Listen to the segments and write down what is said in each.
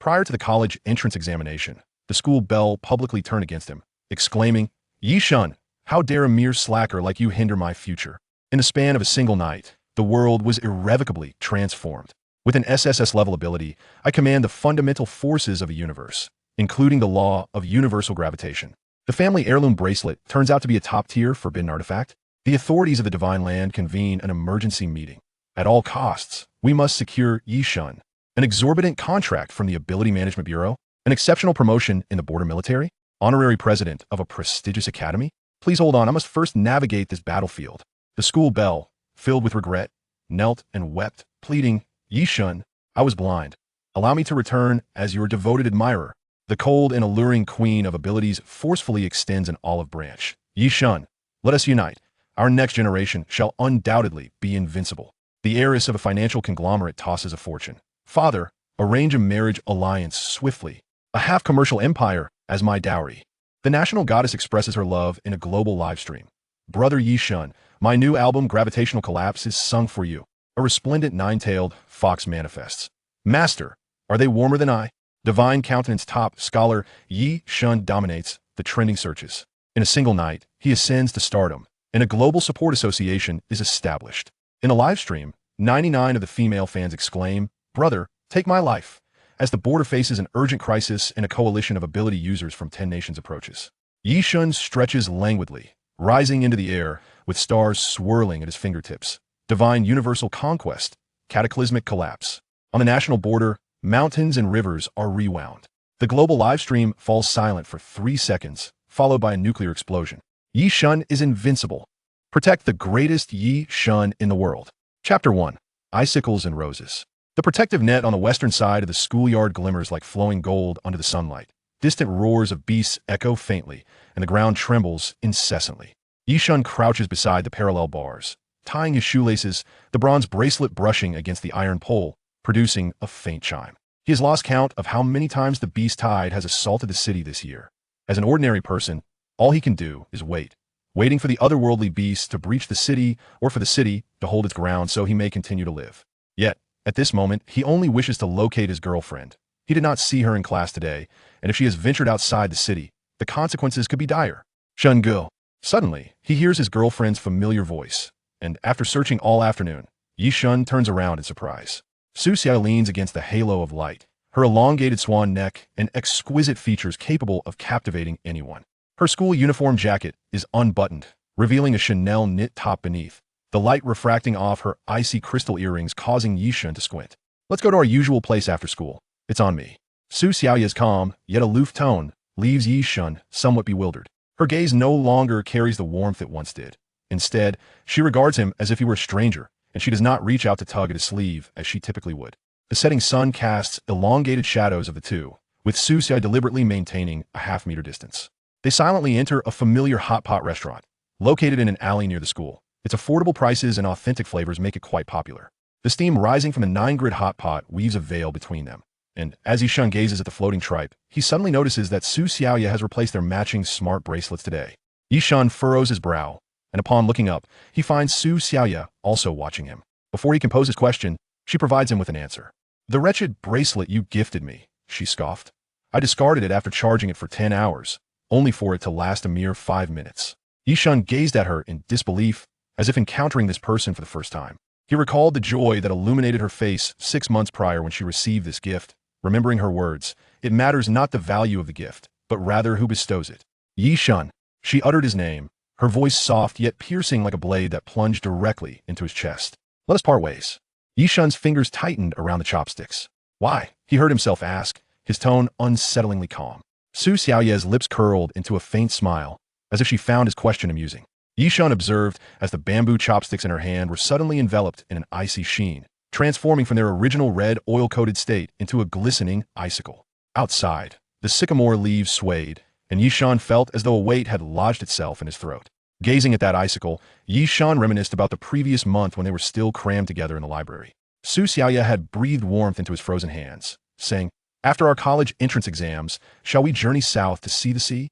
Prior to the college entrance examination, the school Belle publicly turned against him, exclaiming, "Ye Shen, how dare a mere slacker like you hinder my future?" In the span of a single night, the world was irrevocably transformed. With an SSS-level ability, I command the fundamental forces of a universe, including the law of universal gravitation. The family heirloom bracelet turns out to be a top-tier forbidden artifact. The authorities of the Divine Land convene an emergency meeting. At all costs, we must secure Ye Shen, an exorbitant contract from the Ability Management Bureau, an exceptional promotion in the border military, honorary president of a prestigious academy. Please hold on, I must first navigate this battlefield. The school Belle, filled with regret, knelt and wept, pleading, "Ye Shen, I was blind. Allow me to return as your devoted admirer." The cold and alluring queen of abilities forcefully extends an olive branch. "Ye Shen, let us unite. Our next generation shall undoubtedly be invincible." The heiress of a financial conglomerate tosses a fortune. "Father, arrange a marriage alliance swiftly. A half-commercial empire as my dowry." The national goddess expresses her love in a global live stream. "Brother Ye Shen, my new album Gravitational Collapse is sung for you." A resplendent nine-tailed fox manifests. "Master, are they warmer than I?" Divine countenance top scholar Ye Shen dominates the trending searches. In a single night, he ascends to stardom, and a global support association is established. In a live stream, 99 of the female fans exclaim, "Brother, take my life," as the border faces an urgent crisis and a coalition of ability users from 10 nations approaches. Ye Shen stretches languidly, rising into the air with stars swirling at his fingertips. Divine universal conquest, cataclysmic collapse. On the national border, mountains and rivers are rewound. The global livestream falls silent for 3 seconds, followed by a nuclear explosion. Ye Shen is invincible. Protect the greatest Ye Shen in the world. Chapter 1. Icicles and Roses. The protective net on the western side of the schoolyard glimmers like flowing gold under the sunlight. Distant roars of beasts echo faintly, and the ground trembles incessantly. Ye Shen crouches beside the parallel bars, tying his shoelaces, the bronze bracelet brushing against the iron pole, producing a faint chime. He has lost count of how many times the beast tide has assaulted the city this year. As an ordinary person, all he can do is wait, waiting for the otherworldly beasts to breach the city or for the city to hold its ground so he may continue to live. Yet, at this moment, he only wishes to locate his girlfriend. He did not see her in class today, and if she has ventured outside the city, the consequences could be dire. "Shen Ge." Suddenly, he hears his girlfriend's familiar voice, and after searching all afternoon, Ye Shen turns around in surprise. Su Xiao leans against the halo of light, her elongated swan neck and exquisite features capable of captivating anyone. Her school uniform jacket is unbuttoned, revealing a Chanel knit top beneath, the light refracting off her icy crystal earrings causing Ye Shen to squint. "Let's go to our usual place after school. It's on me." Su Xiaoya's calm, yet aloof tone leaves Ye Shen somewhat bewildered. Her gaze no longer carries the warmth it once did. Instead, she regards him as if he were a stranger, and she does not reach out to tug at his sleeve as she typically would. The setting sun casts elongated shadows of the two, with Su Xiao deliberately maintaining a half-meter distance. They silently enter a familiar hot pot restaurant, located in an alley near the school. Its affordable prices and authentic flavors make it quite popular. The steam rising from the 9-grid hot pot weaves a veil between them, and as Ye Shen gazes at the floating tripe, he suddenly notices that Su Xiaoya has replaced their matching smart bracelets today. Ye Shen furrows his brow, and upon looking up, he finds Su Xiaoya also watching him. Before he can pose his question, she provides him with an answer. "The wretched bracelet you gifted me," she scoffed. "I discarded it after charging it for 10 hours, only for it to last a mere 5 minutes." Ye Shen gazed at her in disbelief, as if encountering this person for the first time. He recalled the joy that illuminated her face 6 months prior when she received this gift, remembering her words, "It matters not the value of the gift, but rather who bestows it." "Ye Shen." She uttered his name, her voice soft yet piercing like a blade that plunged directly into his chest. "Let us part ways." Ye Shen's fingers tightened around the chopsticks. "Why?" he heard himself ask, his tone unsettlingly calm. Su Xiaoya's lips curled into a faint smile, as if she found his question amusing. Ye Shen observed as the bamboo chopsticks in her hand were suddenly enveloped in an icy sheen, transforming from their original red oil-coated state into a glistening icicle. Outside, the sycamore leaves swayed, and Ye Shen felt as though a weight had lodged itself in his throat. Gazing at that icicle, Ye Shen reminisced about the previous month when they were still crammed together in the library. Su Xiaoya had breathed warmth into his frozen hands, saying, "After our college entrance exams, shall we journey south to see the sea?"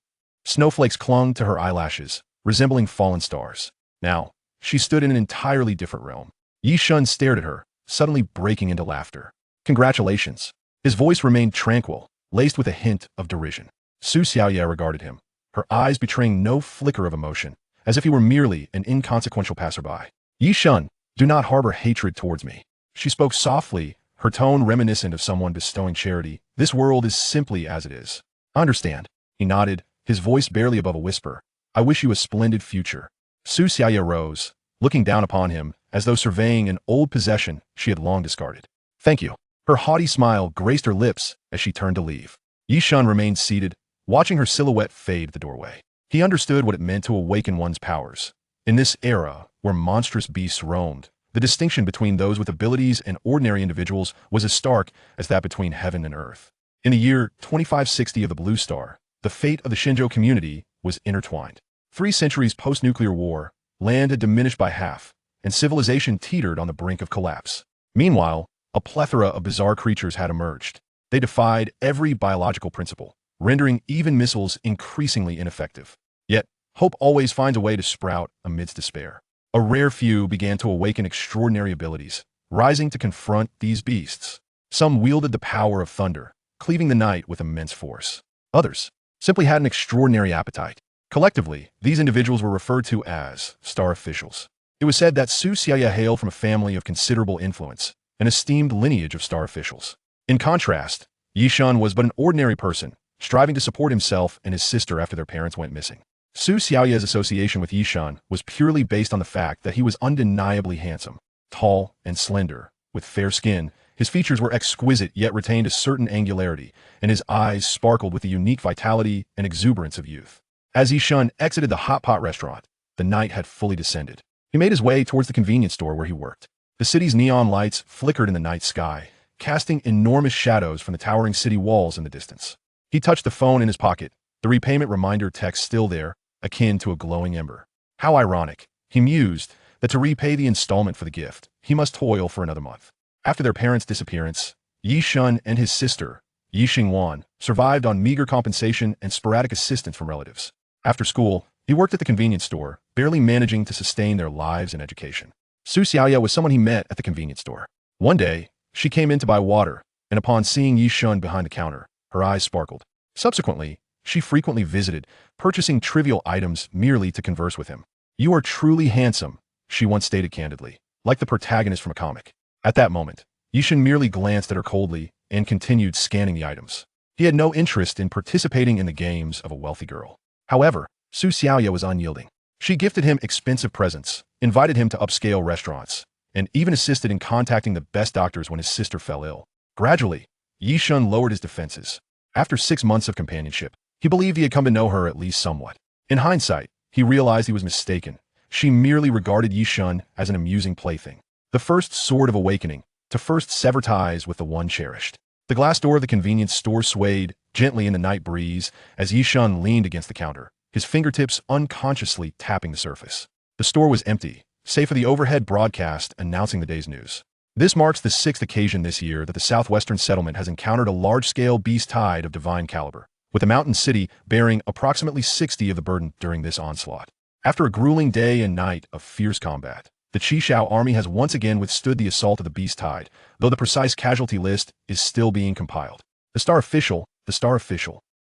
Snowflakes clung to her eyelashes, resembling fallen stars. Now, she stood in an entirely different realm. Ye Shen stared at her, suddenly breaking into laughter. "Congratulations. His voice remained tranquil, laced with a hint of derision. Su Xiaoye regarded him, her eyes betraying no flicker of emotion, as if he were merely an inconsequential passerby. Ye Shen, do not harbor hatred towards me. She spoke softly, her tone reminiscent of someone bestowing charity. This world is simply as it is. I understand. He nodded, his voice barely above a whisper. I wish you a splendid future. Su Xiaoye rose, looking down upon him, as though surveying an old possession she had long discarded. Thank you. Her haughty smile graced her lips as she turned to leave. Ye Shen remained seated, watching her silhouette fade the doorway. He understood what it meant to awaken one's powers. In this era, where monstrous beasts roamed, the distinction between those with abilities and ordinary individuals was as stark as that between heaven and earth. In the year 2560 of the Blue Star, the fate of the Shinjo community was intertwined. 3 centuries post-nuclear war, land had diminished by half, and civilization teetered on the brink of collapse. Meanwhile, a plethora of bizarre creatures had emerged. They defied every biological principle, rendering even missiles increasingly ineffective. Yet, hope always finds a way to sprout amidst despair. A rare few began to awaken extraordinary abilities, rising to confront these beasts. Some wielded the power of thunder, cleaving the night with immense force. Others simply had an extraordinary appetite. Collectively, these individuals were referred to as star officials. It was said that Su Xiaoye hailed from a family of considerable influence, an esteemed lineage of star officials. In contrast, Ye Shen was but an ordinary person, striving to support himself and his sister after their parents went missing. Su Xiaoye's association with Ye Shen was purely based on the fact that he was undeniably handsome, tall and slender, with fair skin. His features were exquisite yet retained a certain angularity, and his eyes sparkled with the unique vitality and exuberance of youth. As Ye Shen exited the hot pot restaurant, the night had fully descended. He made his way towards the convenience store where he worked. The city's neon lights flickered in the night sky, casting enormous shadows from the towering city walls in the distance. He touched the phone in his pocket, the repayment reminder text still there, akin to a glowing ember. How ironic, he mused, that to repay the installment for the gift, he must toil for another month. After their parents' disappearance, Ye Shen and his sister, Ye Xingwan, survived on meager compensation and sporadic assistance from relatives. After school, he worked at the convenience store, barely managing to sustain their lives and education. Su Xiaoye was someone he met at the convenience store. One day, she came in to buy water, and upon seeing Ye Shen behind the counter, her eyes sparkled. Subsequently, she frequently visited, purchasing trivial items merely to converse with him. You are truly handsome, she once stated candidly, like the protagonist from a comic. At that moment, Ye Shen merely glanced at her coldly and continued scanning the items. He had no interest in participating in the games of a wealthy girl. However, Su Xiaoye was unyielding. She gifted him expensive presents, invited him to upscale restaurants, and even assisted in contacting the best doctors when his sister fell ill. Gradually, Ye Shen lowered his defenses. After 6 months of companionship, he believed he had come to know her at least somewhat. In hindsight, he realized he was mistaken. She merely regarded Ye Shen as an amusing plaything. The first sword of awakening, to first sever ties with the one cherished. The glass door of the convenience store swayed gently in the night breeze as Ye Shen leaned against the counter, his fingertips unconsciously tapping the surface. The store was empty, save for the overhead broadcast announcing the day's news. This marks the 6th occasion this year that the southwestern settlement has encountered a large-scale beast tide of divine caliber, with the mountain city bearing approximately 60 of the burden during this onslaught. After a grueling day and night of fierce combat, the Qishao army has once again withstood the assault of the beast tide, though the precise casualty list is still being compiled. The star official.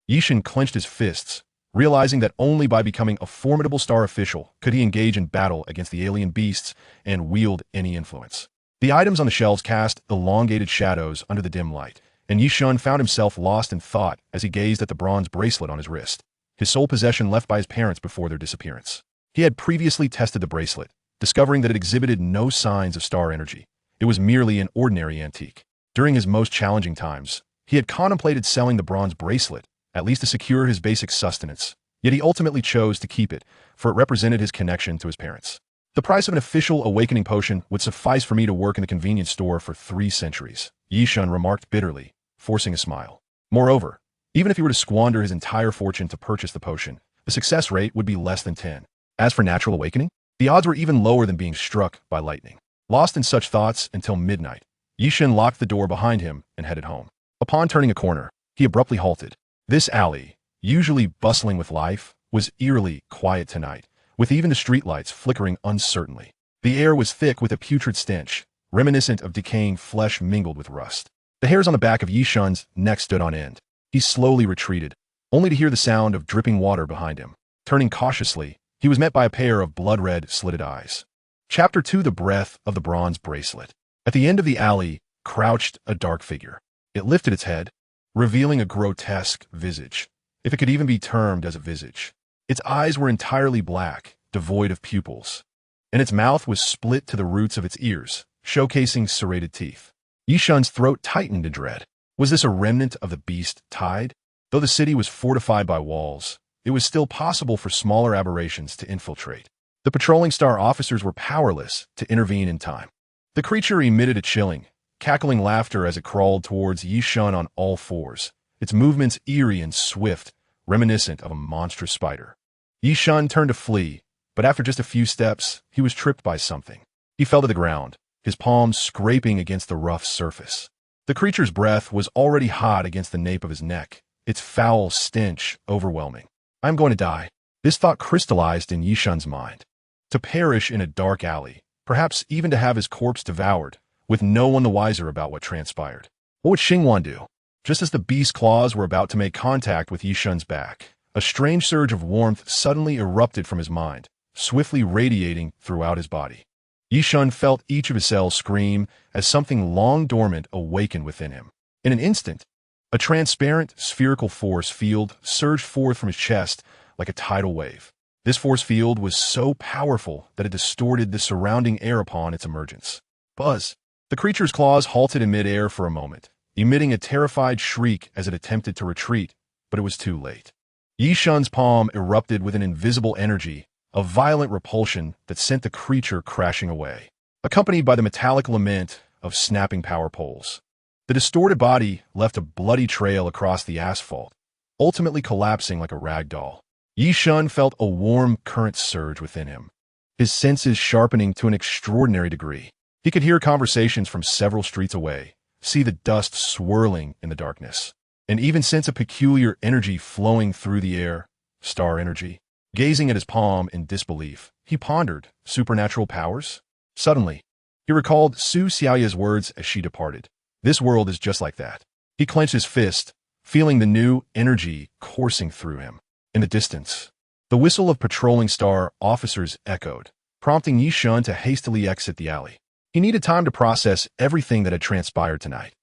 Ye Shen clenched his fists, realizing that only by becoming a formidable star official could he engage in battle against the alien beasts and wield any influence. The items on the shelves cast elongated shadows under the dim light, and Ye Shen found himself lost in thought as he gazed at the bronze bracelet on his wrist, his sole possession left by his parents before their disappearance. He had previously tested the bracelet, discovering that it exhibited no signs of star energy. It was merely an ordinary antique. During his most challenging times, he had contemplated selling the bronze bracelet, at least to secure his basic sustenance, yet he ultimately chose to keep it, for it represented his connection to his parents. The price of an official awakening potion would suffice for me to work in the convenience store for 3 centuries, Ye Shen remarked bitterly, forcing a smile. Moreover, even if he were to squander his entire fortune to purchase the potion, the success rate would be less than 10. As for natural awakening, the odds were even lower than being struck by lightning. Lost in such thoughts until midnight, Ye Shen locked the door behind him and headed home. Upon turning a corner, he abruptly halted. This alley, usually bustling with life, was eerily quiet tonight, with even the streetlights flickering uncertainly. The air was thick with a putrid stench, reminiscent of decaying flesh mingled with rust. The hairs on the back of Ye Shen's neck stood on end. He slowly retreated, only to hear the sound of dripping water behind him. Turning cautiously, he was met by a pair of blood-red, slitted eyes. Chapter 2: The Breath of the Bronze Bracelet. At the end of the alley crouched a dark figure. It lifted its head, revealing a grotesque visage, if it could even be termed as a visage. Its eyes were entirely black, devoid of pupils, and its mouth was split to the roots of its ears, showcasing serrated teeth. Ye Shen's throat tightened in dread. Was this a remnant of the beast tide? Though the city was fortified by walls, it was still possible for smaller aberrations to infiltrate. The patrolling star officers were powerless to intervene in time. The creature emitted a chilling, cackling laughter as it crawled towards Ye Shen on all fours, its movements eerie and swift, reminiscent of a monstrous spider. Ye Shen turned to flee, but after just a few steps, he was tripped by something. He fell to the ground, his palms scraping against the rough surface. The creature's breath was already hot against the nape of his neck, its foul stench overwhelming. "I'm going to die." This thought crystallized in Ye Shen's mind. To perish in a dark alley, perhaps even to have his corpse devoured, with no one the wiser about what transpired. What would Xingwan do? Just as the beast's claws were about to make contact with Ye Shen's back, a strange surge of warmth suddenly erupted from his mind, swiftly radiating throughout his body. Ye Shen felt each of his cells scream as something long dormant awakened within him. In an instant, a transparent, spherical force field surged forth from his chest like a tidal wave. This force field was so powerful that it distorted the surrounding air upon its emergence. Buzz! The creature's claws halted in midair for a moment, emitting a terrified shriek as it attempted to retreat, but it was too late. Ye Shen's palm erupted with an invisible energy, a violent repulsion that sent the creature crashing away, accompanied by the metallic lament of snapping power poles. The distorted body left a bloody trail across the asphalt, ultimately collapsing like a rag doll. Ye Shen felt a warm current surge within him, his senses sharpening to an extraordinary degree. He could hear conversations from several streets away, see the dust swirling in the darkness, and even sense a peculiar energy flowing through the air, star energy. Gazing at his palm in disbelief, he pondered, supernatural powers? Suddenly, he recalled Su Xiaoya's words as she departed. This world is just like that. He clenched his fist, feeling the new energy coursing through him. In the distance, the whistle of patrolling star officers echoed, prompting Ye Shen to hastily exit the alley. He needed time to process everything that had transpired tonight.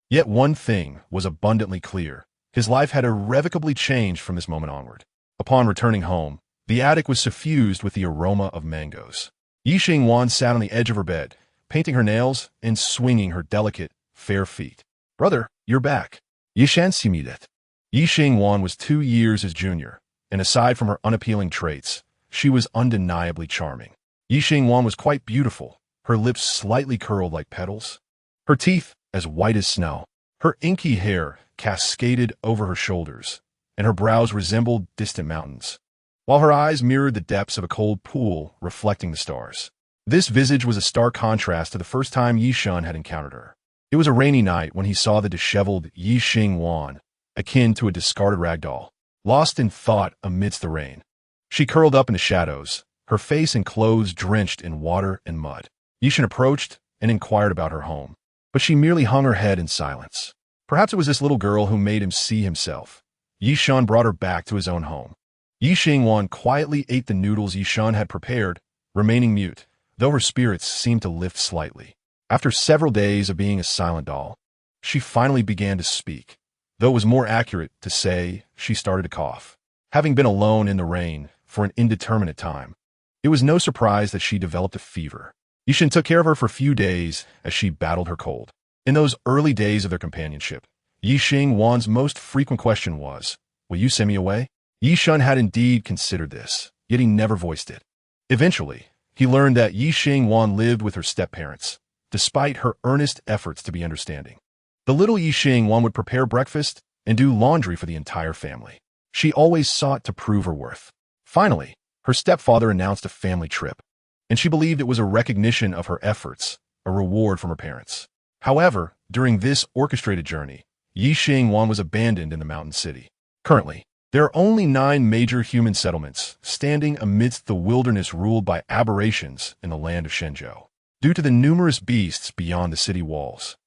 Yet one thing was abundantly clear. His life had irrevocably changed from this moment onward. Upon returning home, the attic was suffused with the aroma of mangoes. Ye Shen sat on the edge of her bed, painting her nails and swinging her delicate, fair feet. "Brother, you're back." Ye Shen similed. Ye Shen was 2 years his junior, and aside from her unappealing traits, she was undeniably charming. Ye Shen was quite beautiful, her lips slightly curled like petals, her teeth as white as snow. Her inky hair cascaded over her shoulders, and her brows resembled distant mountains, while her eyes mirrored the depths of a cold pool reflecting the stars. This visage was a stark contrast to the first time Ye Shen had encountered her. It was a rainy night when he saw the disheveled Ye Shen, akin to a discarded rag doll, lost in thought amidst the rain. She curled up in the shadows, her face and clothes drenched in water and mud. Ye Shen approached and inquired about her home, but she merely hung her head in silence. Perhaps it was this little girl who made him see himself. Ye Shen brought her back to his own home. Ye Shen quietly ate the noodles Ye Shen had prepared, remaining mute, though her spirits seemed to lift slightly. After several days of being a silent doll, she finally began to speak, though it was more accurate to say she started to cough. Having been alone in the rain for an indeterminate time, it was no surprise that she developed a fever. Ye Shen took care of her for a few days as she battled her cold. In those early days of their companionship, Ye Shen's most frequent question was, "Will you send me away?" Ye Shen had indeed considered this, yet he never voiced it. Eventually, he learned that Ye Shen lived with her step-parents, despite her earnest efforts to be understanding. The little Ye Shen would prepare breakfast and do laundry for the entire family. She always sought to prove her worth. Finally, her stepfather announced a family trip, and she believed it was a recognition of her efforts, a reward from her parents. However, during this orchestrated journey, Ye Shen was abandoned in the mountain city. Currently, there are only 9 major human settlements standing amidst the wilderness ruled by aberrations in the land of Shenzhou. Due to the numerous beasts beyond the city walls,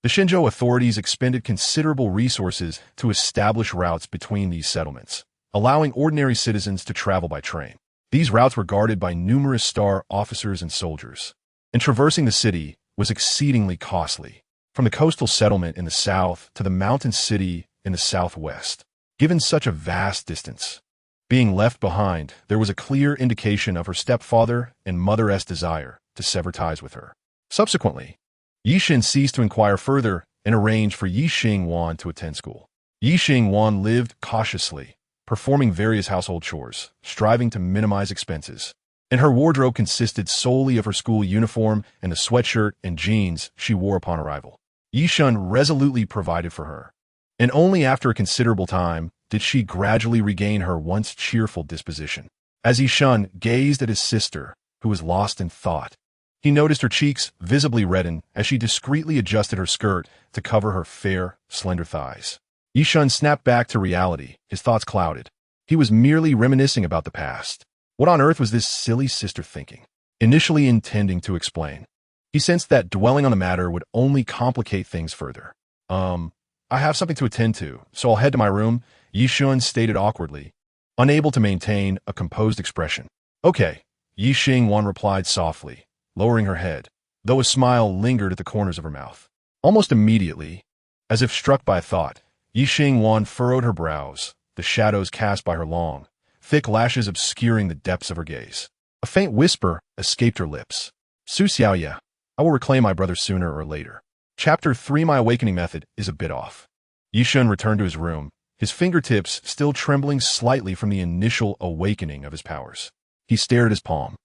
The Shenzhou authorities expended considerable resources to establish routes between these settlements, allowing ordinary citizens to travel by train. These routes were guarded by numerous star officers and soldiers, and traversing the city was exceedingly costly, from the coastal settlement in the south to the mountain city in the southwest. Given such a vast distance being left behind, there was a clear indication of her stepfather and mother's desire to sever ties with her. Subsequently, Ye Shen ceased to inquire further and arranged for Ye Wan to attend school. Ye Wan lived cautiously, performing various household chores, striving to minimize expenses, and her wardrobe consisted solely of her school uniform and the sweatshirt and jeans she wore upon arrival. Ye Shen resolutely provided for her, and only after a considerable time did she gradually regain her once cheerful disposition. As Ye Shen gazed at his sister, who was lost in thought, he noticed her cheeks visibly redden as she discreetly adjusted her skirt to cover her fair, slender thighs. Ye Shen snapped back to reality, his thoughts clouded. He was merely reminiscing about the past. What on earth was this silly sister thinking? Initially intending to explain, he sensed that dwelling on the matter would only complicate things further. I have something to attend to, so I'll head to my room, Ye Shen stated awkwardly, unable to maintain a composed expression. Okay, Ye Wan replied softly, lowering her head, though a smile lingered at the corners of her mouth. Almost immediately, as if struck by a thought, Ye Wan furrowed her brows, the shadows cast by her long, thick lashes obscuring the depths of her gaze. A faint whisper escaped her lips. Su Xiaoya, I will reclaim my brother sooner or later. Chapter 3 My awakening method is a bit off. Ye Shen returned to his room, his fingertips still trembling slightly from the initial awakening of his powers. He stared at his palm,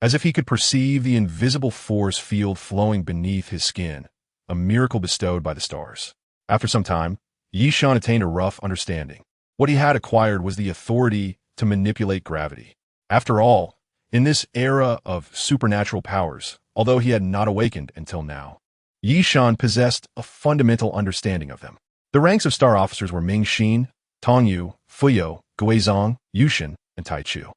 as if he could perceive the invisible force field flowing beneath his skin, a miracle bestowed by the stars. After some time, Ye Shen attained a rough understanding. What he had acquired was the authority to manipulate gravity. After all, in this era of supernatural powers, although he had not awakened until now, Ye Shen possessed a fundamental understanding of them. The ranks of star officers were Mingxin, Tongyu, Fuyo, Guizhong, Yushin, and Taichu.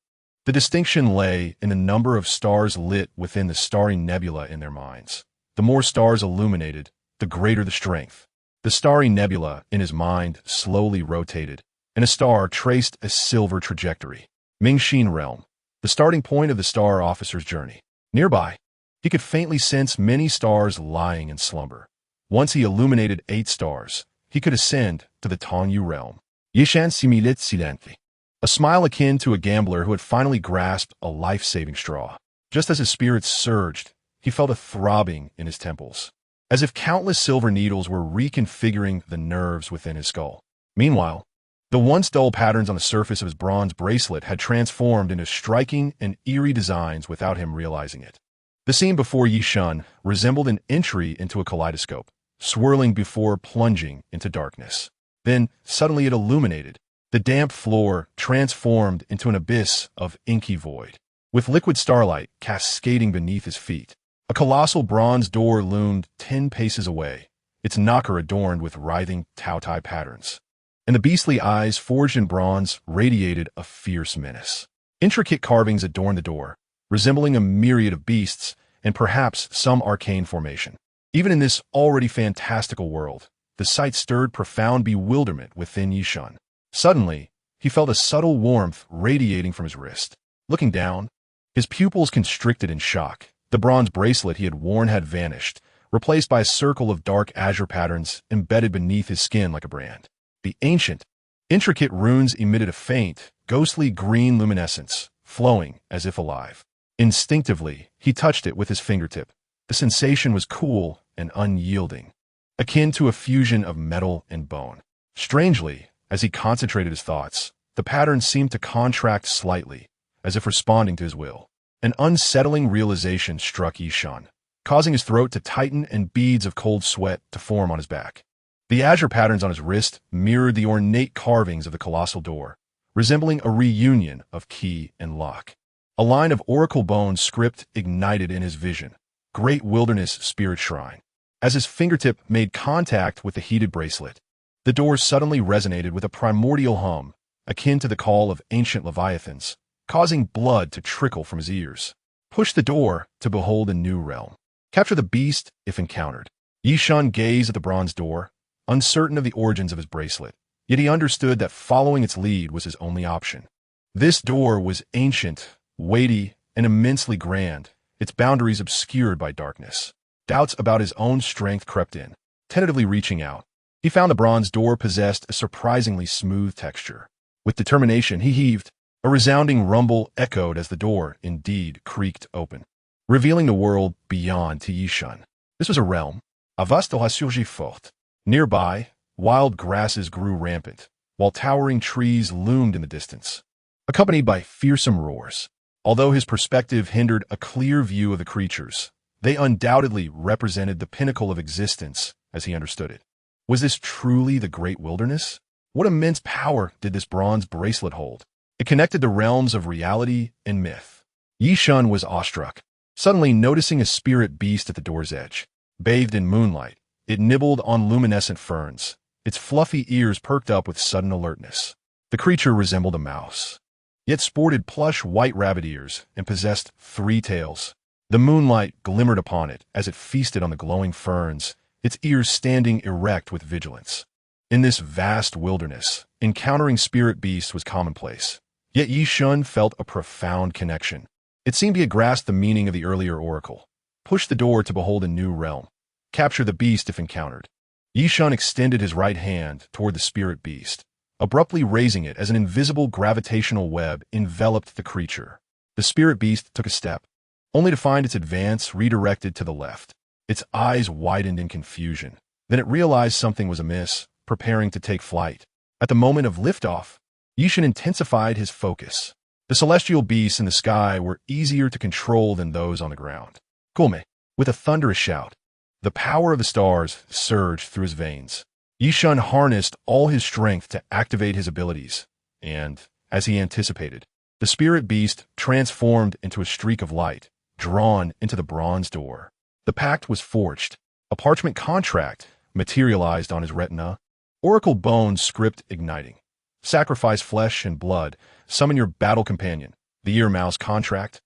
The distinction lay in the number of stars lit within the starry nebula in their minds. The more stars illuminated, the greater the strength. The starry nebula in his mind slowly rotated, and a star traced a silver trajectory. Mingxin realm, the starting point of the star officer's journey. Nearby, he could faintly sense many stars lying in slumber. Once he illuminated 8 stars, he could ascend to the Tongyu realm. Ye Shen similit silenti. A smile akin to a gambler who had finally grasped a life-saving straw. Just as his spirits surged, he felt a throbbing in his temples, as if countless silver needles were reconfiguring the nerves within his skull. Meanwhile, the once dull patterns on the surface of his bronze bracelet had transformed into striking and eerie designs without him realizing it. The scene before Ye Shen resembled an entry into a kaleidoscope, swirling before plunging into darkness. Then, suddenly it illuminated. The damp floor transformed into an abyss of inky void, with liquid starlight cascading beneath his feet. A colossal bronze door loomed 10 paces away, its knocker adorned with writhing Tao-Tai patterns, and the beastly eyes forged in bronze radiated a fierce menace. Intricate carvings adorned the door, resembling a myriad of beasts and perhaps some arcane formation. Even in this already fantastical world, the sight stirred profound bewilderment within Ye Shen. Suddenly, he felt a subtle warmth radiating from his wrist. Looking down, his pupils constricted in shock. The bronze bracelet he had worn had vanished, replaced by a circle of dark azure patterns embedded beneath his skin like a brand. The ancient, intricate runes emitted a faint, ghostly green luminescence, flowing as if alive. Instinctively, he touched it with his fingertip. The sensation was cool and unyielding, akin to a fusion of metal and bone. Strangely, as he concentrated his thoughts, the pattern seemed to contract slightly, as if responding to his will. An unsettling realization struck Ye Shen, causing his throat to tighten and beads of cold sweat to form on his back. The azure patterns on his wrist mirrored the ornate carvings of the colossal door, resembling a reunion of key and lock. A line of oracle bone script ignited in his vision. Great Wilderness Spirit Shrine. As his fingertip made contact with the heated bracelet, the door suddenly resonated with a primordial hum, akin to the call of ancient leviathans, causing blood to trickle from his ears. Push the door to behold a new realm. Capture the beast if encountered. Ye Shen gazed at the bronze door, uncertain of the origins of his bracelet, yet he understood that following its lead was his only option. This door was ancient, weighty, and immensely grand, its boundaries obscured by darkness. Doubts about his own strength crept in. Tentatively reaching out, he found the bronze door possessed a surprisingly smooth texture. With determination, he heaved. A resounding rumble echoed as the door, indeed, creaked open, revealing the world beyond to Ye Shen. This was a realm. A vaste ressurgit forte. Nearby, wild grasses grew rampant, while towering trees loomed in the distance, accompanied by fearsome roars. Although his perspective hindered a clear view of the creatures, they undoubtedly represented the pinnacle of existence as he understood it. Was this truly the great wilderness? What immense power did this bronze bracelet hold? It connected the realms of reality and myth. Ye Shen was awestruck, suddenly noticing a spirit beast at the door's edge. Bathed in moonlight, it nibbled on luminescent ferns, its fluffy ears perked up with sudden alertness. The creature resembled a mouse, yet sported plush white rabbit ears and possessed 3 tails. The moonlight glimmered upon it as it feasted on the glowing ferns, its ears standing erect with vigilance. In this vast wilderness, encountering spirit beasts was commonplace, yet Ye Shen felt a profound connection. It seemed he had grasped the meaning of the earlier oracle. Push the door to behold a new realm. Capture the beast if encountered. Ye Shen extended his right hand toward the spirit beast, abruptly raising it as an invisible gravitational web enveloped the creature. The spirit beast took a step, only to find its advance redirected to the left. Its eyes widened in confusion. Then it realized something was amiss, preparing to take flight. At the moment of liftoff, Ye Shen intensified his focus. The celestial beasts in the sky were easier to control than those on the ground. Kulme, with a thunderous shout, the power of the stars surged through his veins. Ye Shen harnessed all his strength to activate his abilities, and, as he anticipated, the spirit beast transformed into a streak of light, drawn into the bronze door. The pact was forged. A parchment contract materialized on his retina, oracle bone script igniting. Sacrifice flesh and blood, summon your battle companion, the ear mouse contract.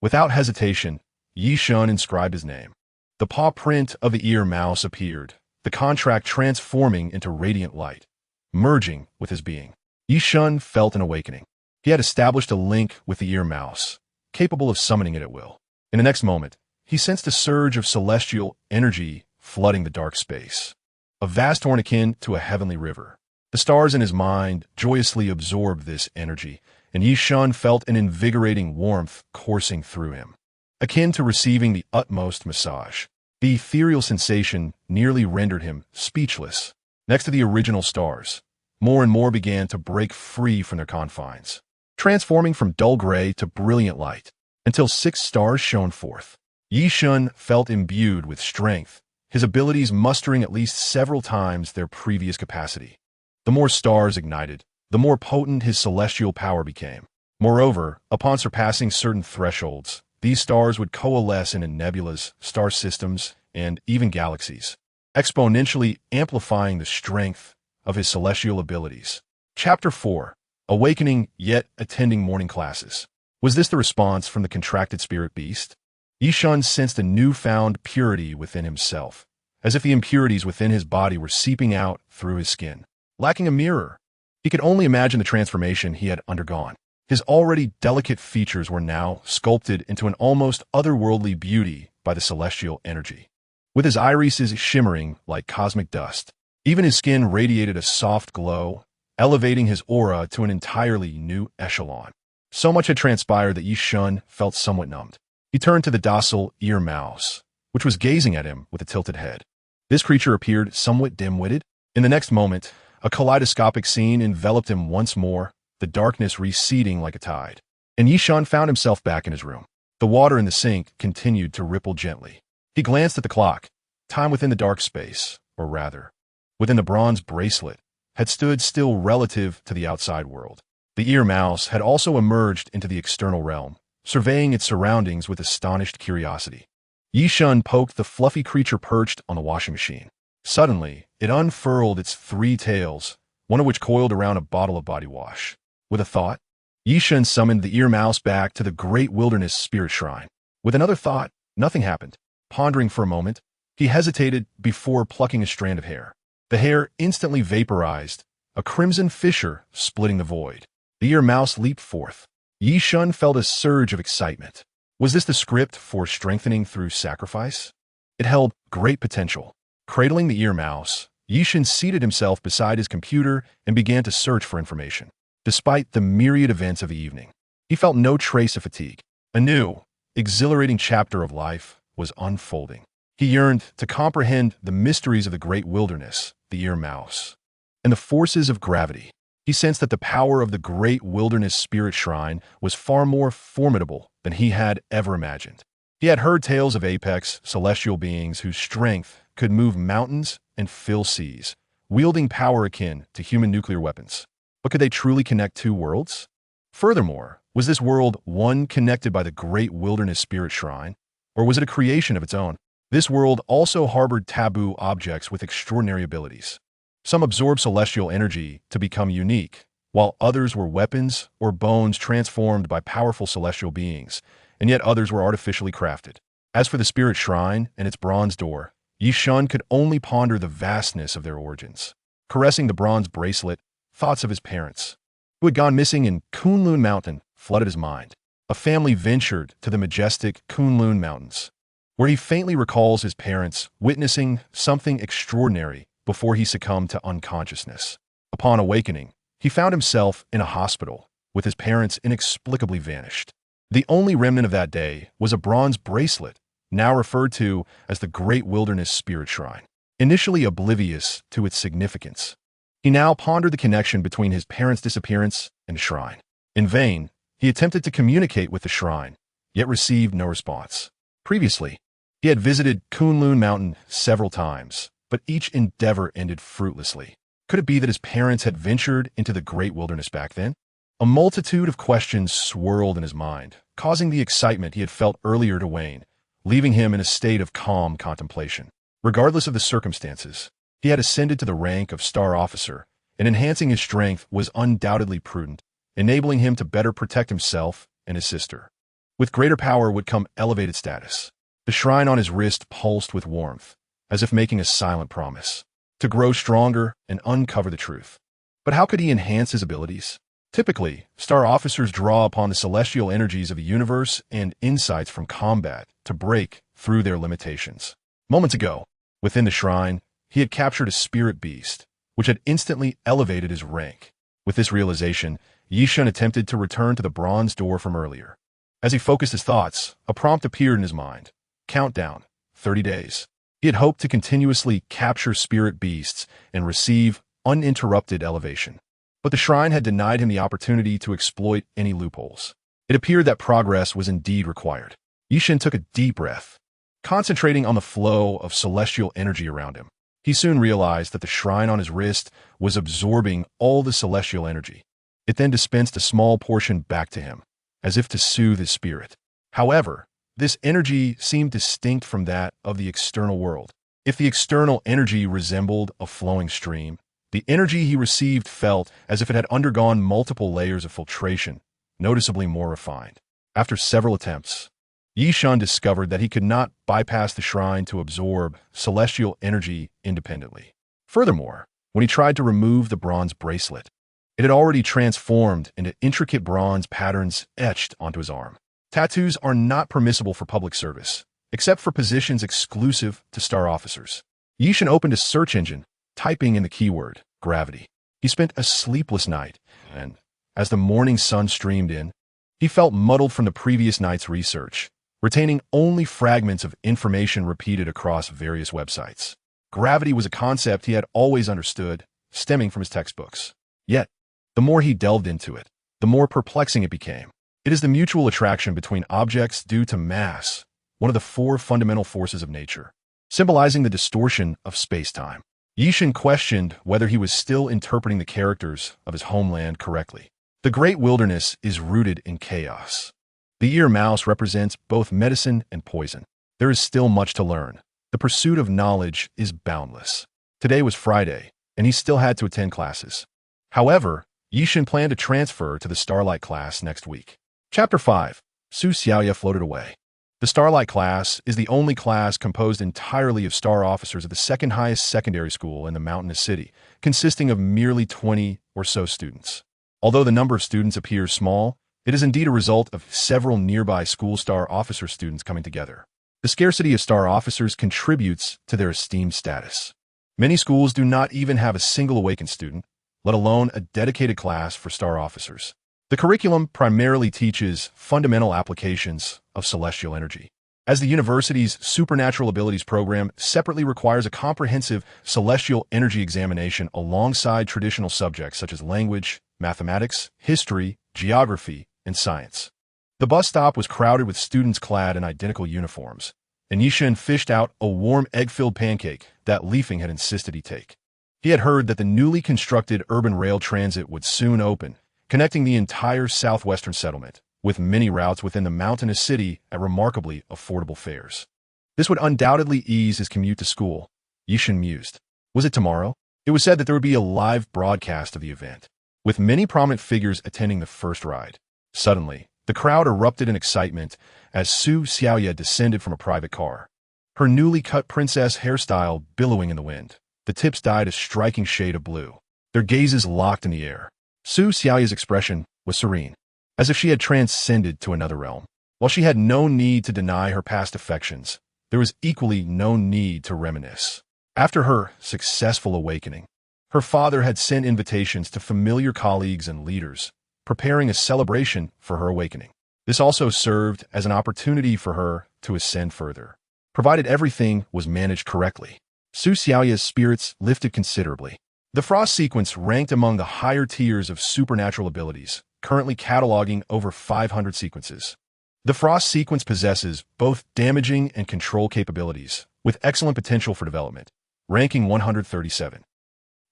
Without hesitation, Ye Shen inscribed his name. The paw print of the ear mouse appeared, the contract transforming into radiant light, merging with his being. Ye Shen felt an awakening. He had established a link with the ear mouse, capable of summoning it at will. In the next moment, he sensed a surge of celestial energy flooding the dark space, a vast horn akin to a heavenly river. The stars in his mind joyously absorbed this energy, and Ye Shen felt an invigorating warmth coursing through him, akin to receiving the utmost massage. The ethereal sensation nearly rendered him speechless. Next to the original stars, more and more began to break free from their confines, transforming from dull gray to brilliant light, until 6 stars shone forth. Ye Shen felt imbued with strength, his abilities mustering at least several times their previous capacity. The more stars ignited, the more potent his celestial power became. Moreover, upon surpassing certain thresholds, these stars would coalesce into nebulas, star systems, and even galaxies, exponentially amplifying the strength of his celestial abilities. Chapter 4. Awakening yet attending morning classes. Was this the response from the contracted spirit beast? Ye Shen sensed a newfound purity within himself, as if the impurities within his body were seeping out through his skin. Lacking a mirror, he could only imagine the transformation he had undergone. His already delicate features were now sculpted into an almost otherworldly beauty by the celestial energy. With his irises shimmering like cosmic dust, even his skin radiated a soft glow, elevating his aura to an entirely new echelon. So much had transpired that Ye Shen felt somewhat numbed. He turned to the docile ear mouse, which was gazing at him with a tilted head. This creature appeared somewhat dim-witted. In the next moment, a kaleidoscopic scene enveloped him once more, the darkness receding like a tide. And Ye Shen found himself back in his room. The water in the sink continued to ripple gently. He glanced at the clock. Time within the dark space, or rather, within the bronze bracelet, had stood still relative to the outside world. The ear mouse had also emerged into the external realm, surveying its surroundings with astonished curiosity. Ye Shen poked the fluffy creature perched on the washing machine. Suddenly, it unfurled its 3 tails, one of which coiled around a bottle of body wash. With a thought, Ye Shen summoned the ear mouse back to the great wilderness spirit shrine. With another thought, nothing happened. Pondering for a moment, He hesitated before plucking a strand of hair. The hair instantly vaporized, a crimson fissure splitting the void. The ear mouse leaped forth. Ye Shen felt a surge of excitement. Was this the script for strengthening through sacrifice? It held great potential. Cradling the ear mouse, Ye Shen seated himself beside his computer and began to search for information. Despite the myriad events of the evening, he felt no trace of fatigue. A new, exhilarating chapter of life was unfolding. He yearned to comprehend the mysteries of the great wilderness, the ear mouse, and the forces of gravity. He sensed that the power of the great wilderness spirit shrine was far more formidable than he had ever imagined. He had heard tales of apex, celestial beings whose strength could move mountains and fill seas, wielding power akin to human nuclear weapons. But could they truly connect two worlds? Furthermore, was this world one connected by the great wilderness spirit shrine, or was it a creation of its own? This world also harbored taboo objects with extraordinary abilities. Some absorbed celestial energy to become unique, while others were weapons or bones transformed by powerful celestial beings, and yet others were artificially crafted. As for the spirit shrine and its bronze door, Ye Shen could only ponder the vastness of their origins. Caressing the bronze bracelet, thoughts of his parents, who had gone missing in Kunlun Mountain, flooded his mind. A family ventured to the majestic Kunlun Mountains, where he faintly recalls his parents witnessing something extraordinary before he succumbed to unconsciousness. Upon awakening, he found himself in a hospital, with his parents inexplicably vanished. The only remnant of that day was a bronze bracelet, now referred to as the Great Wilderness Spirit Shrine. Initially oblivious to its significance, he now pondered the connection between his parents' disappearance and the shrine. In vain, he attempted to communicate with the shrine, yet received no response. Previously, he had visited Kunlun Mountain several times, but each endeavor ended fruitlessly. Could it be that his parents had ventured into the great wilderness back then? A multitude of questions swirled in his mind, causing the excitement he had felt earlier to wane, leaving him in a state of calm contemplation. Regardless of the circumstances, he had ascended to the rank of Star Officer, and enhancing his strength was undoubtedly prudent, enabling him to better protect himself and his sister. With greater power would come elevated status. The shrine on his wrist pulsed with warmth, as if making a silent promise to grow stronger and uncover the truth. But how could he enhance his abilities? Typically, Star Officers draw upon the celestial energies of the universe and insights from combat to break through their limitations. Moments ago, within the shrine, he had captured a spirit beast, which had instantly elevated his rank. With this realization, Ye Shen attempted to return to the bronze door from earlier. As he focused his thoughts, a prompt appeared in his mind. Countdown, 30 days. He had hoped to continuously capture spirit beasts and receive uninterrupted elevation. But the shrine had denied him the opportunity to exploit any loopholes. It appeared that progress was indeed required. Ye Shen took a deep breath. Concentrating on the flow of celestial energy around him, he soon realized that the shrine on his wrist was absorbing all the celestial energy. It then dispensed a small portion back to him, as if to soothe his spirit. However, this energy seemed distinct from that of the external world. If the external energy resembled a flowing stream, the energy he received felt as if it had undergone multiple layers of filtration, noticeably more refined. After several attempts, Ye Shen discovered that he could not bypass the shrine to absorb celestial energy independently. Furthermore, when he tried to remove the bronze bracelet, it had already transformed into intricate bronze patterns etched onto his arm. Tattoos are not permissible for public service, except for positions exclusive to Star Officers. Ye Shen opened a search engine, typing in the keyword, gravity. He spent a sleepless night, and, as the morning sun streamed in, he felt muddled from the previous night's research, retaining only fragments of information repeated across various websites. Gravity was a concept he had always understood, stemming from his textbooks. Yet, the more he delved into it, the more perplexing it became. It is the mutual attraction between objects due to mass, one of the four fundamental forces of nature, symbolizing the distortion of space-time. Ye Shen questioned whether he was still interpreting the characters of his homeland correctly. The great wilderness is rooted in chaos. The ear mouse represents both medicine and poison. There is still much to learn. The pursuit of knowledge is boundless. Today was Friday, and he still had to attend classes. However, Ye Shen planned to transfer to the Starlight class next week. Chapter 5. Su Xiaoya floated away. The Starlight class is the only class composed entirely of star officers at the second highest secondary school in the mountainous city, consisting of merely 20 or so students. Although the number of students appears small, it is indeed a result of several nearby school star officer students coming together. The scarcity of star officers contributes to their esteemed status. Many schools do not even have a single awakened student, let alone a dedicated class for star officers. The curriculum primarily teaches fundamental applications of celestial energy. As the university's Supernatural Abilities program separately requires a comprehensive celestial energy examination alongside traditional subjects such as language, mathematics, history, geography, and science. The bus stop was crowded with students clad in identical uniforms, and Ye Shen fished out a warm egg-filled pancake that Leafing had insisted he take. He had heard that the newly constructed urban rail transit would soon open, connecting the entire southwestern settlement, with many routes within the mountainous city at remarkably affordable fares. This would undoubtedly ease his commute to school, Ye Shen mused. Was it tomorrow? It was said that there would be a live broadcast of the event, with many prominent figures attending the first ride. Suddenly, the crowd erupted in excitement as Su Xiaoye descended from a private car. Her newly cut princess hairstyle billowing in the wind, the tips dyed a striking shade of blue. Their gazes locked in the air. Su Xiaoye's expression was serene, as if she had transcended to another realm. While she had no need to deny her past affections, there was equally no need to reminisce. After her successful awakening, her father had sent invitations to familiar colleagues and leaders, preparing a celebration for her awakening. This also served as an opportunity for her to ascend further, provided everything was managed correctly. Su Xiaoye's spirits lifted considerably. The Frost sequence ranked among the higher tiers of supernatural abilities, currently cataloging over 500 sequences. The Frost sequence possesses both damaging and control capabilities, with excellent potential for development, ranking 137.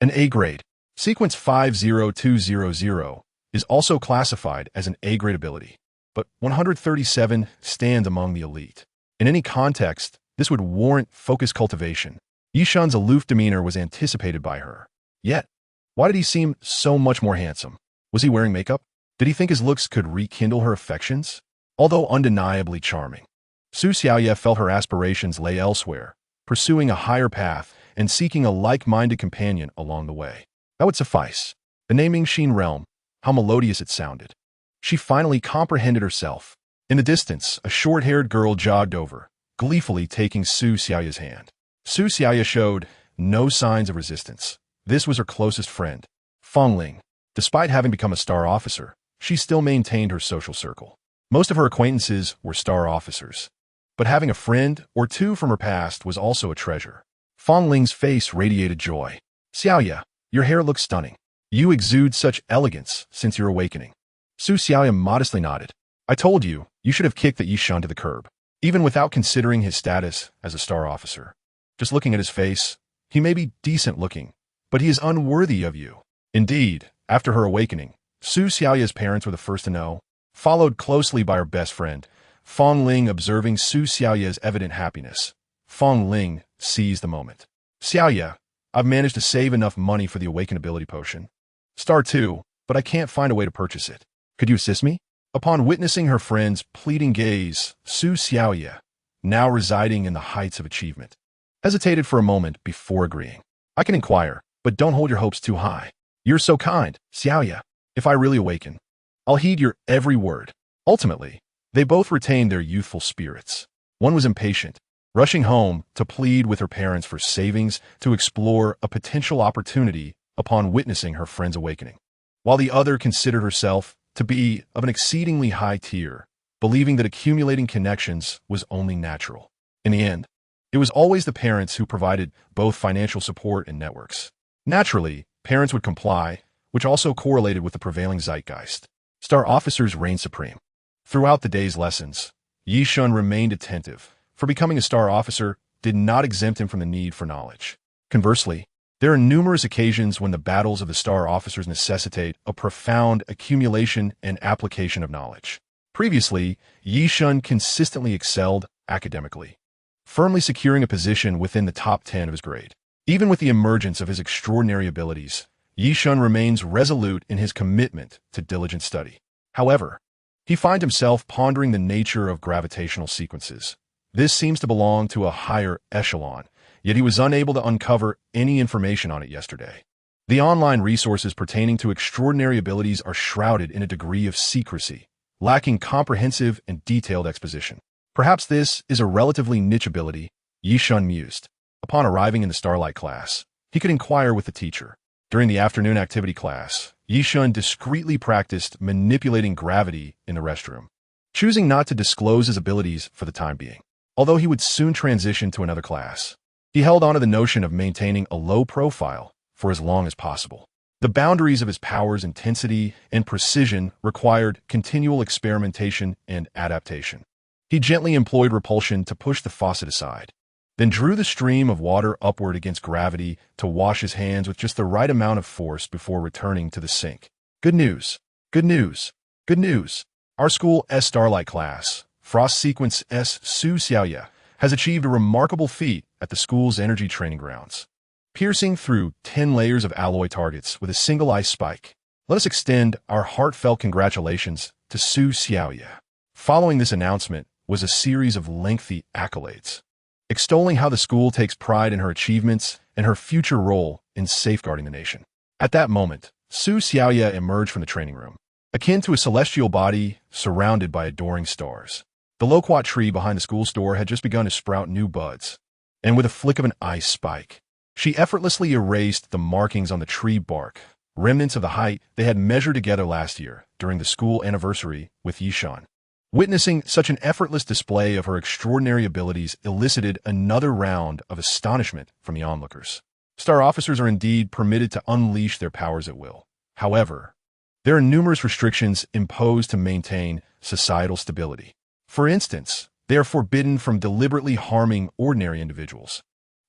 An A-grade. Sequence 50200 is also classified as an A-grade ability, but 137 stands among the elite. In any context, this would warrant focused cultivation. Ye Shen's aloof demeanor was anticipated by her. Yet, why did he seem so much more handsome? Was he wearing makeup? Did he think his looks could rekindle her affections? Although undeniably charming, Su Xiaoye felt her aspirations lay elsewhere, pursuing a higher path and seeking a like-minded companion along the way. That would suffice. The naming Sheen realm, how melodious it sounded. She finally comprehended herself. In the distance, a short-haired girl jogged over, gleefully taking Su Xiaoye's hand. Su Xiaoye showed no signs of resistance. This was her closest friend, Feng Ling. Despite having become a star officer, she still maintained her social circle. Most of her acquaintances were star officers, but having a friend or two from her past was also a treasure. Feng Ling's face radiated joy. Xiaoye, your hair looks stunning. You exude such elegance since your awakening. Su Xiaoye modestly nodded. I told you, you should have kicked the Ye Shen to the curb, even without considering his status as a star officer. Just looking at his face, he may be decent looking, but he is unworthy of you. Indeed, after her awakening, Su Xiaoye's parents were the first to know, followed closely by her best friend. Feng Ling observing Su Xiaoye's evident happiness. Feng Ling seized the moment. Xiaoye, I've managed to save enough money for the Awaken Ability Potion. Star 2, but I can't find a way to purchase it. Could you assist me? Upon witnessing her friend's pleading gaze, Su Xiaoye, now residing in the heights of achievement, hesitated for a moment before agreeing. I can inquire, but don't hold your hopes too high. You're so kind, Xiaoye. If I really awaken, I'll heed your every word. Ultimately, they both retained their youthful spirits. One was impatient, rushing home to plead with her parents for savings to explore a potential opportunity upon witnessing her friend's awakening, while the other considered herself to be of an exceedingly high tier, believing that accumulating connections was only natural. In the end, it was always the parents who provided both financial support and networks. Naturally, parents would comply, which also correlated with the prevailing zeitgeist. Star officers reigned supreme. Throughout the day's lessons, Ye Shen remained attentive, for becoming a star officer did not exempt him from the need for knowledge. Conversely, there are numerous occasions when the battles of the star officers necessitate a profound accumulation and application of knowledge. Previously, Ye Shen consistently excelled academically, firmly securing a position within the top 10 of his grade. Even with the emergence of his extraordinary abilities, Ye Shen remains resolute in his commitment to diligent study. However, He finds himself pondering the nature of gravitational sequences. This seems to belong to a higher echelon, yet he was unable to uncover any information on it yesterday. The online resources pertaining to extraordinary abilities are shrouded in a degree of secrecy, lacking comprehensive and detailed exposition. Perhaps this is a relatively niche ability, Ye Shen mused. Upon arriving in the Starlight class, he could inquire with the teacher. During the afternoon activity class, Ye Shen discreetly practiced manipulating gravity in the restroom, choosing not to disclose his abilities for the time being. Although he would soon transition to another class, he held on to the notion of maintaining a low profile for as long as possible. The boundaries of his power's intensity and precision required continual experimentation and adaptation. He gently employed repulsion to push the faucet aside, then drew the stream of water upward against gravity to wash his hands with just the right amount of force before returning to the sink. Good news! Good news! Good news! Our school S Starlight class, Frost Sequence S Su Xiaoya, has achieved a remarkable feat at the school's energy training grounds, piercing through 10 layers of alloy targets with a single ice spike. Let us extend our heartfelt congratulations to Su Xiaoya. Following this announcement was a series of lengthy accolades, extolling how the school takes pride in her achievements and her future role in safeguarding the nation. At that moment, Su Xiaoya emerged from the training room, akin to a celestial body surrounded by adoring stars. The loquat tree behind the school store had just begun to sprout new buds, and with a flick of an ice spike, she effortlessly erased the markings on the tree bark, remnants of the height they had measured together last year during the school anniversary with Ye Shen. Witnessing such an effortless display of her extraordinary abilities elicited another round of astonishment from the onlookers. Star officers are indeed permitted to unleash their powers at will. However, there are numerous restrictions imposed to maintain societal stability. For instance, they are forbidden from deliberately harming ordinary individuals,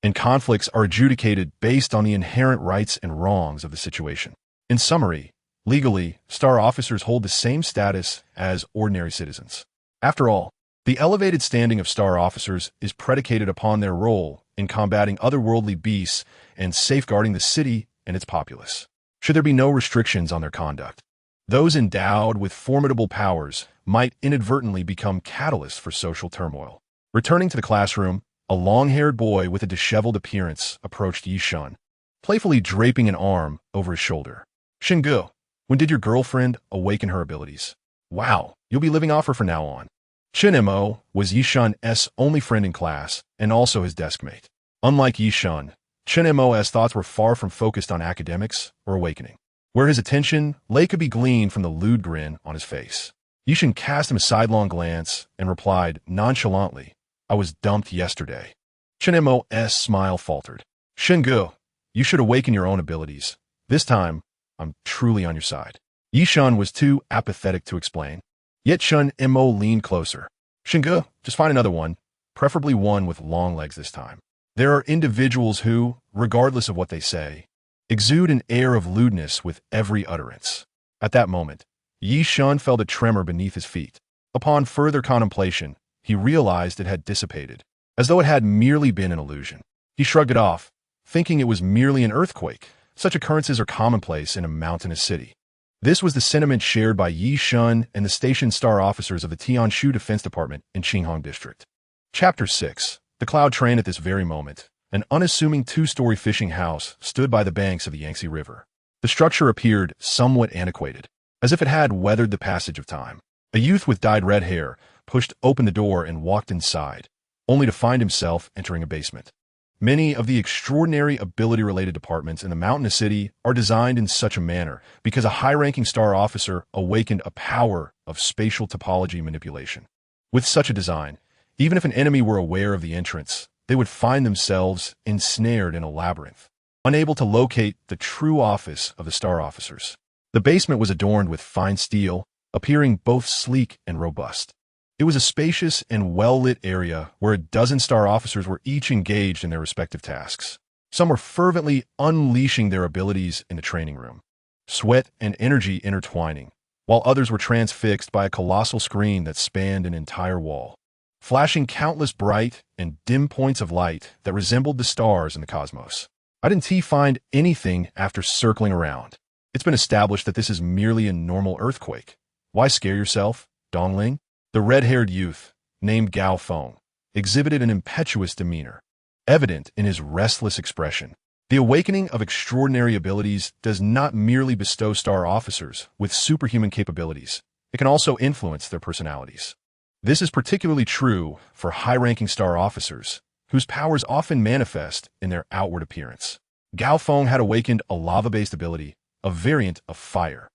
and conflicts are adjudicated based on the inherent rights and wrongs of the situation. In summary, legally, Star officers hold the same status as ordinary citizens. After all, the elevated standing of Star officers is predicated upon their role in combating otherworldly beasts and safeguarding the city and its populace. Should there be no restrictions on their conduct, those endowed with formidable powers might inadvertently become catalysts for social turmoil. Returning to the classroom, a long-haired boy with a disheveled appearance approached Ye Shen, playfully draping an arm over his shoulder. Shingu, when did your girlfriend awaken her abilities? Wow, you'll be living off her from now on. Chen Mo was Ye Shen's only friend in class and also his desk mate. Unlike Ye Shen, Chen Mo's thoughts were far from focused on academics or awakening. Where his attention lay could be gleaned from the lewd grin on his face. Ye Shen cast him a sidelong glance and replied nonchalantly, I was dumped yesterday. Chen Mo's smile faltered. Shingu, you should awaken your own abilities. This time, I'm truly on your side. Ye Shen was too apathetic to explain. Yet Chen Mo leaned closer. Shingu, just find another one, preferably one with long legs this time. There are individuals who, regardless of what they say, exude an air of lewdness with every utterance. At that moment, Ye Shen felt a tremor beneath his feet. Upon further contemplation, he realized it had dissipated, as though it had merely been an illusion. He shrugged it off, thinking it was merely an earthquake. Such occurrences are commonplace in a mountainous city. This was the sentiment shared by Ye Shen and the station star officers of the Tianshu Defense Department in Qinghong District. Chapter 6. The Cloud Train. At this very moment, an unassuming two-story fishing house stood by the banks of the Yangtze River. The structure appeared somewhat antiquated, as if it had weathered the passage of time. A youth with dyed red hair pushed open the door and walked inside, only to find himself entering a basement. Many of the extraordinary ability-related departments in the mountainous city are designed in such a manner because a high-ranking star officer awakened a power of spatial topology manipulation. With such a design, even if an enemy were aware of the entrance, they would find themselves ensnared in a labyrinth, unable to locate the true office of the star officers. The basement was adorned with fine steel, appearing both sleek and robust. It was a spacious and well-lit area where a dozen star officers were each engaged in their respective tasks. Some were fervently unleashing their abilities in the training room, sweat and energy intertwining, while others were transfixed by a colossal screen that spanned an entire wall, flashing countless bright and dim points of light that resembled the stars in the cosmos. I didn't find anything after circling around. It's been established that this is merely a normal earthquake. Why scare yourself? Dongling, the red-haired youth, named Gao Feng, exhibited an impetuous demeanor, evident in his restless expression. The awakening of extraordinary abilities does not merely bestow star officers with superhuman capabilities. It can also influence their personalities. This is particularly true for high-ranking star officers, whose powers often manifest in their outward appearance. Gao Feng had awakened a lava-based ability, a variant of fire,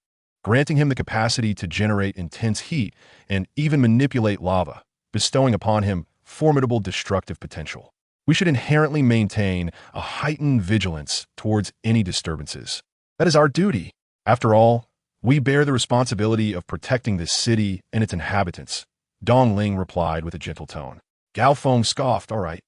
granting him the capacity to generate intense heat and even manipulate lava, bestowing upon him formidable destructive potential. We should inherently maintain a heightened vigilance towards any disturbances. That is our duty. After all, we bear the responsibility of protecting this city and its inhabitants, Dongling replied with a gentle tone. Gao Feng scoffed, all right.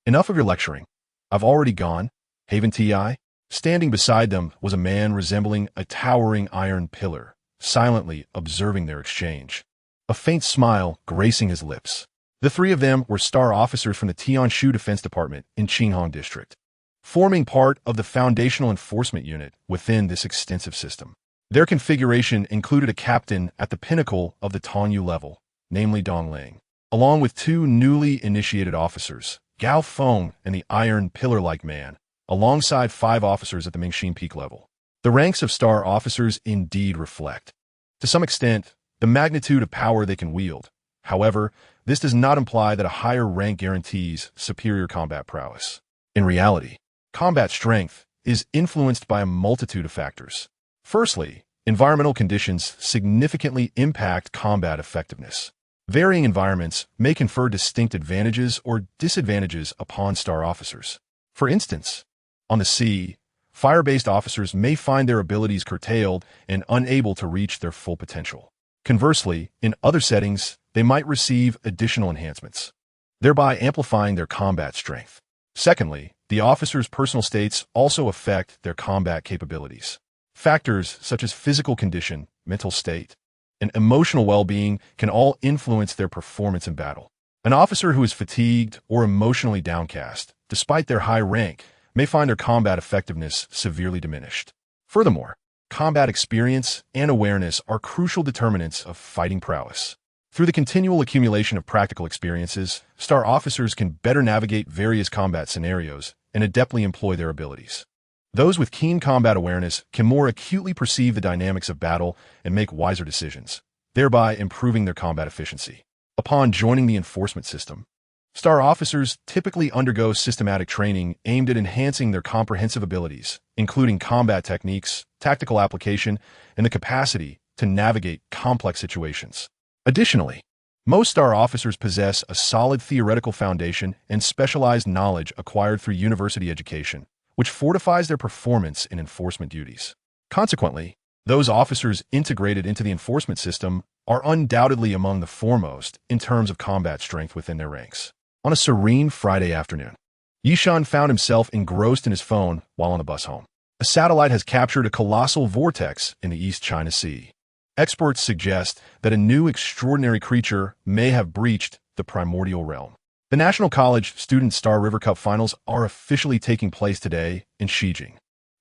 Enough of your lecturing. I've already gone. Haven Ti. Standing beside them was a man resembling a towering iron pillar, silently observing their exchange, a faint smile gracing his lips. The three of them were star officers from the Tianshu Defense Department in Qinghong District, forming part of the foundational enforcement unit within this extensive system. Their configuration included a captain at the pinnacle of the Tongyu level, namely Dongling, along with two newly initiated officers, Gao Feng and the iron pillar-like man, alongside 5 officers at the Mingxin peak level. The ranks of star officers indeed reflect, to some extent, the magnitude of power they can wield. However, this does not imply that a higher rank guarantees superior combat prowess. In reality, combat strength is influenced by a multitude of factors. Firstly, environmental conditions significantly impact combat effectiveness. Varying environments may confer distinct advantages or disadvantages upon star officers. For instance, on the sea, fire-based officers may find their abilities curtailed and unable to reach their full potential. Conversely, in other settings, they might receive additional enhancements, thereby amplifying their combat strength. Secondly, the officer's personal states also affect their combat capabilities. Factors such as physical condition, mental state, and emotional well-being can all influence their performance in battle. An officer who is fatigued or emotionally downcast, despite their high rank, may find their combat effectiveness severely diminished. Furthermore, combat experience and awareness are crucial determinants of fighting prowess. Through the continual accumulation of practical experiences, star officers can better navigate various combat scenarios and adeptly employ their abilities. Those with keen combat awareness can more acutely perceive the dynamics of battle and make wiser decisions, thereby improving their combat efficiency. Upon joining the enforcement system, star officers typically undergo systematic training aimed at enhancing their comprehensive abilities, including combat techniques, tactical application, and the capacity to navigate complex situations. Additionally, most star officers possess a solid theoretical foundation and specialized knowledge acquired through university education, which fortifies their performance in enforcement duties. Consequently, those officers integrated into the enforcement system are undoubtedly among the foremost in terms of combat strength within their ranks. On a serene Friday afternoon, Ye Shen found himself engrossed in his phone while on the bus home. A satellite has captured a colossal vortex in the East China Sea. Experts suggest that a new extraordinary creature may have breached the primordial realm. The National College Student Star River Cup Finals are officially taking place today in Xijing.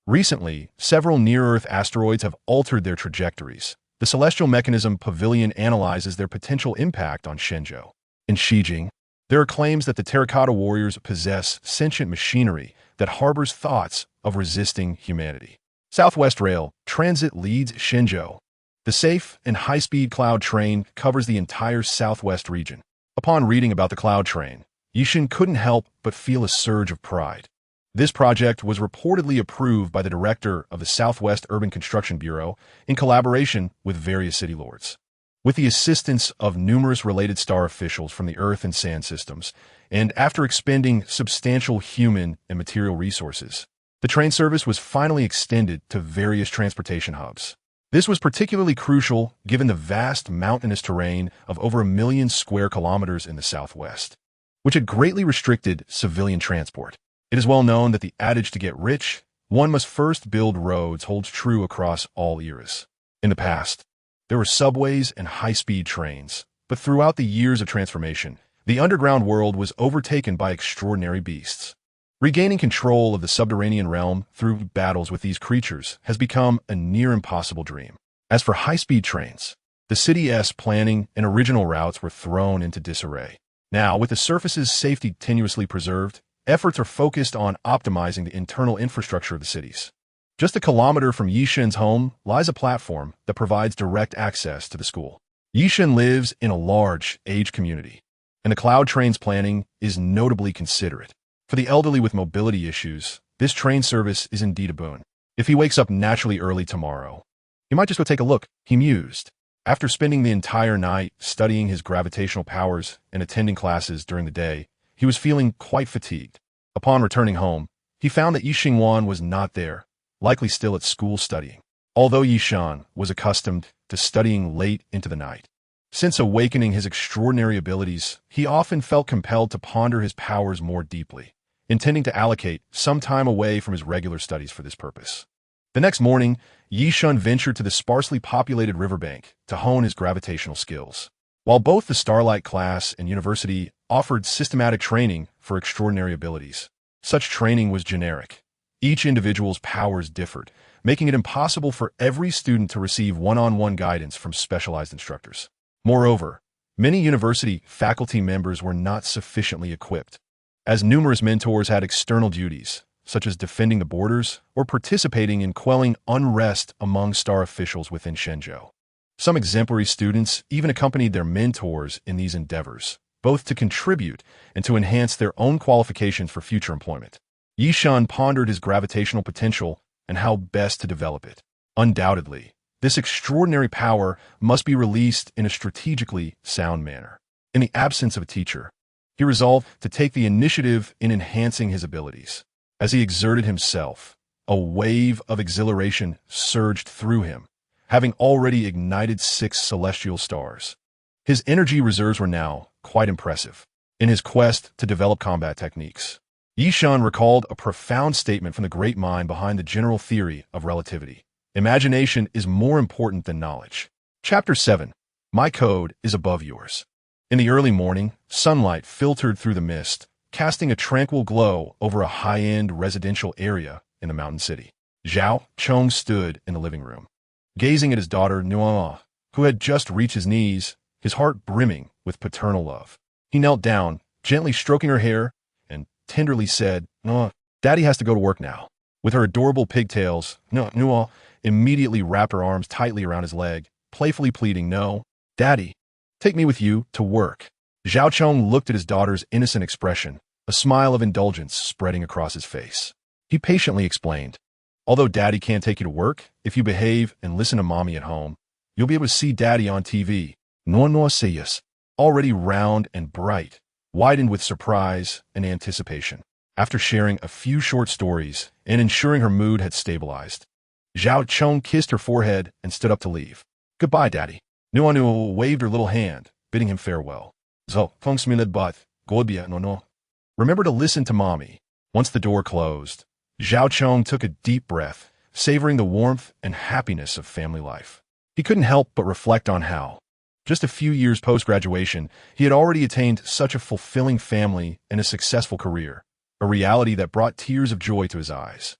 Recently, several near-Earth asteroids have altered their trajectories. The Celestial Mechanism Pavilion analyzes their potential impact on Shenzhou. In Xijing, there are claims that the Terracotta Warriors possess sentient machinery that harbors thoughts of resisting humanity. Southwest Rail Transit leads Shenzhou. The safe and high-speed cloud train covers the entire southwest region. Upon reading about the cloud train, Ye Shen couldn't help but feel a surge of pride. This project was reportedly approved by the director of the Southwest Urban Construction Bureau in collaboration with various city lords. With the assistance of numerous related star officials from the Earth and Sand systems, and after expending substantial human and material resources, the train service was finally extended to various transportation hubs. This was particularly crucial given the vast mountainous terrain of over 1 million square kilometers in the southwest, which had greatly restricted civilian transport. It is well known that the adage to get rich, one must first build roads holds true across all eras. In the past, there were subways and high-speed trains, but throughout the years of transformation, the underground world was overtaken by extraordinary beasts. Regaining control of the subterranean realm through battles with these creatures has become a near impossible dream. As for high-speed trains, the The city's planning and original routes were thrown into disarray. Now, with the surface's safety tenuously preserved, efforts are focused on optimizing the internal infrastructure of the cities. Just a kilometer from Ye Shen's home lies a platform that provides direct access to the school. Ye Shen lives in a large, aged community, and the Cloud Train's planning is notably considerate. For the elderly with mobility issues, this train service is indeed a boon. If he wakes up naturally early tomorrow, he might just go take a look, he mused. After spending the entire night studying his gravitational powers and attending classes during the day, he was feeling quite fatigued. Upon returning home, he found that Ye Shen was not there, likely still at school studying. Although Ye Shen was accustomed to studying late into the night, since awakening his extraordinary abilities, he often felt compelled to ponder his powers more deeply, intending to allocate some time away from his regular studies for this purpose. The next morning, Ye Shen ventured to the sparsely populated riverbank to hone his gravitational skills. While both the Starlight class and university offered systematic training for extraordinary abilities, such training was generic. Each individual's powers differed, making it impossible for every student to receive one-on-one guidance from specialized instructors. Moreover, many university faculty members were not sufficiently equipped, as numerous mentors had external duties, such as defending the borders or participating in quelling unrest among star officials within Shenzhou. Some exemplary students even accompanied their mentors in these endeavors, both to contribute and to enhance their own qualifications for future employment. Ye Shen pondered his gravitational potential and how best to develop it. Undoubtedly, this extraordinary power must be released in a strategically sound manner. In the absence of a teacher, he resolved to take the initiative in enhancing his abilities. As he exerted himself, a wave of exhilaration surged through him, having already ignited 6 celestial stars. His energy reserves were now quite impressive. In his quest to develop combat techniques, Ye Shen recalled a profound statement from the great mind behind the general theory of relativity. Imagination is more important than knowledge. Chapter 7. My code is above yours. In the early morning, sunlight filtered through the mist, casting a tranquil glow over a high-end residential area in the mountain city. Zhao Chong stood in the living room, gazing at his daughter Nuan, who had just reached his knees, his heart brimming with paternal love. He knelt down, gently stroking her hair, and tenderly said, "No, Daddy has to go to work now." With her adorable pigtails, Nuan immediately wrapped her arms tightly around his leg, playfully pleading, "No, Daddy, take me with you to work." Zhao Chong looked at his daughter's innocent expression, a smile of indulgence spreading across his face. He patiently explained, "Although Daddy can't take you to work, if you behave and listen to Mommy at home, you'll be able to see Daddy on TV." Nuan Seyus, already round and bright, widened with surprise and anticipation. After sharing a few short stories and ensuring her mood had stabilized, Zhao Chong kissed her forehead and stood up to leave. "Goodbye, Daddy." Nuan waved her little hand, bidding him farewell. Remember to listen to Mommy. Once the door closed, Zhao Chong took a deep breath, savoring the warmth and happiness of family life. He couldn't help but reflect on how, just a few years post-graduation, he had already attained such a fulfilling family and a successful career, a reality that brought tears of joy to his eyes.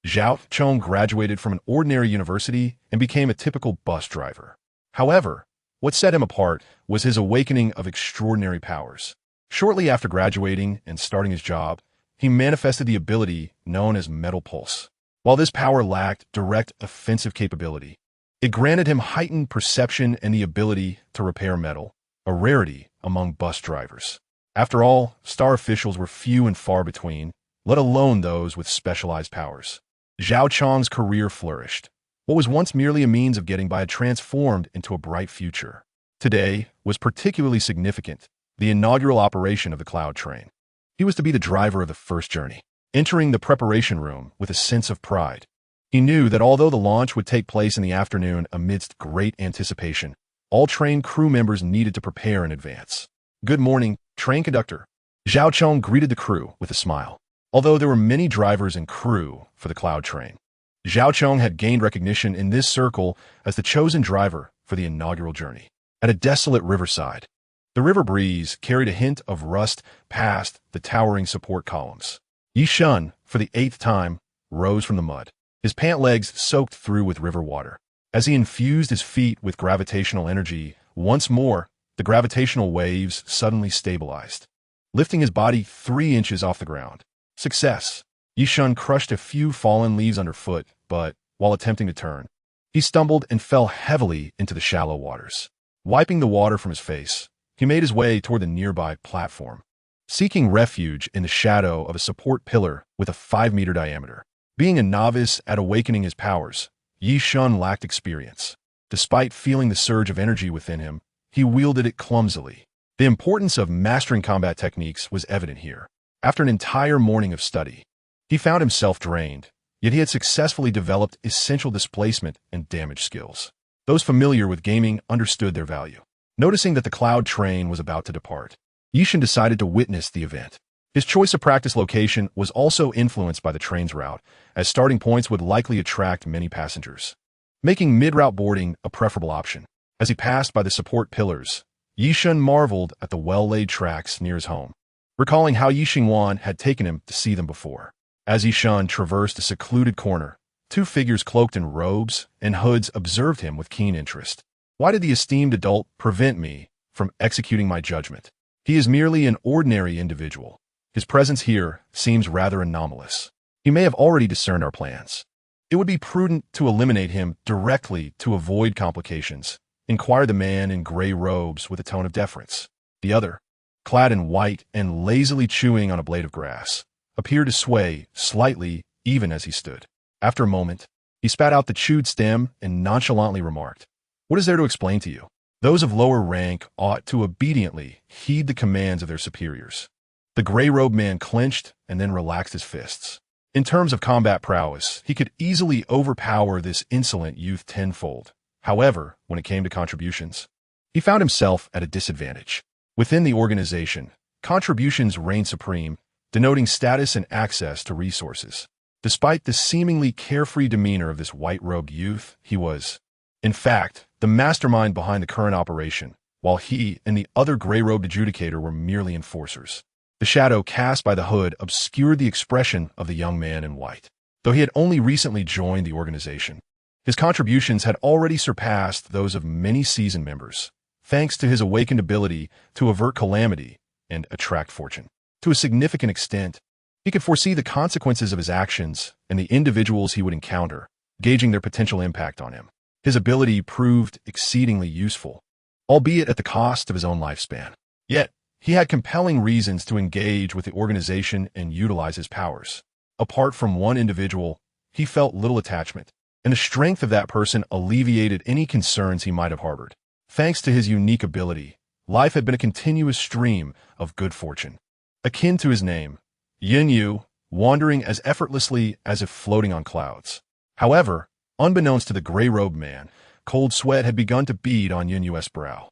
Zhao Chong graduated from an ordinary university and became a typical bus driver. However, what set him apart was his awakening of extraordinary powers. Shortly after graduating and starting his job, he manifested the ability known as Metal Pulse. While this power lacked direct offensive capability, it granted him heightened perception and the ability to repair metal, a rarity among bus drivers. After all, star officials were few and far between, let alone those with specialized powers. Zhao Chong's career flourished. What was once merely a means of getting by had transformed into a bright future. Today was particularly significant, the inaugural operation of the Cloud Train. He was to be the driver of the first journey. Entering the preparation room with a sense of pride, he knew that although the launch would take place in the afternoon amidst great anticipation, all train crew members needed to prepare in advance. "Good morning, train conductor." Zhao Chong greeted the crew with a smile. Although there were many drivers and crew for the Cloud Train, Zhao Chong had gained recognition in this circle as the chosen driver for the inaugural journey. At a desolate riverside, the river breeze carried a hint of rust past the towering support columns. Ye Shen, for the 8th time, rose from the mud, his pant legs soaked through with river water. As he infused his feet with gravitational energy, once more, the gravitational waves suddenly stabilized, lifting his body 3 inches off the ground. Success! Ye Shen crushed a few fallen leaves underfoot, but, while attempting to turn, he stumbled and fell heavily into the shallow waters. Wiping the water from his face, he made his way toward the nearby platform, seeking refuge in the shadow of a support pillar with a 5-meter diameter. Being a novice at awakening his powers, Ye Shen lacked experience. Despite feeling the surge of energy within him, he wielded it clumsily. The importance of mastering combat techniques was evident here. After an entire morning of study, he found himself drained, yet he had successfully developed essential displacement and damage skills. Those familiar with gaming understood their value. Noticing that the cloud train was about to depart, Ye Shen decided to witness the event. His choice of practice location was also influenced by the train's route, as starting points would likely attract many passengers, making mid-route boarding a preferable option. As he passed by the support pillars, Ye Shen marveled at the well-laid tracks near his home, recalling how Ye Xingwan had taken him to see them before. As Ye Shen traversed a secluded corner, 2 figures cloaked in robes and hoods observed him with keen interest. Why did the esteemed adult prevent me from executing my judgment? He is merely an ordinary individual. His presence here seems rather anomalous. He may have already discerned our plans. It would be prudent to eliminate him directly to avoid complications, inquired the man in gray robes with a tone of deference. The other, clad in white and lazily chewing on a blade of grass, appeared to sway slightly even as he stood. After a moment, he spat out the chewed stem and nonchalantly remarked, "What is there to explain to you? Those of lower rank ought to obediently heed the commands of their superiors." The gray-robed man clenched and then relaxed his fists. In terms of combat prowess, he could easily overpower this insolent youth tenfold. However, when it came to contributions, he found himself at a disadvantage. Within the organization, contributions reigned supreme, denoting status and access to resources. Despite the seemingly carefree demeanor of this white-robed youth, he was, in fact, the mastermind behind the current operation, while he and the other gray-robed adjudicator were merely enforcers. The shadow cast by the hood obscured the expression of the young man in white. Though he had only recently joined the organization, his contributions had already surpassed those of many seasoned members, thanks to his awakened ability to avert calamity and attract fortune. To a significant extent, he could foresee the consequences of his actions and the individuals he would encounter, gauging their potential impact on him. His ability proved exceedingly useful, albeit at the cost of his own lifespan. Yet, he had compelling reasons to engage with the organization and utilize his powers. Apart from one individual, he felt little attachment, and the strength of that person alleviated any concerns he might have harbored. Thanks to his unique ability, life had been a continuous stream of good fortune. Akin to his name, Yin Yu, wandering as effortlessly as if floating on clouds. However, unbeknownst to the gray-robed man, cold sweat had begun to bead on Yin Yu's brow.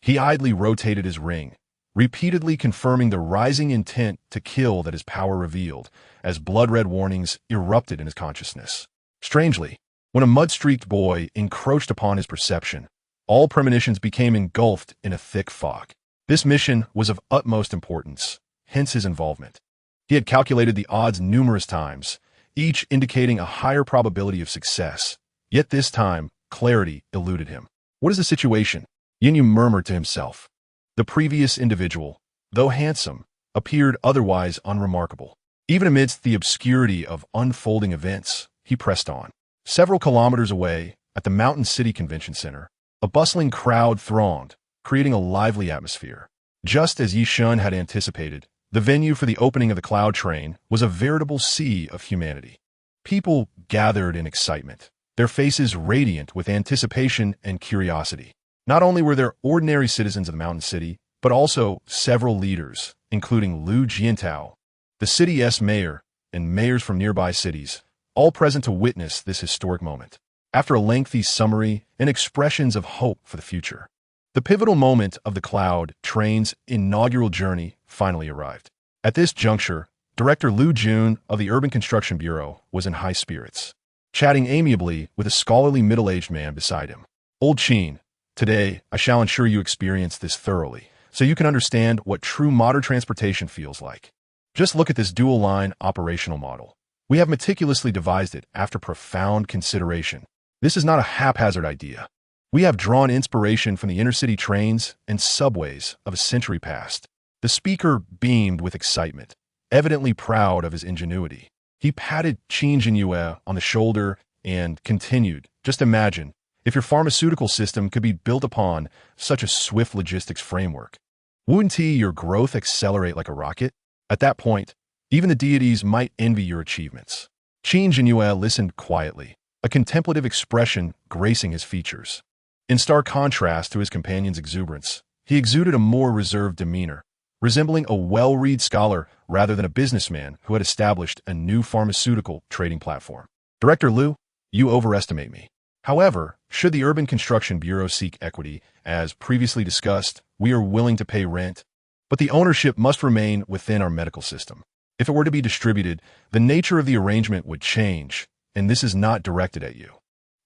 He idly rotated his ring, repeatedly confirming the rising intent to kill that his power revealed, as blood-red warnings erupted in his consciousness. Strangely, when a mud-streaked boy encroached upon his perception, all premonitions became engulfed in a thick fog. This mission was of utmost importance, hence his involvement. He had calculated the odds numerous times, each indicating a higher probability of success. Yet this time, clarity eluded him. "What is the situation?" Yin Yu murmured to himself. The previous individual, though handsome, appeared otherwise unremarkable. Even amidst the obscurity of unfolding events, he pressed on. Several kilometers away, at the Mountain City Convention Center, a bustling crowd thronged, creating a lively atmosphere. Just as Ye Shen had anticipated, the venue for the opening of the cloud train was a veritable sea of humanity. People gathered in excitement, their faces radiant with anticipation and curiosity. Not only were there ordinary citizens of the Mountain City, but also several leaders, including Lu Jiantao, the city's mayor, and mayors from nearby cities, all present to witness this historic moment. After a lengthy summary and expressions of hope for the future, the pivotal moment of the cloud train's inaugural journey finally arrived. At this juncture, Director Lu Jun of the Urban Construction Bureau was in high spirits, chatting amiably with a scholarly middle-aged man beside him. "Old Qin, today I shall ensure you experience this thoroughly, so you can understand what true modern transportation feels like. Just look at this dual-line operational model. We have meticulously devised it after profound consideration. This is not a haphazard idea. We have drawn inspiration from the inner-city trains and subways of a century past. The speaker beamed with excitement, evidently proud of his ingenuity. He patted Qin Jinyue on the shoulder and continued, just imagine if your pharmaceutical system could be built upon such a swift logistics framework. Wouldn't your growth accelerate like a rocket? At that point, even the deities might envy your achievements. Qin Jinyue listened quietly, a contemplative expression gracing his features. In stark contrast to his companion's exuberance, he exuded a more reserved demeanor, resembling a well-read scholar rather than a businessman who had established a new pharmaceutical trading platform. Director Liu, you overestimate me. However, should the Urban Construction Bureau seek equity, as previously discussed, we are willing to pay rent, but the ownership must remain within our medical system. If it were to be distributed, the nature of the arrangement would change, and this is not directed at you.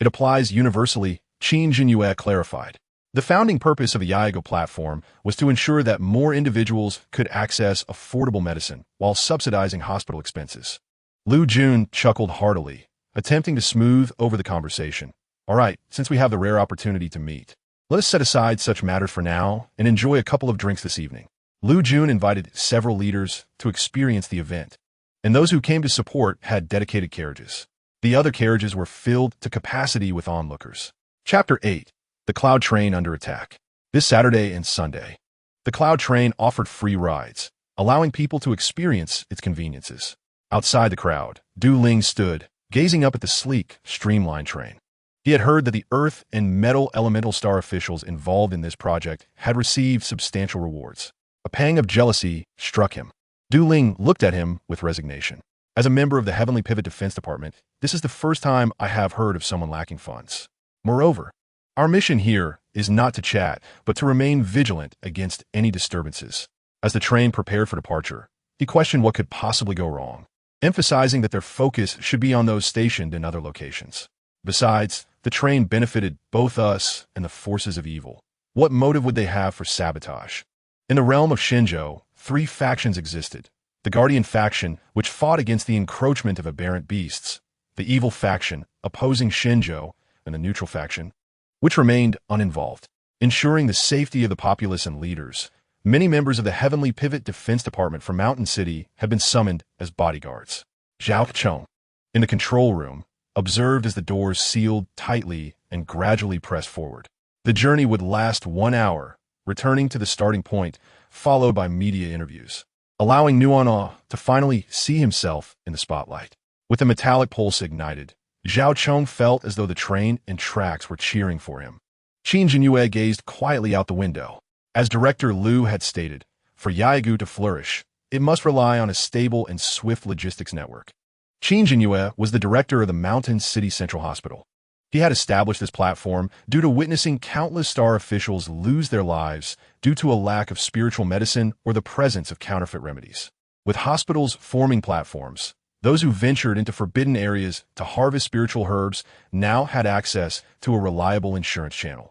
It applies universally, Qin Jinyue clarified. The founding purpose of the Yaego platform was to ensure that more individuals could access affordable medicine while subsidizing hospital expenses. Lu Jun chuckled heartily, attempting to smooth over the conversation. All right, since we have the rare opportunity to meet, let us set aside such matters for now and enjoy a couple of drinks this evening. Lu Jun invited several leaders to experience the event, and those who came to support had dedicated carriages. The other carriages were filled to capacity with onlookers. Chapter 8. The Cloud Train Under Attack. This Saturday and Sunday, the Cloud Train offered free rides, allowing people to experience its conveniences. Outside the crowd, Du Ling stood, gazing up at the sleek, streamlined train. He had heard that the Earth and Metal Elemental Star officials involved in this project had received substantial rewards. A pang of jealousy struck him. Du Ling looked at him with resignation. As a member of the Heavenly Pivot Defense Department, this is the first time I have heard of someone lacking funds. Moreover, our mission here is not to chat, but to remain vigilant against any disturbances. As the train prepared for departure, he questioned what could possibly go wrong, emphasizing that their focus should be on those stationed in other locations. Besides, the train benefited both us and the forces of evil. What motive would they have for sabotage? In the realm of Shenzhou, 3 factions existed. The Guardian faction, which fought against the encroachment of aberrant beasts, the evil faction, opposing Shenzhou, and the neutral faction, which remained uninvolved. Ensuring the safety of the populace and leaders, many members of the Heavenly Pivot Defense Department from Mountain City had been summoned as bodyguards. Zhao Chong, in the control room, observed as the doors sealed tightly and gradually pressed forward. The journey would last 1 hour, returning to the starting point, followed by media interviews, allowing Nuan'A to finally see himself in the spotlight. With the metallic pulse ignited, Zhao Chong felt as though the train and tracks were cheering for him. Qin Jinyue gazed quietly out the window. As Director Liu had stated, for Yaegu to flourish, it must rely on a stable and swift logistics network. Qin Jinyue was the director of the Mountain City Central Hospital. He had established this platform due to witnessing countless star officials lose their lives due to a lack of spiritual medicine or the presence of counterfeit remedies. With hospitals forming platforms, those who ventured into forbidden areas to harvest spiritual herbs now had access to a reliable insurance channel,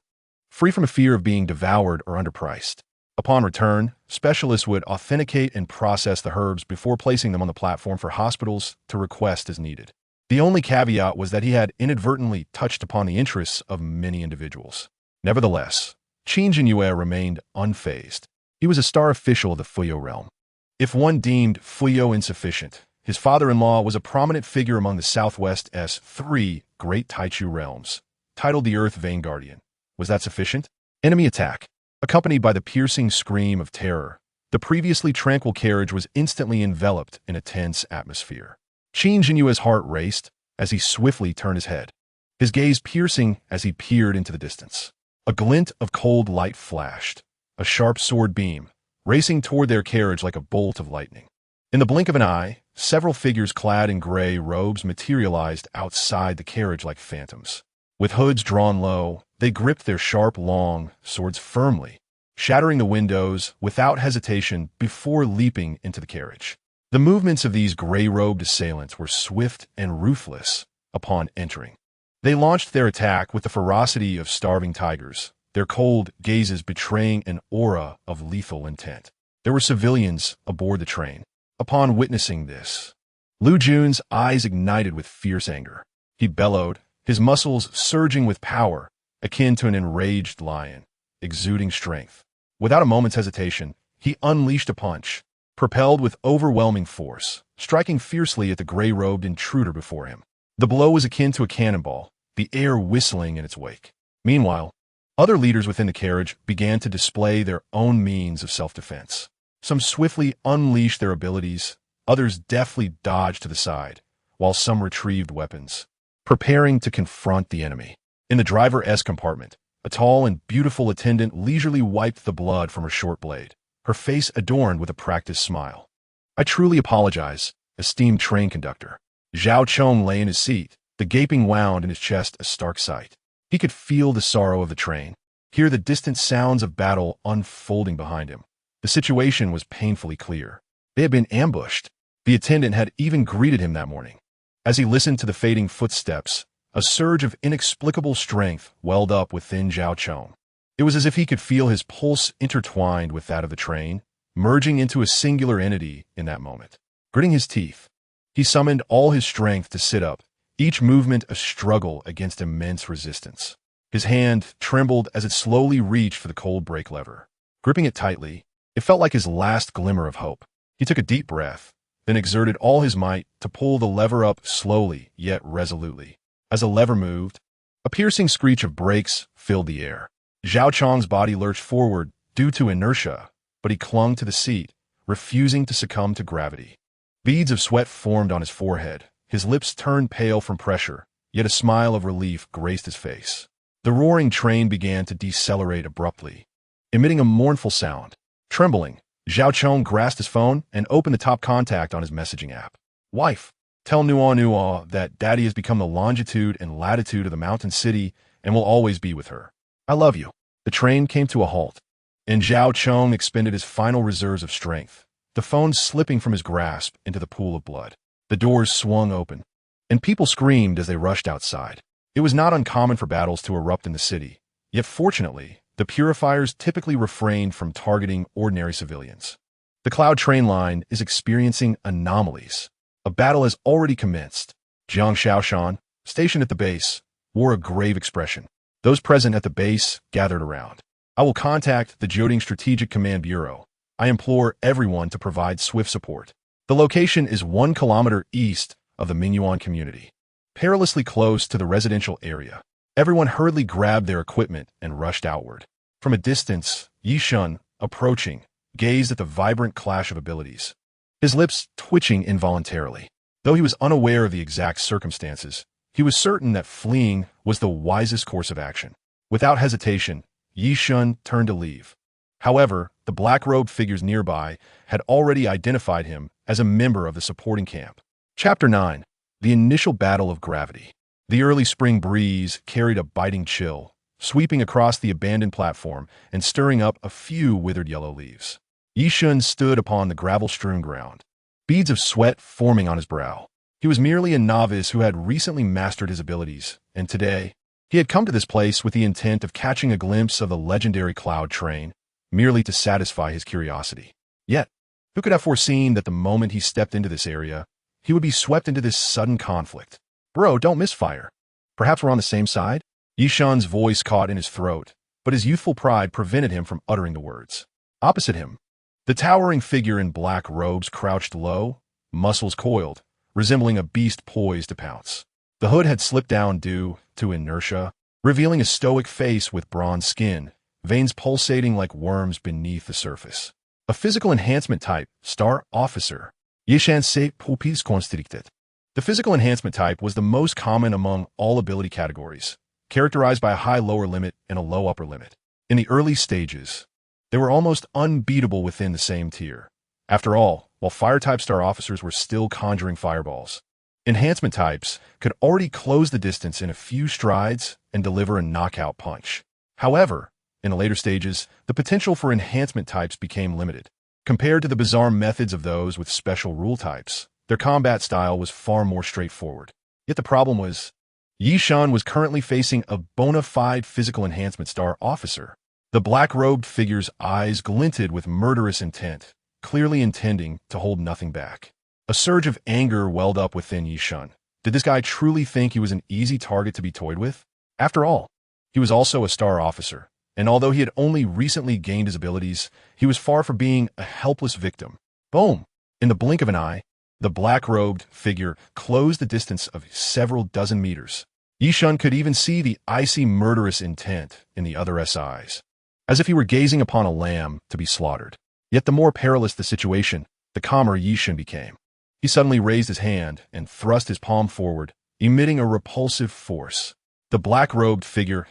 free from a fear of being devoured or underpriced. Upon return, specialists would authenticate and process the herbs before placing them on the platform for hospitals to request as needed. The only caveat was that he had inadvertently touched upon the interests of many individuals. Nevertheless, Qin Jinyue remained unfazed. He was a star official of the Fuyo realm. If one deemed Fuyo insufficient, his father-in-law was a prominent figure among the Southwest's 3 great Taichu realms, titled the Earth Vein Guardian. Was that sufficient? Enemy attack. Accompanied by the piercing scream of terror, the previously tranquil carriage was instantly enveloped in a tense atmosphere. Qin Jinyue's heart raced as he swiftly turned his head, his gaze piercing as he peered into the distance. A glint of cold light flashed, a sharp sword beam, racing toward their carriage like a bolt of lightning. In the blink of an eye, several figures clad in gray robes materialized outside the carriage like phantoms. With hoods drawn low, they gripped their sharp, long swords firmly, shattering the windows without hesitation before leaping into the carriage. The movements of these gray-robed assailants were swift and ruthless upon entering. They launched their attack with the ferocity of starving tigers, their cold gazes betraying an aura of lethal intent. There were civilians aboard the train. Upon witnessing this, Lu Jun's eyes ignited with fierce anger. He bellowed, his muscles surging with power, akin to an enraged lion, exuding strength. Without a moment's hesitation, he unleashed a punch, propelled with overwhelming force, striking fiercely at the gray-robed intruder before him. The blow was akin to a cannonball, the air whistling in its wake. Meanwhile, other leaders within the carriage began to display their own means of self-defense. Some swiftly unleashed their abilities, others deftly dodged to the side, while some retrieved weapons, preparing to confront the enemy. In the driver's compartment, a tall and beautiful attendant leisurely wiped the blood from her short blade, her face adorned with a practiced smile. "I truly apologize, esteemed train conductor." Zhao Chong lay in his seat, the gaping wound in his chest a stark sight. He could feel the sorrow of the train, hear the distant sounds of battle unfolding behind him. The situation was painfully clear. They had been ambushed. The attendant had even greeted him that morning. As he listened to the fading footsteps, a surge of inexplicable strength welled up within Zhao Chong. It was as if he could feel his pulse intertwined with that of the train, merging into a singular entity in that moment. Gritting his teeth, he summoned all his strength to sit up, each movement a struggle against immense resistance. His hand trembled as it slowly reached for the cold brake lever. Gripping it tightly, it felt like his last glimmer of hope. He took a deep breath, then exerted all his might to pull the lever up slowly yet resolutely. As the lever moved, a piercing screech of brakes filled the air. Zhao Chong's body lurched forward due to inertia, but he clung to the seat, refusing to succumb to gravity. Beads of sweat formed on his forehead. His lips turned pale from pressure, yet a smile of relief graced his face. The roaring train began to decelerate abruptly, emitting a mournful sound. Trembling, Zhao Chong grasped his phone and opened the top contact on his messaging app. "Wife, tell Nuwa that Daddy has become the longitude and latitude of the mountain city and will always be with her. I love you." The train came to a halt, and Zhao Chong expended his final reserves of strength, the phone slipping from his grasp into the pool of blood. The doors swung open, and people screamed as they rushed outside. It was not uncommon for battles to erupt in the city, yet fortunately, the purifiers typically refrained from targeting ordinary civilians. The Cloud train line is experiencing anomalies. A battle has already commenced. Jiang Shaoshan, stationed at the base, wore a grave expression. Those present at the base gathered around. "I will contact the Jioding Strategic Command Bureau. I implore everyone to provide swift support." The location is 1 kilometer east of the Mingyuan community, perilously close to the residential area. Everyone hurriedly grabbed their equipment and rushed outward. From a distance, Ye Shen, approaching, gazed at the vibrant clash of abilities, his lips twitching involuntarily. Though he was unaware of the exact circumstances, he was certain that fleeing was the wisest course of action. Without hesitation, Ye Shen turned to leave. However, the black-robed figures nearby had already identified him as a member of the supporting camp. Chapter 9. The Initial Battle of Gravity. The early spring breeze carried a biting chill, sweeping across the abandoned platform and stirring up a few withered yellow leaves. Ye Shen stood upon the gravel-strewn ground, beads of sweat forming on his brow. He was merely a novice who had recently mastered his abilities, and today, he had come to this place with the intent of catching a glimpse of the legendary Cloud train, merely to satisfy his curiosity. Yet, who could have foreseen that the moment he stepped into this area, he would be swept into this sudden conflict? "Bro, don't misfire. Perhaps we're on the same side?" Ye Shen's voice caught in his throat, but his youthful pride prevented him from uttering the words. Opposite him, the towering figure in black robes crouched low, muscles coiled, resembling a beast poised to pounce. The hood had slipped down due to inertia, revealing a stoic face with bronze skin, veins pulsating like worms beneath the surface. A physical enhancement type, Star Officer. Ye Shen se pupils constricted. The physical enhancement type was the most common among all ability categories, characterized by a high lower limit and a low upper limit. In the early stages, they were almost unbeatable within the same tier. After all, while fire-type Star Officers were still conjuring fireballs, enhancement types could already close the distance in a few strides and deliver a knockout punch. However, in the later stages, the potential for enhancement types became limited. Compared to the bizarre methods of those with special rule types, their combat style was far more straightforward. Yet the problem was, Ye Shen was currently facing a bona fide physical enhancement Star Officer. The black-robed figure's eyes glinted with murderous intent, clearly intending to hold nothing back. A surge of anger welled up within Ye Shen, Did this guy truly think he was an easy target to be toyed with? After all, he was also a star officer, and although he had only recently gained his abilities, he was far from being a helpless victim. Boom! In the blink of an eye, the black-robed figure closed the distance of several dozen meters. Ye Shen could even see the icy murderous intent in the other's eyes, as if he were gazing upon a lamb to be slaughtered. Yet the more perilous the situation, the calmer Ye Shen became. He suddenly raised his hand and thrust his palm forward, emitting a repulsive force. The black-robed figure's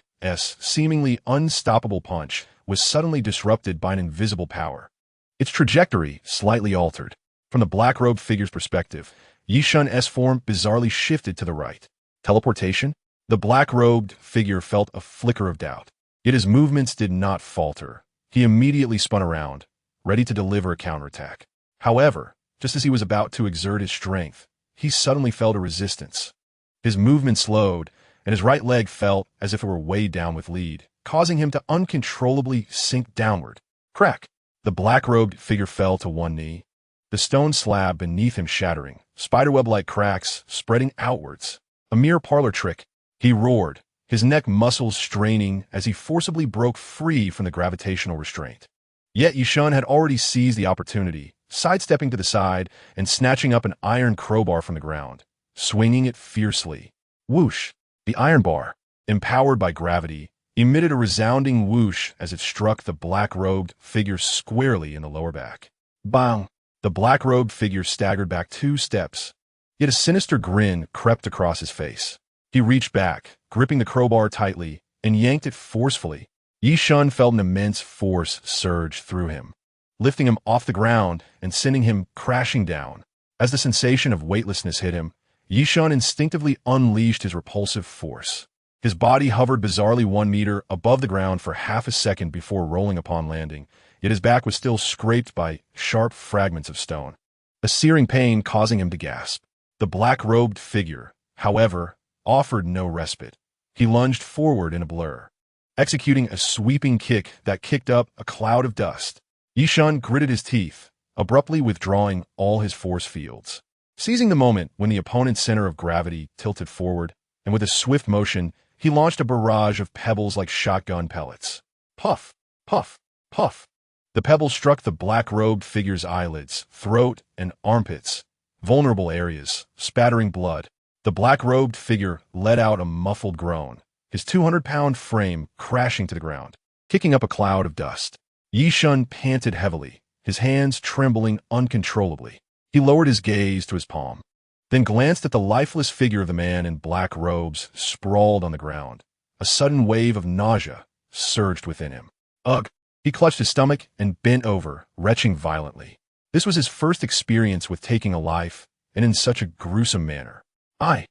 seemingly unstoppable punch was suddenly disrupted by an invisible power. Its trajectory slightly altered. From the black-robed figure's perspective, Ye Shen's form bizarrely shifted to the right. Teleportation? The black-robed figure felt a flicker of doubt. Yet his movements did not falter. He immediately spun around, ready to deliver a counterattack. However, just as he was about to exert his strength, he suddenly felt a resistance. His movement slowed, and his right leg felt as if it were weighed down with lead, causing him to uncontrollably sink downward. Crack! The black-robed figure fell to one knee, the stone slab beneath him shattering, spiderweb-like cracks spreading outwards. A mere parlor trick, he roared, his neck muscles straining as he forcibly broke free from the gravitational restraint. Yet Ye Shen had already seized the opportunity, sidestepping to the side and snatching up an iron crowbar from the ground, swinging it fiercely. Whoosh! The iron bar, empowered by gravity, emitted a resounding whoosh as it struck the black-robed figure squarely in the lower back. Bang! The black-robed figure staggered back 2 steps, yet a sinister grin crept across his face. He reached back, gripping the crowbar tightly, and yanked it forcefully. Ye Shen felt an immense force surge through him, lifting him off the ground and sending him crashing down. As the sensation of weightlessness hit him, Ye Shen instinctively unleashed his repulsive force. His body hovered bizarrely 1 meter above the ground for half a second before rolling upon landing, yet his back was still scraped by sharp fragments of stone, a searing pain causing him to gasp. The black-robed figure, however, offered no respite. He lunged forward in a blur, executing a sweeping kick that kicked up a cloud of dust. Ye Shen gritted his teeth, abruptly withdrawing all his force fields. Seizing the moment when the opponent's center of gravity tilted forward, and with a swift motion, he launched a barrage of pebbles like shotgun pellets. Puff! Puff! Puff! The pebbles struck the black-robed figure's eyelids, throat, and armpits, vulnerable areas, spattering blood. The black-robed figure let out a muffled groan, his 200-pound frame crashing to the ground, kicking up a cloud of dust. Ye Shen panted heavily, his hands trembling uncontrollably. He lowered his gaze to his palm, then glanced at the lifeless figure of the man in black robes sprawled on the ground. A sudden wave of nausea surged within him. Ugh! He clutched his stomach and bent over, retching violently. This was his first experience with taking a life, and in such a gruesome manner. I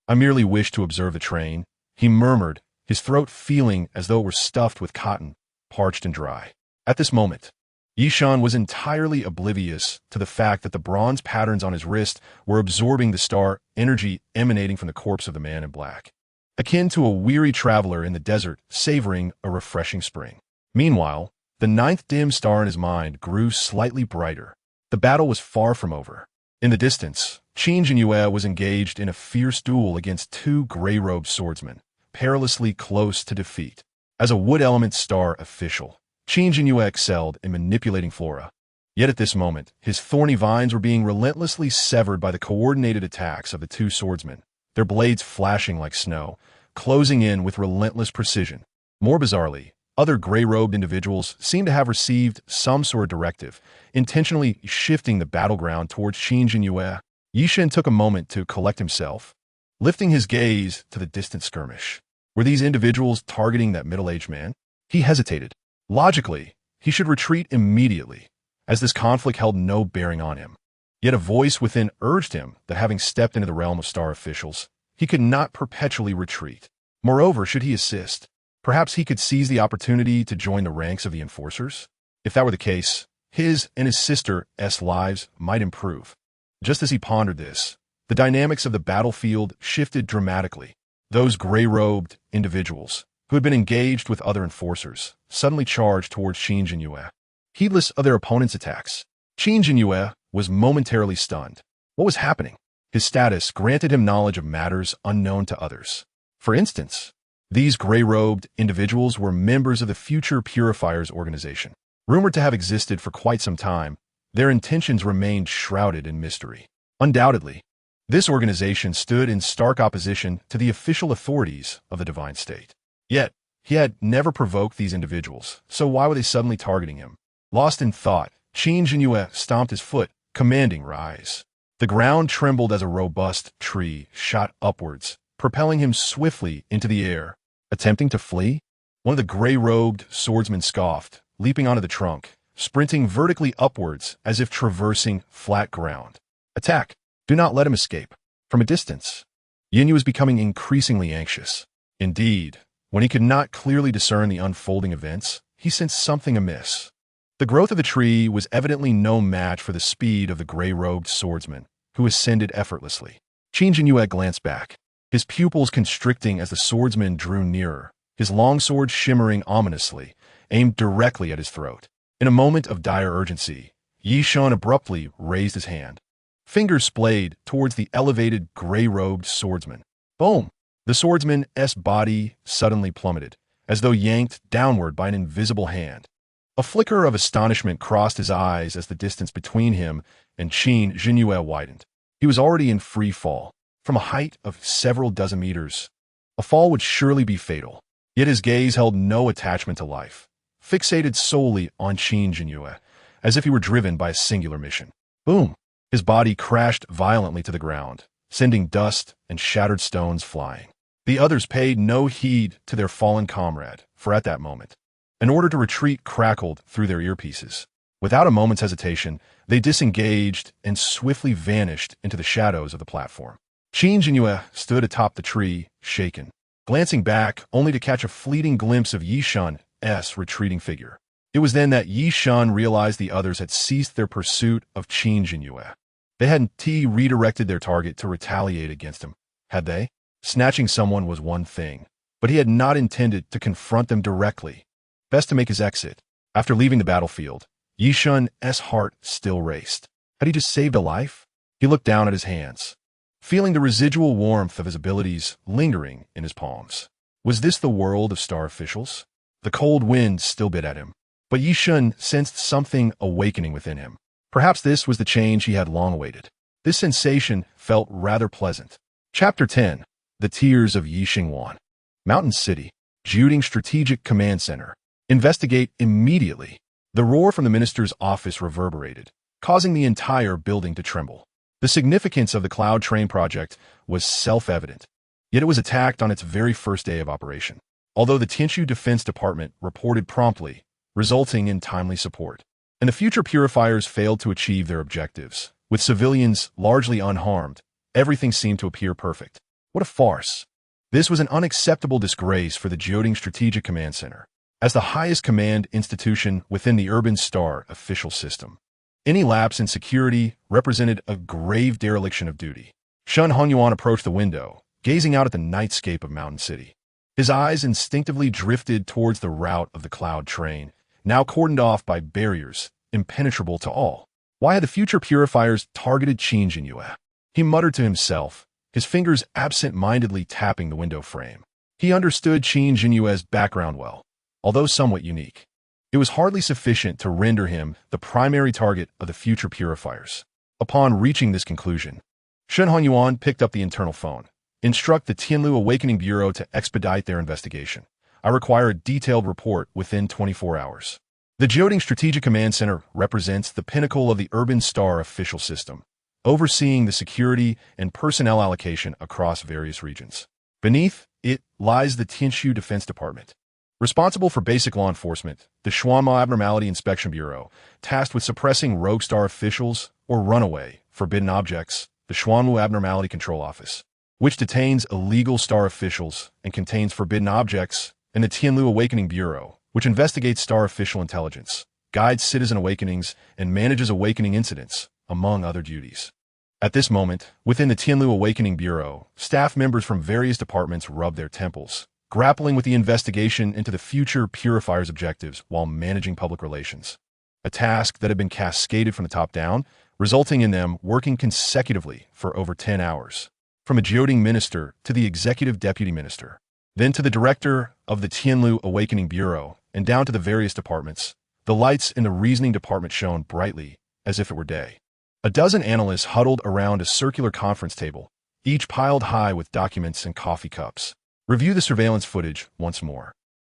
merely wished to observe the train, he murmured, his throat feeling as though it were stuffed with cotton, parched and dry. At this moment, Ye Shen was entirely oblivious to the fact that the bronze patterns on his wrist were absorbing the star energy emanating from the corpse of the man in black, akin to a weary traveler in the desert savoring a refreshing spring. Meanwhile, the 9th dim star in his mind grew slightly brighter. The battle was far from over. In the distance, Qin Jinyue was engaged in a fierce duel against 2 gray-robed swordsmen, perilously close to defeat. As a wood element star official, Qin Jinyue excelled in manipulating flora. Yet at this moment, his thorny vines were being relentlessly severed by the coordinated attacks of the 2 swordsmen, their blades flashing like snow, closing in with relentless precision. More bizarrely, other gray-robed individuals seemed to have received some sort of directive, intentionally shifting the battleground towards Qin Jinyue. Ye Shen took a moment to collect himself, lifting his gaze to the distant skirmish. Were these individuals targeting that middle-aged man? He hesitated. Logically, he should retreat immediately, as this conflict held no bearing on him. Yet a voice within urged him that having stepped into the realm of star officials, he could not perpetually retreat. Moreover, should he assist, perhaps he could seize the opportunity to join the ranks of the enforcers? If that were the case, his and his sister's lives might improve. Just as he pondered this, the dynamics of the battlefield shifted dramatically. Those gray-robed individuals, who had been engaged with other enforcers, suddenly charged towards Qin Jinyue. Heedless of their opponent's attacks, Qin Jinyue was momentarily stunned. What was happening? His status granted him knowledge of matters unknown to others. For instance, these gray-robed individuals were members of the Future Purifiers organization. Rumored to have existed for quite some time, their intentions remained shrouded in mystery. Undoubtedly, this organization stood in stark opposition to the official authorities of the divine state. Yet, he had never provoked these individuals, so why were they suddenly targeting him? Lost in thought, Qin Jinyue stomped his foot, commanding rise. The ground trembled as a robust tree shot upwards, propelling him swiftly into the air. Attempting to flee? One of the gray-robed swordsmen scoffed, leaping onto the trunk, sprinting vertically upwards as if traversing flat ground. Attack! Do not let him escape. From a distance, Yinyu was becoming increasingly anxious. Indeed, when he could not clearly discern the unfolding events, he sensed something amiss. The growth of the tree was evidently no match for the speed of the gray-robed swordsman, who ascended effortlessly. Qin Jinyue glanced back, his pupils constricting as the swordsman drew nearer, his longsword shimmering ominously, aimed directly at his throat. In a moment of dire urgency, Ye Shen abruptly raised his hand. Fingers splayed towards the elevated gray-robed swordsman. Boom! The swordsman's body suddenly plummeted, as though yanked downward by an invisible hand. A flicker of astonishment crossed his eyes as the distance between him and Qin Jinyue widened. He was already in free fall, from a height of several dozen meters. A fall would surely be fatal, yet his gaze held no attachment to life, fixated solely on Qin Jinyue, as if he were driven by a singular mission. Boom! His body crashed violently to the ground, sending dust and shattered stones flying. The others paid no heed to their fallen comrade, for at that moment, an order to retreat crackled through their earpieces. Without a moment's hesitation, they disengaged and swiftly vanished into the shadows of the platform. Qin Jinyue stood atop the tree, shaken, glancing back only to catch a fleeting glimpse of Ye Shen's retreating figure. It was then that Ye Shen realized the others had ceased their pursuit of Qin Jinyue. They hadn't redirected their target to retaliate against him, had they? Snatching someone was one thing, but he had not intended to confront them directly. Best to make his exit. After leaving the battlefield, Ye Shen's heart still raced. Had he just saved a life? He looked down at his hands, feeling the residual warmth of his abilities lingering in his palms. Was this the world of star officials? The cold wind still bit at him, but Ye Shen sensed something awakening within him. Perhaps this was the change he had long awaited. This sensation felt rather pleasant. Chapter 10. The Tears of Yi Xingwan. Mountain City. Juding Strategic Command Center. Investigate immediately. The roar from the minister's office reverberated, causing the entire building to tremble. The significance of the Cloud Train project was self-evident, yet it was attacked on its very first day of operation. Although the Tianshu Defense Department reported promptly, resulting in timely support, and the Future Purifiers failed to achieve their objectives. With civilians largely unharmed, everything seemed to appear perfect. What a farce. This was an unacceptable disgrace for the Joding Strategic Command Center, as the highest command institution within the Urban Star official system. Any lapse in security represented a grave dereliction of duty. Shen Hongyuan approached the window, gazing out at the nightscape of Mountain City. His eyes instinctively drifted towards the route of the Cloud Train, now cordoned off by barriers, impenetrable to all. Why had the Future Purifiers targeted Qin Jinyue? He muttered to himself, his fingers absent-mindedly tapping the window frame. He understood Qin Jinyue's background well, although somewhat unique. It was hardly sufficient to render him the primary target of the Future Purifiers. Upon reaching this conclusion, Shen Hongyuan picked up the internal phone. Instruct the Tianlu Awakening Bureau to expedite their investigation. I require a detailed report within 24 hours. The Joding Strategic Command Center represents the pinnacle of the Urban Star official system, overseeing the security and personnel allocation across various regions. Beneath it lies the Tianshu Defense Department, responsible for basic law enforcement, the Xuanma Abnormality Inspection Bureau, tasked with suppressing rogue star officials or runaway, forbidden objects, the Xuanwu Abnormality Control Office, which detains illegal star officials and contains forbidden objects, and the Tianlu Awakening Bureau, which investigates star official intelligence, guides citizen awakenings, and manages awakening incidents, among other duties. At this moment, within the Tianlu Awakening Bureau, staff members from various departments rubbed their temples, grappling with the investigation into the Future Purifiers' objectives while managing public relations. A task that had been cascaded from the top down, resulting in them working consecutively for over 10 hours. From a geoding minister to the executive deputy minister, then to the director of the Tianlu Awakening Bureau, and down to the various departments, the lights in the reasoning department shone brightly, as if it were day. A dozen analysts huddled around a circular conference table, each piled high with documents and coffee cups. Review the surveillance footage once more.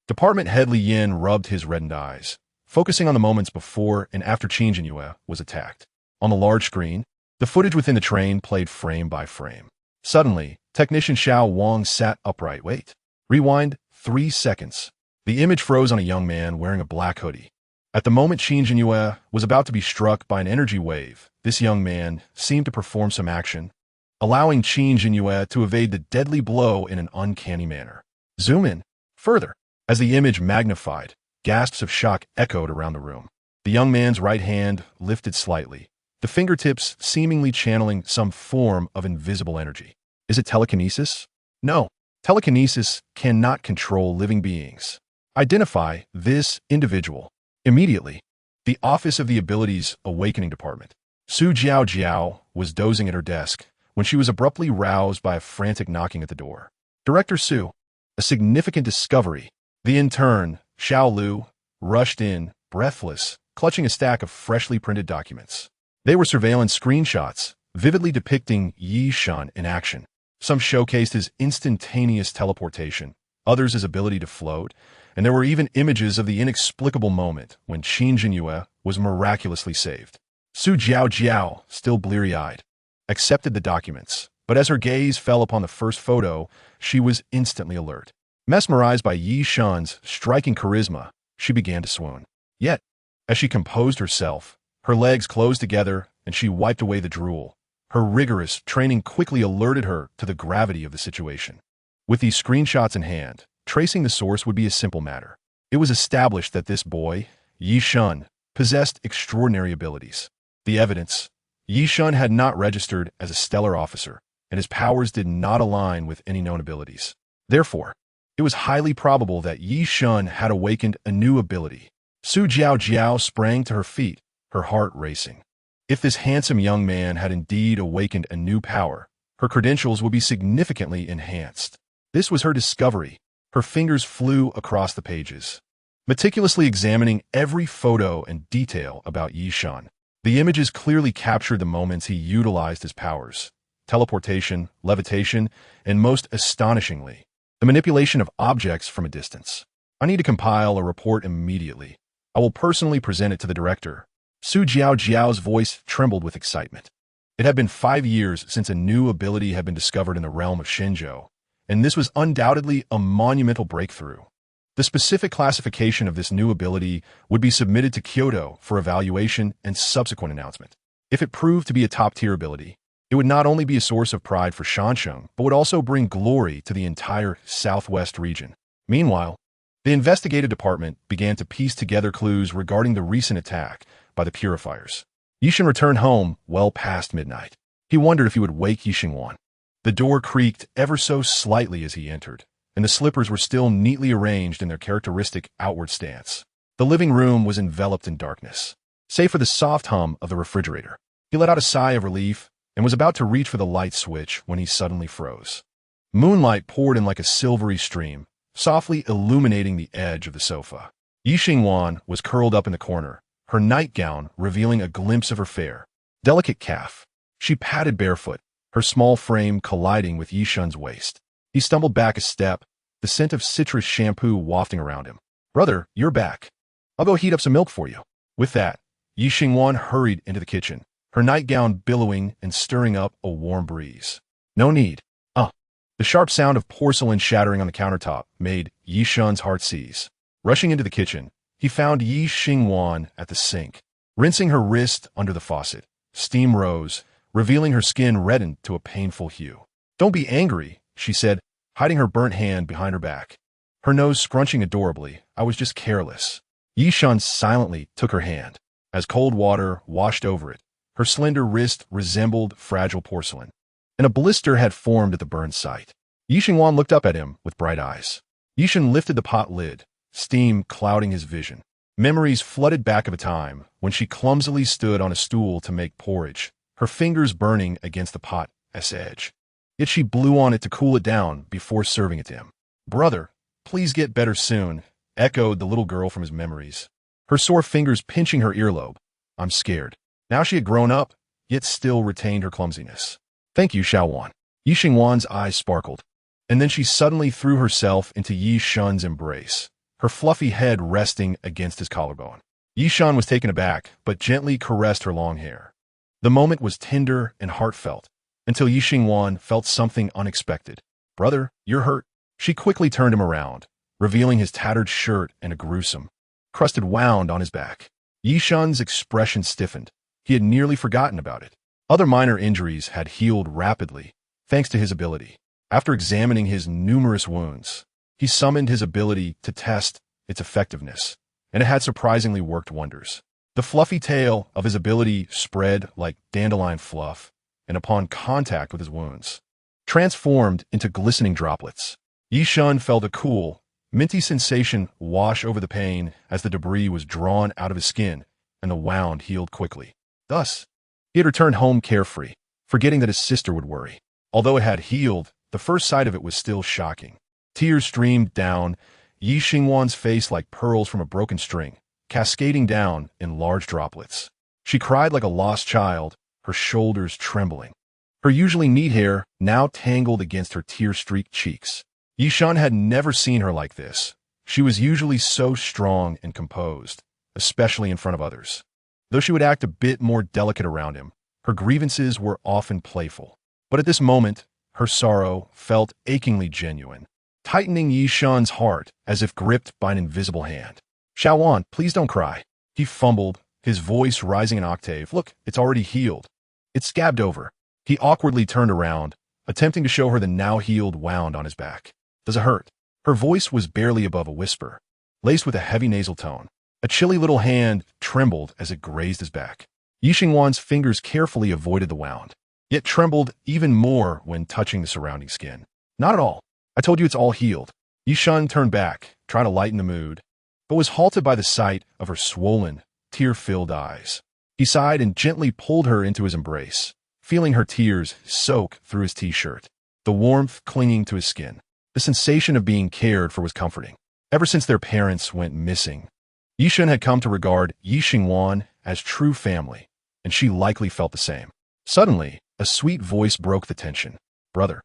Department head Li Yin rubbed his reddened eyes, focusing on the moments before and after Qin Jinyue was attacked. On the large screen, the footage within the train played frame by frame. Suddenly, technician Xiao Wang sat upright. Wait. Rewind 3 seconds. The image froze on a young man wearing a black hoodie. At the moment Qin Jinyue was about to be struck by an energy wave, this young man seemed to perform some action, allowing Qin Jinyue to evade the deadly blow in an uncanny manner. Zoom in further. As the image magnified, gasps of shock echoed around the room. The young man's right hand lifted slightly, the fingertips seemingly channeling some form of invisible energy. Is it telekinesis? No. Telekinesis cannot control living beings. Identify this individual. Immediately, the Office of the Abilities Awakening Department. Su Jiao was dozing at her desk when she was abruptly roused by a frantic knocking at the door. Director Su, a significant discovery. The intern, Xiao Lu, rushed in, breathless, clutching a stack of freshly printed documents. They were surveillance screenshots, vividly depicting Ye Shen in action. Some showcased his instantaneous teleportation, others his ability to float, and there were even images of the inexplicable moment when Qin Jinyue was miraculously saved. Su Jiao, still bleary-eyed, accepted the documents, but as her gaze fell upon the first photo, she was instantly alert. Mesmerized by Ye Shen's striking charisma, she began to swoon. Yet, as she composed herself, her legs closed together and she wiped away the drool. Her rigorous training quickly alerted her to the gravity of the situation. With these screenshots in hand, tracing the source would be a simple matter. It was established that this boy, Ye Shen, possessed extraordinary abilities. The evidence: Ye Shen had not registered as a stellar officer, and his powers did not align with any known abilities. Therefore, it was highly probable that Ye Shen had awakened a new ability. Su Jiao sprang to her feet, her heart racing. If this handsome young man had indeed awakened a new power, her credentials would be significantly enhanced. This was her discovery. Her fingers flew across the pages, meticulously examining every photo and detail about Ye Shen. The images clearly captured the moments he utilized his powers: teleportation, levitation, and most astonishingly, the manipulation of objects from a distance. I need to compile a report immediately. I will personally present it to the director. Su Jiao's voice trembled with excitement. It had been 5 years since a new ability had been discovered in the realm of Shenzhou, and this was undoubtedly a monumental breakthrough. The specific classification of this new ability would be submitted to Kyoto for evaluation and subsequent announcement. If it proved to be a top-tier ability, it would not only be a source of pride for Shansheng, but would also bring glory to the entire southwest region. Meanwhile, the investigative department began to piece together clues regarding the recent attack by the purifiers. Ye Shen returned home well past midnight. He wondered if he would wake Ye Shen. The door creaked ever so slightly as he entered, and the slippers were still neatly arranged in their characteristic outward stance. The living room was enveloped in darkness, save for the soft hum of the refrigerator. He let out a sigh of relief and was about to reach for the light switch when he suddenly froze. Moonlight poured in like a silvery stream, softly illuminating the edge of the sofa. Ye Shen was curled up in the corner, her nightgown revealing a glimpse of her fair, delicate calf. She padded barefoot, her small frame colliding with Ye Shen's waist. He stumbled back a step, the scent of citrus shampoo wafting around him. "Brother, you're back. I'll go heat up some milk for you." With that, Ye Shen hurried into the kitchen, her nightgown billowing and stirring up a warm breeze. "No need." The sharp sound of porcelain shattering on the countertop made Ye Shen's heart seize. Rushing into the kitchen, he found Ye Shen at the sink, rinsing her wrist under the faucet. Steam rose, revealing her skin reddened to a painful hue. "Don't be angry," she said, hiding her burnt hand behind her back, her nose scrunching adorably. "I was just careless." Ye Shen silently took her hand. As cold water washed over it, her slender wrist resembled fragile porcelain, and a blister had formed at the burned site. Ye Shen looked up at him with bright eyes. Ye Shen lifted the pot lid, steam clouding his vision. Memories flooded back of a time when she clumsily stood on a stool to make porridge, her fingers burning against the pot's edge. Yet she blew on it to cool it down before serving it to him. "Brother, please get better soon," echoed the little girl from his memories, her sore fingers pinching her earlobe. "I'm scared." Now she had grown up, yet still retained her clumsiness. "Thank you, Xiaowan." Ye Shen's eyes sparkled, and then she suddenly threw herself into Ye Shen's embrace, her fluffy head resting against his collarbone. Ye Shen was taken aback, but gently caressed her long hair. The moment was tender and heartfelt, until Ye Shen felt something unexpected. "Brother, you're hurt." She quickly turned him around, revealing his tattered shirt and a gruesome, crusted wound on his back. Ye Shen's expression stiffened. He had nearly forgotten about it. Other minor injuries had healed rapidly, thanks to his ability. After examining his numerous wounds, he summoned his ability to test its effectiveness, and it had surprisingly worked wonders. The fluffy tail of his ability spread like dandelion fluff, and upon contact with his wounds, transformed into glistening droplets. Ye Shen felt a cool, minty sensation wash over the pain as the debris was drawn out of his skin and the wound healed quickly. Thus, he had returned home carefree, forgetting that his sister would worry. Although it had healed, the first sight of it was still shocking. Tears streamed down Ye Shen's face like pearls from a broken string, cascading down in large droplets. She cried like a lost child, her shoulders trembling, her usually neat hair now tangled against her tear-streaked cheeks. Ye Shen had never seen her like this. She was usually so strong and composed, especially in front of others. Though she would act a bit more delicate around him, her grievances were often playful. But at this moment, her sorrow felt achingly genuine, tightening Ye Shen's heart as if gripped by an invisible hand. "Xiaowan, please don't cry." He fumbled, his voice rising an octave. "Look, it's already healed. It's scabbed over." He awkwardly turned around, attempting to show her the now-healed wound on his back. "Does it hurt?" Her voice was barely above a whisper, laced with a heavy nasal tone. A chilly little hand trembled as it grazed his back. Ye Shen's fingers carefully avoided the wound, yet trembled even more when touching the surrounding skin. "Not at all. I told you it's all healed." Ye Shen turned back, trying to lighten the mood, but was halted by the sight of her swollen, tear-filled eyes. He sighed and gently pulled her into his embrace, feeling her tears soak through his t-shirt, the warmth clinging to his skin. The sensation of being cared for was comforting. Ever since their parents went missing, Ye Shen had come to regard Ye Shen as true family, and she likely felt the same. Suddenly, a sweet voice broke the tension. "Brother,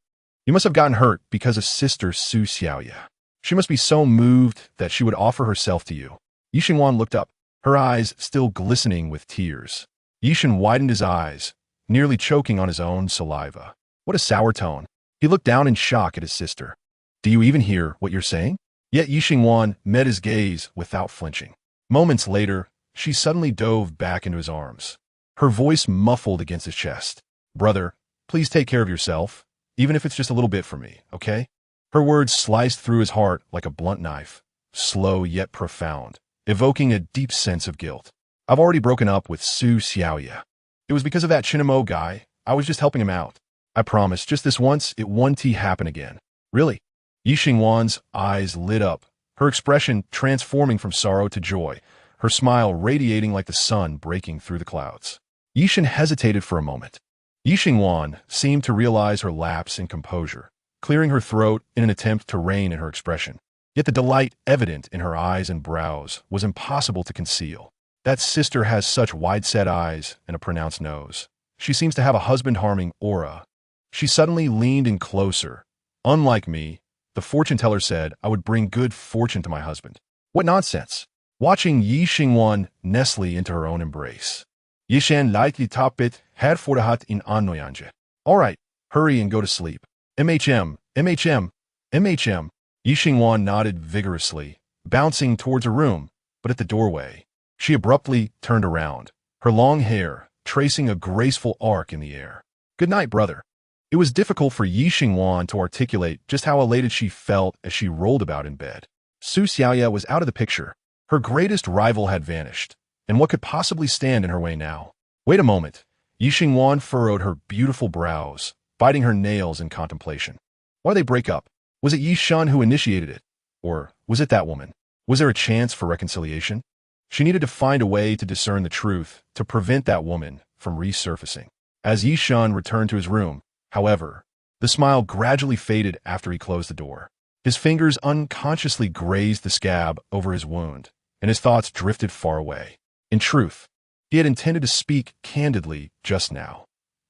you must have gotten hurt because of Sister Su Xiaoya. She must be so moved that she would offer herself to you." Ye Shen looked up, her eyes still glistening with tears. Ye Shen widened his eyes, nearly choking on his own saliva. What a sour tone. He looked down in shock at his sister. "Do you even hear what you're saying?" Yet Ye Shen met his gaze without flinching. Moments later, she suddenly dove back into his arms, her voice muffled against his chest. "Brother, please take care of yourself, even if it's just a little bit for me, okay?" Her words sliced through his heart like a blunt knife, slow yet profound, evoking a deep sense of guilt. "I've already broken up with Su Xiaoya. It was because of that Chinamo guy. I was just helping him out. I promise, just this once, it won't happen again." "Really?" Ye Shen's eyes lit up, her expression transforming from sorrow to joy, her smile radiating like the sun breaking through the clouds. Ye Shen hesitated for a moment. Ye Shen seemed to realize her lapse in composure, clearing her throat in an attempt to rein in her expression. Yet the delight evident in her eyes and brows was impossible to conceal. That sister has such wide-set eyes and a pronounced nose. She seems to have a husband-harming aura. She suddenly leaned in closer. "Unlike me, the fortune teller said I would bring good fortune to my husband." What nonsense! Watching Ye Shen nestle into her own embrace, Ye Shen lightly top it, had for the hut in annoyanje. "All right, hurry and go to sleep. MHM, MHM, MHM." Ye Shen nodded vigorously, bouncing towards her room, but at the doorway, she abruptly turned around, her long hair tracing a graceful arc in the air. "Good night, brother." It was difficult for Ye Shen to articulate just how elated she felt as she rolled about in bed. Su Xiaoya was out of the picture. Her greatest rival had vanished, and what could possibly stand in her way now? Wait a moment. Ye Shen furrowed her beautiful brows, biting her nails in contemplation. Why did they break up? Was it Ye Shen who initiated it? Or was it that woman? Was there a chance for reconciliation? She needed to find a way to discern the truth to prevent that woman from resurfacing. As Ye Shen returned to his room, however, the smile gradually faded after he closed the door. His fingers unconsciously grazed the scab over his wound, and his thoughts drifted far away. In truth, he had intended to speak candidly just now.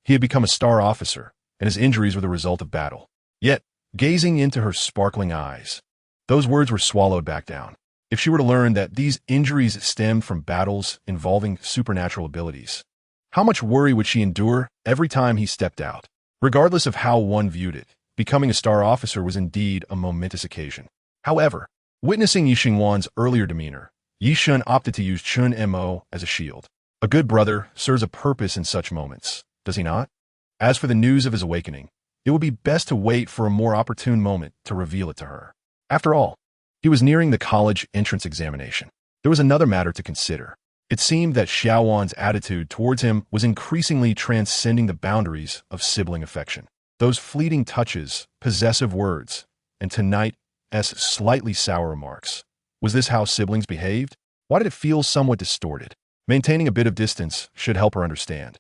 He had become a star officer, and his injuries were the result of battle. Yet, gazing into her sparkling eyes, those words were swallowed back down. If she were to learn that these injuries stemmed from battles involving supernatural abilities, how much worry would she endure every time he stepped out? Regardless of how one viewed it, becoming a star officer was indeed a momentous occasion. However, witnessing Ye Shen's earlier demeanor, Ye Shen opted to use Chun Mo as a shield. A good brother serves a purpose in such moments, does he not? As for the news of his awakening, it would be best to wait for a more opportune moment to reveal it to her. After all, he was nearing the college entrance examination. There was another matter to consider. It seemed that Xiaowan's attitude towards him was increasingly transcending the boundaries of sibling affection. Those fleeting touches, possessive words, and tonight's slightly sour remarks. Was this how siblings behaved? Why did it feel somewhat distorted? Maintaining a bit of distance should help her understand.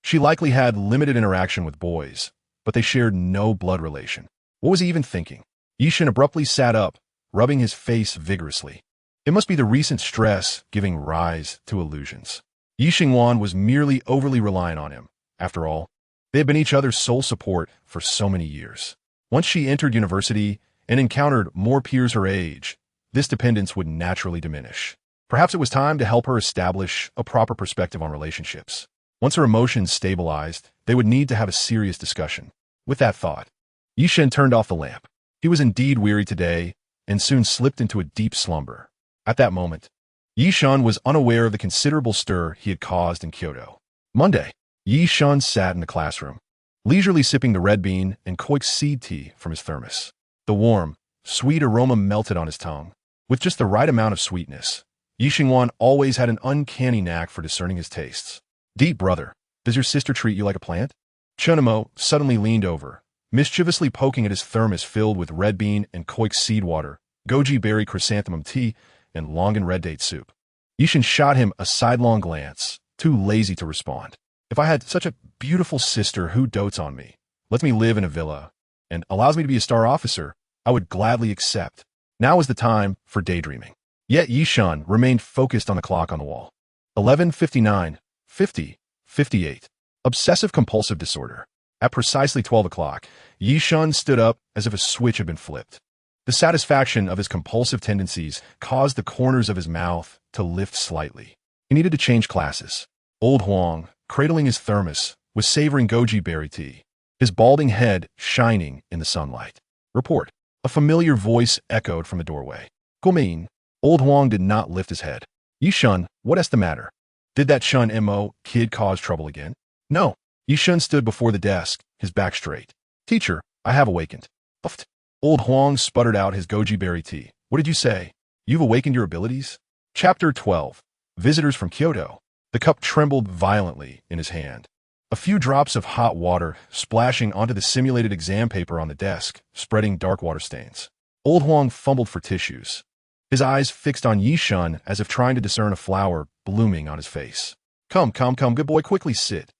She likely had limited interaction with boys, but they shared no blood relation. What was he even thinking? Ye Shen abruptly sat up, rubbing his face vigorously. It must be the recent stress giving rise to illusions. Ye Shen was merely overly reliant on him. After all, they had been each other's sole support for so many years. Once she entered university and encountered more peers her age, this dependence would naturally diminish. Perhaps it was time to help her establish a proper perspective on relationships. Once her emotions stabilized, they would need to have a serious discussion. With that thought, Ye Shen turned off the lamp. He was indeed weary today and soon slipped into a deep slumber. At that moment, Ye Shen was unaware of the considerable stir he had caused in Kyoto. Monday, Ye Shen sat in the classroom, leisurely sipping the red bean and koik seed tea from his thermos. The warm, sweet aroma melted on his tongue. With just the right amount of sweetness, Ye Shen always had an uncanny knack for discerning his tastes. Deep brother, does your sister treat you like a plant? Chunamo suddenly leaned over, mischievously poking at his thermos filled with red bean and koik seed water, goji berry chrysanthemum tea, and longan red date soup. Ye Shen shot him a sidelong glance, too lazy to respond. If I had such a beautiful sister who dotes on me, lets me live in a villa, and allows me to be a star officer, I would gladly accept. Now is the time for daydreaming. Yet Ye Shen remained focused on the clock on the wall. 11:59, 50, 58. Obsessive-compulsive disorder. At precisely 12 o'clock, Ye Shen stood up as if a switch had been flipped. The satisfaction of his compulsive tendencies caused the corners of his mouth to lift slightly. He needed to change classes. Old Huang, cradling his thermos, was savoring goji berry tea, his balding head shining in the sunlight. Report. A familiar voice echoed from the doorway. Gumin. Old Huang did not lift his head. Ye Shen, what is the matter? Did that Chun Mo kid cause trouble again? No. Ye Shen stood before the desk, his back straight. Teacher, I have awakened. Uft. Old Huang sputtered out his goji berry tea. What did you say? You've awakened your abilities? Chapter 12. Visitors from Kyoto. The cup trembled violently in his hand. A few drops of hot water splashing onto the simulated exam paper on the desk, spreading dark water stains. Old Huang fumbled for tissues, his eyes fixed on Ye Shen as if trying to discern a flower blooming on his face. Come, good boy, quickly sit.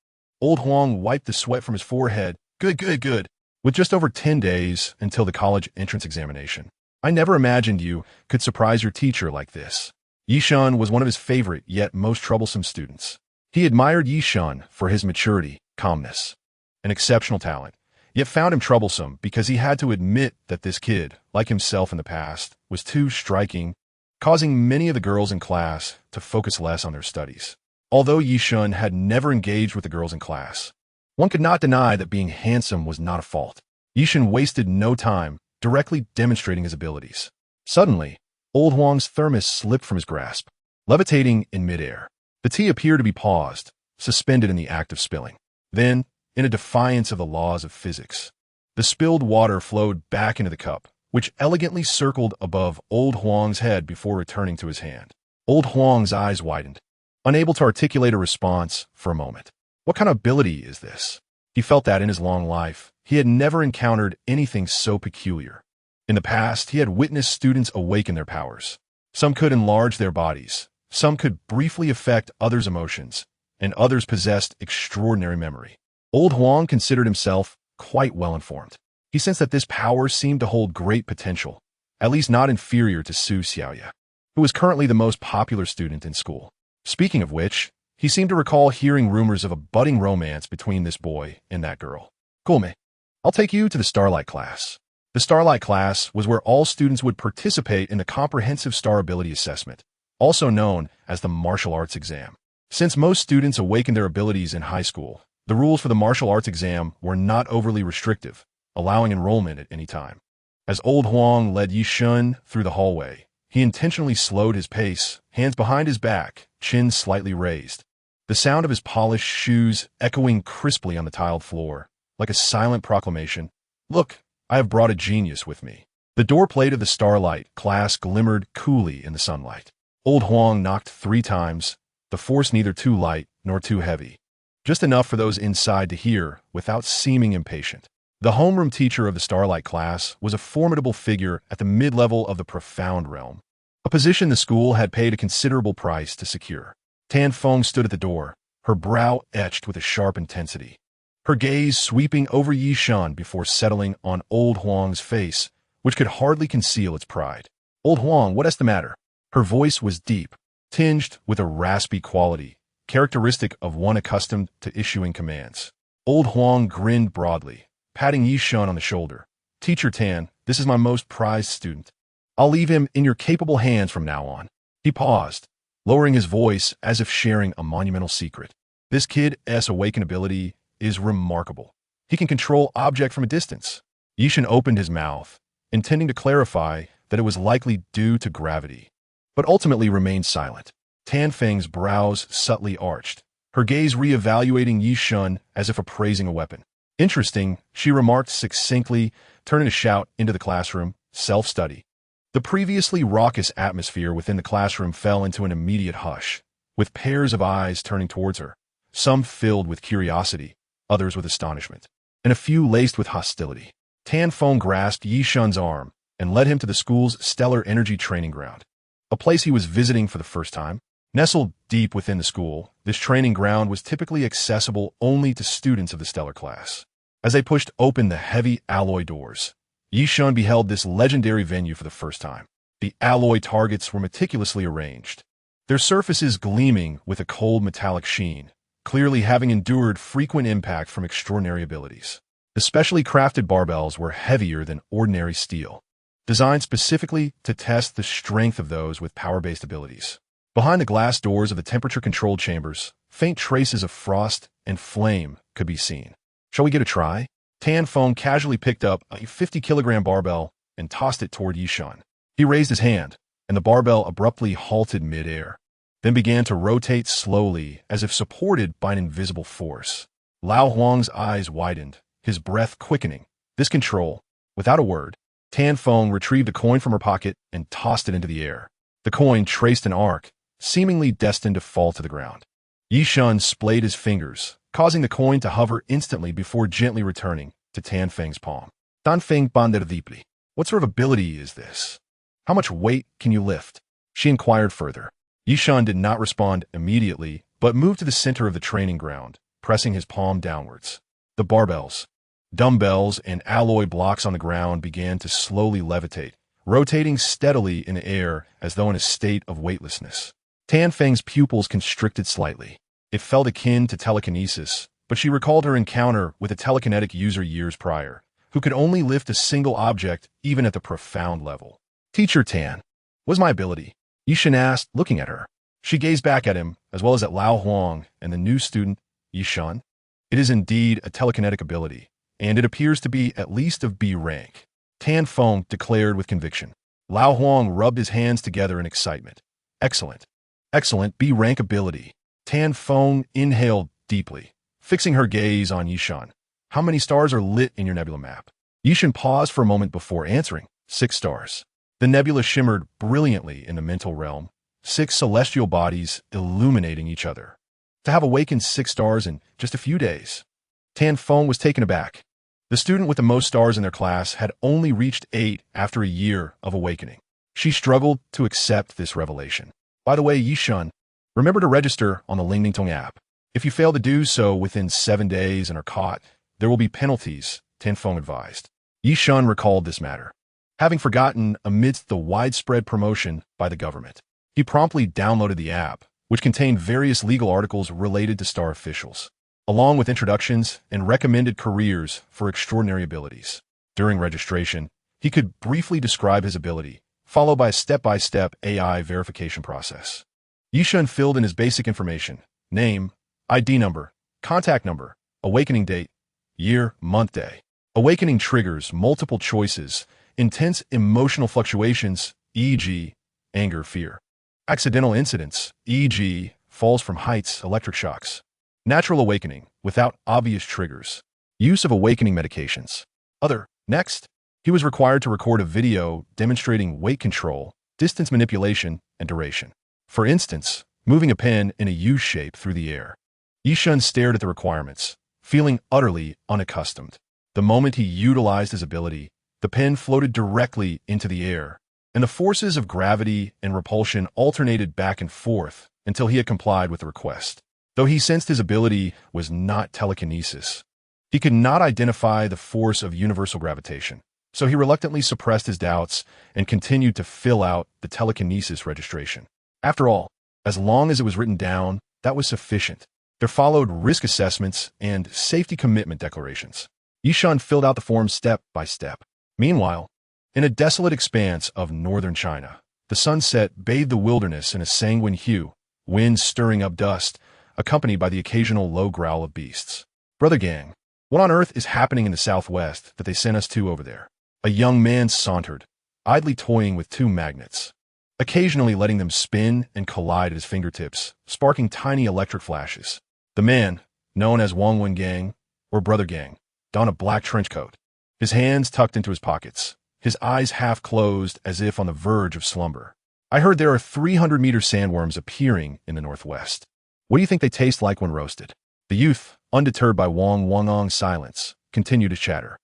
Old Huang wiped the sweat from his forehead. Good. With just over 10 days until the college entrance examination, I never imagined you could surprise your teacher like this. Ye Shen was one of his favorite yet most troublesome students. He admired Ye Shen for his maturity, calmness, and exceptional talent, yet found him troublesome because he had to admit that this kid, like himself in the past, was too striking, causing many of the girls in class to focus less on their studies. Although Ye Shen had never engaged with the girls in class, one could not deny that being handsome was not a fault. Ye Shen wasted no time directly demonstrating his abilities. Suddenly, Old Huang's thermos slipped from his grasp, levitating in midair. The tea appeared to be paused, suspended in the act of spilling. Then, in a defiance of the laws of physics, the spilled water flowed back into the cup, which elegantly circled above Old Huang's head before returning to his hand. Old Huang's eyes widened, unable to articulate a response for a moment. What kind of ability is this? He felt that in his long life, he had never encountered anything so peculiar. In the past, he had witnessed students awaken their powers. Some could enlarge their bodies, Some could briefly affect others' emotions, and others possessed extraordinary memory. Old Huang considered himself quite well informed. He sensed that this power seemed to hold great potential, at least not inferior to Su Xiaoya, who was currently the most popular student in school. Speaking of which, he seemed to recall hearing rumors of a budding romance between this boy and that girl. Come, I'll take you to the Starlight class. The Starlight class was where all students would participate in the Comprehensive Star Ability Assessment, also known as the martial arts exam. Since most students awakened their abilities in high school, the rules for the martial arts exam were not overly restrictive, allowing enrollment at any time. As Old Huang led Ye Shen through the hallway, he intentionally slowed his pace, hands behind his back, chin slightly raised. The sound of his polished shoes echoing crisply on the tiled floor, like a silent proclamation. Look, I have brought a genius with me. The doorplate of the Starlight class glimmered coolly in the sunlight. Old Huang knocked 3 times, the force neither too light nor too heavy. Just enough for those inside to hear without seeming impatient. The homeroom teacher of the Starlight class was a formidable figure at the mid-level of the Profound Realm, a position the school had paid a considerable price to secure. Tan Feng stood at the door, her brow etched with a sharp intensity, her gaze sweeping over Ye Shen before settling on Old Huang's face, which could hardly conceal its pride. Old Huang, what is the matter? Her voice was deep, tinged with a raspy quality, characteristic of one accustomed to issuing commands. Old Huang grinned broadly, patting Ye Shen on the shoulder. Teacher Tan, this is my most prized student. I'll leave him in your capable hands from now on. He paused, lowering his voice as if sharing a monumental secret. This kid's awakened ability is remarkable. He can control object from a distance. Ye Shen opened his mouth, intending to clarify that it was likely due to gravity, but ultimately remained silent. Tan Feng's brows subtly arched, her gaze re-evaluating Ye Shen as if appraising a weapon. Interesting, she remarked succinctly, turning to shout into the classroom, self-study. The previously raucous atmosphere within the classroom fell into an immediate hush, with pairs of eyes turning towards her, some filled with curiosity, others with astonishment, and a few laced with hostility. Tan Feng grasped Ye Shen's arm and led him to the school's stellar energy training ground, a place he was visiting for the first time. Nestled deep within the school, this training ground was typically accessible only to students of the stellar class. As they pushed open the heavy alloy doors, Ye Shen beheld this legendary venue for the first time. The alloy targets were meticulously arranged, their surfaces gleaming with a cold metallic sheen, clearly having endured frequent impact from extraordinary abilities. The specially crafted barbells were heavier than ordinary steel, designed specifically to test the strength of those with power-based abilities. Behind the glass doors of the temperature-controlled chambers, faint traces of frost and flame could be seen. Shall we get a try? Tan Feng casually picked up a 50-kilogram barbell and tossed it toward Ye Shen. He raised his hand, and the barbell abruptly halted mid-air, then began to rotate slowly as if supported by an invisible force. Lao Huang's eyes widened, his breath quickening. This control, without a word, Tan Feng retrieved a coin from her pocket and tossed it into the air. The coin traced an arc, seemingly destined to fall to the ground. Ye Shen splayed his fingers, causing the coin to hover instantly before gently returning to Tan Feng's palm. Tan Feng pondered deeply. What sort of ability is this? How much weight can you lift? She inquired further. Ye Shen did not respond immediately, but moved to the center of the training ground, pressing his palm downwards. The barbells, dumbbells, and alloy blocks on the ground began to slowly levitate, rotating steadily in the air as though in a state of weightlessness. Tan Feng's pupils constricted slightly. It felt akin to telekinesis, but she recalled her encounter with a telekinetic user years prior, who could only lift a single object even at the profound level. Teacher Tan, what's my ability? Ye Shen asked, looking at her. She gazed back at him, as well as at Lao Huang and the new student, Ye Shen. It is indeed a telekinetic ability, and it appears to be at least of B rank, Tan Feng declared with conviction. Lao Huang rubbed his hands together in excitement. Excellent. Excellent B rank ability. Tan Feng inhaled deeply, fixing her gaze on Ye Shen. How many stars are lit in your nebula map? Ye Shen paused for a moment before answering. 6 stars. The nebula shimmered brilliantly in the mental realm, 6 celestial bodies illuminating each other. To have awakened 6 stars in just a few days. Tan Feng was taken aback. The student with the most stars in their class had only reached 8 after a year of awakening. She struggled to accept this revelation. By the way, Ye Shen, remember to register on the Lingdingtong app. If you fail to do so within 7 days and are caught, there will be penalties, Tanfeng advised. Ye Shen recalled this matter, having forgotten amidst the widespread promotion by the government. He promptly downloaded the app, which contained various legal articles related to star officials, along with introductions and recommended careers for extraordinary abilities. During registration, he could briefly describe his ability, followed by a step-by-step AI verification process. Ye Shen filled in his basic information: name, ID number, contact number, awakening date, year, month, day. Awakening triggers multiple choices, intense emotional fluctuations, e.g., anger, fear. Accidental incidents, e.g., falls from heights, electric shocks. Natural awakening, without obvious triggers. Use of awakening medications. Other. Next, he was required to record a video demonstrating weight control, distance manipulation, and duration. For instance, moving a pen in a U shape through the air. Ye Shen stared at the requirements, feeling utterly unaccustomed. The moment he utilized his ability, the pen floated directly into the air, and the forces of gravity and repulsion alternated back and forth until he had complied with the request. Though he sensed his ability was not telekinesis, he could not identify the force of universal gravitation, so he reluctantly suppressed his doubts and continued to fill out the telekinesis registration. After all, as long as it was written down, that was sufficient. There followed risk assessments and safety commitment declarations. Ye Shen filled out the form step by step. Meanwhile, in a desolate expanse of northern China, the sunset bathed the wilderness in a sanguine hue, wind stirring up dust, accompanied by the occasional low growl of beasts. Brother gang, what on earth is happening in the southwest that they sent us to over there? A young man sauntered, idly toying with 2 magnets, occasionally letting them spin and collide at his fingertips, sparking tiny electric flashes. The man, known as Wang Gang, or Brother Gang, donned a black trench coat, his hands tucked into his pockets, his eyes half closed as if on the verge of slumber. I heard there are 300-meter sandworms appearing in the northwest. What do you think they taste like when roasted? The youth, undeterred by Wang's silence, continued to chatter.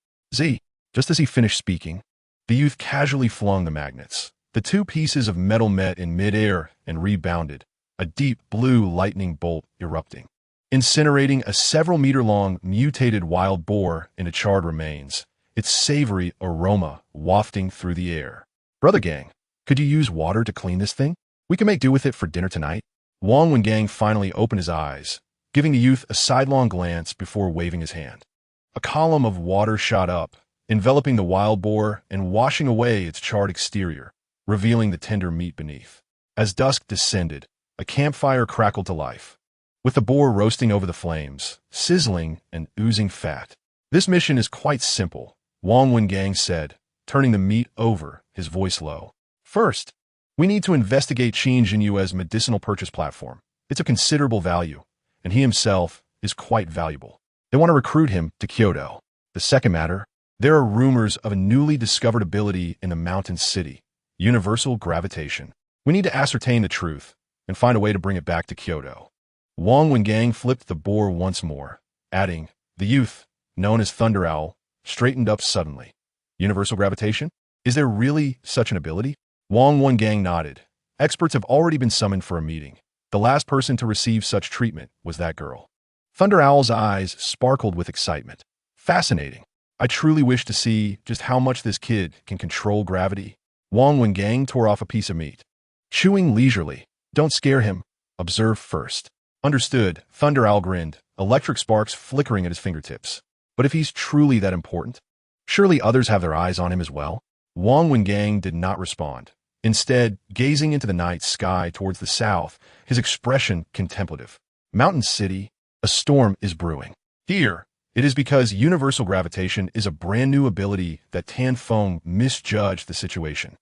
Just as he finished speaking, the youth casually flung the magnets. The 2 pieces of metal met in midair and rebounded, a deep blue lightning bolt erupting, incinerating a several-meter-long mutated wild boar into charred remains, its savory aroma wafting through the air. Brother gang, could you use water to clean this thing? We can make do with it for dinner tonight. Wang Gang finally opened his eyes, giving the youth a sidelong glance before waving his hand. A column of water shot up, enveloping the wild boar and washing away its charred exterior, revealing the tender meat beneath. As dusk descended, a campfire crackled to life, with the boar roasting over the flames, sizzling and oozing fat. This mission is quite simple, Wang Gang said, turning the meat over, his voice low. First, we need to investigate Qin Jinyue's medicinal purchase platform. It's of considerable value, and he himself is quite valuable. They want to recruit him to Kyoto. The second matter, there are rumors of a newly discovered ability in the mountain city, universal gravitation. We need to ascertain the truth and find a way to bring it back to Kyoto. Wang Gang flipped the boar once more, adding, the youth, known as Thunder Owl, straightened up suddenly. Universal gravitation? Is there really such an ability? Wang Gang nodded. Experts have already been summoned for a meeting. The last person to receive such treatment was that girl. Thunder Owl's eyes sparkled with excitement. Fascinating. I truly wish to see just how much this kid can control gravity. Wang Gang tore off a piece of meat. Chewing leisurely. Don't scare him. Observe first. Understood, Thunder Owl grinned, electric sparks flickering at his fingertips. But if he's truly that important, surely others have their eyes on him as well? Wang Gang did not respond. Instead, gazing into the night sky towards the south, his expression contemplative. Mountain City, a storm is brewing. Here, it is because universal gravitation is a brand new ability that Tanfeng misjudged the situation.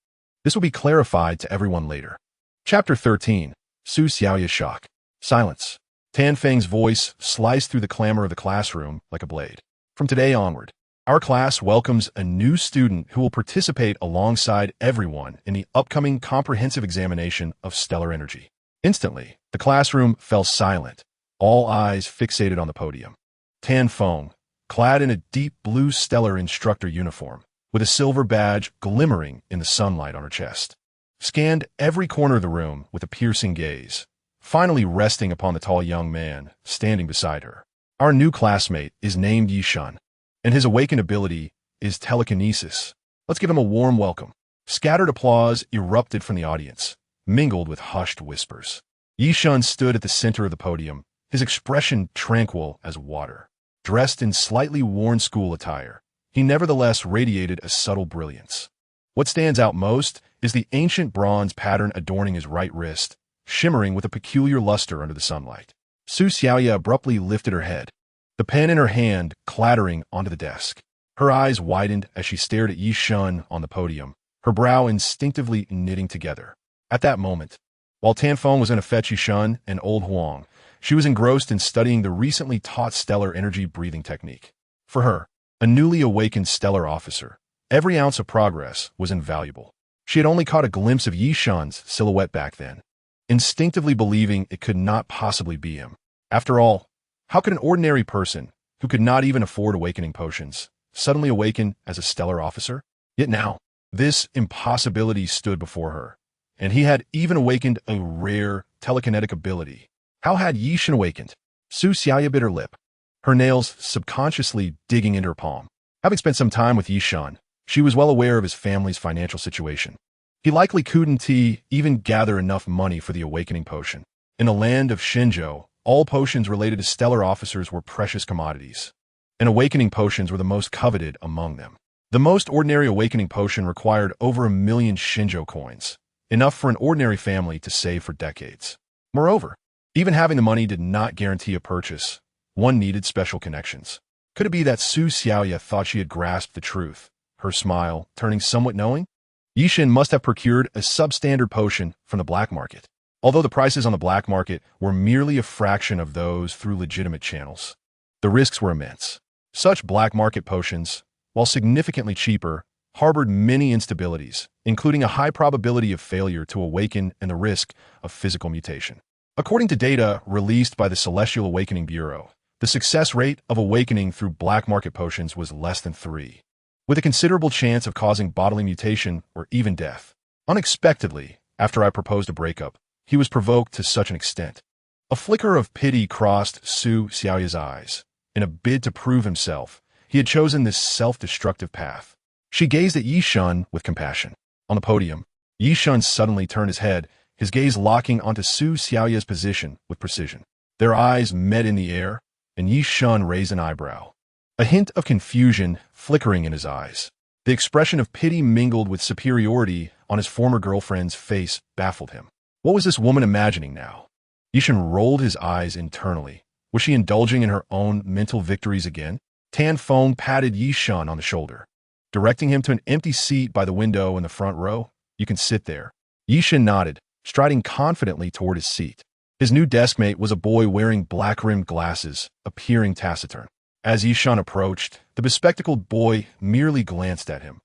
This will be clarified to everyone later. Chapter 13. Su Xiaoya's shock. Silence. Tanfeng's voice sliced through the clamor of the classroom like a blade. From today onward, our class welcomes a new student who will participate alongside everyone in the upcoming comprehensive examination of stellar energy. Instantly, the classroom fell silent, all eyes fixated on the podium. Tanfeng, clad in a deep blue stellar instructor uniform, with a silver badge glimmering in the sunlight on her chest, scanned every corner of the room with a piercing gaze, finally resting upon the tall young man standing beside her. Our new classmate is named Ye Shen, and his awakened ability is telekinesis. Let's give him a warm welcome. Scattered applause erupted from the audience, mingled with hushed whispers. Ye Shen stood at the center of the podium, his expression tranquil as water. Dressed in slightly worn school attire, he nevertheless radiated a subtle brilliance. What stands out most is the ancient bronze pattern adorning his right wrist, shimmering with a peculiar luster under the sunlight. Su Xiaoya abruptly lifted her head, the pen in her hand clattering onto the desk. Her eyes widened as she stared at Ye Shen on the podium, her brow instinctively knitting together. At that moment, while Tanfeng was in a fetch Ye Shen and Old Huang, she was engrossed in studying the recently taught stellar energy breathing technique. For her, a newly awakened stellar officer, every ounce of progress was invaluable. She had only caught a glimpse of Ye Shen's silhouette back then, instinctively believing it could not possibly be him. After all, how could an ordinary person, who could not even afford awakening potions, suddenly awaken as a stellar officer? Yet now, this impossibility stood before her, and he had even awakened a rare telekinetic ability. How had Ye Shen awakened? Su Xiaoya bit her lip, her nails subconsciously digging into her palm. Having spent some time with Ye Shen, she was well aware of his family's financial situation. He likely couldn't even gather enough money for the awakening potion. In the land of Shenzhou, all potions related to stellar officers were precious commodities, and awakening potions were the most coveted among them. The most ordinary awakening potion required over 1 million Shenzhou coins, enough for an ordinary family to save for decades. Moreover, even having the money did not guarantee a purchase. One needed special connections. Could it be that Su Xiaoya thought she had grasped the truth, her smile turning somewhat knowing? Ye Shen must have procured a substandard potion from the black market, although the prices on the black market were merely a fraction of those through legitimate channels. The risks were immense. Such black market potions, while significantly cheaper, harbored many instabilities, including a high probability of failure to awaken and the risk of physical mutation. According to data released by the Celestial Awakening Bureau, the success rate of awakening through black market potions was less than 3, with a considerable chance of causing bodily mutation or even death. Unexpectedly, after I proposed a breakup, he was provoked to such an extent. A flicker of pity crossed Su Xiaoya's eyes. In a bid to prove himself, he had chosen this self-destructive path. She gazed at Ye Shen with compassion. On the podium, Ye Shen suddenly turned his head, his gaze locking onto Su Xiaoya's position with precision. Their eyes met in the air, and Ye Shen raised an eyebrow, a hint of confusion flickering in his eyes. The expression of pity mingled with superiority on his former girlfriend's face baffled him. What was this woman imagining now? Ye Shen rolled his eyes internally. Was she indulging in her own mental victories again? Tanfeng patted Ye Shen on the shoulder, directing him to an empty seat by the window in the front row. You can sit there. Ye Shen nodded, striding confidently toward his seat. His new deskmate was a boy wearing black-rimmed glasses, appearing taciturn. As Ye Shen approached, the bespectacled boy merely glanced at him,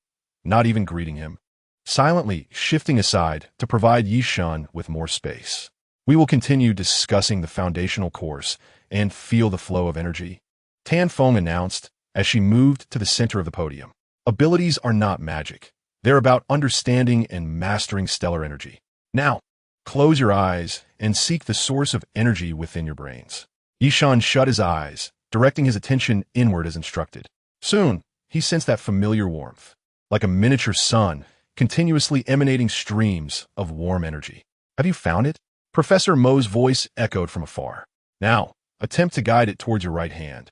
not even greeting him, silently shifting aside to provide Ye Shen with more space. We will continue discussing the foundational course and feel the flow of energy, Tanfeng announced as she moved to the center of the podium. Abilities are not magic. They're about understanding and mastering stellar energy. Now, close your eyes and seek the source of energy within your brains. Ye Shen shut his eyes, directing his attention inward as instructed. Soon, he sensed that familiar warmth, like a miniature sun, continuously emanating streams of warm energy. Have you found it? Professor Mo's voice echoed from afar. Now, attempt to guide it towards your right hand.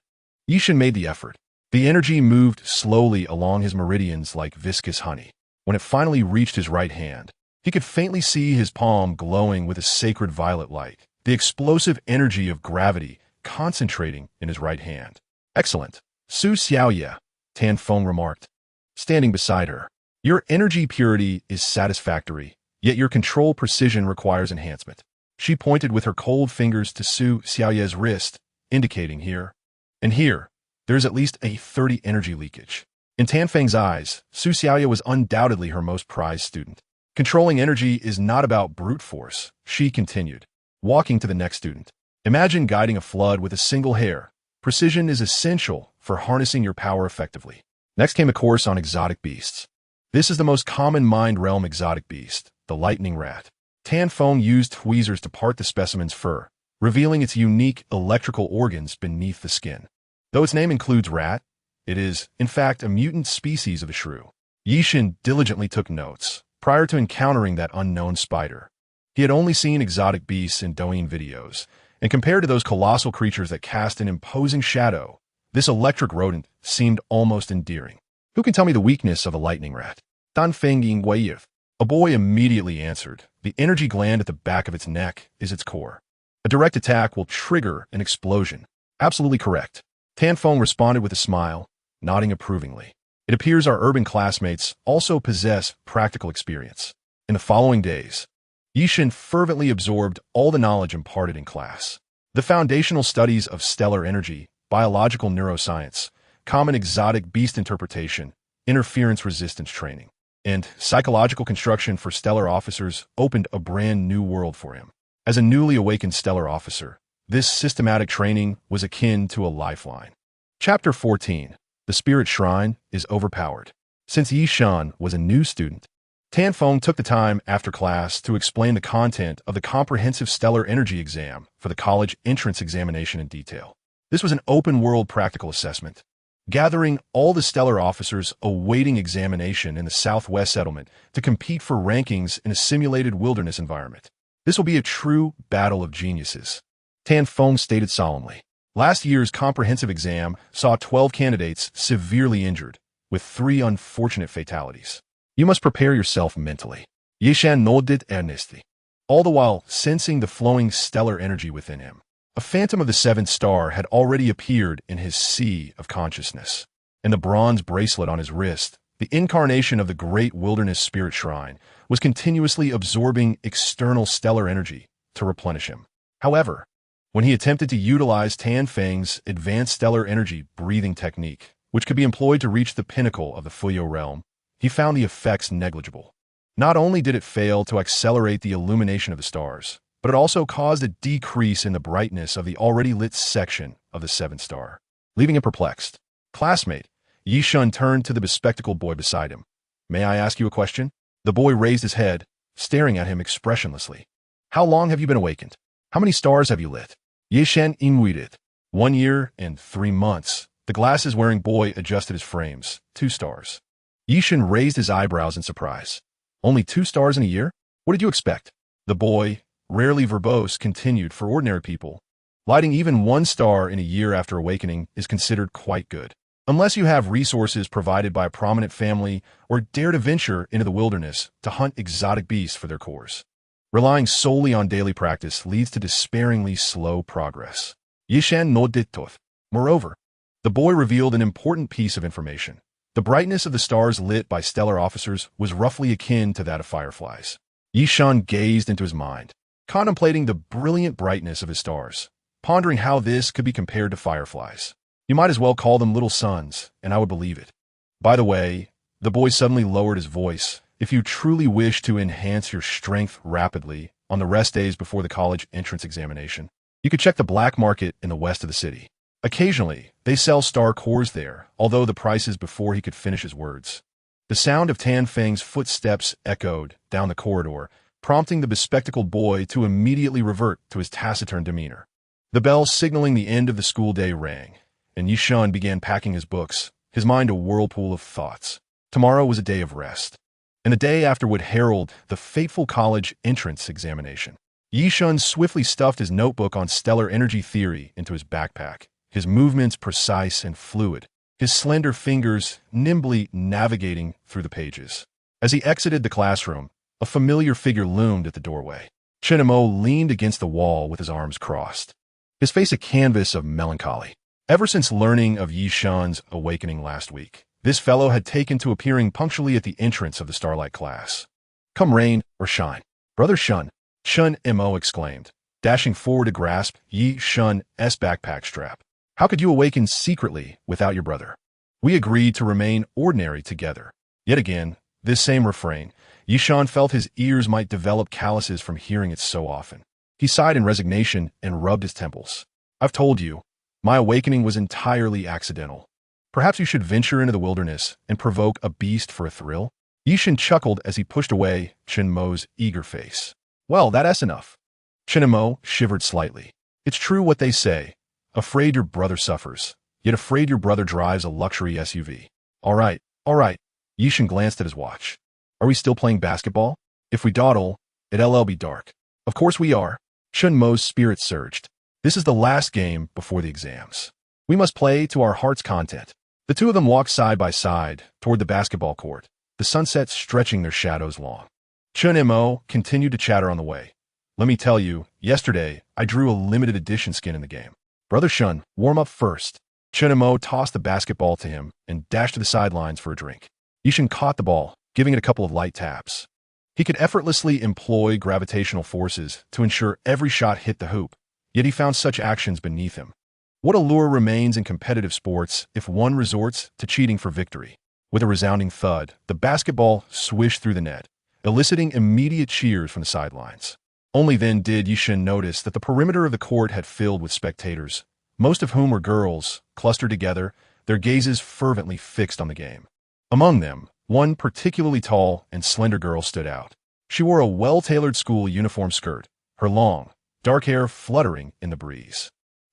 Ye Shen made the effort. The energy moved slowly along his meridians like viscous honey. When it finally reached his right hand, he could faintly see his palm glowing with a sacred violet light, the explosive energy of gravity concentrating in his right hand. Excellent. Su Xiaoya, Tanfeng remarked, standing beside her. Your energy purity is satisfactory, yet your control precision requires enhancement. She pointed with her cold fingers to Su Xiaoya's wrist, indicating here. And here, there is at least a 30 energy leakage. In Tanfeng's eyes, Su Xiaoya was undoubtedly her most prized student. Controlling energy is not about brute force, she continued, walking to the next student. Imagine guiding a flood with a single hair. Precision is essential for harnessing your power effectively. Next came a course on exotic beasts. This is the most common mind realm exotic beast, the lightning rat. Tan Feng used tweezers to part the specimen's fur, revealing its unique electrical organs beneath the skin. Though its name includes rat, it is, in fact, a mutant species of a shrew. Ye Shen diligently took notes prior to encountering that unknown spider. He had only seen exotic beasts in Douyin videos, and compared to those colossal creatures that cast an imposing shadow, this electric rodent seemed almost endearing. Who can tell me the weakness of a lightning rat? Dan Feng Ying Weiyif. A boy immediately answered. The energy gland at the back of its neck is its core. A direct attack will trigger an explosion. Absolutely correct. Tan Feng responded with a smile, nodding approvingly. It appears our urban classmates also possess practical experience. In the following days, Ye Shen fervently absorbed all the knowledge imparted in class. The foundational studies of stellar energy, biological neuroscience, common exotic beast interpretation, interference resistance training, and psychological construction for stellar officers opened a brand new world for him. As a newly awakened stellar officer, this systematic training was akin to a lifeline. Chapter 14. The Spirit Shrine is overpowered. Since Ye Shen was a new student, Tan Feng took the time after class to explain the content of the comprehensive stellar energy exam for the college entrance examination in detail. This was an open-world practical assessment, gathering all the stellar officers awaiting examination in the Southwest settlement to compete for rankings in a simulated wilderness environment. This will be a true battle of geniuses, Tan Feng stated solemnly. Last year's comprehensive exam saw 12 candidates severely injured, with 3 unfortunate fatalities. You must prepare yourself mentally. Ye Shen nodded earnestly, all the while sensing the flowing stellar energy within him. A phantom of the 7th star had already appeared in his sea of consciousness, and the bronze bracelet on his wrist, the incarnation of the great wilderness spirit shrine, was continuously absorbing external stellar energy to replenish him. However, when he attempted to utilize Tan Feng's advanced stellar energy breathing technique, which could be employed to reach the pinnacle of the Fuyo realm, he found the effects negligible. Not only did it fail to accelerate the illumination of the stars, but it also caused a decrease in the brightness of the already lit section of the 7th star. Leaving him perplexed, classmate Ye Shen turned to the bespectacled boy beside him. May I ask you a question? The boy raised his head, staring at him expressionlessly. How long have you been awakened? How many stars have you lit? Ye Shen invaded. 1 year and 3 months. The glasses-wearing boy adjusted his frames. 2 stars. Ye Shen raised his eyebrows in surprise. Only 2 stars in a year? What did you expect? The boy, rarely verbose, continued. For ordinary people, lighting even 1 star in a year after awakening is considered quite good. Unless you have resources provided by a prominent family or dare to venture into the wilderness to hunt exotic beasts for their cores. Relying solely on daily practice leads to despairingly slow progress. Ye Shen nodded. Moreover, the boy revealed an important piece of information. The brightness of the stars lit by stellar officers was roughly akin to that of fireflies. Ye Shen gazed into his mind, contemplating the brilliant brightness of his stars, pondering how this could be compared to fireflies. You might as well call them little suns, and I would believe it. By the way, the boy suddenly lowered his voice. If you truly wish to enhance your strength rapidly on the rest days before the college entrance examination, you could check the black market in the west of the city. Occasionally, they sell star cores there, although the prices before he could finish his words. The sound of Tan Feng's footsteps echoed down the corridor, prompting the bespectacled boy to immediately revert to his taciturn demeanor. The bell signaling the end of the school day rang, and Ye Shen began packing his books, his mind a whirlpool of thoughts. Tomorrow was a day of rest, and the day after would herald the fateful college entrance examination. Ye Shen swiftly stuffed his notebook on stellar energy theory into his backpack, his movements precise and fluid, his slender fingers nimbly navigating through the pages. As he exited the classroom, a familiar figure loomed at the doorway. Chen Mo leaned against the wall with his arms crossed, his face a canvas of melancholy. Ever since learning of Ye Shen's awakening last week, this fellow had taken to appearing punctually at the entrance of the Starlight class. Come rain or shine. Brother Shen, Chen Mo exclaimed, dashing forward to grasp Ye Shen's backpack strap. How could you awaken secretly without your brother? We agreed to remain ordinary together. Yet again, this same refrain. Ye Shen felt his ears might develop calluses from hearing it so often. He sighed in resignation and rubbed his temples. I've told you, my awakening was entirely accidental. Perhaps you should venture into the wilderness and provoke a beast for a thrill? Ye Shen chuckled as he pushed away Chen Mo's eager face. Well, that's enough. Chen Mo shivered slightly. It's true what they say. Afraid your brother suffers, yet afraid your brother drives a luxury SUV. All right. Ye Shen glanced at his watch. Are we still playing basketball? If we dawdle, it'll be dark. Of course we are. Chen Mo's spirit surged. This is the last game before the exams. We must play to our heart's content. The two of them walked side by side toward the basketball court, the sunset stretching their shadows long. Chen Mo continued to chatter on the way. Let me tell you, yesterday I drew a limited edition skin in the game. Brother Shun, warm up first. Chen Mo tossed the basketball to him and dashed to the sidelines for a drink. Ye Shen caught the ball, giving it a couple of light taps. He could effortlessly employ gravitational forces to ensure every shot hit the hoop, yet he found such actions beneath him. What allure remains in competitive sports if one resorts to cheating for victory? With a resounding thud, the basketball swished through the net, eliciting immediate cheers from the sidelines. Only then did Ye Shen notice that the perimeter of the court had filled with spectators, most of whom were girls, clustered together, their gazes fervently fixed on the game. Among them, one particularly tall and slender girl stood out. She wore a well-tailored school uniform skirt, her long, dark hair fluttering in the breeze.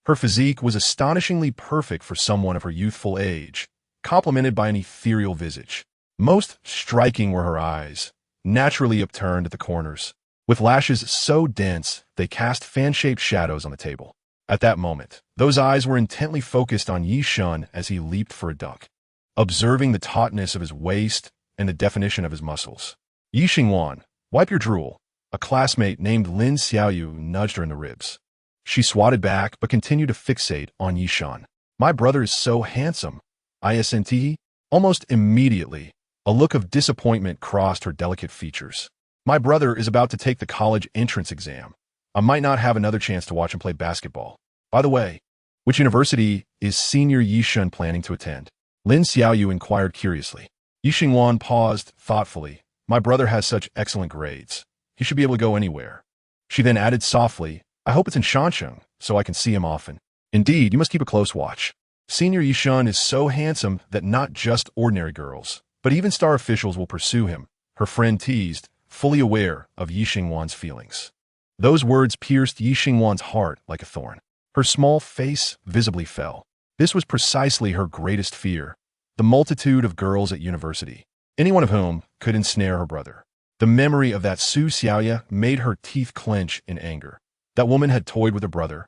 Her physique was astonishingly perfect for someone of her youthful age, complemented by an ethereal visage. Most striking were her eyes, naturally upturned at the corners, with lashes so dense they cast fan-shaped shadows on the table. At that moment, those eyes were intently focused on Ye Shen as he leaped for a dunk, observing the tautness of his waist and the definition of his muscles. Ye Xingwan, wipe your drool. A classmate named Lin Xiaoyu nudged her in the ribs. She swatted back but continued to fixate on Ye Shen. My brother is so handsome. ISNT? Almost immediately, a look of disappointment crossed her delicate features. My brother is about to take the college entrance exam. I might not have another chance to watch him play basketball. By the way, which university is senior Ye Shen planning to attend? Lin Xiaoyu inquired curiously. Ye Xingwan paused thoughtfully. My brother has such excellent grades. He should be able to go anywhere. She then added softly, I hope it's in Shansheng, so I can see him often. Indeed, you must keep a close watch. Senior Ye Shen is so handsome that not just ordinary girls, but even star officials will pursue him, her friend teased, fully aware of Ye Xingwan's feelings. Those words pierced Ye Xingwan's heart like a thorn. Her small face visibly fell. This was precisely her greatest fear, the multitude of girls at university, any one of whom could ensnare her brother. The memory of that Su Xiaoya made her teeth clench in anger. That woman had toyed with her brother,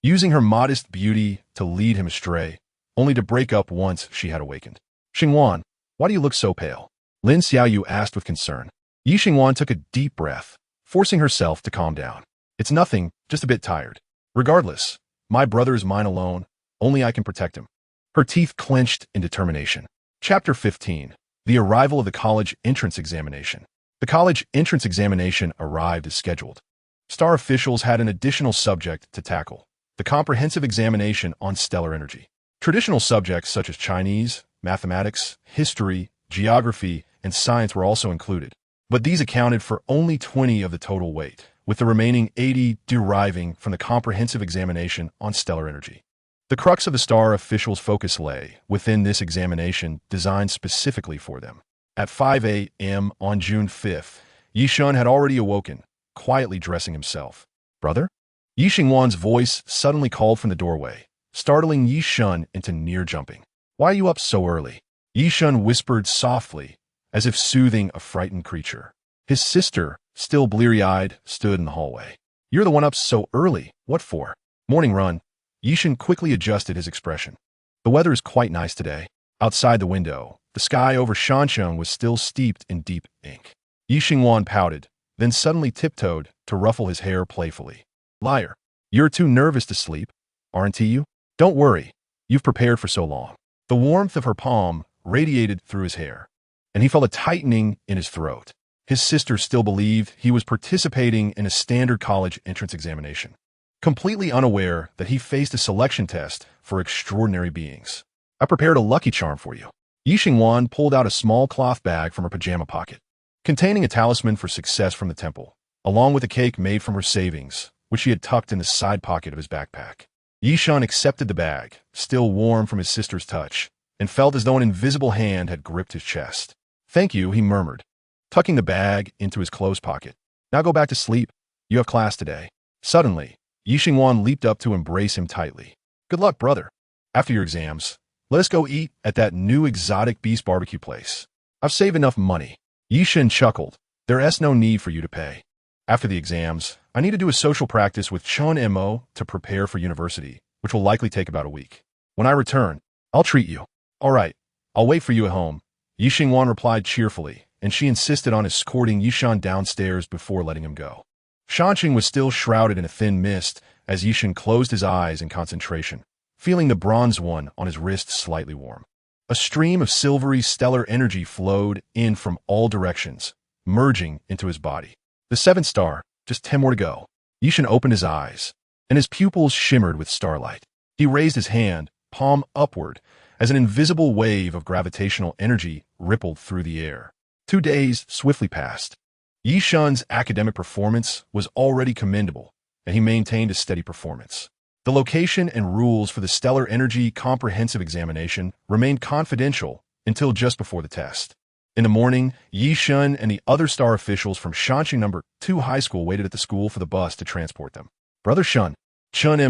using her modest beauty to lead him astray, only to break up once she had awakened. Xingwan, why do you look so pale? Lin Xiaoyu asked with concern. Ye Xingwan took a deep breath, forcing herself to calm down. It's nothing, just a bit tired. Regardless, my brother is mine alone, only I can protect him. Her teeth clenched in determination. Chapter 15. The arrival of the college entrance examination. The college entrance examination arrived as scheduled. Star officials had an additional subject to tackle, the comprehensive examination on stellar energy. Traditional subjects such as Chinese, mathematics, history, geography, and science were also included, but these accounted for only 20 of the total weight, with the remaining 80 deriving from the comprehensive examination on stellar energy. The crux of the star officials' focus lay within this examination designed specifically for them. At 5 a.m. on June 5th, Ye Shen had already awoken, quietly dressing himself. Brother? Ye Xingwan's voice suddenly called from the doorway, startling Ye Shen into near jumping. Why are you up so early? Ye Shen whispered softly, as if soothing a frightened creature. His sister, still bleary-eyed, stood in the hallway. You're the one up so early. What for? Morning run. Ye Shen quickly adjusted his expression. The weather is quite nice today. Outside the window, the sky over Shansheng was still steeped in deep ink. Ye Xingwan pouted, then suddenly tiptoed to ruffle his hair playfully. Liar. You're too nervous to sleep, aren't you? Don't worry. You've prepared for so long. The warmth of her palm radiated through his hair, and he felt a tightening in his throat. His sister still believed he was participating in a standard college entrance examination, completely unaware that he faced a selection test for extraordinary beings. I prepared a lucky charm for you. Ye Xingwan pulled out a small cloth bag from her pajama pocket, containing a talisman for success from the temple, along with a cake made from her savings, which she had tucked in the side pocket of his backpack. Ye Shen accepted the bag, still warm from his sister's touch, and felt as though an invisible hand had gripped his chest. Thank you, he murmured, tucking the bag into his clothes pocket. Now go back to sleep. You have class today. Suddenly, Ye Shen leaped up to embrace him tightly. Good luck, brother. After your exams, let us go eat at that new exotic beast barbecue place. I've saved enough money. Ye Shen chuckled. There's no need for you to pay. After the exams, I need to do a social practice with Chun Mo to prepare for university, which will likely take about a week. When I return, I'll treat you. All right, I'll wait for you at home. Ye Shen replied cheerfully, and she insisted on escorting Ye Shen downstairs before letting him go. Shanqing was still shrouded in a thin mist as Ye Shen closed his eyes in concentration, feeling the bronze one on his wrist slightly warm. A stream of silvery stellar energy flowed in from all directions, merging into his body. The 7th star, just 10 more to go. Ye Shen opened his eyes, and his pupils shimmered with starlight. He raised his hand, palm upward, as an invisible wave of gravitational energy rippled through the air. 2 days swiftly passed. Ye Shen's academic performance was already commendable, and he maintained a steady performance. The location and rules for the Stellar Energy Comprehensive Examination remained confidential until just before the test. In the morning, Ye Shen and the other star officials from Shanqing No. 2 High School waited at the school for the bus to transport them. Brother Chun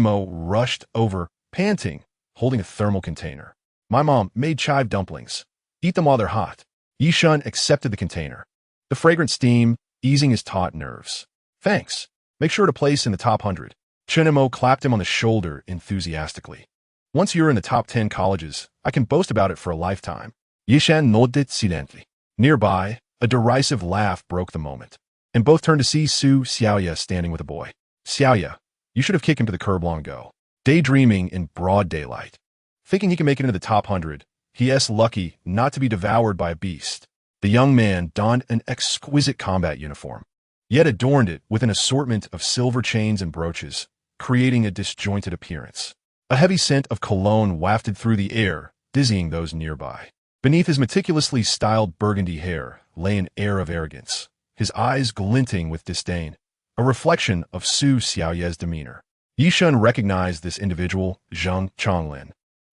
Mo rushed over, panting, holding a thermal container. My mom made chive dumplings. Eat them while they're hot. Ye Shen accepted the container, the fragrant steam easing his taut nerves. Thanks. Make sure to place in the top 100. Chun Mo clapped him on the shoulder enthusiastically. Once you're in the top 10 colleges, I can boast about it for a lifetime. Ye Shen nodded silently. Nearby, a derisive laugh broke the moment, and both turned to see Su Xiaoya standing with a boy. Xiaoya, you should have kicked him to the curb long ago. Daydreaming in broad daylight. Thinking he can make it into the top 100, he's lucky not to be devoured by a beast. The young man donned an exquisite combat uniform, yet adorned it with an assortment of silver chains and brooches, creating a disjointed appearance. A heavy scent of cologne wafted through the air, dizzying those nearby. Beneath his meticulously styled burgundy hair lay an air of arrogance, his eyes glinting with disdain, a reflection of Su Xiaoya's demeanor. Ye Shen recognized this individual, Zheng Chonglin,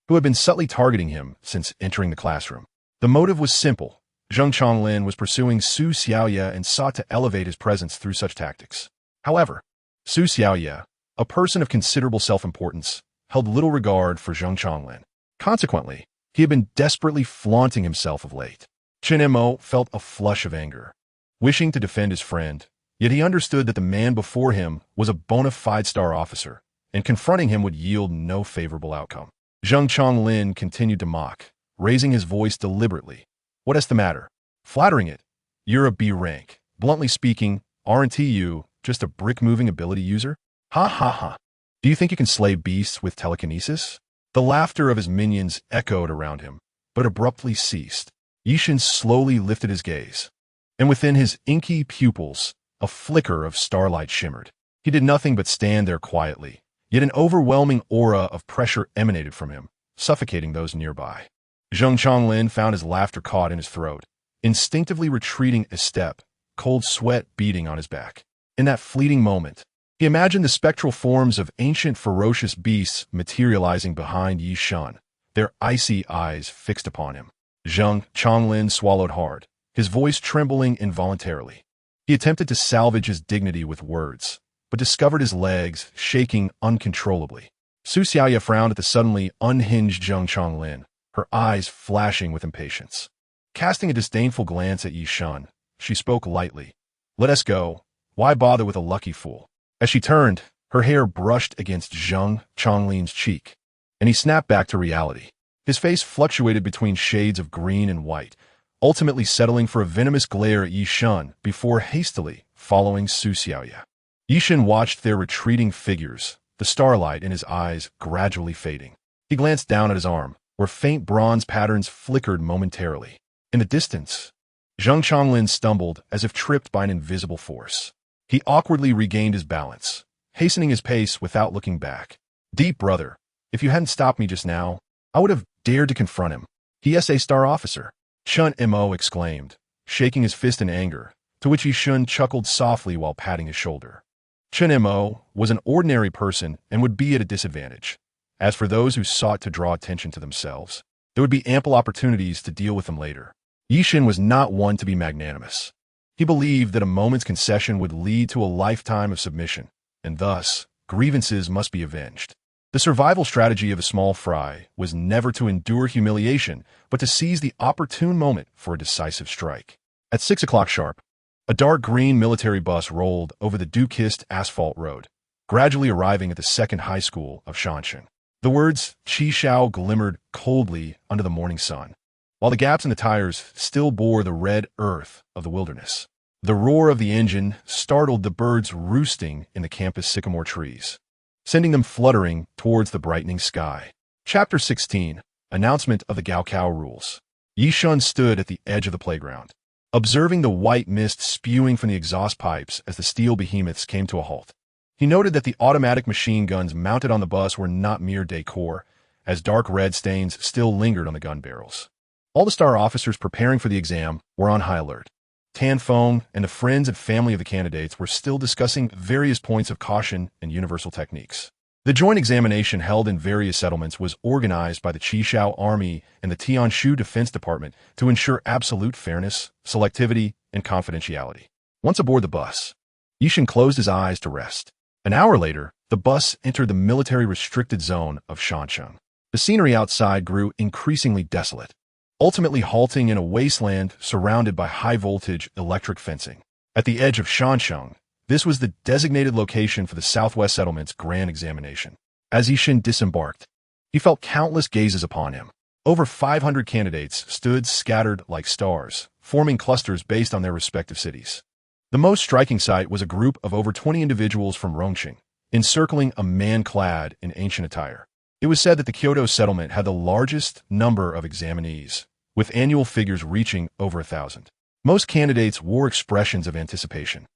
who had been subtly targeting him since entering the classroom. The motive was simple. Zheng Chonglin was pursuing Su Xiaoya and sought to elevate his presence through such tactics. However, Su Xiaoya, a person of considerable self-importance, held little regard for Zheng Chonglin. Consequently, he had been desperately flaunting himself of late. Chun Mo felt a flush of anger, wishing to defend his friend, yet he understood that the man before him was a bona fide star officer, and confronting him would yield no favorable outcome. Zheng Chonglin continued to mock, raising his voice deliberately. What's the matter? Flattering it. You're a B rank. Bluntly speaking, aren't you just a brick-moving ability user? Ha ha ha. Do you think you can slay beasts with telekinesis? The laughter of his minions echoed around him, but abruptly ceased. Ye Shen slowly lifted his gaze, and within his inky pupils, a flicker of starlight shimmered. He did nothing but stand there quietly, yet an overwhelming aura of pressure emanated from him, suffocating those nearby. Zheng Chonglin found his laughter caught in his throat, instinctively retreating a step, cold sweat beading on his back. In that fleeting moment, he imagined the spectral forms of ancient ferocious beasts materializing behind Ye Shen, their icy eyes fixed upon him. Zheng Chonglin swallowed hard, his voice trembling involuntarily. He attempted to salvage his dignity with words, but discovered his legs shaking uncontrollably. Su Xiaoya frowned at the suddenly unhinged Zheng Chonglin, her eyes flashing with impatience. Casting a disdainful glance at Ye Shen, she spoke lightly. Let us go. Why bother with a lucky fool? As she turned, her hair brushed against Zheng Chonglin's cheek, and he snapped back to reality. His face fluctuated between shades of green and white, ultimately settling for a venomous glare at Ye Shen before hastily following Su Xiaoya. Ye Shen watched their retreating figures, the starlight in his eyes gradually fading. He glanced down at his arm, where faint bronze patterns flickered momentarily. In the distance, Zheng Chonglin stumbled as if tripped by an invisible force. He awkwardly regained his balance, hastening his pace without looking back. Deep brother, if you hadn't stopped me just now, I would have dared to confront him. He is a star officer. Chun Mo exclaimed, shaking his fist in anger, to which Ye Shen chuckled softly while patting his shoulder. Chun Mo was an ordinary person and would be at a disadvantage. As for those who sought to draw attention to themselves, there would be ample opportunities to deal with them later. Ye Shen was not one to be magnanimous. He believed that a moment's concession would lead to a lifetime of submission, and thus, grievances must be avenged. The survival strategy of a small fry was never to endure humiliation, but to seize the opportune moment for a decisive strike. At 6 o'clock sharp, a dark green military bus rolled over the dew-kissed asphalt road, gradually arriving at the second high school of Shanshan. The words Chi Shao glimmered coldly under the morning sun, while the gaps in the tires still bore the red earth of the wilderness. The roar of the engine startled the birds roosting in the campus sycamore trees, sending them fluttering towards the brightening sky. Chapter 16. Announcement of the Gaokao Rules. Ye Shen stood at the edge of the playground, observing the white mist spewing from the exhaust pipes as the steel behemoths came to a halt. He noted that the automatic machine guns mounted on the bus were not mere decor, as dark red stains still lingered on the gun barrels. All the star officers preparing for the exam were on high alert. Tan Feng and the friends and family of the candidates were still discussing various points of caution and universal techniques. The joint examination held in various settlements was organized by the Qishao Army and the Tianshu Defense Department to ensure absolute fairness, selectivity, and confidentiality. Once aboard the bus, Ye Shen closed his eyes to rest. An hour later, the bus entered the military-restricted zone of Shanshan. The scenery outside grew increasingly desolate, ultimately halting in a wasteland surrounded by high-voltage electric fencing. At the edge of Shanshan, this was the designated location for the Southwest Settlement's grand examination. As Ye Shen disembarked, he felt countless gazes upon him. Over 500 candidates stood scattered like stars, forming clusters based on their respective cities. The most striking sight was a group of over 20 individuals from Rongqing, encircling a man clad in ancient attire. It was said that the Kyoto settlement had the largest number of examinees, with annual figures reaching over 1,000. Most candidates wore expressions of anticipation,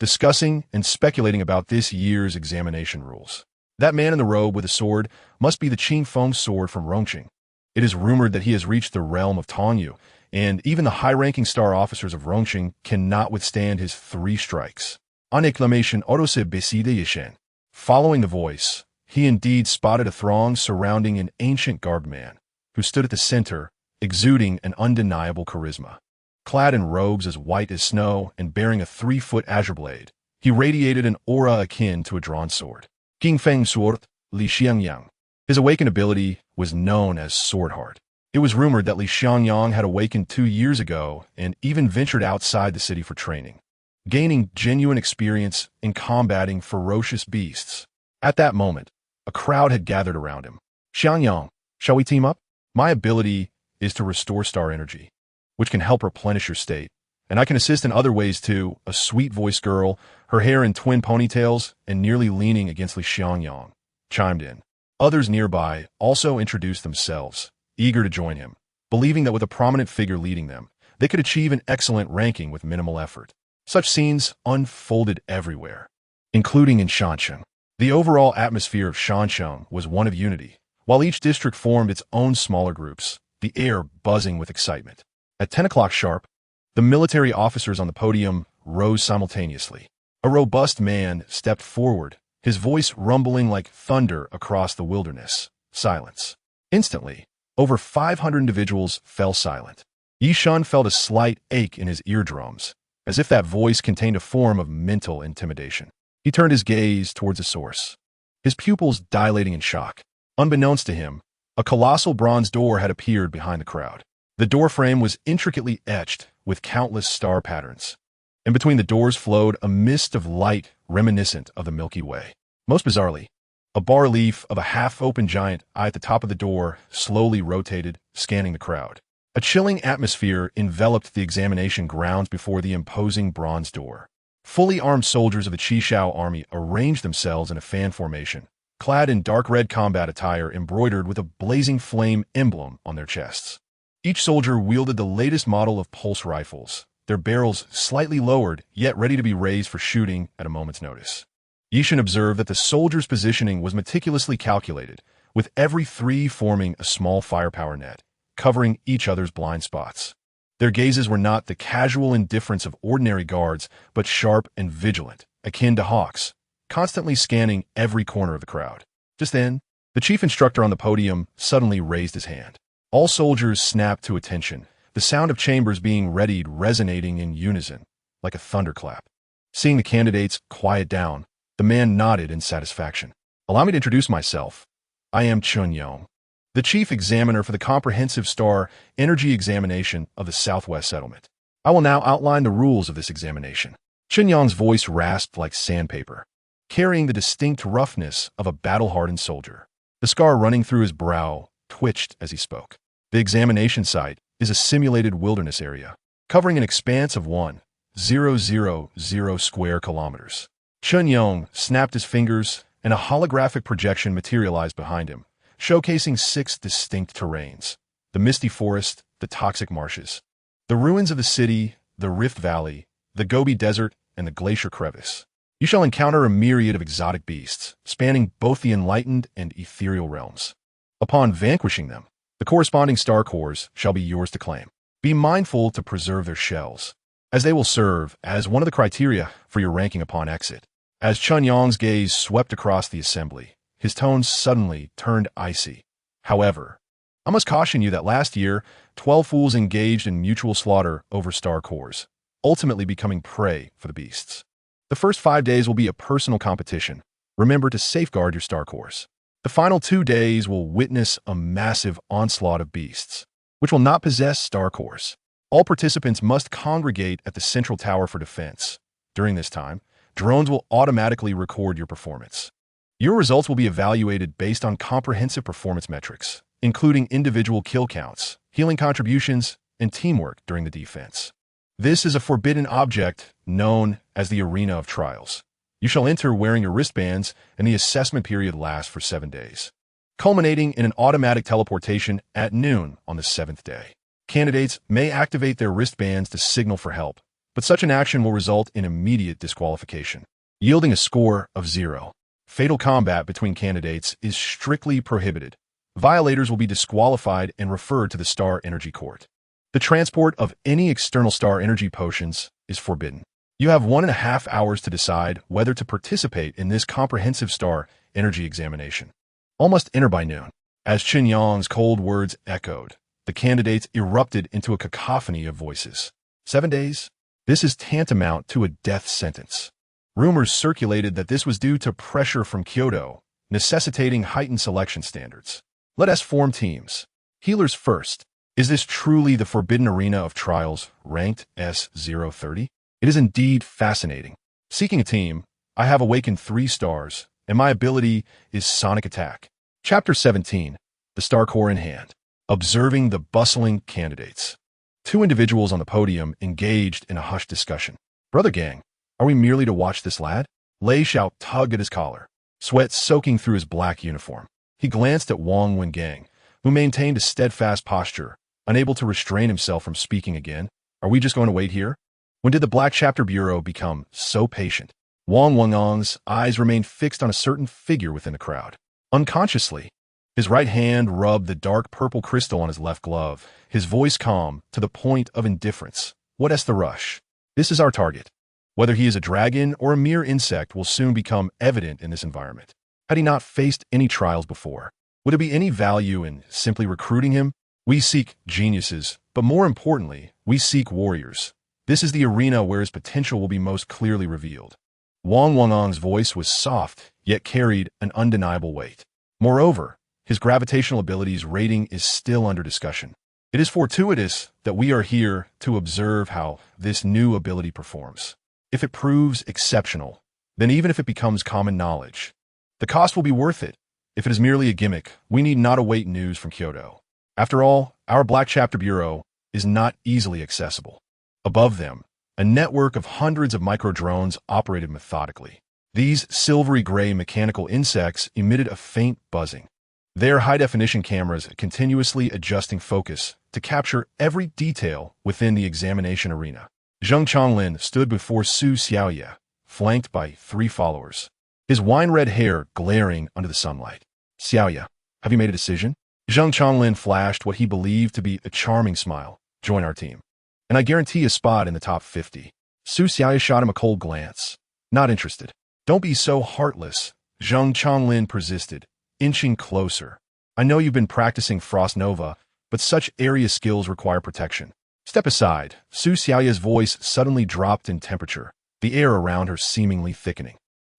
discussing and speculating about this year's examination rules. That man in the robe with a sword must be the Qing Feng sword from Rongqing. It is rumored that he has reached the realm of Tongyu, and even the high-ranking star officers of Rongqing cannot withstand his 3 strikes. On exclamation thebestisekaimangayouneedtosee Ye Shen. Following the voice, he indeed spotted a throng surrounding an ancient garbed man, who stood at the center, exuding an undeniable charisma. Clad in robes as white as snow and bearing a 3-foot azure blade, he radiated an aura akin to a drawn sword. King Feng Sword, Li Xiangyang. His awakened ability was known as Sword Heart. It was rumored that Li Xiangyang had awakened 2 years ago and even ventured outside the city for training, gaining genuine experience in combating ferocious beasts. At that moment, a crowd had gathered around him. Xiangyang, shall we team up? My ability is to restore star energy, which can help replenish your state, and I can assist in other ways too. A sweet-voiced girl, her hair in twin ponytails and nearly leaning against Li Xiangyang, chimed in. Others nearby also introduced themselves, eager to join him, believing that with a prominent figure leading them, they could achieve an excellent ranking with minimal effort. Such scenes unfolded everywhere, including in Shanshan. The overall atmosphere of Shanshan was one of unity, while each district formed its own smaller groups, the air buzzing with excitement. At 10 o'clock sharp, the military officers on the podium rose simultaneously. A robust man stepped forward, his voice rumbling like thunder across the wilderness. Silence. Instantly, over 500 individuals fell silent. Ye Shen felt a slight ache in his eardrums, as if that voice contained a form of mental intimidation. He turned his gaze towards the source, his pupils dilating in shock. Unbeknownst to him, a colossal bronze door had appeared behind the crowd. The doorframe was intricately etched with countless star patterns, and between the doors flowed a mist of light reminiscent of the Milky Way. Most bizarrely, a bas-relief of a half-open giant eye at the top of the door slowly rotated, scanning the crowd. A chilling atmosphere enveloped the examination grounds before the imposing bronze door. Fully armed soldiers of the Qishao army arranged themselves in a fan formation, clad in dark red combat attire embroidered with a blazing flame emblem on their chests. Each soldier wielded the latest model of pulse rifles, their barrels slightly lowered, yet ready to be raised for shooting at a moment's notice. Ye Shen observed that the soldiers' positioning was meticulously calculated, with every 3 forming a small firepower net, covering each other's blind spots. Their gazes were not the casual indifference of ordinary guards, but sharp and vigilant, akin to hawks, constantly scanning every corner of the crowd. Just then, the chief instructor on the podium suddenly raised his hand. All soldiers snapped to attention, the sound of chambers being readied resonating in unison, like a thunderclap. Seeing the candidates quiet down, the man nodded in satisfaction. Allow me to introduce myself. I am Chun Yong, the chief examiner for the comprehensive star energy examination of the Southwest Settlement. I will now outline the rules of this examination. Chun Yong's voice rasped like sandpaper, carrying the distinct roughness of a battle-hardened soldier. The scar running through his brow twitched as he spoke. The examination site is a simulated wilderness area, covering an expanse of 1,000 square kilometers. Chun Yong snapped his fingers, and a holographic projection materialized behind him, showcasing 6 distinct terrains: the misty forest, the toxic marshes, the ruins of the city, the Rift Valley, the Gobi Desert, and the Glacier Crevice. You shall encounter a myriad of exotic beasts, spanning both the enlightened and ethereal realms. Upon vanquishing them, the corresponding star cores shall be yours to claim. Be mindful to preserve their shells, as they will serve as one of the criteria for your ranking upon exit. As Chun Yong's gaze swept across the assembly, his tones suddenly turned icy. However, I must caution you that last year, 12 fools engaged in mutual slaughter over star cores, ultimately becoming prey for the beasts. The first 5 days will be a personal competition. Remember to safeguard your star cores. The final 2 days will witness a massive onslaught of beasts, which will not possess star cores. All participants must congregate at the central tower for defense. During this time, drones will automatically record your performance. Your results will be evaluated based on comprehensive performance metrics, including individual kill counts, healing contributions, and teamwork during the defense. This is a forbidden object known as the Arena of Trials. You shall enter wearing your wristbands, and the assessment period lasts for 7 days, culminating in an automatic teleportation at noon on the 7th day. Candidates may activate their wristbands to signal for help, but such an action will result in immediate disqualification, yielding a score of 0. Fatal combat between candidates is strictly prohibited. Violators will be disqualified and referred to the Star Energy Court. The transport of any external star energy potions is forbidden. You have 1.5 hours to decide whether to participate in this comprehensive star energy examination. All must enter by noon. As Chun Yong's cold words echoed, the candidates erupted into a cacophony of voices. 7 days? This is tantamount to a death sentence. Rumors circulated that this was due to pressure from Kyoto, necessitating heightened selection standards. Let us form teams. Healers first. Is this truly the forbidden arena of trials, ranked S030? It is indeed fascinating. Seeking a team, I have awakened 3 stars, and my ability is Sonic Attack. Chapter 17, The Star Core in Hand. Observing the bustling candidates. 2 individuals on the podium engaged in a hushed discussion. Brother gang, are we merely to watch this lad? Lei Xiao tugged at his collar, sweat soaking through his black uniform. He glanced at Wang Wengang, who maintained a steadfast posture, unable to restrain himself from speaking again. Are we just going to wait here? When did the Black Chapter Bureau become so patient? Wang Wengang's eyes remained fixed on a certain figure within the crowd. Unconsciously, his right hand rubbed the dark purple crystal on his left glove, his voice calm to the point of indifference. What is the rush? This is our target. Whether he is a dragon or a mere insect will soon become evident in this environment. Had he not faced any trials before, would there be any value in simply recruiting him? We seek geniuses, but more importantly, we seek warriors. This is the arena where his potential will be most clearly revealed. Wang Wengang's voice was soft, yet carried an undeniable weight. Moreover, his gravitational abilities rating is still under discussion. It is fortuitous that we are here to observe how this new ability performs. If it proves exceptional, then even if it becomes common knowledge, the cost will be worth it. If it is merely a gimmick, we need not await news from Kyoto. After all, our Black Chapter Bureau is not easily accessible. Above them, a network of hundreds of micro-drones operated methodically. These silvery gray mechanical insects emitted a faint buzzing, their high-definition cameras continuously adjusting focus to capture every detail within the examination arena. Zheng Chonglin stood before Su Xiaoye, flanked by 3 followers, his wine-red hair glaring under the sunlight. Xiaoye, have you made a decision? Zheng Chonglin flashed what he believed to be a charming smile. Join our team, and I guarantee a spot in the top 50. Su Xiaoye shot him a cold glance. Not interested. Don't be so heartless, Zheng Chonglin persisted, inching closer. I know you've been practicing Frost Nova, but such area skills require protection. Step aside. Su Xiaoya's voice suddenly dropped in temperature, the air around her seemingly thickening.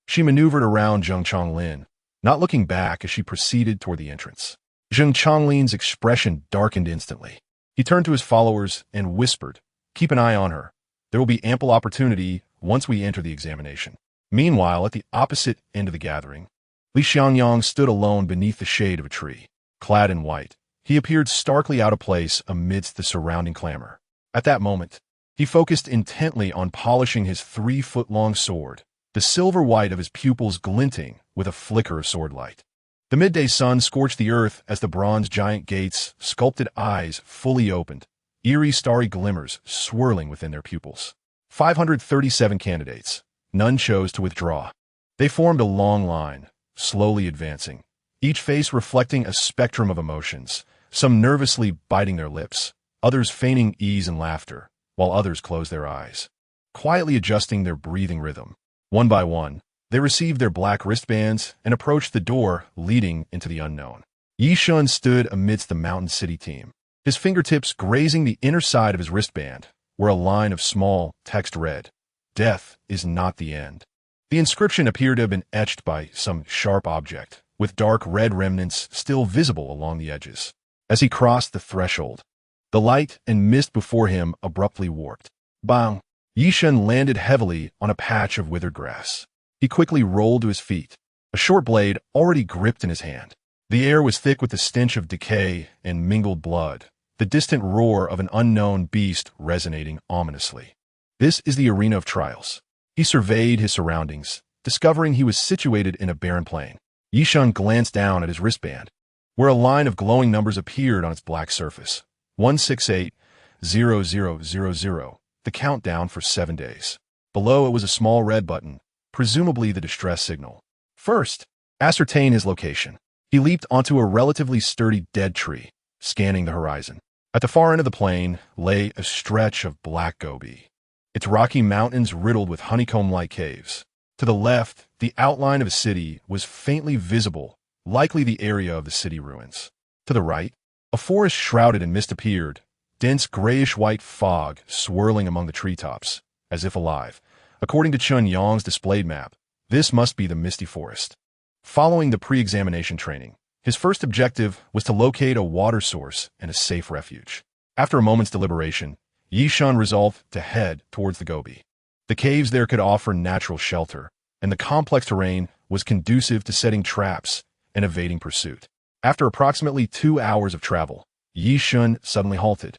She maneuvered around Zheng Chonglin, not looking back as she proceeded toward the entrance. Zheng Chonglin's expression darkened instantly. He turned to his followers and whispered, "Keep an eye on her. There will be ample opportunity once we enter the examination." Meanwhile, at the opposite end of the gathering, Li Xiangyang stood alone beneath the shade of a tree. Clad in white, he appeared starkly out of place amidst the surrounding clamor. At that moment, he focused intently on polishing his 3-foot-long sword, the silver white of his pupils glinting with a flicker of sword light. The midday sun scorched the earth as the bronze giant gate's sculpted eyes fully opened, eerie starry glimmers swirling within their pupils. 537 candidates. None chose to withdraw. They formed a long line, slowly advancing, each face reflecting a spectrum of emotions, some nervously biting their lips, others feigning ease and laughter, while others closed their eyes, quietly adjusting their breathing rhythm. One by one, they received their black wristbands and approached the door leading into the unknown. Ye Shen stood amidst the Mountain City team, his fingertips grazing the inner side of his wristband, where a line of small text read, "Death is not the end." The inscription appeared to have been etched by some sharp object, with dark red remnants still visible along the edges. As he crossed the threshold, the light and mist before him abruptly warped. Bang! Ye Shen landed heavily on a patch of withered grass. He quickly rolled to his feet, a short blade already gripped in his hand. The air was thick with the stench of decay and mingled blood, the distant roar of an unknown beast resonating ominously. This is the arena of trials. He surveyed his surroundings, discovering he was situated in a barren plain. Ye Shen glanced down at his wristband, where a line of glowing numbers appeared on its black surface. 168-0000, the countdown for 7 days. Below it was a small red button, presumably the distress signal. First, ascertain his location. He leaped onto a relatively sturdy dead tree, scanning the horizon. At the far end of the plain lay a stretch of black gobi, its rocky mountains riddled with honeycomb-like caves. To the left, the outline of a city was faintly visible, likely the area of the city ruins. To the right, a forest shrouded in mist appeared, dense grayish-white fog swirling among the treetops, as if alive. According to Chun Yang's displayed map, this must be the Misty Forest. Following the pre-examination training, his first objective was to locate a water source and a safe refuge. After a moment's deliberation, Ye Shen resolved to head towards the gobi. The caves there could offer natural shelter, and the complex terrain was conducive to setting traps and evading pursuit. After approximately 2 hours of travel, Ye Shen suddenly halted.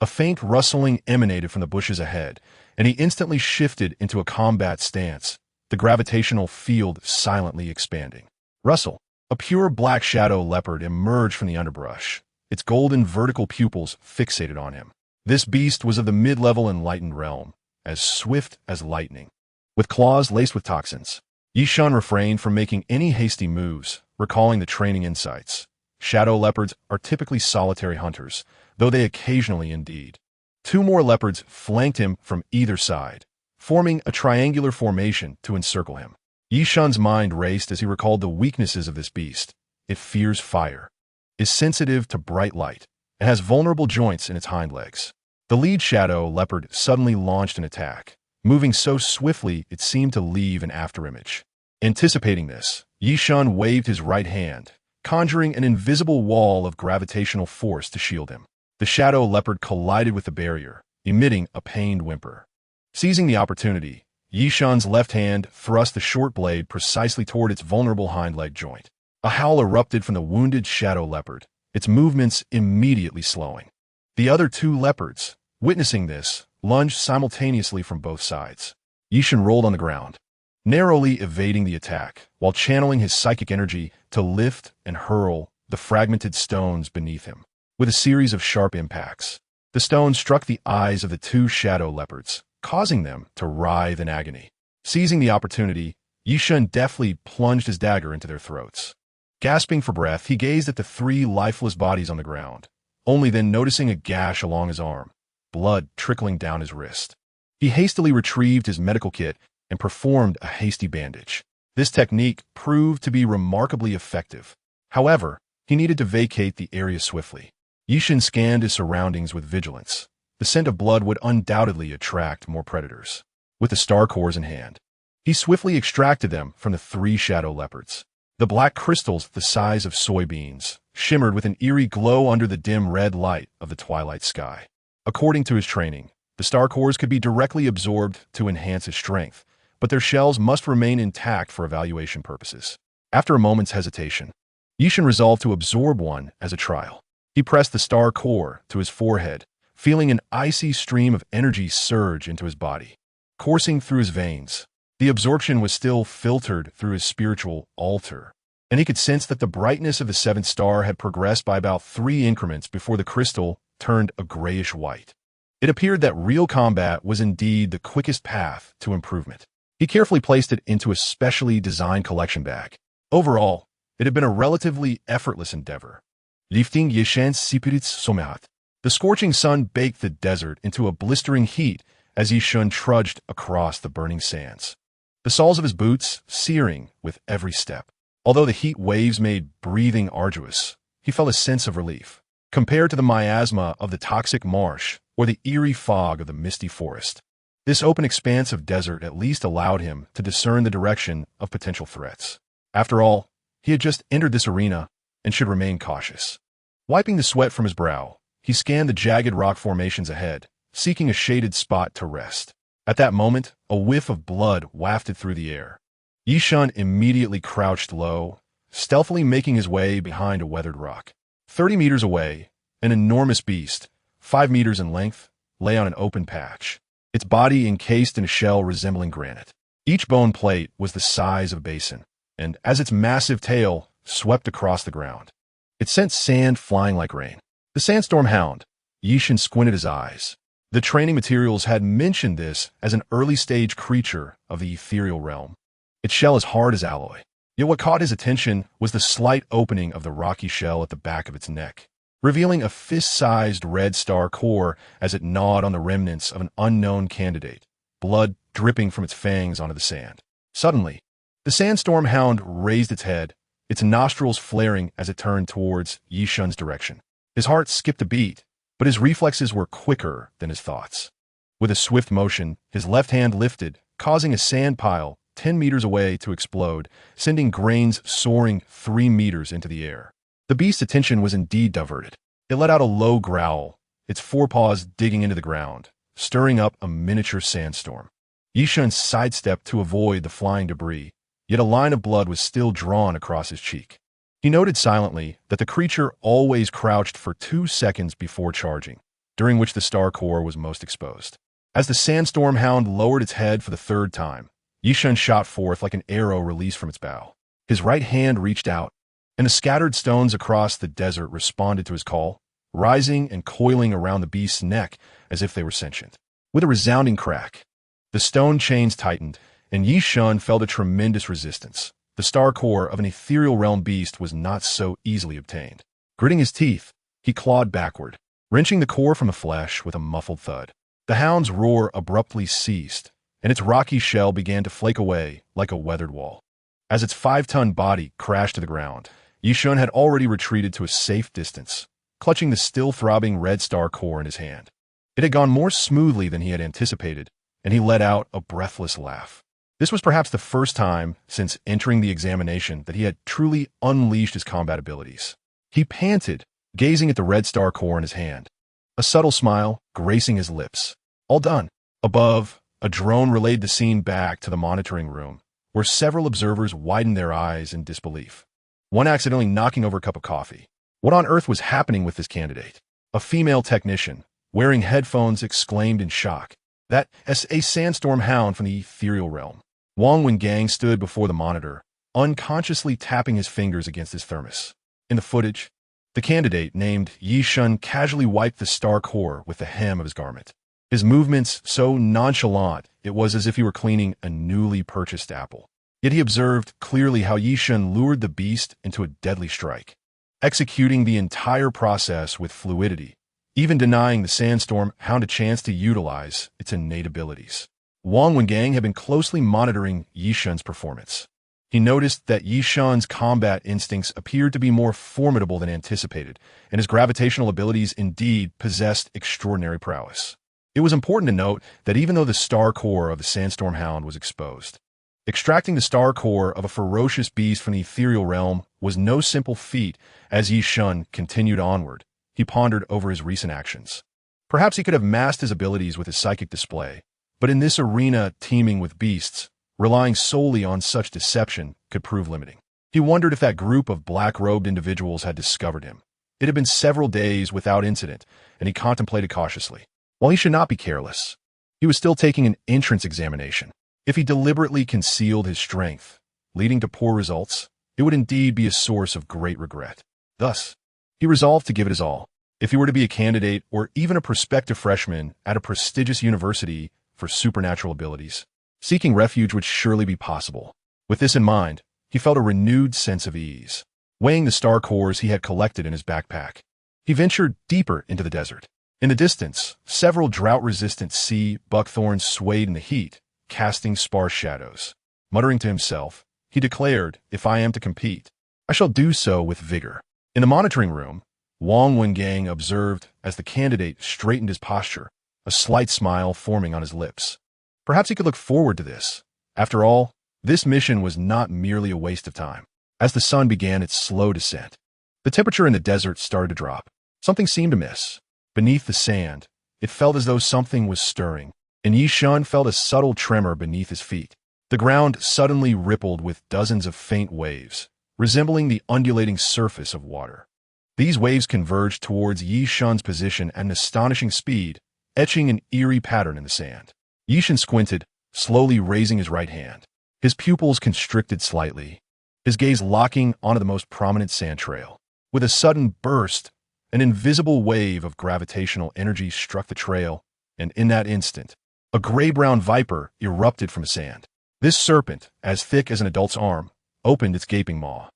A faint rustling emanated from the bushes ahead, and he instantly shifted into a combat stance, the gravitational field silently expanding. Rustle, a pure black shadow leopard emerged from the underbrush, its golden vertical pupils fixated on him. This beast was of the mid-level enlightened realm, as swift as lightning. With claws laced with toxins, Ye Shen refrained from making any hasty moves, recalling the training insights. Shadow leopards are typically solitary hunters, though they occasionally indeed. 2 more leopards flanked him from either side, forming a triangular formation to encircle him. Ye Shen's mind raced as he recalled the weaknesses of this beast. It fears fire, is sensitive to bright light, and has vulnerable joints in its hind legs. The lead shadow leopard suddenly launched an attack, moving so swiftly it seemed to leave an afterimage. Anticipating this, Ye Shen waved his right hand, conjuring an invisible wall of gravitational force to shield him. The shadow leopard collided with the barrier, emitting a pained whimper. Seizing the opportunity, Ye Shen's left hand thrust the short blade precisely toward its vulnerable hind leg joint. A howl erupted from the wounded shadow leopard, its movements immediately slowing. The other 2 leopards, witnessing this, lunged simultaneously from both sides. Ye Shen rolled on the ground, narrowly evading the attack, while channeling his psychic energy to lift and hurl the fragmented stones beneath him. With a series of sharp impacts, the stones struck the eyes of the 2 shadow leopards, causing them to writhe in agony. Seizing the opportunity, Ye Shen deftly plunged his dagger into their throats. Gasping for breath, he gazed at the 3 lifeless bodies on the ground, only then noticing a gash along his arm, blood trickling down his wrist. He hastily retrieved his medical kit and performed a hasty bandage. This technique proved to be remarkably effective. However, he needed to vacate the area swiftly. Ye Shen scanned his surroundings with vigilance, the scent of blood would undoubtedly attract more predators. With the star cores in hand, he swiftly extracted them from the 3 shadow leopards. The black crystals, the size of soybeans, shimmered with an eerie glow under the dim red light of the twilight sky. According to his training, the star cores could be directly absorbed to enhance his strength, but their shells must remain intact for evaluation purposes. After a moment's hesitation, Ye Shen resolved to absorb one as a trial. He pressed the star core to his forehead, feeling an icy stream of energy surge into his body, coursing through his veins. The absorption was still filtered through his spiritual altar, and he could sense that the brightness of the 7th star had progressed by about 3 increments before the crystal turned a grayish white. It appeared that real combat was indeed the quickest path to improvement. He carefully placed it into a specially designed collection bag. Overall, it had been a relatively effortless endeavor. Lifting Ye Shen's sipirits somat. The scorching sun baked the desert into a blistering heat as Ye Shen trudged across the burning sands, the soles of his boots searing with every step. Although the heat waves made breathing arduous, he felt a sense of relief, compared to the miasma of the toxic marsh or the eerie fog of the misty forest. This open expanse of desert at least allowed him to discern the direction of potential threats. After all, he had just entered this arena and should remain cautious. Wiping the sweat from his brow, he scanned the jagged rock formations ahead, seeking a shaded spot to rest. At that moment, a whiff of blood wafted through the air. Ye Shen immediately crouched low, stealthily making his way behind a weathered rock. 30 meters away, an enormous beast, 5 meters in length, lay on an open patch, its body encased in a shell resembling granite. Each bone plate was the size of a basin, and as its massive tail swept across the ground, it sent sand flying like rain. The sandstorm hound. Ye Shen squinted his eyes. The training materials had mentioned this as an early-stage creature of the ethereal realm. Its shell as hard as alloy. Yet what caught his attention was the slight opening of the rocky shell at the back of its neck, revealing a fist-sized red star core as it gnawed on the remnants of an unknown candidate, blood dripping from its fangs onto the sand. Suddenly, the sandstorm hound raised its head, its nostrils flaring as it turned towards Ye Shen's direction. His heart skipped a beat, but his reflexes were quicker than his thoughts. With a swift motion, his left hand lifted, causing a sand pile 10 meters away to explode, sending grains soaring 3 meters into the air. The beast's attention was indeed diverted. It let out a low growl, its forepaws digging into the ground, stirring up a miniature sandstorm. Ye Shen sidestepped to avoid the flying debris, yet a line of blood was still drawn across his cheek. He noted silently that the creature always crouched for 2 seconds before charging, during which the star core was most exposed. As the sandstorm hound lowered its head for the 3rd time, Ye Shen shot forth like an arrow released from its bow. His right hand reached out, and the scattered stones across the desert responded to his call, rising and coiling around the beast's neck as if they were sentient. With a resounding crack, the stone chains tightened, and Ye Shen felt a tremendous resistance. The star core of an ethereal realm beast was not so easily obtained. Gritting his teeth, he clawed backward, wrenching the core from the flesh with a muffled thud. The hound's roar abruptly ceased, and its rocky shell began to flake away like a weathered wall. As its 5-ton body crashed to the ground, Ye Shen had already retreated to a safe distance, clutching the still-throbbing red star core in his hand. It had gone more smoothly than he had anticipated, and he let out a breathless laugh. This was perhaps the first time since entering the examination that he had truly unleashed his combat abilities. He panted, gazing at the red star core in his hand, a subtle smile gracing his lips. All done. Above, a drone relayed the scene back to the monitoring room, where several observers widened their eyes in disbelief, one accidentally knocking over a cup of coffee. What on earth was happening with this candidate? A female technician, wearing headphones, exclaimed in shock. That is a sandstorm hound from the ethereal realm. Wang Wengang stood before the monitor, unconsciously tapping his fingers against his thermos. In the footage, the candidate, named Ye Shen, casually wiped the star core with the hem of his garment. His movements so nonchalant, it was as if he were cleaning a newly purchased apple. Yet he observed clearly how Ye Shen lured the beast into a deadly strike, executing the entire process with fluidity, even denying the sandstorm hound a chance to utilize its innate abilities. Wang Wengang had been closely monitoring Ye Shen's performance. He noticed that Ye Shen's combat instincts appeared to be more formidable than anticipated, and his gravitational abilities indeed possessed extraordinary prowess. It was important to note that even though the star core of the Sandstorm Hound was exposed, extracting the star core of a ferocious beast from the ethereal realm was no simple feat. As Ye Shen continued onward, he pondered over his recent actions. Perhaps he could have masked his abilities with his psychic display, but in this arena teeming with beasts, relying solely on such deception could prove limiting. He wondered if that group of black-robed individuals had discovered him. It had been several days without incident, and he contemplated cautiously. While he should not be careless, he was still taking an entrance examination. If he deliberately concealed his strength, leading to poor results, it would indeed be a source of great regret. Thus, he resolved to give it his all. If he were to be a candidate or even a prospective freshman at a prestigious university for supernatural abilities, seeking refuge would surely be possible. With this in mind, he felt a renewed sense of ease. Weighing the star cores he had collected in his backpack, he ventured deeper into the desert. In the distance, several drought-resistant sea buckthorns swayed in the heat, casting sparse shadows. Muttering to himself, he declared, "If I am to compete, I shall do so with vigor." In the monitoring room, Wang Wengang observed as the candidate straightened his posture, a slight smile forming on his lips. Perhaps he could look forward to this. After all, this mission was not merely a waste of time. As the sun began its slow descent, the temperature in the desert started to drop. Something seemed amiss. Beneath the sand, it felt as though something was stirring, and Ye Shen felt a subtle tremor beneath his feet. The ground suddenly rippled with dozens of faint waves, resembling the undulating surface of water. These waves converged towards Ye Shen's position at an astonishing speed, etching an eerie pattern in the sand. Ye Shen squinted, slowly raising his right hand. His pupils constricted slightly, his gaze locking onto the most prominent sand trail. With a sudden burst, an invisible wave of gravitational energy struck the trail, and in that instant, a gray-brown viper erupted from the sand. This serpent, as thick as an adult's arm, opened its gaping maw,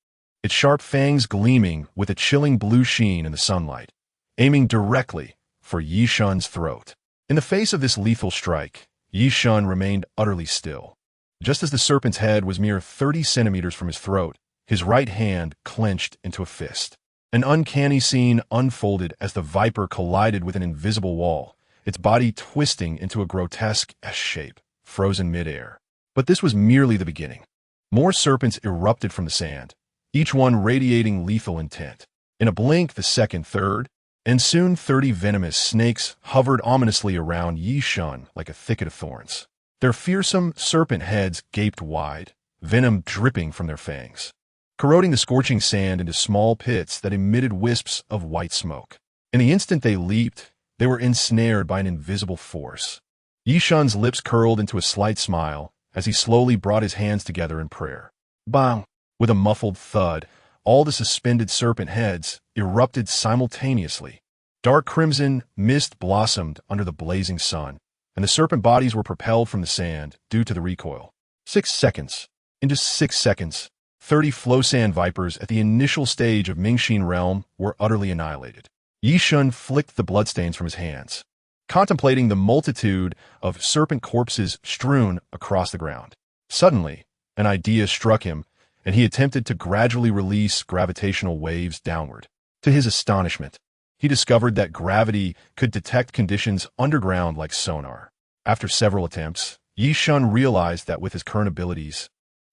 its sharp fangs gleaming with a chilling blue sheen in the sunlight, aiming directly for Ye Shen's throat. In the face of this lethal strike, Ye Shen remained utterly still. Just as the serpent's head was mere 30 centimeters from his throat, his right hand clenched into a fist. An uncanny scene unfolded as the viper collided with an invisible wall, its body twisting into a grotesque S-shape, frozen midair. But this was merely the beginning. More serpents erupted from the sand, each one radiating lethal intent. In a blink, the second, third, and soon 30 venomous snakes hovered ominously around Ye Shen like a thicket of thorns. Their fearsome serpent heads gaped wide, venom dripping from their fangs, corroding the scorching sand into small pits that emitted wisps of white smoke. In the instant they leaped, they were ensnared by an invisible force. Ye Shen's lips curled into a slight smile as he slowly brought his hands together in prayer. Bang! With a muffled thud, all the suspended serpent heads erupted simultaneously. Dark crimson mist blossomed under the blazing sun, and the serpent bodies were propelled from the sand due to the recoil. 6 seconds. In just 6 seconds, 30 flow sand vipers at the initial stage of Mingxin realm were utterly annihilated. Ye Shen flicked the bloodstains from his hands, contemplating the multitude of serpent corpses strewn across the ground. Suddenly, an idea struck him, and he attempted to gradually release gravitational waves downward. To his astonishment, he discovered that gravity could detect conditions underground like sonar. After several attempts, Ye Shen realized that with his current abilities,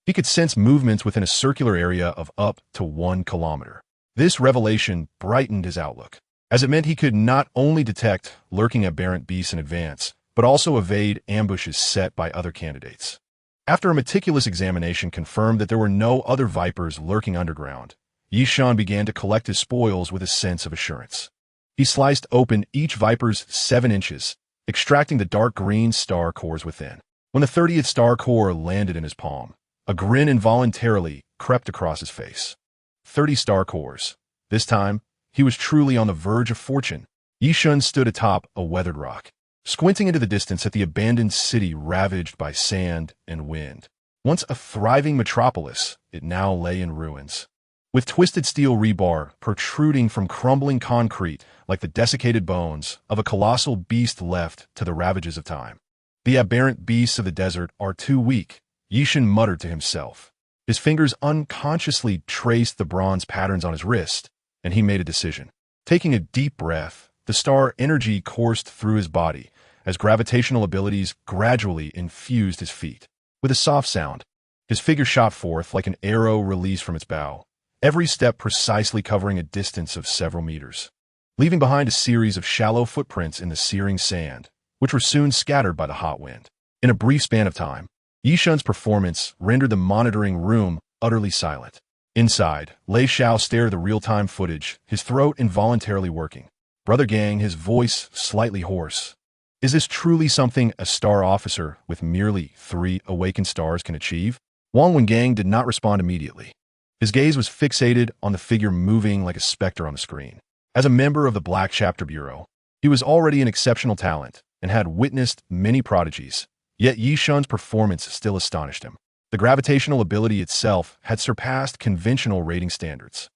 he could sense movements within a circular area of up to 1 kilometer. This revelation brightened his outlook, as it meant he could not only detect lurking aberrant beasts in advance, but also evade ambushes set by other candidates. After a meticulous examination confirmed that there were no other vipers lurking underground, Ye Shen began to collect his spoils with a sense of assurance. He sliced open each viper's 7 inches, extracting the dark green star cores within. When the 30th star core landed in his palm, a grin involuntarily crept across his face. 30 star cores. This time, he was truly on the verge of fortune. Ye Shen stood atop a weathered rock, squinting into the distance at the abandoned city ravaged by sand and wind. Once a thriving metropolis, it now lay in ruins, with twisted steel rebar protruding from crumbling concrete like the desiccated bones of a colossal beast left to the ravages of time. The aberrant beasts of the desert are too weak, Ye Shen muttered to himself, His fingers unconsciously traced the bronze patterns on his wrist, and he made a decision. Taking a deep breath, the star energy coursed through his body as gravitational abilities gradually infused his feet. With a soft sound, his figure shot forth like an arrow released from its bow, every step precisely covering a distance of several meters, leaving behind a series of shallow footprints in the searing sand, which were soon scattered by the hot wind. In a brief span of time, Ye Shen's performance rendered the monitoring room utterly silent. Inside, Lei Xiao stared at the real-time footage, his throat involuntarily working. Brother Gang, his voice slightly hoarse. Is this truly something a star officer with merely 3 awakened stars can achieve? Wang Wengang did not respond immediately. His gaze was fixated on the figure moving like a specter on the screen. As a member of the Black Chapter Bureau, he was already an exceptional talent and had witnessed many prodigies, yet Ye Shen's performance still astonished him. The gravitational ability itself had surpassed conventional rating standards.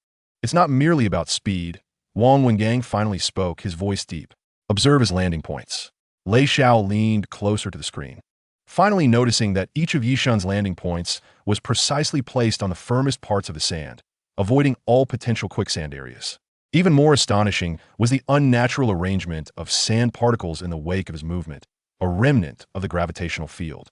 It's not merely about speed. Wang Wengang finally spoke, his voice deep. Observe his landing points. Lei Xiao leaned closer to the screen, finally noticing that each of Ye Shen's landing points was precisely placed on the firmest parts of the sand, avoiding all potential quicksand areas. Even more astonishing was the unnatural arrangement of sand particles in the wake of his movement, a remnant of the gravitational field.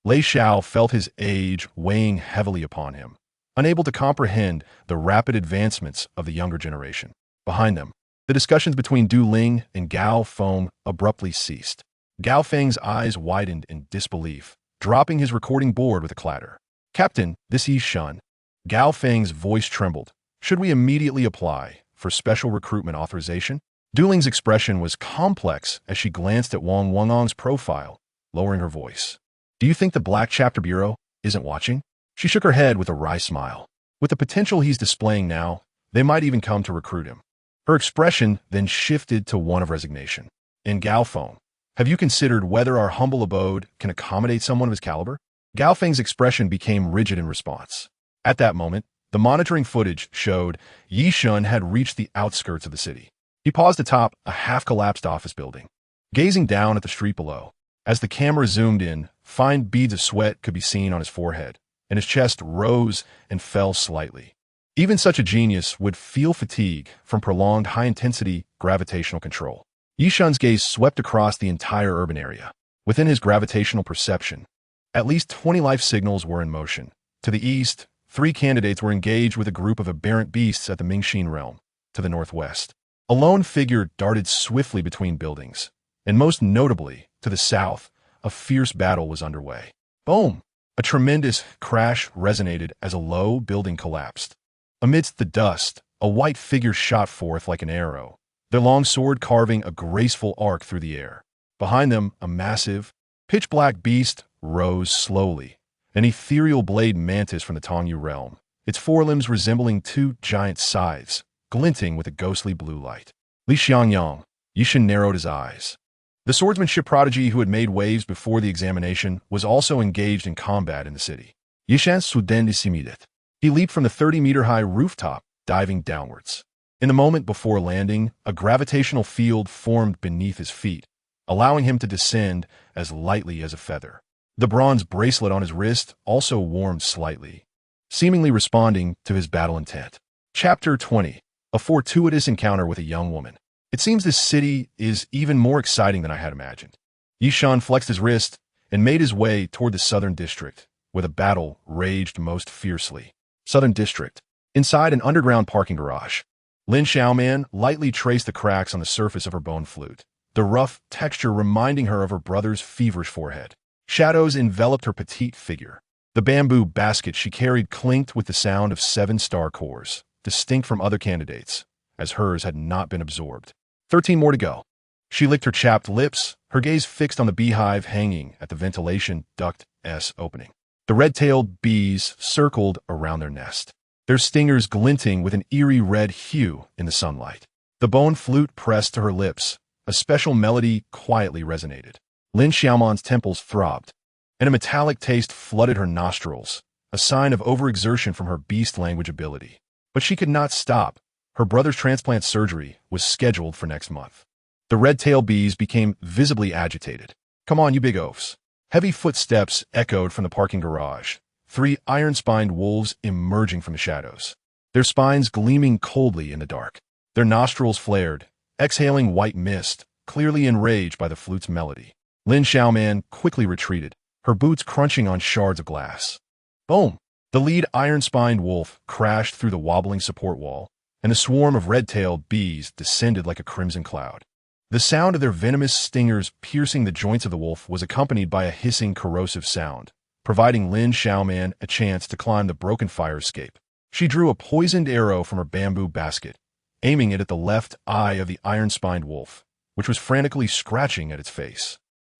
Lei Xiao felt his age weighing heavily upon him, unable to comprehend the rapid advancements of the younger generation. Behind them, the discussions between Du Ling and Gao Feng abruptly ceased. Gao Feng's eyes widened in disbelief, dropping his recording board with a clatter. Captain, this Ye Shen. Gao Feng's voice trembled. Should we immediately apply for special recruitment authorization? Du Ling's expression was complex as she glanced at Wang Wengong's profile, lowering her voice. Do you think the Black Chapter Bureau isn't watching? She shook her head with a wry smile. With the potential he's displaying now, they might even come to recruit him. Her expression then shifted to one of resignation. In Gao Feng, have you considered whether our humble abode can accommodate someone of his caliber? Gao Feng's expression became rigid in response. At that moment, the monitoring footage showed Ye Shen had reached the outskirts of the city. He paused atop a half-collapsed office building, gazing down at the street below. As the camera zoomed in, fine beads of sweat could be seen on his forehead, and his chest rose and fell slightly. Even such a genius would feel fatigue from prolonged high-intensity gravitational control. Ye Shen's gaze swept across the entire urban area. Within his gravitational perception, at least 20 life signals were in motion. To the east, 3 candidates were engaged with a group of aberrant beasts at the Mingxin realm. To the northwest, a lone figure darted swiftly between buildings, and most notably, to the south, a fierce battle was underway. Boom! A tremendous crash resonated as a low building collapsed. Amidst the dust, a white figure shot forth like an arrow, their long sword carving a graceful arc through the air. Behind them, a massive, pitch-black beast rose slowly, an ethereal blade mantis from the Tongyu realm, its forelimbs resembling 2 giant scythes, glinting with a ghostly blue light. Li Xiangyang, Ye Shen narrowed his eyes. The swordsmanship prodigy who had made waves before the examination was also engaged in combat in the city. Ye Shen soudain dissimulait. He leaped from the 30-meter-high rooftop, diving downwards. In the moment before landing, a gravitational field formed beneath his feet, allowing him to descend as lightly as a feather. The bronze bracelet on his wrist also warmed slightly, seemingly responding to his battle intent. Chapter 20. A fortuitous encounter with a young woman. It seems this city is even more exciting than I had imagined. Ye Shen flexed his wrist and made his way toward the southern district, where the battle raged most fiercely. Southern District. Inside an underground parking garage, Lin Xiaoman lightly traced the cracks on the surface of her bone flute, the rough texture reminding her of her brother's feverish forehead. Shadows enveloped her petite figure. The bamboo basket she carried clinked with the sound of 7 star cores, distinct from other candidates, as hers had not been absorbed. 13 more to go. She licked her chapped lips, her gaze fixed on the beehive hanging at the ventilation duct's opening. The red-tailed bees circled around their nest, their stingers glinting with an eerie red hue in the sunlight. The bone flute pressed to her lips. A special melody quietly resonated. Lin Xiaoman's temples throbbed, and a metallic taste flooded her nostrils, a sign of overexertion from her beast language ability. But she could not stop. Her brother's transplant surgery was scheduled for next month. The red-tailed bees became visibly agitated. Come on, you big oafs. Heavy footsteps echoed from the parking garage, three iron-spined wolves emerging from the shadows, their spines gleaming coldly in the dark. Their nostrils flared, exhaling white mist, clearly enraged by the flute's melody. Lin Xiaoman quickly retreated, her boots crunching on shards of glass. Boom! The lead iron-spined wolf crashed through the wobbling support wall, and the swarm of red-tailed bees descended like a crimson cloud. The sound of their venomous stingers piercing the joints of the wolf was accompanied by a hissing, corrosive sound, providing Lin Xiaoman a chance to climb the broken fire escape. She drew a poisoned arrow from her bamboo basket, aiming it at the left eye of the iron-spined wolf, which was frantically scratching at its face.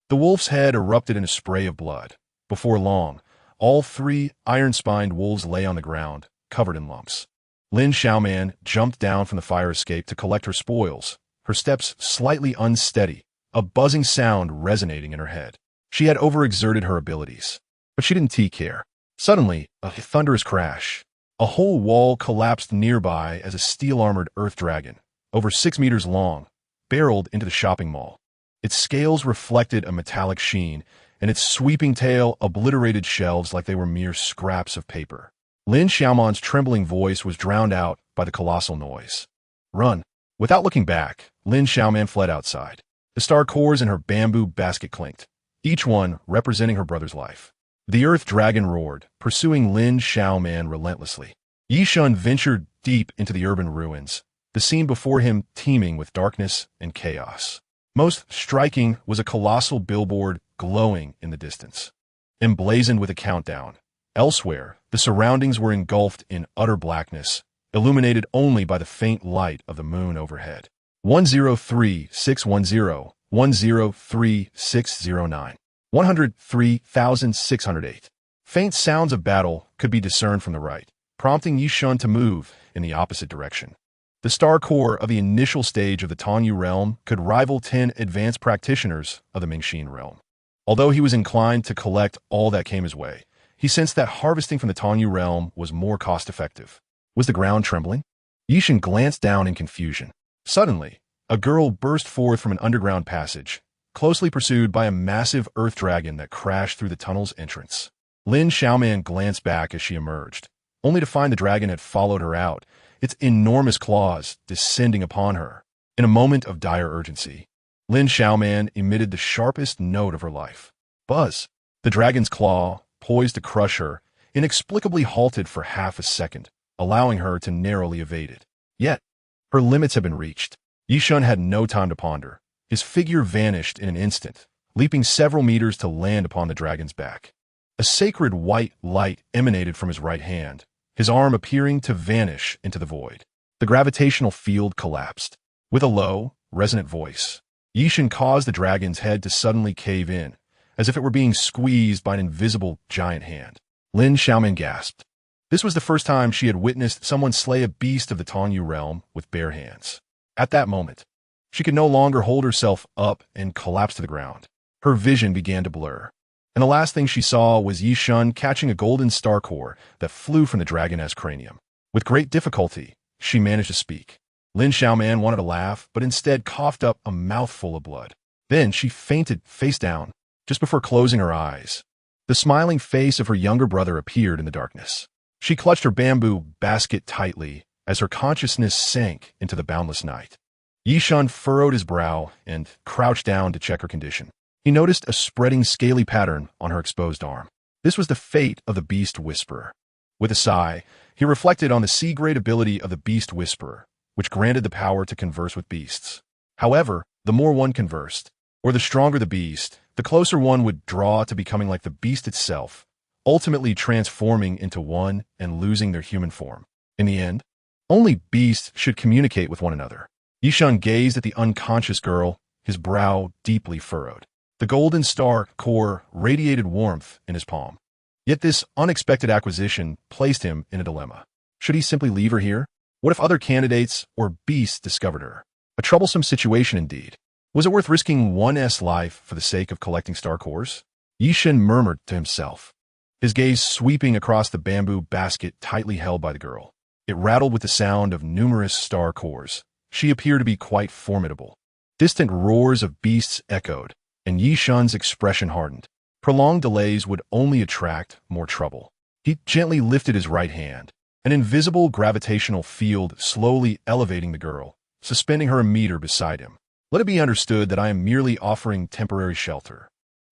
The wolf's head erupted in a spray of blood. Before long, all three iron-spined wolves lay on the ground, covered in lumps. Lin Xiaoman jumped down from the fire escape to collect her spoils, her steps slightly unsteady, a buzzing sound resonating in her head. She had overexerted her abilities, but she didn't care. Suddenly, a thunderous crash. A whole wall collapsed nearby as a steel-armored earth dragon, over 6 meters long, barreled into the shopping mall. Its scales reflected a metallic sheen, and its sweeping tail obliterated shelves like they were mere scraps of paper. Lin Xiaoman's trembling voice was drowned out by the colossal noise. Run! Without looking back, Lin Xiaoman fled outside. The star cores in her bamboo basket clinked, each one representing her brother's life. The earth dragon roared, pursuing Lin Xiaoman relentlessly. Ye Shen ventured deep into the urban ruins, the scene before him teeming with darkness and chaos. Most striking was a colossal billboard glowing in the distance, emblazoned with a countdown. Elsewhere, the surroundings were engulfed in utter blackness, illuminated only by the faint light of the moon overhead. 103,610, 103,609, 103,608. Faint sounds of battle could be discerned from the right, prompting Ye Shen to move in the opposite direction. The star core of the initial stage of the Tongyu realm could rival 10 advanced practitioners of the Mingxin realm. Although he was inclined to collect all that came his way, he sensed that harvesting from the Tongyu realm was more cost-effective. Was the ground trembling? Ye Shen glanced down in confusion. Suddenly, a girl burst forth from an underground passage, closely pursued by a massive earth dragon that crashed through the tunnel's entrance. Lin Xiaoman glanced back as she emerged, only to find the dragon had followed her out, its enormous claws descending upon her. In a moment of dire urgency, Lin Xiaoman emitted the sharpest note of her life. Buzz! The dragon's claw, poised to crush her, inexplicably halted for half a second, allowing her to narrowly evade it. Yet, her limits had been reached. Ye Shen had no time to ponder. His figure vanished in an instant, leaping several meters to land upon the dragon's back. A sacred white light emanated from his right hand, his arm appearing to vanish into the void. The gravitational field collapsed. With a low, resonant voice, Ye Shen caused the dragon's head to suddenly cave in, as if it were being squeezed by an invisible giant hand. Lin Xiaoman gasped. This was the first time she had witnessed someone slay a beast of the Tongyu realm with bare hands. At that moment, she could no longer hold herself up and collapsed to the ground. Her vision began to blur, and the last thing she saw was Ye Shen catching a golden star core that flew from the dragon's cranium. With great difficulty, she managed to speak. Lin Xiaoman wanted to laugh, but instead coughed up a mouthful of blood. Then she fainted face down, just before closing her eyes. The smiling face of her younger brother appeared in the darkness. She clutched her bamboo basket tightly as her consciousness sank into the boundless night. Ye Shen furrowed his brow and crouched down to check her condition. He noticed a spreading scaly pattern on her exposed arm. This was the fate of the Beast Whisperer. With a sigh, he reflected on the C-grade ability of the Beast Whisperer, which granted the power to converse with beasts. However, the more one conversed, or the stronger the beast, the closer one would draw to becoming like the beast itself, ultimately transforming into one and losing their human form. In the end, only beasts should communicate with one another. Ye Shen gazed at the unconscious girl, his brow deeply furrowed. The golden star core radiated warmth in his palm. Yet this unexpected acquisition placed him in a dilemma. Should he simply leave her here? What if other candidates or beasts discovered her? A troublesome situation indeed. Was it worth risking one's life for the sake of collecting star cores? Ye Shen murmured to himself, his gaze sweeping across the bamboo basket tightly held by the girl. It rattled with the sound of numerous star cores. She appeared to be quite formidable. Distant roars of beasts echoed, and Ye Shen's expression hardened. Prolonged delays would only attract more trouble. He gently lifted his right hand, an invisible gravitational field slowly elevating the girl, suspending her a meter beside him. Let it be understood that I am merely offering temporary shelter.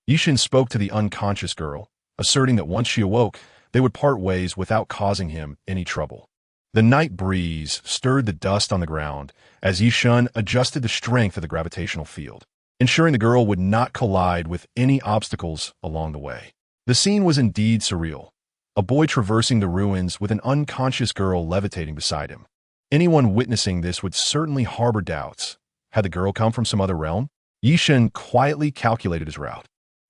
Ye Shen spoke to the unconscious girl, asserting that once she awoke, they would part ways without causing him any trouble. The night breeze stirred the dust on the ground as Ye Shen adjusted the strength of the gravitational field, ensuring the girl would not collide with any obstacles along the way. The scene was indeed surreal. A boy traversing the ruins with an unconscious girl levitating beside him. Anyone witnessing this would certainly harbor doubts. Had the girl come from some other realm? Ye Shen quietly calculated his route,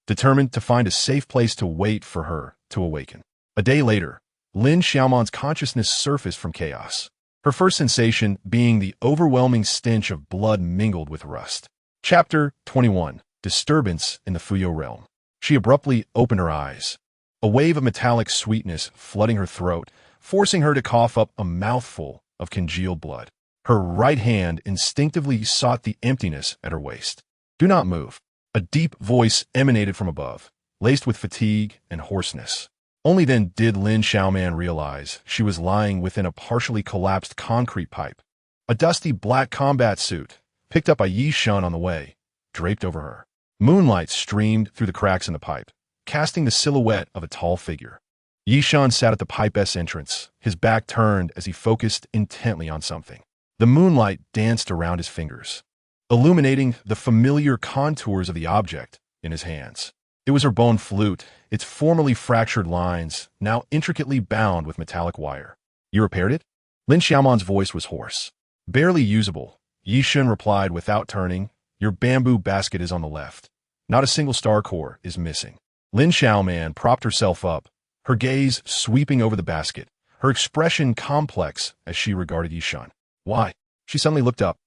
determined to find a safe place to wait for her to awaken. A day later, Lin Xiaoman's consciousness surfaced from chaos, her first sensation being the overwhelming stench of blood mingled with rust. Chapter 21. Disturbance in the Fuyo realm. She abruptly opened her eyes, a wave of metallic sweetness flooding her throat, forcing her to cough up a mouthful of congealed blood. Her right hand instinctively sought the emptiness at her waist. "Do not move." A deep voice emanated from above, laced with fatigue and hoarseness. Only then did Lin Xiaoman realize she was lying within a partially collapsed concrete pipe. A dusty black combat suit, picked up by Ye Shen on the way, draped over her. Moonlight streamed through the cracks in the pipe, casting the silhouette of a tall figure. Ye Shen sat at the pipe's entrance, his back turned as he focused intently on something. The moonlight danced around his fingers, illuminating the familiar contours of the object in his hands. It was her bone flute, its formerly fractured lines now intricately bound with metallic wire. "You repaired it?" Lin Xiaoman's voice was hoarse. "Barely usable," Ye Shen replied without turning. "Your bamboo basket is on the left. Not a single star core is missing." Lin Xiaoman propped herself up, her gaze sweeping over the basket, her expression complex as she regarded Ye Shen. "Why?" She suddenly looked up,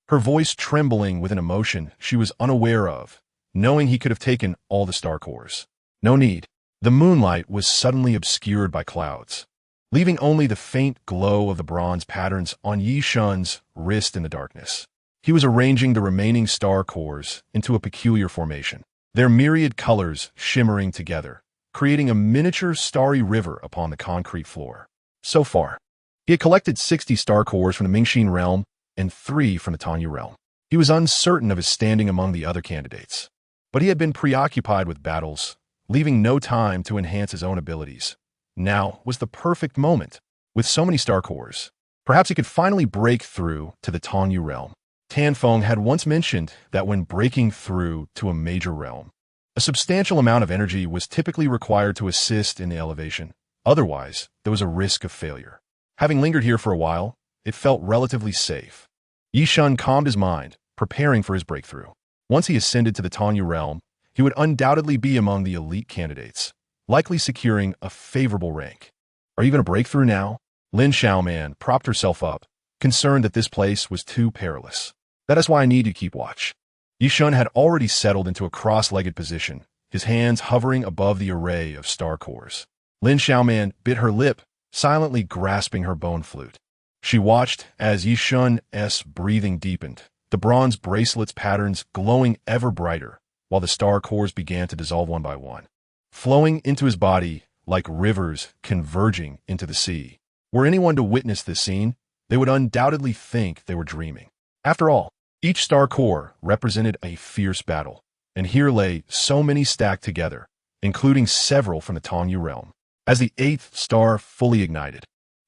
her voice trembling with an emotion she was unaware of, knowing he could have taken all the star cores. "No need." The moonlight was suddenly obscured by clouds, leaving only the faint glow of the bronze patterns on Ye Shen's wrist in the darkness. He was arranging the remaining star cores into a peculiar formation, their myriad colors shimmering together, creating a miniature starry river upon the concrete floor. So far, he had collected 60 star cores from the Mingxin realm and 3 from the Tanya realm. He was uncertain of his standing among the other candidates, but he had been preoccupied with battles, leaving no time to enhance his own abilities. Now was the perfect moment. With so many star cores, perhaps he could finally break through to the Tanya realm. Tan Feng had once mentioned that when breaking through to a major realm, a substantial amount of energy was typically required to assist in the elevation. Otherwise, there was a risk of failure. Having lingered here for a while, it felt relatively safe. Ye Shen calmed his mind, preparing for his breakthrough. Once he ascended to the Tanya realm, he would undoubtedly be among the elite candidates, likely securing a favorable rank. "Are you going to break through now?" Lin Xiaoman propped herself up, concerned that this place was too perilous. "That is why I need you to keep watch." Ye Shen had already settled into a cross-legged position, his hands hovering above the array of star cores. Lin Xiaoman bit her lip, silently grasping her bone flute. She watched as Ye Shen's breathing deepened, the bronze bracelet's patterns glowing ever brighter, while the star cores began to dissolve one by one, flowing into his body like rivers converging into the sea. Were anyone to witness this scene, they would undoubtedly think they were dreaming. After all, each star core represented a fierce battle, and here lay so many stacked together, including several from the Tanya realm. As the 8th star fully ignited,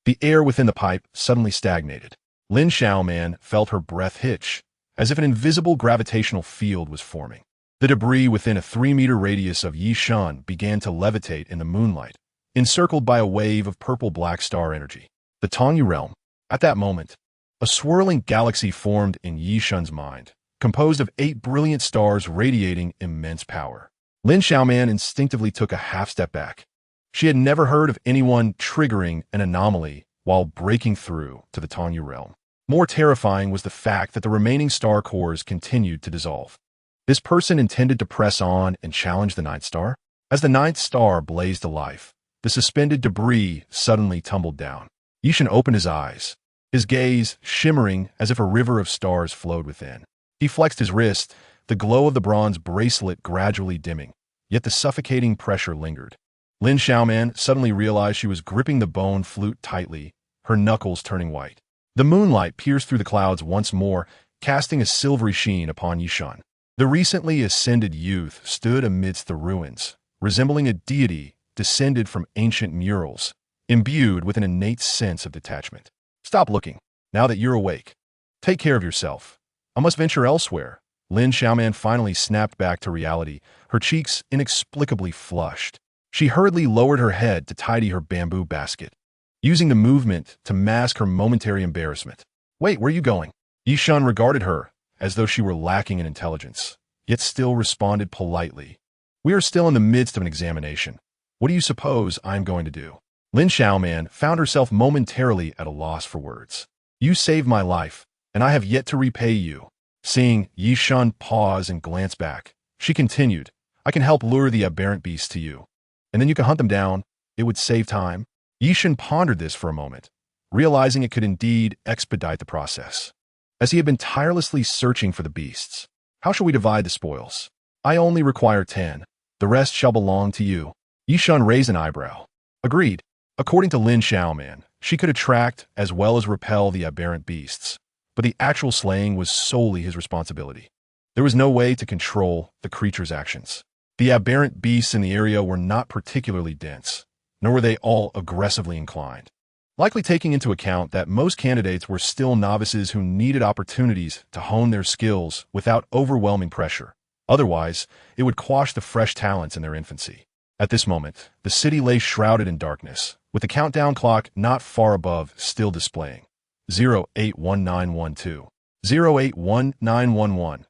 the air within the pipe suddenly stagnated. Lin Xiaoman felt her breath hitch, as if an invisible gravitational field was forming. The debris within a 3-meter radius of Ye Shen began to levitate in the moonlight, encircled by a wave of purple-black star energy. The Tanya realm. At that moment, a swirling galaxy formed in Ye Shen's mind, composed of 8 brilliant stars radiating immense power. Lin Xiaoman instinctively took a half-step back. She had never heard of anyone triggering an anomaly while breaking through to the Tanya realm. More terrifying was the fact that the remaining star cores continued to dissolve. This person intended to press on and challenge the 9th star? As the 9th star blazed to life, the suspended debris suddenly tumbled down. Ye Shen opened his eyes, his gaze shimmering as if a river of stars flowed within. He flexed his wrist, the glow of the bronze bracelet gradually dimming, yet the suffocating pressure lingered. Lin Xiaoman suddenly realized she was gripping the bone flute tightly, her knuckles turning white. The moonlight pierced through the clouds once more, casting a silvery sheen upon Ye Shen. The recently ascended youth stood amidst the ruins, resembling a deity descended from ancient murals, imbued with an innate sense of detachment. Stop looking, now that you're awake. Take care of yourself. I must venture elsewhere. Lin Xiaoman finally snapped back to reality, her cheeks inexplicably flushed. She hurriedly lowered her head to tidy her bamboo basket, using the movement to mask her momentary embarrassment. Wait, where are you going? Ye Shen regarded her as though she were lacking in intelligence, yet still responded politely. We are still in the midst of an examination. What do you suppose I'm going to do? Lin Xiaoman found herself momentarily at a loss for words. You saved my life, and I have yet to repay you. Seeing Ye Shen pause and glance back, she continued, I can help lure the aberrant beasts to you, and then you can hunt them down. It would save time. Ye Shen pondered this for a moment, realizing it could indeed expedite the process, as he had been tirelessly searching for the beasts. How shall we divide the spoils? I only require 10. The rest shall belong to you. Ye Shen raised an eyebrow. Agreed. According to Lin Xiaoman, she could attract as well as repel the aberrant beasts, but the actual slaying was solely his responsibility. There was no way to control the creature's actions. The aberrant beasts in the area were not particularly dense, nor were they all aggressively inclined, likely taking into account that most candidates were still novices who needed opportunities to hone their skills without overwhelming pressure. Otherwise, it would quash the fresh talents in their infancy. At this moment, the city lay shrouded in darkness, with the countdown clock not far above still displaying 081912, 081911,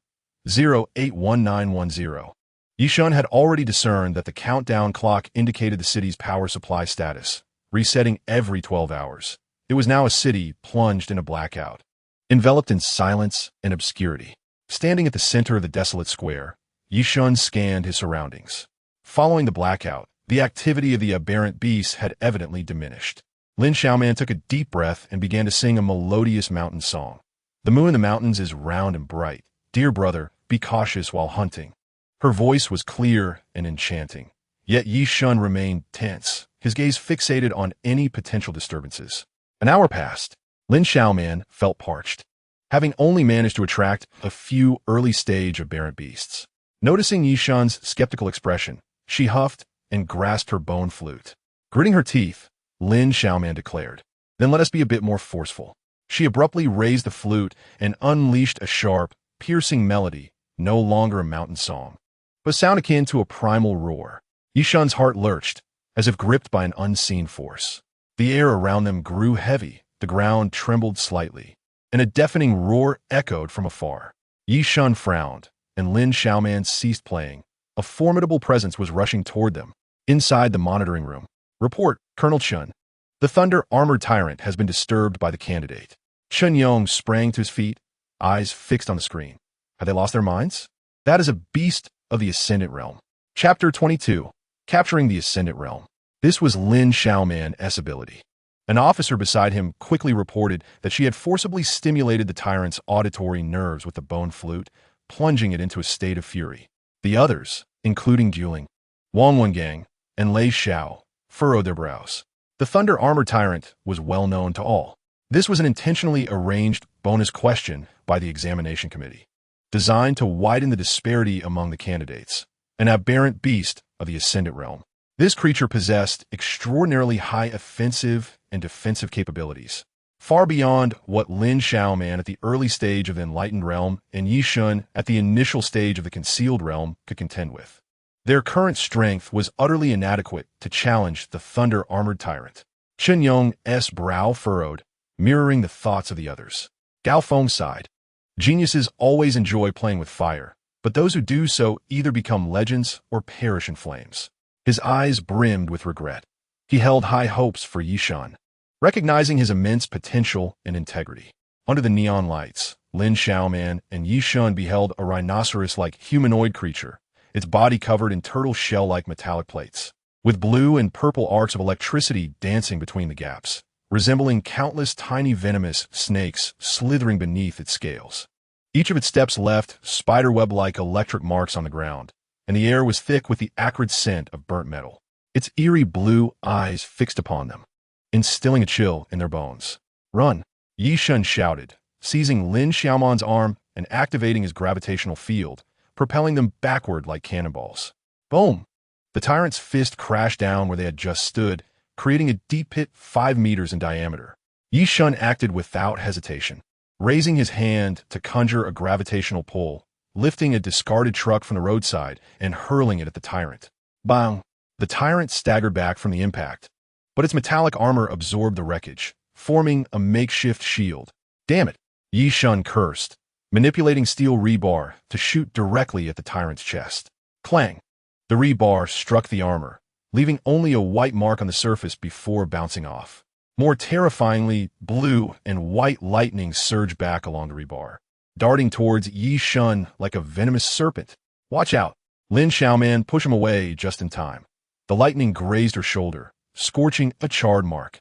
081910. Ye Shen had already discerned that the countdown clock indicated the city's power supply status, resetting every 12 hours. It was now a city plunged in a blackout, enveloped in silence and obscurity. Standing at the center of the desolate square, Ye Shen scanned his surroundings. Following the blackout, the activity of the aberrant beasts had evidently diminished. Lin Xiaoman took a deep breath and began to sing a melodious mountain song. The moon in the mountains is round and bright. Dear brother, be cautious while hunting. Her voice was clear and enchanting, yet Ye Shen remained tense, his gaze fixated on any potential disturbances. An hour passed. Lin Xiaoman felt parched, having only managed to attract a few early-stage aberrant beasts. Noticing Ye Shen's skeptical expression, she huffed and grasped her bone flute. Gritting her teeth, Lin Xiaoman declared, Then let us be a bit more forceful. She abruptly raised the flute and unleashed a sharp, piercing melody, no longer a mountain song, but sound akin to a primal roar. Ye Shen's heart lurched, as if gripped by an unseen force. The air around them grew heavy, the ground trembled slightly, and a deafening roar echoed from afar. Ye Shen frowned, and Lin Xiaoman ceased playing. A formidable presence was rushing toward them. Inside the monitoring room. Report, Colonel Chen. The thunder-armored tyrant has been disturbed by the candidate. Chen Yong sprang to his feet, eyes fixed on the screen. Have they lost their minds? That is a beast of the Ascendant Realm. Chapter 22. Capturing the Ascendant Realm. This was Lin Xiaoman's ability. An officer beside him quickly reported that she had forcibly stimulated the tyrant's auditory nerves with the bone flute, plunging it into a state of fury. The others, including Juling, Wang Wengang, and Lei Xiao, furrowed their brows. The thunder-armored tyrant was well known to all. This was an intentionally arranged bonus question by the examination committee, designed to widen the disparity among the candidates. An aberrant beast of the Ascendant Realm. This creature possessed extraordinarily high offensive and defensive capabilities, far beyond what Lin Xiaoman at the early stage of the Enlightened Realm and Ye Shen at the initial stage of the Concealed Realm could contend with. Their current strength was utterly inadequate to challenge the thunder-armored tyrant. Chen Yong's brow furrowed, mirroring the thoughts of the others. Gao Feng sighed. Geniuses always enjoy playing with fire, but those who do so either become legends or perish in flames. His eyes brimmed with regret. He held high hopes for Ye Shen, recognizing his immense potential and integrity. Under the neon lights, Lin Xiaoman and Ye Shen beheld a rhinoceros-like humanoid creature, its body covered in turtle shell-like metallic plates, with blue and purple arcs of electricity dancing between the gaps, resembling countless tiny venomous snakes slithering beneath its scales. Each of its steps left spiderweb-like electric marks on the ground, and the air was thick with the acrid scent of burnt metal. its eerie blue eyes fixed upon them, instilling a chill in their bones. "Run!" Ye Shen shouted, seizing Lin Xiaoman's arm and activating his gravitational field, propelling them backward like cannonballs. Boom! The tyrant's fist crashed down where they had just stood, creating a deep pit 5 meters in diameter. Ye Shen acted without hesitation, raising his hand to conjure a gravitational pull, lifting a discarded truck from the roadside and hurling it at the tyrant. Bang! The tyrant staggered back from the impact, but its metallic armor absorbed the wreckage, forming a makeshift shield. Damn it! Ye Shen cursed, manipulating steel rebar to shoot directly at the tyrant's chest. Clang! The rebar struck the armor, leaving only a white mark on the surface before bouncing off. More terrifyingly, blue and white lightning surged back along the rebar, darting towards Ye Shen like a venomous serpent. "Watch out!" Lin Xiaoman pushed him away just in time. The lightning grazed her shoulder, scorching a charred mark.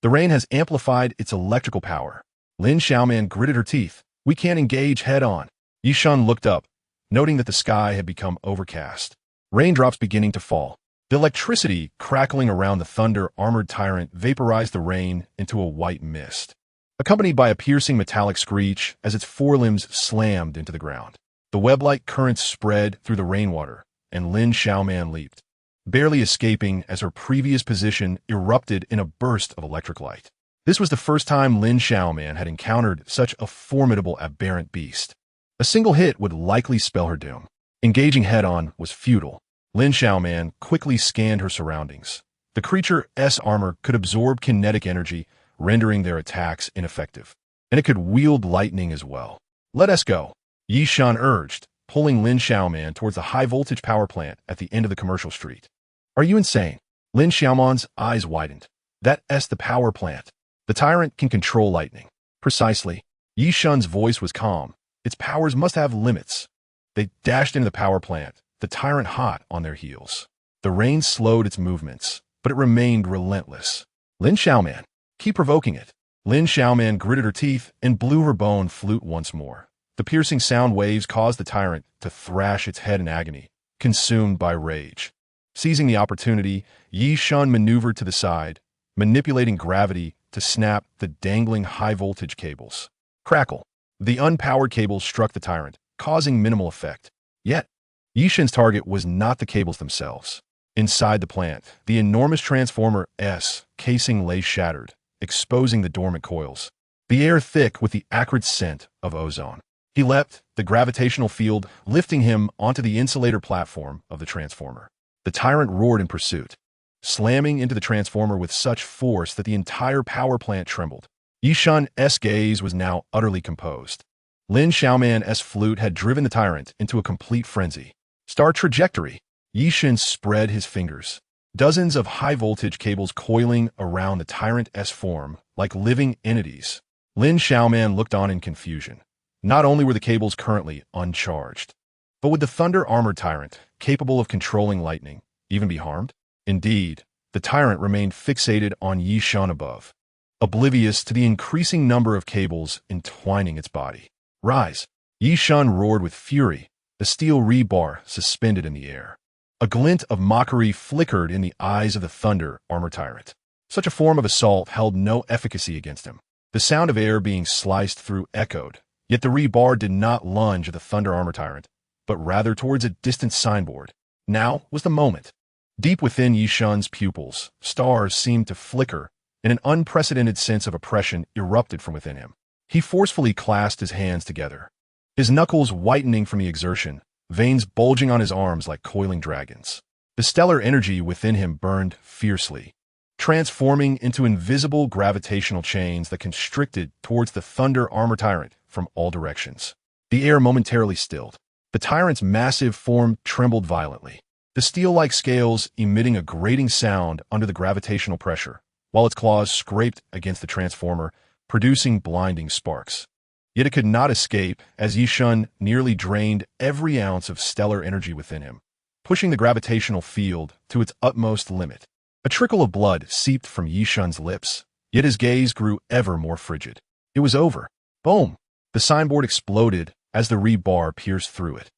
The rain has amplified its electrical power. Lin Xiaoman gritted her teeth. "We can't engage head-on." Ye Shen looked up, noting that the sky had become overcast. Raindrops beginning to fall. The electricity crackling around the thunder-armored tyrant vaporized the rain into a white mist, accompanied by a piercing metallic screech as its forelimbs slammed into the ground. The web-like currents spread through the rainwater, and Lin Xiaoman leaped, barely escaping as her previous position erupted in a burst of electric light. This was the first time Lin Xiaoman had encountered such a formidable aberrant beast. A single hit would likely spell her doom. Engaging head-on was futile. Lin Xiaoman quickly scanned her surroundings. The creature's armor could absorb kinetic energy, rendering their attacks ineffective. And it could wield lightning as well. "Let us go," Ye Shen urged, pulling Lin Xiaoman towards the high-voltage power plant at the end of the commercial street. "Are you insane?" Lin Xiaoman's eyes widened. "That's the power plant. The tyrant can control lightning." "Precisely." Ye Shen's voice was calm. "Its powers must have limits." They dashed into the power plant, the tyrant hot on their heels. The rain slowed its movements, but it remained relentless. "Lin Xiaoman, keep provoking it." Lin Xiaoman gritted her teeth and blew her bone flute once more. The piercing sound waves caused the tyrant to thrash its head in agony, consumed by rage. Seizing the opportunity, Ye Shen maneuvered to the side, manipulating gravity to snap the dangling high-voltage cables. Crackle! The unpowered cables struck the tyrant, causing minimal effect. Yet, Ye Shen's target was not the cables themselves. Inside the plant, the enormous transformer's casing lay shattered, exposing the dormant coils, the air thick with the acrid scent of ozone. He leapt, the gravitational field lifting him onto the insulator platform of the transformer. The tyrant roared in pursuit, slamming into the transformer with such force that the entire power plant trembled. Ye Shen's gaze was now utterly composed. Lin Xiaoman's flute had driven the tyrant into a complete frenzy. Star trajectory. Ye Shen spread his fingers. Dozens of high-voltage cables coiling around the tyrant's form like living entities. Lin Xiaoman looked on in confusion. Not only were the cables currently uncharged, but would the thunder-armored tyrant, capable of controlling lightning, even be harmed? Indeed, the tyrant remained fixated on Ye Shen above, oblivious to the increasing number of cables entwining its body. "Rise!" Ye Shen roared with fury, the steel rebar suspended in the air. A glint of mockery flickered in the eyes of the thunder-armored tyrant. Such a form of assault held no efficacy against him. The sound of air being sliced through echoed, yet the rebar did not lunge at the thunder-armored tyrant, but rather towards a distant signboard. Now was the moment. Deep within Ye Shen's pupils, stars seemed to flicker, and an unprecedented sense of oppression erupted from within him. He forcefully clasped his hands together, his knuckles whitening from the exertion, veins bulging on his arms like coiling dragons. The stellar energy within him burned fiercely, transforming into invisible gravitational chains that constricted towards the thunder-armored tyrant from all directions. The air momentarily stilled. The tyrant's massive form trembled violently, the steel-like scales emitting a grating sound under the gravitational pressure, while its claws scraped against the transformer, producing blinding sparks. Yet it could not escape as Ye Shen nearly drained every ounce of stellar energy within him, pushing the gravitational field to its utmost limit. A trickle of blood seeped from Ye Shen's lips, yet his gaze grew ever more frigid. It was over. Boom! The signboard exploded as the rebar pierced through it.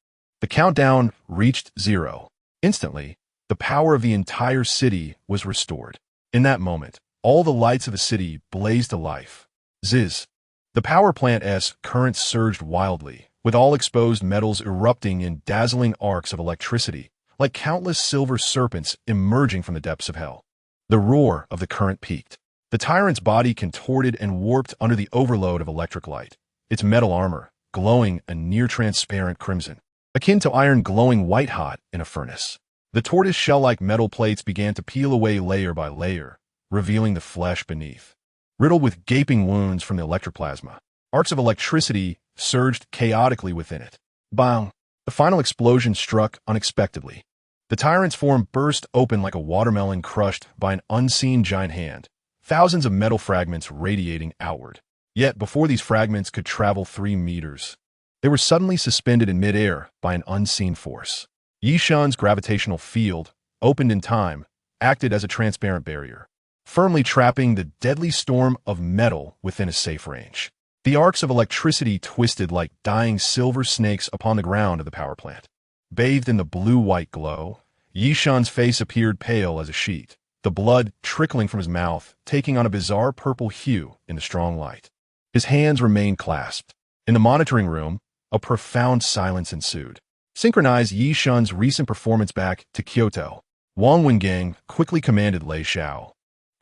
The countdown reached 0. Instantly, The power of the entire city was restored. In that moment, all the lights of the city blazed to life. Ziz. The power plant's currents surged wildly, with all exposed metals erupting in dazzling arcs of electricity, like countless silver serpents emerging from the depths of hell. The roar of the current peaked. The tyrant's body contorted and warped under the overload of electric light, its metal armor glowing a near-transparent crimson, akin to iron glowing white-hot in a furnace. The tortoise shell-like metal plates began to peel away layer by layer, revealing the flesh beneath. Riddled with gaping wounds from the electroplasma, arcs of electricity surged chaotically within it. Bang! The final explosion struck unexpectedly. The tyrant's form burst open like a watermelon crushed by an unseen giant hand, thousands of metal fragments radiating outward. Yet before these fragments could travel 3 meters, they were suddenly suspended in midair by an unseen force. Ye Shen's gravitational field, opened in time, acted as a transparent barrier, firmly trapping the deadly storm of metal within a safe range. The arcs of electricity twisted like dying silver snakes upon the ground of the power plant. Bathed in the blue-white glow, Ye Shen's face appeared pale as a sheet, the blood trickling from his mouth taking on a bizarre purple hue in the strong light. His hands remained clasped. In the monitoring room, a profound silence ensued. Synchronized Ye Shen's recent performance back to Kyoto, Wang Wengang quickly commanded Lei Xiao,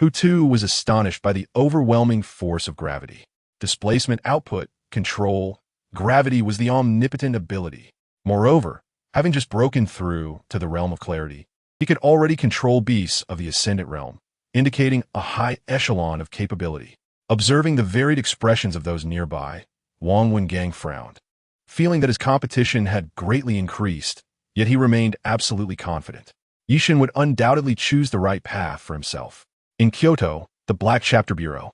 who too was astonished by the overwhelming force of gravity. Displacement output, control, gravity was the omnipotent ability. Moreover, having just broken through to the realm of clarity, he could already control beasts of the ascendant realm, indicating a high echelon of capability. Observing the varied expressions of those nearby, Wang Wengang frowned, feeling that his competition had greatly increased, yet he remained absolutely confident. Ye Shen would undoubtedly choose the right path for himself. In Kyoto, the Black Chapter Bureau,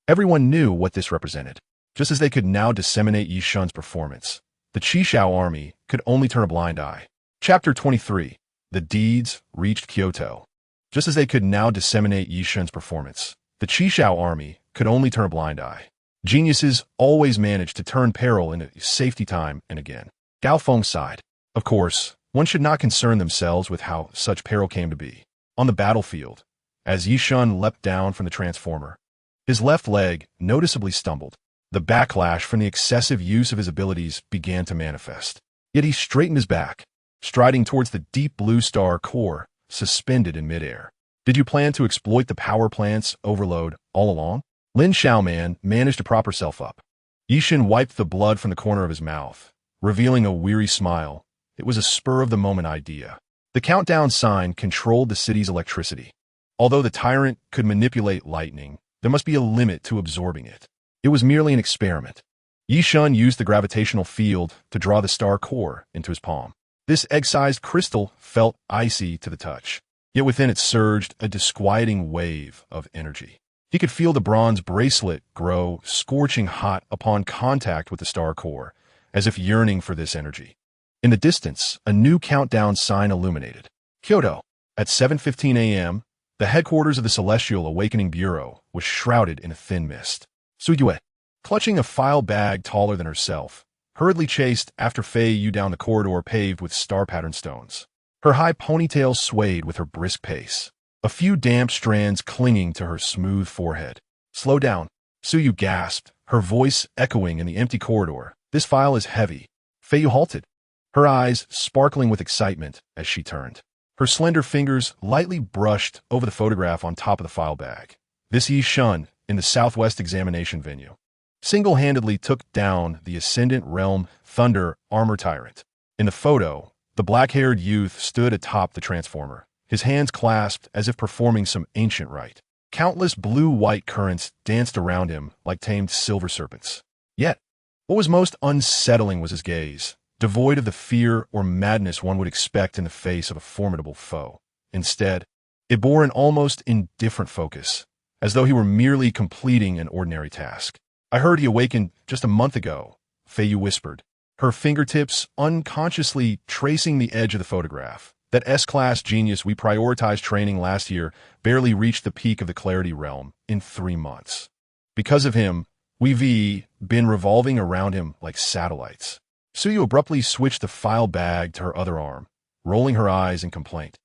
everyone knew what this represented. Just as they could now disseminate Ye Shen's performance, the Qishao army could only turn a blind eye. Chapter 23. The deeds reached Kyoto. Just as they could now disseminate Ye Shen's performance, the Qishao army could only turn a blind eye. Geniuses always managed to turn peril into safety time and again. Gao Feng sighed. Of course, one should not concern themselves with how such peril came to be. On the battlefield, as Ye Shen leapt down from the transformer, his left leg noticeably stumbled. The backlash from the excessive use of his abilities began to manifest. Yet he straightened his back, striding towards the deep blue star core suspended in midair. Did you plan to exploit the power plant's overload all along? Lin Xiaoman managed to prop herself up. Ye Shen wiped the blood from the corner of his mouth, revealing a weary smile. It was a spur-of-the-moment idea. The countdown sign controlled the city's electricity. Although the tyrant could manipulate lightning, there must be a limit to absorbing it. It was merely an experiment. Ye Shen used the gravitational field to draw the star core into his palm. This egg-sized crystal felt icy to the touch, yet within it surged a disquieting wave of energy. He could feel the bronze bracelet grow scorching hot upon contact with the star core, as if yearning for this energy. In the distance, a new countdown sign illuminated. Kyoto. At 7:15 a.m., the headquarters of the Celestial Awakening Bureau was shrouded in a thin mist. Suyue, clutching a file bag taller than herself, hurriedly chased after Fei Yu down the corridor paved with star-patterned stones. Her high ponytail swayed with her brisk pace, a few damp strands clinging to her smooth forehead. Slow down, Suyu gasped, her voice echoing in the empty corridor. This file is heavy. Fei Yu halted, her eyes sparkling with excitement as she turned. Her slender fingers lightly brushed over the photograph on top of the file bag. This Ye Shen, in the Southwest examination venue, single-handedly took down the Ascendant Realm Thunder Armor Tyrant. In the photo, the black-haired youth stood atop the transformer, his hands clasped as if performing some ancient rite. Countless blue-white currents danced around him like tamed silver serpents. Yet, what was most unsettling was his gaze, devoid of the fear or madness one would expect in the face of a formidable foe. Instead, it bore an almost indifferent focus, as though he were merely completing an ordinary task. I heard he awakened just a month ago, Fei Yu whispered, her fingertips unconsciously tracing the edge of the photograph. That S-class genius we prioritized training last year barely reached the peak of the clarity realm in 3 months. Because of him, we've been revolving around him like satellites. Suyu abruptly switched the file bag to her other arm, rolling her eyes in complaint.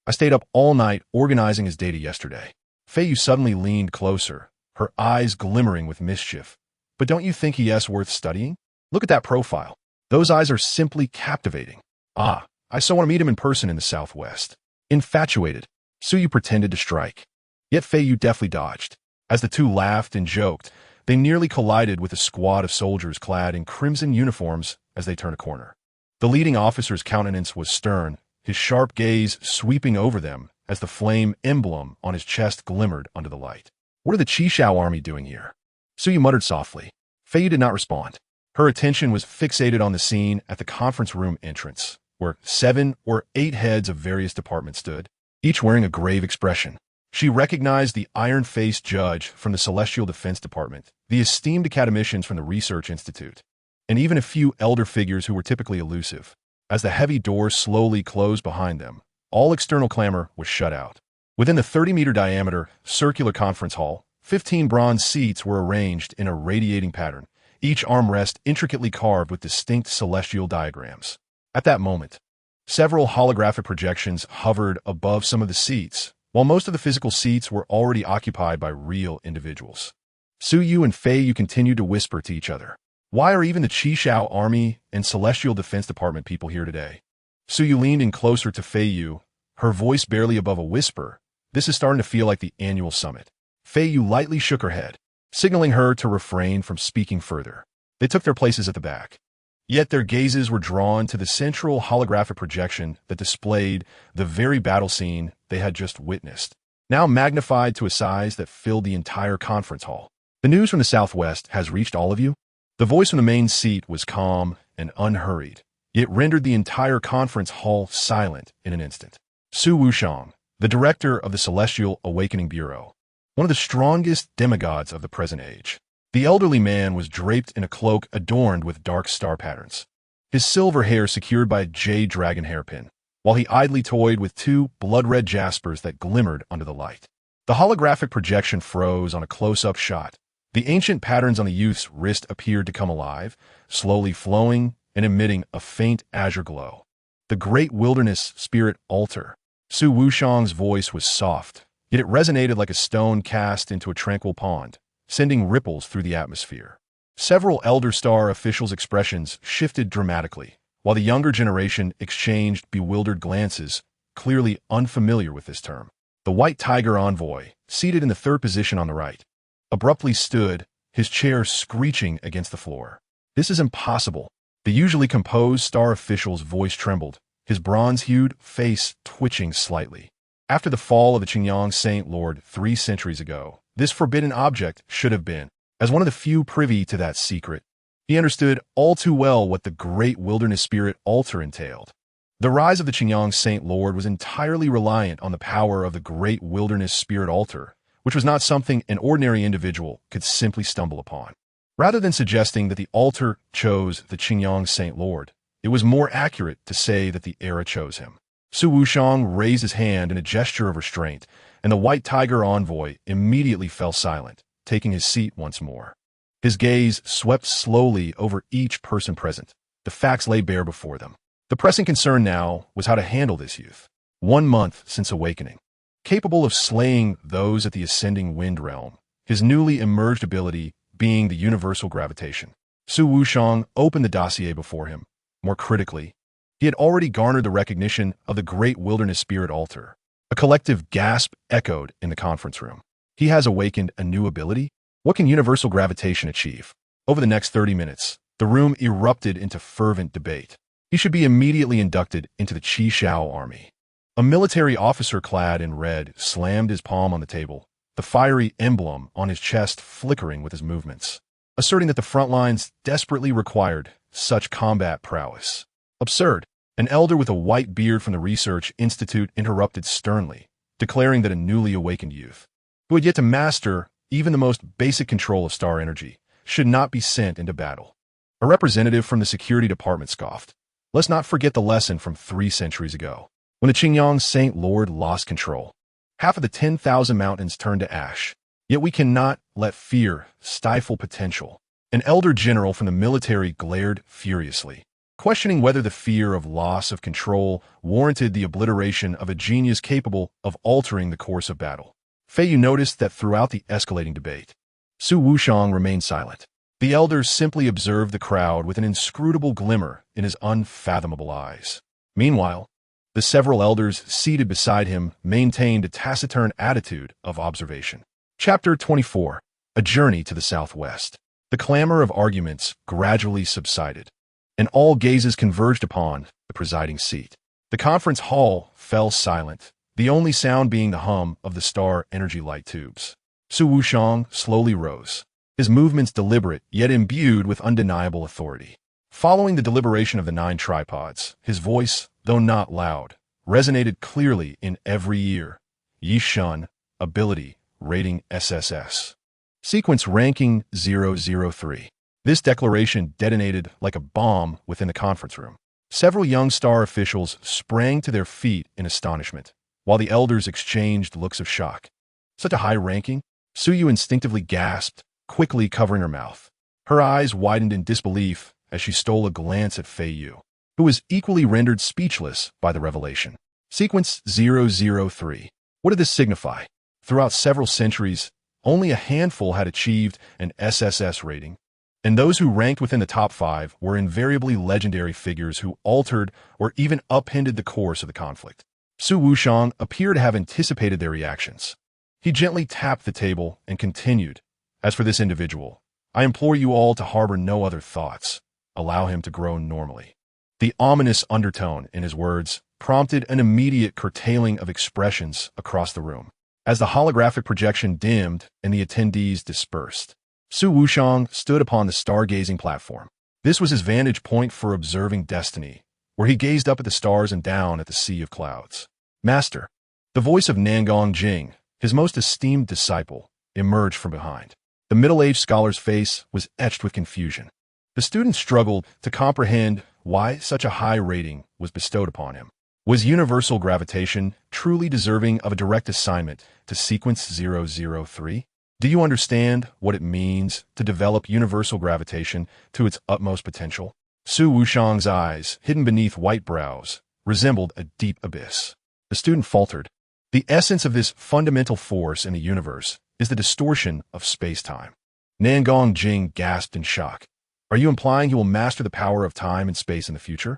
I stayed up all night organizing his data yesterday. Feiyu suddenly leaned closer, her eyes glimmering with mischief. But don't you think he is worth studying? Look at that profile. Those eyes are simply captivating. Ah, I so want to meet him in person in the Southwest. Infatuated, Suyu pretended to strike. Yet Feiyu deftly dodged. As the two laughed and joked, they nearly collided with a squad of soldiers clad in crimson uniforms as they turned a corner. The leading officer's countenance was stern, his sharp gaze sweeping over them as the flame emblem on his chest glimmered under the light. What are the Qishao army doing here? Suyu muttered softly. Feiyu did not respond. Her attention was fixated on the scene at the conference room entrance, where 7 or 8 heads of various departments stood, each wearing a grave expression. She recognized the iron-faced judge from the Celestial Defense Department, the esteemed academicians from the Research Institute, and even a few elder figures who were typically elusive. As the heavy doors slowly closed behind them, all external clamor was shut out. Within the 30-meter diameter circular conference hall, 15 bronze seats were arranged in a radiating pattern, each armrest intricately carved with distinct celestial diagrams. At that moment, several holographic projections hovered above some of the seats, while most of the physical seats were already occupied by real individuals. Suyu and Feiyu continued to whisper to each other. Why are even the Qishao Army and Celestial Defense Department people here today? Suyu leaned in closer to Feiyu, her voice barely above a whisper. This is starting to feel like the annual summit. Feiyu lightly shook her head, signaling her to refrain from speaking further. They took their places at the back. Yet their gazes were drawn to the central holographic projection that displayed the very battle scene they had just witnessed, now magnified to a size that filled the entire conference hall. The news from the Southwest has reached all of you? The voice from the main seat was calm and unhurried. It rendered the entire conference hall silent in an instant. Su Wuxiang, the director of the Celestial Awakening Bureau, one of the strongest demigods of the present age. The elderly man was draped in a cloak adorned with dark star patterns, his silver hair secured by a jade dragon hairpin, while he idly toyed with 2 blood-red jaspers that glimmered under the light. The holographic projection froze on a close-up shot. The ancient patterns on the youth's wrist appeared to come alive, slowly flowing and emitting a faint azure glow. The great wilderness spirit altar. Su Wuxiang's voice was soft, yet it resonated like a stone cast into a tranquil pond, sending ripples through the atmosphere. Several Elder Star officials' expressions shifted dramatically, while the younger generation exchanged bewildered glances, clearly unfamiliar with this term. The White Tiger envoy, seated in the 3rd position on the right, abruptly stood, his chair screeching against the floor. This is impossible. The usually composed star official's voice trembled, his bronze-hued face twitching slightly. After the fall of the Qingyang Saint Lord 3 centuries ago, this forbidden object should have been, as one of the few privy to that secret. He understood all too well what the great wilderness spirit altar entailed. The rise of the Qingyang Saint Lord was entirely reliant on the power of the great wilderness spirit altar, which was not something an ordinary individual could simply stumble upon. Rather than suggesting that the altar chose the Qingyang Saint Lord, it was more accurate to say that the era chose him. Su Wuxiang raised his hand in a gesture of restraint, and the White Tiger envoy immediately fell silent, taking his seat once more. His gaze swept slowly over each person present. The facts lay bare before them. The pressing concern now was how to handle this youth. 1 month since awakening. Capable of slaying those at the ascending wind realm, his newly emerged ability being the universal gravitation. Su Wuxiang opened the dossier before him. More critically, he had already garnered the recognition of the great wilderness spirit altar. A collective gasp echoed in the conference room. He has awakened a new ability? What can universal gravitation achieve? Over the next 30 minutes, the room erupted into fervent debate. He should be immediately inducted into the Qishao army. A military officer clad in red slammed his palm on the table, the fiery emblem on his chest flickering with his movements, asserting that the front lines desperately required such combat prowess. Absurd. An elder with a white beard from the Research Institute interrupted sternly, declaring that a newly awakened youth, who had yet to master even the most basic control of star energy, should not be sent into battle. A representative from the security department scoffed. Let's not forget the lesson from 3 centuries ago, when the Qingyang Saint Lord lost control. Half of the 10,000 mountains turned to ash. Yet we cannot let fear stifle potential. An elder general from the military glared furiously. questioning whether the fear of loss of control warranted the obliteration of a genius capable of altering the course of battle. Fei Yu noticed that throughout the escalating debate, Su Wuxiang remained silent. The elders simply observed the crowd with an inscrutable glimmer in his unfathomable eyes. Meanwhile, the several elders seated beside him maintained a taciturn attitude of observation. Chapter 24. A Journey to the Southwest. The clamor of arguments gradually subsided, and all gazes converged upon the presiding seat. The conference hall fell silent, the only sound being the hum of the star energy light tubes. Su Wuxiang slowly rose, his movements deliberate yet imbued with undeniable authority. Following the deliberation of the 9 tripods, his voice, though not loud, resonated clearly in every ear. Ye Shen, ability, rating SSS. Sequence ranking 003. This declaration detonated like a bomb within the conference room. Several young star officials sprang to their feet in astonishment, while the elders exchanged looks of shock. Such a high ranking? Su Yu instinctively gasped, quickly covering her mouth. Her eyes widened in disbelief as she stole a glance at Fei Yu, who was equally rendered speechless by the revelation. Sequence 003. What did this signify? Throughout several centuries, only a handful had achieved an SSS rating, and those who ranked within the top 5 were invariably legendary figures who altered or even upended the course of the conflict. Su Wuxiang appeared to have anticipated their reactions. He gently tapped the table and continued, "As for this individual, I implore you all to harbor no other thoughts. Allow him to grow normally." The ominous undertone in his words prompted an immediate curtailing of expressions across the room. As the holographic projection dimmed and the attendees dispersed, Su Wuxiang stood upon the stargazing platform. This was his vantage point for observing destiny, where he gazed up at the stars and down at the sea of clouds. "Master," the voice of Nangong Jing, his most esteemed disciple, emerged from behind. The middle-aged scholar's face was etched with confusion. The student struggled to comprehend why such a high rating was bestowed upon him. Was universal gravitation truly deserving of a direct assignment to sequence 003? Do you understand what it means to develop universal gravitation to its utmost potential? Su Wuxiang's eyes, hidden beneath white brows, resembled a deep abyss. The student faltered. The essence of this fundamental force in the universe is the distortion of space-time. Nangong Jing gasped in shock. Are you implying he will master the power of time and space in the future?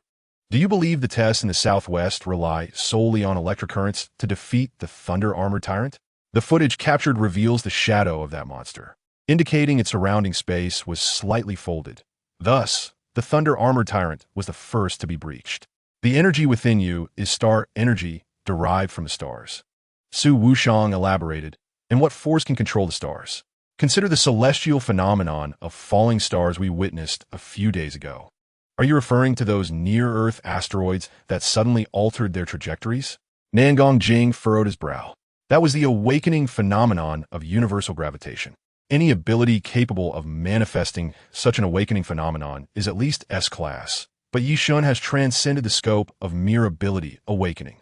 Do you believe the tests in the Southwest rely solely on electric currents to defeat the thunder-armored tyrant? The footage captured reveals the shadow of that monster, indicating its surrounding space was slightly folded. Thus, the thunder-armored tyrant was the first to be breached. The energy within you is star energy derived from the stars. Su Wuxiang elaborated, and what force can control the stars? Consider the celestial phenomenon of falling stars we witnessed a few days ago. Are you referring to those near-Earth asteroids that suddenly altered their trajectories? Nangong Jing furrowed his brow. That was the awakening phenomenon of universal gravitation. Any ability capable of manifesting such an awakening phenomenon is at least S-class, but Ye Shen has transcended the scope of mere ability awakening.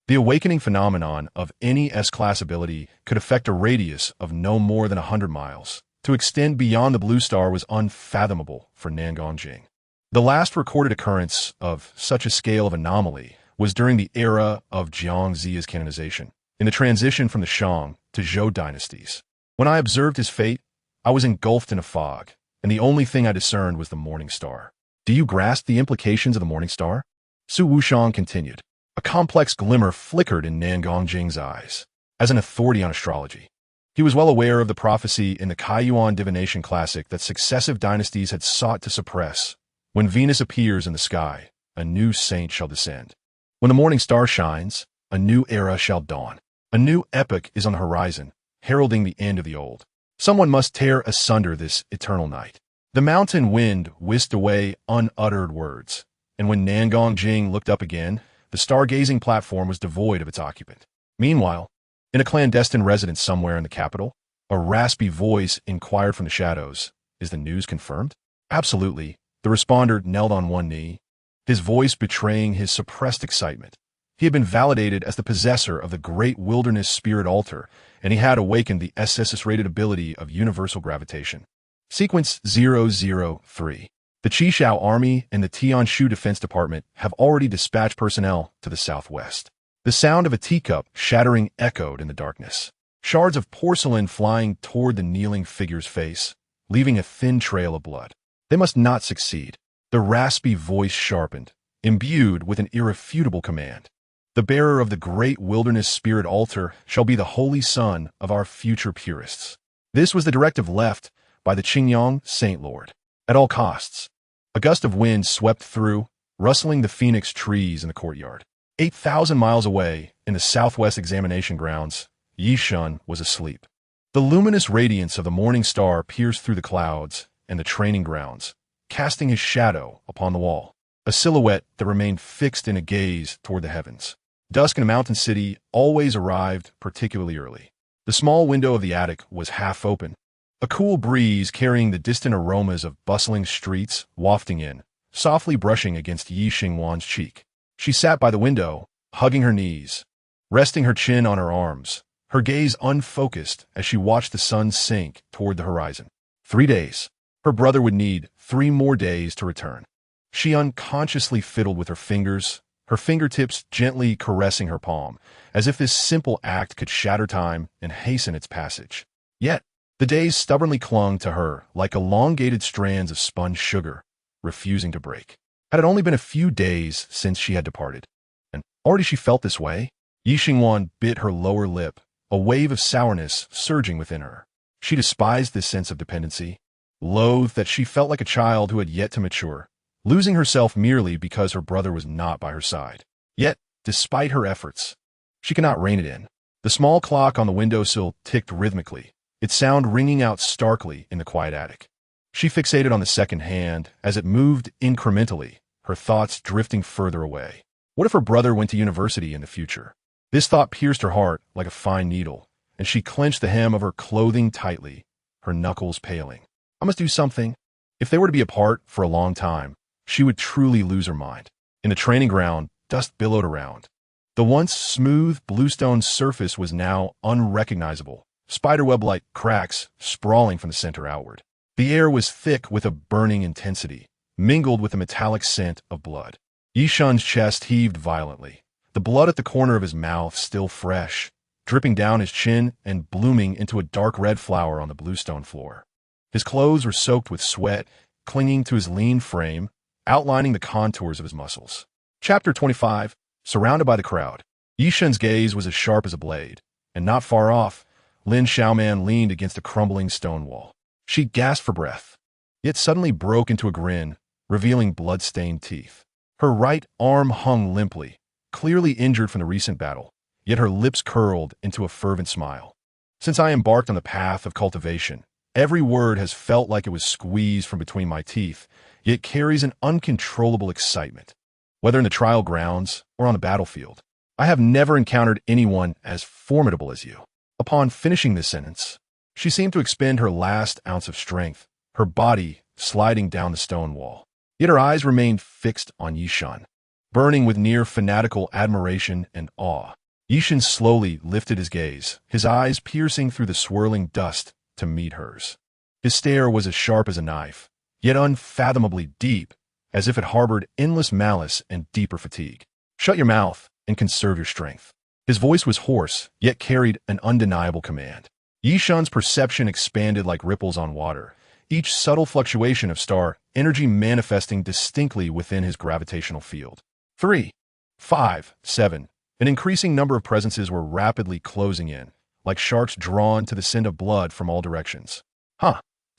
The awakening phenomenon of any S-class ability could affect a radius of no more than 100 miles. To extend beyond the blue star was unfathomable for Nangong Jing. The last recorded occurrence of such a scale of anomaly was during the era of Jiang Ziya's canonization, in the transition from the Shang to Zhou dynasties. When I observed his fate, I was engulfed in a fog, and the only thing I discerned was the morning star. Do you grasp the implications of the morning star? Su Wuxiang continued. A complex glimmer flickered in Nangong Jing's eyes. As an authority on astrology, he was well aware of the prophecy in the Kaiyuan divination classic that successive dynasties had sought to suppress. When Venus appears in the sky, a new saint shall descend. When the morning star shines, a new era shall dawn. A new epoch is on the horizon, heralding the end of the old. Someone must tear asunder this eternal night. The mountain wind whisked away unuttered words, and when Nangong Jing looked up again, the stargazing platform was devoid of its occupant. Meanwhile, in a clandestine residence somewhere in the capital, a raspy voice inquired from the shadows, "Is the news confirmed?" "Absolutely." The responder knelt on one knee, his voice betraying his suppressed excitement. He had been validated as the possessor of the great wilderness spirit altar, and he had awakened the SSS-rated ability of universal gravitation. Sequence 003. The Qishao Army and the Tianshu Defense Department have already dispatched personnel to the southwest. The sound of a teacup shattering echoed in the darkness. Shards of porcelain flying toward the kneeling figure's face, leaving a thin trail of blood. They must not succeed. The raspy voice sharpened, imbued with an irrefutable command. The bearer of the great wilderness spirit altar shall be the holy son of our future purists. This was the directive left by the Qingyang Saint Lord. At all costs. A gust of wind swept through, rustling the phoenix trees in the courtyard. 8,000 miles away, in the southwest examination grounds, Ye Shen was asleep. The luminous radiance of the morning star pierced through the clouds and the training grounds, casting his shadow upon the wall, a silhouette that remained fixed in a gaze toward the heavens. Dusk in a mountain city always arrived particularly early. The small window of the attic was half open, a cool breeze carrying the distant aromas of bustling streets wafting in, softly brushing against Yi Xingwan's cheek. She sat by the window, hugging her knees, resting her chin on her arms, her gaze unfocused as she watched the sun sink toward the horizon. 3 days. Her brother would need 3 more days to return. She unconsciously fiddled with her fingers, her fingertips gently caressing her palm, as if this simple act could shatter time and hasten its passage. Yet, the days stubbornly clung to her like elongated strands of spun sugar, refusing to break. Had it only been a few days since she had departed, and already she felt this way? Yi Xingwan bit her lower lip, a wave of sourness surging within her. She despised this sense of dependency, loathed that she felt like a child who had yet to mature, losing herself merely because her brother was not by her side. Yet, despite her efforts, she could not rein it in. The small clock on the windowsill ticked rhythmically, its sound ringing out starkly in the quiet attic. She fixated on the second hand as it moved incrementally, her thoughts drifting further away. What if her brother went to university in the future? This thought pierced her heart like a fine needle, and she clenched the hem of her clothing tightly, her knuckles paling. I must do something. If they were to be apart for a long time, she would truly lose her mind. In the training ground, dust billowed around. The once smooth bluestone surface was now unrecognizable, spiderweb-like cracks sprawling from the center outward. The air was thick with a burning intensity, mingled with the metallic scent of blood. Yi Shen's chest heaved violently, the blood at the corner of his mouth still fresh, dripping down his chin and blooming into a dark red flower on the bluestone floor. His clothes were soaked with sweat, clinging to his lean frame, outlining the contours of his muscles. Chapter 25. Surrounded by the crowd. Yi Shen's gaze was as sharp as a blade, and not far off, Lin Xiaoman leaned against a crumbling stone wall. She gasped for breath, yet suddenly broke into a grin, revealing blood-stained teeth. Her right arm hung limply, clearly injured from the recent battle, yet her lips curled into a fervent smile. Since I embarked on the path of cultivation, every word has felt like it was squeezed from between my teeth, yet carries an uncontrollable excitement. Whether in the trial grounds or on the battlefield, I have never encountered anyone as formidable as you. Upon finishing this sentence, she seemed to expend her last ounce of strength, her body sliding down the stone wall. Yet her eyes remained fixed on Yi Shen, burning with near fanatical admiration and awe. Yi Shen slowly lifted his gaze, his eyes piercing through the swirling dust to meet hers. His stare was as sharp as a knife, yet unfathomably deep, as if it harbored endless malice and deeper fatigue. Shut your mouth and conserve your strength. His voice was hoarse, yet carried an undeniable command. Yi Shen's perception expanded like ripples on water, each subtle fluctuation of star energy manifesting distinctly within his gravitational field. 3, 5, 7. An increasing number of presences were rapidly closing in, like sharks drawn to the scent of blood from all directions.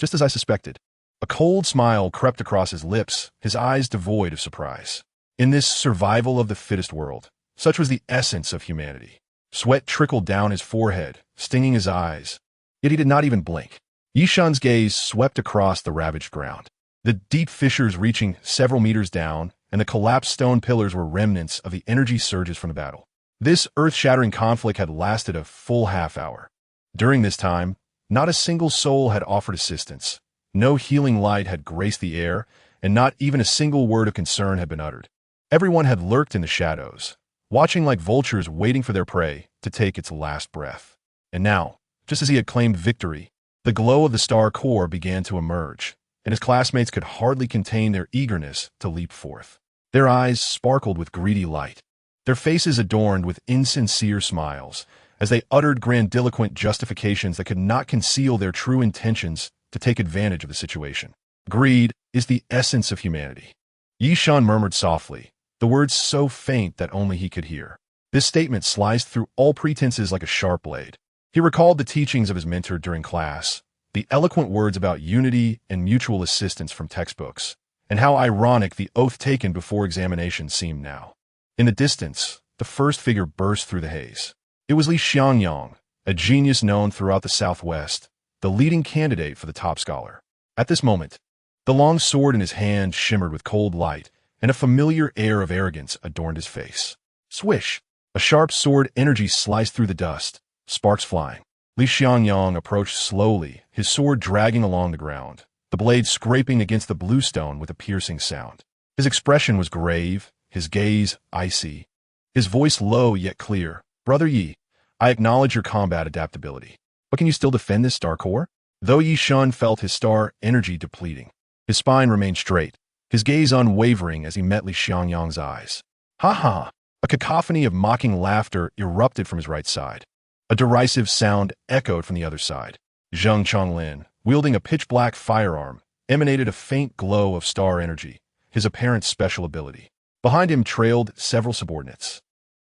Just as I suspected. A cold smile crept across his lips, his eyes devoid of surprise. In this survival of the fittest world, such was the essence of humanity. Sweat trickled down his forehead, stinging his eyes, yet he did not even blink. Yi Shen's gaze swept across the ravaged ground. The deep fissures reaching several meters down, and the collapsed stone pillars were remnants of the energy surges from the battle. This earth-shattering conflict had lasted a full half-hour. During this time, not a single soul had offered assistance. No healing light had graced the air, and not even a single word of concern had been uttered. Everyone had lurked in the shadows, watching like vultures waiting for their prey to take its last breath. And now, just as he had claimed victory, the glow of the star core began to emerge, and his classmates could hardly contain their eagerness to leap forth. Their eyes sparkled with greedy light, their faces adorned with insincere smiles, as they uttered grandiloquent justifications that could not conceal their true intentions to take advantage of the situation. Greed is the essence of humanity. Ye Shen murmured softly, the words so faint that only he could hear. This statement sliced through all pretenses like a sharp blade. He recalled the teachings of his mentor during class, the eloquent words about unity and mutual assistance from textbooks, and how ironic the oath taken before examination seemed now. In the distance, the first figure burst through the haze. It was Li Xiangyang, a genius known throughout the Southwest, the leading candidate for the top scholar. At this moment, the long sword in his hand shimmered with cold light, and a familiar air of arrogance adorned his face. Swish! A sharp sword energy sliced through the dust, sparks flying. Li Xiangyang approached slowly, his sword dragging along the ground, the blade scraping against the bluestone with a piercing sound. His expression was grave, his gaze icy, his voice low yet clear. Brother Yi, I acknowledge your combat adaptability, but can you still defend this star core? Though Ye Shen felt his star energy depleting, his spine remained straight, his gaze unwavering as he met Li Xiangyang's eyes. Ha ha! A cacophony of mocking laughter erupted from his right side. A derisive sound echoed from the other side. Zheng Chonglin, wielding a pitch-black firearm, emanated a faint glow of star energy, his apparent special ability. Behind him trailed several subordinates,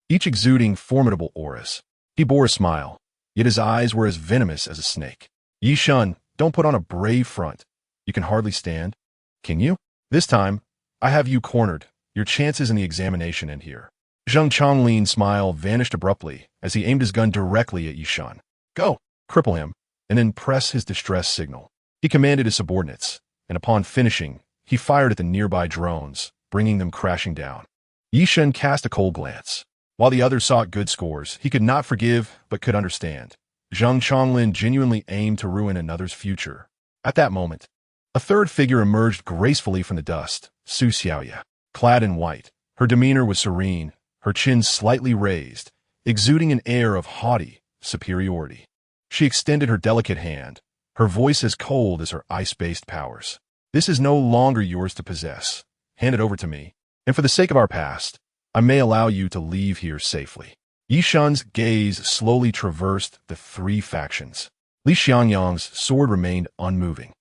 each exuding formidable auras. He bore a smile, yet his eyes were as venomous as a snake. Ye Shen, don't put on a brave front. You can hardly stand. Can you? This time, I have you cornered. Your chances in the examination end here. Zheng Chonglin's smile vanished abruptly as he aimed his gun directly at Ye Shen. Go! Cripple him, and then press his distress signal. He commanded his subordinates, and upon finishing, he fired at the nearby drones, bringing them crashing down. Ye Shen cast a cold glance. While the others sought good scores, he could not forgive but could understand. Zheng Chonglin genuinely aimed to ruin another's future. At that moment, a third figure emerged gracefully from the dust, Su Xiaoya. Clad in white, her demeanor was serene, her chin slightly raised, exuding an air of haughty superiority. She extended her delicate hand, her voice as cold as her ice-based powers. This is no longer yours to possess. Hand it over to me, and for the sake of our past, I may allow you to leave here safely. Ye Shen's gaze slowly traversed the three factions. Li Xiangyang's sword remained unmoving.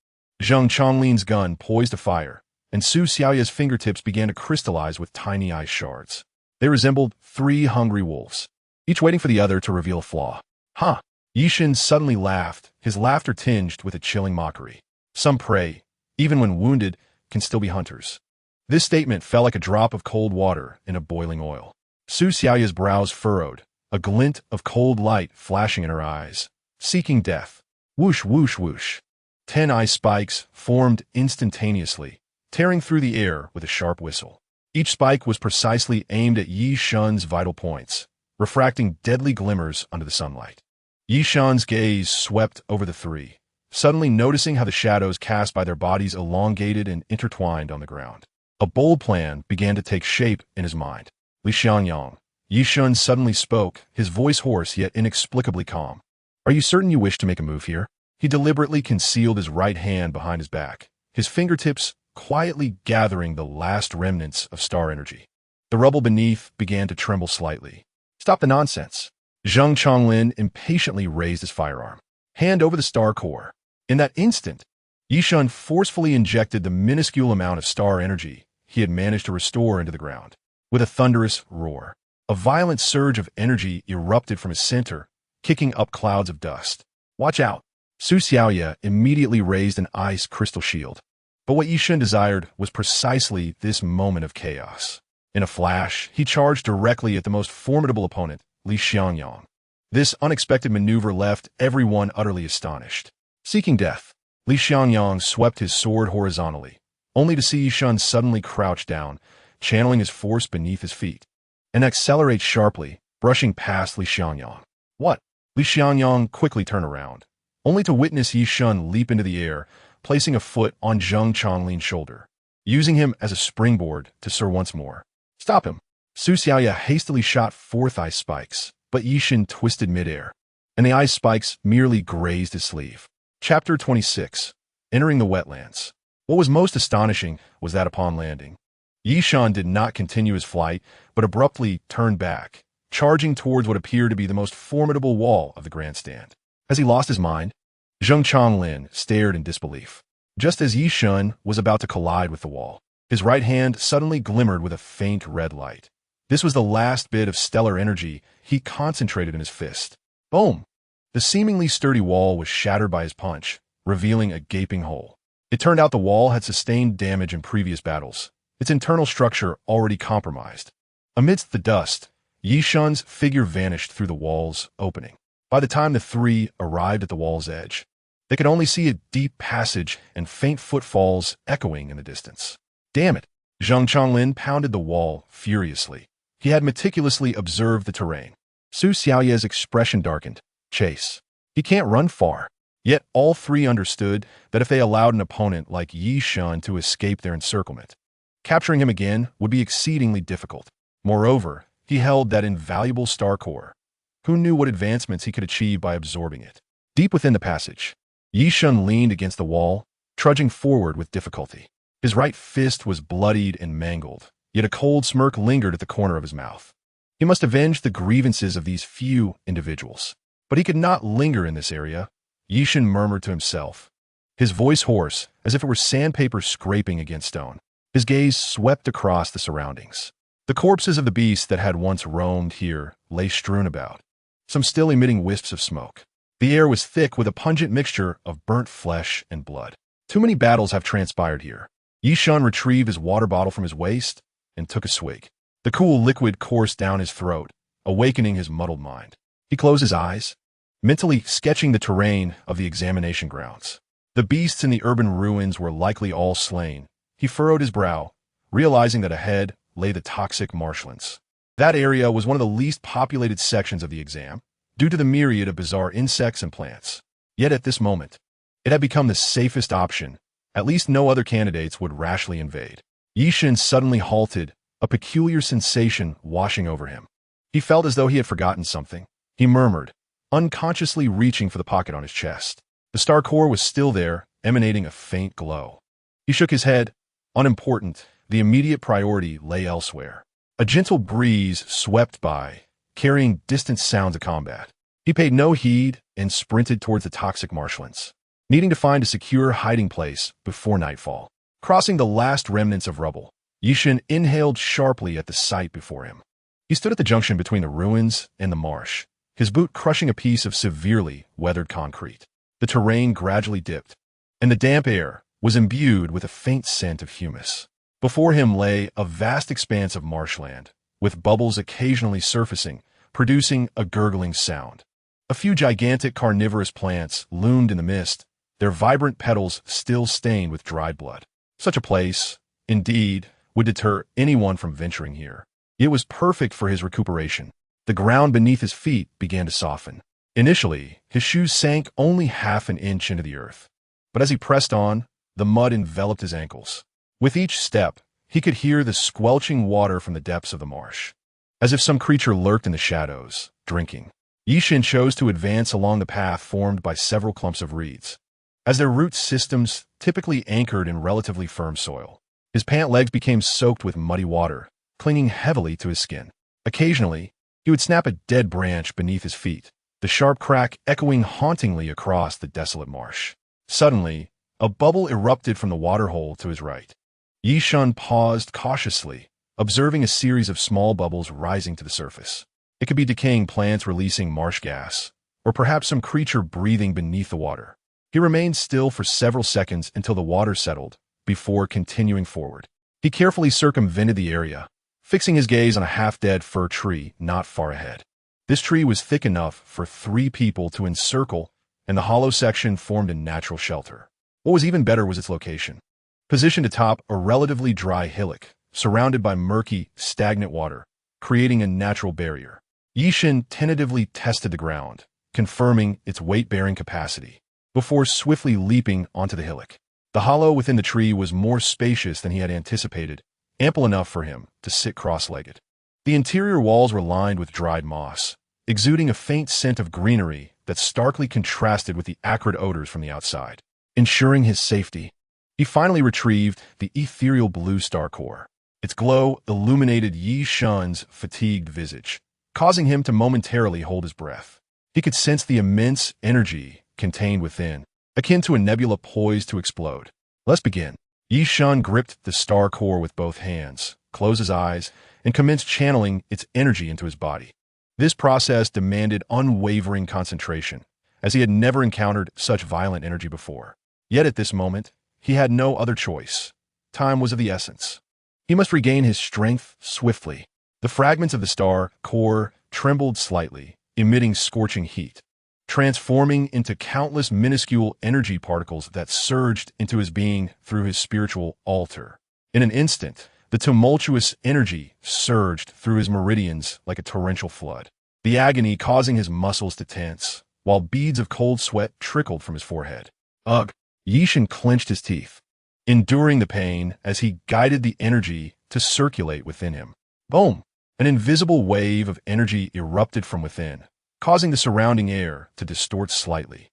Zheng Chonglin's gun poised to fire, and Su Xiaoya's fingertips began to crystallize with tiny ice shards. They resembled three hungry wolves, each waiting for the other to reveal a flaw. Ha! Ye Shen suddenly laughed, his laughter tinged with a chilling mockery. Some prey, even when wounded, can still be hunters. This statement fell like a drop of cold water in a boiling oil. Su Xiaoya's brows furrowed, a glint of cold light flashing in her eyes. Seeking death. Whoosh, whoosh, whoosh. 10 ice spikes formed instantaneously, tearing through the air with a sharp whistle. Each spike was precisely aimed at Ye Shen's vital points, refracting deadly glimmers under the sunlight. Ye Shen's gaze swept over the three, suddenly noticing how the shadows cast by their bodies elongated and intertwined on the ground. A bold plan began to take shape in his mind. Li Xiangyang. Ye Shen suddenly spoke, his voice hoarse yet inexplicably calm. Are you certain you wish to make a move here? He deliberately concealed his right hand behind his back, his fingertips quietly gathering the last remnants of star energy. The rubble beneath began to tremble slightly. Stop the nonsense. Zheng Chonglin impatiently raised his firearm. Hand over the star core. In that instant, Ye Shen forcefully injected the minuscule amount of star energy he had managed to restore into the ground. With a thunderous roar, a violent surge of energy erupted from his center, kicking up clouds of dust. Watch out! Su Xiaoya immediately raised an ice crystal shield. But what Ye Shen desired was precisely this moment of chaos. In a flash, he charged directly at the most formidable opponent, Li Xiangyang. This unexpected maneuver left everyone utterly astonished. Seeking death, Li Xiangyang swept his sword horizontally, only to see Ye Shen suddenly crouch down, channeling his force beneath his feet, and accelerate sharply, brushing past Li Xiangyang. What? Li Xiangyang quickly turned around, only to witness Ye Shen leap into the air, placing a foot on Zheng Chonglin's shoulder, using him as a springboard to soar once more. Stop him! Su Xiaoya hastily shot forth ice spikes, but Ye Shen twisted midair, and the ice spikes merely grazed his sleeve. Chapter 26. Entering the Wetlands. What was most astonishing was that upon landing, Ye Shen did not continue his flight, but abruptly turned back, charging towards what appeared to be the most formidable wall of the grandstand. As he lost his mind, Zheng Changlin stared in disbelief. Just as Ye Shen was about to collide with the wall, his right hand suddenly glimmered with a faint red light. This was the last bit of stellar energy he concentrated in his fist. Boom! The seemingly sturdy wall was shattered by his punch, revealing a gaping hole. It turned out the wall had sustained damage in previous battles, its internal structure already compromised. Amidst the dust, Ye Shen's figure vanished through the wall's opening. By the time the three arrived at the wall's edge, they could only see a deep passage and faint footfalls echoing in the distance. Damn it! Zheng Changlin pounded the wall furiously. He had meticulously observed the terrain. Su Xiaoye's expression darkened. Chase. He can't run far. Yet all three understood that if they allowed an opponent like Ye Shen to escape their encirclement, capturing him again would be exceedingly difficult. Moreover, he held that invaluable star core. Who knew what advancements he could achieve by absorbing it? Deep within the passage, Ye Shen leaned against the wall, trudging forward with difficulty. His right fist was bloodied and mangled, yet a cold smirk lingered at the corner of his mouth. He must avenge the grievances of these few individuals. But he could not linger in this area, Ye Shen murmured to himself, his voice hoarse, as if it were sandpaper scraping against stone. His gaze swept across the surroundings. The corpses of the beasts that had once roamed here lay strewn about, some still emitting wisps of smoke. The air was thick with a pungent mixture of burnt flesh and blood. Too many battles have transpired here. Ye Shen retrieved his water bottle from his waist and took a swig. The cool liquid coursed down his throat, awakening his muddled mind. He closed his eyes, mentally sketching the terrain of the examination grounds. The beasts in the urban ruins were likely all slain. He furrowed his brow, realizing that ahead lay the toxic marshlands. That area was one of the least populated sections of the exam, due to the myriad of bizarre insects and plants. Yet at this moment, it had become the safest option. At least no other candidates would rashly invade. Ye Shen suddenly halted, a peculiar sensation washing over him. He felt as though he had forgotten something. He murmured, unconsciously reaching for the pocket on his chest. The star core was still there, emanating a faint glow. He shook his head. Unimportant, the immediate priority lay elsewhere. A gentle breeze swept by, carrying distant sounds of combat. He paid no heed and sprinted towards the toxic marshlands, needing to find a secure hiding place before nightfall. Crossing the last remnants of rubble, Ye Shen inhaled sharply at the sight before him. He stood at the junction between the ruins and the marsh, his boot crushing a piece of severely weathered concrete. The terrain gradually dipped, and the damp air was imbued with a faint scent of humus. Before him lay a vast expanse of marshland, with bubbles occasionally surfacing, producing a gurgling sound. A few gigantic carnivorous plants loomed in the mist, their vibrant petals still stained with dried blood. Such a place, indeed, would deter anyone from venturing here. It was perfect for his recuperation. The ground beneath his feet began to soften. Initially, his shoes sank only half an inch into the earth. But as he pressed on, the mud enveloped his ankles. With each step, he could hear the squelching water from the depths of the marsh. As if some creature lurked in the shadows, drinking. Ye Shen chose to advance along the path formed by several clumps of reeds, as their root systems typically anchored in relatively firm soil. His pant legs became soaked with muddy water, clinging heavily to his skin. Occasionally, he would snap a dead branch beneath his feet, the sharp crack echoing hauntingly across the desolate marsh. Suddenly, a bubble erupted from the waterhole to his right. Ye Shen paused cautiously, observing a series of small bubbles rising to the surface. It could be decaying plants releasing marsh gas, or perhaps some creature breathing beneath the water. He remained still for several seconds until the water settled, before continuing forward. He carefully circumvented the area, fixing his gaze on a half-dead fir tree not far ahead. This tree was thick enough for 3 people to encircle, and the hollow section formed a natural shelter. What was even better was its location. Positioned atop a relatively dry hillock, surrounded by murky, stagnant water, creating a natural barrier. Ye Shen tentatively tested the ground, confirming its weight-bearing capacity, before swiftly leaping onto the hillock. The hollow within the tree was more spacious than he had anticipated, ample enough for him to sit cross-legged. The interior walls were lined with dried moss, exuding a faint scent of greenery that starkly contrasted with the acrid odors from the outside. Ensuring his safety, He finally retrieved the ethereal blue star core. Its glow illuminated Ye Shen's fatigued visage, causing him to momentarily hold his breath. He could sense the immense energy contained within, akin to a nebula poised to explode. Let's begin. Ye Shen gripped the star core with both hands, closed his eyes, and commenced channeling its energy into his body. This process demanded unwavering concentration, as he had never encountered such violent energy before. Yet at this moment, he had no other choice. Time was of the essence. He must regain his strength swiftly. The fragments of the star core trembled slightly, emitting scorching heat, transforming into countless minuscule energy particles that surged into his being through his spiritual altar. In an instant, the tumultuous energy surged through his meridians like a torrential flood, the agony causing his muscles to tense, while beads of cold sweat trickled from his forehead. Ugh! Ye Shen clenched his teeth, enduring the pain as he guided the energy to circulate within him. Boom! An invisible wave of energy erupted from within, causing the surrounding air to distort slightly.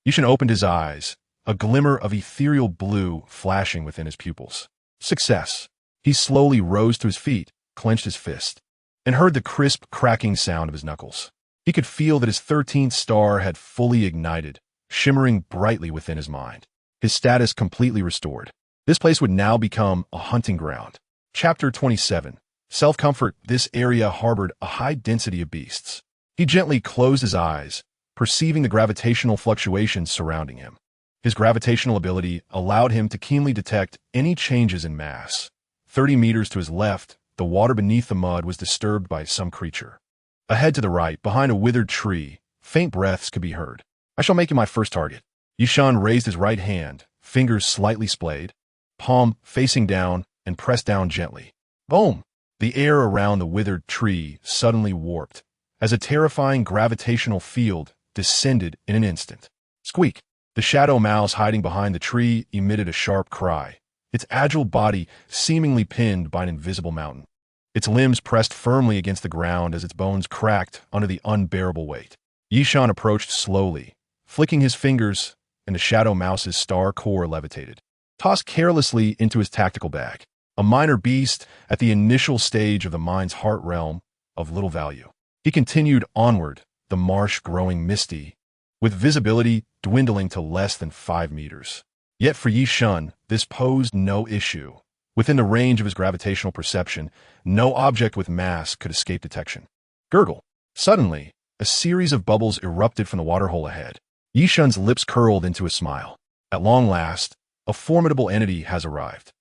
Ye Shen opened his eyes, a glimmer of ethereal blue flashing within his pupils. Success! He slowly rose to his feet, clenched his fist, and heard the crisp, cracking sound of his knuckles. He could feel that his 13th star had fully ignited, shimmering brightly within his mind. His status completely restored. This place would now become a hunting ground. Chapter 27. Self-comfort. This area harbored a high density of beasts. He gently closed his eyes, perceiving the gravitational fluctuations surrounding him. His gravitational ability allowed him to keenly detect any changes in mass. 30 meters to his left, the water beneath the mud was disturbed by some creature. Ahead to the right, behind a withered tree, faint breaths could be heard. I shall make you my first target. Ye Shen raised his right hand, fingers slightly splayed, palm facing down, and pressed down gently. Boom! The air around the withered tree suddenly warped, as a terrifying gravitational field descended in an instant. Squeak! The shadow mouse hiding behind the tree emitted a sharp cry, its agile body seemingly pinned by an invisible mountain. Its limbs pressed firmly against the ground as its bones cracked under the unbearable weight. Ye Shen approached slowly, flicking his fingers, and the shadow mouse's star core levitated, tossed carelessly into his tactical bag. A minor beast at the initial stage of the mind's heart realm, of little value. He continued onward, the marsh growing misty, with visibility dwindling to less than 5 meters. Yet for Ye Shen, this posed no issue. Within the range of his gravitational perception, no object with mass could escape detection. Gurgle! Suddenly, a series of bubbles erupted from the waterhole ahead. Ye Shen's lips curled into a smile. At long last, a formidable entity has arrived.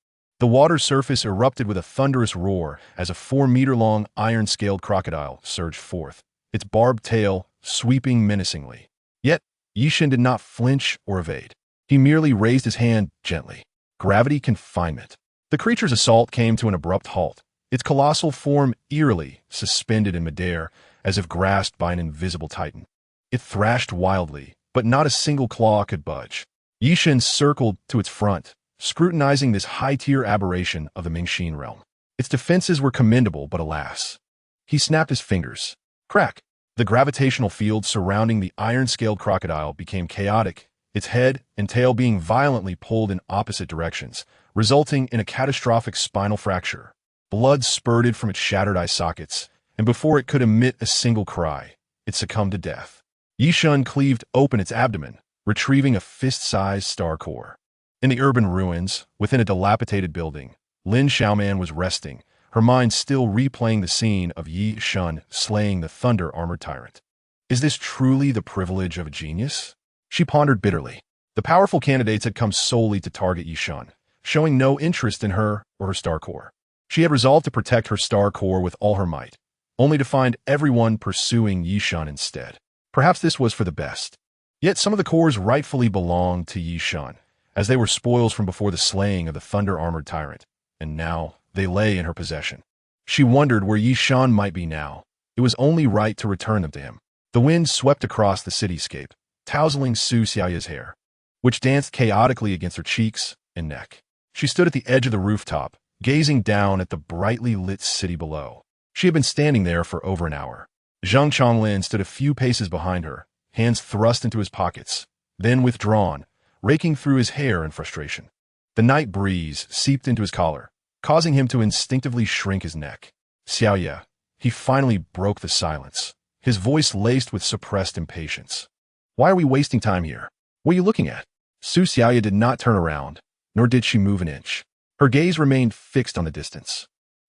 The water's surface erupted with a thunderous roar as a 4-meter-long iron-scaled crocodile surged forth, its barbed tail sweeping menacingly. Yet, Ye Shen did not flinch or evade. He merely raised his hand gently. Gravity confinement. The creature's assault came to an abrupt halt, its colossal form eerily suspended in midair as if grasped by an invisible titan. It thrashed wildly, but not a single claw could budge. Ye Shen circled to its front, scrutinizing this high-tier aberration of the Mingxin realm. Its defenses were commendable, but alas. He snapped his fingers. Crack! The gravitational field surrounding the iron-scaled crocodile became chaotic, its head and tail being violently pulled in opposite directions, resulting in a catastrophic spinal fracture. Blood spurted from its shattered eye sockets, and before it could emit a single cry, it succumbed to death. Ye Shen cleaved open its abdomen, retrieving a fist-sized star core. In the urban ruins, within a dilapidated building, Lin Xiaoman was resting, her mind still replaying the scene of Ye Shen slaying the thunder-armored tyrant. Is this truly the privilege of a genius? She pondered bitterly. The powerful candidates had come solely to target Ye Shen, showing no interest in her or her star core. She had resolved to protect her star core with all her might, only to find everyone pursuing Ye Shen instead. Perhaps this was for the best. Yet some of the cores rightfully belonged to Ye Shen, as they were spoils from before the slaying of the thunder-armored tyrant, and now they lay in her possession. She wondered where Ye Shen might be now. It was only right to return them to him. The wind swept across the cityscape, tousling Su Xiaoya's hair, which danced chaotically against her cheeks and neck. She stood at the edge of the rooftop, gazing down at the brightly lit city below. She had been standing there for over an hour. Zhang Chonglin stood a few paces behind her, hands thrust into his pockets, then withdrawn, raking through his hair in frustration. The night breeze seeped into his collar, causing him to instinctively shrink his neck. Xiaoye, he finally broke the silence, his voice laced with suppressed impatience. Why are we wasting time here? What are you looking at? Su Xiaoye did not turn around, nor did she move an inch. Her gaze remained fixed on the distance,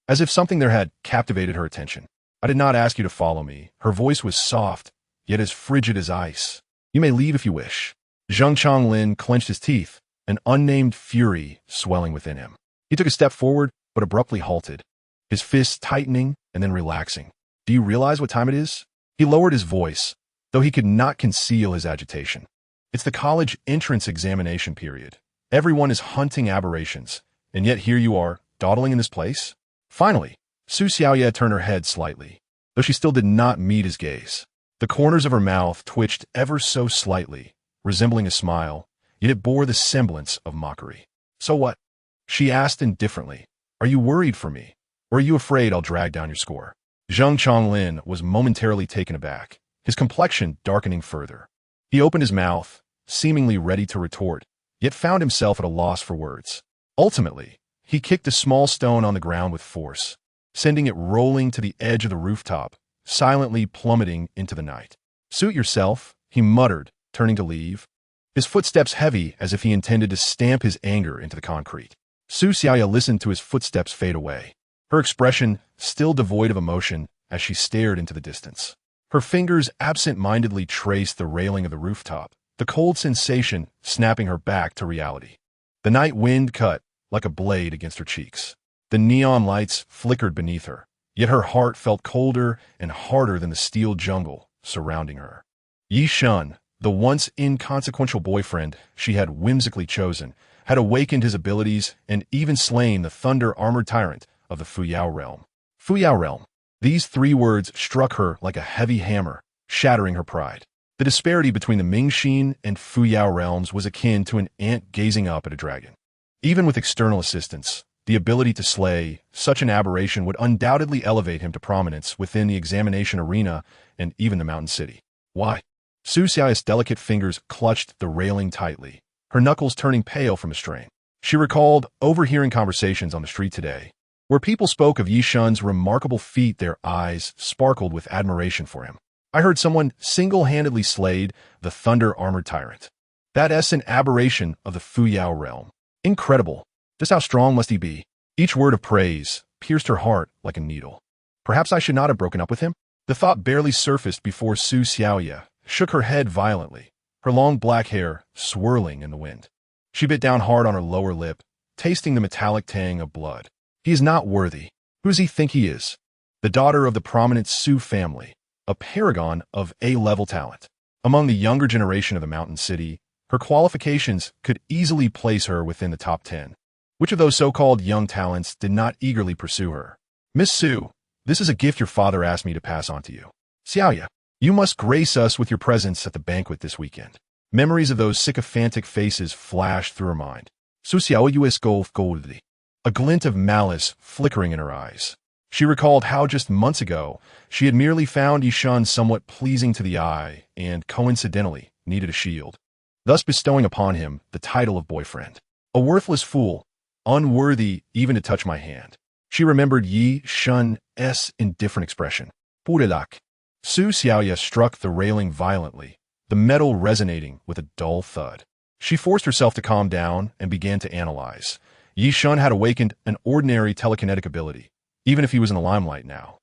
as if something there had captivated her attention. I did not ask you to follow me. Her voice was soft, yet as frigid as ice. You may leave if you wish. Zheng Chonglin clenched his teeth, an unnamed fury swelling within him. He took a step forward, but abruptly halted, his fists tightening and then relaxing. Do you realize what time it is? He lowered his voice, though he could not conceal his agitation. It's the college entrance examination period. Everyone is hunting aberrations, and yet here you are, dawdling in this place? Finally, Su Xiaoye turned her head slightly, though she still did not meet his gaze. The corners of her mouth twitched ever so slightly, resembling a smile, yet it bore the semblance of mockery. So what? She asked indifferently. Are you worried for me, or are you afraid I'll drag down your score? Zheng Chonglin was momentarily taken aback, his complexion darkening further. He opened his mouth, seemingly ready to retort, yet found himself at a loss for words. Ultimately, he kicked a small stone on the ground with force, sending it rolling to the edge of the rooftop, silently plummeting into the night. Suit yourself, he muttered, turning to leave, his footsteps heavy as if he intended to stamp his anger into the concrete. Su Xiaoye listened to his footsteps fade away, her expression still devoid of emotion as she stared into the distance. Her fingers absent-mindedly traced the railing of the rooftop, the cold sensation snapping her back to reality. The night wind cut like a blade against her cheeks. The neon lights flickered beneath her, yet her heart felt colder and harder than the steel jungle surrounding her. Ye Shen, the once inconsequential boyfriend she had whimsically chosen, had awakened his abilities and even slain the thunder-armored tyrant of the Fuyao realm. Fuyao realm. These three words struck her like a heavy hammer, shattering her pride. The disparity between the Mingxin and Fuyao realms was akin to an ant gazing up at a dragon. Even with external assistance, the ability to slay such an aberration would undoubtedly elevate him to prominence within the examination arena and even the mountain city. Why? Su Xiaoye's delicate fingers clutched the railing tightly, her knuckles turning pale from the strain. She recalled overhearing conversations on the street today, where people spoke of Ye Shen's remarkable feat. Their eyes sparkled with admiration for him. I heard someone single-handedly slayed the thunder-armored tyrant. That is an aberration of the Fuyao realm. Incredible. Just how strong must he be? Each word of praise pierced her heart like a needle. Perhaps I should not have broken up with him? The thought barely surfaced before Su Xiaoye shook her head violently, her long black hair swirling in the wind. She bit down hard on her lower lip, tasting the metallic tang of blood. He is not worthy. Who does he think he is? The daughter of the prominent Su family, a paragon of A-level talent. Among the younger generation of the mountain city, her qualifications could easily place her within the top 10. Which of those so-called young talents did not eagerly pursue her? Miss Su, this is a gift your father asked me to pass on to you. Xiaoye, you must grace us with your presence at the banquet this weekend. Memories of those sycophantic faces flashed through her mind. Su Xiaoye golf goldly, a glint of malice flickering in her eyes. She recalled how just months ago she had merely found Ye Shen somewhat pleasing to the eye and, coincidentally, needed a shield, thus bestowing upon him the title of boyfriend. A worthless fool, unworthy even to touch my hand. She remembered Ye Shen's indifferent expression. Pudelak. Su Xiaoye struck the railing violently, the metal resonating with a dull thud. She forced herself to calm down and began to analyze. Ye Shen had awakened an ordinary telekinetic ability, even if he was in the limelight now.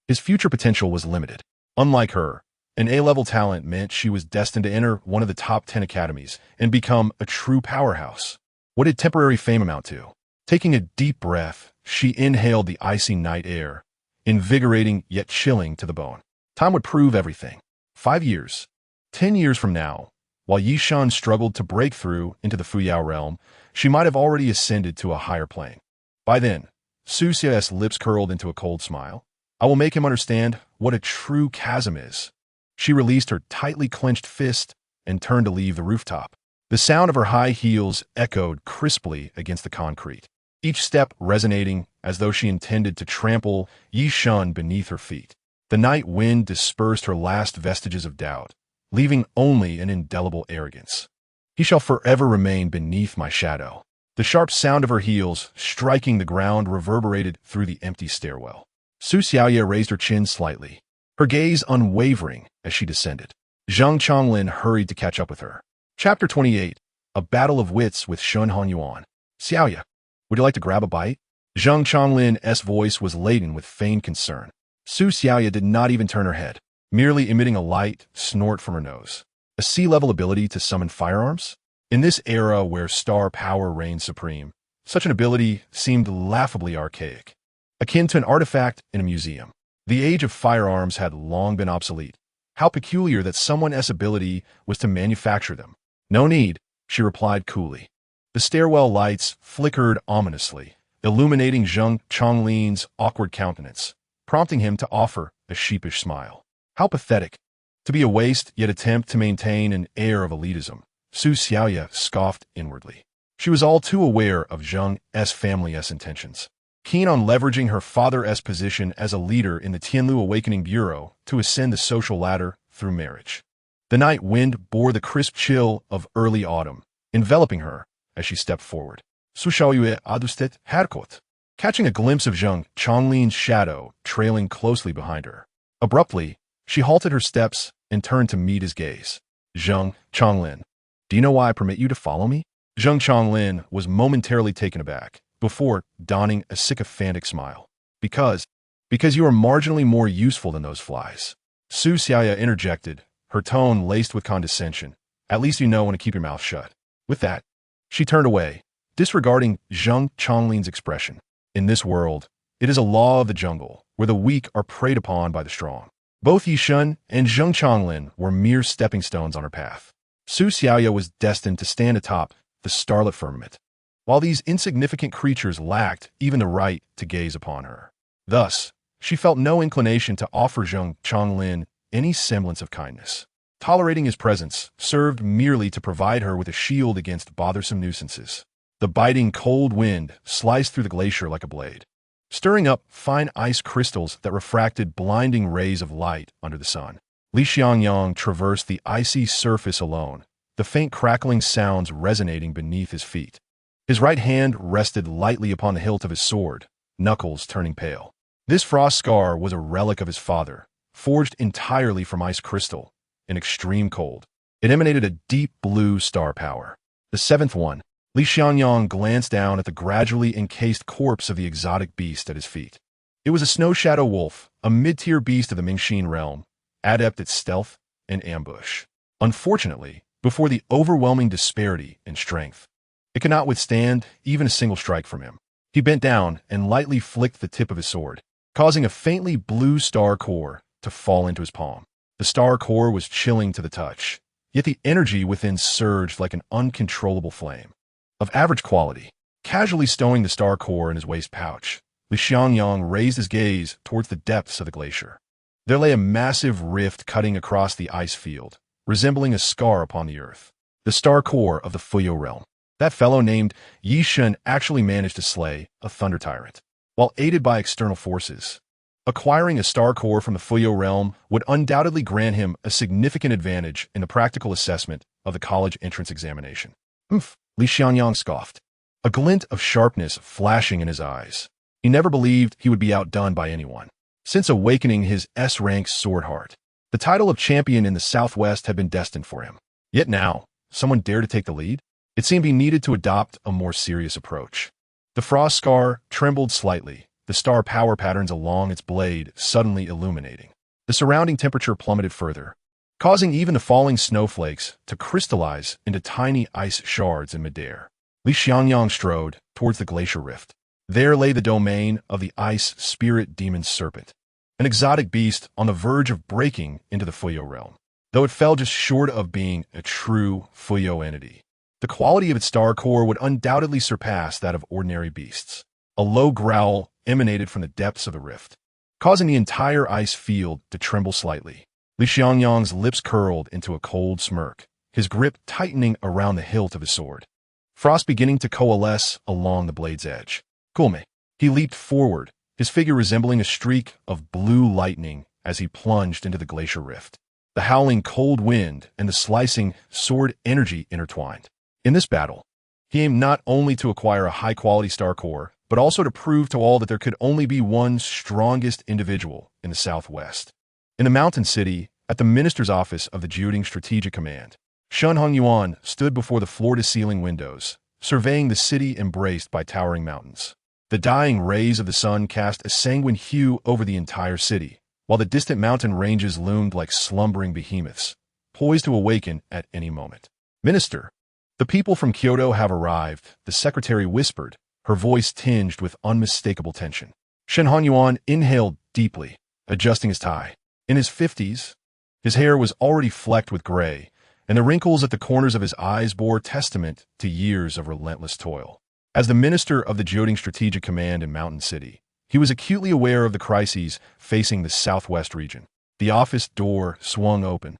His future potential was limited. Unlike her, an A-level talent meant she was destined to enter one of the top 10 academies and become a true powerhouse. What did temporary fame amount to? Taking a deep breath, she inhaled the icy night air, invigorating yet chilling to the bone. Time would prove everything. 5 years, 10 years from now, while Ye Shen struggled to break through into the Fuyao realm, she might have already ascended to a higher plane. By then, Su Xiaoye's lips curled into a cold smile. I will make him understand what a true chasm is. She released her tightly clenched fist and turned to leave the rooftop. The sound of her high heels echoed crisply against the concrete, each step resonating as though she intended to trample Ye Shen beneath her feet. The night wind dispersed her last vestiges of doubt, leaving only an indelible arrogance. He shall forever remain beneath my shadow. The sharp sound of her heels striking the ground reverberated through the empty stairwell. Su Xiaoya raised her chin slightly, her gaze unwavering as she descended. Zhang Chonglin hurried to catch up with her. Chapter 28. A Battle of Wits with Shun Hanyuan. Xiaoya, would you like to grab a bite? Zhang Chonglin's voice was laden with feigned concern. Su Xiaoya did not even turn her head, merely emitting a light snort from her nose. A sea-level ability to summon firearms? In this era where star power reigned supreme, such an ability seemed laughably archaic, akin to an artifact in a museum. The age of firearms had long been obsolete. How peculiar that someone's ability was to manufacture them. No need, she replied coolly. The stairwell lights flickered ominously, illuminating Zhang Chonglin's awkward countenance, prompting him to offer a sheepish smile. How pathetic. To be a waste, yet attempt to maintain an air of elitism. Su Xiaoya scoffed inwardly. She was all too aware of Zhang's family's intentions, keen on leveraging her father's position as a leader in the Tianlu Awakening Bureau to ascend the social ladder through marriage. The night wind bore the crisp chill of early autumn, enveloping her as she stepped forward. Su Xiaoya adustet herkot, catching a glimpse of Zhang Chonglin's shadow trailing closely behind her. Abruptly, she halted her steps and turned to meet his gaze. Zhang Chonglin, do you know why I permit you to follow me? Zhang Chonglin was momentarily taken aback, before donning a sycophantic smile. Because you are marginally more useful than those flies. Su Xiaoya interjected, her tone laced with condescension. At least you know when to keep your mouth shut. With that, she turned away, disregarding Zhang Chonglin's expression. In this world, it is a law of the jungle, where the weak are preyed upon by the strong. Both Ye Shen and Zhang Chonglin were mere stepping stones on her path. Su Xiaoya was destined to stand atop the starlit firmament, while these insignificant creatures lacked even the right to gaze upon her. Thus, she felt no inclination to offer Zhang Chonglin any semblance of kindness. Tolerating his presence served merely to provide her with a shield against bothersome nuisances. The biting cold wind sliced through the glacier like a blade, stirring up fine ice crystals that refracted blinding rays of light under the sun. Li Xiangyang traversed the icy surface alone, the faint crackling sounds resonating beneath his feet. His right hand rested lightly upon the hilt of his sword, knuckles turning pale. This frost scar was a relic of his father, forged entirely from ice crystal, in extreme cold. It emanated a deep blue star power. The seventh one. Li Xiangyang glanced down at the gradually encased corpse of the exotic beast at his feet. It was a snow shadow wolf, a mid-tier beast of the Mingxin realm, adept at stealth and ambush. Unfortunately, before the overwhelming disparity in strength, it could not withstand even a single strike from him. He bent down and lightly flicked the tip of his sword, causing a faintly blue star core to fall into his palm. The star core was chilling to the touch, yet the energy within surged like an uncontrollable flame. Of average quality, casually stowing the star core in his waist pouch, Li Xiangyang raised his gaze towards the depths of the glacier. There lay a massive rift cutting across the ice field, resembling a scar upon the earth. The star core of the Fuyo realm. That fellow named Ye Shen actually managed to slay a thunder tyrant, while aided by external forces. Acquiring a star core from the Fuyo realm would undoubtedly grant him a significant advantage in the practical assessment of the college entrance examination. Li Xiangyang scoffed, a glint of sharpness flashing in his eyes. He never believed he would be outdone by anyone. Since awakening his S-rank sword heart, the title of champion in the Southwest had been destined for him. Yet now, someone dared to take the lead? It seemed he needed to adopt a more serious approach. The frost scar trembled slightly, the star power patterns along its blade suddenly illuminating. The surrounding temperature plummeted further, causing even the falling snowflakes to crystallize into tiny ice shards in midair. Li Xiangyang strode towards the glacier rift. There lay the domain of the ice spirit demon serpent, an exotic beast on the verge of breaking into the Fuyo realm. Though it fell just short of being a true Fuyo entity, the quality of its star core would undoubtedly surpass that of ordinary beasts. A low growl emanated from the depths of the rift, causing the entire ice field to tremble slightly. Li Xiangyang's lips curled into a cold smirk, his grip tightening around the hilt of his sword, frost beginning to coalesce along the blade's edge. Kulme. He leaped forward, his figure resembling a streak of blue lightning as he plunged into the glacier rift. The howling cold wind and the slicing sword energy intertwined. In this battle, He aimed not only to acquire a high-quality star core, but also to prove to all that there could only be one strongest individual in the Southwest. In the mountain city, at the minister's office of the Jiuding Strategic Command, Shen Hongyuan stood before the floor-to-ceiling windows, surveying the city embraced by towering mountains. The dying rays of the sun cast a sanguine hue over the entire city, while the distant mountain ranges loomed like slumbering behemoths, poised to awaken at any moment. "Minister, the people from Kyoto have arrived," the secretary whispered, her voice tinged with unmistakable tension. Shen Hongyuan inhaled deeply, adjusting his tie. In his 50s, his hair was already flecked with gray, and the wrinkles at the corners of his eyes bore testament to years of relentless toil. As the minister of the Jiuding Strategic Command in Mountain City, he was acutely aware of the crises facing the southwest region. The office door swung open,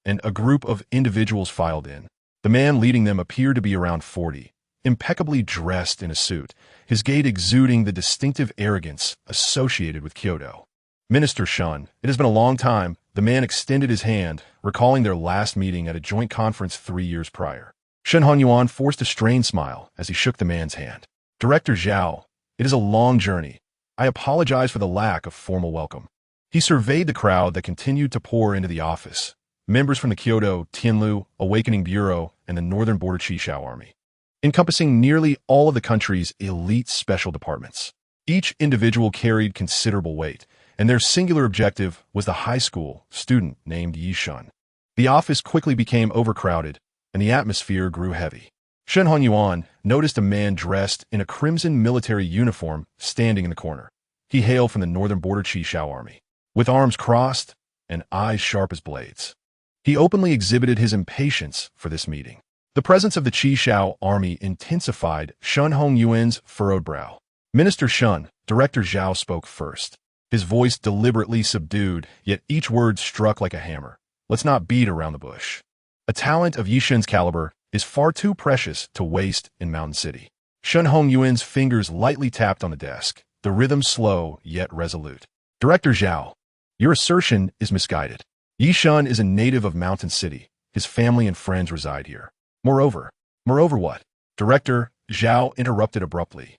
and a group of individuals filed in. The man leading them appeared to be around 40, impeccably dressed in a suit, his gait exuding the distinctive arrogance associated with Kyoto. "Minister Shen, it has been a long time." The man extended his hand, recalling their last meeting at a joint conference 3 years prior. Shen Hongyuan forced a strained smile as he shook the man's hand. "Director Zhao, it is a long journey. I apologize for the lack of formal welcome." He surveyed the crowd that continued to pour into the office, members from the Kyoto, Tianlu, Awakening Bureau, and the Northern Border Qishao Army, encompassing nearly all of the country's elite special departments. Each individual carried considerable weight, and their singular objective was the high school student named Ye Shen. The office quickly became overcrowded, and the atmosphere grew heavy. Shen Hongyuan noticed a man dressed in a crimson military uniform standing in the corner. He hailed from the Northern Border Qishao Army. With arms crossed and eyes sharp as blades, he openly exhibited his impatience for this meeting. The presence of the Qishao Army intensified Shen Hongyuan's furrowed brow. "Minister Shen," Director Zhao spoke first, his voice deliberately subdued, yet each word struck like a hammer. "Let's not beat around the bush. A talent of Ye Shen's caliber is far too precious to waste in Mountain City." Shen Hongyuan's fingers lightly tapped on the desk, the rhythm slow yet resolute. "Director Zhao, your assertion is misguided. Ye Shen is a native of Mountain City. His family and friends reside here. Moreover what?" Director Zhao interrupted abruptly,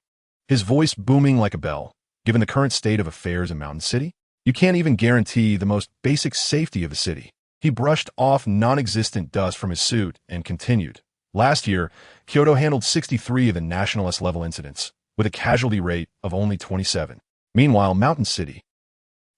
his voice booming like a bell. "Given the current state of affairs in Mountain City, you can't even guarantee the most basic safety of the city." He brushed off non-existent dust from his suit and continued. "Last year, Kyoto handled 63 of the national SSS-level incidents, with a casualty rate of only 27. Meanwhile, Mountain City."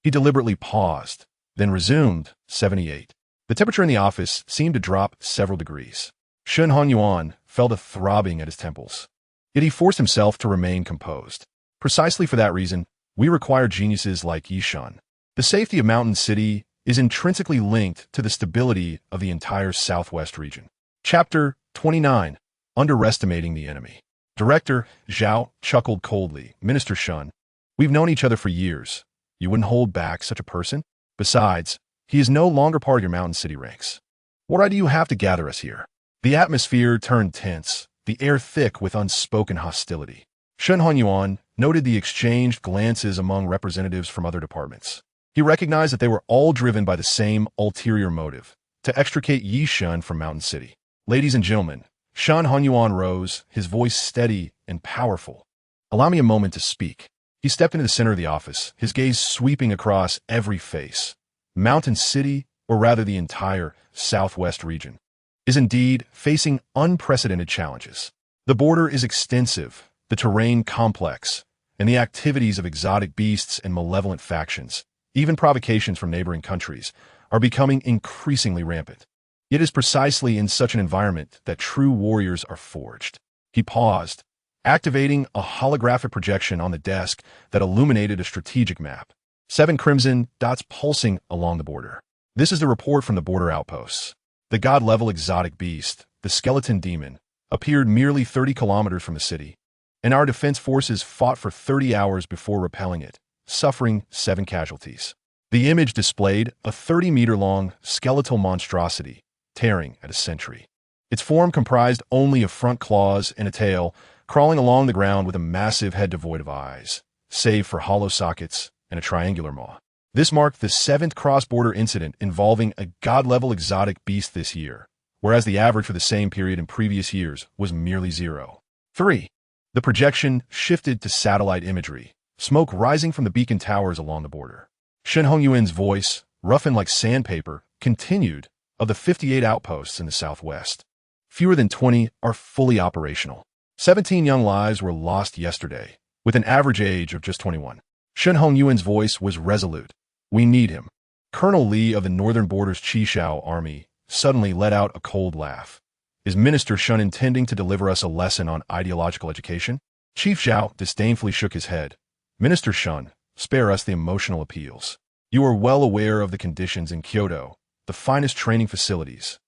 He deliberately paused, then resumed, 78. The temperature in the office seemed to drop several degrees. Shen Hongyuan felt a throbbing at his temples. Yet he forced himself to remain composed. "Precisely for that reason, we require geniuses like Ye Shen. The safety of Mountain City is intrinsically linked to the stability of the entire southwest region." Chapter 29. Underestimating the Enemy. Director Zhao chuckled coldly. "Minister Shen, we've known each other for years. You wouldn't hold back such a person? Besides, he is no longer part of your Mountain City ranks. What right do you have to gather us here?" The atmosphere turned tense, the air thick with unspoken hostility. Shen Hongyuan noted the exchanged glances among representatives from other departments. He recognized that they were all driven by the same ulterior motive, to extricate Ye Shen from Mountain City. "Ladies and gentlemen," Shen Hongyuan rose, his voice steady and powerful. "Allow me a moment to speak." He stepped into the center of the office, his gaze sweeping across every face. Mountain City, or rather the entire southwest region, is indeed facing unprecedented challenges. The border is extensive, the terrain complex, and the activities of exotic beasts and malevolent factions, even provocations from neighboring countries, are becoming increasingly rampant. It is precisely in such an environment that true warriors are forged. He paused, activating a holographic projection on the desk that illuminated a strategic map. 7 crimson dots pulsing along the border. "This is the report from the border outposts. The god-level exotic beast, the skeleton demon, appeared merely 30 kilometers from the city, and our defense forces fought for 30 hours before repelling it, suffering 7 casualties." The image displayed a 30-meter-long skeletal monstrosity, tearing at a sentry. Its form comprised only of front claws and a tail, crawling along the ground with a massive head devoid of eyes, save for hollow sockets and a triangular maw. This marked the 7th cross-border incident involving a god-level exotic beast this year, whereas the average for the same period in previous years was merely 0. 3. The projection shifted to satellite imagery, smoke rising from the beacon towers along the border. Shen Hongyuan's voice, roughened like sandpaper, continued, of the 58 outposts in the southwest. Fewer than 20 are fully operational. 17 young lives were lost yesterday, with an average age of just 21. Shen Hongyuan's voice was resolute. We need him. Colonel Li of the Northern Border's Qishao army suddenly let out a cold laugh. Is Minister Shun intending to deliver us a lesson on ideological education? Chief Zhao disdainfully shook his head. Minister Shun, spare us the emotional appeals. You are well aware of the conditions in Kyoto, the finest training facilities,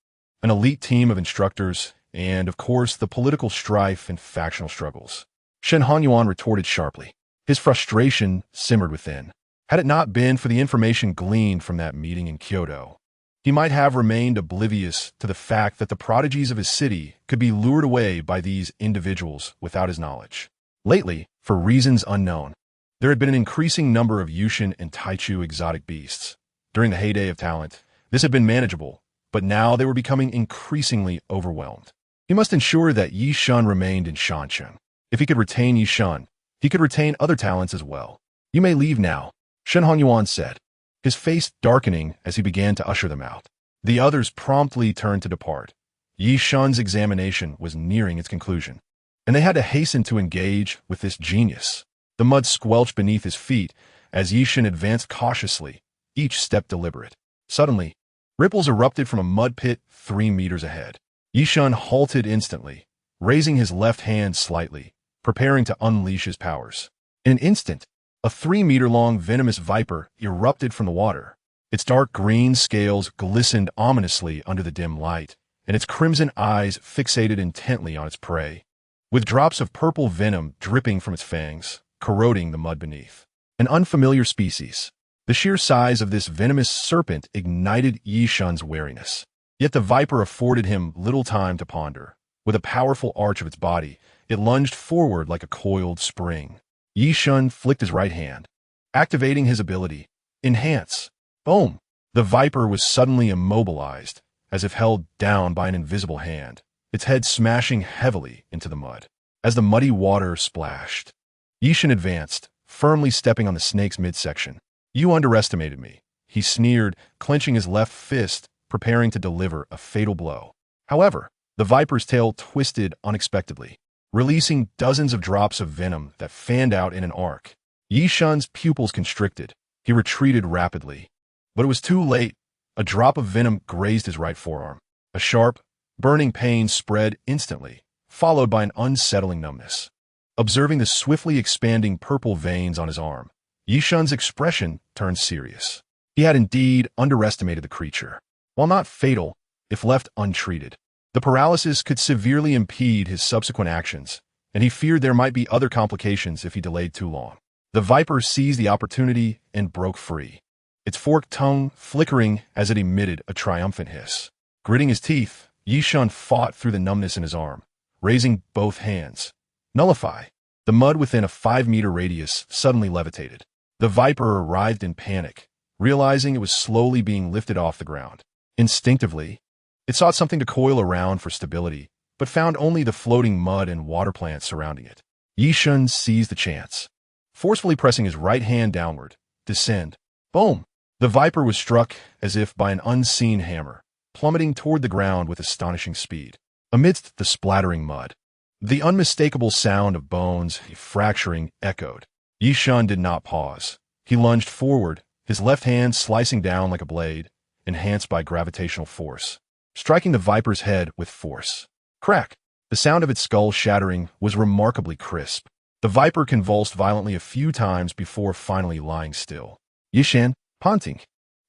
an elite team of instructors, and, of course, the political strife and factional struggles. Shen Honyuan retorted sharply. His frustration simmered within. Had it not been for the information gleaned from that meeting in Kyoto, he might have remained oblivious to the fact that the prodigies of his city could be lured away by these individuals without his knowledge. Lately, for reasons unknown, there had been an increasing number of Ye Shen and Taichu exotic beasts. During the heyday of talent, this had been manageable, but now they were becoming increasingly overwhelmed. He must ensure that Ye Shen remained in Shanshan. If he could retain Ye Shen, he could retain other talents as well. You may leave now, Shen Hongyuan said, his face darkening as he began to usher them out. The others promptly turned to depart. Ye Shen's examination was nearing its conclusion, and they had to hasten to engage with this genius. The mud squelched beneath his feet as Ye Shen advanced cautiously, each step deliberate. Suddenly, ripples erupted from a mud pit 3 meters ahead. Ye Shen halted instantly, raising his left hand slightly, preparing to unleash his powers. In an instant, a 3-meter-long venomous viper erupted from the water. Its dark green scales glistened ominously under the dim light, and its crimson eyes fixated intently on its prey, with drops of purple venom dripping from its fangs, corroding the mud beneath. An unfamiliar species. The sheer size of this venomous serpent ignited Ye Shen's wariness. Yet the viper afforded him little time to ponder. With a powerful arch of its body, it lunged forward like a coiled spring. Ye Shen flicked his right hand, activating his ability. Enhance. Boom! The viper was suddenly immobilized, as if held down by an invisible hand, its head smashing heavily into the mud. As the muddy water splashed, Ye Shen advanced, firmly stepping on the snake's midsection. You underestimated me, he sneered, clenching his left fist, preparing to deliver a fatal blow. However, the viper's tail twisted unexpectedly, releasing dozens of drops of venom that fanned out in an arc. Ye Shen's pupils constricted. He retreated rapidly. But it was too late. A drop of venom grazed his right forearm. A sharp, burning pain spread instantly, followed by an unsettling numbness. Observing the swiftly expanding purple veins on his arm, Ye Shen's expression turned serious. He had indeed underestimated the creature. While not fatal, if left untreated, the paralysis could severely impede his subsequent actions, and he feared there might be other complications if he delayed too long. The viper seized the opportunity and broke free, its forked tongue flickering as it emitted a triumphant hiss. Gritting his teeth, Ye Shen fought through the numbness in his arm, raising both hands. Nullify. The mud within a 5-meter radius suddenly levitated. The viper arrived in panic, realizing it was slowly being lifted off the ground. Instinctively, it sought something to coil around for stability, but found only the floating mud and water plants surrounding it. Ye Shen seized the chance. Forcefully pressing his right hand downward, descend. Boom! The viper was struck as if by an unseen hammer, plummeting toward the ground with astonishing speed. Amidst the splattering mud, the unmistakable sound of bones fracturing echoed. Ye Shen did not pause. He lunged forward, his left hand slicing down like a blade, enhanced by gravitational force, striking the viper's head with force. Crack! The sound of its skull shattering was remarkably crisp. The viper convulsed violently a few times before finally lying still. Ye Shen, panting,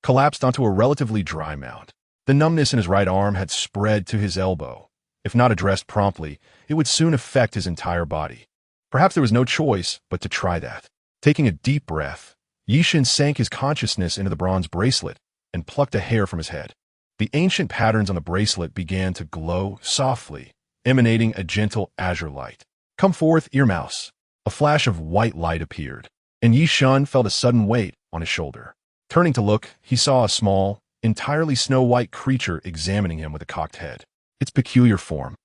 collapsed onto a relatively dry mound. The numbness in his right arm had spread to his elbow. If not addressed promptly, it would soon affect his entire body. Perhaps there was no choice but to try that. Taking a deep breath, Ye Shen sank his consciousness into the bronze bracelet and plucked a hair from his head. The ancient patterns on the bracelet began to glow softly, emanating a gentle azure light. Come forth, ear mouse. A flash of white light appeared, and Ye Shen felt a sudden weight on his shoulder. Turning to look, he saw a small, entirely snow-white creature examining him with a cocked head. Its peculiar form,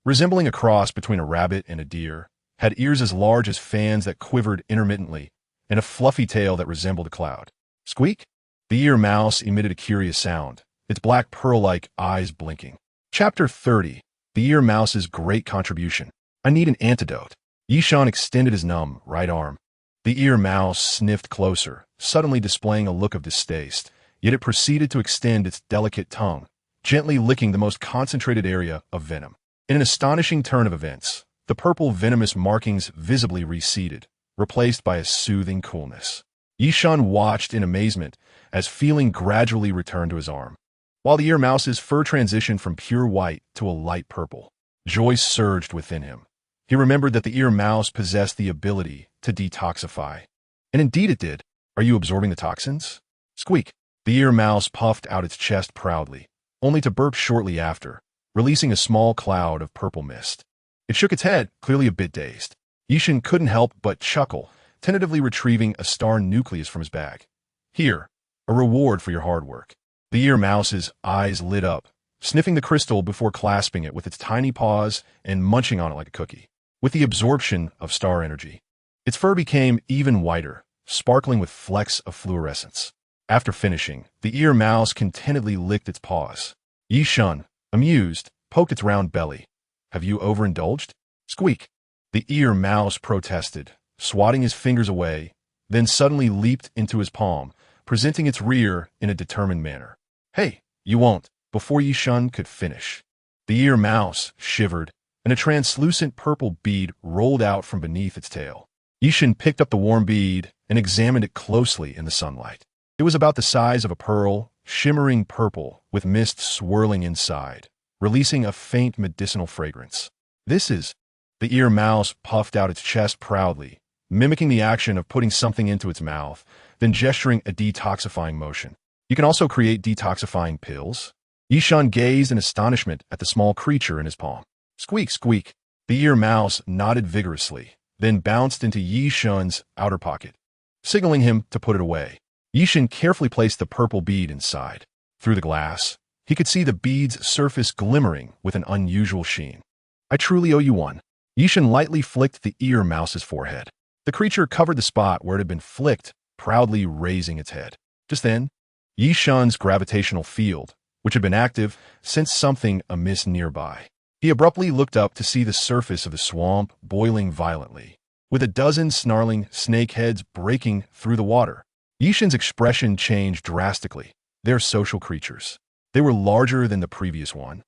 resembling a cross between a rabbit and a deer, had ears as large as fans that quivered intermittently, and a fluffy tail that resembled a cloud. Squeak! The ear mouse emitted a curious sound, its black pearl-like eyes blinking. Chapter 30. The ear mouse's great contribution. I need an antidote. Ye Shen extended his numb right arm. The ear mouse sniffed closer, suddenly displaying a look of distaste, yet it proceeded to extend its delicate tongue, gently licking the most concentrated area of venom. In an astonishing turn of events, the purple venomous markings visibly receded, replaced by a soothing coolness. Ye Shen watched in amazement as feeling gradually returned to his arm, while the ear mouse's fur transitioned from pure white to a light purple. Joy surged within him. He remembered that the ear mouse possessed the ability to detoxify. And indeed it did. Are you absorbing the toxins? Squeak! The ear mouse puffed out its chest proudly, only to burp shortly after, releasing a small cloud of purple mist. It shook its head, clearly a bit dazed. Ye Shen couldn't help but chuckle, tentatively retrieving a star nucleus from his bag. Here, a reward for your hard work. The ear mouse's eyes lit up, sniffing the crystal before clasping it with its tiny paws and munching on it like a cookie. With the absorption of star energy, its fur became even whiter, sparkling with flecks of fluorescence. After finishing, the ear mouse contentedly licked its paws. Ye Shen, amused, poked its round belly. Have you overindulged? Squeak! The ear mouse protested, swatting his fingers away, then suddenly leaped into his palm, presenting its rear in a determined manner. Hey, you won't, before Ye Shen could finish. The ear mouse shivered, and a translucent purple bead rolled out from beneath its tail. Ye Shen picked up the warm bead and examined it closely in the sunlight. It was about the size of a pearl, shimmering purple, with mist swirling inside, releasing a faint medicinal fragrance. This is... The ear mouse puffed out its chest proudly, mimicking the action of putting something into its mouth, then gesturing a detoxifying motion. You can also create detoxifying pills. Ye Shen gazed in astonishment at the small creature in his palm. Squeak, squeak. The ear mouse nodded vigorously, then bounced into Ye Shen's outer pocket, signaling him to put it away. Ye Shen carefully placed the purple bead inside. Through the glass, he could see the bead's surface glimmering with an unusual sheen. I truly owe you one. Ye Shen lightly flicked the ear mouse's forehead. The creature covered the spot where it had been flicked, proudly raising its head. Just then, Ye Shen's gravitational field, which had been active, sensed something amiss nearby. He abruptly looked up to see the surface of the swamp boiling violently, with a dozen snarling snake heads breaking through the water. Ye Shen's expression changed drastically. They're social creatures. They were larger than the previous one,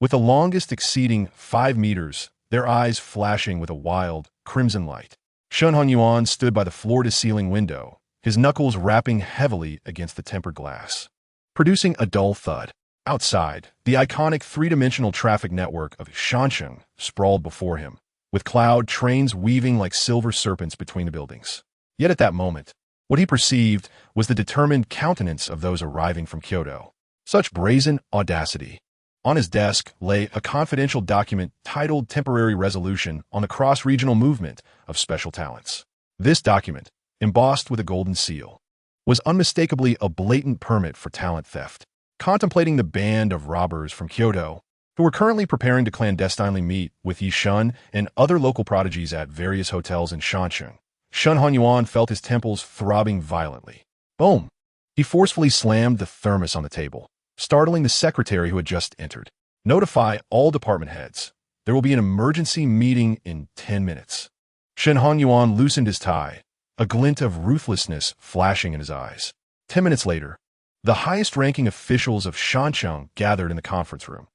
with the longest exceeding 5 meters, their eyes flashing with a wild, crimson light. Shen Hunyuan stood by the floor-to-ceiling window, his knuckles rapping heavily against the tempered glass, producing a dull thud. Outside, the iconic three-dimensional traffic network of Shansheng sprawled before him, with cloud trains weaving like silver serpents between the buildings. Yet at that moment, what he perceived was the determined countenance of those arriving from Kyoto. Such brazen audacity. On his desk lay a confidential document titled Temporary Resolution on the Cross-Regional Movement of Special Talents. This document, embossed with a golden seal, was unmistakably a blatant permit for talent theft. Contemplating the band of robbers from Kyoto, who were currently preparing to clandestinely meet with Ye Shen and other local prodigies at various hotels in Shansheng, Shen Hunyuan felt his temples throbbing violently. Boom! He forcefully slammed the thermos on the table, startling the secretary who had just entered. Notify all department heads. There will be an emergency meeting in 10 minutes. Shen Hunyuan loosened his tie, a glint of ruthlessness flashing in his eyes. 10 minutes later, the highest-ranking officials of Shansheng gathered in the conference room.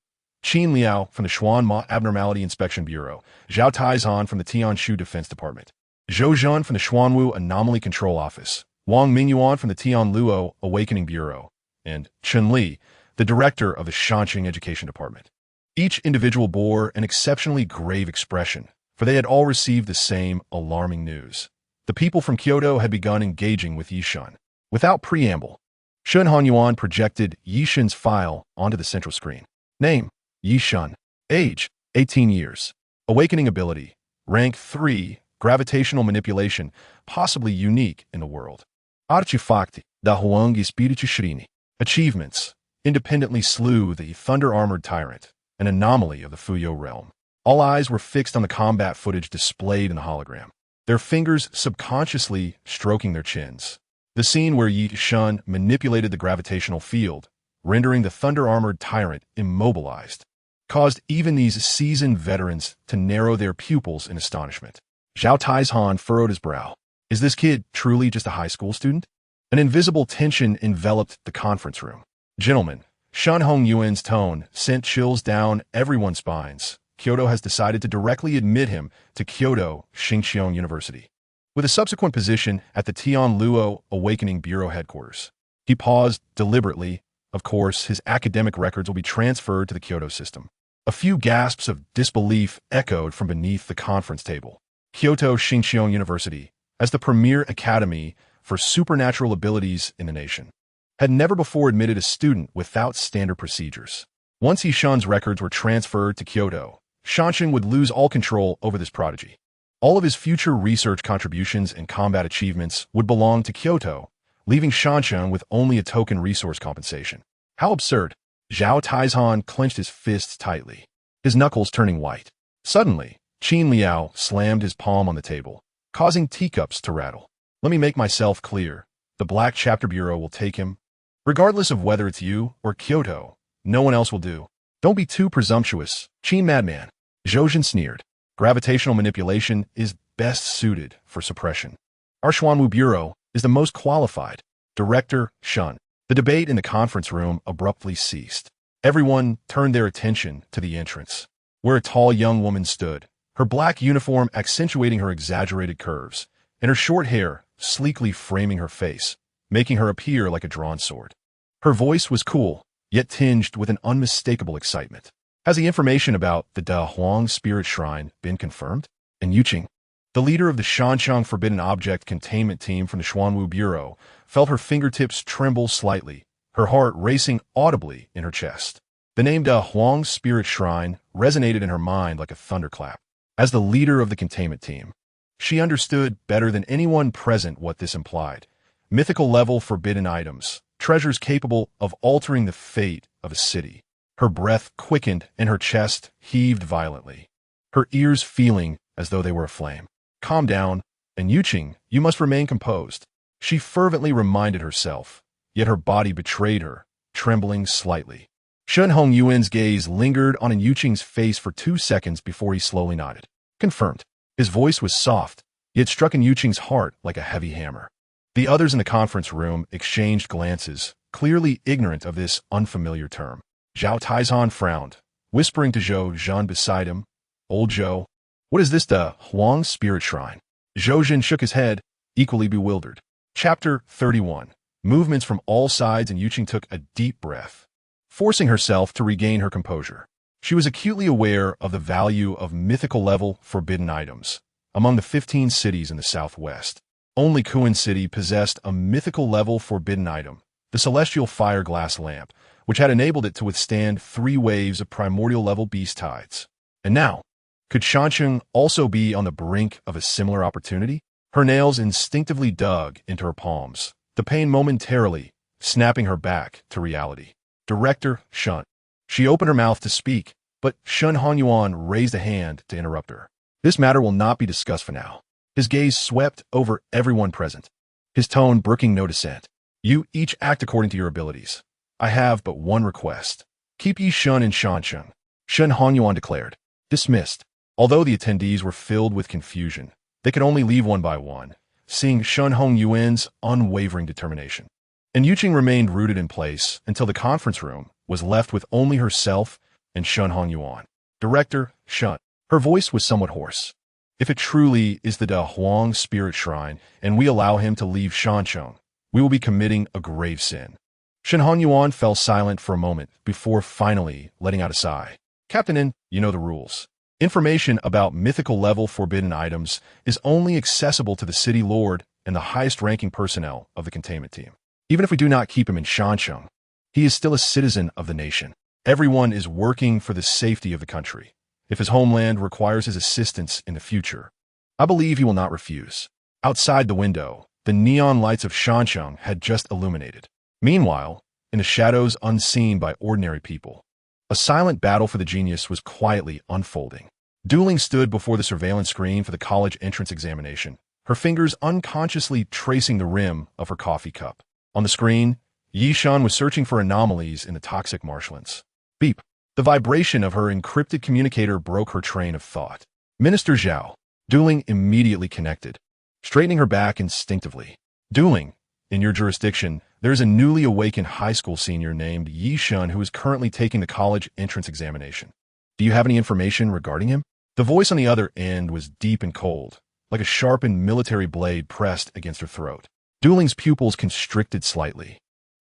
Qin Liao from the Xuanma Abnormality Inspection Bureau, Zhao Taizhan from the Tianshu Defense Department, Zhou Zhen from the Xuanwu Anomaly Control Office, Wang Mingyuan from the Tianluo Awakening Bureau, and Chen Li, the director of the Shansheng Education Department. Each individual bore an exceptionally grave expression, for they had all received the same alarming news. The people from Kyoto had begun engaging with Ye Shen. Without preamble, Shen Hunyuan projected Ye Shen's file onto the central screen. Name, Ye Shen. Age, 18 years. Awakening ability, rank 3, gravitational manipulation, possibly unique in the world. Artifacti, da Huangi Spiritu Shrini. Achievements, independently slew the thunder-armored tyrant, an anomaly of the Fuyo realm. All eyes were fixed on the combat footage displayed in the hologram, their fingers subconsciously stroking their chins. The scene where Ye Shen manipulated the gravitational field, rendering the thunder-armored tyrant immobilized, caused even these seasoned veterans to narrow their pupils in astonishment. Zhao Taizhan furrowed his brow. Is this kid truly just a high school student? An invisible tension enveloped the conference room. Gentlemen, Shen Hongyuan's tone sent chills down everyone's spines. Kyoto has decided to directly admit him to Kyoto Xingqiang University, with a subsequent position at the Tianluo Awakening Bureau headquarters. He paused deliberately. Of course, his academic records will be transferred to the Kyoto system. A few gasps of disbelief echoed from beneath the conference table. Kyoto Xingqiang University, as the premier academy for supernatural abilities in the nation, had never before admitted a student without standard procedures. Once Ye Shen's records were transferred to Kyoto, Shanshan would lose all control over this prodigy. All of his future research contributions and combat achievements would belong to Kyoto, leaving Shanshan with only a token resource compensation. How absurd! Zhao Taizhan clenched his fists tightly, his knuckles turning white. Suddenly, Qin Liao slammed his palm on the table, causing teacups to rattle. Let me make myself clear. The Black Chapter Bureau will take him. Regardless of whether it's you or Kyoto, no one else will do. Don't be too presumptuous, Qin Madman. Zhoujin sneered. Gravitational manipulation is best suited for suppression. Our Xuanwu Bureau is the most qualified. Director Shen. The debate in the conference room abruptly ceased. Everyone turned their attention to the entrance, where a tall young woman stood, her black uniform accentuating her exaggerated curves, and her short hair sleekly framing her face, making her appear like a drawn sword. Her voice was cool, yet tinged with an unmistakable excitement. Has the information about the Da Huang Spirit Shrine been confirmed? And Yuqing, the leader of the Shanchang Forbidden Object Containment Team from the Xuanwu Bureau, felt her fingertips tremble slightly, her heart racing audibly in her chest. The name Da Huang Spirit Shrine resonated in her mind like a thunderclap. As the leader of the containment team, she understood better than anyone present what this implied. Mythical-level forbidden items, treasures capable of altering the fate of a city. Her breath quickened and her chest heaved violently, her ears feeling as though they were aflame. Calm down, and Yuqing, you must remain composed. She fervently reminded herself, yet her body betrayed her, trembling slightly. Shen Hongyuan's gaze lingered on Yuqing's face for 2 seconds before he slowly nodded. Confirmed. His voice was soft, yet struck Yuqing's heart like a heavy hammer. The others in the conference room exchanged glances, clearly ignorant of this unfamiliar term. Zhao Taizhan frowned, whispering to Zhou Zhan beside him, Old Zhou, what is this Da Huang Spirit Shrine? Zhoujin shook his head, equally bewildered. Chapter 31. Movements from all sides, and Yuqing took a deep breath, forcing herself to regain her composure. She was acutely aware of the value of mythical-level forbidden items. Among the 15 cities in the southwest, only Kuan City possessed a mythical-level forbidden item, the celestial fire glass lamp, which had enabled it to withstand 3 waves of primordial-level beast tides. And now, could Shancheng also be on the brink of a similar opportunity? Her nails instinctively dug into her palms, the pain momentarily snapping her back to reality. Director Shen. She opened her mouth to speak, but Shen Hongyuan raised a hand to interrupt her. This matter will not be discussed for now. His gaze swept over everyone present, his tone brooking no dissent. You each act according to your abilities. I have but one request. Keep Ye Shen in Shancheng. Shen Hongyuan declared. Dismissed. Although the attendees were filled with confusion, they could only leave one by one, seeing Shen Hongyuan's unwavering determination. And Yuqing remained rooted in place until the conference room was left with only herself and Shen Hongyuan. Director Shen. Her voice was somewhat hoarse. If it truly is the Da Huang Spirit Shrine and we allow him to leave Shancheng, we will be committing a grave sin. Shen Hongyuan fell silent for a moment before finally letting out a sigh. Captain In, you know the rules. Information about mythical-level forbidden items is only accessible to the city lord and the highest-ranking personnel of the containment team. Even if we do not keep him in Shancheng, he is still a citizen of the nation. Everyone is working for the safety of the country. If his homeland requires his assistance in the future, I believe he will not refuse. Outside the window, the neon lights of Shancheng had just illuminated. Meanwhile, in the shadows unseen by ordinary people, a silent battle for the genius was quietly unfolding. Dueling stood before the surveillance screen for the college entrance examination, her fingers unconsciously tracing the rim of her coffee cup. On the screen, Ye Shen was searching for anomalies in the toxic marshlands. Beep. The vibration of her encrypted communicator broke her train of thought. Minister Zhao. Dueling immediately connected, straightening her back instinctively. Dueling. In your jurisdiction, there is a newly awakened high school senior named Ye Shen who is currently taking the college entrance examination. Do you have any information regarding him? The voice on the other end was deep and cold, like a sharpened military blade pressed against her throat. Dueling's pupils constricted slightly.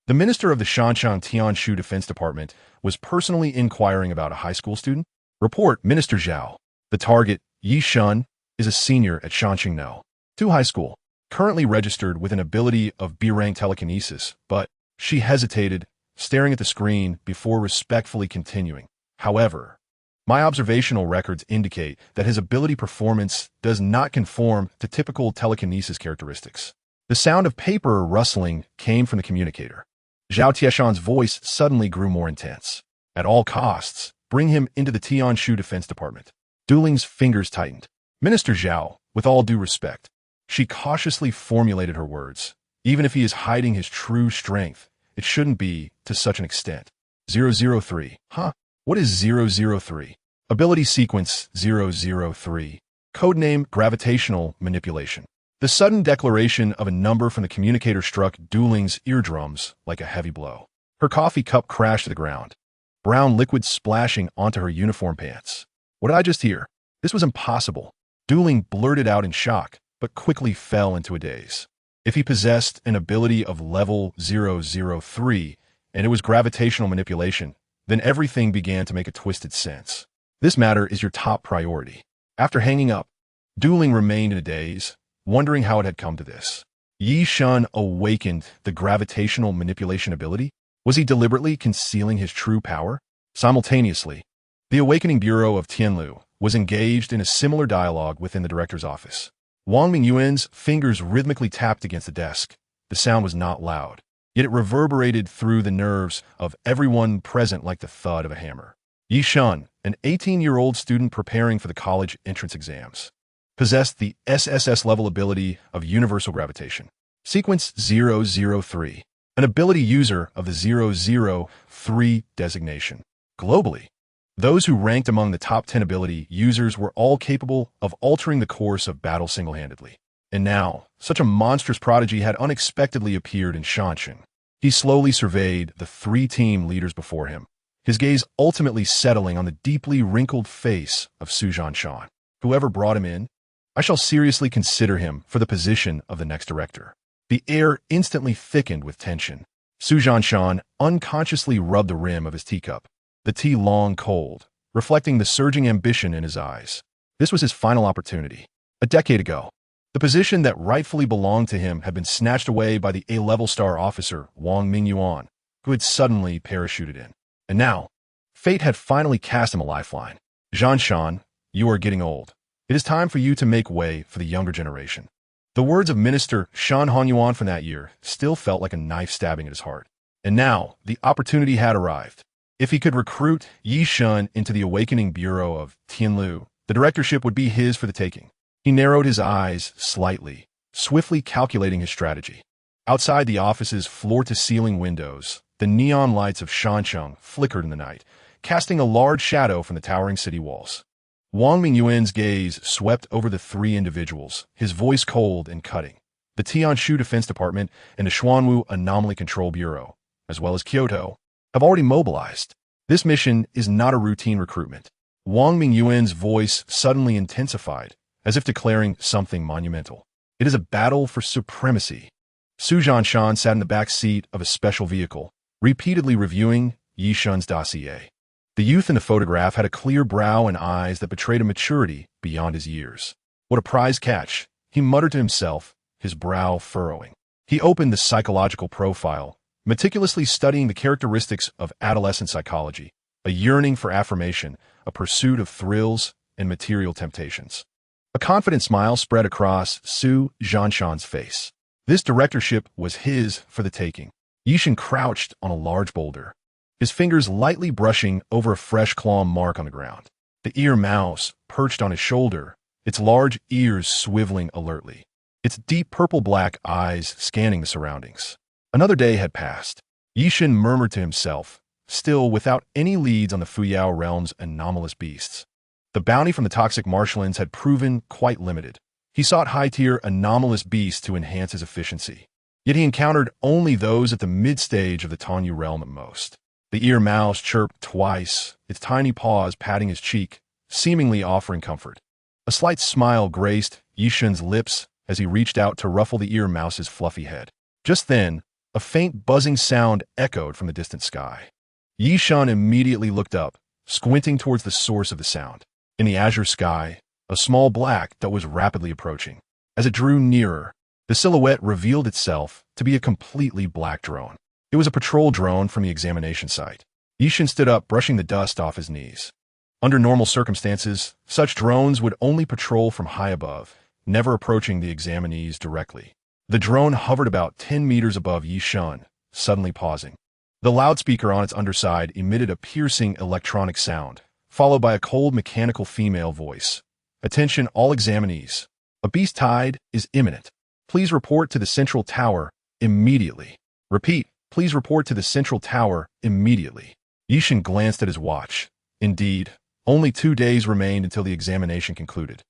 The minister of the Shanshan Tianshu Defense Department was personally inquiring about a high school student. Report, Minister Zhao. The target, Ye Shen, is a senior at Shanshan 2 High School, currently registered with an ability of B-rank telekinesis, but she hesitated, staring at the screen before respectfully continuing. However, my observational records indicate that his ability performance does not conform to typical telekinesis characteristics. The sound of paper rustling came from the communicator. Zhao Tieshan's voice suddenly grew more intense. At all costs, bring him into the Tianshu Defense Department. Dueling's fingers tightened. Minister Zhao, with all due respect, she cautiously formulated her words. Even if he is hiding his true strength, it shouldn't be to such an extent. 003. Huh? What is 003? Ability sequence 003. Codename gravitational manipulation. The sudden declaration of a number from the communicator struck Dueling's eardrums like a heavy blow. Her coffee cup crashed to the ground, brown liquid splashing onto her uniform pants. What did I just hear? This was impossible. Dueling blurted out in shock, but quickly fell into a daze. If he possessed an ability of level 003, and it was gravitational manipulation, then everything began to make a twisted sense. This matter is your top priority. After hanging up, Dueling remained in a daze, wondering how it had come to this. Ye Shen awakened the gravitational manipulation ability? Was he deliberately concealing his true power? Simultaneously, the Awakening Bureau of Tianlu was engaged in a similar dialogue within the director's office. Wang Mingyuan's fingers rhythmically tapped against the desk. The sound was not loud, yet it reverberated through the nerves of everyone present like the thud of a hammer. Ye Shen, an 18-year-old student preparing for the college entrance exams, possessed the SSS-level ability of universal gravitation. Sequence 003, an ability user of the 003 designation. Globally, those who ranked among the top 10 ability users were all capable of altering the course of battle single-handedly. And now, such a monstrous prodigy had unexpectedly appeared in Shanshan. He slowly surveyed the 3 team leaders before him, his gaze ultimately settling on the deeply wrinkled face of Su Zhanshan. Whoever brought him in, I shall seriously consider him for the position of the next director. The air instantly thickened with tension. Su Zhanshan unconsciously rubbed the rim of his teacup, the tea long cold, reflecting the surging ambition in his eyes. This was his final opportunity. A decade ago, the position that rightfully belonged to him had been snatched away by the A-level star officer Wang Mingyuan, who had suddenly parachuted in. And now, fate had finally cast him a lifeline. Zhanshan, you are getting old. It is time for you to make way for the younger generation. The words of Minister Shan Honyuan from that year still felt like a knife stabbing at his heart. And now, the opportunity had arrived. If he could recruit Ye Shen into the Awakening Bureau of Tianlu, the directorship would be his for the taking. He narrowed his eyes slightly, swiftly calculating his strategy. Outside the office's floor-to-ceiling windows, the neon lights of Shanshan flickered in the night, casting a large shadow from the towering city walls. Wang Mingyuan's gaze swept over the 3 individuals, his voice cold and cutting. The Tianshu Defense Department and the Xuanwu Anomaly Control Bureau, as well as Kyoto, have already mobilized. This mission is not a routine recruitment. Wang Mingyuan's voice suddenly intensified, as if declaring something monumental. It is a battle for supremacy. Su Zhanshan sat in the back seat of a special vehicle, repeatedly reviewing Ye Shen's dossier. The youth in the photograph had a clear brow and eyes that betrayed a maturity beyond his years. What a prize catch, he muttered to himself, his brow furrowing. He opened the psychological profile, meticulously studying the characteristics of adolescent psychology, a yearning for affirmation, a pursuit of thrills and material temptations. A confident smile spread across Su Zhanshan's face. This directorship was his for the taking. Ye Shen crouched on a large boulder, his fingers lightly brushing over a fresh claw mark on the ground. The ear mouse perched on his shoulder, its large ears swiveling alertly, its deep purple-black eyes scanning the surroundings. Another day had passed. Ye Shen murmured to himself, still without any leads on the Fuyao realm's anomalous beasts. The bounty from the toxic marshlands had proven quite limited. He sought high-tier anomalous beasts to enhance his efficiency. Yet he encountered only those at the mid-stage of the Tanyu realm at most. The ear mouse chirped twice, its tiny paws patting his cheek, seemingly offering comfort. A slight smile graced Ye Shen's lips as he reached out to ruffle the ear mouse's fluffy head. Just then, a faint buzzing sound echoed from the distant sky. Ye Shen immediately looked up, squinting towards the source of the sound. In the azure sky, a small black dot was rapidly approaching. As it drew nearer, the silhouette revealed itself to be a completely black drone. It was a patrol drone from the examination site. Ye Shen stood up, brushing the dust off his knees. Under normal circumstances, such drones would only patrol from high above, never approaching the examinees directly. The drone hovered about 10 meters above Ye Shen, suddenly pausing. The loudspeaker on its underside emitted a piercing electronic sound, followed by a cold mechanical female voice. Attention all examinees. A beast tide is imminent. Please report to the central tower immediately. Repeat, please report to the central tower immediately. Ye Shen glanced at his watch. Indeed, only 2 days remained until the examination concluded.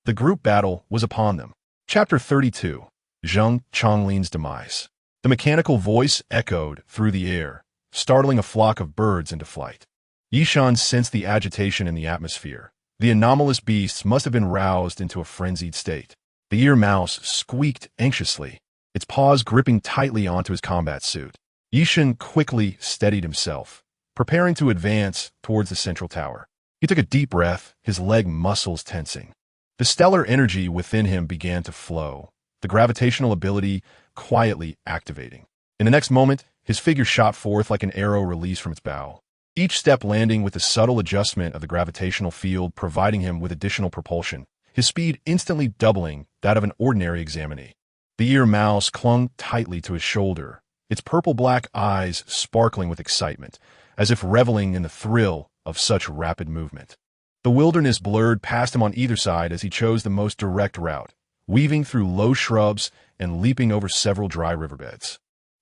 The group battle was upon them. Chapter 32. Zheng Chonglin's Demise. The mechanical voice echoed through the air, startling a flock of birds into flight. Ye Shen sensed the agitation in the atmosphere. The anomalous beasts must have been roused into a frenzied state. The ear mouse squeaked anxiously, its paws gripping tightly onto his combat suit. Ye Shen quickly steadied himself, preparing to advance towards the central tower. He took a deep breath, his leg muscles tensing. The stellar energy within him began to flow, the gravitational ability quietly activating. In the next moment, his figure shot forth like an arrow released from its bow. Each step landing with a subtle adjustment of the gravitational field, providing him with additional propulsion, his speed instantly doubling that of an ordinary examinee. The ear mouse clung tightly to his shoulder, its purple-black eyes sparkling with excitement, as if reveling in the thrill of such rapid movement. The wilderness blurred past him on either side as he chose the most direct route, weaving through low shrubs and leaping over several dry riverbeds.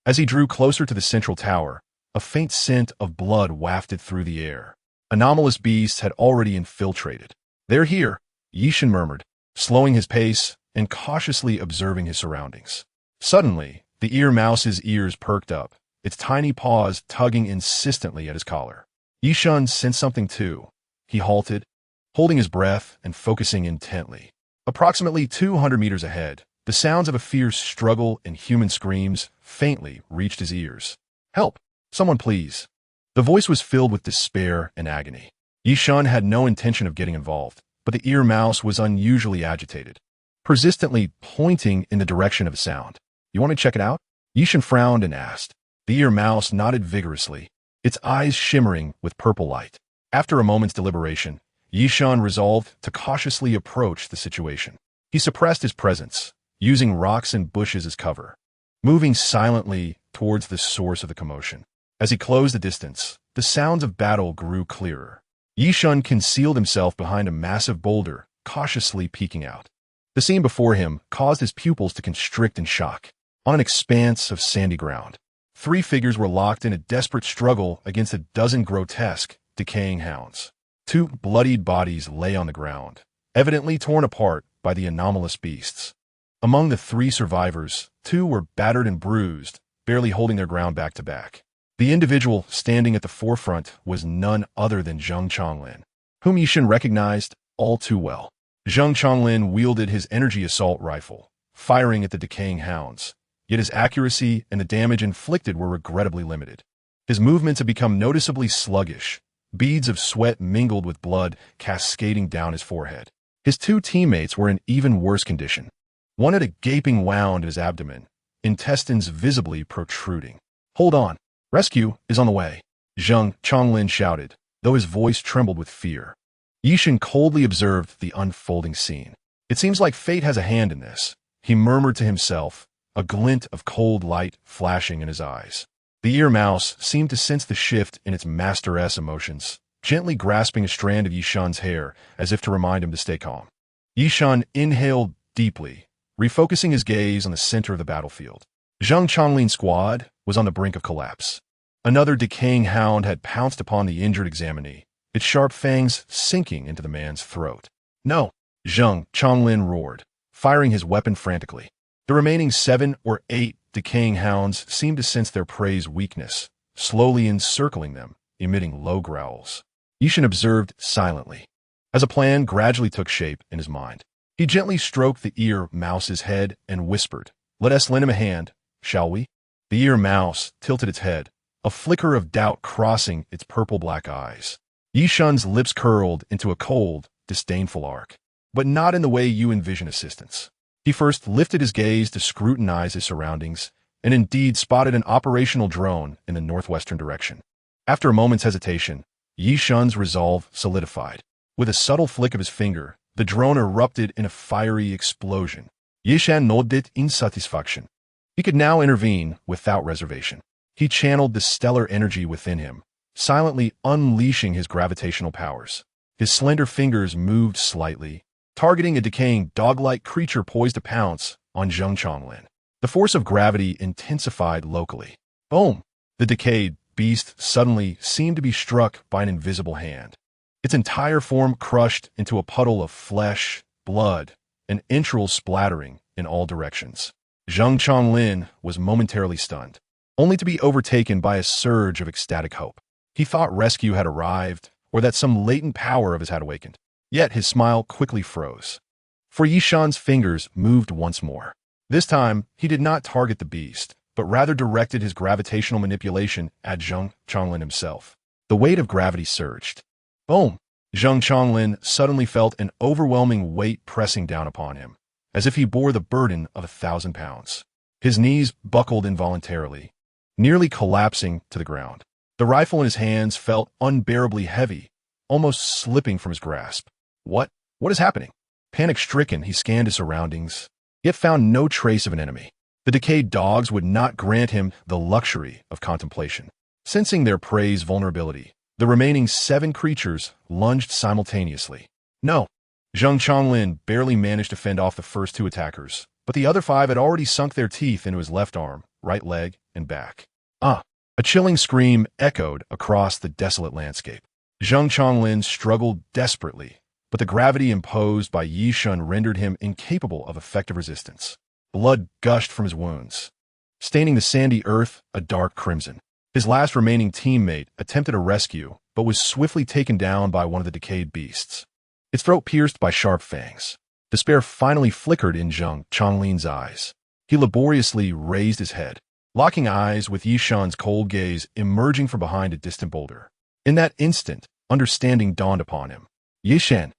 As he drew closer to the central tower, a faint scent of blood wafted through the air. Anomalous beasts had already infiltrated. "They're here," Ye Shen murmured, slowing his pace and cautiously observing his surroundings. Suddenly, the ear mouse's ears perked up, its tiny paws tugging insistently at his collar. Ye Shen sensed something too. He halted, holding his breath and focusing intently. Approximately 200 meters ahead, the sounds of a fierce struggle and human screams faintly reached his ears. "Help! Someone please." The voice was filled with despair and agony. Ye Shen had no intention of getting involved, but the ear mouse was unusually agitated, persistently pointing in the direction of the sound. "You want to check it out?" Ye Shen frowned and asked. The ear mouse nodded vigorously, its eyes shimmering with purple light. After a moment's deliberation, Ye Shen resolved to cautiously approach the situation. He suppressed his presence, using rocks and bushes as cover, moving silently towards the source of the commotion. As he closed the distance, the sounds of battle grew clearer. Ye Shen concealed himself behind a massive boulder, cautiously peeking out. The scene before him caused his pupils to constrict in shock. On an expanse of sandy ground, 3 figures were locked in a desperate struggle against a dozen grotesque, decaying hounds. 2 bloodied bodies lay on the ground, evidently torn apart by the anomalous beasts. Among the 3 survivors, 2 were battered and bruised, barely holding their ground back to back. The individual standing at the forefront was none other than Zheng Chonglin, whom Ye Shen recognized all too well. Zheng Chonglin wielded his energy assault rifle, firing at the decaying hounds, yet his accuracy and the damage inflicted were regrettably limited. His movements had become noticeably sluggish, beads of sweat mingled with blood cascading down his forehead. His 2 teammates were in even worse condition. One had a gaping wound in his abdomen, intestines visibly protruding. "Hold on. Rescue is on the way," Zheng Chonglin shouted, though his voice trembled with fear. Ye Shen coldly observed the unfolding scene. "It seems like fate has a hand in this," he murmured to himself, a glint of cold light flashing in his eyes. The ear mouse seemed to sense the shift in its masteress emotions, gently grasping a strand of Ye Shen's hair as if to remind him to stay calm. Ye Shen inhaled deeply, refocusing his gaze on the center of the battlefield. Zhang Chonglin's squad was on the brink of collapse. Another decaying hound had pounced upon the injured examinee, its sharp fangs sinking into the man's throat. "No!" Zhang Chonglin roared, firing his weapon frantically. The remaining 7 or 8 decaying hounds seemed to sense their prey's weakness, slowly encircling them, emitting low growls. Ye Shen observed silently, as a plan gradually took shape in his mind. He gently stroked the ear mouse's head and whispered, "Let us lend him a hand, shall we?" The ear mouse tilted its head, a flicker of doubt crossing its purple-black eyes. Ye Shen's lips curled into a cold, disdainful arc, but not in the way you envision assistance. He first lifted his gaze to scrutinize his surroundings, and indeed spotted an operational drone in the northwestern direction. After a moment's hesitation, Ye Shen's resolve solidified. With a subtle flick of his finger, the drone erupted in a fiery explosion. Ye Shen nodded in satisfaction. He could now intervene without reservation. He channeled the stellar energy within him, silently unleashing his gravitational powers. His slender fingers moved slightly, targeting a decaying dog-like creature poised to pounce on Zhang Chonglin. The force of gravity intensified locally. Boom! The decayed beast suddenly seemed to be struck by an invisible hand. Its entire form crushed into a puddle of flesh, blood, and entrails splattering in all directions. Zhang Chonglin was momentarily stunned, only to be overtaken by a surge of ecstatic hope. He thought rescue had arrived, or that some latent power of his had awakened. Yet his smile quickly froze. For Ye Shen's fingers moved once more. This time, he did not target the beast, but rather directed his gravitational manipulation at Zhang Chonglin himself. The weight of gravity surged. Boom! Zhang Chonglin suddenly felt an overwhelming weight pressing down upon him, as if he bore the burden of 1,000 pounds. His knees buckled involuntarily, nearly collapsing to the ground. The rifle in his hands felt unbearably heavy, almost slipping from his grasp. What is happening? Panic-stricken, he scanned his surroundings, yet found no trace of an enemy. The decayed dogs would not grant him the luxury of contemplation. Sensing their prey's vulnerability, the remaining 7 creatures lunged simultaneously. No! Zhang Chonglin barely managed to fend off the first 2 attackers, but the other 5 had already sunk their teeth into his left arm, right leg, and back. Ah! A chilling scream echoed across the desolate landscape. Zhang Chonglin struggled desperately, but the gravity imposed by Ye Shen rendered him incapable of effective resistance. Blood gushed from his wounds, staining the sandy earth a dark crimson. His last remaining teammate attempted a rescue, but was swiftly taken down by one of the decayed beasts, its throat pierced by sharp fangs. Despair finally flickered in Zhang Chonglin's eyes. He laboriously raised his head, locking eyes with Ye Shen's cold gaze emerging from behind a distant boulder. In that instant, understanding dawned upon him. Ye Shen.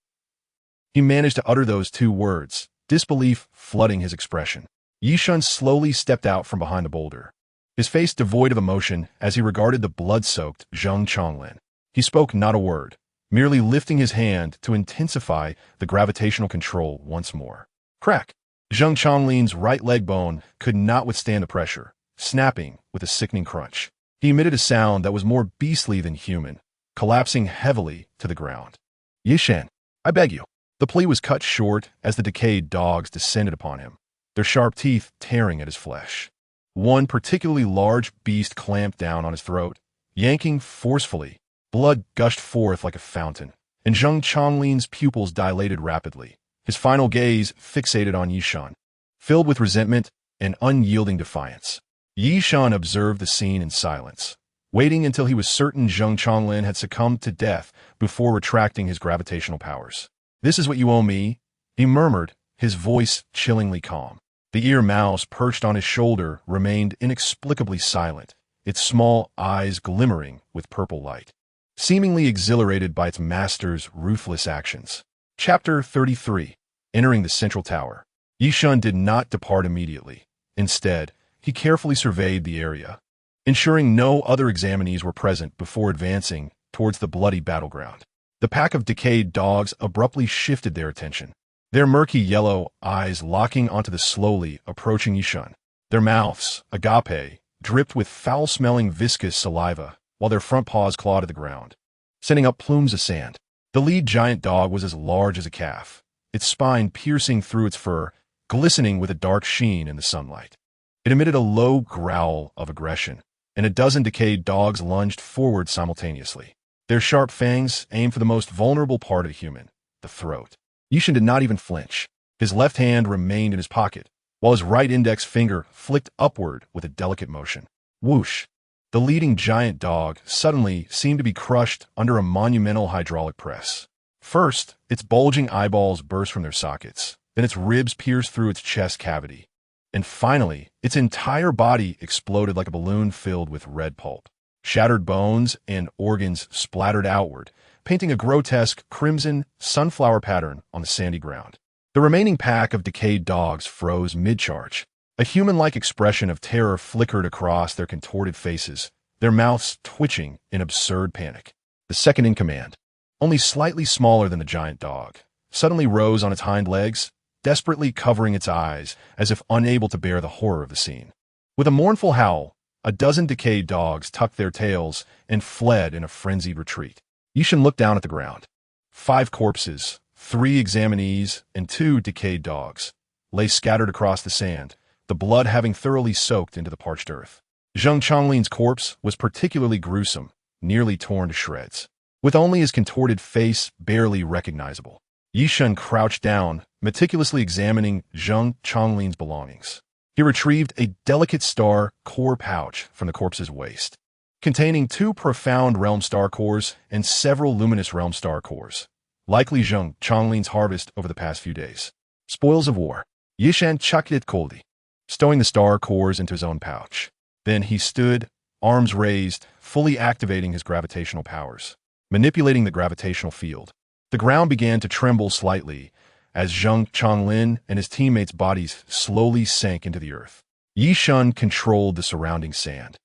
He managed to utter those 2 words, disbelief flooding his expression. Ye Shen slowly stepped out from behind the boulder, his face devoid of emotion as he regarded the blood-soaked Zhang Chonglin. He spoke not a word, merely lifting his hand to intensify the gravitational control once more. Crack! Zhang Chonglin's right leg bone could not withstand the pressure, snapping with a sickening crunch. He emitted a sound that was more beastly than human, collapsing heavily to the ground. Ye Shen, I beg you. The plea was cut short as the decayed dogs descended upon him, their sharp teeth tearing at his flesh. One particularly large beast clamped down on his throat, yanking forcefully. Blood gushed forth like a fountain, and Zhang Chonglin's pupils dilated rapidly, his final gaze fixated on Ye Shen, filled with resentment and unyielding defiance. Ye Shen observed the scene in silence, waiting until he was certain Zhang Chonglin had succumbed to death before retracting his gravitational powers. "This is what you owe me," he murmured, his voice chillingly calm. The ear mouse perched on his shoulder remained inexplicably silent, its small eyes glimmering with purple light, seemingly exhilarated by its master's ruthless actions. Chapter 33. Entering the central tower. Ye Shen did not depart immediately. Instead, he carefully surveyed the area, ensuring no other examinees were present before advancing towards the bloody battleground. The pack of decayed dogs abruptly shifted their attention, their murky yellow eyes locking onto the slowly approaching Ye Shen. Their mouths, agape, dripped with foul-smelling viscous saliva, while their front paws clawed at the ground. sending up plumes of sand. The lead giant dog was as large as a calf, its spine piercing through its fur, glistening with a dark sheen in the sunlight. It emitted a low growl of aggression, and a dozen decayed dogs lunged forward simultaneously. Their sharp fangs aimed for the most vulnerable part of a human, the throat. Ye Shen did not even flinch. His left hand remained in his pocket, while his right index finger flicked upward with a delicate motion. Whoosh! The leading giant dog suddenly seemed to be crushed under a monumental hydraulic press. First, its bulging eyeballs burst from their sockets, then its ribs pierced through its chest cavity, and finally, its entire body exploded like a balloon filled with red pulp. Shattered bones and organs splattered outward, painting a grotesque crimson sunflower pattern on the sandy ground. The remaining pack of decayed dogs froze mid-charge. A human-like expression of terror flickered across their contorted faces, their mouths twitching in absurd panic. The second in command, only slightly smaller than the giant dog, suddenly rose on its hind legs, desperately covering its eyes as if unable to bear the horror of the scene. With a mournful howl, a dozen decayed dogs tucked their tails and fled in a frenzied retreat. Ye Shen looked down at the ground. 5 corpses, 3 examinees, and 2 decayed dogs lay scattered across the sand, the blood having thoroughly soaked into the parched earth. Zheng Chonglin's corpse was particularly gruesome, nearly torn to shreds, with only his contorted face barely recognizable. Ye Shen crouched down, meticulously examining Zheng Chonglin's belongings. He retrieved a delicate star core pouch from the corpse's waist, containing 2 profound realm star cores and several luminous realm star cores, likely Zheng Chonglin's harvest over the past few days. Spoils of war. Ye Shen chucked it coldly, stowing the star cores into his own pouch. Then he stood, arms raised, fully activating his gravitational powers, manipulating the gravitational field. The ground began to tremble slightly as Zheng Chonglin and his teammates' bodies slowly sank into the earth. Ye Shen controlled the surrounding sand,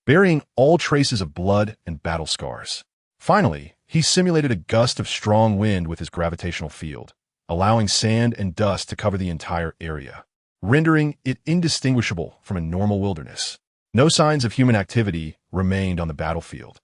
burying all traces of blood and battle scars. Finally, he simulated a gust of strong wind with his gravitational field, allowing sand and dust to cover the entire area, rendering it indistinguishable from a normal wilderness. No signs of human activity remained on the battlefield.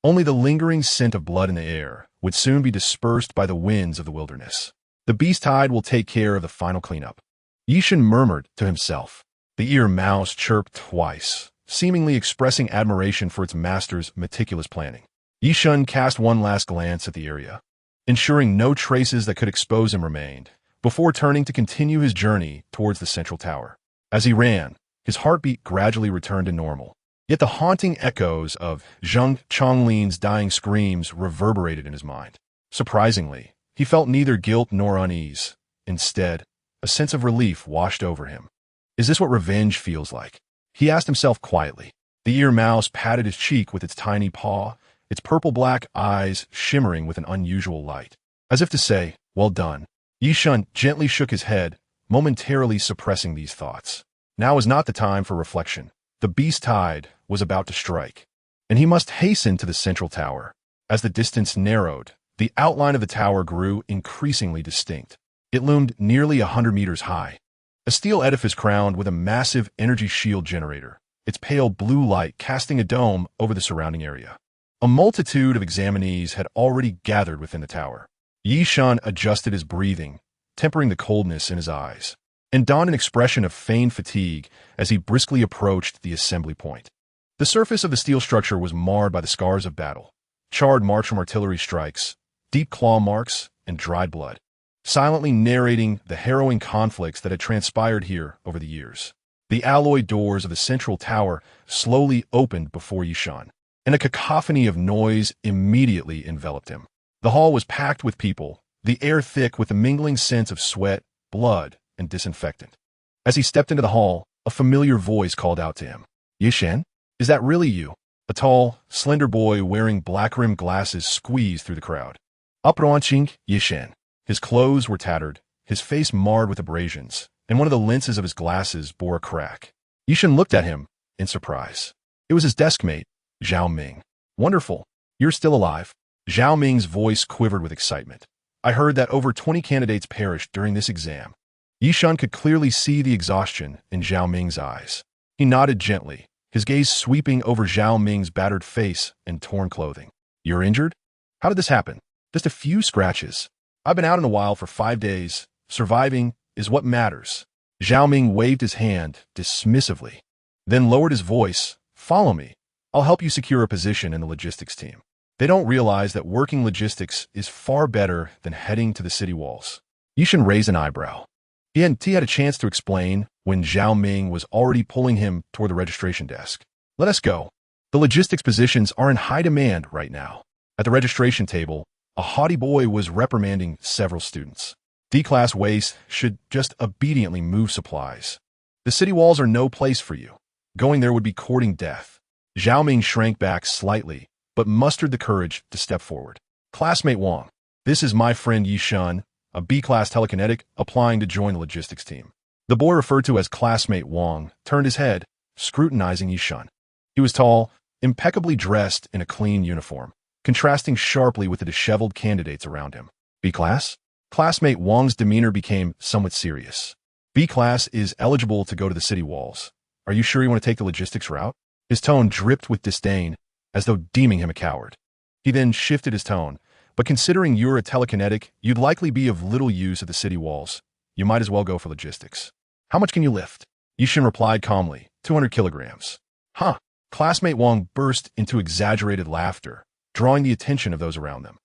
Only the lingering scent of blood in the air would soon be dispersed by the winds of the wilderness. The beast tide will take care of the final cleanup. Ye Shen murmured to himself. The ear mouse chirped twice, seemingly expressing admiration for its master's meticulous planning. Ye Shen cast one last glance at the area, ensuring no traces that could expose him remained, before turning to continue his journey towards the central tower. As he ran, his heartbeat gradually returned to normal, yet the haunting echoes of Zheng Chonglin's dying screams reverberated in his mind. Surprisingly, he felt neither guilt nor unease. Instead, a sense of relief washed over him. Is this what revenge feels like? He asked himself quietly. The ear mouse patted his cheek with its tiny paw, its purple-black eyes shimmering with an unusual light. As if to say, well done. Ye Shen gently shook his head, momentarily suppressing these thoughts. Now was not the time for reflection. The beast tide was about to strike, and he must hasten to the central tower. As the distance narrowed, the outline of the tower grew increasingly distinct. It loomed nearly 100 meters high, a steel edifice crowned with a massive energy shield generator, its pale blue light casting a dome over the surrounding area. A multitude of examinees had already gathered within the tower. Ye Shen adjusted his breathing, tempering the coldness in his eyes, and donned an expression of feigned fatigue as he briskly approached the assembly point. The surface of the steel structure was marred by the scars of battle, charred marks from artillery strikes, deep claw marks, and dried blood, silently narrating the harrowing conflicts that had transpired here over the years. The alloy doors of the central tower slowly opened before Ye Shen, and a cacophony of noise immediately enveloped him. The hall was packed with people, the air thick with the mingling scents of sweat, blood, and disinfectant. As he stepped into the hall, a familiar voice called out to him. Ye Shen? Is that really you? A tall, slender boy wearing black-rimmed glasses squeezed through the crowd. Approaching Ye Shen. His clothes were tattered, his face marred with abrasions, and one of the lenses of his glasses bore a crack. Ye Shen looked at him in surprise. It was his desk mate, Zhao Ming. Wonderful. You're still alive. Zhao Ming's voice quivered with excitement. I heard that over 20 candidates perished during this exam. Ye Shen could clearly see the exhaustion in Zhao Ming's eyes. He nodded gently, his gaze sweeping over Zhao Ming's battered face and torn clothing. You're injured? How did this happen? Just a few scratches. I've been out in the wild for 5 days. Surviving is what matters. Zhao Ming waved his hand dismissively, then lowered his voice. Follow me. I'll help you secure a position in the logistics team. They don't realize that working logistics is far better than heading to the city walls. Ye Shen raised an eyebrow. He hadn't had a chance to explain when Zhao Ming was already pulling him toward the registration desk. Let us go. The logistics positions are in high demand right now. At the registration table, a haughty boy was reprimanding several students. D-class waste should just obediently move supplies. The city walls are no place for you. Going there would be courting death. Zhao Ming shrank back slightly, but mustered the courage to step forward. Classmate Wang, this is my friend Ye Shen, a B-class telekinetic applying to join the logistics team. The boy referred to as classmate Wang turned his head, scrutinizing Ye Shen. He was tall, impeccably dressed in a clean uniform, contrasting sharply with the disheveled candidates around him. B-class? Classmate Wang's demeanor became somewhat serious. B-class is eligible to go to the city walls. Are you sure you want to take the logistics route? His tone dripped with disdain, as though deeming him a coward. He then shifted his tone. But considering you're a telekinetic, you'd likely be of little use at the city walls. You might as well go for logistics. How much can you lift? Ye Shen replied calmly, 200 kilograms. Huh. Classmate Wang burst into exaggerated laughter, drawing the attention of those around them.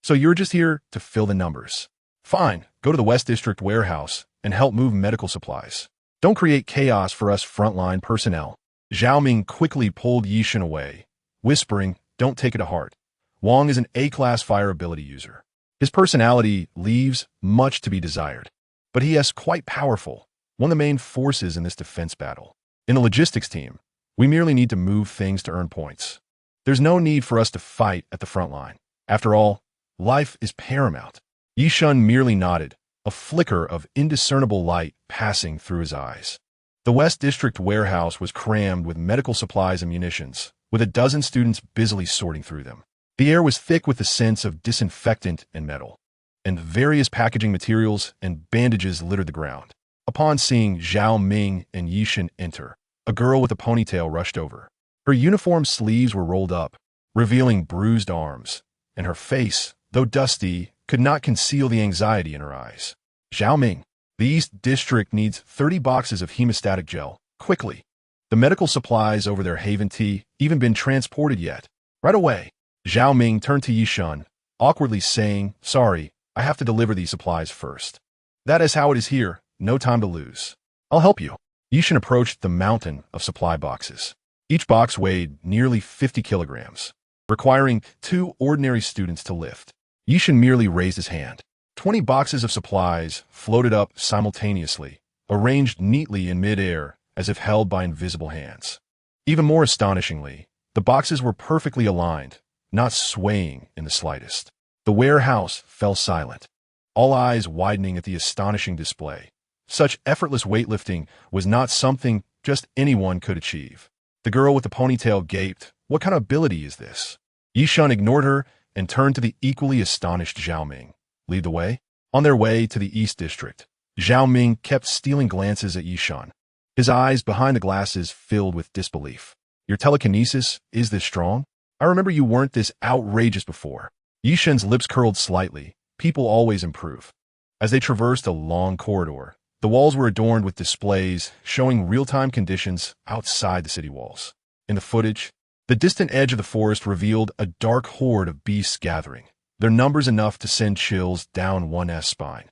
So you're just here to fill the numbers. Fine, go to the West District warehouse and help move medical supplies. Don't create chaos for us frontline personnel. Zhao Ming quickly pulled Ye Shen away, whispering, don't take it to heart. Wang is an A-class fire ability user. His personality leaves much to be desired, but he is quite powerful, one of the main forces in this defense battle. In the logistics team, we merely need to move things to earn points. There's no need for us to fight at the front line. After all, life is paramount. Ye Shen merely nodded, a flicker of indiscernible light passing through his eyes. The West District warehouse was crammed with medical supplies and munitions, with a dozen students busily sorting through them. The air was thick with the sense of disinfectant and metal, and various packaging materials and bandages littered the ground. Upon seeing Zhao Ming and Ye Shen enter, a girl with a ponytail rushed over. Her uniform sleeves were rolled up, revealing bruised arms, and her face, though dusty, could not conceal the anxiety in her eyes. Zhao Ming, the East District needs 30 boxes of hemostatic gel, quickly. The medical supplies over there haven't even been transported yet. Right away. Zhao Ming turned to Ye Shen, awkwardly saying, sorry, I have to deliver these supplies first. That is how it is here, no time to lose. I'll help you. Ye Shen approached the mountain of supply boxes. Each box weighed nearly 50 kilograms, requiring 2 ordinary students to lift. Ye Shen merely raised his hand. 20 boxes of supplies floated up simultaneously, arranged neatly in mid-air as if held by invisible hands. Even more astonishingly, the boxes were perfectly aligned, not swaying in the slightest. The warehouse fell silent, all eyes widening at the astonishing display. Such effortless weightlifting was not something just anyone could achieve. The girl with the ponytail gaped. What kind of ability is this? Ye Shen ignored her and turned to the equally astonished Zhao Ming. Lead the way? On their way to the East District, Zhao Ming kept stealing glances at Ye Shen. His eyes behind the glasses filled with disbelief. Your telekinesis is this strong? I remember you weren't this outrageous before. Ye Shen's lips curled slightly. People always improve. As they traversed a long corridor, the walls were adorned with displays showing real-time conditions outside the city walls. In the footage, the distant edge of the forest revealed a dark horde of beasts gathering, their numbers enough to send chills down one's spine.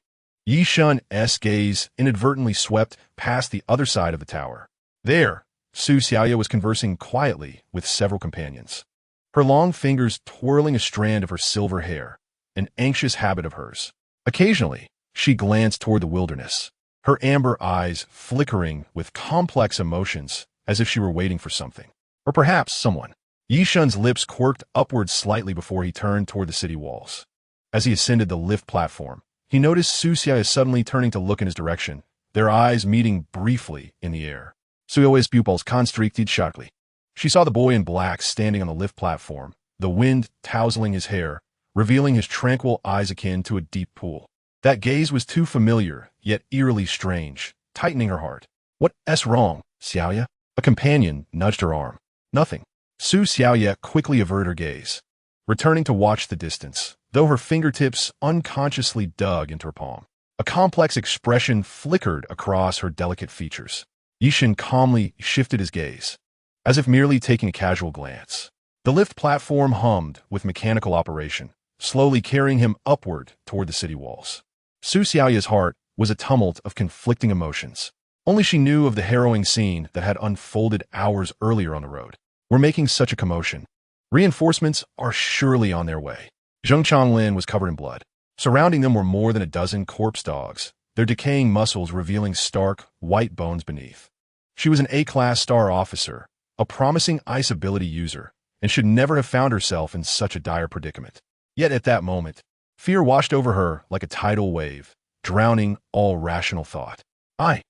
Ye Shen's gaze inadvertently swept past the other side of the tower. There, Su Xiaoya was conversing quietly with several companions, her long fingers twirling a strand of her silver hair, an anxious habit of hers. Occasionally, she glanced toward the wilderness, her amber eyes flickering with complex emotions as if she were waiting for something. Or perhaps someone. Ye Shen's lips quirked upward slightly before he turned toward the city walls. As he ascended the lift platform, he noticed Su Xiaoya suddenly turning to look in his direction, their eyes meeting briefly in the air. Su Xiaoya's pupils constricted sharply. She saw the boy in black standing on the lift platform, the wind tousling his hair, revealing his tranquil eyes akin to a deep pool. That gaze was too familiar, yet eerily strange, tightening her heart. What's wrong, Xiaoya? A companion nudged her arm. Nothing. Su Xiaoya quickly averted her gaze. returning to watch the distance, though her fingertips unconsciously dug into her palm. A complex expression flickered across her delicate features. Ye Shen calmly shifted his gaze, as if merely taking a casual glance. The lift platform hummed with mechanical operation, slowly carrying him upward toward the city walls. Su Xiaoya's heart was a tumult of conflicting emotions. Only she knew of the harrowing scene that had unfolded hours earlier on the road. We're making such a commotion. Reinforcements are surely on their way. Zheng Chonglin was covered in blood. Surrounding them were more than a dozen corpse dogs, their decaying muscles revealing stark, white bones beneath. She was an A-class star officer, a promising ice ability user, and should never have found herself in such a dire predicament. Yet at that moment, fear washed over her like a tidal wave, drowning all rational thought. I.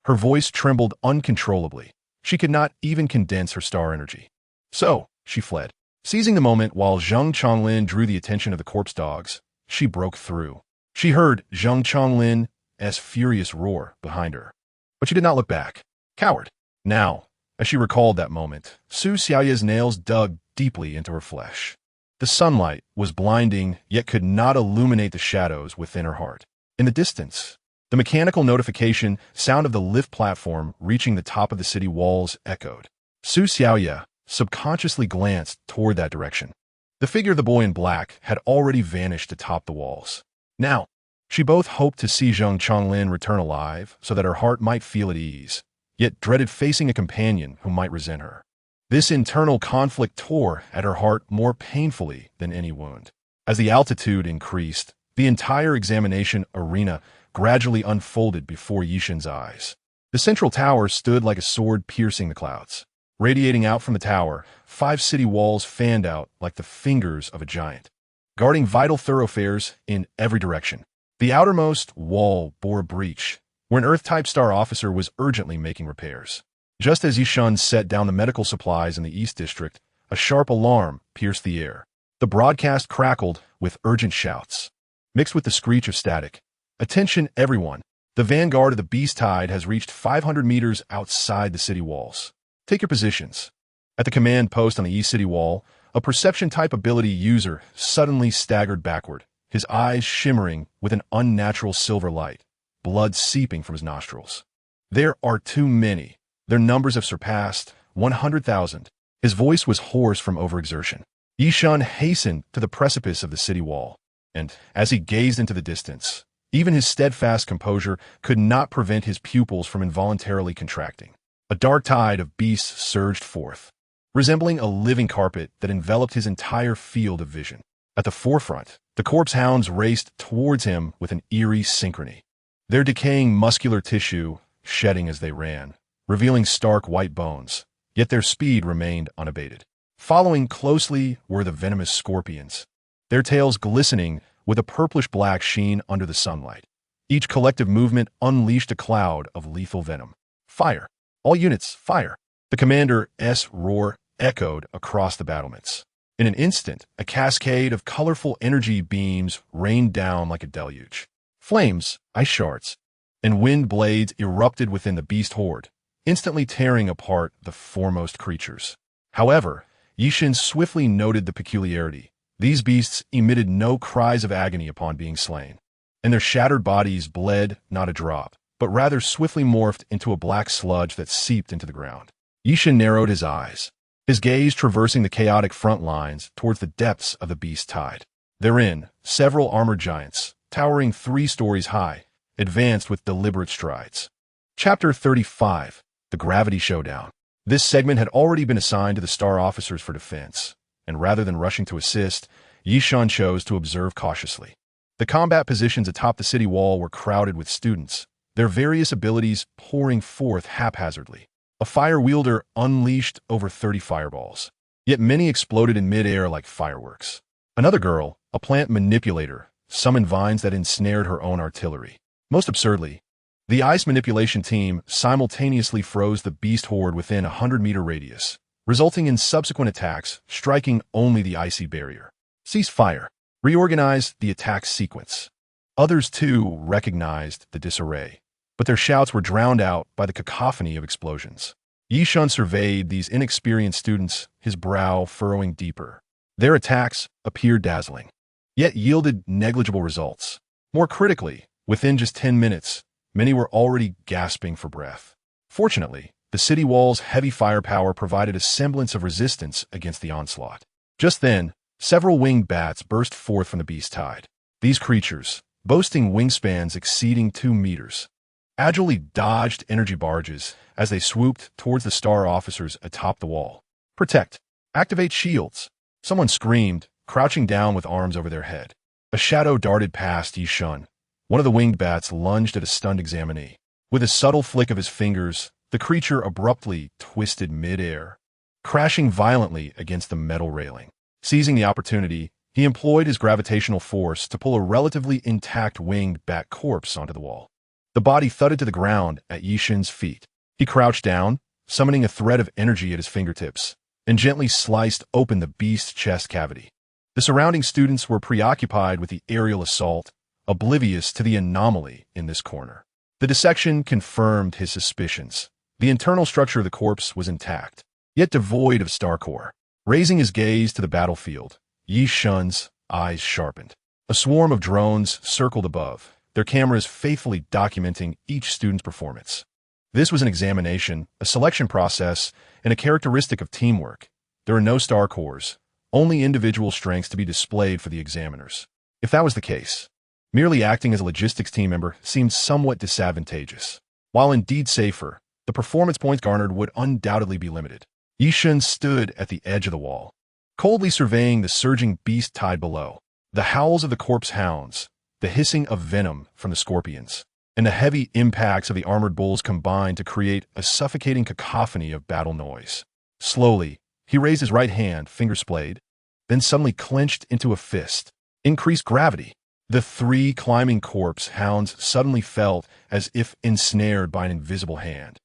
Her voice trembled uncontrollably. She could not even condense her star energy. So, she fled. Seizing the moment while Zheng Chonglin drew the attention of the corpse dogs, she broke through. She heard Zheng Chonglin's furious roar behind her. But she did not look back. Coward. Now, as she recalled that moment, Su Xiaoya's nails dug deeply into her flesh. The sunlight was blinding, yet could not illuminate the shadows within her heart. In the distance, the mechanical notification sound of the lift platform reaching the top of the city walls echoed. Su Xiaoya subconsciously glanced toward that direction. The figure of the boy in black had already vanished atop the walls. Now, she both hoped to see Zheng Chonglin return alive so that her heart might feel at ease, yet dreaded facing a companion who might resent her. This internal conflict tore at her heart more painfully than any wound. As the altitude increased, the entire examination arena gradually unfolded before Ye Shen's eyes. The central tower stood like a sword piercing the clouds. Radiating out from the tower, 5 city walls fanned out like the fingers of a giant, guarding vital thoroughfares in every direction. The outermost wall bore a breach, where an Earth-type star officer was urgently making repairs. Just as Ye Shen set down the medical supplies in the East District, a sharp alarm pierced the air. The broadcast crackled with urgent shouts, mixed with the screech of static. Attention, everyone! The vanguard of the beast tide has reached 500 meters outside the city walls. Take your positions. At the command post on the East City Wall, a perception-type ability user suddenly staggered backward, his eyes shimmering with an unnatural silver light, blood seeping from his nostrils. There are too many. Their numbers have surpassed 100,000. His voice was hoarse from overexertion. Ye Shen hastened to the precipice of the city wall, and as he gazed into the distance, even his steadfast composure could not prevent his pupils from involuntarily contracting. A dark tide of beasts surged forth, resembling a living carpet that enveloped his entire field of vision. At the forefront, the corpse hounds raced towards him with an eerie synchrony, their decaying muscular tissue shedding as they ran, revealing stark white bones, yet their speed remained unabated. Following closely were the venomous scorpions, their tails glistening with a purplish-black sheen under the sunlight. Each collective movement unleashed a cloud of lethal venom. Fire! All units, fire! The commander's roar echoed across the battlements. In an instant, a cascade of colorful energy beams rained down like a deluge. Flames, ice shards, and wind blades erupted within the beast horde, instantly tearing apart the foremost creatures. However, Ye Shen swiftly noted the peculiarity. These beasts emitted no cries of agony upon being slain, and their shattered bodies bled not a drop, but rather swiftly morphed into a black sludge that seeped into the ground. Ye Shen narrowed his eyes, his gaze traversing the chaotic front lines towards the depths of the beast tide. Therein, several armored giants, towering 3 stories high, advanced with deliberate strides. Chapter 35, The Gravity Showdown. This segment had already been assigned to the star officers for defense, and rather than rushing to assist, Ye Shen chose to observe cautiously. The combat positions atop the city wall were crowded with students, their various abilities pouring forth haphazardly. A fire wielder unleashed over 30 fireballs, yet many exploded in midair like fireworks. Another girl, a plant manipulator, summoned vines that ensnared her own artillery. Most absurdly, the ice manipulation team simultaneously froze the beast horde within a 100-meter radius, resulting in subsequent attacks striking only the icy barrier. Cease fire. Reorganize the attack sequence. Others, too, recognized the disarray, but their shouts were drowned out by the cacophony of explosions. Ye Shen surveyed these inexperienced students, his brow furrowing deeper. Their attacks appeared dazzling, yet yielded negligible results. More critically, within just 10 minutes, many were already gasping for breath. Fortunately, the city wall's heavy firepower provided a semblance of resistance against the onslaught. Just then, several winged bats burst forth from the beast tide. These creatures, boasting wingspans exceeding 2 meters, agilely dodged energy barges as they swooped towards the star officers atop the wall. Protect! Activate shields! Someone screamed, crouching down with arms over their head. A shadow darted past Ye Shen. One of the winged bats lunged at a stunned examinee. With a subtle flick of his fingers, the creature abruptly twisted mid-air, crashing violently against the metal railing. Seizing the opportunity, he employed his gravitational force to pull a relatively intact winged bat corpse onto the wall. The body thudded to the ground at Ye Shen's feet. He crouched down, summoning a thread of energy at his fingertips, and gently sliced open the beast's chest cavity. The surrounding students were preoccupied with the aerial assault, oblivious to the anomaly in this corner. The dissection confirmed his suspicions. The internal structure of the corpse was intact, yet devoid of star core. Raising his gaze to the battlefield, Ye Shen's eyes sharpened. A swarm of drones circled above, their cameras faithfully documenting each student's performance. This was an examination, a selection process, and a characteristic of teamwork. There are no star cores, only individual strengths to be displayed for the examiners. If that was the case, merely acting as a logistics team member seemed somewhat disadvantageous. While indeed safer, the performance points garnered would undoubtedly be limited. Ye Shen stood at the edge of the wall, coldly surveying the surging beast tide below. The howls of the corpse hounds, the hissing of venom from the scorpions, and the heavy impacts of the armored bulls combined to create a suffocating cacophony of battle noise. Slowly, he raised his right hand, finger splayed, then suddenly clenched into a fist. Increased gravity. The 3 climbing corpse hounds suddenly felt as if ensnared by an invisible hand,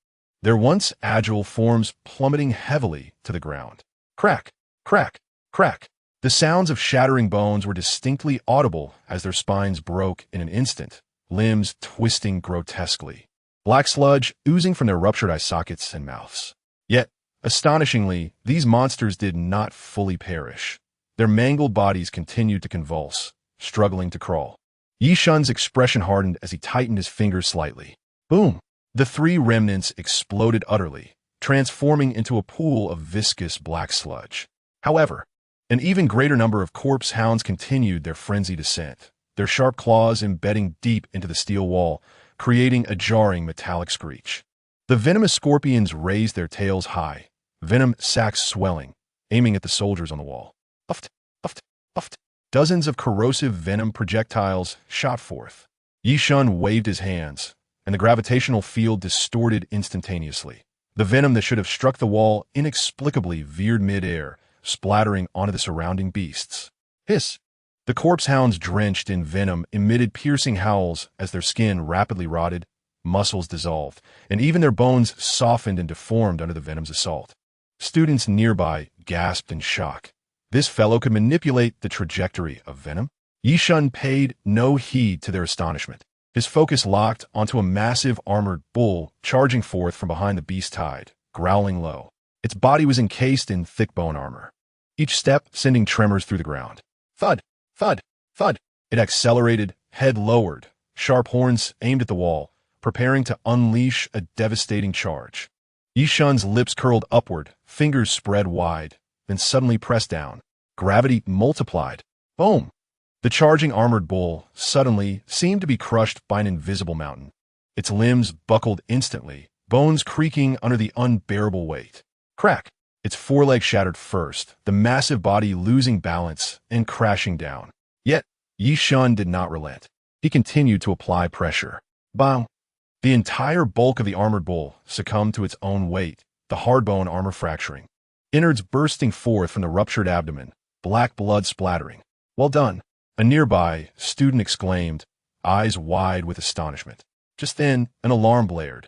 their once agile forms plummeting heavily to the ground. Crack, crack, crack. The sounds of shattering bones were distinctly audible as their spines broke in an instant, limbs twisting grotesquely, black sludge oozing from their ruptured eye sockets and mouths. Yet, astonishingly, these monsters did not fully perish. Their mangled bodies continued to convulse, struggling to crawl. Ye Shen's expression hardened as he tightened his fingers slightly. Boom! The 3 remnants exploded utterly, transforming into a pool of viscous black sludge. However, an even greater number of corpse hounds continued their frenzied ascent, their sharp claws embedding deep into the steel wall, creating a jarring metallic screech. The venomous scorpions raised their tails high, venom sacs swelling, aiming at the soldiers on the wall. Puffed, puffed, puffed. Dozens of corrosive venom projectiles shot forth. Ye Shen waved his hands, and the gravitational field distorted instantaneously. The venom that should have struck the wall inexplicably veered mid-air, splattering onto the surrounding beasts. Hiss! The corpse hounds, drenched in venom, emitted piercing howls as their skin rapidly rotted, muscles dissolved, and even their bones softened and deformed under the venom's assault. Students nearby gasped in shock. This fellow could manipulate the trajectory of venom? Ye Shen paid no heed to their astonishment. His focus locked onto a massive armored bull charging forth from behind the beast tide, growling low. Its body was encased in thick bone armor, each step sending tremors through the ground. Thud, thud, thud. It accelerated, head lowered, sharp horns aimed at the wall, preparing to unleash a devastating charge. Ye Shen's lips curled upward, fingers spread wide, then suddenly pressed down. Gravity multiplied. Boom! The charging armored bull suddenly seemed to be crushed by an invisible mountain. Its limbs buckled instantly, bones creaking under the unbearable weight. Crack! Its foreleg shattered first, the massive body losing balance and crashing down. Yet, Ye Shen did not relent. He continued to apply pressure. Bang! The entire bulk of the armored bull succumbed to its own weight, the hard bone armor fracturing. Innards bursting forth from the ruptured abdomen, black blood splattering. Well done! A nearby student exclaimed, eyes wide with astonishment. Just then, an alarm blared,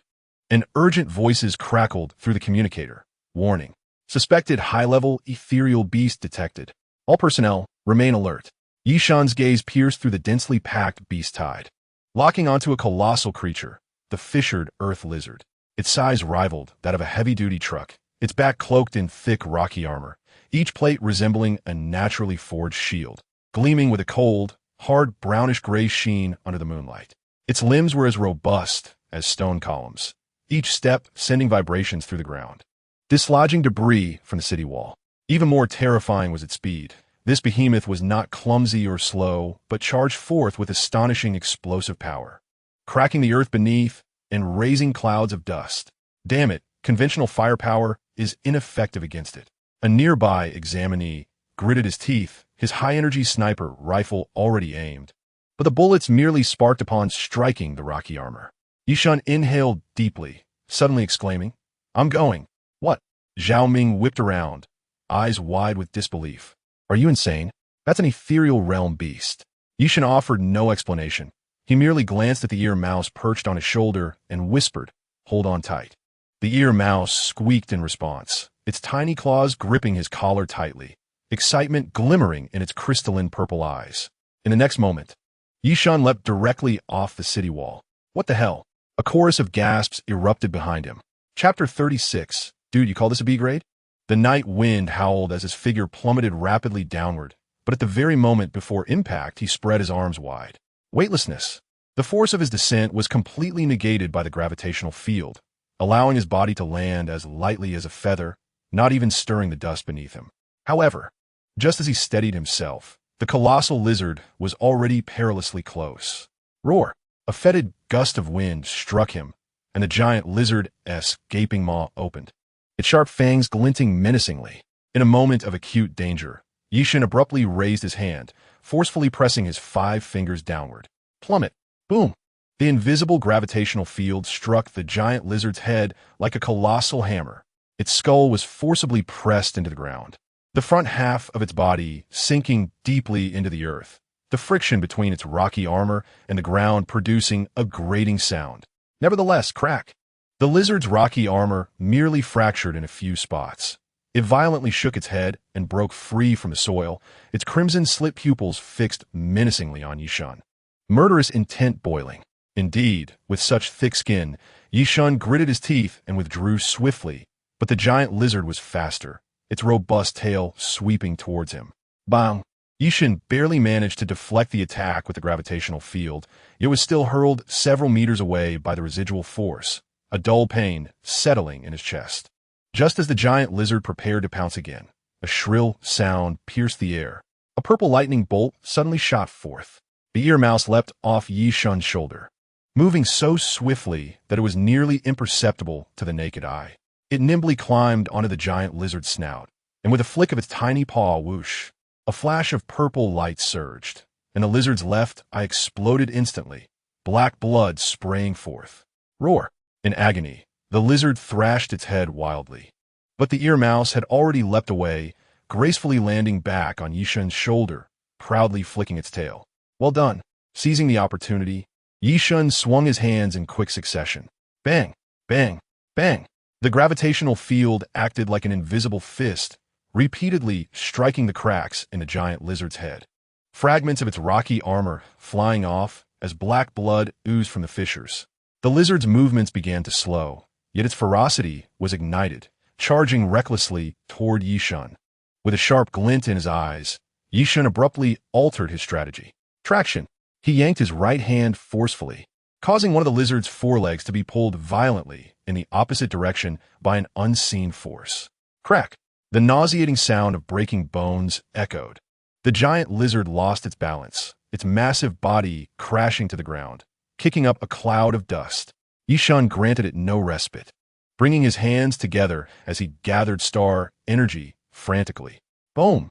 and urgent voices crackled through the communicator. Warning. Suspected high-level ethereal beast detected. All personnel, remain alert. Ye Shen's gaze pierced through the densely packed beast tide, locking onto a colossal creature, the fissured earth lizard. Its size rivaled that of a heavy-duty truck, its back cloaked in thick rocky armor, each plate resembling a naturally forged shield, gleaming with a cold, hard brownish-gray sheen under the moonlight. Its limbs were as robust as stone columns, each step sending vibrations through the ground, dislodging debris from the city wall. Even more terrifying was its speed. This behemoth was not clumsy or slow, but charged forth with astonishing explosive power, cracking the earth beneath and raising clouds of dust. Damn it, conventional firepower is ineffective against it. A nearby examinee gritted his teeth, his high-energy sniper rifle already aimed, but the bullets merely sparked upon striking the rocky armor. Ye Shen inhaled deeply, suddenly exclaiming, "I'm going." "What?" Zhao Ming whipped around, eyes wide with disbelief. "Are you insane? That's an ethereal realm beast." Ye Shen offered no explanation. He merely glanced at the ear mouse perched on his shoulder and whispered, "Hold on tight." The ear mouse squeaked in response, its tiny claws gripping his collar tightly, excitement glimmering in its crystalline purple eyes. In the next moment, Ye Shen leapt directly off the city wall. "What the hell?" A chorus of gasps erupted behind him. Chapter 36. Dude, you call this a B grade? The night wind howled as his figure plummeted rapidly downward, but at the very moment before impact, he spread his arms wide. Weightlessness. The force of his descent was completely negated by the gravitational field, allowing his body to land as lightly as a feather, not even stirring the dust beneath him. However, just as he steadied himself, the colossal lizard was already perilously close. Roar! A fetid gust of wind struck him, and the giant lizard-esque gaping maw opened, its sharp fangs glinting menacingly. In a moment of acute danger, Ye Shen abruptly raised his hand, forcefully pressing his 5 fingers downward. Plummet! Boom! The invisible gravitational field struck the giant lizard's head like a colossal hammer. Its skull was forcibly pressed into the ground, the front half of its body sinking deeply into the earth, the friction between its rocky armor and the ground producing a grating sound. Nevertheless, crack! The lizard's rocky armor merely fractured in a few spots. It violently shook its head and broke free from the soil, its crimson-slit pupils fixed menacingly on Ye Shen. Murderous intent boiling. Indeed, with such thick skin, Ye Shen gritted his teeth and withdrew swiftly, but the giant lizard was faster, its robust tail sweeping towards him. Bang! Ye Shen barely managed to deflect the attack with the gravitational field, yet was still hurled several meters away by the residual force, a dull pain settling in his chest. Just as the giant lizard prepared to pounce again, a shrill sound pierced the air. A purple lightning bolt suddenly shot forth. The ear mouse leapt off Ye Shen's shoulder, moving so swiftly that it was nearly imperceptible to the naked eye. It nimbly climbed onto the giant lizard's snout, and with a flick of its tiny paw, whoosh, a flash of purple light surged, and the lizard's left eye exploded instantly, black blood spraying forth. Roar! In agony, the lizard thrashed its head wildly. But the ear mouse had already leapt away, gracefully landing back on Ye Shen's shoulder, proudly flicking its tail. Well done. Seizing the opportunity, Ye Shen swung his hands in quick succession. Bang! Bang! Bang! The gravitational field acted like an invisible fist, repeatedly striking the cracks in the giant lizard's head. Fragments of its rocky armor flying off as black blood oozed from the fissures. The lizard's movements began to slow, yet its ferocity was ignited, charging recklessly toward Ye Shen. With a sharp glint in his eyes, Ye Shen abruptly altered his strategy. Traction! He yanked his right hand forcefully, causing one of the lizard's forelegs to be pulled violently in the opposite direction by an unseen force. Crack! The nauseating sound of breaking bones echoed. The giant lizard lost its balance, its massive body crashing to the ground, kicking up a cloud of dust. Ye Shen granted it no respite, bringing his hands together as he gathered star energy frantically. Boom!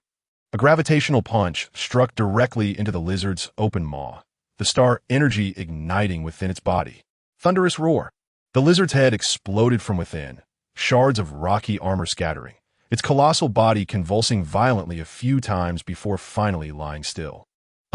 A gravitational punch struck directly into the lizard's open maw, the star energy igniting within its body. Thunderous roar! The lizard's head exploded from within, shards of rocky armor scattering, its colossal body convulsing violently a few times before finally lying still.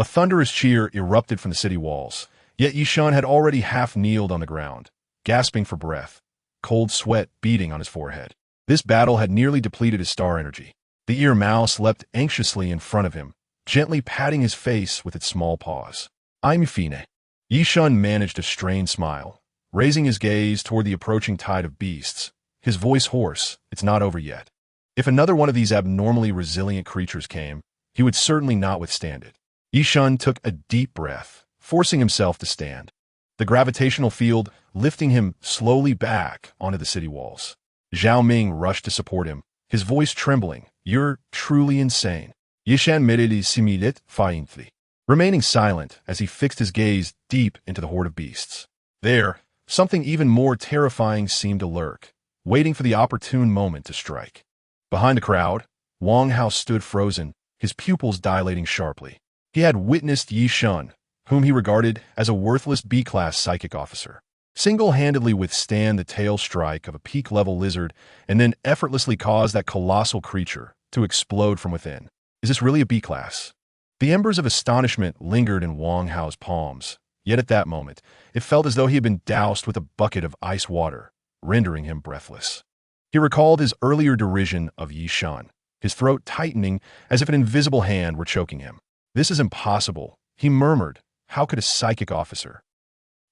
A thunderous cheer erupted from the city walls, yet Ye Shen had already half-kneeled on the ground, gasping for breath, cold sweat beading on his forehead. This battle had nearly depleted his star energy. The ear mouse leapt anxiously in front of him, gently patting his face with its small paws. I'm fine. Ye Shen managed a strained smile, raising his gaze toward the approaching tide of beasts, his voice hoarse. It's not over yet. If another one of these abnormally resilient creatures came, he would certainly not withstand it. Ye Shen took a deep breath, forcing himself to stand. The gravitational field lifting him slowly back onto the city walls. Zhao Ming rushed to support him, his voice trembling. "You're truly insane." Ye Shen admitted his similite faintly, remaining silent as he fixed his gaze deep into the horde of beasts. There, something even more terrifying seemed to lurk, waiting for the opportune moment to strike. Behind the crowd, Wang Hao stood frozen, his pupils dilating sharply. He had witnessed Ye Shen, whom he regarded as a worthless B-class psychic officer, single-handedly withstand the tail strike of a peak-level lizard and then effortlessly cause that colossal creature to explode from within. Is this really a B-class? The embers of astonishment lingered in Wang Hao's palms, yet at that moment, it felt as though he had been doused with a bucket of ice water, rendering him breathless. He recalled his earlier derision of Ye Shen, his throat tightening as if an invisible hand were choking him. "This is impossible," he murmured. "How could a psychic officer?"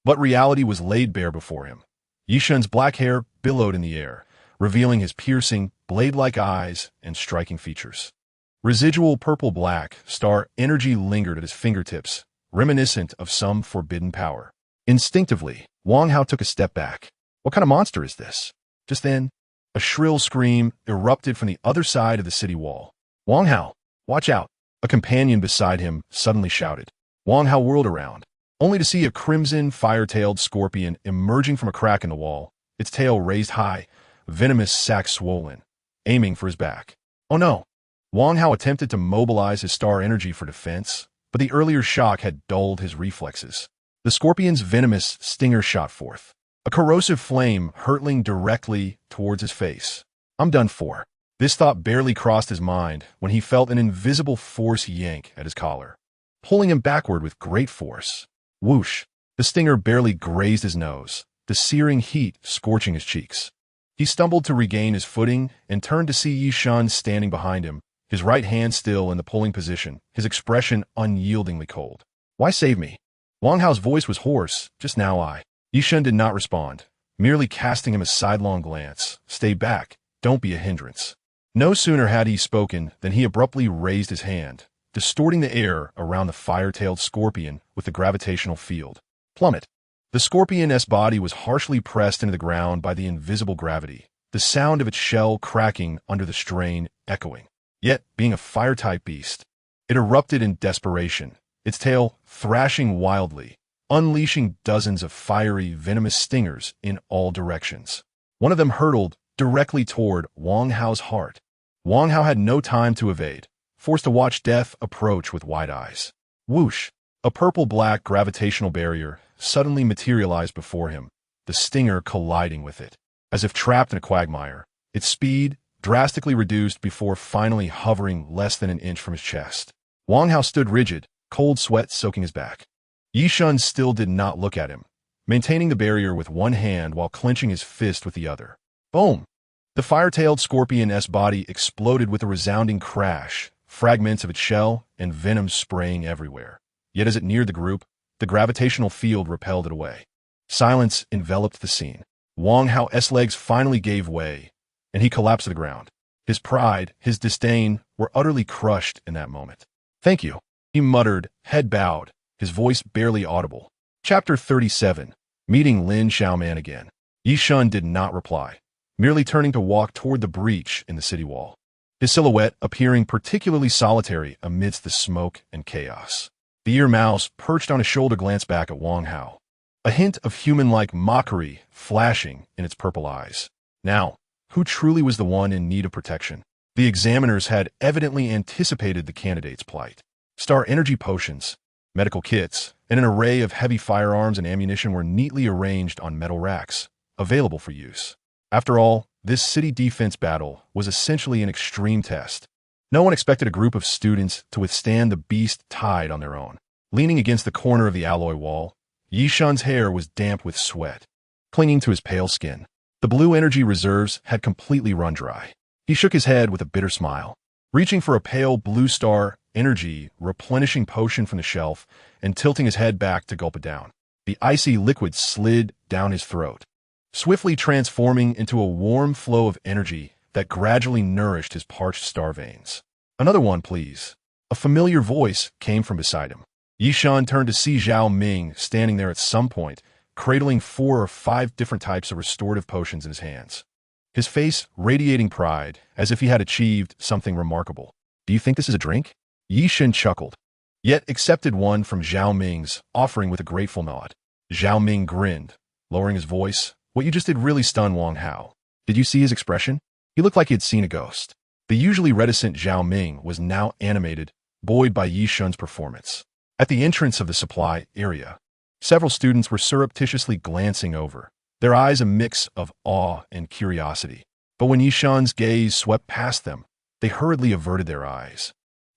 But reality was laid bare before him. Ye Shen's black hair billowed in the air, revealing his piercing, blade-like eyes and striking features. Residual purple-black star energy lingered at his fingertips, reminiscent of some forbidden power. Instinctively, Wang Hao took a step back. What kind of monster is this? Just then, a shrill scream erupted from the other side of the city wall. "Wang Hao, watch out!" A companion beside him suddenly shouted. Wang Hao whirled around, only to see a crimson, fire-tailed scorpion emerging from a crack in the wall, its tail raised high, venomous sac swollen, aiming for his back. Oh no! Wang Hao attempted to mobilize his star energy for defense, but the earlier shock had dulled his reflexes. The scorpion's venomous stinger shot forth, a corrosive flame hurtling directly towards his face. "I'm done for." This thought barely crossed his mind when he felt an invisible force yank at his collar, pulling him backward with great force. Whoosh! The stinger barely grazed his nose, the searing heat scorching his cheeks. He stumbled to regain his footing and turned to see Ye Shen standing behind him, his right hand still in the pulling position, his expression unyieldingly cold. "Why save me?" Wang Hao's voice was hoarse. "Just now Ye Shen did not respond, merely casting him a sidelong glance. "Stay back. Don't be a hindrance." No sooner had he spoken than he abruptly raised his hand, distorting the air around the fire-tailed scorpion with the gravitational field. Plummet! The scorpion's body was harshly pressed into the ground by the invisible gravity, the sound of its shell cracking under the strain echoing. Yet, being a fire-type beast, it erupted in desperation, its tail thrashing wildly, unleashing dozens of fiery, venomous stingers in all directions. One of them hurtled directly toward Wang Hao's heart. Wang Hao had no time to evade, forced to watch death approach with wide eyes. Whoosh! A purple-black gravitational barrier suddenly materialized before him, the stinger colliding with it. As if trapped in a quagmire, its speed drastically reduced before finally hovering less than an inch from his chest. Wang Hao stood rigid, cold sweat soaking his back. Ye Shen still did not look at him, maintaining the barrier with one hand while clenching his fist with the other. Boom! The fire-tailed scorpion's body exploded with a resounding crash, fragments of its shell and venom spraying everywhere. Yet as it neared the group, the gravitational field repelled it away. Silence enveloped the scene. Wang Hao's legs finally gave way, and he collapsed to the ground. His pride, his disdain were utterly crushed in that moment. "Thank you," he muttered, head bowed, his voice barely audible. Chapter 37. Meeting Lin Xiaoman again. Ye Shen did not reply, merely turning to walk toward the breach in the city wall, his silhouette appearing particularly solitary amidst the smoke and chaos. The ear mouse perched on his shoulder glanced back at Wang Hao, a hint of human-like mockery flashing in its purple eyes. Now, who truly was the one in need of protection? The examiners had evidently anticipated the candidate's plight. Star energy potions, medical kits, and an array of heavy firearms and ammunition were neatly arranged on metal racks, available for use. After all, this city defense battle was essentially an extreme test. No one expected a group of students to withstand the beast tide on their own. Leaning against the corner of the alloy wall, Ye Shen's hair was damp with sweat, clinging to his pale skin. The blue energy reserves had completely run dry. He shook his head with a bitter smile, reaching for a pale blue star energy replenishing potion from the shelf and tilting his head back to gulp it down. The icy liquid slid down his throat, swiftly transforming into a warm flow of energy that gradually nourished his parched star veins. "Another one, please." A familiar voice came from beside him. Ye Shen turned to see Zhao Ming standing there at some point, cradling 4 or 5 different types of restorative potions in his hands. His face radiating pride, as if he had achieved something remarkable. "Do you think this is a drink?" Ye Shen chuckled, yet accepted one from Zhao Ming's offering with a grateful nod. Zhao Ming grinned, lowering his voice. "What you just did really stunned Wang Hao. Did you see his expression? He looked like he had seen a ghost." The usually reticent Zhao Ming was now animated, buoyed by Ye Shen's performance. At the entrance of the supply area, several students were surreptitiously glancing over, their eyes a mix of awe and curiosity. But when Ye Shen's gaze swept past them, they hurriedly averted their eyes,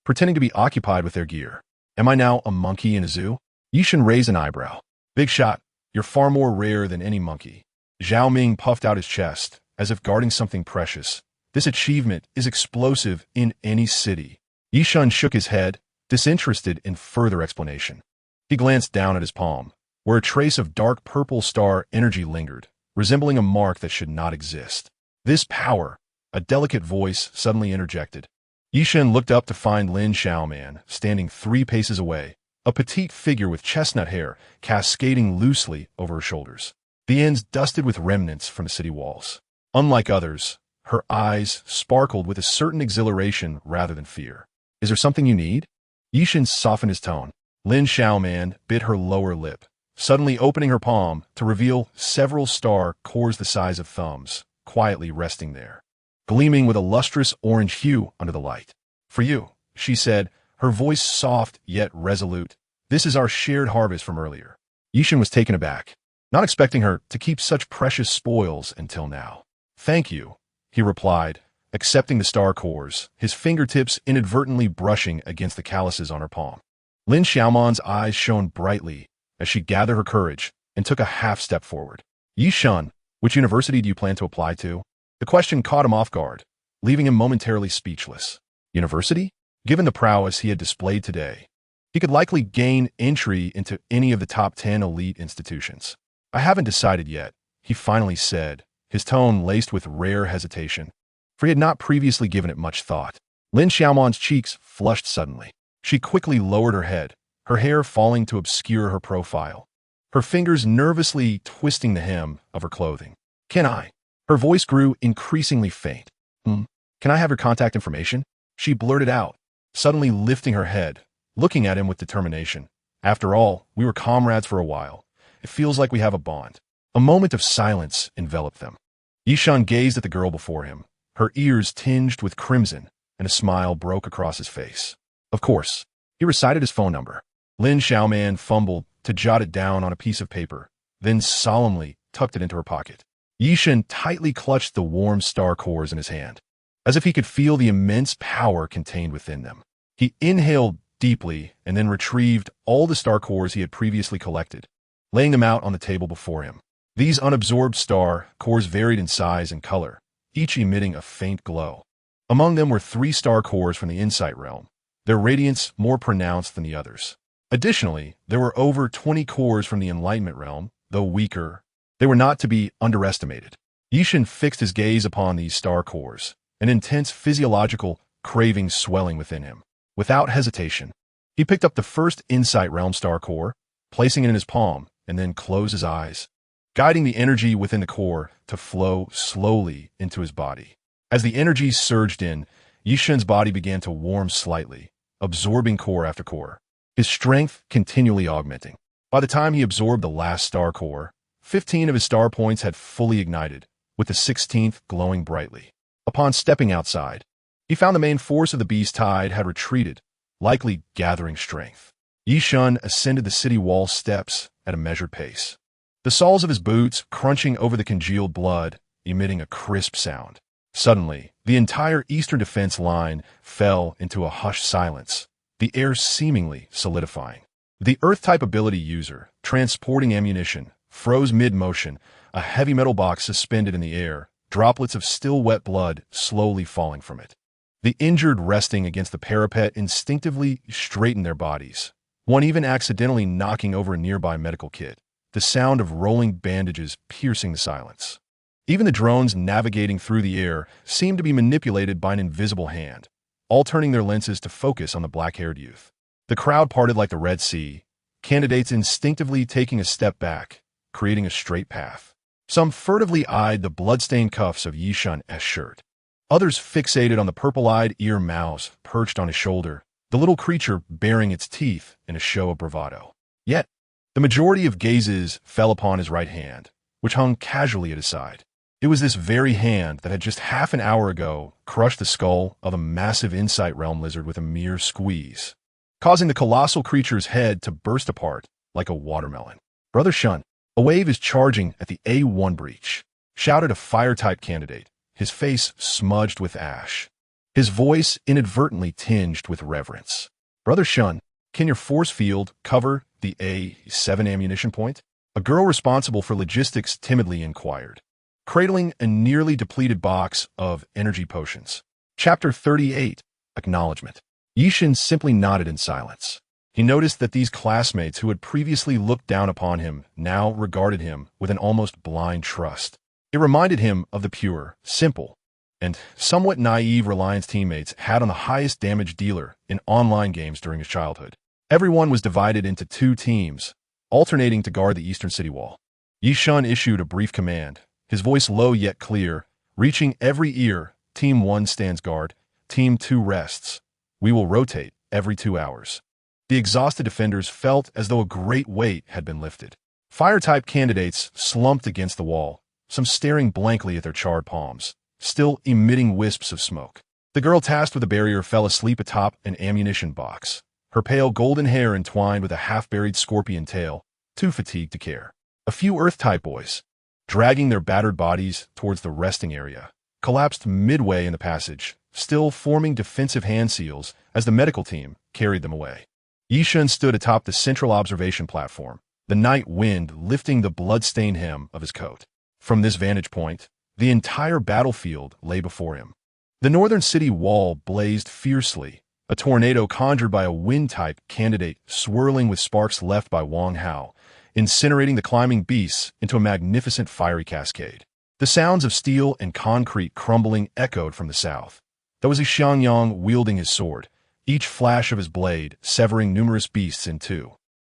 pretending to be occupied with their gear. "Am I now a monkey in a zoo?" Ye Shen raised an eyebrow. "Big shot, you're far more rare than any monkey." Zhao Ming puffed out his chest, as if guarding something precious. "This achievement is explosive in any city." Ye Shen shook his head, disinterested in further explanation. He glanced down at his palm, where a trace of dark purple star energy lingered, resembling a mark that should not exist. "This power," a delicate voice suddenly interjected. Ye Shen looked up to find Lin Xiaoman standing 3 paces away, a petite figure with chestnut hair cascading loosely over her shoulders, the ends dusted with remnants from the city walls. Unlike others, her eyes sparkled with a certain exhilaration rather than fear. "Is there something you need?" Ye Shen softened his tone. Lin Xiaoman bit her lower lip, suddenly opening her palm to reveal several star cores the size of thumbs, quietly resting there, gleaming with a lustrous orange hue under the light. "For you," she said, her voice soft yet resolute. "This is our shared harvest from earlier." Ye Shen was taken aback, not expecting her to keep such precious spoils until now. "Thank you," he replied, accepting the star cores, his fingertips inadvertently brushing against the calluses on her palm. Lin Xiaoman's eyes shone brightly as she gathered her courage and took a half-step forward. "Ye Shen, which university do you plan to apply to?" The question caught him off guard, leaving him momentarily speechless. University? Given the prowess he had displayed today, he could likely gain entry into any of the top 10 elite institutions. "I haven't decided yet," he finally said, his tone laced with rare hesitation, for he had not previously given it much thought. Lin Xiaoman's cheeks flushed suddenly. She quickly lowered her head, her hair falling to obscure her profile, her fingers nervously twisting the hem of her clothing. "Can I?" Her voice grew increasingly faint. Can I have your contact information?" She blurted out, suddenly lifting her head, looking at him with determination. "After all, we were comrades for a while. It feels like we have a bond." A moment of silence enveloped them. Ye Shen gazed at the girl before him, her ears tinged with crimson, and a smile broke across his face. "Of course." He recited his phone number. Lin Xiaoman fumbled to jot it down on a piece of paper, then solemnly tucked it into her pocket. Ye Shen tightly clutched the warm star cores in his hand, as if he could feel the immense power contained within them. He inhaled deeply and then retrieved all the star cores he had previously collected, laying them out on the table before him. These unabsorbed star cores varied in size and color, each emitting a faint glow. Among them were 3 star cores from the Insight realm, their radiance more pronounced than the others. Additionally, there were over 20 cores from the Enlightenment realm, though weaker. They were not to be underestimated. Ye Shen fixed his gaze upon these star cores, an intense physiological craving swelling within him. Without hesitation, he picked up the first Insight realm star core, placing it in his palm, and then closed his eyes, guiding the energy within the core to flow slowly into his body. As the energy surged in, Ye Shen's body began to warm slightly, absorbing core after core, his strength continually augmenting. By the time he absorbed the last star core, 15 of his star points had fully ignited, with the 16th glowing brightly. Upon stepping outside, he found the main force of the beast tide had retreated, likely gathering strength. Ye Shen ascended the city wall steps at a measured pace, the soles of his boots crunching over the congealed blood, emitting a crisp sound. Suddenly, the entire eastern defense line fell into a hushed silence, the air seemingly solidifying. The Earth-type ability user, transporting ammunition, froze mid-motion, a heavy metal box suspended in the air, droplets of still wet blood slowly falling from it. The injured resting against the parapet instinctively straightened their bodies, one even accidentally knocking over a nearby medical kit. the sound of rolling bandages piercing the silence. Even the drones navigating through the air seemed to be manipulated by an invisible hand, all turning their lenses to focus on the black-haired youth. The crowd parted like the Red Sea, candidates instinctively taking a step back, creating a straight path. Some furtively eyed the blood-stained cuffs of Ye Shen's shirt. Others fixated on the purple-eyed ear mouse perched on his shoulder, the little creature baring its teeth in a show of bravado. Yet, the majority of gazes fell upon his right hand, which hung casually at his side. It was this very hand that had just half an hour ago crushed the skull of a massive Insight Realm lizard with a mere squeeze, causing the colossal creature's head to burst apart like a watermelon. "Brother Shun, a wave is charging at the A1 breach," shouted a fire-type candidate, his face smudged with ash, his voice inadvertently tinged with reverence. "Brother Shun, can your force field cover the A7 ammunition point?" A girl responsible for logistics timidly inquired, cradling a nearly depleted box of energy potions. Chapter 38, Acknowledgement. Ye Shen simply nodded in silence. He noticed that these classmates who had previously looked down upon him now regarded him with an almost blind trust. It reminded him of the pure, simple, and somewhat naive reliance teammates had on the highest damage dealer in online games during his childhood. Everyone was divided into two teams, alternating to guard the eastern city wall. Ye Shen issued a brief command, his voice low yet clear, reaching every ear. "Team 1 stands guard, Team 2 rests. We will rotate every 2 hours." The exhausted defenders felt as though a great weight had been lifted. Fire-type candidates slumped against the wall, some staring blankly at their charred palms, still emitting wisps of smoke. The girl tasked with the barrier fell asleep atop an ammunition box, her pale golden hair entwined with a half-buried scorpion tail, too fatigued to care. A few Earth-type boys, dragging their battered bodies towards the resting area, collapsed midway in the passage, still forming defensive hand seals as the medical team carried them away. Ye Shen stood atop the central observation platform, the night wind lifting the blood-stained hem of his coat. From this vantage point, the entire battlefield lay before him. The northern city wall blazed fiercely, a tornado conjured by a wind-type candidate swirling with sparks left by Wang Hao, incinerating the climbing beasts into a magnificent fiery cascade. The sounds of steel and concrete crumbling echoed from the south. There was a Xiangyang wielding his sword, each flash of his blade severing numerous beasts in two.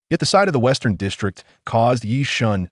Yet the sight of the western district caused Ye Shen's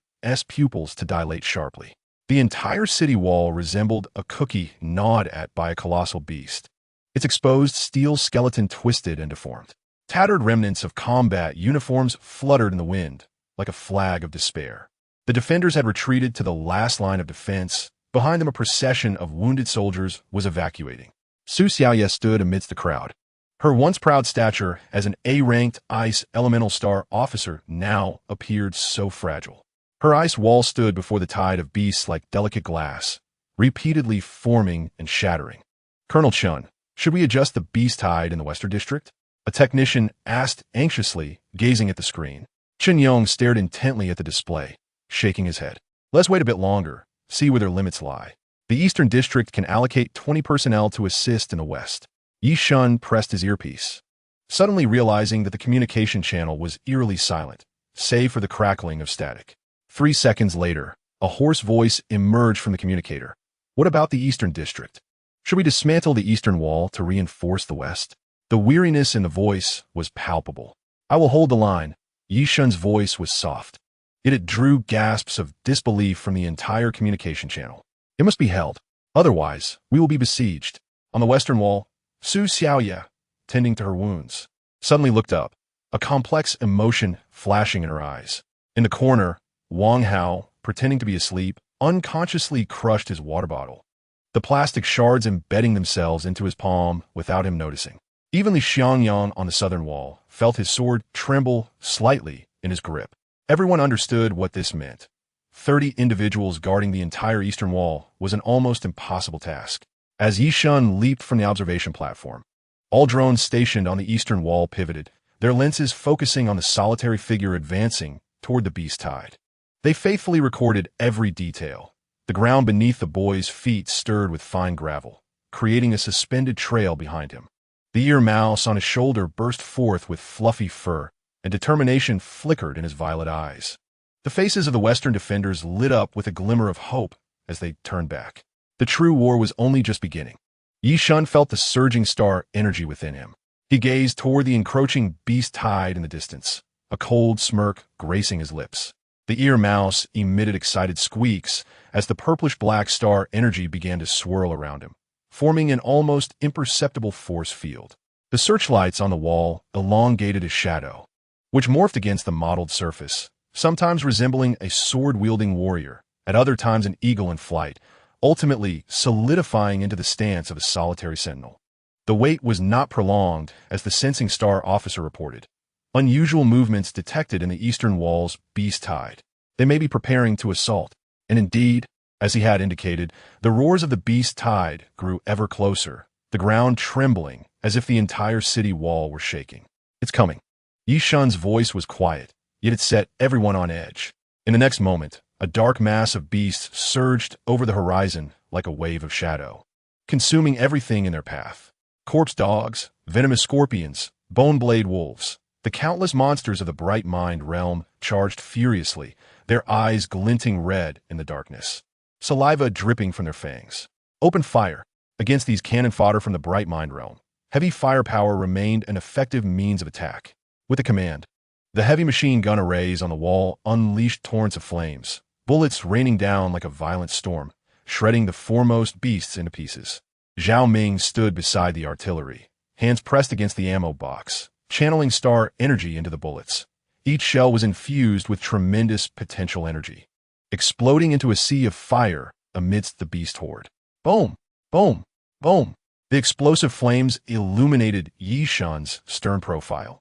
pupils to dilate sharply. The entire city wall resembled a cookie gnawed at by a colossal beast, its exposed steel skeleton twisted and deformed. Tattered remnants of combat uniforms fluttered in the wind, like a flag of despair. The defenders had retreated to the last line of defense. Behind them a procession of wounded soldiers was evacuating. Su Xiaoye stood amidst the crowd. Her once proud stature as an A-ranked ice elemental star officer now appeared so fragile. Her ice wall stood before the tide of beasts like delicate glass, repeatedly forming and shattering. "Colonel Chun, should we adjust the beast tide in the Western District?" A technician asked anxiously, gazing at the screen. Chen Yong stared intently at the display, shaking his head. "Let's wait a bit longer, see where their limits lie. The Eastern District can allocate 20 personnel to assist in the West." Ye Shen pressed his earpiece, suddenly realizing that the communication channel was eerily silent, save for the crackling of static. 3 seconds later, a hoarse voice emerged from the communicator. "What about the Eastern District? Should we dismantle the Eastern Wall to reinforce the West?" The weariness in the voice was palpable. "I will hold the line." Ye Shen's voice was soft, yet it drew gasps of disbelief from the entire communication channel. "It must be held. Otherwise, we will be besieged." On the Western Wall, Su Xiaoye, tending to her wounds, suddenly looked up, a complex emotion flashing in her eyes. In the corner, Wang Hao, pretending to be asleep, unconsciously crushed his water bottle, the plastic shards embedding themselves into his palm without him noticing. Even Li Xiangyang on the southern wall felt his sword tremble slightly in his grip. Everyone understood what this meant. 30 individuals guarding the entire eastern wall was an almost impossible task. As Ye Shen leaped from the observation platform, all drones stationed on the eastern wall pivoted, their lenses focusing on the solitary figure advancing toward the beast tide. They faithfully recorded every detail. The ground beneath the boy's feet stirred with fine gravel, creating a suspended trail behind him. The ear mouse on his shoulder burst forth with fluffy fur, and determination flickered in his violet eyes. The faces of the Western defenders lit up with a glimmer of hope as they turned back. The true war was only just beginning. Ye Shen felt the surging star energy within him. He gazed toward the encroaching beast tide in the distance, a cold smirk gracing his lips. The ear mouse emitted excited squeaks as the purplish-black star energy began to swirl around him, forming an almost imperceptible force field. The searchlights on the wall elongated a shadow, which morphed against the mottled surface, sometimes resembling a sword-wielding warrior, at other times an eagle in flight, ultimately solidifying into the stance of a solitary sentinel. The wait was not prolonged, as the sensing star officer reported. Unusual movements detected in the eastern wall's beast tide. They may be preparing to assault. And indeed, as he had indicated, the roars of the beast tide grew ever closer, the ground trembling as if the entire city wall were shaking. It's coming. Ye Shen's voice was quiet, yet it set everyone on edge. In the next moment, a dark mass of beasts surged over the horizon like a wave of shadow, consuming everything in their path. Corpse dogs, venomous scorpions, bone-blade wolves. The countless monsters of the bright mind realm charged furiously, their eyes glinting red in the darkness, saliva dripping from their fangs. Open fire against these cannon fodder from the bright mind realm. Heavy firepower remained an effective means of attack. With a command, the heavy machine gun arrays on the wall unleashed torrents of flames, bullets raining down like a violent storm, shredding the foremost beasts into pieces. Zhao Ming stood beside the artillery, hands pressed against the ammo box, channeling star energy into the bullets. Each shell was infused with tremendous potential energy, exploding into a sea of fire amidst the beast horde. Boom! Boom! Boom! The explosive flames illuminated Ye Shen's stern profile,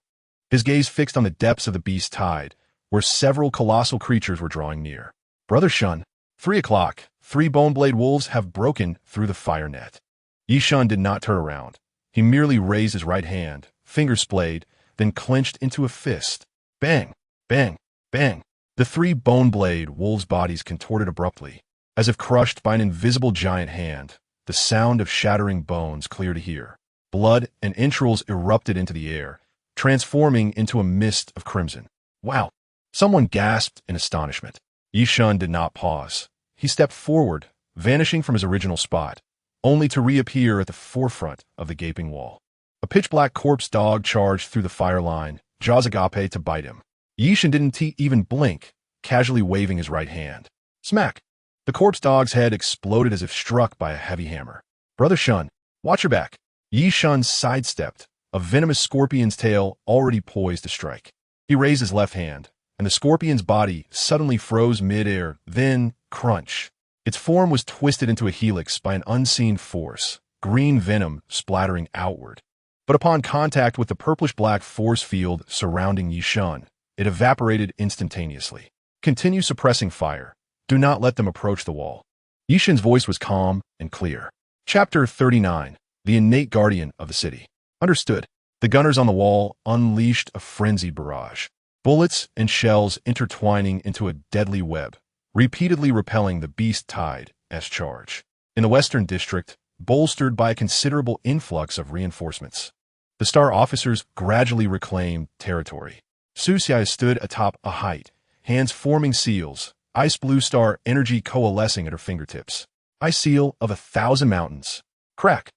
his gaze fixed on the depths of the beast tide, where several colossal creatures were drawing near. Brother Shen, 3 o'clock, 3 bone-blade wolves have broken through the fire net. Ye Shen did not turn around. He merely raised his right hand, fingers splayed, then clenched into a fist. Bang! Bang! Bang! The 3 bone-blade wolves' bodies contorted abruptly, as if crushed by an invisible giant hand. The sound of shattering bones clear to hear. Blood and entrails erupted into the air, transforming into a mist of crimson. Wow! Someone gasped in astonishment. Ye Shen did not pause. He stepped forward, vanishing from his original spot, only to reappear at the forefront of the gaping wall. A pitch-black corpse dog charged through the fire line, jaws agape to bite him. Ye Shen didn't even blink, casually waving his right hand. Smack! The corpse dog's head exploded as if struck by a heavy hammer. Brother Shen, watch your back. Ye Shen sidestepped, a venomous scorpion's tail already poised to strike. He raised his left hand, and the scorpion's body suddenly froze mid-air, then crunch. Its form was twisted into a helix by an unseen force, green venom splattering outward. But upon contact with the purplish-black force field surrounding Ye Shen, it evaporated instantaneously. Continue suppressing fire. Do not let them approach the wall. Ye Shen's voice was calm and clear. Chapter 39. The innate guardian of the city. Understood. The gunners on the wall unleashed a frenzied barrage. Bullets and shells intertwining into a deadly web, repeatedly repelling the beast tide's charge. In the Western District, bolstered by a considerable influx of reinforcements, the star officers gradually reclaimed territory. Su Xiai stood atop a height, hands forming seals, ice blue star energy coalescing at her fingertips. Ice seal of 1,000 mountains. Crack!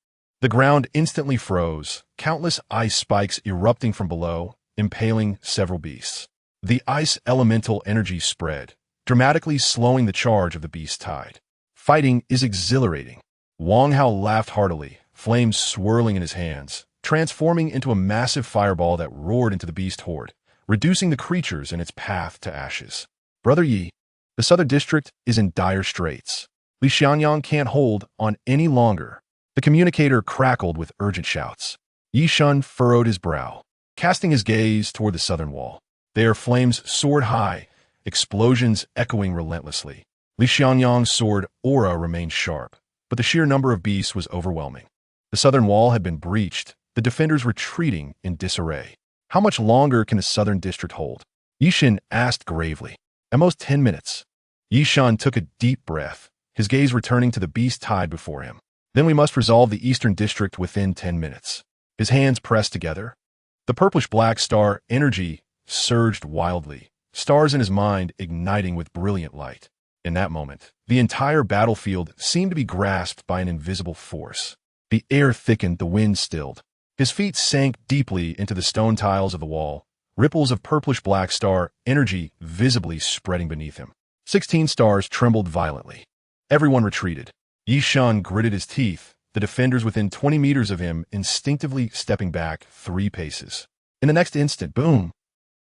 The ground instantly froze, countless ice spikes erupting from below, impaling several beasts. The ice elemental energy spread, dramatically slowing the charge of the beast tide. Fighting is exhilarating. Wang Hao laughed heartily, flames swirling in his hands, transforming into a massive fireball that roared into the beast horde, reducing the creatures in its path to ashes. Brother Yi, the Southern District is in dire straits. Li Xianyang can't hold on any longer. The communicator crackled with urgent shouts. Ye Shen furrowed his brow, casting his gaze toward the southern wall. There flames soared high, explosions echoing relentlessly. Li Xianyang's sword aura remained sharp, but the sheer number of beasts was overwhelming. The southern wall had been breached, the defenders retreating in disarray. How much longer can the Southern District hold? Ye Shen asked gravely. At most 10 minutes. Ye Shen took a deep breath, his gaze returning to the beast tide before him. Then we must resolve the Eastern District within 10 minutes. His hands pressed together. The purplish-black star energy surged wildly, stars in his mind igniting with brilliant light. In that moment, the entire battlefield seemed to be grasped by an invisible force. The air thickened, the wind stilled. His feet sank deeply into the stone tiles of the wall, ripples of purplish-black star energy visibly spreading beneath him. 16 stars trembled violently. Everyone retreated. Ye Shen gritted his teeth, the defenders within 20 meters of him instinctively stepping back 3 paces. In the next instant, boom!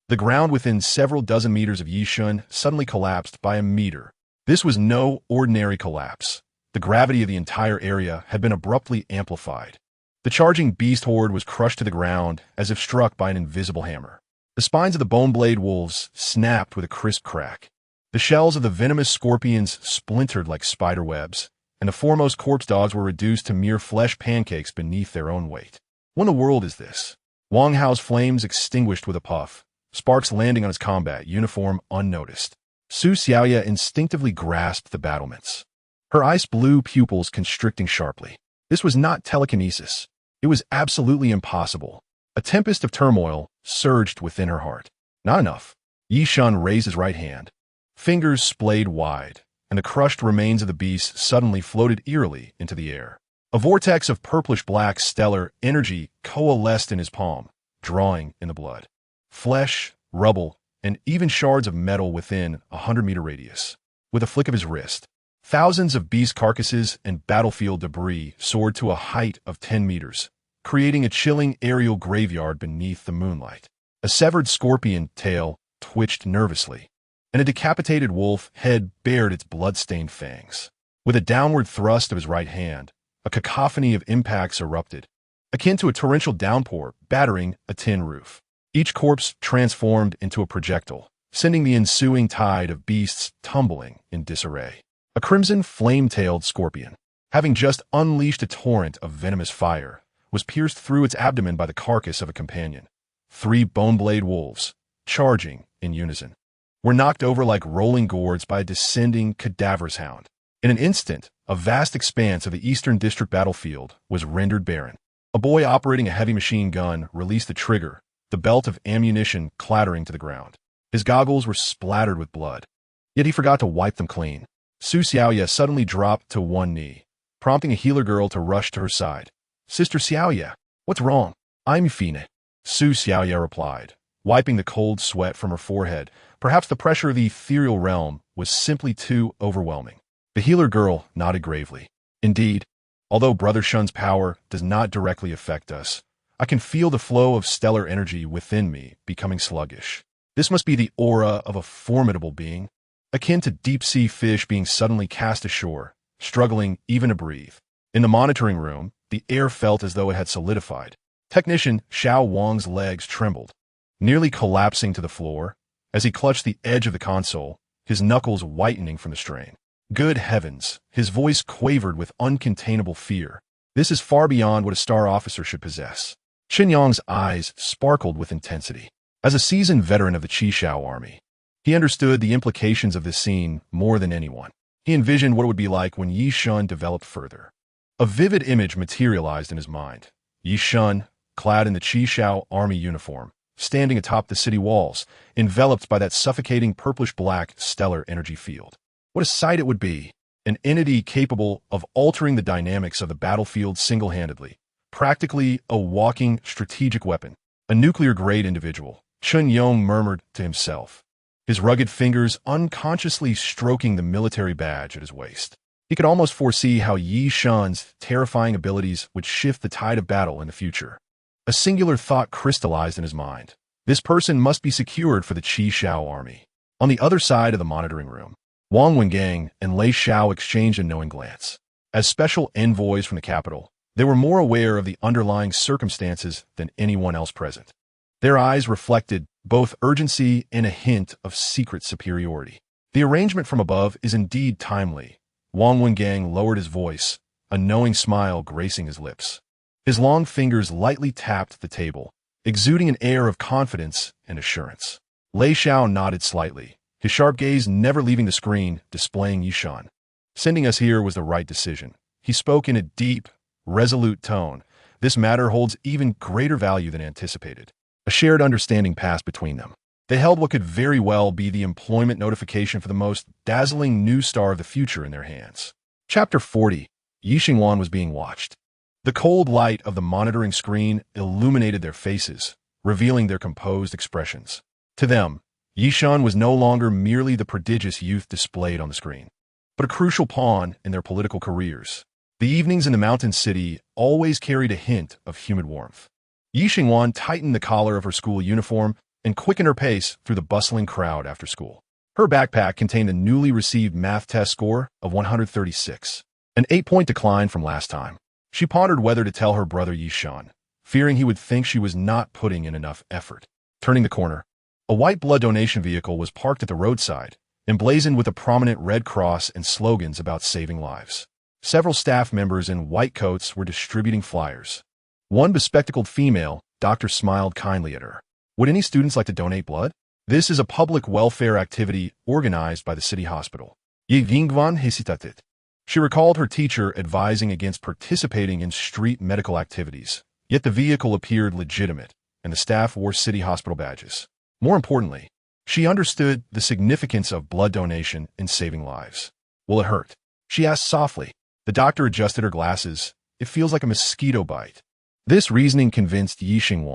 The ground within several dozen meters of Ye Shen suddenly collapsed by a meter. This was no ordinary collapse. The gravity of the entire area had been abruptly amplified. The charging beast horde was crushed to the ground as if struck by an invisible hammer. The spines of the bone-blade wolves snapped with a crisp crack. The shells of the venomous scorpions splintered like spider webs, and the foremost corpse dogs were reduced to mere flesh pancakes beneath their own weight. What in the world is this? Wang Hao's flames extinguished with a puff, sparks landing on his combat uniform unnoticed. Su Xiaoya instinctively grasped the battlements, her ice-blue pupils constricting sharply. This was not telekinesis. It was absolutely impossible. A tempest of turmoil surged within her heart. Not enough. Ye Shen raised his right hand. Fingers splayed wide, and the crushed remains of the beast suddenly floated eerily into the air. A vortex of purplish-black stellar energy coalesced in his palm, drawing in the blood. Flesh, rubble, and even shards of metal within a 100-meter radius. With a flick of his wrist, thousands of beast carcasses and battlefield debris soared to a height of 10 meters, creating a chilling aerial graveyard beneath the moonlight. A severed scorpion tail twitched nervously, and a decapitated wolf head bared its blood-stained fangs. With a downward thrust of his right hand, a cacophony of impacts erupted, akin to a torrential downpour battering a tin roof. Each corpse transformed into a projectile, sending the ensuing tide of beasts tumbling in disarray. A crimson flame-tailed scorpion, having just unleashed a torrent of venomous fire, was pierced through its abdomen by the carcass of a companion. 3 bone-blade wolves, charging in unison, were knocked over like rolling gourds by a descending cadaverous hound. In an instant, a vast expanse of the Eastern District battlefield was rendered barren. A boy operating a heavy machine gun released the trigger, the belt of ammunition clattering to the ground. His goggles were splattered with blood, yet he forgot to wipe them clean. Su Xiaoya suddenly dropped to one knee, prompting a healer girl to rush to her side. "Sister Xiaoya, what's wrong?" "I'm fine," Su Xiaoya replied, wiping the cold sweat from her forehead. Perhaps the pressure of the ethereal realm was simply too overwhelming. The healer girl nodded gravely. "Indeed, although Brother Shun's power does not directly affect us, I can feel the flow of stellar energy within me becoming sluggish. This must be the aura of a formidable being, akin to deep-sea fish being suddenly cast ashore, struggling even to breathe." In the monitoring room, the air felt as though it had solidified. Technician Xiao Wang's legs trembled, nearly collapsing to the floor as he clutched the edge of the console, his knuckles whitening from the strain. Good heavens, his voice quavered with uncontainable fear. This is far beyond what a star officer should possess. Chen Yang's eyes sparkled with intensity. As a seasoned veteran of the Qishao army, he understood the implications of this scene more than anyone. He envisioned what it would be like when Ye Shen developed further. A vivid image materialized in his mind. Ye Shen, clad in the Qishao army uniform, standing atop the city walls, enveloped by that suffocating purplish-black stellar energy field. What a sight it would be! An entity capable of altering the dynamics of the battlefield single-handedly, practically a walking strategic weapon. A nuclear-grade individual, Chen Yong murmured to himself, his rugged fingers unconsciously stroking the military badge at his waist. He could almost foresee how Ye Shen's terrifying abilities would shift the tide of battle in the future. A singular thought crystallized in his mind. This person must be secured for the Qishao army. On the other side of the monitoring room, Wang Wengang and Lei Xiao exchanged a knowing glance. As special envoys from the capital, they were more aware of the underlying circumstances than anyone else present. Their eyes reflected both urgency and a hint of secret superiority. "The arrangement from above is indeed timely." Wang Wengang lowered his voice, a knowing smile gracing his lips. His long fingers lightly tapped the table, exuding an air of confidence and assurance. Lei Xiao nodded slightly, his sharp gaze never leaving the screen, displaying Ye Shen. "Sending us here was the right decision." He spoke in a deep, resolute tone. "This matter holds even greater value than anticipated." A shared understanding passed between them. They held what could very well be the employment notification for the most dazzling new star of the future in their hands. Chapter 40. Ye Shen was being watched. The cold light of the monitoring screen illuminated their faces, revealing their composed expressions. To them, Ye Shen was no longer merely the prodigious youth displayed on the screen, but a crucial pawn in their political careers. The evenings in the mountain city always carried a hint of humid warmth. Ye Shen tightened the collar of her school uniform and quickened her pace through the bustling crowd after school. Her backpack contained a newly received math test score of 136, an 8-point decline from last time. She pondered whether to tell her brother Ye Shen, fearing he would think she was not putting in enough effort. Turning the corner, a white blood donation vehicle was parked at the roadside, emblazoned with a prominent red cross and slogans about saving lives. Several staff members in white coats were distributing flyers. One bespectacled female doctor smiled kindly at her. Would any students like to donate blood? This is a public welfare activity organized by the city hospital. Ye hesitated. She recalled her teacher advising against participating in street medical activities, yet the vehicle appeared legitimate, and the staff wore city hospital badges. More importantly, she understood the significance of blood donation in saving lives. Will it hurt? She asked softly. The doctor adjusted her glasses. It feels like a mosquito bite. This reasoning convinced Ye Shen.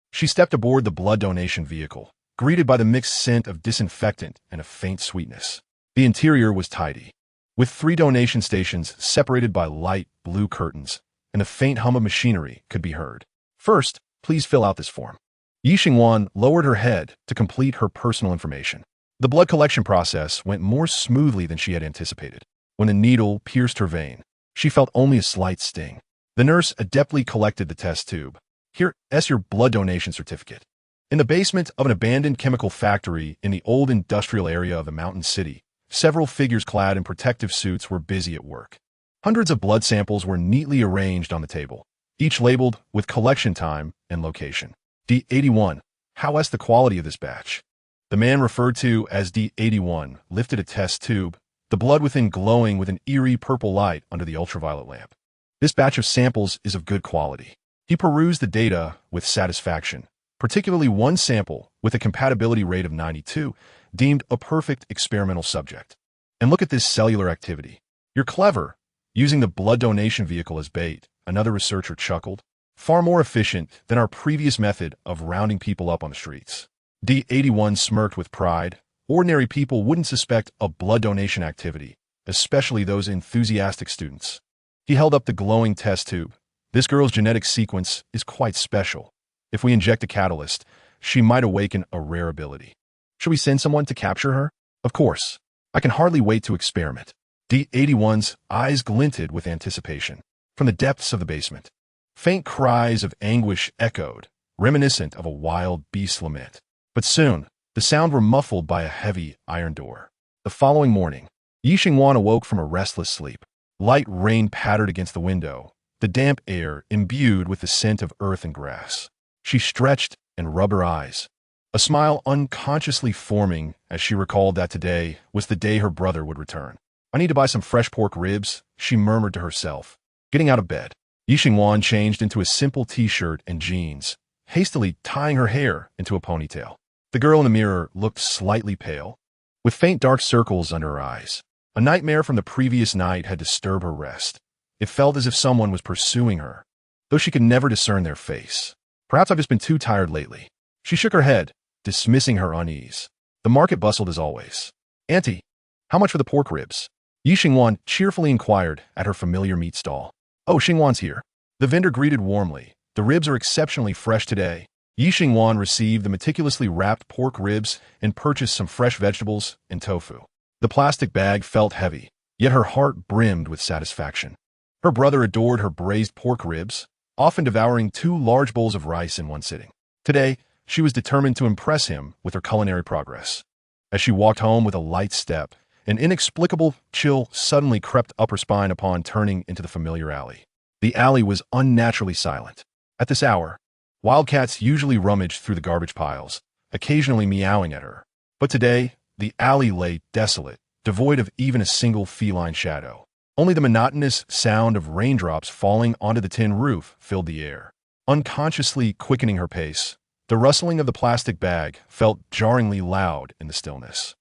She stepped aboard the blood donation vehicle, greeted by the mixed scent of disinfectant and a faint sweetness. The interior was tidy, with 3 donation stations separated by light blue curtains, and the faint hum of machinery could be heard. First, please fill out this form. Ye Shen lowered her head to complete her personal information. The blood collection process went more smoothly than she had anticipated. When the needle pierced her vein, she felt only a slight sting. The nurse adeptly collected the test tube. Here's your blood donation certificate. In the basement of an abandoned chemical factory in the old industrial area of the mountain city, several figures clad in protective suits were busy at work. Hundreds of blood samples were neatly arranged on the table, each labeled with collection time and location. D81. How's the quality of this batch? The man referred to as D81 lifted a test tube, the blood within glowing with an eerie purple light under the ultraviolet lamp. This batch of samples is of good quality. He perused the data with satisfaction, particularly one sample with a compatibility rate of 92, deemed a perfect experimental subject. And look at this cellular activity. You're clever, using the blood donation vehicle as bait, another researcher chuckled. Far more efficient than our previous method of rounding people up on the streets. D81 smirked with pride. Ordinary people wouldn't suspect a blood donation activity, especially those enthusiastic students. He held up the glowing test tube. This girl's genetic sequence is quite special. If we inject a catalyst, she might awaken a rare ability. Should we send someone to capture her? Of course. I can hardly wait to experiment. D81's eyes glinted with anticipation. From the depths of the basement, faint cries of anguish echoed, reminiscent of a wild beast's lament. But soon, the sound were muffled by a heavy iron door. The following morning, Ye Shen awoke from a restless sleep. Light rain pattered against the window, the damp air imbued with the scent of earth and grass. She stretched and rubbed her eyes, a smile unconsciously forming as she recalled that today was the day her brother would return. I need to buy some fresh pork ribs, she murmured to herself. Getting out of bed, Ye Shen changed into a simple t-shirt and jeans, hastily tying her hair into a ponytail. The girl in the mirror looked slightly pale, with faint dark circles under her eyes. A nightmare from the previous night had disturbed her rest. It felt as if someone was pursuing her, though she could never discern their face. Perhaps I've just been too tired lately. She shook her head, dismissing her unease. The market bustled as always. Auntie, how much for the pork ribs? Ye Shen cheerfully inquired at her familiar meat stall. Oh, Xingwan's here. The vendor greeted warmly. The ribs are exceptionally fresh today. Ye Shen received the meticulously wrapped pork ribs and purchased some fresh vegetables and tofu. The plastic bag felt heavy, yet her heart brimmed with satisfaction. Her brother adored her braised pork ribs, often devouring 2 large bowls of rice in one sitting. Today, she was determined to impress him with her culinary progress. As she walked home with a light step, an inexplicable chill suddenly crept up her spine upon turning into the familiar alley. The alley was unnaturally silent. At this hour, wildcats usually rummaged through the garbage piles, occasionally meowing at her. But today, the alley lay desolate, devoid of even a single feline shadow. Only the monotonous sound of raindrops falling onto the tin roof filled the air. Unconsciously quickening her pace, The rustling of the plastic bag felt jarringly loud in the stillness.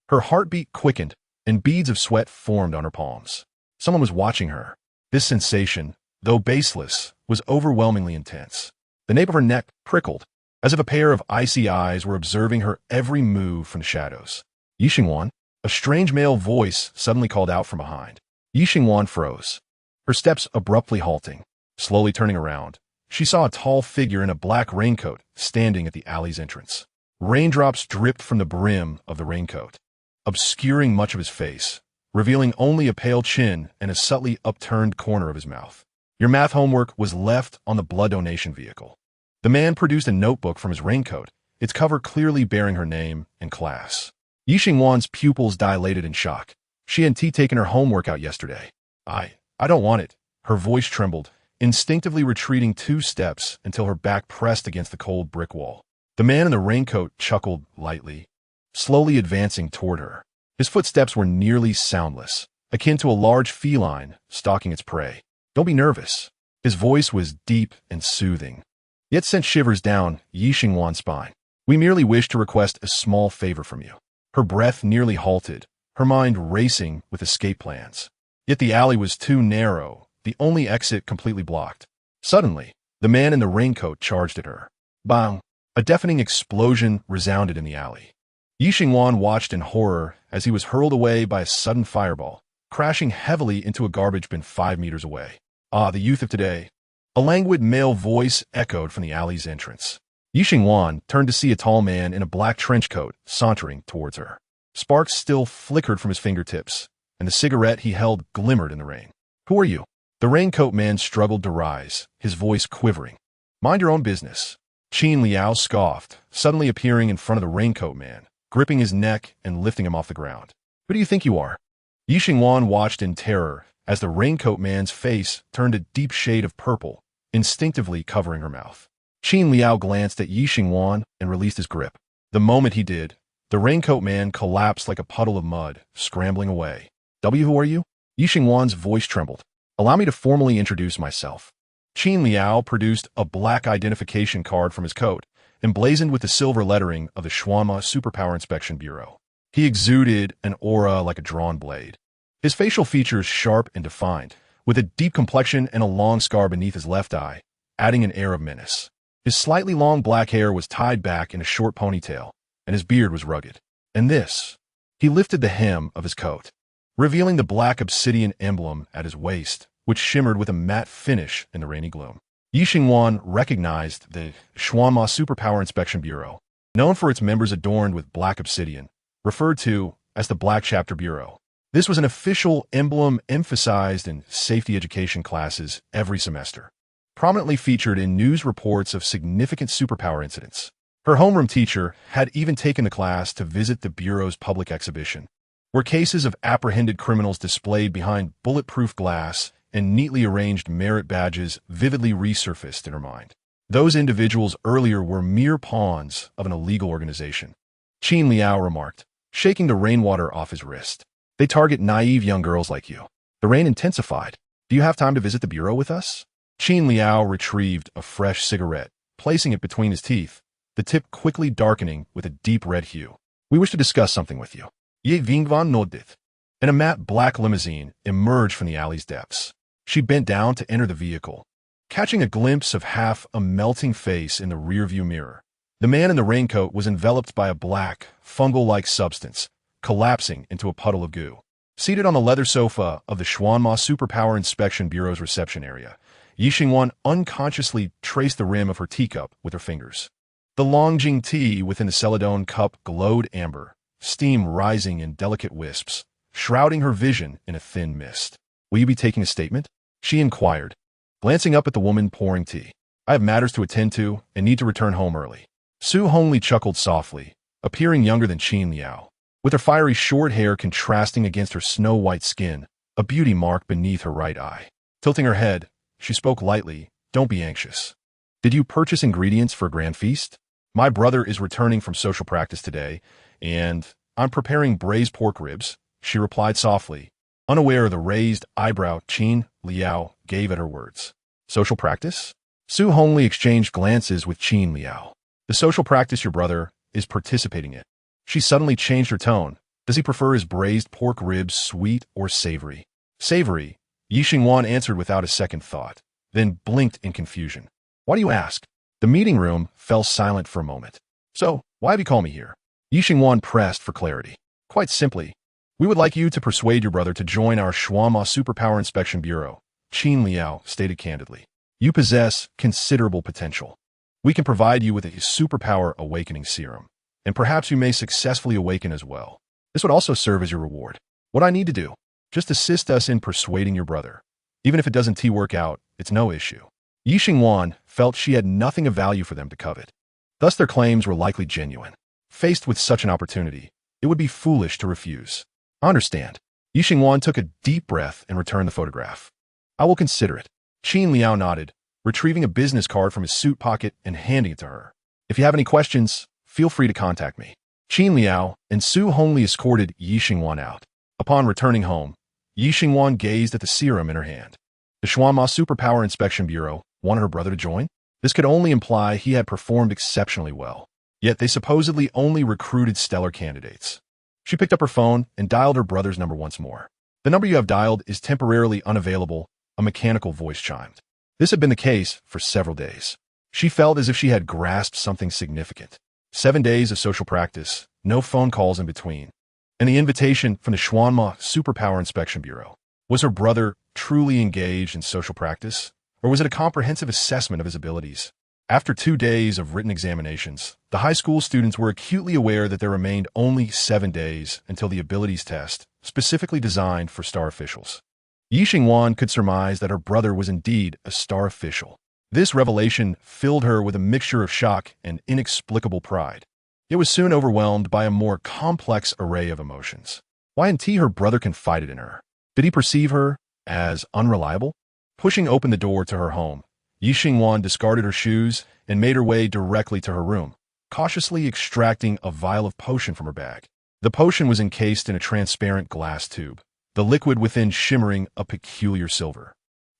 Her heartbeat quickened, and beads of sweat formed on her palms. Someone was watching her. This sensation, though baseless, was overwhelmingly intense. The nape of her neck prickled, as if a pair of icy eyes were observing her every move from the shadows. Ye Shen? A strange male voice suddenly called out from behind. Ye Shen froze, her steps abruptly halting. Slowly turning around, she saw a tall figure in a black raincoat standing at the alley's entrance. Raindrops dripped from the brim of the raincoat, obscuring much of his face, revealing only a pale chin and a subtly upturned corner of his mouth. Your math homework was left on the blood donation vehicle. The man produced a notebook from his raincoat, its cover clearly bearing her name and class. Ye Shen's pupils dilated in shock. She had taken her homework out yesterday. I don't want it. Her voice trembled, instinctively retreating 2 steps until her back pressed against the cold brick wall. The man in the raincoat chuckled lightly, slowly advancing toward her. His footsteps were nearly soundless, akin to a large feline stalking its prey. Don't be nervous. His voice was deep and soothing, yet sent shivers down Ye Shen's spine. We merely wish to request a small favor from you. Her breath nearly halted, her mind racing with escape plans. Yet the alley was too narrow, the only exit completely blocked. Suddenly, the man in the raincoat charged at her. Bang! A deafening explosion resounded in the alley. Ye Shen watched in horror as he was hurled away by a sudden fireball, crashing heavily into a garbage bin 5 meters away. Ah, the youth of today. A languid male voice echoed from the alley's entrance. Ye Shen turned to see a tall man in a black trench coat sauntering towards her. Sparks still flickered from his fingertips, and the cigarette he held glimmered in the rain. Who are you? The raincoat man struggled to rise, his voice quivering. Mind your own business. Qin Liao scoffed, suddenly appearing in front of the raincoat man, gripping his neck and lifting him off the ground. Who do you think you are? Ye Shen watched in terror as the raincoat man's face turned a deep shade of purple, instinctively covering her mouth. Qin Liao glanced at Ye Shen and released his grip. The moment he did, the raincoat man collapsed like a puddle of mud, scrambling away. Who are you? Ye Shen's voice trembled. Allow me to formally introduce myself. Qin Liao produced a black identification card from his coat, emblazoned with the silver lettering of the Shuanma Superpower Inspection Bureau. He exuded an aura like a drawn blade. His facial features sharp and defined, with a deep complexion and a long scar beneath his left eye, adding an air of menace. His slightly long black hair was tied back in a short ponytail, and his beard was rugged. And this, he lifted the hem of his coat, revealing the black obsidian emblem at his waist, which shimmered with a matte finish in the rainy gloom. Ye Shen recognized the Shuanma Superpower Inspection Bureau, known for its members adorned with black obsidian, referred to as the Black Chapter Bureau. This was an official emblem emphasized in safety education classes every semester, prominently featured in news reports of significant superpower incidents. Her homeroom teacher had even taken the class to visit the Bureau's public exhibition, where cases of apprehended criminals displayed behind bulletproof glass and neatly arranged merit badges vividly resurfaced in her mind. Those individuals earlier were mere pawns of an illegal organization. Qin Liao remarked, shaking the rainwater off his wrist. They target naive young girls like you. The rain intensified. Do you have time to visit the bureau with us? Qin Liao retrieved a fresh cigarette, placing it between his teeth, the tip quickly darkening with a deep red hue. We wish to discuss something with you. Ye Vingvan Nodith. And a matte black limousine emerged from the alley's depths. She bent down to enter the vehicle, catching a glimpse of half a melting face in the rearview mirror. The man in the raincoat was enveloped by a black, fungal-like substance, collapsing into a puddle of goo. Seated on the leather sofa of the Shuanma Superpower Inspection Bureau's reception area, Ye Shen unconsciously traced the rim of her teacup with her fingers. The Longjing tea within the celadone cup glowed amber, steam rising in delicate wisps, shrouding her vision in a thin mist. Will you be taking a statement? She inquired, glancing up at the woman pouring tea. I have matters to attend to and need to return home early. Su Hongli chuckled softly, appearing younger than Qin Liao, with her fiery short hair contrasting against her snow-white skin, a beauty mark beneath her right eye. Tilting her head, she spoke lightly, Don't be anxious. Did you purchase ingredients for a grand feast? My brother is returning from social practice today, and I'm preparing braised pork ribs, she replied softly, unaware of the raised eyebrow Qin Liao gave at her words. Social practice? Su Hongli exchanged glances with Qin Liao. The social practice your brother is participating in. She suddenly changed her tone. Does he prefer his braised pork ribs sweet or savory? Savory, Ye Shen answered without a second thought, then blinked in confusion. Why do you ask? The meeting room fell silent for a moment. So, why have you called me here? Ye Shen pressed for clarity. Quite simply, we would like you to persuade your brother to join our Shuama Superpower Inspection Bureau, Qin Liao stated candidly. You possess considerable potential. We can provide you with a superpower awakening serum, and perhaps you may successfully awaken as well. This would also serve as your reward. What I need to do? Just assist us in persuading your brother. Even if it doesn't work out, it's no issue. Ye Shen felt she had nothing of value for them to covet. Thus their claims were likely genuine. Faced with such an opportunity, it would be foolish to refuse. I understand. Ye Shen took a deep breath and returned the photograph. I will consider it. Qin Liao nodded, retrieving a business card from his suit pocket and handing it to her. If you have any questions, feel free to contact me. Qin Liao and Su Hongli escorted Ye Shen out. Upon returning home, Ye Shen gazed at the serum in her hand. The Shuama Superpower Inspection Bureau wanted her brother to join? This could only imply he had performed exceptionally well. Yet they supposedly only recruited stellar candidates. She picked up her phone and dialed her brother's number once more. The number you have dialed is temporarily unavailable, a mechanical voice chimed. This had been the case for several days. She felt as if she had grasped something significant. 7 days of social practice, no phone calls in between, and the invitation from the Shuama Superpower Inspection Bureau. Was her brother truly engaged in social practice, or was it a comprehensive assessment of his abilities? After 2 days of written examinations, the high school students were acutely aware that there remained only 7 days until the abilities test, specifically designed for star officials. Ye Shen could surmise that her brother was indeed a star official. This revelation filled her with a mixture of shock and inexplicable pride. It was soon overwhelmed by a more complex array of emotions. Why hadn't her brother confided in her? Did he perceive her as unreliable? Pushing open the door to her home, Ye Shen discarded her shoes and made her way directly to her room, cautiously extracting a vial of potion from her bag. The potion was encased in a transparent glass tube, the liquid within shimmering a peculiar silver,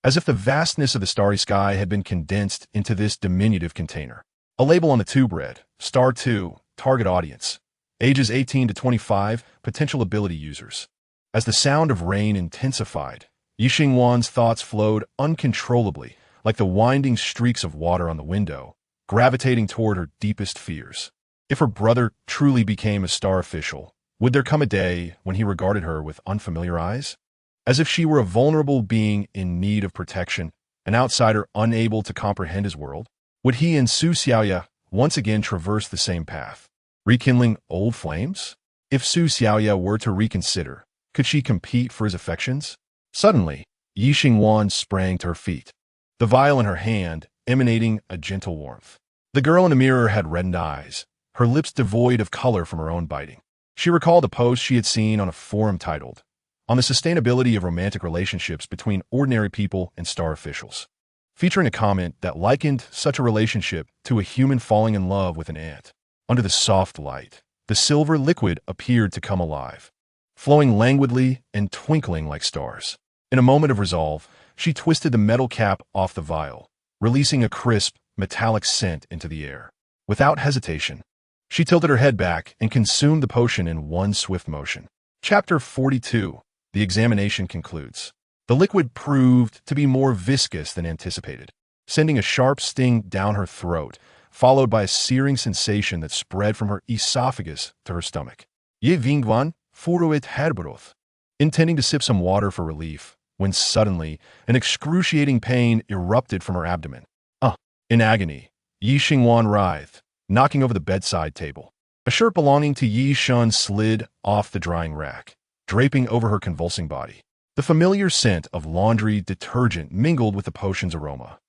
as if the vastness of the starry sky had been condensed into this diminutive container. A label on the tube read, Star 2, target audience, ages 18 to 25, potential ability users. As the sound of rain intensified, Ye Shen thoughts flowed uncontrollably, like the winding streaks of water on the window, gravitating toward her deepest fears. If her brother truly became a star official, would there come a day when he regarded her with unfamiliar eyes? As if she were a vulnerable being in need of protection, an outsider unable to comprehend his world? Would he and Su Xiaoya once again traverse the same path, rekindling old flames? If Su Xiaoya were to reconsider, could she compete for his affections? Suddenly, Ye Shen sprang to her feet, the vial in her hand emanating a gentle warmth. The girl in the mirror had reddened eyes, her lips devoid of color from her own biting. She recalled a post she had seen on a forum titled, On the Sustainability of Romantic Relationships Between Ordinary People and Star Officials, featuring a comment that likened such a relationship to a human falling in love with an ant. Under the soft light, the silver liquid appeared to come alive, flowing languidly and twinkling like stars. In a moment of resolve, she twisted the metal cap off the vial, releasing a crisp, metallic scent into the air. Without hesitation, she tilted her head back and consumed the potion in one swift motion. Chapter 42. The examination concludes. The liquid proved to be more viscous than anticipated, sending a sharp sting down her throat, followed by a searing sensation that spread from her esophagus to her stomach. Ye Vingwan furuit herbroth, intending to sip some water for relief, when suddenly an excruciating pain erupted from her abdomen. In agony, Ye Shen writhed, knocking over the bedside table. A shirt belonging to Ye Shen slid off the drying rack, draping over her convulsing body. The familiar scent of laundry detergent mingled with the potion's aroma,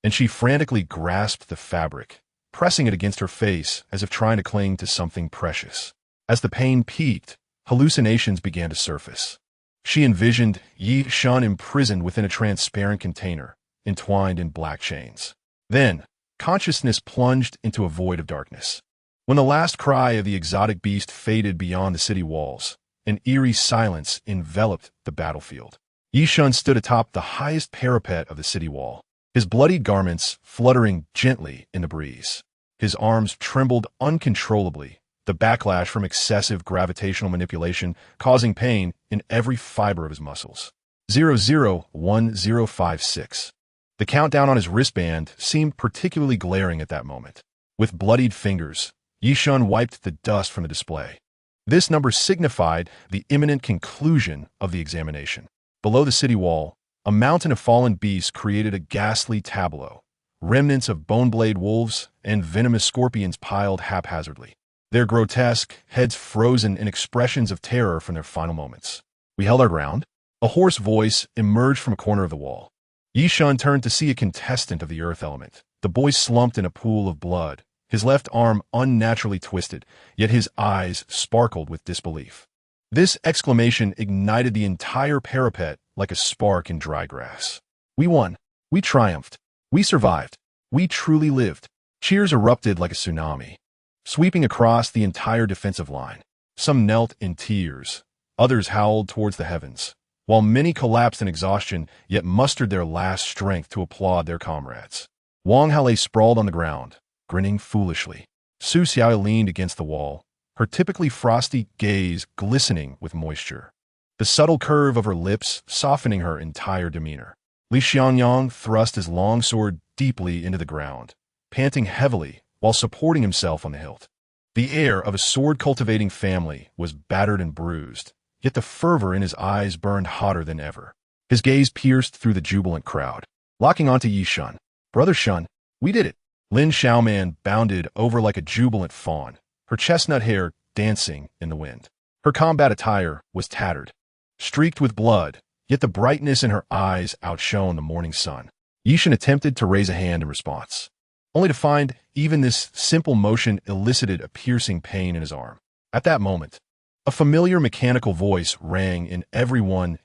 and she frantically grasped the fabric, pressing it against her face as if trying to cling to something precious. As the pain peaked, hallucinations began to surface. She envisioned Ye Shen imprisoned within a transparent container, entwined in black chains. Then, consciousness plunged into a void of darkness. When the last cry of the exotic beast faded beyond the city walls, an eerie silence enveloped the battlefield. Ye Shen stood atop the highest parapet of the city wall, his bloodied garments fluttering gently in the breeze. His arms trembled uncontrollably, the backlash from excessive gravitational manipulation causing pain in every fiber of his muscles. 001056. The countdown on his wristband seemed particularly glaring at that moment. With bloodied fingers, Ye Shen wiped the dust from the display. This number signified the imminent conclusion of the examination. Below the city wall, a mountain of fallen beasts created a ghastly tableau. Remnants of bone-blade wolves and venomous scorpions piled haphazardly, their grotesque heads frozen in expressions of terror from their final moments. We held our ground. A hoarse voice emerged from a corner of the wall. Ye Shen turned to see a contestant of the earth element. The boy slumped in a pool of blood, his left arm unnaturally twisted, yet his eyes sparkled with disbelief. This exclamation ignited the entire parapet like a spark in dry grass. We won. We triumphed. We survived. We truly lived. Cheers erupted like a tsunami, sweeping across the entire defensive line. Some knelt in tears. Others howled towards the heavens, while many collapsed in exhaustion yet mustered their last strength to applaud their comrades. Wang Hao lay sprawled on the ground, grinning foolishly. Su Xiao leaned against the wall, her typically frosty gaze glistening with moisture, the subtle curve of her lips softening her entire demeanor. Li Xianyang thrust his long sword deeply into the ground, panting heavily while supporting himself on the hilt. The air of a sword-cultivating family was battered and bruised, yet the fervor in his eyes burned hotter than ever. His gaze pierced through the jubilant crowd, locking onto Ye Shen. Brother Shen, we did it. Lin Xiaoman bounded over like a jubilant fawn, her chestnut hair dancing in the wind. Her combat attire was tattered, streaked with blood, yet the brightness in her eyes outshone the morning sun. Ye Shen attempted to raise a hand in response, only to find even this simple motion elicited a piercing pain in his arm. At that moment, a familiar mechanical voice rang in everyone's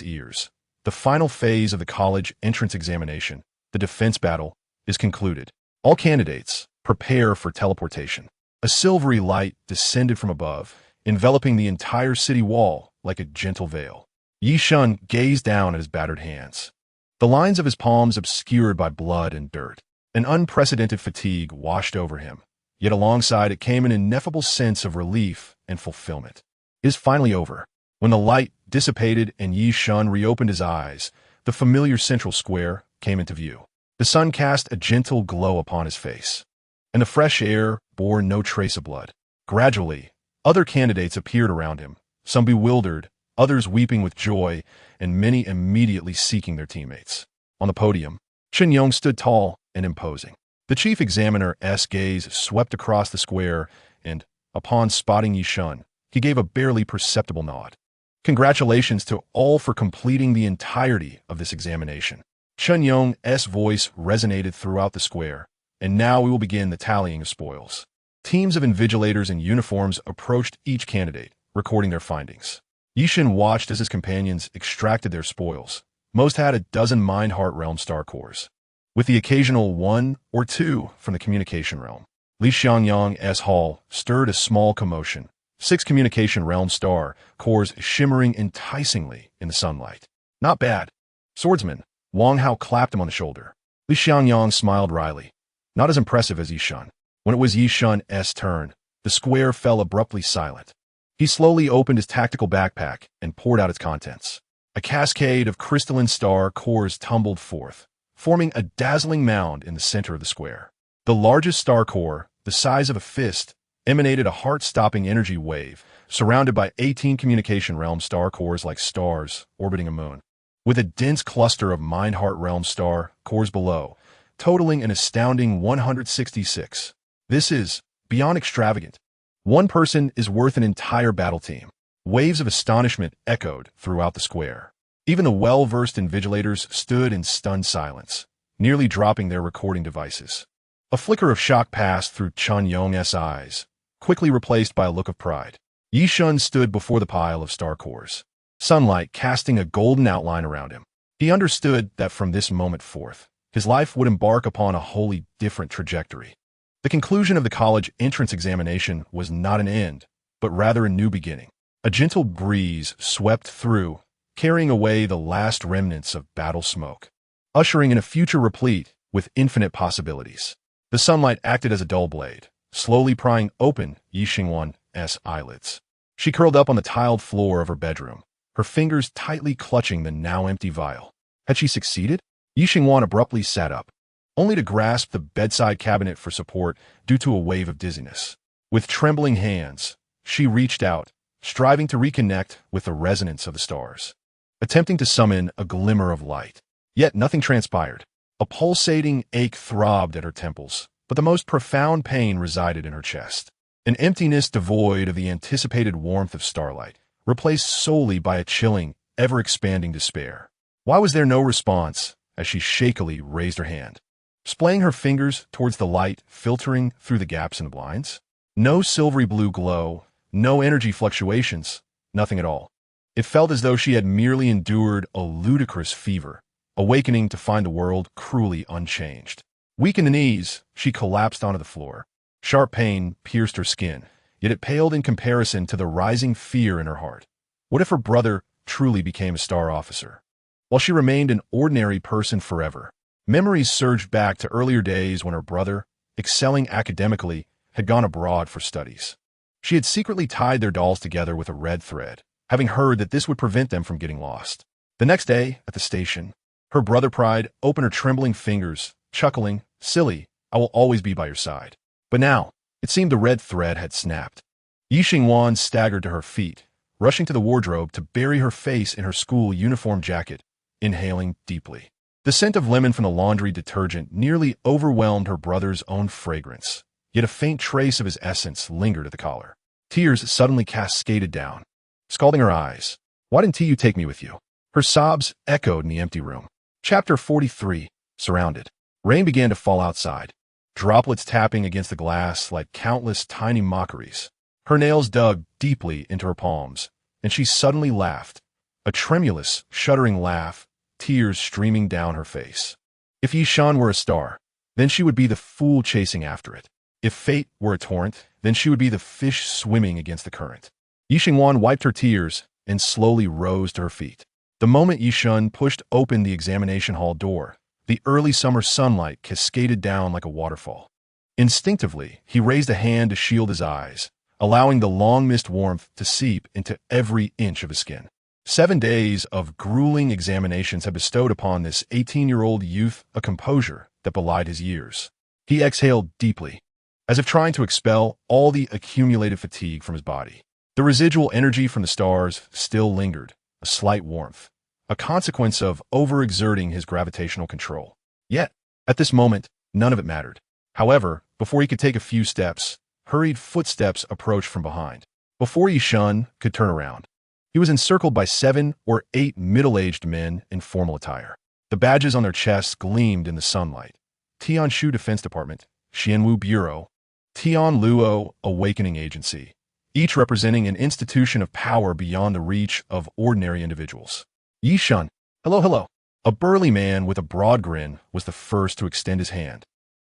ears. The final phase of the college entrance examination, the defense battle, is concluded. All candidates prepare for teleportation. A silvery light descended from above, enveloping the entire city wall like a gentle veil. Ye Shen gazed down at his battered hands, the lines of his palms obscured by blood and dirt. An unprecedented fatigue washed over him, yet alongside it came an ineffable sense of relief and fulfillment. It is finally over. When the light dissipated and Ye Shen reopened his eyes, the familiar central square came into view. The sun cast a gentle glow upon his face, and the fresh air bore no trace of blood. Gradually, other candidates appeared around him, some bewildered, others weeping with joy, and many immediately seeking their teammates. On the podium, Chen Yong stood tall and imposing. The chief examiner's gaze swept across the square, and, upon spotting Ye Shen, he gave a barely perceptible nod. Congratulations to all for completing the entirety of this examination. Chen Yong's voice resonated throughout the square, and now we will begin the tallying of spoils. Teams of invigilators in uniforms approached each candidate, recording their findings. Ye Shen watched as his companions extracted their spoils. Most had a dozen Mind-Heart Realm star cores, with the occasional one or two from the communication realm. Li Xianyang's hall stirred a small commotion, 6 communication realm star cores shimmering enticingly in the sunlight. Not bad. Swordsman, Wang Hao clapped him on the shoulder. Li Xianyang smiled wryly. Not as impressive as Ye Shen. When it was Ye Shen's turn, the square fell abruptly silent. He slowly opened his tactical backpack and poured out its contents. A cascade of crystalline star cores tumbled forth, forming a dazzling mound in the center of the square. The largest star core, the size of a fist, emanated a heart-stopping energy wave, surrounded by 18 communication realm star cores like stars orbiting a moon, with a dense cluster of Mind-Heart Realm star cores below, totaling an astounding 166. This is beyond extravagant. One person is worth an entire battle team. Waves of astonishment echoed throughout the square. Even the well-versed invigilators stood in stunned silence, nearly dropping their recording devices. A flicker of shock passed through Chen Yong's eyes, quickly replaced by a look of pride. Ye Shen stood before the pile of star cores, sunlight casting a golden outline around him. He understood that from this moment forth, his life would embark upon a wholly different trajectory. The conclusion of the college entrance examination was not an end, but rather a new beginning. A gentle breeze swept through, carrying away the last remnants of battle smoke, ushering in a future replete with infinite possibilities. The sunlight acted as a dull blade, slowly prying open Ye Shen's eyelids. She curled up on the tiled floor of her bedroom, her fingers tightly clutching the now-empty vial. Had she succeeded? Ye Shen abruptly sat up, only to grasp the bedside cabinet for support due to a wave of dizziness. With trembling hands, she reached out, striving to reconnect with the resonance of the stars, attempting to summon a glimmer of light. Yet nothing transpired. A pulsating ache throbbed at her temples, but the most profound pain resided in her chest. An emptiness devoid of the anticipated warmth of starlight, replaced solely by a chilling, ever-expanding despair. Why was there no response as she shakily raised her hand, splaying her fingers towards the light filtering through the gaps in the blinds? No silvery blue glow, no energy fluctuations, nothing at all. It felt as though she had merely endured a ludicrous fever, awakening to find the world cruelly unchanged. Weak in the knees, she collapsed onto the floor. Sharp pain pierced her skin, yet it paled in comparison to the rising fear in her heart. What if her brother truly became a star officer? While she remained an ordinary person forever, memories surged back to earlier days when her brother, excelling academically, had gone abroad for studies. She had secretly tied their dolls together with a red thread, having heard that this would prevent them from getting lost. The next day, at the station, her brother pried open her trembling fingers, chuckling, "Silly, I will always be by your side." But now, it seemed the red thread had snapped. Ye Shen staggered to her feet, rushing to the wardrobe to bury her face in her school uniform jacket, inhaling deeply. The scent of lemon from the laundry detergent nearly overwhelmed her brother's own fragrance, yet a faint trace of his essence lingered at the collar. Tears suddenly cascaded down, scalding her eyes. "Why didn't you take me with you?" Her sobs echoed in the empty room. Chapter 43. Surrounded. Rain began to fall outside, droplets tapping against the glass like countless tiny mockeries. Her nails dug deeply into her palms, and she suddenly laughed, a tremulous, shuddering laugh, tears streaming down her face. If Ye Shen were a star, then she would be the fool chasing after it. If fate were a torrent, then she would be the fish swimming against the current. Ye Shen wiped her tears and slowly rose to her feet. The moment Ye Shen pushed open the examination hall door, the early summer sunlight cascaded down like a waterfall. Instinctively, he raised a hand to shield his eyes, allowing the long-missed warmth to seep into every inch of his skin. 7 days of grueling examinations had bestowed upon this 18-year-old youth a composure that belied his years. He exhaled deeply, as if trying to expel all the accumulated fatigue from his body. The residual energy from the stars still lingered, a slight warmth, a consequence of overexerting his gravitational control. Yet, at this moment, none of it mattered. However, before he could take a few steps, hurried footsteps approached from behind. Before Ye Shen could turn around, he was encircled by 7 or 8 middle-aged men in formal attire. The badges on their chests gleamed in the sunlight. Tianshu Defense Department, Xianwu Bureau, Tianluo Awakening Agency, each representing an institution of power beyond the reach of ordinary individuals. Ye Shen, hello. A burly man with a broad grin was the first to extend his hand,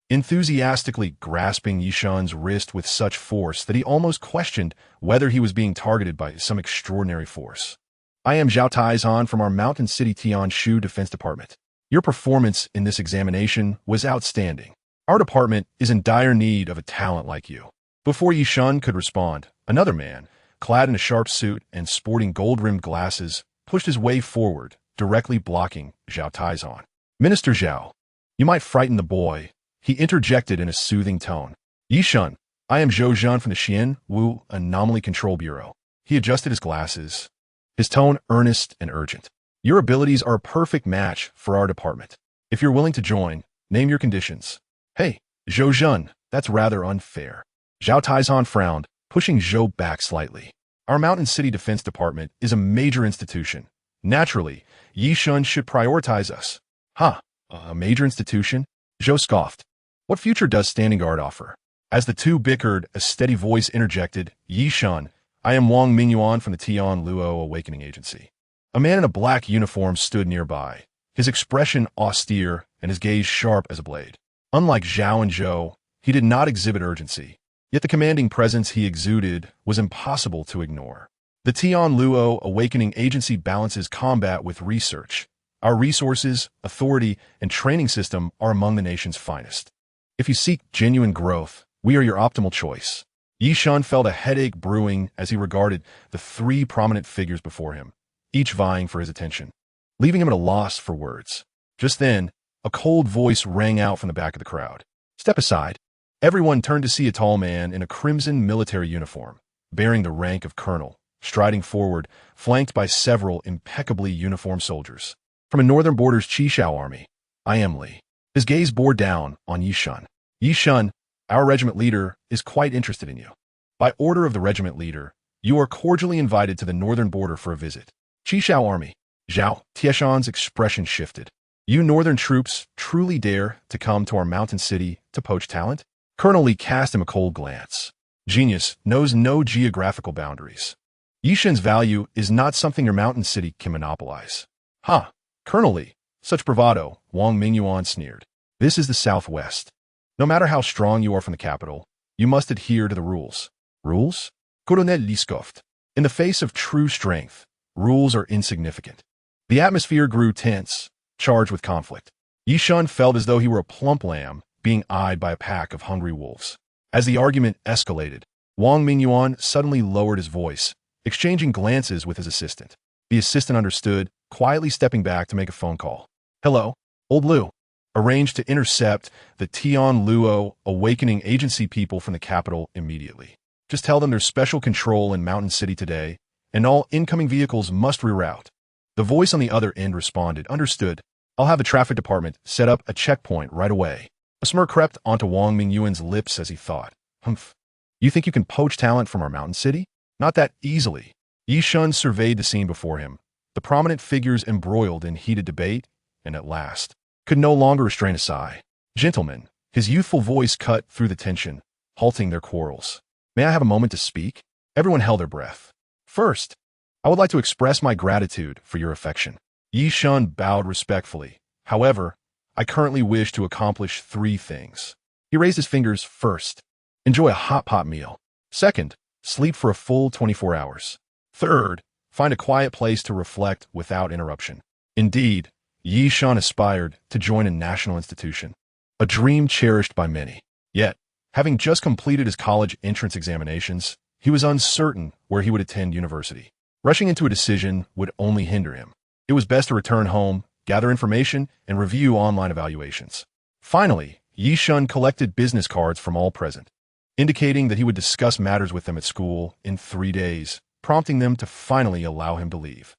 enthusiastically grasping Ye Shen's wrist with such force that he almost questioned whether he was being targeted by some extraordinary force. "I am Zhao Taizhan from our Mountain City Tianshu Defense Department. Your performance in this examination was outstanding. Our department is in dire need of a talent like you." Before Ye Shen could respond, another man, clad in a sharp suit and sporting gold-rimmed glasses, pushed his way forward, directly blocking Zhao Taizhan. "Minister Zhao, you might frighten the boy," he interjected in a soothing tone. "Ye Shen, I am Zhou Zhan from the Xianwu Anomaly Control Bureau." He adjusted his glasses, his tone earnest and urgent. "Your abilities are a perfect match for our department. If you're willing to join, name your conditions." "Hey, Zhou Zhan, that's rather unfair." Zhao Taizhan frowned, pushing Zhou back slightly. "Our Mountain City Defense Department is a major institution. Naturally, Ye Shen should prioritize us." "Huh, a major institution?" Zhou scoffed. "What future does Standing Guard offer?" As the two bickered, a steady voice interjected, "Ye Shen, I am Wang Mingyuan from the Tianluo Awakening Agency." A man in a black uniform stood nearby, his expression austere and his gaze sharp as a blade. Unlike Zhao and Zhou, he did not exhibit urgency, yet the commanding presence he exuded was impossible to ignore. "The Tianluo Awakening Agency balances combat with research. Our resources, authority, and training system are among the nation's finest. If you seek genuine growth, we are your optimal choice. Ye Shen felt a headache brewing as he regarded the three prominent figures before him, each vying for his attention, leaving him at a loss for words. Just then, a cold voice rang out from the back of the crowd. Step aside. Everyone turned to see a tall man in a crimson military uniform, bearing the rank of colonel, striding forward, flanked by several impeccably uniformed soldiers. From a northern border's Qishao army, I am Li. His gaze bore down on Ye Shen. Ye Shen, our regiment leader, is quite interested in you. By order of the regiment leader, you are cordially invited to the northern border for a visit. Qishao army. Zhao Tieshan's expression shifted. You northern troops truly dare to come to our mountain city to poach talent? Colonel Li cast him a cold glance. Genius knows no geographical boundaries. Ye Shen's value is not something your mountain city can monopolize. Ha! Colonel Li, such bravado, Wang Mingyuan sneered. This is the Southwest. No matter how strong you are from the capital, you must adhere to the rules. Rules? Colonel Li scoffed. In the face of true strength, rules are insignificant. The atmosphere grew tense, charged with conflict. Ye Shen felt as though he were a plump lamb being eyed by a pack of hungry wolves. As the argument escalated, Wang Mingyuan suddenly lowered his voice, exchanging glances with his assistant. The assistant understood, quietly stepping back to make a phone call. Hello, old Liu. Arranged to intercept the Tian Luo Awakening Agency people from the capital immediately. Just tell them there's special control in Mountain City today, and all incoming vehicles must reroute. The voice on the other end responded, Understood. I'll have the traffic department set up a checkpoint right away. A smirk crept onto Wang Mingyuan's lips as he thought, Humph. You think you can poach talent from our mountain city? Not that easily. Ye Shen surveyed the scene before him, the prominent figures embroiled in heated debate, and at last could no longer restrain a sigh. Gentlemen, his youthful voice cut through the tension, halting their quarrels. May I have a moment to speak? Everyone held their breath. First, I would like to express my gratitude for your affection. Ye Shen bowed respectfully. However, I currently wish to accomplish 3 things. He raised his fingers. First, enjoy a hot pot meal. Second, sleep for a full 24 hours. Third, find a quiet place to reflect without interruption. Indeed, Ye Shen aspired to join a national institution, a dream cherished by many. Yet, having just completed his college entrance examinations, he was uncertain where he would attend university. Rushing into a decision would only hinder him. It was best to return home, gather information, and review online evaluations. Finally, Ye Shen collected business cards from all present, indicating that he would discuss matters with them at school in 3 days, prompting them to finally allow him to leave.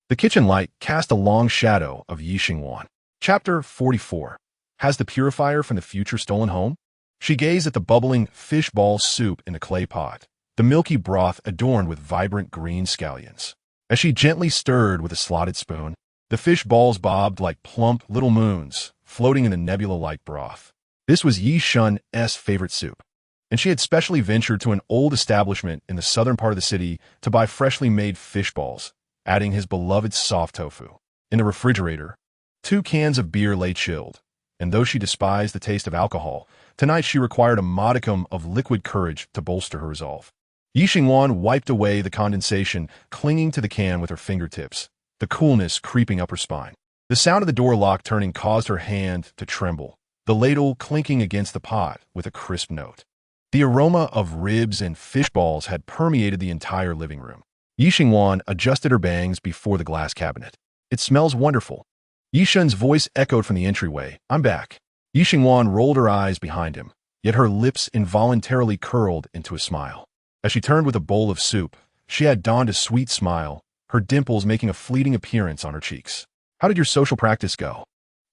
The kitchen light cast a long shadow of Ye Xingwan. Chapter 44. Has the purifier from the future stolen home? She gazed at the bubbling fish ball soup in the clay pot, the milky broth adorned with vibrant green scallions. As she gently stirred with a slotted spoon, the fish balls bobbed like plump little moons, floating in the nebula-like broth. This was Ye Shen's favorite soup, and she had specially ventured to an old establishment in the southern part of the city to buy freshly made fish balls, adding his beloved soft tofu. In the refrigerator, 2 cans of beer lay chilled, and though she despised the taste of alcohol, tonight she required a modicum of liquid courage to bolster her resolve. Ye Xingwan wiped away the condensation clinging to the can with her fingertips, the coolness creeping up her spine. The sound of the door lock turning caused her hand to tremble, the ladle clinking against the pot with a crisp note. The aroma of ribs and fish balls had permeated the entire living room. Ye Xingwan adjusted her bangs before the glass cabinet. It smells wonderful. Ye Shen's voice echoed from the entryway. I'm back. Ye Xingwan rolled her eyes behind him, yet her lips involuntarily curled into a smile. As she turned with a bowl of soup, she had donned a sweet smile, her dimples making a fleeting appearance on her cheeks. How did your social practice go?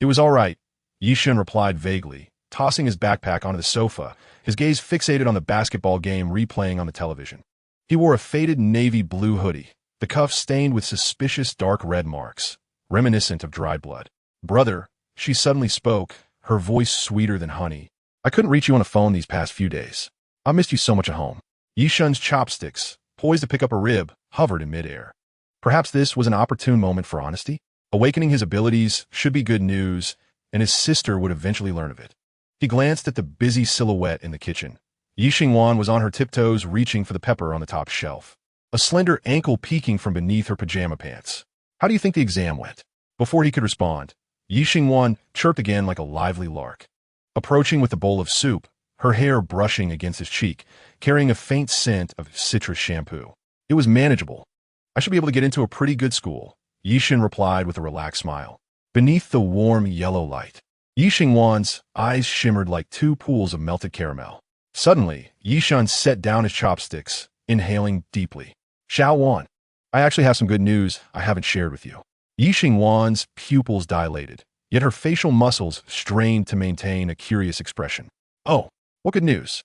It was all right, Ye Shen replied vaguely, tossing his backpack onto the sofa, his gaze fixated on the basketball game replaying on the television. He wore a faded navy blue hoodie, the cuffs stained with suspicious dark red marks, reminiscent of dried blood. Brother, she suddenly spoke, her voice sweeter than honey. I couldn't reach you on the phone these past few days. I missed you so much at home. Ye Shen's chopsticks, poised to pick up a rib, hovered in midair. Perhaps this was an opportune moment for honesty? Awakening his abilities should be good news, and his sister would eventually learn of it. He glanced at the busy silhouette in the kitchen. Ye Xingwan was on her tiptoes reaching for the pepper on the top shelf, a slender ankle peeking from beneath her pajama pants. How do you think the exam went? Before he could respond, Ye Xingwan chirped again like a lively lark. approaching with a bowl of soup, her hair brushing against his cheek, carrying a faint scent of citrus shampoo. It was manageable. I should be able to get into a pretty good school, Ye Shen replied with a relaxed smile. Beneath the warm yellow light, Ye Wan's eyes shimmered like two pools of melted caramel. Suddenly, Ye Shen set down his chopsticks, inhaling deeply. Xiao Wan, I actually have some good news I haven't shared with you. Ye Wan's pupils dilated, yet her facial muscles strained to maintain a curious expression. Oh, what good news?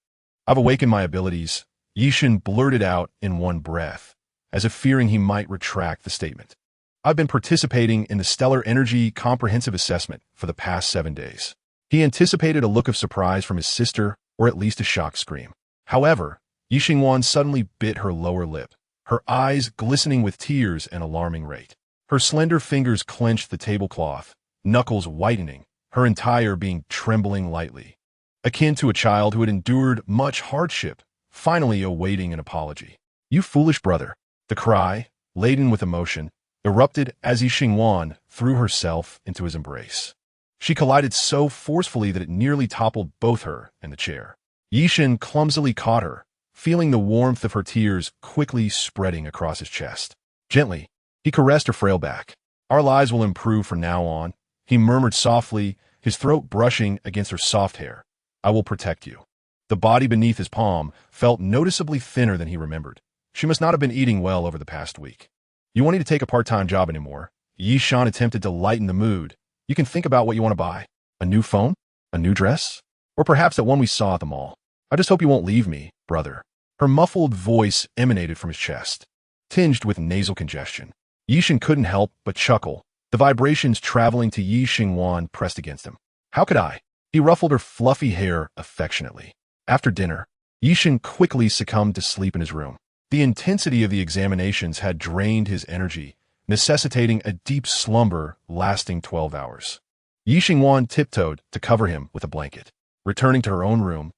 I've awakened my abilities, Ye Shen blurted out in one breath, as if fearing he might retract the statement. I've been participating in the Stellar Energy Comprehensive Assessment for the past 7 days. He anticipated a look of surprise from his sister, or at least a shocked scream. However, Ye Wan suddenly bit her lower lip, her eyes glistening with tears at an alarming rate. Her slender fingers clenched the tablecloth, knuckles whitening, her entire being trembling lightly, akin to a child who had endured much hardship, finally awaiting an apology. You foolish brother. The cry, laden with emotion, erupted as Ye Wan threw herself into his embrace. She collided so forcefully that it nearly toppled both her and the chair. Ye Shen clumsily caught her, feeling the warmth of her tears quickly spreading across his chest. Gently, he caressed her frail back. Our lives will improve from now on, he murmured softly, his throat brushing against her soft hair. I will protect you. The body beneath his palm felt noticeably thinner than he remembered. She must not have been eating well over the past week. You won't need to take a part-time job anymore. Ye Shen attempted to lighten the mood. You can think about what you want to buy. A new phone? A new dress? Or perhaps that one we saw at the mall. I just hope you won't leave me, brother. Her muffled voice emanated from his chest, tinged with nasal congestion. Ye Shen couldn't help but chuckle, the vibrations traveling to Ye Wan pressed against him. How could I? He ruffled her fluffy hair affectionately. After dinner, Ye Shen quickly succumbed to sleep in his room. The intensity of the examinations had drained his energy, necessitating a deep slumber lasting 12 hours. Ye Wan tiptoed to cover him with a blanket. Returning to her own room,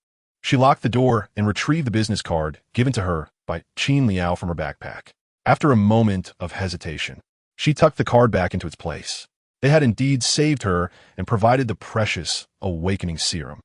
she locked the door and retrieved the business card given to her by Qin Liao from her backpack. After a moment of hesitation, she tucked the card back into its place. They had indeed saved her and provided the precious awakening serum.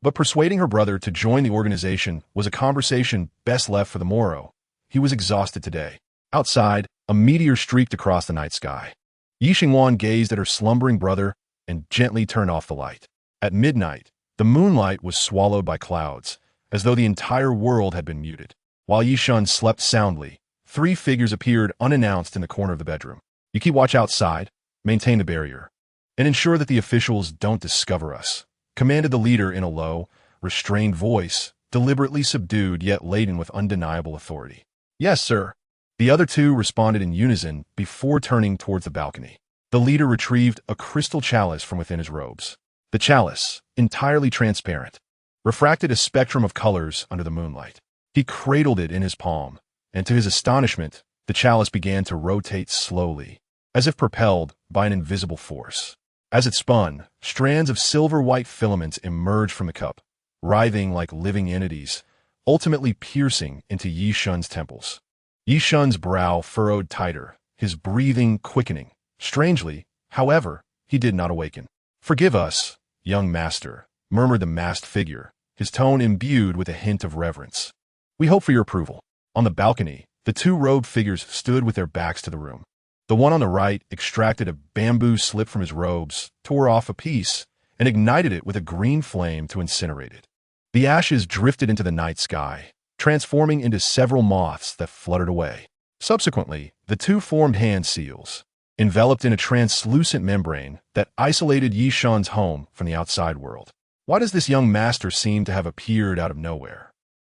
But persuading her brother to join the organization was a conversation best left for the morrow. He was exhausted today. Outside, a meteor streaked across the night sky. Ye Wan gazed at her slumbering brother and gently turned off the light. At midnight, the moonlight was swallowed by clouds, as though the entire world had been muted. While Ye Shen slept soundly, 3 figures appeared unannounced in the corner of the bedroom. You keep watch outside, maintain the barrier, and ensure that the officials don't discover us, commanded the leader in a low, restrained voice, deliberately subdued yet laden with undeniable authority. Yes, sir. The other 2 responded in unison before turning towards the balcony. The leader retrieved a crystal chalice from within his robes. The chalice, entirely transparent, refracted a spectrum of colors under the moonlight. He cradled it in his palm, and to his astonishment, the chalice began to rotate slowly, as if propelled by an invisible force. As it spun, strands of silver-white filaments emerged from the cup, writhing like living entities, ultimately piercing into Ye Shen's temples. Ye Shen's brow furrowed tighter, his breathing quickening. Strangely, however, he did not awaken. Forgive us, young master, murmured the masked figure, his tone imbued with a hint of reverence. We hope for your approval. On the balcony, the 2 robed figures stood with their backs to the room. The one on the right extracted a bamboo slip from his robes, tore off a piece, and ignited it with a green flame to incinerate it. The ashes drifted into the night sky, transforming into several moths that fluttered away. Subsequently, the 2 formed hand seals, enveloped in a translucent membrane that isolated Ye Shen's home from the outside world. Why does this young master seem to have appeared out of nowhere?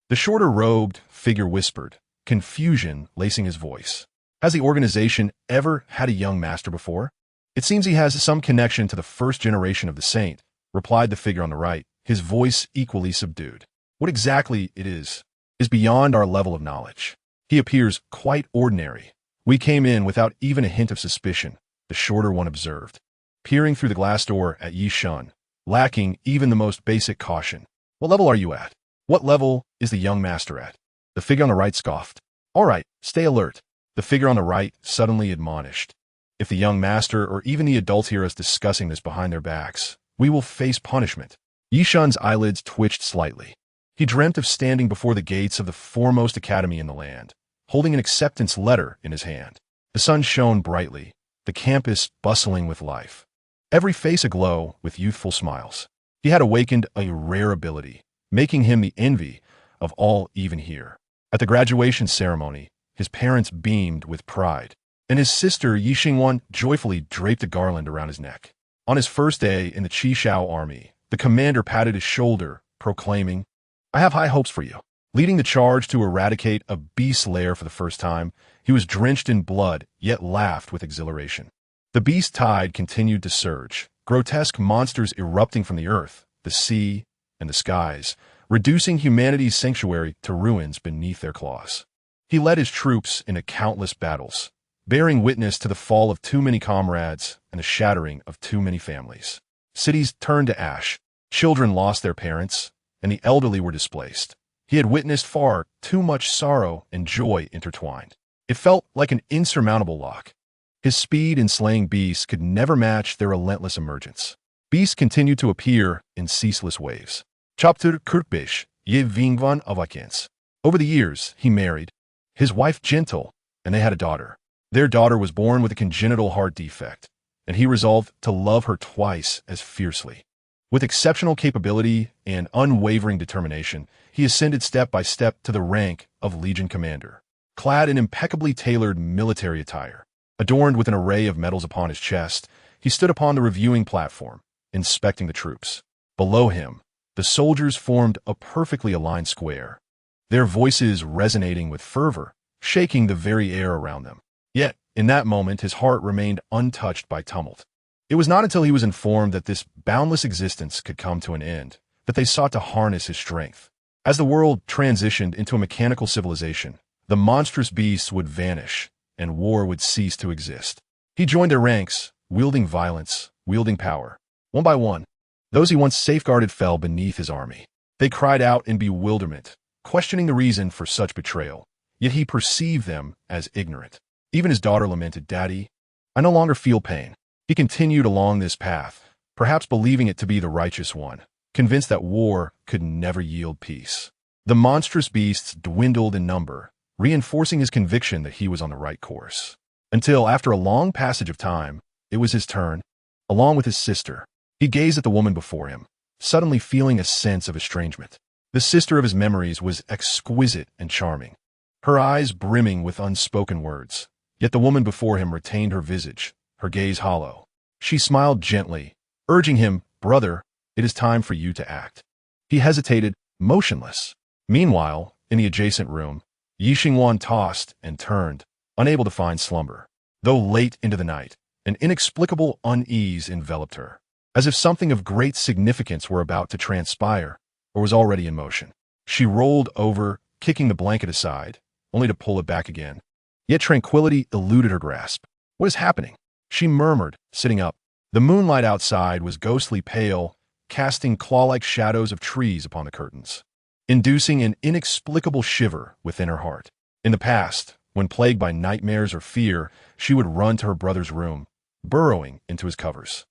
The shorter-robed figure whispered, confusion lacing his voice. Has the organization ever had a young master before? It seems he has some connection to the first generation of the saint, replied the figure on the right, his voice equally subdued. What exactly it is beyond our level of knowledge. He appears quite ordinary. We came in without even a hint of suspicion, the shorter one observed, peering through the glass door at Ye Shen, lacking even the most basic caution. What level are you at? What level is the young master at? The figure on the right scoffed. All right, stay alert. The figure on the right suddenly admonished. If the young master or even the adults hear us discussing this behind their backs, we will face punishment. Ye Shen's eyelids twitched slightly. He dreamt of standing before the gates of the foremost academy in the land, holding an acceptance letter in his hand. The sun shone brightly, the campus bustling with life, every face aglow with youthful smiles. He had awakened a rare ability, making him the envy of all even here. At the graduation ceremony, his parents beamed with pride, and his sister Ye Shen joyfully draped a garland around his neck. On his first day in the Qishao army, the commander patted his shoulder, proclaiming, "I have high hopes for you." Leading the charge to eradicate a beast lair for the first time, he was drenched in blood, yet laughed with exhilaration. The beast tide continued to surge, grotesque monsters erupting from the earth, the sea, and the skies, reducing humanity's sanctuary to ruins beneath their claws. He led his troops into countless battles, bearing witness to the fall of too many comrades and the shattering of too many families. Cities turned to ash, children lost their parents, and the elderly were displaced. He had witnessed far too much sorrow and joy intertwined. It felt like an insurmountable lock. His speed in slaying beasts could never match their relentless emergence. Beasts continued to appear in ceaseless waves. Chapter 45, Ye Awakens. Over the years, he married, his wife Gentle, and they had a daughter. Their daughter was born with a congenital heart defect, and he resolved to love her twice as fiercely. With exceptional capability and unwavering determination, he ascended step by step to the rank of Legion Commander. Clad in impeccably tailored military attire, adorned with an array of medals upon his chest, he stood upon the reviewing platform, inspecting the troops. Below him, the soldiers formed a perfectly aligned square, their voices resonating with fervor, shaking the very air around them. Yet, in that moment, his heart remained untouched by tumult. It was not until he was informed that this boundless existence could come to an end that they sought to harness his strength. As the world transitioned into a mechanical civilization, the monstrous beasts would vanish, and war would cease to exist. He joined their ranks, wielding violence, wielding power. One by one, those he once safeguarded fell beneath his army. They cried out in bewilderment, questioning the reason for such betrayal, yet he perceived them as ignorant. Even his daughter lamented, "Daddy, I no longer feel pain." He continued along this path, perhaps believing it to be the righteous one, convinced that war could never yield peace. The monstrous beasts dwindled in number, reinforcing his conviction that he was on the right course. Until, after a long passage of time, it was his turn. Along with his sister, he gazed at the woman before him, suddenly feeling a sense of estrangement. The sister of his memories was exquisite and charming, her eyes brimming with unspoken words. Yet the woman before him retained her visage, her gaze hollow. She smiled gently, urging him, "Brother, it is time for you to act." He hesitated, motionless. Meanwhile, in the adjacent room, Ye Shen tossed and turned, unable to find slumber. Though late into the night, an inexplicable unease enveloped her, as if something of great significance were about to transpire, or was already in motion. She rolled over, kicking the blanket aside, only to pull it back again. Yet tranquility eluded her grasp. "What is happening?" she murmured, sitting up. The moonlight outside was ghostly pale, casting claw-like shadows of trees upon the curtains, inducing an inexplicable shiver within her heart. In the past, when plagued by nightmares or fear, she would run to her brother's room, burrowing into his covers.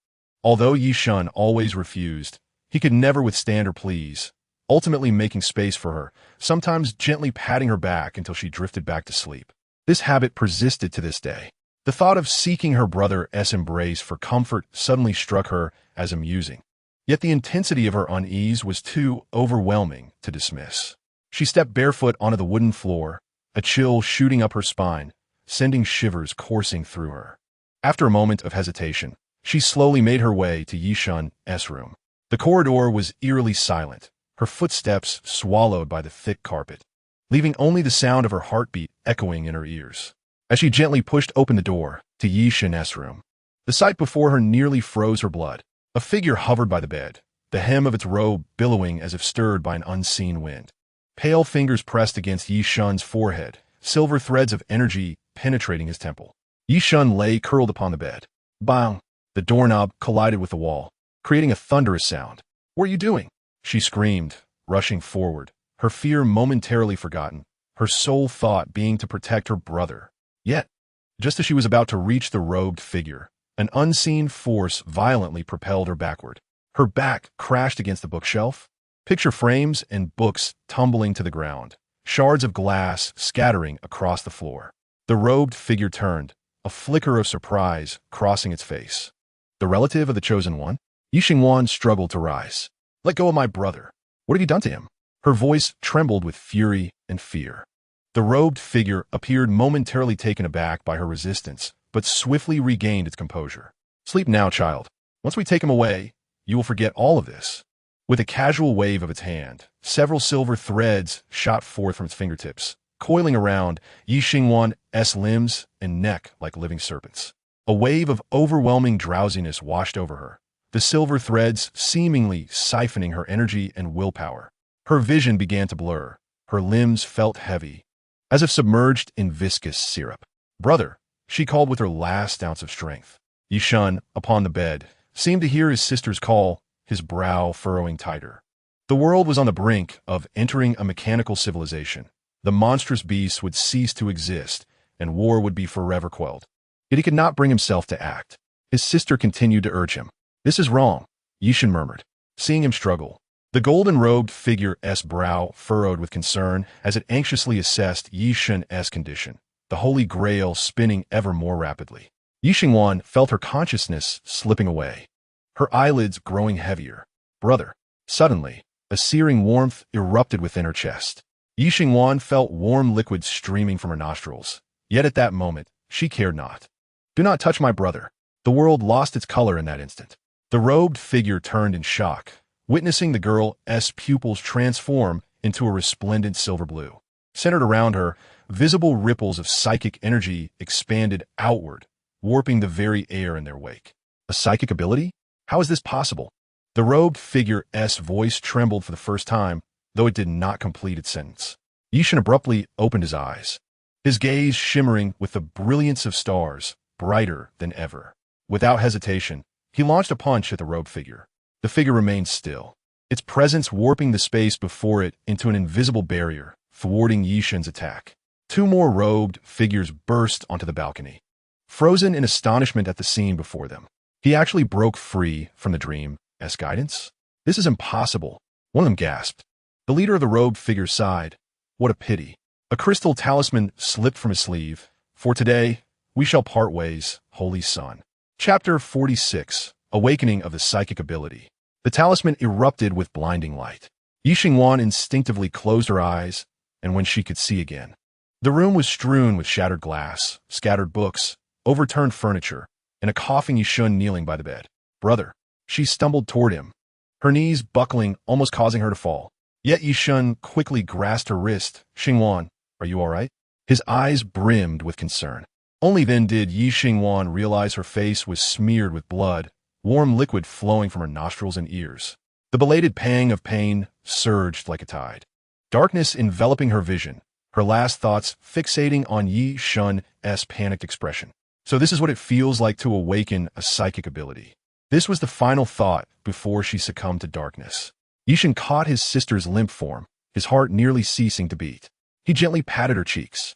Although Ye Shen always refused, he could never withstand her pleas, ultimately making space for her, sometimes gently patting her back until she drifted back to sleep. This habit persisted to this day. The thought of seeking her brother's embrace for comfort suddenly struck her as amusing. Yet the intensity of her unease was too overwhelming to dismiss. She stepped barefoot onto the wooden floor, a chill shooting up her spine, sending shivers coursing through her. After a moment of hesitation, she slowly made her way to Ye Shen's room. The corridor was eerily silent, her footsteps swallowed by the thick carpet, leaving only the sound of her heartbeat echoing in her ears. As she gently pushed open the door to Ye Shen's room, the sight before her nearly froze her blood. A figure hovered by the bed, the hem of its robe billowing as if stirred by an unseen wind. Pale fingers pressed against Ye Shen's forehead, silver threads of energy penetrating his temple. Ye Shen lay curled upon the bed. Bang! The doorknob collided with the wall, creating a thunderous sound. "What are you doing?" she screamed, rushing forward, her fear momentarily forgotten, her sole thought being to protect her brother. Yet, just as she was about to reach the robed figure, an unseen force violently propelled her backward. Her back crashed against the bookshelf, picture frames and books tumbling to the ground, shards of glass scattering across the floor. The robed figure turned, a flicker of surprise crossing its face. The relative of the chosen one? Ye Shen struggled to rise. Let go of my brother. What have you done to him? Her voice trembled with fury and fear. The robed figure appeared momentarily taken aback by her resistance, but swiftly regained its composure. Sleep now, child. Once we take him away, you will forget all of this. With a casual wave of its hand, several silver threads shot forth from its fingertips, coiling around Ye Shen's limbs and neck like living serpents. A wave of overwhelming drowsiness washed over her, the silver threads seemingly siphoning her energy and willpower. Her vision began to blur. Her limbs felt heavy, as if submerged in viscous syrup. Brother, she called with her last ounce of strength. Ye Shen, upon the bed, seemed to hear his sister's call, his brow furrowing tighter. The world was on the brink of entering a mechanical civilization. The monstrous beasts would cease to exist, and war would be forever quelled. Yet he could not bring himself to act. His sister continued to urge him. This is wrong, Ye Shen murmured, seeing him struggle. The golden-robed figure's brow furrowed with concern as it anxiously assessed Ye Shen's condition, the holy grail spinning ever more rapidly. Ye Shen felt her consciousness slipping away, her eyelids growing heavier. Brother. Suddenly, a searing warmth erupted within her chest. Ye Shen felt warm liquid streaming from her nostrils. Yet at that moment, she cared not. Do not touch my brother. The world lost its color in that instant. The robed figure turned in shock, witnessing the girl's pupils transform into a resplendent silver blue. Centered around her, visible ripples of psychic energy expanded outward, warping the very air in their wake. A psychic ability? How is this possible? The robed figure's voice trembled for the first time, though it did not complete its sentence. Ye Shen abruptly opened his eyes, his gaze shimmering with the brilliance of stars, brighter than ever. Without hesitation, he launched a punch at the robed figure. The figure remained still, its presence warping the space before it into an invisible barrier, thwarting Ye Shen's attack. Two more robed figures burst onto the balcony, frozen in astonishment at the scene before them. He actually broke free from the dream's guidance? This is impossible. One of them gasped. The leader of the robed figure sighed. What a pity. A crystal talisman slipped from his sleeve. For today, we shall part ways, holy son. Chapter 46. Awakening of the Psychic Ability. The talisman erupted with blinding light. Ye Shen instinctively closed her eyes, and when she could see again, the room was strewn with shattered glass, scattered books, overturned furniture, and a coughing Ye Shen kneeling by the bed. Brother. She stumbled toward him, her knees buckling, almost causing her to fall. Yet Ye Shen quickly grasped her wrist. Xingwan, are you all right? His eyes brimmed with concern. Only then did Ye Shen realize her face was smeared with blood, warm liquid flowing from her nostrils and ears. The belated pang of pain surged like a tide. Darkness enveloping her vision, her last thoughts fixating on Ye Shen's panicked expression. So this is what it feels like to awaken a psychic ability. This was the final thought before she succumbed to darkness. Ye Shen caught his sister's limp form, his heart nearly ceasing to beat. He gently patted her cheeks.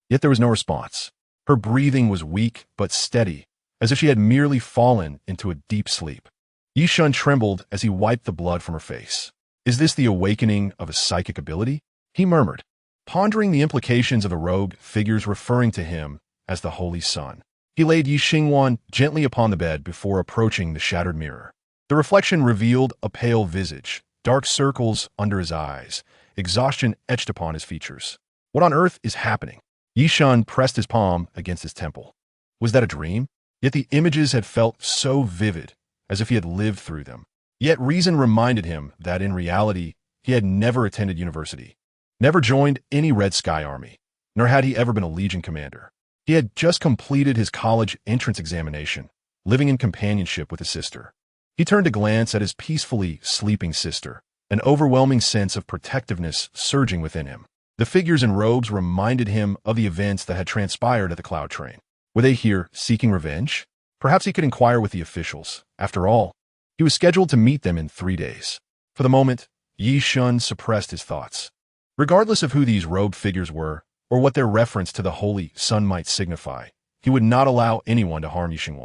Yet there was no response. Her breathing was weak but steady, as if she had merely fallen into a deep sleep. Ye Shen trembled as he wiped the blood from her face. Is this the awakening of a psychic ability? He murmured, pondering the implications of the rogue figures referring to him as the Holy Son. He laid Ye Shen gently upon the bed before approaching the shattered mirror. The reflection revealed a pale visage, dark circles under his eyes, exhaustion etched upon his features. What on earth is happening? Ye Shen pressed his palm against his temple. Was that a dream? Yet the images had felt so vivid, as if he had lived through them. Yet reason reminded him that in reality, he had never attended university, never joined any Red Sky Army, nor had he ever been a Legion commander. He had just completed his college entrance examination, living in companionship with his sister. He turned to glance at his peacefully sleeping sister, an overwhelming sense of protectiveness surging within him. The figures in robes reminded him of the events that had transpired at the Cloud Train. Were they here seeking revenge? Perhaps he could inquire with the officials. After all, he was scheduled to meet them in 3 days. For the moment, Ye Shen suppressed his thoughts. Regardless of who these robed figures were, or what their reference to the Holy Son might signify, he would not allow anyone to harm Ye Shen.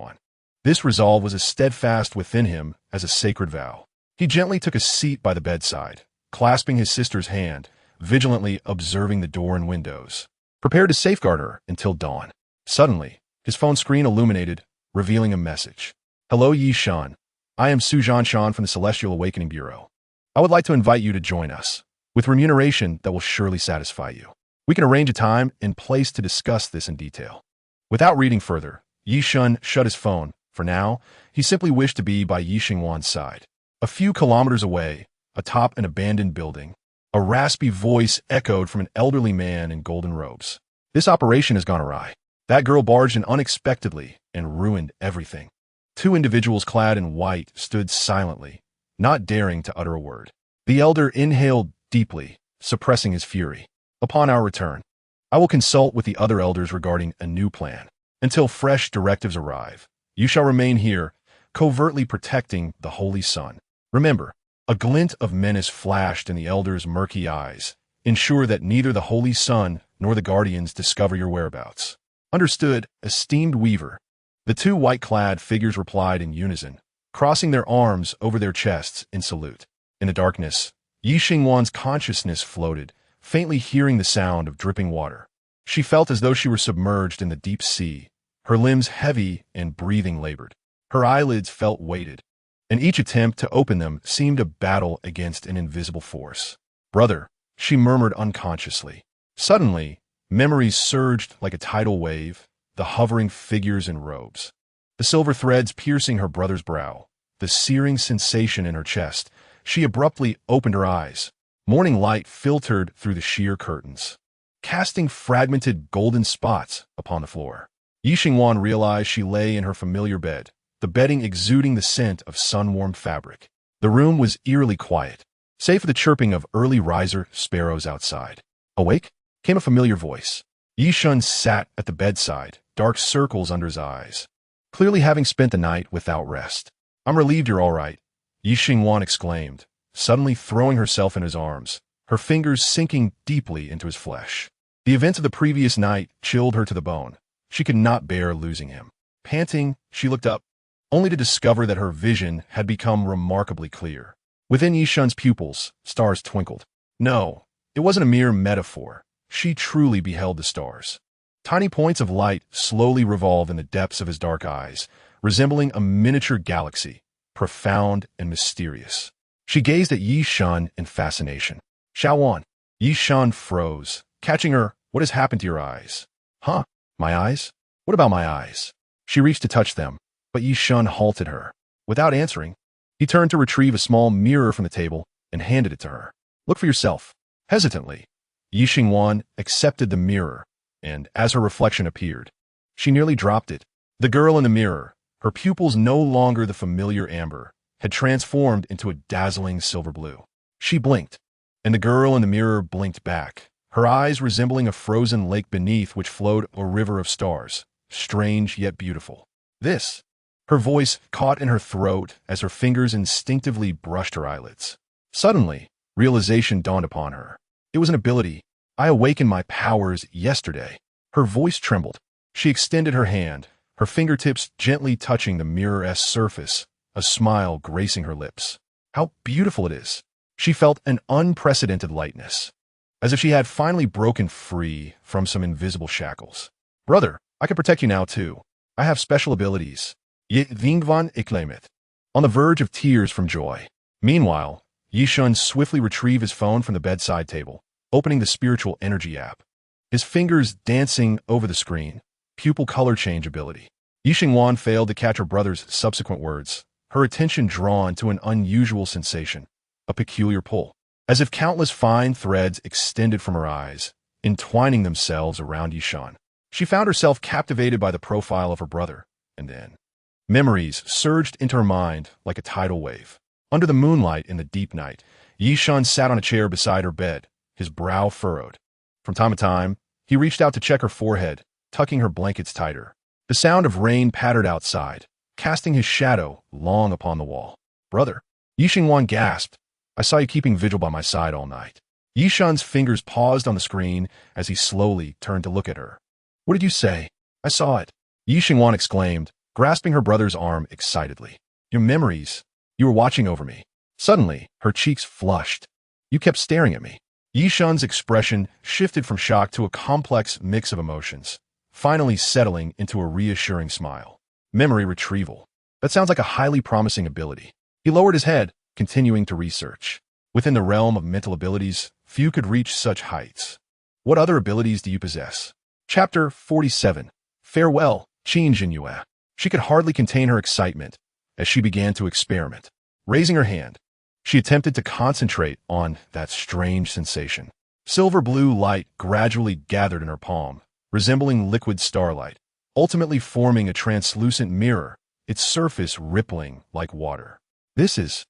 This resolve was as steadfast within him as a sacred vow. He gently took a seat by the bedside, clasping his sister's hand, vigilantly observing the door and windows, prepared to safeguard her until dawn. Suddenly, his phone screen illuminated, revealing a message. Hello, Ye Shen. I am Sujan Shan from the Celestial Awakening Bureau. I would like to invite you to join us, with remuneration that will surely satisfy you. We can arrange a time and place to discuss this in detail. Without reading further, Ye Shen shut his phone. For now, he simply wished to be by Yixingwan's side. A few kilometers away, atop an abandoned building, a raspy voice echoed from an elderly man in golden robes. This operation has gone awry. That girl barged in unexpectedly and ruined everything. Two individuals clad in white stood silently, not daring to utter a word. The elder inhaled deeply, suppressing his fury. Upon our return, I will consult with the other elders regarding a new plan. Until fresh directives arrive, you shall remain here, covertly protecting the Holy Sun. Remember, a glint of menace flashed in the elder's murky eyes. Ensure that neither the Holy Sun nor the Guardians discover your whereabouts. Understood, esteemed Weaver. The two white-clad figures replied in unison, crossing their arms over their chests in salute. In the darkness, Yixingwan's consciousness floated, faintly hearing the sound of dripping water. She felt as though she were submerged in the deep sea, her limbs heavy and breathing labored. Her eyelids felt weighted, and each attempt to open them seemed a battle against an invisible force. Brother, she murmured unconsciously. Suddenly, memories surged like a tidal wave, the hovering figures in robes, the silver threads piercing her brother's brow, the searing sensation in her chest. She abruptly opened her eyes. Morning light filtered through the sheer curtains, casting fragmented golden spots upon the floor. Yixingwan realized she lay in her familiar bed, the bedding exuding the scent of sun-warmed fabric. The room was eerily quiet, save for the chirping of early riser sparrows outside. Awake? Came a familiar voice. Ye Shen sat at the bedside, dark circles under his eyes, clearly having spent the night without rest. I'm relieved you're all right, Yixingwan exclaimed, suddenly throwing herself in his arms, her fingers sinking deeply into his flesh. The events of the previous night chilled her to the bone. She could not bear losing him. Panting, she looked up, only to discover that her vision had become remarkably clear. Within Ye Shen's pupils, stars twinkled. No, it wasn't a mere metaphor. She truly beheld the stars. Tiny points of light slowly revolved in the depths of his dark eyes, resembling a miniature galaxy, profound and mysterious. She gazed at Ye Shen in fascination. Shaowan. Ye Shen froze, catching her. What has happened to your eyes? Huh? My eyes? What about my eyes? She reached to touch them, but Ye Shen halted her. Without answering, he turned to retrieve a small mirror from the table and handed it to her. Look for yourself. Hesitantly, Yixingwan accepted the mirror, and as her reflection appeared, she nearly dropped it. The girl in the mirror, her pupils no longer the familiar amber, had transformed into a dazzling silver blue. She blinked, and the girl in the mirror blinked back, her eyes resembling a frozen lake beneath which flowed a river of stars, strange yet beautiful. This, her voice caught in her throat as her fingers instinctively brushed her eyelids. Suddenly, realization dawned upon her. It was an ability. I awakened my powers yesterday. Her voice trembled. She extended her hand, her fingertips gently touching the mirror-esque surface, a smile gracing her lips. How beautiful it is! She felt an unprecedented lightness, as if she had finally broken free from some invisible shackles. Brother, I can protect you now too. I have special abilities. Ye Vingvan Iklamit. On the verge of tears from joy. Meanwhile, Ye Shen swiftly retrieved his phone from the bedside table, opening the spiritual energy app. His fingers dancing over the screen. Pupil color change ability. Yixingwan failed to catch her brother's subsequent words, her attention drawn to an unusual sensation, a peculiar pull, as if countless fine threads extended from her eyes, entwining themselves around Ye Shen. She found herself captivated by the profile of her brother, and then memories surged into her mind like a tidal wave. Under the moonlight in the deep night, Ye Shen sat on a chair beside her bed, his brow furrowed. From time to time, he reached out to check her forehead, tucking her blankets tighter. The sound of rain pattered outside, casting his shadow long upon the wall. Brother, Yixingwan gasped. I saw you keeping vigil by my side all night. Ye Shen's fingers paused on the screen as he slowly turned to look at her. What did you say? I saw it. Yixingwan exclaimed, grasping her brother's arm excitedly. Your memories. You were watching over me. Suddenly, her cheeks flushed. You kept staring at me. Ye Shen's expression shifted from shock to a complex mix of emotions, finally settling into a reassuring smile. Memory retrieval. That sounds like a highly promising ability. He lowered his head, continuing to research. Within the realm of mental abilities, few could reach such heights. What other abilities do you possess? Chapter 47. Farewell, Qin Jinyue. She could hardly contain her excitement as she began to experiment. Raising her hand, she attempted to concentrate on that strange sensation. Silver blue light gradually gathered in her palm, resembling liquid starlight, ultimately forming a translucent mirror, its surface rippling like water. This is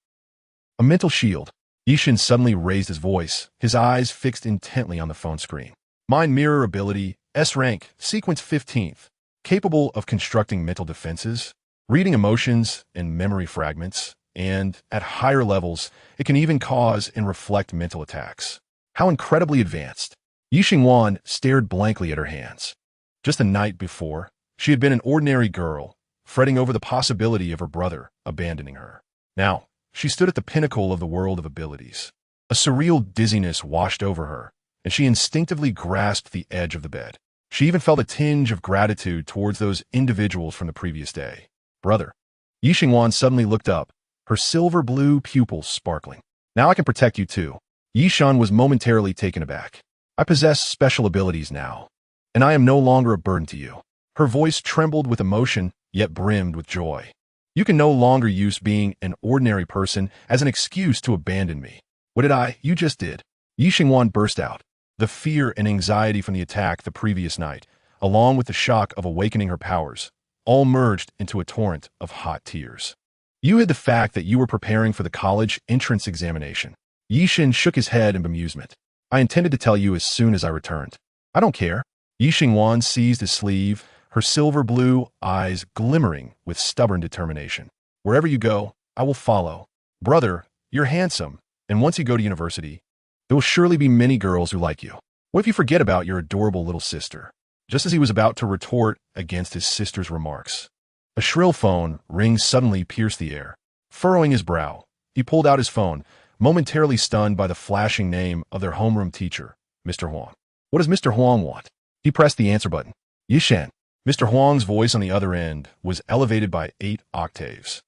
a mental shield. Ye Shen suddenly raised his voice, his eyes fixed intently on the phone screen. Mind Mirror ability, S rank, sequence 15th, capable of constructing mental defenses, reading emotions and memory fragments, and, at higher levels, it can even cause and reflect mental attacks. How incredibly advanced. Ye Shen stared blankly at her hands. Just the night before, she had been an ordinary girl, fretting over the possibility of her brother abandoning her. Now, she stood at the pinnacle of the world of abilities. A surreal dizziness washed over her, and she instinctively grasped the edge of the bed. She even felt a tinge of gratitude towards those individuals from the previous day. Brother. Ye Shen suddenly looked up, her silver blue pupils sparkling. Now I can protect you too. Ye Shen was momentarily taken aback. I possess special abilities now, and I am no longer a burden to you. Her voice trembled with emotion, yet brimmed with joy. You can no longer use being an ordinary person as an excuse to abandon me. What did you just did? Ye Shen burst out. The fear and anxiety from the attack the previous night, along with the shock of awakening her powers, all merged into a torrent of hot tears. You hid the fact that you were preparing for the college entrance examination. Ye Shen shook his head in bemusement. I intended to tell you as soon as I returned. I don't care. Ye Shen seized his sleeve, her silver blue eyes glimmering with stubborn determination. Wherever you go, I will follow. Brother, you're handsome, and once you go to university, there will surely be many girls who like you. What if you forget about your adorable little sister? Just as he was about to retort against his sister's remarks, a shrill phone ring suddenly pierced the air. Furrowing his brow, he pulled out his phone, momentarily stunned by the flashing name of their homeroom teacher, Mr. Huang. What does Mr. Huang want? He pressed the answer button. Ye Shen. Mr. Huang's voice on the other end was elevated by 8 octaves.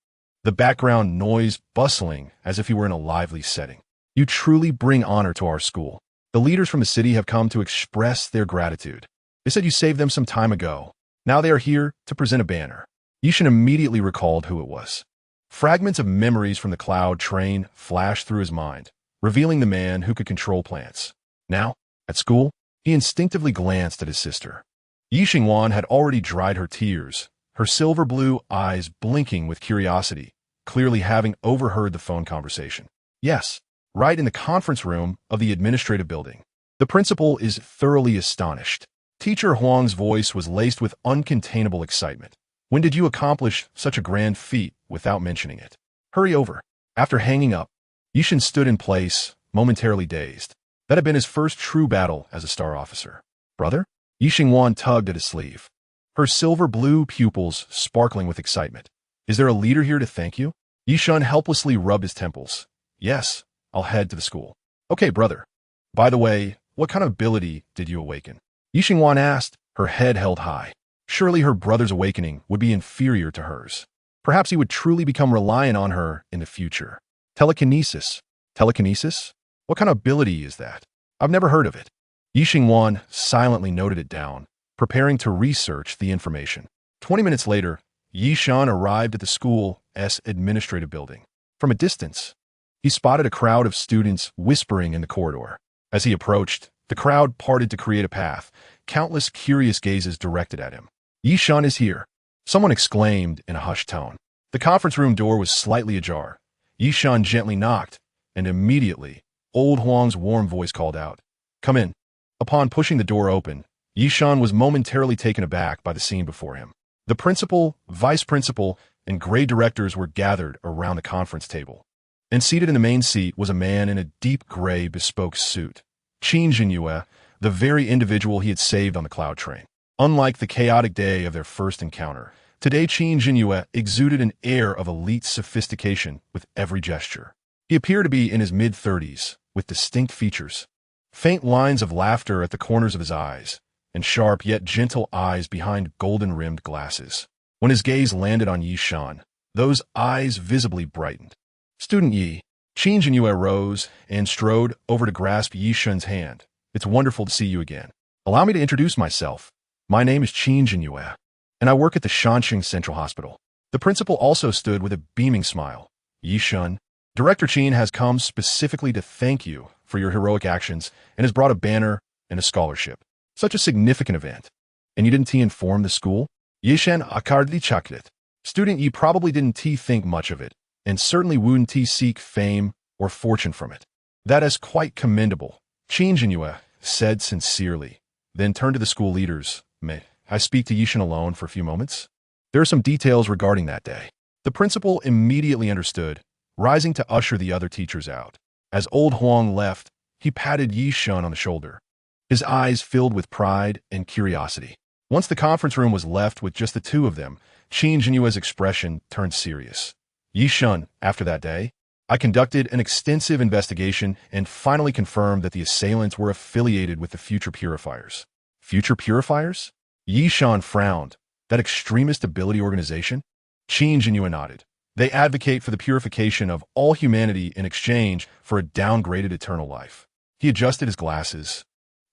The background noise bustling as if he were in a lively setting. You truly bring honor to our school. The leaders from the city have come to express their gratitude. They said you saved them some time ago. Now they are here to present a banner. Ye Shen immediately recalled who it was. Fragments of memories from the cloud train flashed through his mind, revealing the man who could control plants. Now, at school, he instinctively glanced at his sister. Ye Shen had already dried her tears, her silver blue eyes blinking with curiosity, clearly having overheard the phone conversation. Yes, right in the conference room of the administrative building. The principal is thoroughly astonished. Teacher Huang's voice was laced with uncontainable excitement. When did you accomplish such a grand feat without mentioning it? Hurry over. After hanging up, Ye Shen stood in place, momentarily dazed. That had been his first true battle as a star officer. Brother? Ye Shen tugged at his sleeve, her silver blue pupils sparkling with excitement. Is there a leader here to thank you? Ye Shen helplessly rubbed his temples. Yes, I'll head to the school. Okay, brother. By the way, what kind of ability did you awaken? Ye Shen asked, her head held high. Surely her brother's awakening would be inferior to hers. Perhaps he would truly become reliant on her in the future. Telekinesis. Telekinesis? What kind of ability is that? I've never heard of it. Ye Shen silently noted it down, preparing to research the information. 20 minutes later, Ye Shen arrived at the school's administrative building. From a distance, he spotted a crowd of students whispering in the corridor. As he approached, the crowd parted to create a path, countless curious gazes directed at him. Ye Shen is here, someone exclaimed in a hushed tone. The conference room door was slightly ajar. Ye Shen gently knocked, and immediately, old Huang's warm voice called out, "Come in." Upon pushing the door open, Ye Shen was momentarily taken aback by the scene before him. The principal, vice principal, and grade directors were gathered around the conference table. And seated in the main seat was a man in a deep gray bespoke suit. Qin Jinyue, the very individual he had saved on the cloud train. Unlike the chaotic day of their first encounter, Today, Qin Jinyue exuded an air of elite sophistication with every gesture. He appeared to be in his mid-30s, with distinct features, faint lines of laughter at the corners of his eyes, and sharp yet gentle eyes behind golden-rimmed glasses. When his gaze landed on Ye Shen, those eyes visibly brightened. "Student Yi." Qin Jinyue rose and strode over to grasp Ye Shen's hand. "It's wonderful to see you again. Allow me to introduce myself. My name is Qin Jinyue, and I work at the Shanxing Central Hospital." The principal also stood with a beaming smile. "Ye Shen, Director Qin has come specifically to thank you for your heroic actions and has brought a banner and a scholarship. Such a significant event. And you didn't inform the school?" Ye Shen hardly chucked it. Student Yi probably didn't think much of it, and certainly wouldn't seek fame or fortune from it. "That is quite commendable," Qin Jinyue said sincerely, then turned to the school leaders. "May I speak to Ye Shen alone for a few moments?" There are some details regarding that day. The principal immediately understood, rising to usher the other teachers out. As old Huang left, he patted Ye Shen on the shoulder, his eyes filled with pride and curiosity. Once the conference room was left with just the two of them, Qin Jinyue's expression turned serious. "Ye Shen, after that day, I conducted an extensive investigation and finally confirmed that the assailants were affiliated with the Future Purifiers." "Future Purifiers?" Ye Shen frowned. "That extremist ability organization?" Qin Jinyue nodded. "They advocate for the purification of all humanity in exchange for a downgraded eternal life." He adjusted his glasses.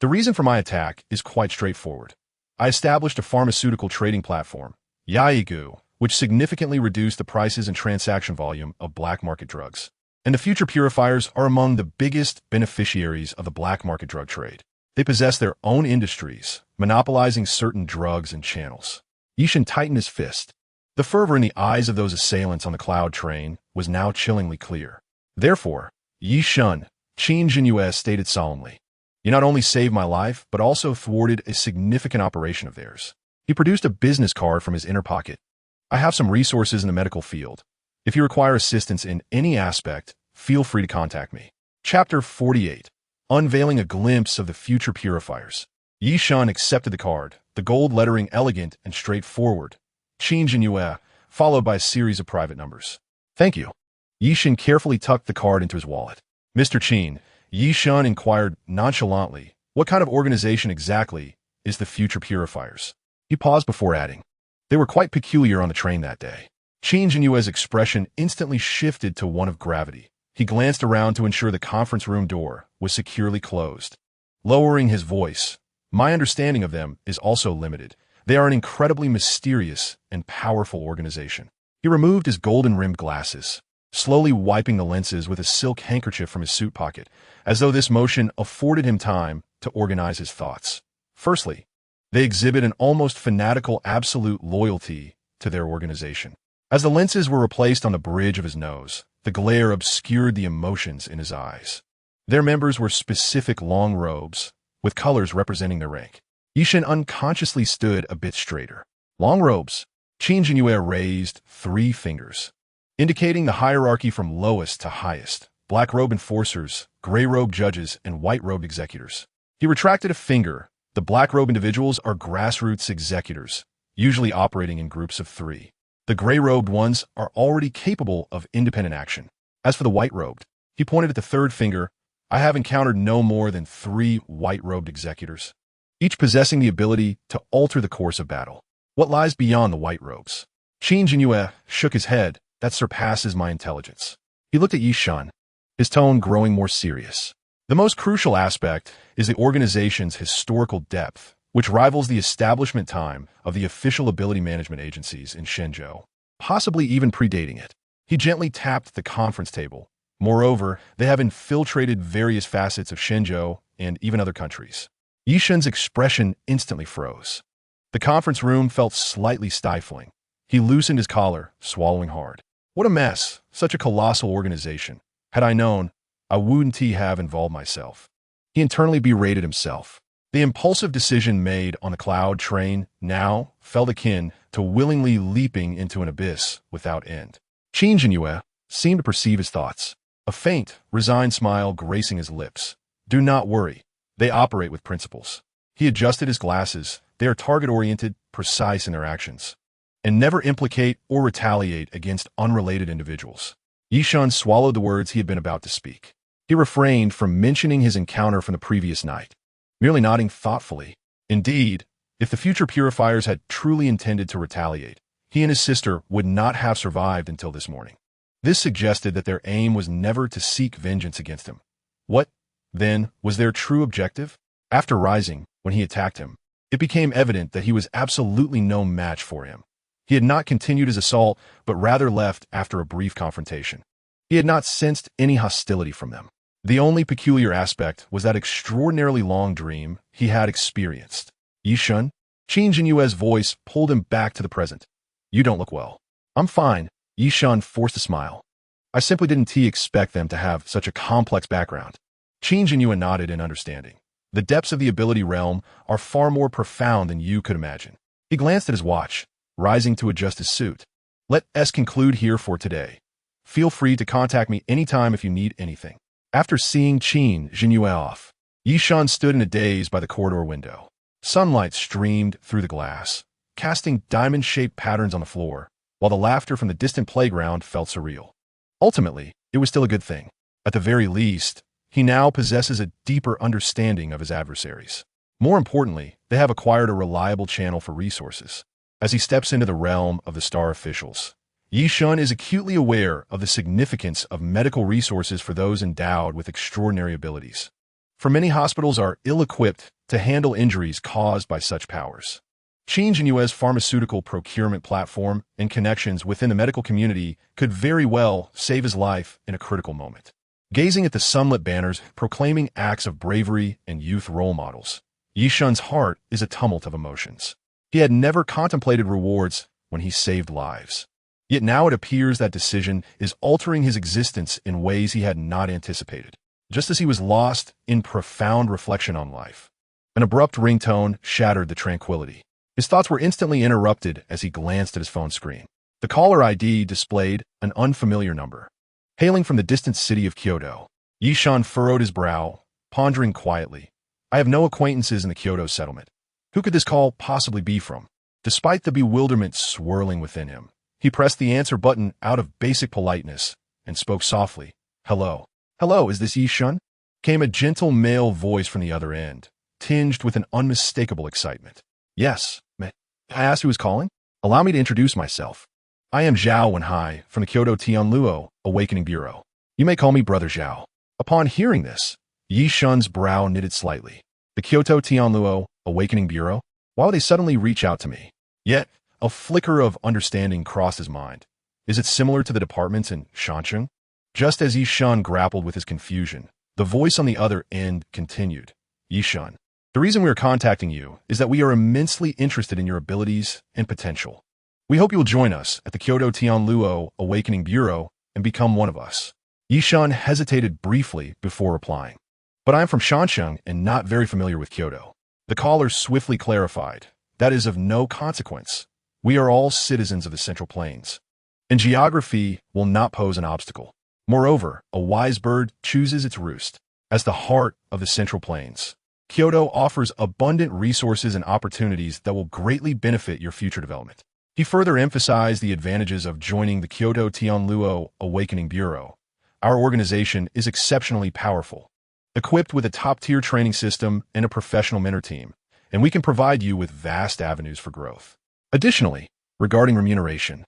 "The reason for my attack is quite straightforward. I established a pharmaceutical trading platform, Yaigu, which significantly reduced the prices and transaction volume of black market drugs. And the Future Purifiers are among the biggest beneficiaries of the black market drug trade. They possess their own industries, monopolizing certain drugs and channels." Ye Shen tightened his fist. The fervor in the eyes of those assailants on the cloud train was now chillingly clear. "Therefore, Ye Shen," Qin Jinyue stated solemnly, "you not only saved my life, but also thwarted a significant operation of theirs." He produced a business card from his inner pocket. "I have some resources in the medical field. If you require assistance in any aspect, feel free to contact me." Chapter 48. Unveiling a glimpse of the Future Purifiers. Ye Shen accepted the card, the gold lettering elegant and straightforward. Qin Jinyue, followed by a series of private numbers. "Thank you." Ye Shen carefully tucked the card into his wallet. "Mr. Qin," Ye Shen inquired nonchalantly, "what kind of organization exactly is the Future Purifiers?" He paused before adding, "They were quite peculiar on the train that day." Qin Jinyue's expression instantly shifted to one of gravity. He glanced around to ensure the conference room door was securely closed. Lowering his voice, "My understanding of them is also limited. They are an incredibly mysterious and powerful organization." He removed his golden-rimmed glasses, slowly wiping the lenses with a silk handkerchief from his suit pocket, as though this motion afforded him time to organize his thoughts. "Firstly, they exhibit an almost fanatical absolute loyalty to their organization." As the lenses were replaced on the bridge of his nose, the glare obscured the emotions in his eyes. Their members were specific long robes, with colors representing their rank. Ye Shen unconsciously stood a bit straighter. "Long robes." Qin Jinyue raised 3 fingers, indicating the hierarchy from lowest to highest: black-robe enforcers, gray-robe judges, and white-robed executors. He retracted a finger. The black-robe individuals are grassroots executors, usually operating in groups of 3. The gray-robed ones are already capable of independent action. As for the white-robed, he pointed at the 3rd finger, "I have encountered no more than 3 white-robed executors, each possessing the ability to alter the course of battle. What lies beyond the white robes?" Qin Jinyue shook his head. "That surpasses my intelligence." He looked at Ye Shen, his tone growing more serious. "The most crucial aspect is the organization's historical depth, which rivals the establishment time of the official ability management agencies in Shenzhou, possibly even predating it." He gently tapped the conference table. "Moreover, they have infiltrated various facets of Shenzhou and even other countries." Ye Shen's expression instantly froze. The conference room felt slightly stifling. He loosened his collar, swallowing hard. "What a mess! Such a colossal organization. Had I known, I wouldn't have involved myself." He internally berated himself. The impulsive decision made on the cloud train now felt akin to willingly leaping into an abyss without end. Qin Jinyue seemed to perceive his thoughts, a faint, resigned smile gracing his lips. "Do not worry. They operate with principles." He adjusted his glasses. "They are target-oriented, precise in their actions. and never implicate or retaliate against unrelated individuals. Ye Shen swallowed the words he had been about to speak. He refrained from mentioning his encounter from the previous night, merely nodding thoughtfully. Indeed, if the future purifiers had truly intended to retaliate, he and his sister would not have survived until this morning. This suggested that their aim was never to seek vengeance against him. What, then, was their true objective? After rising, when he attacked him, it became evident that he was absolutely no match for him. He had not continued his assault, but rather left after a brief confrontation. He had not sensed any hostility from them. The only peculiar aspect was that extraordinarily long dream he had experienced. Ye Shen? Qin Jinyue's voice pulled him back to the present. You don't look well. I'm fine. Ye Shen forced a smile. I simply didn't expect them to have such a complex background. Qin Jinyue nodded in understanding. The depths of the ability realm are far more profound than you could imagine. He glanced at his watch, rising to adjust his suit. Let us conclude here for today. Feel free to contact me anytime if you need anything. After seeing Qin Jinyue off, Ye Shen stood in a daze by the corridor window. Sunlight streamed through the glass, casting diamond-shaped patterns on the floor, while the laughter from the distant playground felt surreal. Ultimately, it was still a good thing. At the very least, he now possesses a deeper understanding of his adversaries. More importantly, they have acquired a reliable channel for resources. As he steps into the realm of the star officials, Ye Shen is acutely aware of the significance of medical resources for those endowed with extraordinary abilities. For many hospitals are ill-equipped to handle injuries caused by such powers. Qin Jinyue's pharmaceutical procurement platform and connections within the medical community could very well save his life in a critical moment. Gazing at the sunlit banners proclaiming acts of bravery and youth role models, Ye Shen's heart is a tumult of emotions. He had never contemplated rewards when he saved lives. Yet now it appears that decision is altering his existence in ways he had not anticipated. Just as he was lost in profound reflection on life, an abrupt ringtone shattered the tranquility. His thoughts were instantly interrupted as he glanced at his phone screen. The caller ID displayed an unfamiliar number. Hailing from the distant city of Kyoto, Ye Shen furrowed his brow, pondering quietly. I have no acquaintances in the Kyoto settlement. Who could this call possibly be from? Despite the bewilderment swirling within him, he pressed the answer button out of basic politeness and spoke softly. Hello. Hello, is this Ye Shen? Came a gentle male voice from the other end, tinged with an unmistakable excitement. Yes, may I ask who is calling? Allow me to introduce myself. I am Zhao Wenhai from the Kyoto Tianluo Awakening Bureau. You may call me Brother Zhao. Upon hearing this, Ye Shen's brow knitted slightly. The Kyoto Tianluo Awakening Bureau? Why would they suddenly reach out to me? Yet, a flicker of understanding crossed his mind. Is it similar to the departments in Shansheng? Just as Ye Shen grappled with his confusion, the voice on the other end continued. Ye Shen, the reason we are contacting you is that we are immensely interested in your abilities and potential. We hope you will join us at the Kyoto Tianluo Awakening Bureau and become one of us. Ye Shen hesitated briefly before replying. But I am from Shansheng and not very familiar with Kyoto. The caller swiftly clarified. That is of no consequence. We are all citizens of the Central Plains, and geography will not pose an obstacle. Moreover, a wise bird chooses its roost. As the heart of the Central Plains, Kyoto offers abundant resources and opportunities that will greatly benefit your future development. He further emphasized the advantages of joining the Kyoto Tianluo Awakening Bureau. Our organization is exceptionally powerful, equipped with a top-tier training system and a professional mentor team, and we can provide you with vast avenues for growth. Additionally, regarding remuneration,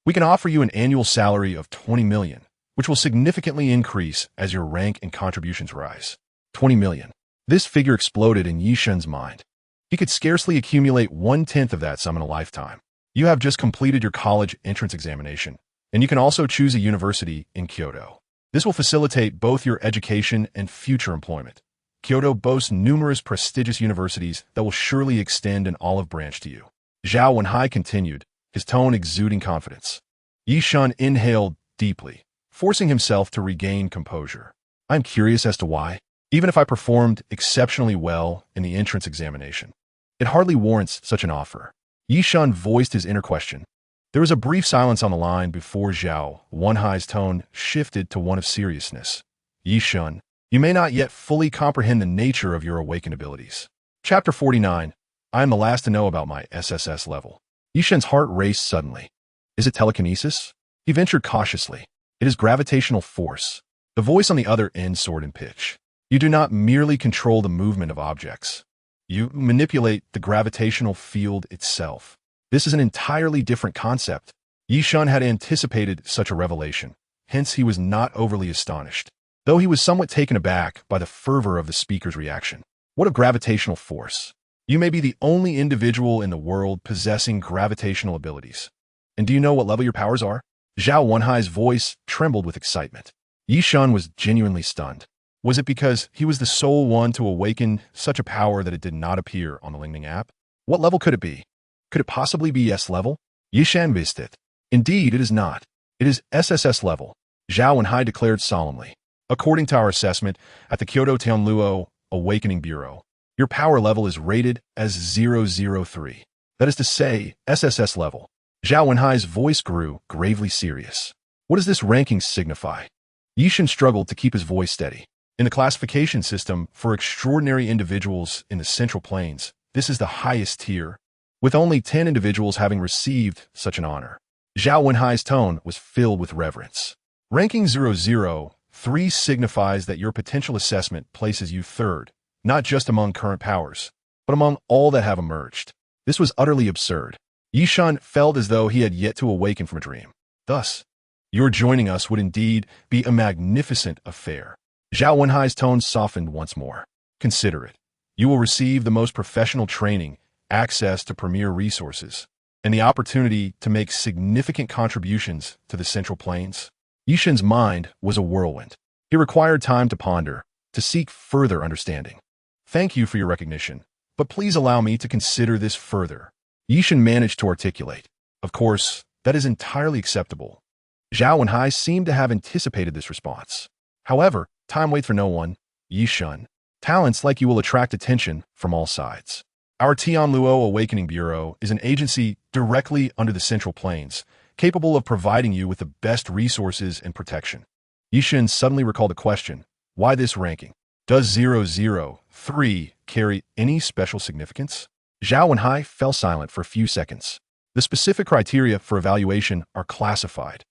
we can offer you an annual salary of 20 million, which will significantly increase as your rank and contributions rise. 20 million. This figure exploded in Ye Shen's mind. He could scarcely accumulate 1/10 of that sum in a lifetime. You have just completed your college entrance examination, and you can also choose a university in Kyoto. This will facilitate both your education and future employment. Kyoto boasts numerous prestigious universities that will surely extend an olive branch to you. Zhao Wenhai continued, his tone exuding confidence. Ye Shen inhaled deeply, forcing himself to regain composure. I'm curious as to why. Even if I performed exceptionally well in the entrance examination, it hardly warrants such an offer. Ye Shen voiced his inner question. There was a brief silence on the line before Zhao Wenhai's tone shifted to one of seriousness. Ye Shen, you may not yet fully comprehend the nature of your awakened abilities. Chapter 49. I am the last to know about my SSS level. Ye Shen's heart raced suddenly. Is it telekinesis? He ventured cautiously. It is gravitational force. The voice on the other end soared in pitch. You do not merely control the movement of objects. You manipulate the gravitational field itself. This is an entirely different concept. Ye Shen had anticipated such a revelation. Hence, he was not overly astonished, though he was somewhat taken aback by the fervor of the speaker's reaction. What of gravitational force? You may be the only individual in the world possessing gravitational abilities. And do you know what level your powers are? Zhao Wenhai's voice trembled with excitement. Ye Shen was genuinely stunned. Was it because he was the sole one to awaken such a power that it did not appear on the Lingning app? What level could it be? Could it possibly be S-level? Ye Shen missed it. Indeed, it is not. It is SSS-level. Zhao Wenhai declared solemnly. According to our assessment at the Kyoto Tianluo Awakening Bureau, your power level is rated as 003. That is to say, SSS level. Zhao Wenhai's voice grew gravely serious. What does this ranking signify? Ye Shen struggled to keep his voice steady. In the classification system for extraordinary individuals in the Central Plains, this is the highest tier, with only 10 individuals having received such an honor. Zhao Wenhai's tone was filled with reverence. Ranking 003 signifies that your potential assessment places you third, not just among current powers, but among all that have emerged. This was utterly absurd. Ye Shen felt as though he had yet to awaken from a dream. Thus, your joining us would indeed be a magnificent affair. Zhao Wenhai's tone softened once more. Consider it. You will receive the most professional training, access to premier resources, and the opportunity to make significant contributions to the Central Plains. Ye Shen's mind was a whirlwind. He required time to ponder, to seek further understanding. Thank you for your recognition, but please allow me to consider this further. Ye Shen managed to articulate. Of course, that is entirely acceptable. Zhao Wenhai seemed to have anticipated this response. However, time waits for no one. Ye Shen. Talents like you will attract attention from all sides. Our Tianluo Awakening Bureau is an agency directly under the Central Plains, capable of providing you with the best resources and protection. Ye Shen suddenly recalled a question. Why this ranking? Does 003 carry any special significance? Zhao Wenhai fell silent for a few seconds. The specific criteria for evaluation are classified,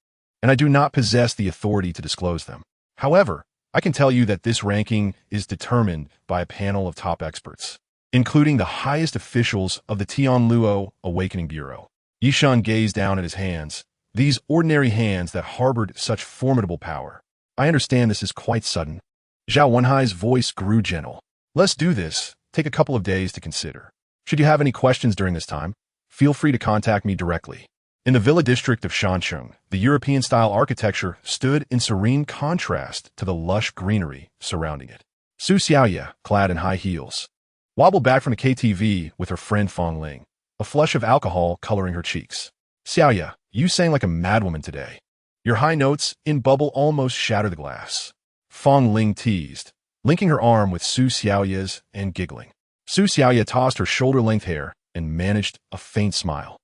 and I do not possess the authority to disclose them. However, I can tell you that this ranking is determined by a panel of top experts, including the highest officials of the Tianluo Awakening Bureau. Ye Shen gazed down at his hands, these ordinary hands that harbored such formidable power. I understand this is quite sudden. Zhao Wenhai's voice grew gentle. Let's do this. Take a couple of days to consider. Should you have any questions during this time, feel free to contact me directly. In the villa district of Shancheng, the European-style architecture stood in serene contrast to the lush greenery surrounding it. Su Xiaoye, clad in high heels, wobbled back from the KTV with her friend Fong Ling, a flush of alcohol coloring her cheeks. Xiaoye, you sang like a madwoman today. Your high notes in bubble almost shatter the glass. Fong Ling teased, linking her arm with Su Xiaoye's and giggling. Su Xiaoye tossed her shoulder-length hair and managed a faint smile.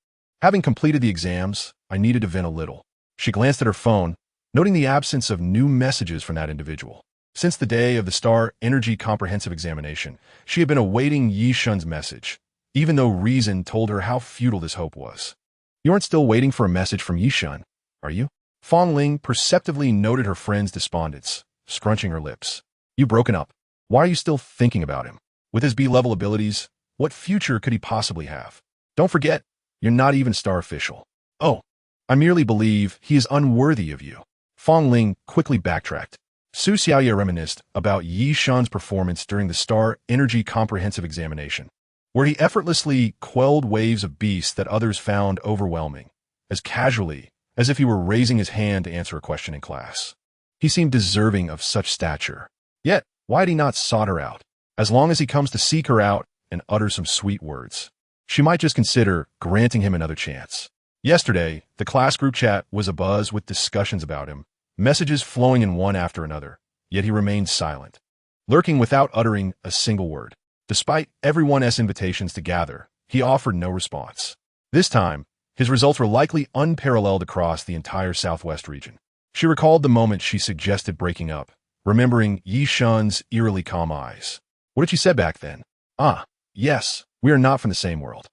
Having completed the exams, I needed to vent a little. She glanced at her phone, noting the absence of new messages from that individual. Since the day of the Star Energy Comprehensive Examination, she had been awaiting Ye Shen's message, even though reason told her how futile this hope was. You aren't still waiting for a message from Ye Shen, are you? Fong Ling perceptively noted her friend's despondence, scrunching her lips. You've broken up. Why are you still thinking about him? With his B-level abilities, what future could he possibly have? Don't forget, you're not even Star official. Oh, I merely believe he is unworthy of you. Fong Ling quickly backtracked. Su Xiaoye reminisced about Ye Shen's performance during the Star Energy Comprehensive Examination, where he effortlessly quelled waves of beasts that others found overwhelming, as casually as if he were raising his hand to answer a question in class. He seemed deserving of such stature. Yet, why had he not sought her out? As long as he comes to seek her out and utter some sweet words, she might just consider granting him another chance. Yesterday, the class group chat was abuzz with discussions about him, messages flowing in one after another, yet he remained silent, lurking without uttering a single word. Despite everyone's invitations to gather, he offered no response. This time, his results were likely unparalleled across the entire Southwest region. She recalled the moment she suggested breaking up, remembering Ye Shen's eerily calm eyes. What had she said back then? Ah, yes, we are not from the same world.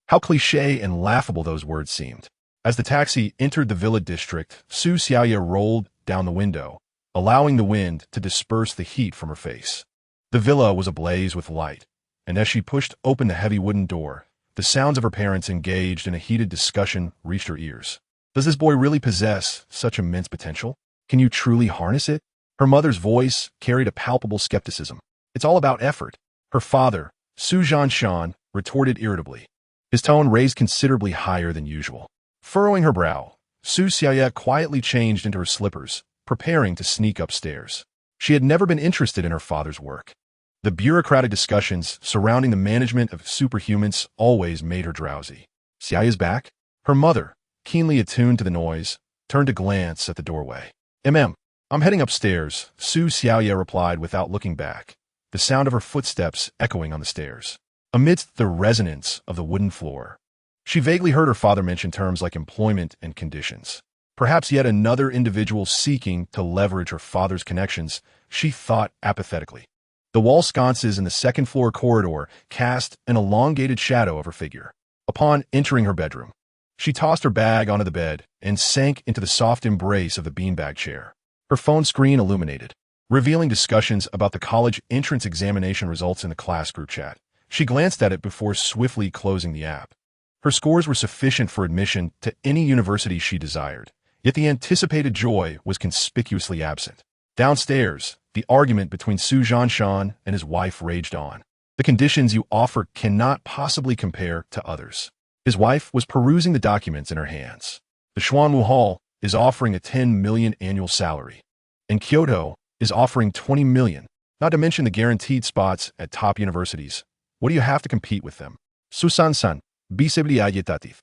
How cliché and laughable those words seemed. As the taxi entered the villa district, Su Xiaoya rolled down the window, allowing the wind to disperse the heat from her face. The villa was ablaze with light, and as she pushed open the heavy wooden door, the sounds of her parents engaged in a heated discussion reached her ears. Does this boy really possess such immense potential? Can you truly harness it? Her mother's voice carried a palpable skepticism. It's all about effort. Her father, Su Zhanshan, retorted irritably, his tone raised considerably higher than usual. Furrowing her brow, Su Xiaoya quietly changed into her slippers, preparing to sneak upstairs. She had never been interested in her father's work. The bureaucratic discussions surrounding the management of superhumans always made her drowsy. Xiaoya's back? Her mother, keenly attuned to the noise, turned to glance at the doorway. I'm heading upstairs, Su Xiaoya replied without looking back, the sound of her footsteps echoing on the stairs. Amidst the resonance of the wooden floor, she vaguely heard her father mention terms like employment and conditions. Perhaps yet another individual seeking to leverage her father's connections, she thought apathetically. The wall sconces in the second-floor corridor cast an elongated shadow of her figure. Upon entering her bedroom, she tossed her bag onto the bed and sank into the soft embrace of the beanbag chair. Her phone screen illuminated, revealing discussions about the college entrance examination results in the class group chat. She glanced at it before swiftly closing the app. Her scores were sufficient for admission to any university she desired, yet the anticipated joy was conspicuously absent. Downstairs, the argument between Su Zhanshan and his wife raged on. The conditions you offer cannot possibly compare to others. His wife was perusing the documents in her hands. The Xuanwu Hall is offering a 10 million annual salary, and Kyoto is offering 20 million, not to mention the guaranteed spots at top universities. What do you have to compete with them? Susan-san, bisibli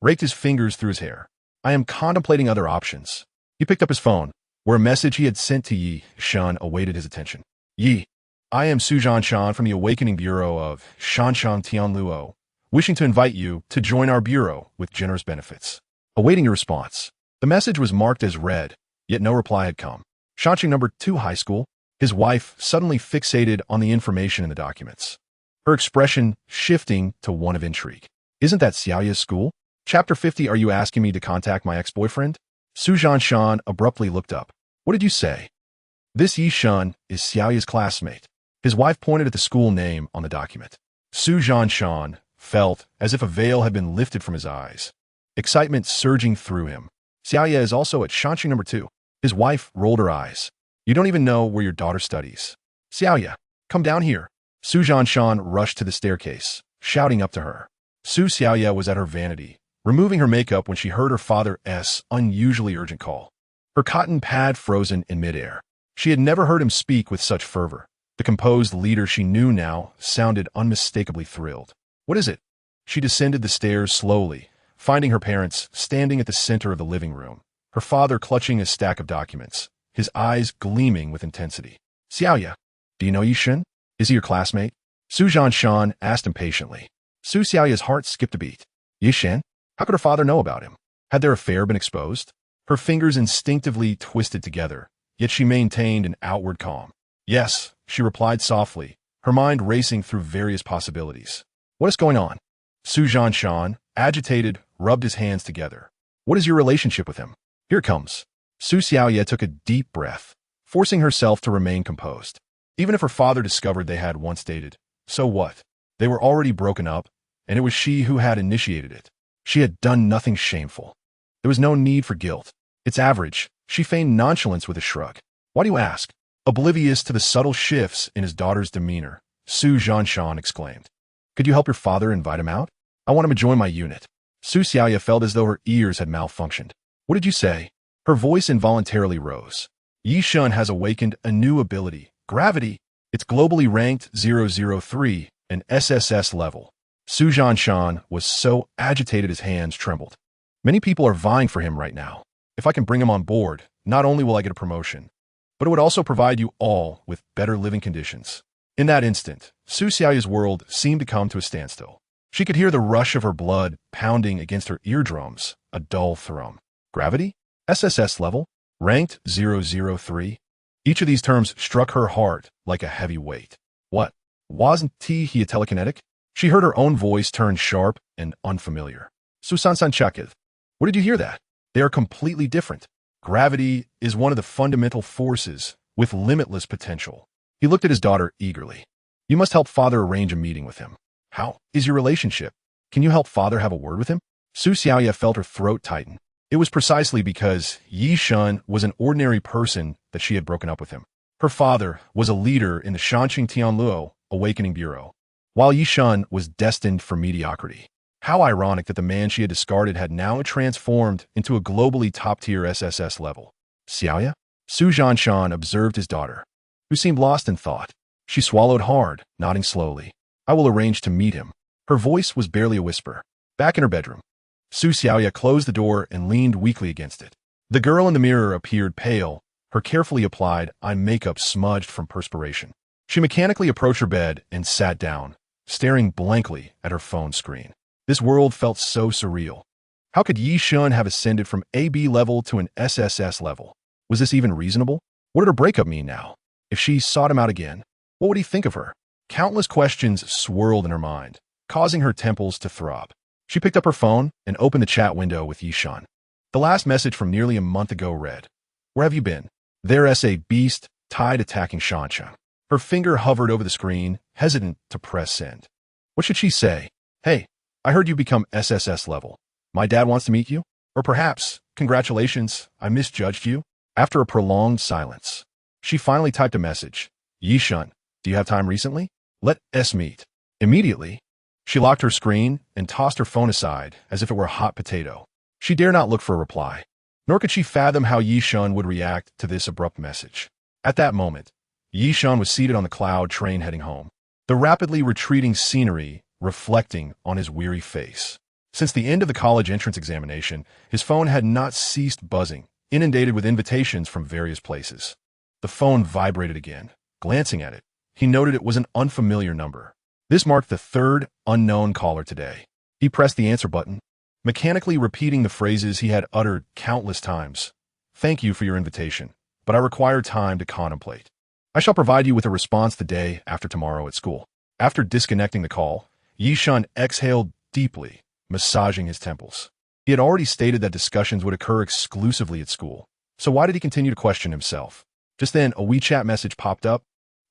raked his fingers through his hair. I am contemplating other options. He picked up his phone, where a message he had sent to Ye Shen awaited his attention. Yi, I am Su Zhanshan from the Awakening Bureau of Shanshan Tianluo, wishing to invite you to join our bureau with generous benefits. Awaiting your response. The message was marked as read, yet no reply had come. Shanshan number 2 high school. His wife suddenly fixated on the information in the documents, her expression shifting to one of intrigue. Isn't that Xiaoya's school? Chapter 50. Are you asking me to contact my ex-boyfriend? Su Zhanshan abruptly looked up. What did you say? This Ye Shen is Xiaoya's classmate. His wife pointed at the school name on the document. Su Zhanshan felt as if a veil had been lifted from his eyes, excitement surging through him. Xiaoya is also at Shanshan number 2. His wife rolled her eyes. You don't even know where your daughter studies. Xiaoya, come down here. Su Zhanshan rushed to the staircase, shouting up to her. Su Xiaoya was at her vanity, removing her makeup when she heard her father's unusually urgent call. Her cotton pad frozen in midair. She had never heard him speak with such fervor. The composed leader she knew now sounded unmistakably thrilled. What is it? She descended the stairs slowly, finding her parents standing at the center of the living room, her father clutching a stack of documents, his eyes gleaming with intensity. Xiaoya, do you know Ye Shen? Is he your classmate? Su Zhanshan asked impatiently. Su Xiaoya's heart skipped a beat. Ye Shen? How could her father know about him? Had their affair been exposed? Her fingers instinctively twisted together, yet she maintained an outward calm. Yes, she replied softly, her mind racing through various possibilities. What is going on? Su Zhanshan, agitated, rubbed his hands together. What is your relationship with him? Here it comes. Su Xiaoya took a deep breath, forcing herself to remain composed. Even if her father discovered they had once dated, so what? They were already broken up, and it was she who had initiated it. She had done nothing shameful. There was no need for guilt. It's average. She feigned nonchalance with a shrug. Why do you ask? Oblivious to the subtle shifts in his daughter's demeanor, Su Zhanshan exclaimed. Could you help your father invite him out? I want him to join my unit. Su Xiaoya felt as though her ears had malfunctioned. What did you say? Her voice involuntarily rose. Ye Shen has awakened a new ability, gravity. It's globally ranked 003 and SSS-level. Su Zhanshan was so agitated his hands trembled. Many people are vying for him right now. If I can bring him on board, not only will I get a promotion, but it would also provide you all with better living conditions. In that instant, Su Xiaoya's world seemed to come to a standstill. She could hear the rush of her blood pounding against her eardrums, a dull thrum. Gravity? SSS-level? Ranked 003? Each of these terms struck her heart like a heavy weight. What? Wasn't he a telekinetic? She heard her own voice turn sharp and unfamiliar. Susan-san Chakith. Where did you hear that? They are completely different. Gravity is one of the fundamental forces with limitless potential. He looked at his daughter eagerly. You must help father arrange a meeting with him. How is your relationship? Can you help father have a word with him? Su Xiaoya felt her throat tighten. It was precisely because Ye Shen was an ordinary person that she had broken up with him. Her father was a leader in the Shanqing Tianluo Awakening Bureau, while Ye Shen was destined for mediocrity. How ironic that the man she had discarded had now transformed into a globally top-tier SSS level. Xiaoya? Su Zhanshan observed his daughter, who seemed lost in thought. She swallowed hard, nodding slowly. I will arrange to meet him. Her voice was barely a whisper. Back in her bedroom, Su Xiaoya closed the door and leaned weakly against it. The girl in the mirror appeared pale, her carefully applied eye makeup smudged from perspiration. She mechanically approached her bed and sat down, staring blankly at her phone screen. This world felt so surreal. How could Ye Shen have ascended from AB level to an SSS level? Was this even reasonable? What did her breakup mean now? If she sought him out again, what would he think of her? Countless questions swirled in her mind, causing her temples to throb. She picked up her phone and opened the chat window with Ye Shen. The last message from nearly a month ago read, Where have you been? There's a beast, tide attacking Shanshan. Her finger hovered over the screen, hesitant to press send. What should she say? Hey, I heard you become SSS level. My dad wants to meet you? Or perhaps, congratulations, I misjudged you? After a prolonged silence, she finally typed a message. Ye Shen, do you have time recently? Let us meet. Immediately, she locked her screen and tossed her phone aside as if it were a hot potato. She dare not look for a reply, nor could she fathom how Ye Shen would react to this abrupt message. At that moment, Ye Shen was seated on the cloud train heading home, the rapidly retreating scenery reflecting on his weary face. Since the end of the college entrance examination, his phone had not ceased buzzing, inundated with invitations from various places. The phone vibrated again. Glancing at it, he noted it was an unfamiliar number. This marked the third unknown caller today. He pressed the answer button, mechanically repeating the phrases he had uttered countless times. Thank you for your invitation, but I require time to contemplate. I shall provide you with a response the day after tomorrow at school. After disconnecting the call, Ye Shen exhaled deeply, massaging his temples. He had already stated that discussions would occur exclusively at school, so why did he continue to question himself? Just then, a WeChat message popped up,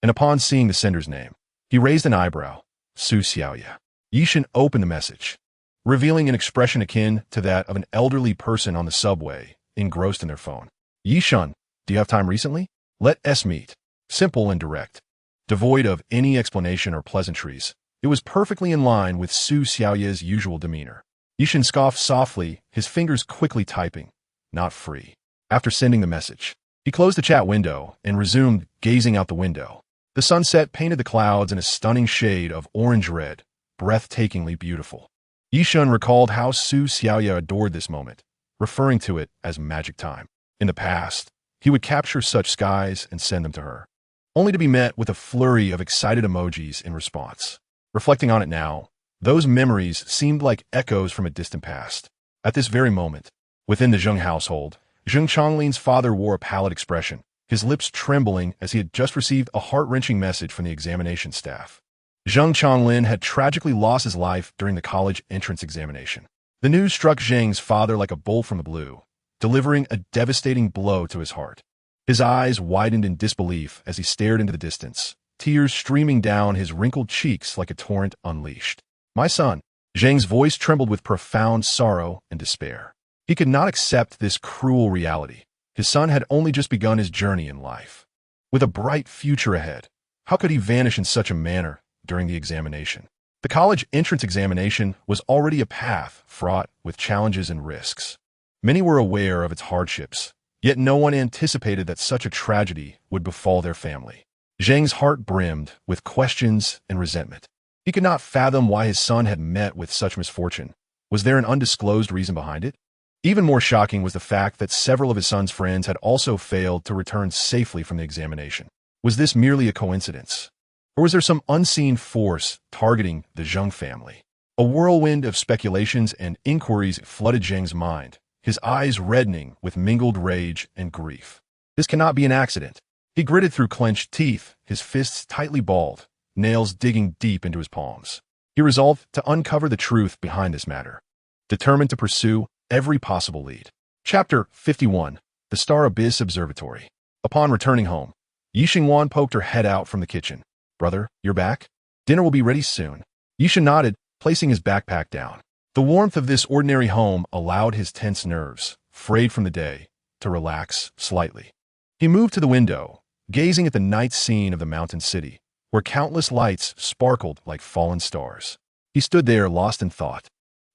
and upon seeing the sender's name, he raised an eyebrow. Su Xiaoya. Ye Shen opened the message, revealing an expression akin to that of an elderly person on the subway, engrossed in their phone. Ye Shen, do you have time recently? Let us meet. Simple and direct. Devoid of any explanation or pleasantries, it was perfectly in line with Su Xiaoya's usual demeanor. Ye Shen scoffed softly, his fingers quickly typing. Not free. After sending the message, he closed the chat window and resumed gazing out the window. The sunset painted the clouds in a stunning shade of orange-red, breathtakingly beautiful. Ye Shen recalled how Su Xiaoya adored this moment, referring to it as magic time. In the past, he would capture such skies and send them to her, only to be met with a flurry of excited emojis in response. Reflecting on it now, those memories seemed like echoes from a distant past. At this very moment, within the Zheng household, Zheng Chonglin's father wore a pallid expression, his lips trembling as he had just received a heart-wrenching message from the examination staff. Zheng Chonglin had tragically lost his life during the college entrance examination. The news struck Zheng's father like a bolt from the blue, delivering a devastating blow to his heart. His eyes widened in disbelief as he stared into the distance, tears streaming down his wrinkled cheeks like a torrent unleashed. My son. Zheng's voice trembled with profound sorrow and despair. He could not accept this cruel reality. His son had only just begun his journey in life. With a bright future ahead, how could he vanish in such a manner during the examination? The college entrance examination was already a path fraught with challenges and risks. Many were aware of its hardships, yet no one anticipated that such a tragedy would befall their family. Zheng's heart brimmed with questions and resentment. He could not fathom why his son had met with such misfortune. Was there an undisclosed reason behind it? Even more shocking was the fact that several of his son's friends had also failed to return safely from the examination. Was this merely a coincidence? Or was there some unseen force targeting the Zheng family? A whirlwind of speculations and inquiries flooded Zheng's mind, his eyes reddening with mingled rage and grief. This cannot be an accident. He gritted through clenched teeth, his fists tightly balled, nails digging deep into his palms. He resolved to uncover the truth behind this matter, determined to pursue every possible lead. Chapter 51. The Star Abyss Observatory. Upon returning home, Ye Shen poked her head out from the kitchen. "Brother, you're back? Dinner will be ready soon." Ye Shen nodded, placing his backpack down. The warmth of this ordinary home allowed his tense nerves, frayed from the day, to relax slightly. He moved to the window, gazing at the night scene of the mountain city, where countless lights sparkled like fallen stars. He stood there lost in thought.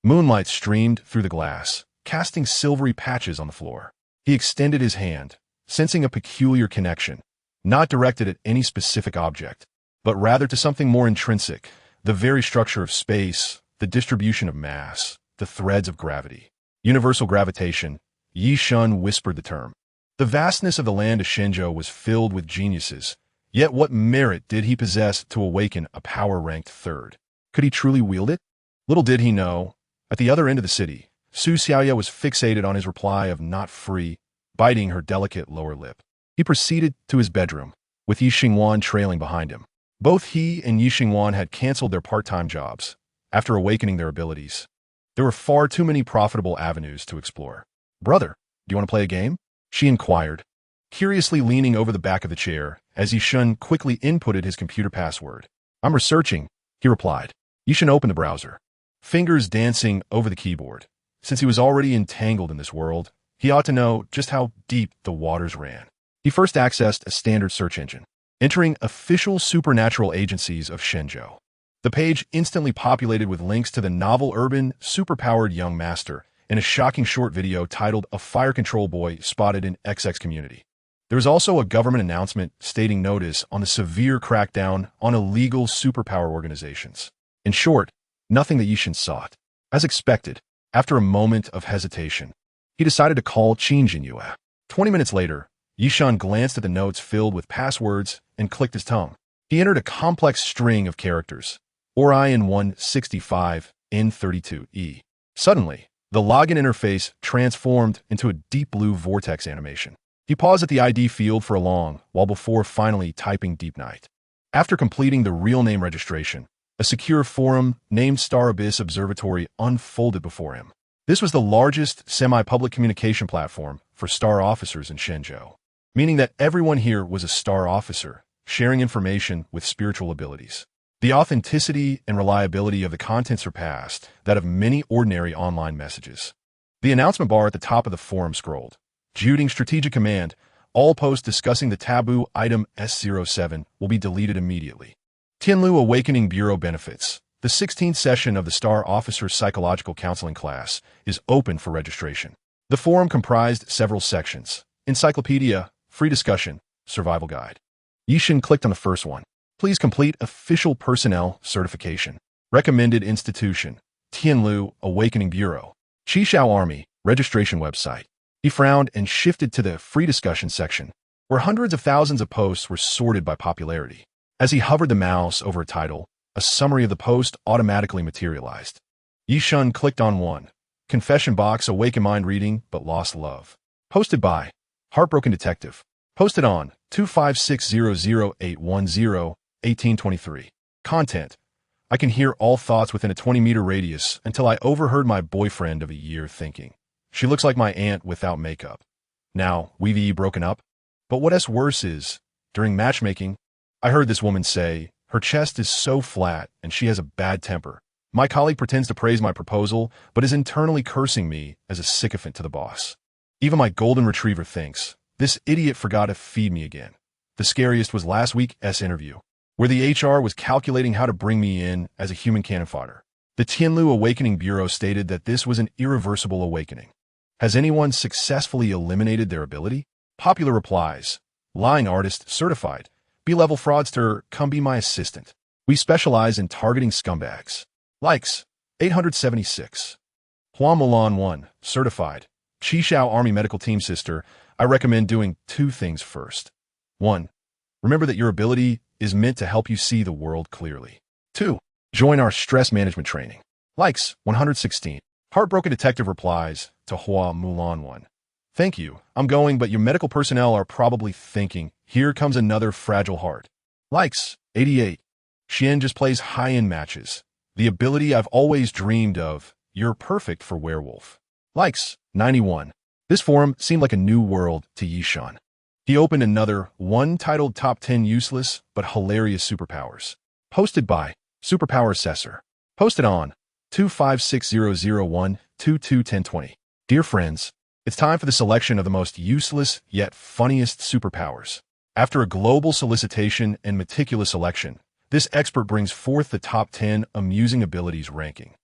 Moonlight streamed through the glass, casting silvery patches on the floor. He extended his hand, sensing a peculiar connection, not directed at any specific object, but rather to something more intrinsic, the very structure of space, the distribution of mass, the threads of gravity. Universal gravitation, Ye Shen whispered the term. The vastness of the land of Shenzhou was filled with geniuses, yet what merit did he possess to awaken a power ranked third? Could he truly wield it? Little did he know, at the other end of the city, Su Xiaoya was fixated on his reply of "not free," biting her delicate lower lip. He proceeded to his bedroom, with Ye Shen trailing behind him. Both he and Ye Shen had canceled their part-time jobs after awakening their abilities. There were far too many profitable avenues to explore. "Brother, do you want to play a game?" she inquired, curiously leaning over the back of the chair as Ye Shen quickly inputted his computer password. "I'm researching," he replied. Ye Shen opened the browser, fingers dancing over the keyboard. Since he was already entangled in this world, he ought to know just how deep the waters ran. He first accessed a standard search engine, entering official supernatural agencies of Shenzhou. The page instantly populated with links to the novel urban, superpowered young master and a shocking short video titled "A Fire Control Boy Spotted in XX Community." There was also a government announcement stating notice on the severe crackdown on illegal superpower organizations. In short, nothing that Ye Shen sought. As expected, after a moment of hesitation, he decided to call Qin Jinyue. 20 minutes later, Ye Shen glanced at the notes filled with passwords and clicked his tongue. He entered a complex string of characters, Orion 165 N32E. Suddenly, the login interface transformed into a deep blue vortex animation. He paused at the ID field for a long while before finally typing Deep Night. After completing the real name registration, a secure forum named Star Abyss Observatory unfolded before him. This was the largest semi-public communication platform for star officers in Shenzhou, meaning that everyone here was a star officer, sharing information with spiritual abilities. The authenticity and reliability of the content surpassed that of many ordinary online messages. The announcement bar at the top of the forum scrolled, "Juding strategic command, all posts discussing the taboo item S07 will be deleted immediately." Tianlu Awakening Bureau benefits. The 16th session of the Star Officer Psychological Counseling class is open for registration. The forum comprised several sections: encyclopedia, free discussion, survival guide. Ye Shen clicked on the first one. Please complete official personnel certification. Recommended institution, Tianlu Awakening Bureau. Qishao Army, registration website. He frowned and shifted to the free discussion section, where hundreds of thousands of posts were sorted by popularity. As he hovered the mouse over a title, a summary of the post automatically materialized. Ye Shen clicked on one. Confession box, awaken mind reading, but lost love. Posted by Heartbroken Detective. Posted on 25600810810-1823. Content. I can hear all thoughts within a 20-meter radius until I overheard my boyfriend of a year thinking, "She looks like my aunt without makeup." Now, we've broken up? But what's worse is, during matchmaking, I heard this woman say, "Her chest is so flat and she has a bad temper." My colleague pretends to praise my proposal, but is internally cursing me as a sycophant to the boss. Even my golden retriever thinks, "This idiot forgot to feed me again." The scariest was last week's interview, where the HR was calculating how to bring me in as a human cannon fodder. The Tianlu Awakening Bureau stated that this was an irreversible awakening. Has anyone successfully eliminated their ability? Popular replies: lying artist certified. B-level fraudster, come be my assistant. We specialize in targeting scumbags. Likes, 876. Hua Mulan 1, certified. Qishao Army Medical Team Sister, I recommend doing two things first. 1. Remember that your ability is meant to help you see the world clearly. 2. Join our stress management training. Likes, 116. Heartbroken Detective replies to Hua Mulan 1. Thank you, I'm going, but your medical personnel are probably thinking, here comes another fragile heart. Likes, 88. Xian just plays high-end matches. the ability I've always dreamed of. You're perfect for werewolf. Likes, 91. This forum seemed like a new world to Ye Shen. He opened another one titled Top 10 Useless but Hilarious Superpowers. Posted by Superpower Assessor. Posted on 256001221020. Dear friends, it's time for the selection of the most useless yet funniest superpowers. After a global solicitation and meticulous selection, this expert brings forth the top 10 amusing abilities ranking.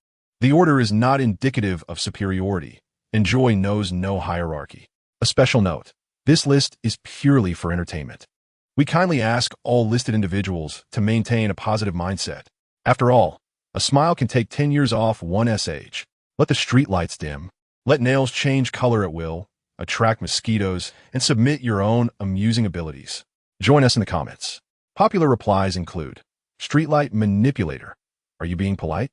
The order is not indicative of superiority. Enjoy knows no hierarchy. A special note, this list is purely for entertainment. We kindly ask all listed individuals to maintain a positive mindset. After all, a smile can take 10 years off one's age. Let the streetlights dim. Let nails change color at will, attract mosquitoes, and submit your own amusing abilities. Join us in the comments. Popular replies include, Streetlight Manipulator. Are you being polite?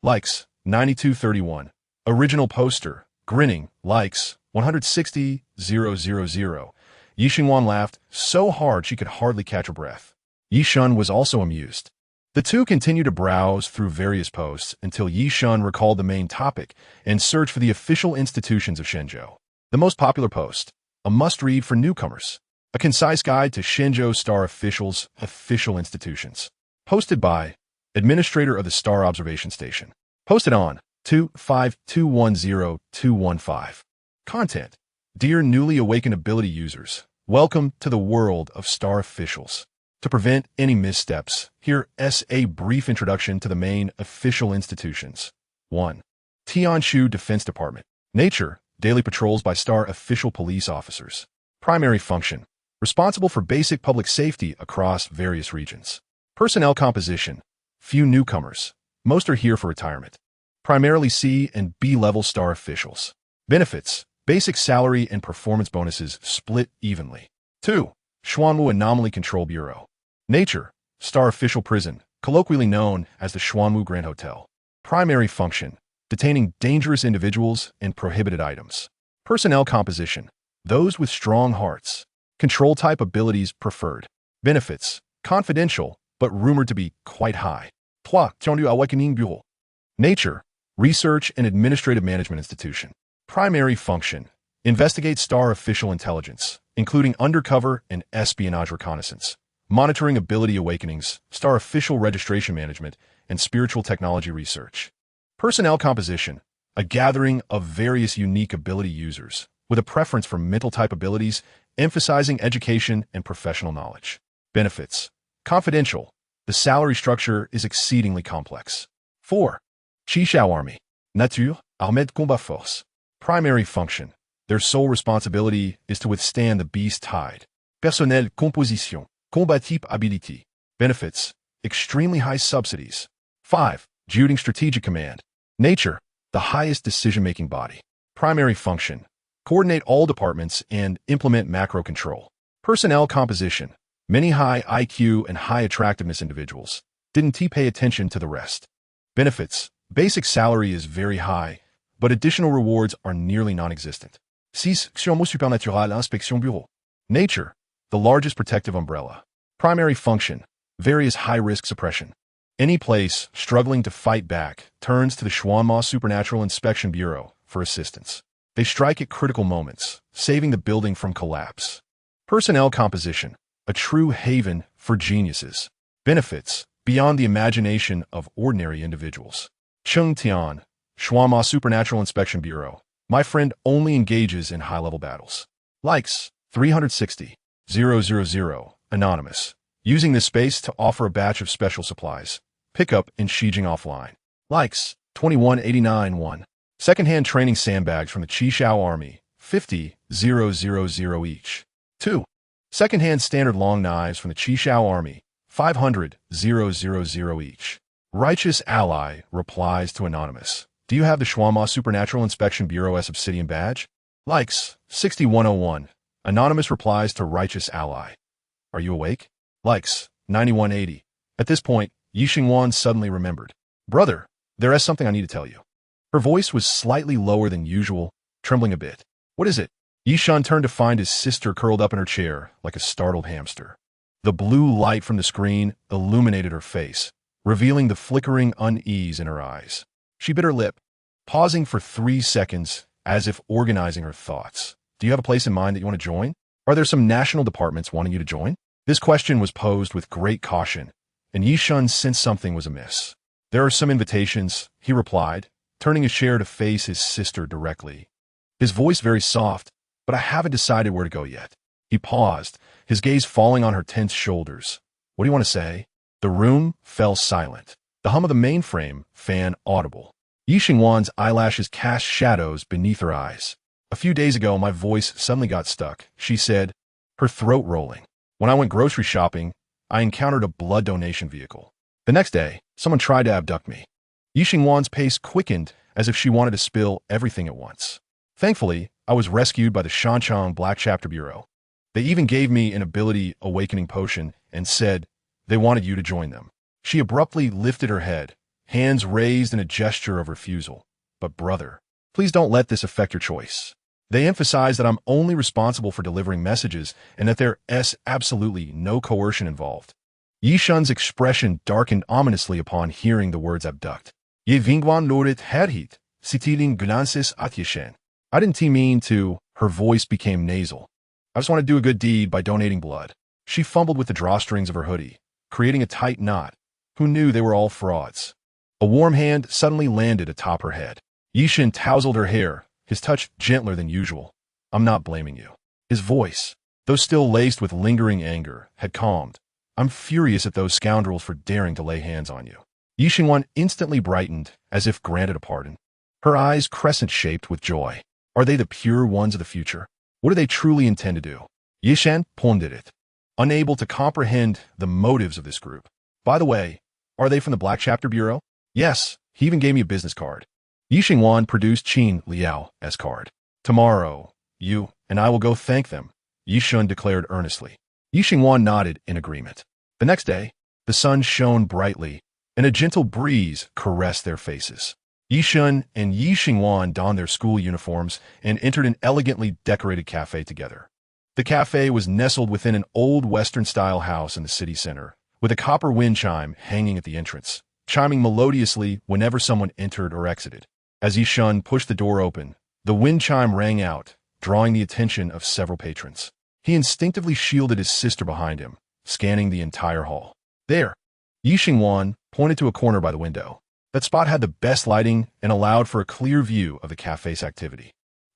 Likes, 9231. Original poster, grinning, likes, 160,000. Ye Shen laughed so hard she could hardly catch her breath. Ye Shen was also amused. The two continued to browse through various posts until Ye Shen recalled the main topic and searched for the official institutions of Shenzhou. The most popular post, a must-read for newcomers, a concise guide to Shenzhou Star officials' official institutions. Posted by Administrator of the Star Observation Station. Posted on 25210-215. Content. Dear newly awakened ability users, welcome to the world of star officials. To prevent any missteps, here is a brief introduction to the main official institutions. 1. Tianshu Defense Department. Nature, daily patrols by star official police officers. Primary function, responsible for basic public safety across various regions. Personnel composition, few newcomers. Most are here for retirement. Primarily C and B level star officials. Benefits, basic salary and performance bonuses split evenly. 2. Xuanwu Anomaly Control Bureau. Nature, star official prison, colloquially known as the Xuanwu Grand Hotel. Primary function, detaining dangerous individuals and prohibited items. Personnel composition, those with strong hearts. Control type abilities preferred. Benefits, confidential, but rumored to be quite high. 3. Awakening Bureau. Nature, research and administrative management institution. Primary function, investigate star official intelligence, including undercover and espionage reconnaissance, monitoring ability awakenings, star official registration management, and spiritual technology research. Personnel composition, a gathering of various unique ability users, with a preference for mental type abilities, emphasizing education and professional knowledge. Benefits, confidential. The salary structure is exceedingly complex. 4. Qishao Army. Nature, armée de combat force. Primary function, their sole responsibility is to withstand the beast tide. Personnel composition, combat type ability. Benefits, extremely high subsidies. 5. Juding Strategic Command. Nature, the highest decision-making body. Primary function, coordinate all departments and implement macro control. Personnel composition, many high IQ and high attractiveness individuals. Didn't pay attention to the rest. Benefits, basic salary is very high, but additional rewards are nearly non-existent. 6. Xiomo Supernatural Inspection Bureau. Nature, the largest protective umbrella. Primary function, various high-risk suppression. Any place struggling to fight back turns to the Xuanma Supernatural Inspection Bureau for assistance. They strike at critical moments, saving the building from collapse. Personnel composition, a true haven for geniuses. Benefits, beyond the imagination of ordinary individuals. Cheng Tian, Xuanma Supernatural Inspection Bureau. My friend only engages in high-level battles. Likes, 360. 000. Anonymous. Using this space to offer a batch of special supplies. Pickup in Xijing offline. Likes, 2189-1. Secondhand training sandbags from the Qishao Army. 50,000 each. 2. Secondhand standard long knives from the Qishao Army. 500,000 each. Righteous Ally replies to Anonymous. Do you have the Xuanma Supernatural Inspection Bureau Obsidian badge? Likes, 6101. Anonymous replies to Righteous Ally. Are you awake? Likes, 9180. At this point, Ye Shen suddenly remembered. Brother, there is something I need to tell you. Her voice was slightly lower than usual, trembling a bit. What is it? Ye Shen turned to find his sister curled up in her chair like a startled hamster. The blue light from the screen illuminated her face, revealing the flickering unease in her eyes. She bit her lip, pausing for 3 seconds as if organizing her thoughts. Do you have a place in mind that you want to join? Are there some national departments wanting you to join? This question was posed with great caution, and Ye Shen sensed something was amiss. There are some invitations, he replied, turning his chair to face his sister directly. His voice very soft, but I haven't decided where to go yet. He paused, his gaze falling on her tense shoulders. What do you want to say? The room fell silent. The hum of the mainframe fan audible. Ye Shen's eyelashes cast shadows beneath her eyes. A few days ago, my voice suddenly got stuck, she said, her throat rolling. When I went grocery shopping, I encountered a blood donation vehicle. The next day, someone tried to abduct me. Ye Shen's pace quickened as if she wanted to spill everything at once. Thankfully, I was rescued by the Shanchang Black Chapter Bureau. They even gave me an ability awakening potion and said they wanted you to join them. She abruptly lifted her head, hands raised in a gesture of refusal. But brother, please don't let this affect your choice. They emphasize that I'm only responsible for delivering messages and that there's absolutely no coercion involved. Ye Shen's expression darkened ominously upon hearing the words abduct. Ye vingwan lorit herhit, sitiling glances at Ye Shen. I didn't mean to, her voice became nasal. I just want to do a good deed by donating blood. She fumbled with the drawstrings of her hoodie, creating a tight knot. Who knew they were all frauds? A warm hand suddenly landed atop her head. Ye Shen tousled her hair, his touch gentler than usual. I'm not blaming you. His voice, though still laced with lingering anger, had calmed. I'm furious at those scoundrels for daring to lay hands on you. Ye Shen instantly brightened, as if granted a pardon. Her eyes crescent-shaped with joy. Are they the pure ones of the future? What do they truly intend to do? Ye Shen pondered it, unable to comprehend the motives of this group. By the way, are they from the Black Chapter Bureau? Yes, he even gave me a business card. Ye Shen produced Qin Liao's card. Tomorrow, you and I will go thank them, Ye Shen declared earnestly. Ye Shen nodded in agreement. The next day, the sun shone brightly, and a gentle breeze caressed their faces. Ye Shen and Ye Shen donned their school uniforms and entered an elegantly decorated cafe together. The cafe was nestled within an old Western-style house in the city center, with a copper wind chime hanging at the entrance, chiming melodiously whenever someone entered or exited. As Ye Shen pushed the door open, the wind chime rang out, drawing the attention of several patrons. He instinctively shielded his sister behind him, scanning the entire hall. There, Ye Shen pointed to a corner by the window. That spot had the best lighting and allowed for a clear view of the cafe's activity.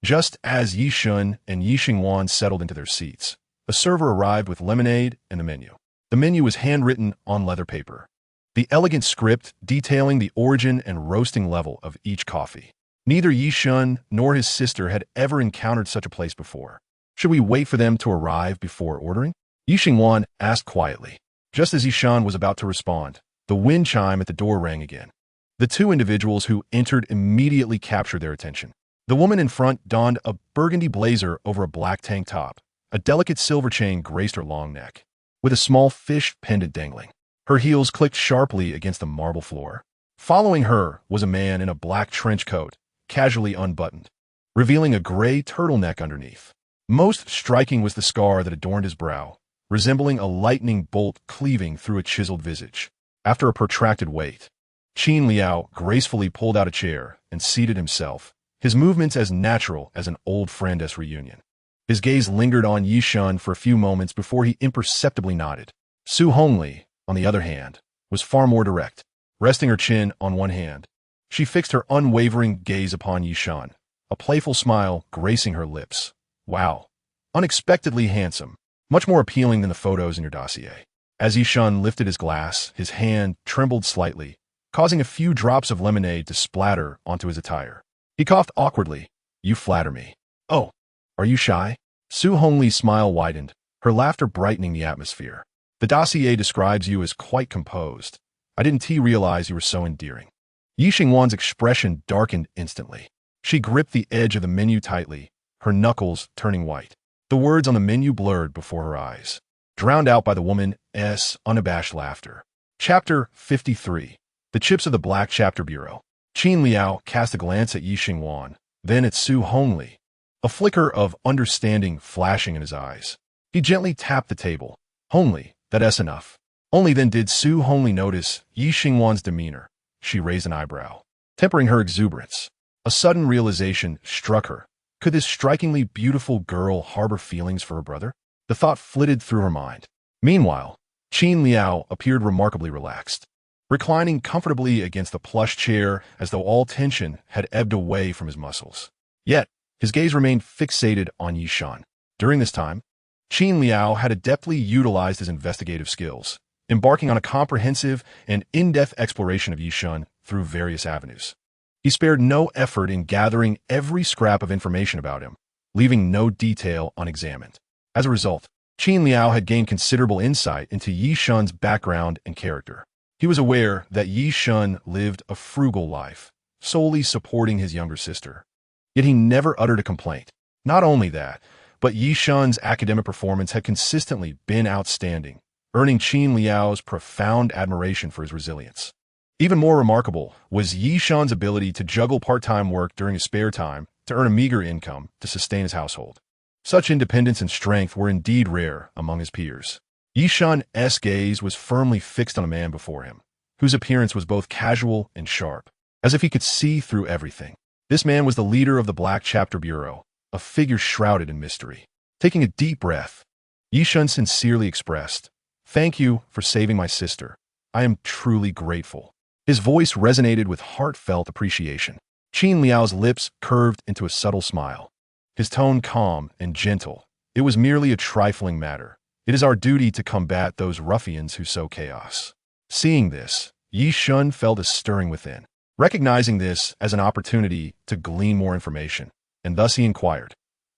Just as Ye Shen and Ye Shen settled into their seats, a server arrived with lemonade and the menu. The menu was handwritten on leather paper. The elegant script detailing the origin and roasting level of each coffee. Neither Ye Shen nor his sister had ever encountered such a place before. Should we wait for them to arrive before ordering? Ye Shen asked quietly. Just as Ye Shen was about to respond, the wind chime at the door rang again. The two individuals who entered immediately captured their attention. The woman in front donned a burgundy blazer over a black tank top. A delicate silver chain graced her long neck, with a small fish pendant dangling. Her heels clicked sharply against the marble floor. Following her was a man in a black trench coat, casually unbuttoned, revealing a gray turtleneck underneath. Most striking was the scar that adorned his brow, resembling a lightning bolt cleaving through a chiseled visage. After a protracted wait, Qin Liao gracefully pulled out a chair and seated himself, his movements as natural as an old friend's reunion. His gaze lingered on Ye Shen for a few moments before he imperceptibly nodded. Su Hongli, on the other hand, was far more direct. Resting her chin on one hand, she fixed her unwavering gaze upon Ye Shen, a playful smile gracing her lips. Wow, unexpectedly handsome, much more appealing than the photos in your dossier. As Ye Shen lifted his glass, his hand trembled slightly, causing a few drops of lemonade to splatter onto his attire. He coughed awkwardly. You flatter me. Oh, are you shy? Su Hongli's smile widened, her laughter brightening the atmosphere. The dossier describes you as quite composed. I didn't realize you were so endearing. Ye Shen's expression darkened instantly. She gripped the edge of the menu tightly, her knuckles turning white. The words on the menu blurred before her eyes, drowned out by the woman's unabashed laughter. Chapter 53. The Chips of the Black Chapter Bureau. Qin Liao cast a glance at Ye Shen, then at Su Hongli, a flicker of understanding flashing in his eyes. He gently tapped the table. Hongli, that's enough. Only then did Su Hongli notice Ye Xingwan's demeanor. She raised an eyebrow, tempering her exuberance. A sudden realization struck her. Could this strikingly beautiful girl harbor feelings for her brother? The thought flitted through her mind. Meanwhile, Qin Liao appeared remarkably relaxed, reclining comfortably against the plush chair as though all tension had ebbed away from his muscles. Yet, his gaze remained fixated on Ye Shen. During this time, Qin Liao had adeptly utilized his investigative skills, embarking on a comprehensive and in-depth exploration of Ye Shen through various avenues. He spared no effort in gathering every scrap of information about him, leaving no detail unexamined. As a result, Qin Liao had gained considerable insight into Ye Shen's background and character. He was aware that Ye Shen lived a frugal life, solely supporting his younger sister. Yet he never uttered a complaint. Not only that, but Ye Shen's academic performance had consistently been outstanding, earning Qin Liao's profound admiration for his resilience. Even more remarkable was Ye Shen's ability to juggle part-time work during his spare time to earn a meager income to sustain his household. Such independence and strength were indeed rare among his peers. Ye Shen's gaze was firmly fixed on a man before him, whose appearance was both casual and sharp, as if he could see through everything. This man was the leader of the Black Chapter Bureau, a figure shrouded in mystery. Taking a deep breath, Ye Shen sincerely expressed, "Thank you for saving my sister. I am truly grateful." His voice resonated with heartfelt appreciation. Qin Liao's lips curved into a subtle smile, his tone calm and gentle. "It was merely a trifling matter. It is our duty to combat those ruffians who sow chaos." Seeing this, Ye Shen felt a stirring within, recognizing this as an opportunity to glean more information, and thus he inquired,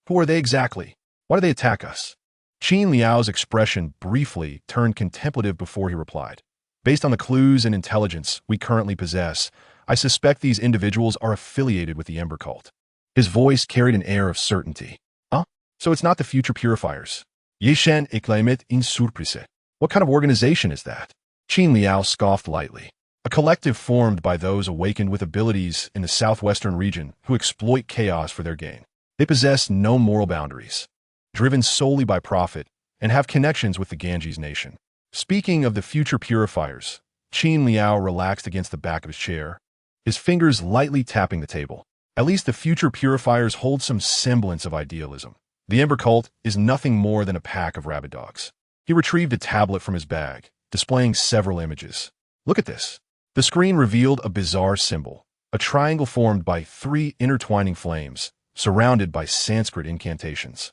"Who are they exactly? Why do they attack us?" Qin Liao's expression briefly turned contemplative before he replied, "Based on the clues and intelligence we currently possess, I suspect these individuals are affiliated with the Ember Cult." His voice carried an air of certainty. "Huh? So it's not the Future Purifiers?" Ye Shen exclaimed in surprise. "What kind of organization is that?" Qin Liao scoffed lightly. "A collective formed by those awakened with abilities in the southwestern region who exploit chaos for their gain. They possess no moral boundaries, driven solely by profit, and have connections with the Ganges nation." Speaking of the Future Purifiers, Qin Liao relaxed against the back of his chair, his fingers lightly tapping the table. "At least the Future Purifiers hold some semblance of idealism. The Ember Cult is nothing more than a pack of rabid dogs." He retrieved a tablet from his bag, displaying several images. "Look at this." The screen revealed a bizarre symbol, a triangle formed by 3 intertwining flames, surrounded by Sanskrit incantations.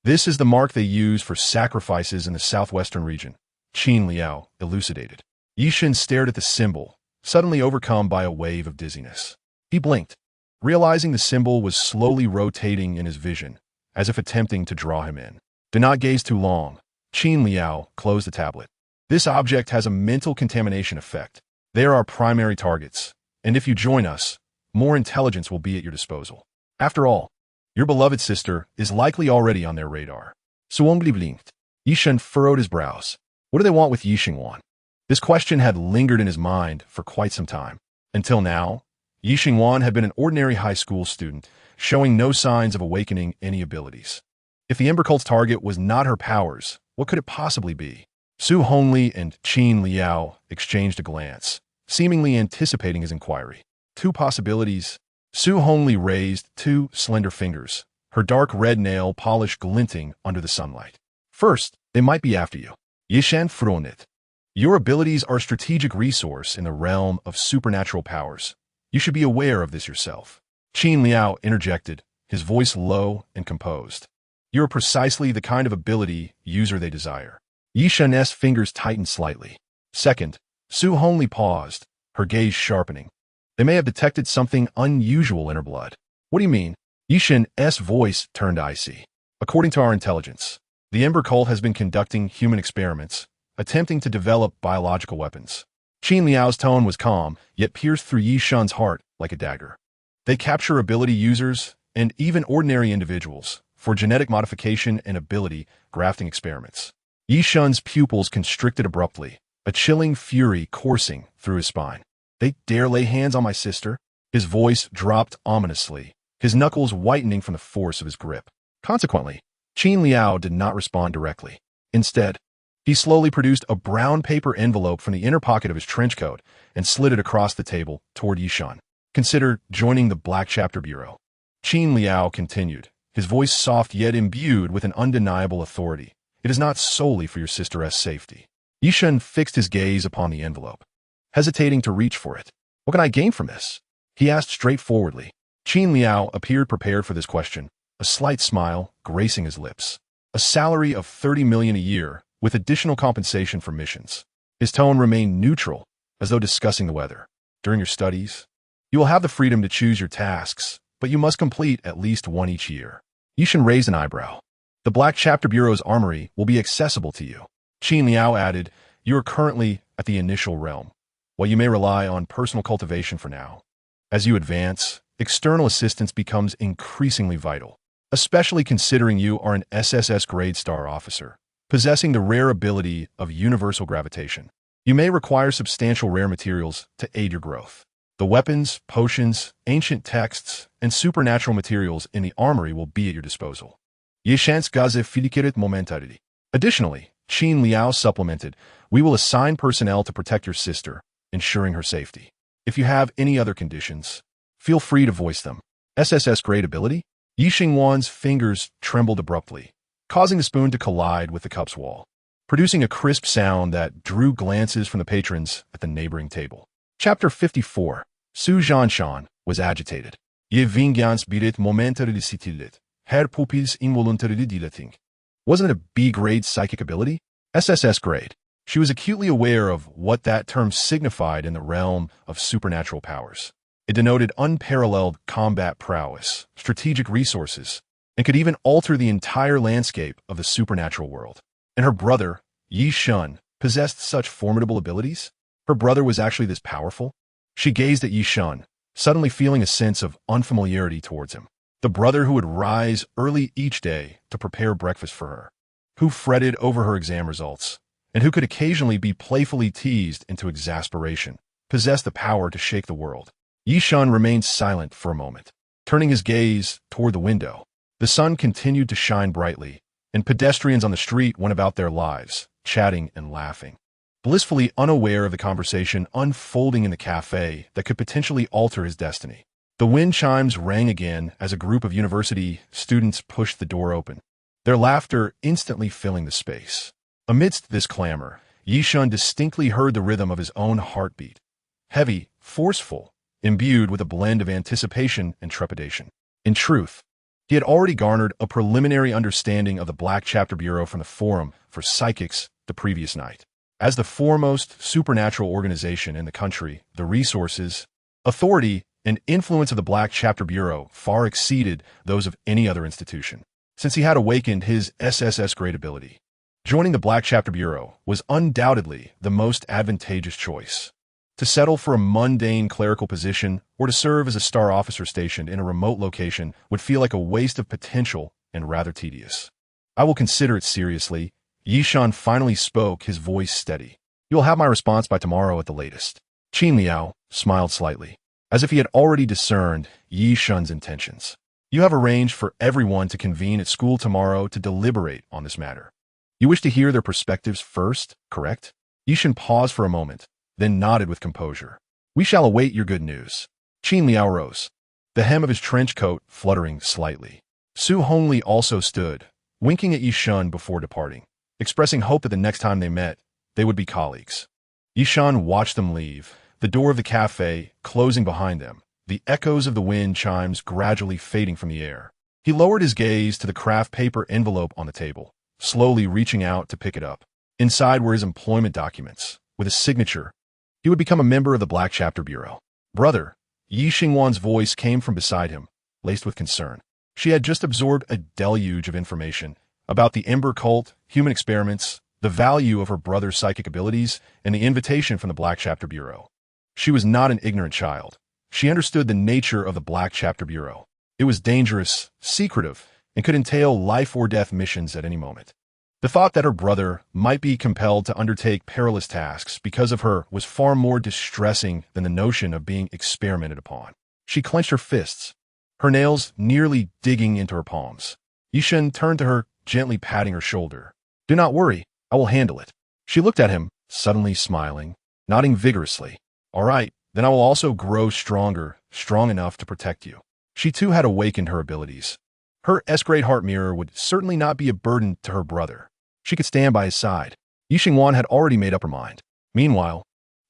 "This is the mark they use for sacrifices in the southwestern region," Qin Liao elucidated. Ye Shen stared at the symbol, suddenly overcome by a wave of dizziness. He blinked, realizing the symbol was slowly rotating in his vision, as if attempting to draw him in. "Do not gaze too long." Qin Liao closed the tablet. "This object has a mental contamination effect. They are our primary targets, and if you join us, more intelligence will be at your disposal. After all, your beloved sister is likely already on their radar." Suongli blinked. Ye Shen furrowed his brows. What do they want with Ye Xingwan? This question had lingered in his mind for quite some time. Until now, Ye Xingwan had been an ordinary high school student, showing no signs of awakening any abilities. If the Ember Cult's target was not her powers, what could it possibly be? Su Hongli and Qin Liao exchanged a glance, seemingly anticipating his inquiry. 2 possibilities. Su Hongli raised 2 slender fingers, her dark red nail polish glinting under the sunlight. "First, they might be after you. Ye Shen fronit. Your abilities are a strategic resource in the realm of supernatural powers. You should be aware of this yourself." Qin Liao interjected, his voice low and composed. "You are precisely the kind of ability user they desire." Ye Shen's fingers tightened slightly. Second, Su Hongli paused, her gaze sharpening. "They may have detected something unusual in her blood." "What do you mean?" Ye Shen's voice turned icy. "According to our intelligence, the Ember Cult has been conducting human experiments, attempting to develop biological weapons." Qin Liao's tone was calm, yet pierced through Ye Shen's heart like a dagger. "They capture ability users, and even ordinary individuals, for genetic modification and ability grafting experiments." Ye Shen's pupils constricted abruptly, a chilling fury coursing through his spine. "They dare lay hands on my sister?" His voice dropped ominously, his knuckles whitening from the force of his grip. Consequently, Qin Liao did not respond directly. Instead, He slowly produced a brown paper envelope from the inner pocket of his trench coat and slid it across the table toward Ye Shen. Consider joining the Black Chapter Bureau. Qin Liao continued, his voice soft yet imbued with an undeniable authority. It is not solely for your sister's safety. Ye Shen fixed his gaze upon the envelope, hesitating to reach for it. What can I gain from this? He asked straightforwardly. Qin Liao appeared prepared for this question, a slight smile gracing his lips. A salary of 30 million a year, with additional compensation for missions. His tone remained neutral, as though discussing the weather. During your studies, you will have the freedom to choose your tasks, but you must complete at least one each year. Ye Shen raised an eyebrow. The Black Chapter Bureau's armory will be accessible to you. Qin Liao added, you are currently at the initial realm, while you may rely on personal cultivation for now. As you advance, external assistance becomes increasingly vital, especially considering you are an SSS grade star officer, possessing the rare ability of universal gravitation. You may require substantial rare materials to aid your growth. The weapons, potions, ancient texts, and supernatural materials in the armory will be at your disposal. Ye Shen's gaze fidikirit momentarily. Additionally, Qin Liao supplemented, we will assign personnel to protect your sister, ensuring her safety. If you have any other conditions, feel free to voice them. SSS grade ability? Yi Xingwan's fingers trembled abruptly, causing the spoon to collide with the cup's wall, producing a crisp sound that drew glances from the patrons at the neighboring table. Chapter 54. Su Zhanshan was agitated. Ye Vingyans bidet momentarily sitilit. Her pupils involuntarily dilating. Wasn't it a B-grade psychic ability? SSS grade. She was acutely aware of what that term signified in the realm of supernatural powers. It denoted unparalleled combat prowess, strategic resources, and could even alter the entire landscape of the supernatural world. And her brother, Ye Shen, possessed such formidable abilities? Her brother was actually this powerful? She gazed at Ye Shen, suddenly feeling a sense of unfamiliarity towards him. The brother who would rise early each day to prepare breakfast for her, who fretted over her exam results, and who could occasionally be playfully teased into exasperation, possessed the power to shake the world. Ye Shen remained silent for a moment, turning his gaze toward the window. The sun continued to shine brightly, and pedestrians on the street went about their lives, chatting and laughing, blissfully unaware of the conversation unfolding in the cafe that could potentially alter his destiny. The wind chimes rang again as a group of university students pushed the door open, their laughter instantly filling the space. Amidst this clamor, Ye Shen distinctly heard the rhythm of his own heartbeat, heavy, forceful, imbued with a blend of anticipation and trepidation. In truth, he had already garnered a preliminary understanding of the Black Chapter Bureau from the Forum for Psychics the previous night. As the foremost supernatural organization in the country, the resources, authority, and influence of the Black Chapter Bureau far exceeded those of any other institution. Since he had awakened his SSS grade ability, joining the Black Chapter Bureau was undoubtedly the most advantageous choice. To settle for a mundane clerical position or to serve as a star officer stationed in a remote location would feel like a waste of potential and rather tedious. I will consider it seriously. Ye Shen finally spoke, his voice steady. You will have my response by tomorrow at the latest. Qin Liao smiled slightly, as if he had already discerned Ye Shen's intentions. You have arranged for everyone to convene at school tomorrow to deliberate on this matter. You wish to hear their perspectives first, correct? Ye Shen paused for a moment, then nodded with composure. We shall await your good news. Qin Liao rose, the hem of his trench coat fluttering slightly. Su Hongli also stood, winking at Ye Shen before departing, expressing hope that the next time they met, they would be colleagues. Ye Shen watched them leave, the door of the cafe closing behind them, the echoes of the wind chimes gradually fading from the air. He lowered his gaze to the craft paper envelope on the table, slowly reaching out to pick it up. Inside were his employment documents, with a signature. He would become a member of the Black Chapter Bureau. Brother, Yi Xingwan's voice came from beside him, laced with concern. She had just absorbed a deluge of information about the Ember cult, human experiments, the value of her brother's psychic abilities, and the invitation from the Black Chapter Bureau. She was not an ignorant child. She understood the nature of the Black Chapter Bureau. It was dangerous, secretive, and could entail life or death missions at any moment. The thought that her brother might be compelled to undertake perilous tasks because of her was far more distressing than the notion of being experimented upon. She clenched her fists, her nails nearly digging into her palms. Ye Shen turned to her, gently patting her shoulder. Do not worry. I will handle it. She looked at him, suddenly smiling, nodding vigorously. All right, then I will also grow stronger, strong enough to protect you. She too had awakened her abilities. Her S-grade heart mirror would certainly not be a burden to her brother. She could stand by his side. Ye Shen had already made up her mind. Meanwhile,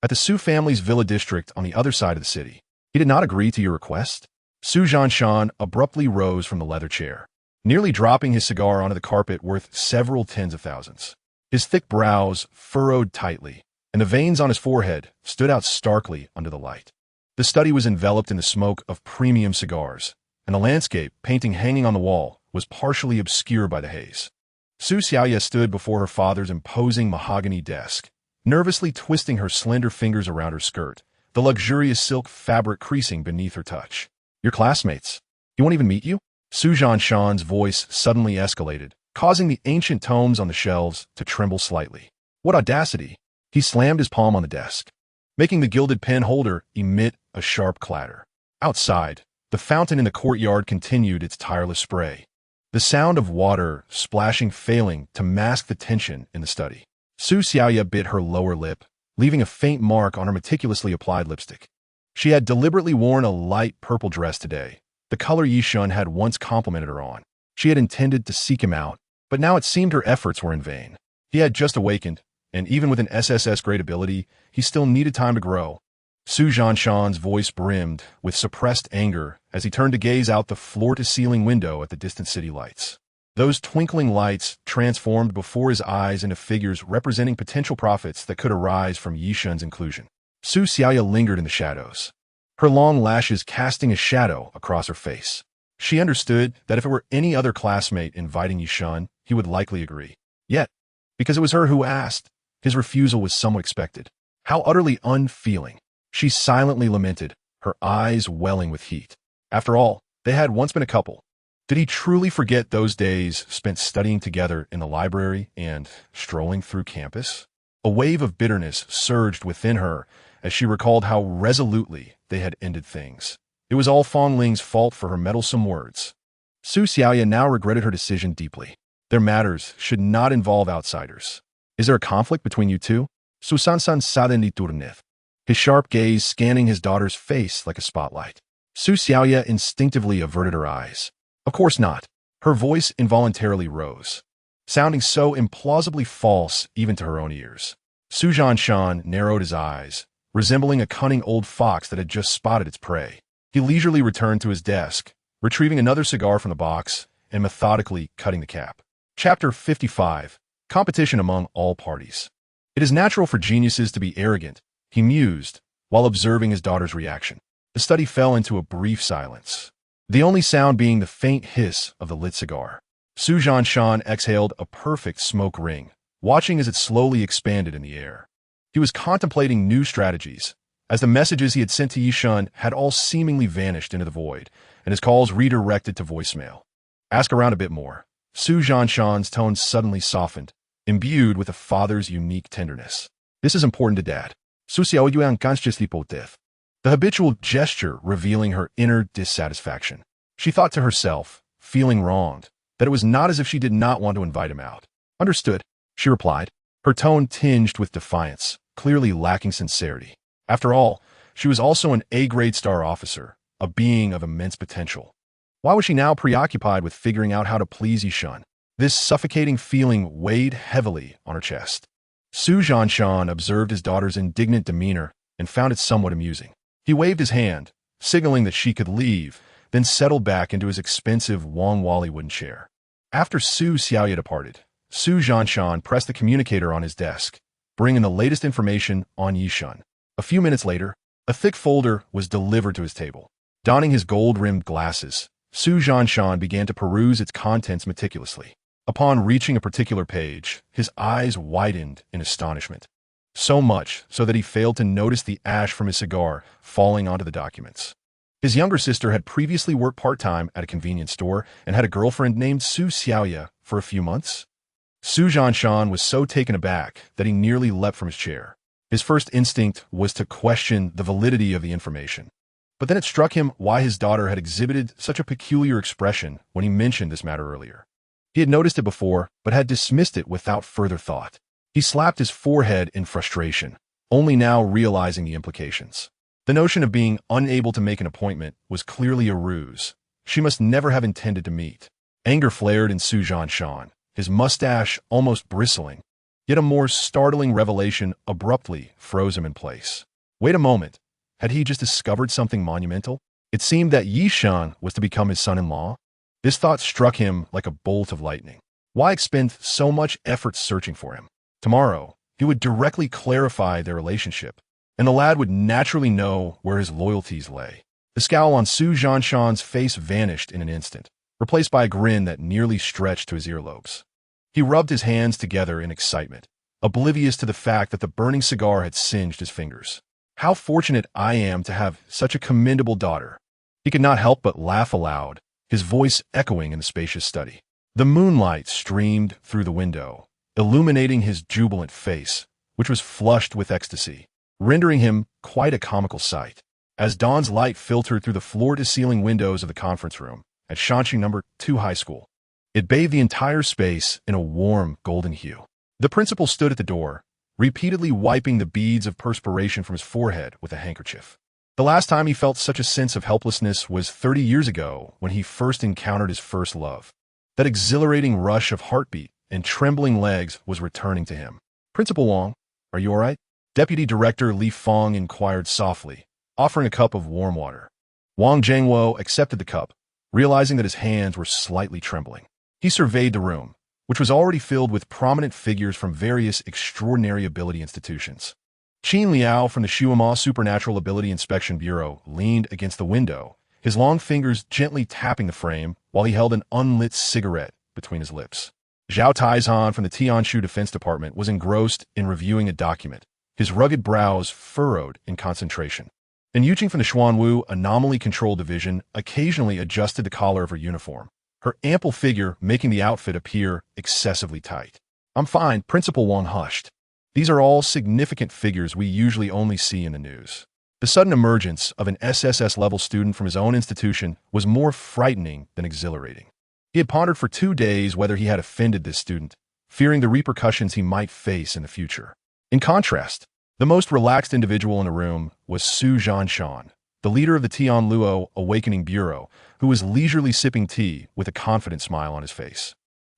at the Su family's villa district on the other side of the city, he did not agree to your request. Su Shan abruptly rose from the leather chair, nearly dropping his cigar onto the carpet worth several tens of thousands. His thick brows furrowed tightly, and the veins on his forehead stood out starkly under the light. The study was enveloped in the smoke of premium cigars, and the landscape painting hanging on the wall was partially obscured by the haze. Su Xiaoya stood before her father's imposing mahogany desk, nervously twisting her slender fingers around her skirt, the luxurious silk fabric creasing beneath her touch. Your classmates. He won't even meet you? Su Shan's voice suddenly escalated, causing the ancient tomes on the shelves to tremble slightly. What audacity! He slammed his palm on the desk, making the gilded pen holder emit a sharp clatter. Outside, the fountain in the courtyard continued its tireless spray, the sound of water splashing failing to mask the tension in the study. Su Xiaoya bit her lower lip, leaving a faint mark on her meticulously applied lipstick. She had deliberately worn a light purple dress today, the color Ye Shen had once complimented her on. She had intended to seek him out, but now it seemed her efforts were in vain. He had just awakened, and even with an SSS-grade ability, he still needed time to grow. Su Shan's voice brimmed with suppressed anger as he turned to gaze out the floor-to-ceiling window at the distant city lights. Those twinkling lights transformed before his eyes into figures representing potential profits that could arise from Ye Shen's inclusion. Su Xiaoya lingered in the shadows, her long lashes casting a shadow across her face. She understood that if it were any other classmate inviting Ye Shen, he would likely agree. Yet, because it was her who asked, his refusal was somewhat expected. How utterly unfeeling. She silently lamented, her eyes welling with heat. After all, they had once been a couple. Did he truly forget those days spent studying together in the library and strolling through campus? A wave of bitterness surged within her as she recalled how resolutely they had ended things. It was all Fong Ling's fault for her meddlesome words. Su Xiaoya now regretted her decision deeply. Their matters should not involve outsiders. Is there a conflict between you two? Su Sansan sadendi turneth, his sharp gaze scanning his daughter's face like a spotlight. Su Xiaoya instinctively averted her eyes. Of course not. Her voice involuntarily rose, sounding so implausibly false even to her own ears. Su Shan narrowed his eyes, resembling a cunning old fox that had just spotted its prey. He leisurely returned to his desk, retrieving another cigar from the box and methodically cutting the cap. Chapter 55. Competition among all parties. It is natural for geniuses to be arrogant, he mused, while observing his daughter's reaction. The study fell into a brief silence, the only sound being the faint hiss of the lit cigar. Su Shan exhaled a perfect smoke ring, watching as it slowly expanded in the air. He was contemplating new strategies, as the messages he had sent to Ye Shen had all seemingly vanished into the void, and his calls redirected to voicemail. Ask around a bit more. Su Shan's tone suddenly softened, imbued with a father's unique tenderness. This is important to Dad. Su Xiaoyuan consciously poteth. The habitual gesture revealing her inner dissatisfaction. She thought to herself, feeling wronged, that it was not as if she did not want to invite him out. Understood, she replied, her tone tinged with defiance, clearly lacking sincerity. After all, she was also an A-grade star officer, a being of immense potential. Why was she now preoccupied with figuring out how to please Ye Shen? This suffocating feeling weighed heavily on her chest. Su Shan observed his daughter's indignant demeanor and found it somewhat amusing. He waved his hand, signaling that she could leave, then settled back into his expensive Wang Wally wooden chair. After Su Xiaoya departed, Su Shan pressed the communicator on his desk, bringing the latest information on Ye Shen. A few minutes later, a thick folder was delivered to his table. Donning his gold-rimmed glasses, Su Shan began to peruse its contents meticulously. Upon reaching a particular page, his eyes widened in astonishment. So much so that he failed to notice the ash from his cigar falling onto the documents. His younger sister had previously worked part-time at a convenience store and had a girlfriend named Su Xiaoya for a few months. Su Shan was so taken aback that he nearly leapt from his chair. His first instinct was to question the validity of the information. But then it struck him why his daughter had exhibited such a peculiar expression when he mentioned this matter earlier. He had noticed it before, but had dismissed it without further thought. He slapped his forehead in frustration, only now realizing the implications. The notion of being unable to make an appointment was clearly a ruse. She must never have intended to meet. Anger flared in Su Zhanshan, his mustache almost bristling. Yet a more startling revelation abruptly froze him in place. Wait a moment. Had he just discovered something monumental? It seemed that Ye Shen was to become his son-in-law. This thought struck him like a bolt of lightning. Why expend so much effort searching for him? Tomorrow, he would directly clarify their relationship, and the lad would naturally know where his loyalties lay. The scowl on Su Zhanshan's face vanished in an instant, replaced by a grin that nearly stretched to his earlobes. He rubbed his hands together in excitement, oblivious to the fact that the burning cigar had singed his fingers. How fortunate I am to have such a commendable daughter. He could not help but laugh aloud, his voice echoing in the spacious study. The moonlight streamed through the window, illuminating his jubilant face, which was flushed with ecstasy, rendering him quite a comical sight. As dawn's light filtered through the floor-to-ceiling windows of the conference room at Shanxi No. 2 High School, it bathed the entire space in a warm golden hue. The principal stood at the door, repeatedly wiping the beads of perspiration from his forehead with a handkerchief. The last time he felt such a sense of helplessness was 30 years ago when he first encountered his first love. That exhilarating rush of heartbeat and trembling legs was returning to him. Principal Wang, are you all right? Deputy Director Li Feng inquired softly, offering a cup of warm water. Wang Zhengwo accepted the cup, realizing that his hands were slightly trembling. He surveyed the room, which was already filled with prominent figures from various extraordinary ability institutions. Qin Liao from the Shuama Supernatural Ability Inspection Bureau leaned against the window, his long fingers gently tapping the frame while he held an unlit cigarette between his lips. Zhao Taizhan from the Tianshu Defense Department was engrossed in reviewing a document, his rugged brows furrowed in concentration. And Yuqing from the Xuanwu Anomaly Control Division occasionally adjusted the collar of her uniform, her ample figure making the outfit appear excessively tight. I'm fine, Principal Wang hushed. These are all significant figures we usually only see in the news. The sudden emergence of an SSS-level student from his own institution was more frightening than exhilarating. He had pondered for 2 days whether he had offended this student, fearing the repercussions he might face in the future. In contrast, the most relaxed individual in the room was Su Zhanshan, the leader of the Tianluo Awakening Bureau, who was leisurely sipping tea with a confident smile on his face.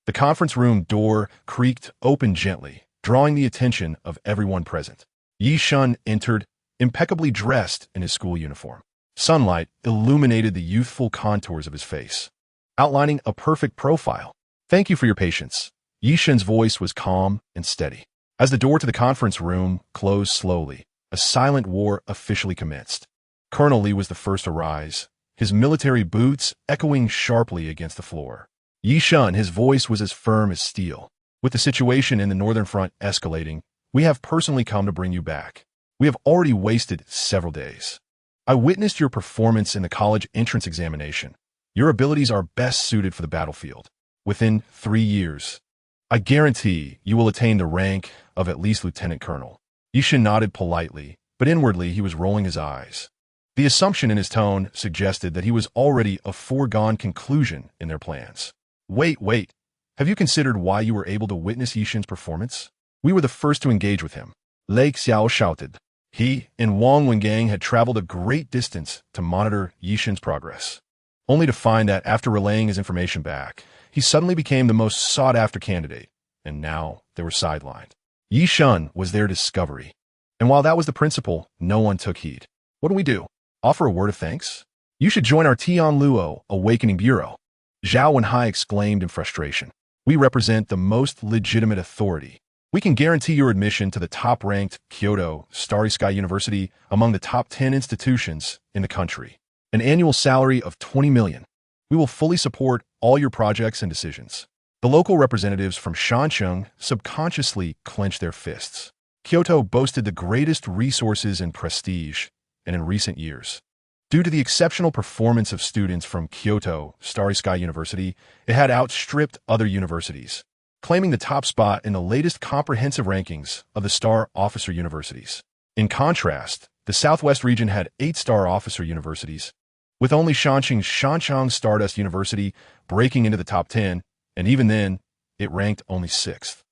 The conference room door creaked open gently, drawing the attention of everyone present. Ye Shen entered, impeccably dressed in his school uniform. Sunlight illuminated the youthful contours of his face, outlining a perfect profile. Thank you for your patience. Ye Shen's voice was calm and steady. As the door to the conference room closed slowly, a silent war officially commenced. Colonel Li was the first to rise, his military boots echoing sharply against the floor. Ye Shen, his voice was as firm as steel. With the situation in the northern front escalating, we have personally come to bring you back. We have already wasted several days. I witnessed your performance in the college entrance examination. Your abilities are best suited for the battlefield. Within 3 years, I guarantee you will attain the rank of at least lieutenant colonel. Ye Shen nodded politely, but inwardly he was rolling his eyes. The assumption in his tone suggested that he was already a foregone conclusion in their plans. Wait. Have you considered why you were able to witness Ye Shen's performance? We were the first to engage with him. Lei Xiao shouted. He and Wang Wengang had traveled a great distance to monitor Ye Shen's progress, only to find that after relaying his information back, he suddenly became the most sought-after candidate, and now they were sidelined. Ye Shen was their discovery, and while that was the principle, no one took heed. What do we do? Offer a word of thanks? You should join our Tianluo Awakening Bureau, Zhao Wenhai exclaimed in frustration. We represent the most legitimate authority. We can guarantee your admission to the top-ranked Kyoto Starry Sky University among the top 10 institutions in the country. An annual salary of 20 million. We will fully support all your projects and decisions. The local representatives from Shancheng subconsciously clenched their fists. Kyoto boasted the greatest resources and prestige, and in recent years, due to the exceptional performance of students from Kyoto Starry Sky University, it had outstripped other universities, claiming the top spot in the latest comprehensive rankings of the Star Officer Universities. In contrast, the Southwest region had 8 Star Officer Universities, with only Shanxing's Shanchang Stardust University breaking into the top 10, and even then, it ranked only 6th.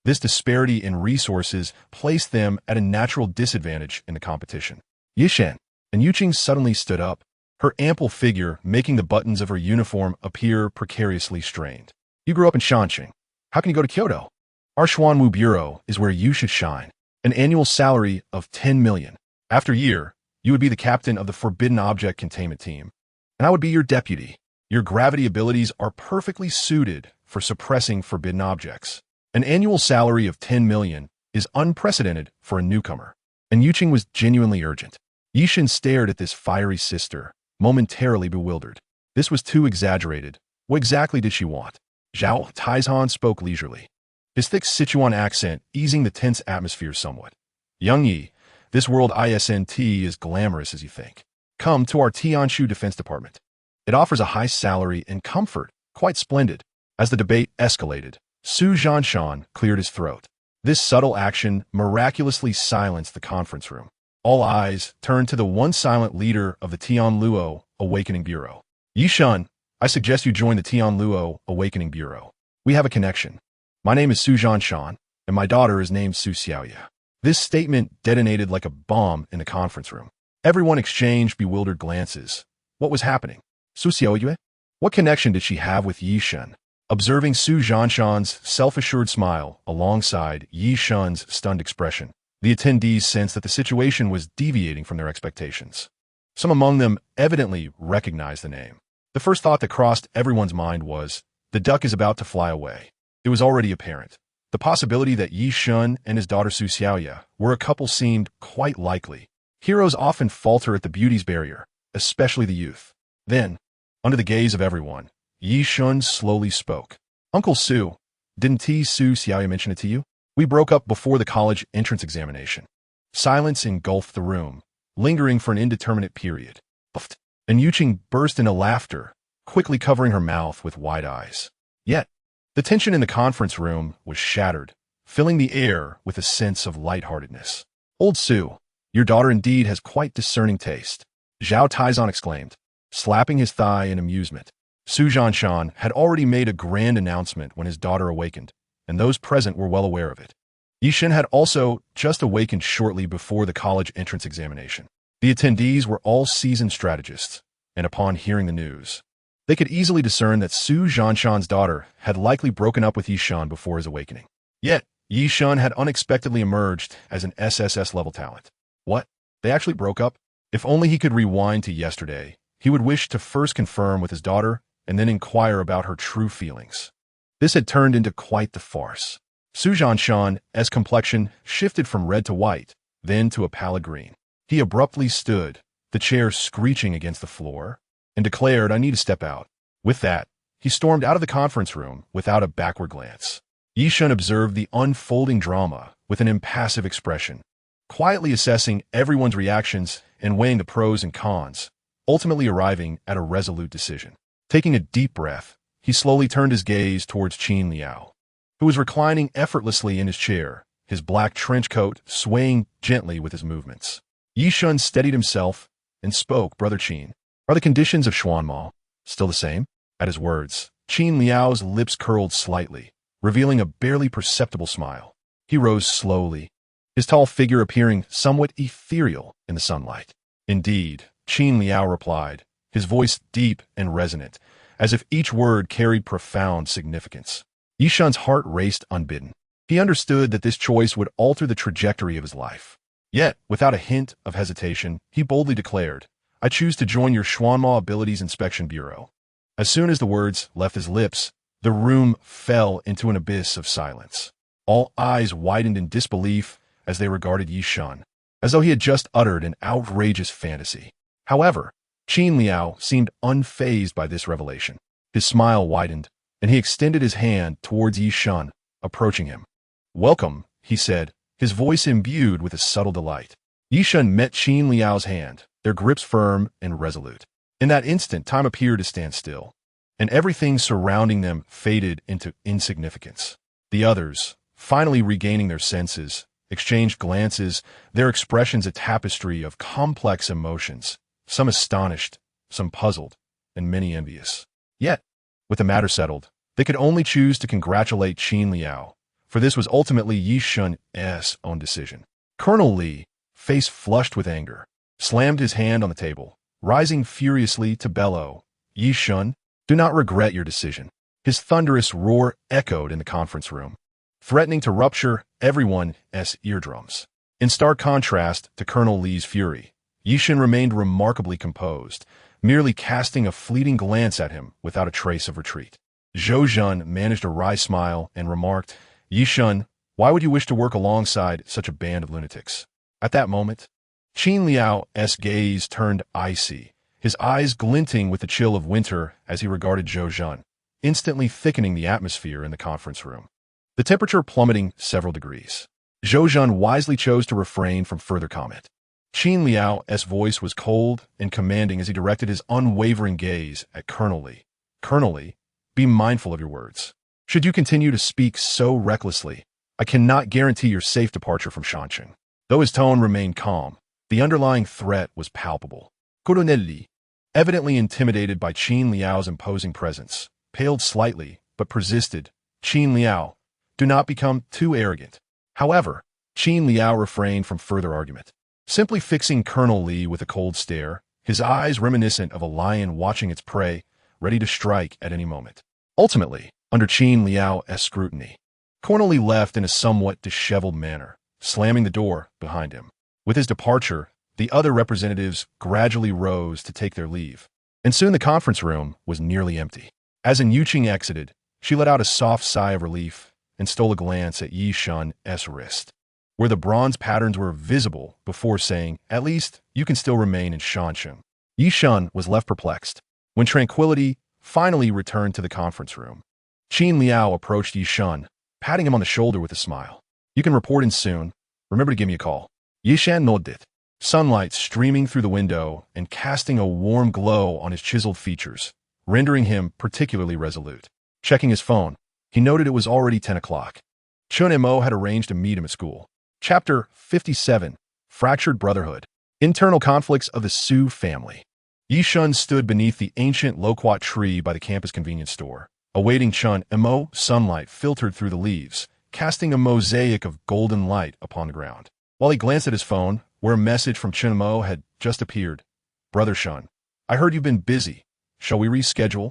This disparity in resources placed them at a natural disadvantage in the competition. Ye Shen and Yuqing suddenly stood up, her ample figure making the buttons of her uniform appear precariously strained. You grew up in Shanxing. How can you go to Kyoto? Our Xuanwu Bureau is where you should shine. An annual salary of 10 million. After a year, you would be the captain of the Forbidden Object Containment Team, and I would be your deputy. Your gravity abilities are perfectly suited for suppressing forbidden objects. An annual salary of 10 million is unprecedented for a newcomer, and Yuqing was genuinely urgent. Ye Shen stared at this fiery sister, momentarily bewildered. This was too exaggerated. What exactly did she want? Zhao Taizhan spoke leisurely, his thick Sichuan accent easing the tense atmosphere somewhat. Young Yi, this world isn't as glamorous as you think. Come to our Tianshu Defense Department. It offers a high salary and comfort, quite splendid. As the debate escalated, Su Zhanshan cleared his throat. This subtle action miraculously silenced the conference room. All eyes turned to the one silent leader of the Tianluo Awakening Bureau. Ye Shen, I suggest you join the Tianluo Awakening Bureau. We have a connection. My name is Su Zhanshan, and my daughter is named Su Xiaoya. This statement detonated like a bomb in the conference room. Everyone exchanged bewildered glances. What was happening? Su Xiaoya? What connection did she have with Ye Shen? Observing Su Zhanshan's self-assured smile alongside Ye Shen's stunned expression, the attendees sensed that the situation was deviating from their expectations. Some among them evidently recognized the name. The first thought that crossed everyone's mind was, the duck is about to fly away. It was already apparent. The possibility that Ye Shen and his daughter Su Xiaoya were a couple seemed quite likely. Heroes often falter at the beauty's barrier, especially the youth. Then, under the gaze of everyone, Ye Shen slowly spoke. Uncle Su, didn't Su Xiaoya mention it to you? We broke up before the college entrance examination. Silence engulfed the room, lingering for an indeterminate period. And Yuqing burst into laughter, quickly covering her mouth with wide eyes. Yet, the tension in the conference room was shattered, filling the air with a sense of lightheartedness. Old Su, your daughter indeed has quite discerning taste, Zhao Taizhan exclaimed, slapping his thigh in amusement. Su Zhanshan had already made a grand announcement when his daughter awakened, and those present were well aware of it. Ye Shen had also just awakened shortly before the college entrance examination. The attendees were all seasoned strategists, and upon hearing the news, they could easily discern that Su Zhanshan's daughter had likely broken up with Ye Shen before his awakening. Yet, Ye Shen had unexpectedly emerged as an SSS-level talent. What? They actually broke up? If only he could rewind to yesterday, he would wish to first confirm with his daughter and then inquire about her true feelings. This had turned into quite the farce. Su Zhanshan's complexion shifted from red to white, then to a pallid green. He abruptly stood, the chair screeching against the floor, and declared, I need to step out. With that, he stormed out of the conference room without a backward glance. Ye Shen observed the unfolding drama with an impassive expression, quietly assessing everyone's reactions and weighing the pros and cons, ultimately arriving at a resolute decision. Taking a deep breath, he slowly turned his gaze towards Qin Liao, who was reclining effortlessly in his chair, his black trench coat swaying gently with his movements. Ye Shen steadied himself and spoke, Brother Qin, are the conditions of Xuanmao still the same? At his words, Qin Liao's lips curled slightly, revealing a barely perceptible smile. He rose slowly, his tall figure appearing somewhat ethereal in the sunlight. Indeed, Qin Liao replied, his voice deep and resonant, as if each word carried profound significance. Ye Shen's heart raced unbidden. He understood that this choice would alter the trajectory of his life. Yet, without a hint of hesitation, he boldly declared, I choose to join your Xuanmao Abilities Inspection Bureau. As soon as the words left his lips, the room fell into an abyss of silence. All eyes widened in disbelief as they regarded Ye Shen, as though he had just uttered an outrageous fantasy. However, Qin Liao seemed unfazed by this revelation. His smile widened, and he extended his hand towards Ye Shen, approaching him. Welcome, he said, his voice imbued with a subtle delight. Ye Shen met Qin Liao's hand, their grips firm and resolute. In that instant, time appeared to stand still, and everything surrounding them faded into insignificance. The others, finally regaining their senses, exchanged glances, their expressions a tapestry of complex emotions, some astonished, some puzzled, and many envious. Yet, with the matter settled, they could only choose to congratulate Qin Liao for this was ultimately Ye Shen's own decision. Colonel Li, face flushed with anger, slammed his hand on the table, rising furiously to bellow, "Ye Shen, do not regret your decision." His thunderous roar echoed in the conference room, threatening to rupture everyone's eardrums. In stark contrast to Colonel Li's fury, Ye Shen remained remarkably composed, merely casting a fleeting glance at him without a trace of retreat. Zhou Zhen managed a wry smile and remarked, "Ye Shen, why would you wish to work alongside such a band of lunatics?" At that moment, Qin Liao's gaze turned icy, his eyes glinting with the chill of winter as he regarded Zhou Zhen, instantly thickening the atmosphere in the conference room, the temperature plummeting several degrees. Zhou Zhen wisely chose to refrain from further comment. Qin Liao's voice was cold and commanding as he directed his unwavering gaze at Colonel Li. "Colonel Li, be mindful of your words. Should you continue to speak so recklessly, I cannot guarantee your safe departure from Shanqing." Though his tone remained calm, the underlying threat was palpable. Colonel Li, evidently intimidated by Qin Liao's imposing presence, paled slightly, but persisted. "Qin Liao, do not become too arrogant." However, Qin Liao refrained from further argument, simply fixing Colonel Li with a cold stare, his eyes reminiscent of a lion watching its prey, ready to strike at any moment. Ultimately, under Qin Liao's scrutiny, Colonel Li left in a somewhat disheveled manner, slamming the door behind him. With his departure, the other representatives gradually rose to take their leave, and soon the conference room was nearly empty. As Yu Qing exited, she let out a soft sigh of relief and stole a glance at Ye Shen's wrist, where the bronze patterns were visible, before saying, "At least, you can still remain in Shanqing." Ye Shen was left perplexed. When tranquility finally returned to the conference room, Qin Liao approached Ye Shen, patting him on the shoulder with a smile. "You can report in soon. Remember to give me a call." Ye Shen nodded, sunlight streaming through the window and casting a warm glow on his chiseled features, rendering him particularly resolute. Checking his phone, he noted it was already 10 o'clock. Chun and Mo had arranged to meet him at school. Chapter 57, Fractured Brotherhood. Internal Conflicts of the Su family. Ye Shen stood beneath the ancient loquat tree by the campus convenience store, awaiting Chun and Mo. Sunlight filtered through the leaves, casting a mosaic of golden light upon the ground. While he glanced at his phone, where a message from Chun Mo had just appeared. "Brother Shun, I heard you've been busy. Shall we reschedule?"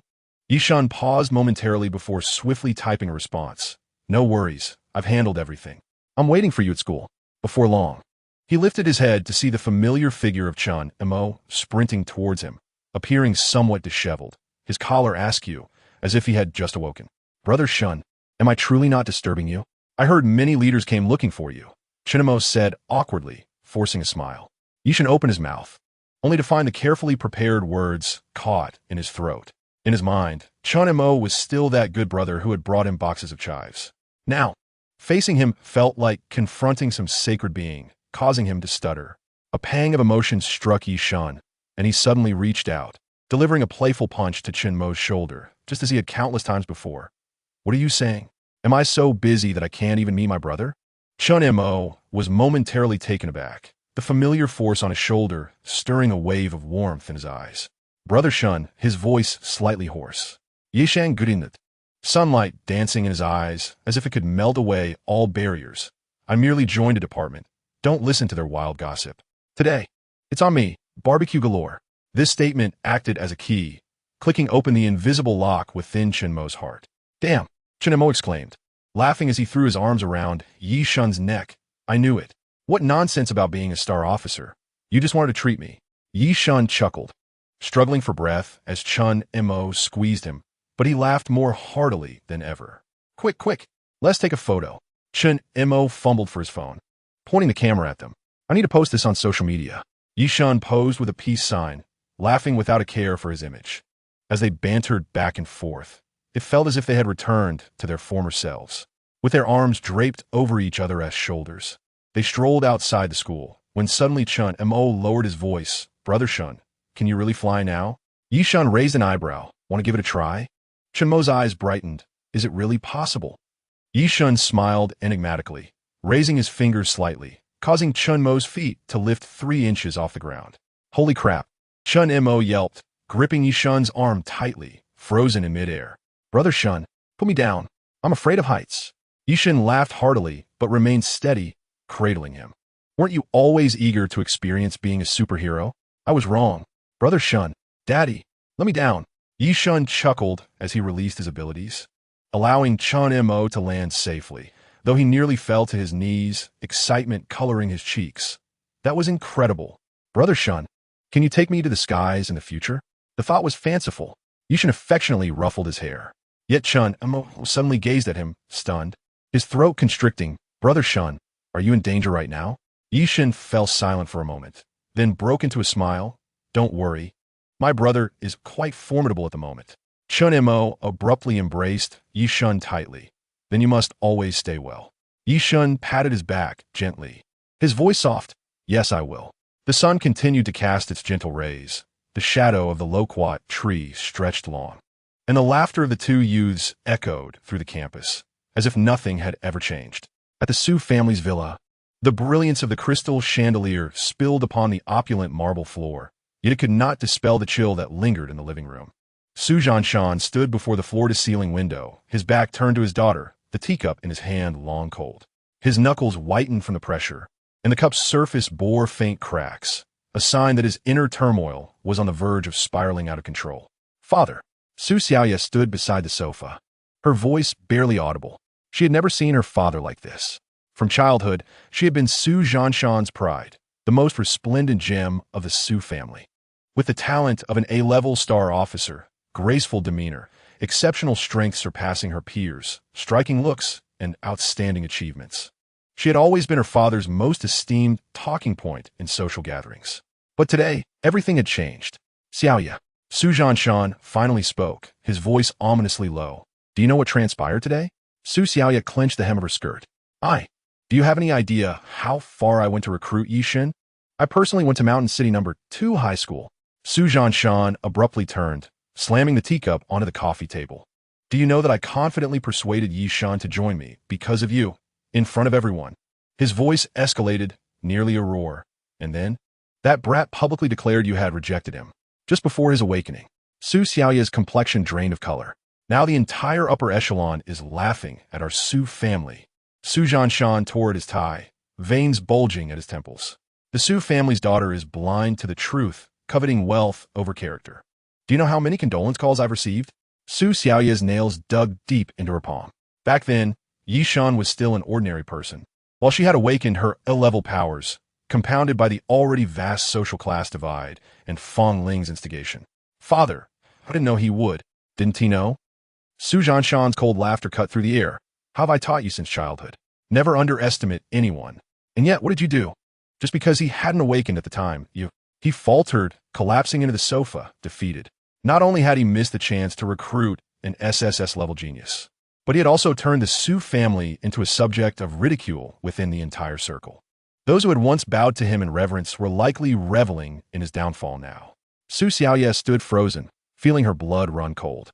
Ye Shen paused momentarily before swiftly typing a response. "No worries, I've handled everything. I'm waiting for you at school." Before long, he lifted his head to see the familiar figure of Chun and Mo sprinting towards him, appearing somewhat disheveled, his collar askew, as if he had just awoken. "Brother Shun, am I truly not disturbing you? I heard many leaders came looking for you," Chinamo said awkwardly, forcing a smile. Ye Shen opened his mouth, only to find the carefully prepared words caught in his throat. In his mind, Chun and Mo was still that good brother who had brought him boxes of chives. Now, facing him felt like confronting some sacred being, causing him to stutter. A pang of emotion struck Ye Shen, and he suddenly reached out, delivering a playful punch to Chin Mo's shoulder, just as he had countless times before. "What are you saying? Am I so busy that I can't even meet my brother?" Chun Mo was momentarily taken aback, the familiar force on his shoulder stirring a wave of warmth in his eyes. "Brother Shun," his voice slightly hoarse. "Ye Shen Goodinut," sunlight dancing in his eyes as if it could melt away all barriers. "I merely joined a department. Don't listen to their wild gossip. Today, it's on me, barbecue galore." This statement acted as a key, clicking open the invisible lock within Chinmo's heart. "Damn," Chinmo exclaimed, laughing as he threw his arms around Ye Shen's neck. "I knew it. What nonsense about being a star officer. You just wanted to treat me." Ye Shen chuckled, struggling for breath as Chun Mo squeezed him, but he laughed more heartily than ever. Quick, quick, let's take a photo." Chun Mo fumbled for his phone, pointing the camera at them. "I need to post this on social media." Ye Shen posed with a peace sign, laughing without a care for his image. As they bantered back and forth, it felt as if they had returned to their former selves. With their arms draped over each other's shoulders, they strolled outside the school, when suddenly Chun Mo lowered his voice. "Brother Shun, can you really fly now?" Ye Shen raised an eyebrow. "Want to give it a try?" Chun Mo's eyes brightened. "Is it really possible?" Ye Shen smiled enigmatically, raising his fingers slightly, causing Chun Mo's feet to lift 3 inches off the ground. "Holy crap!" Chun Mo yelped, gripping Ye Shen's arm tightly, frozen in midair. "Brother Shun, put me down. I'm afraid of heights." Ye Shen laughed heartily, but remained steady, cradling him. Weren't you always eager to experience being a superhero? I was wrong. Brother Shun, Daddy, let me down. Ye Shen chuckled as he released his abilities, allowing Chun Mo to land safely, though he nearly fell to his knees, excitement coloring his cheeks. That was incredible. Brother Shun, can you take me to the skies in the future? The thought was fanciful. Ye Shen affectionately ruffled his hair. Yet Chun Mo suddenly gazed at him, stunned, his throat constricting. Brother Shun, are you in danger right now? Ye Shen fell silent for a moment, then broke into a smile. Don't worry. My brother is quite formidable at the moment. Chun Mo abruptly embraced Ye Shen tightly. Then you must always stay well. Ye Shen patted his back gently, his voice soft. Yes, I will. The sun continued to cast its gentle rays. The shadow of the loquat tree stretched long, and the laughter of the two youths echoed through the campus, as if nothing had ever changed. At the Su family's villa, the brilliance of the crystal chandelier spilled upon the opulent marble floor, yet it could not dispel the chill that lingered in the living room. Su Zhanshan stood before the floor-to-ceiling window, his back turned to his daughter, the teacup in his hand long cold. His knuckles whitened from the pressure, and the cup's surface bore faint cracks, a sign that his inner turmoil was on the verge of spiraling out of control. Father. Su Xiaoya stood beside the sofa, her voice barely audible. She had never seen her father like this. From childhood, she had been Su Zhanshan's pride, the most resplendent gem of the Su family. With the talent of an A-level star officer, graceful demeanor, exceptional strength surpassing her peers, striking looks, and outstanding achievements. She had always been her father's most esteemed talking point in social gatherings. But today, everything had changed. Xiaoya. Su Zhanshan finally spoke, his voice ominously low. Do you know what transpired today? Su Xiaoya clenched the hem of her skirt. Do you have any idea how far I went to recruit Ye Shen? I personally went to Mountain City No. 2 High School. Su Zhanshan abruptly turned, slamming the teacup onto the coffee table. Do you know that I confidently persuaded Ye Shen to join me because of you, in front of everyone? His voice escalated, nearly a roar. And then, that brat publicly declared you had rejected him. Just before his awakening, Su Xiaoya's complexion drained of color. Now the entire upper echelon is laughing at our Su family. Su Zhanshan tore at his tie, veins bulging at his temples. The Su family's daughter is blind to the truth, coveting wealth over character. Do you know how many condolence calls I've received? Su Xiaoya's nails dug deep into her palm. Back then, Ye Shen was still an ordinary person, while she had awakened her ill-level powers, compounded by the already vast social class divide and Feng Ling's instigation. Father, I didn't know he would. Didn't he know? Su Zhanshan's cold laughter cut through the air. How have I taught you since childhood? Never underestimate anyone. And yet, what did you do? Just because he hadn't awakened at the time, He faltered, collapsing into the sofa, defeated. Not only had he missed the chance to recruit an SSS-level genius, but he had also turned the Su family into a subject of ridicule within the entire circle. Those who had once bowed to him in reverence were likely reveling in his downfall now. Su Xiaoya stood frozen, feeling her blood run cold.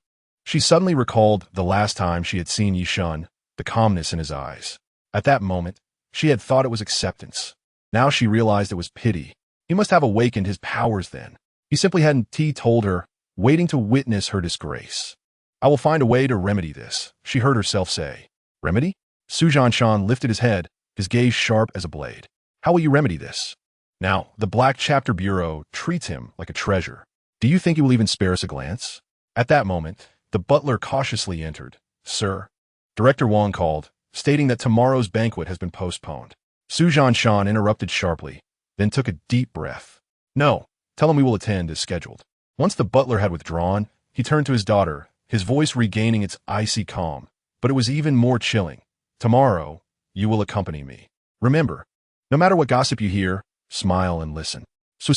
She suddenly recalled the last time she had seen Ye Shen, the calmness in his eyes. At that moment, she had thought it was acceptance. Now she realized it was pity. He must have awakened his powers then. He simply hadn't told her, waiting to witness her disgrace. I will find a way to remedy this, she heard herself say. Remedy? Su Zhanshan lifted his head, his gaze sharp as a blade. How will you remedy this? Now, the Black Chapter Bureau treats him like a treasure. Do you think he will even spare us a glance? At that moment, the butler cautiously entered. Sir. Director Wang called, stating that tomorrow's banquet has been postponed. Su Zhanshan interrupted sharply, then took a deep breath. No, tell him we will attend as scheduled. Once the butler had withdrawn, he turned to his daughter, his voice regaining its icy calm. But it was even more chilling. Tomorrow, you will accompany me. Remember, no matter what gossip you hear, smile and listen. She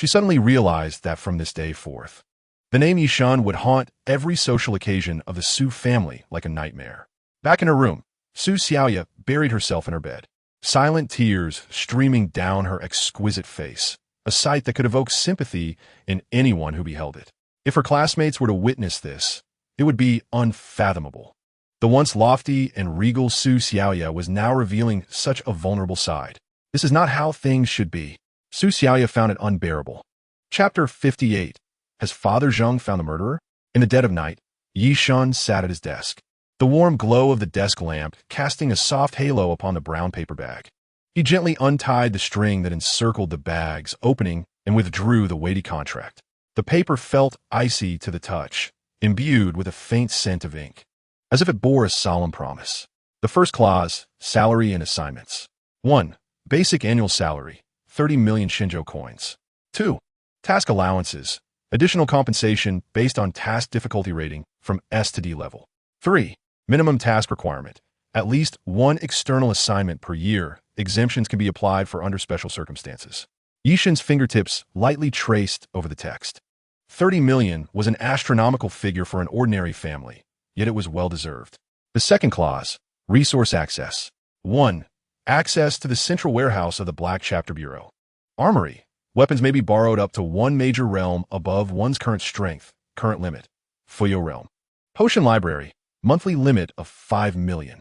suddenly realized that from this day forth, the name Ye Shen would haunt every social occasion of the Su family like a nightmare. Back in her room, Su Xiaoya buried herself in her bed, silent tears streaming down her exquisite face, a sight that could evoke sympathy in anyone who beheld it. If her classmates were to witness this, it would be unfathomable. The once lofty and regal Su Xiaoya was now revealing such a vulnerable side. This is not how things should be. Su Xiaoya found it unbearable. Chapter 58. Has Father Zheng found the murderer? In the dead of night, Ye Shen sat at his desk. The the warm glow of the desk lamp casting a soft halo upon the brown paper bag. He gently untied the string that encircled the bag's opening and withdrew the weighty contract. The paper felt icy to the touch, imbued with a faint scent of ink, as if it bore a solemn promise. The first clause, salary and assignments. 1. Basic annual salary, 30 million Shinjo coins. 2. Task allowances, additional compensation based on task difficulty rating from S to D level. 3. Minimum task requirement, at least one external assignment per year. Exemptions can be applied for under special circumstances. Ye Shen's fingertips lightly traced over the text. 30 million was an astronomical figure for an ordinary family, yet it was well-deserved. The second clause, resource access. 1. Access to the central warehouse of the Black Chapter Bureau. Armory. Weapons may be borrowed up to one major realm above one's current strength, current limit. Fuyo realm. Potion library. Monthly limit of 5 million.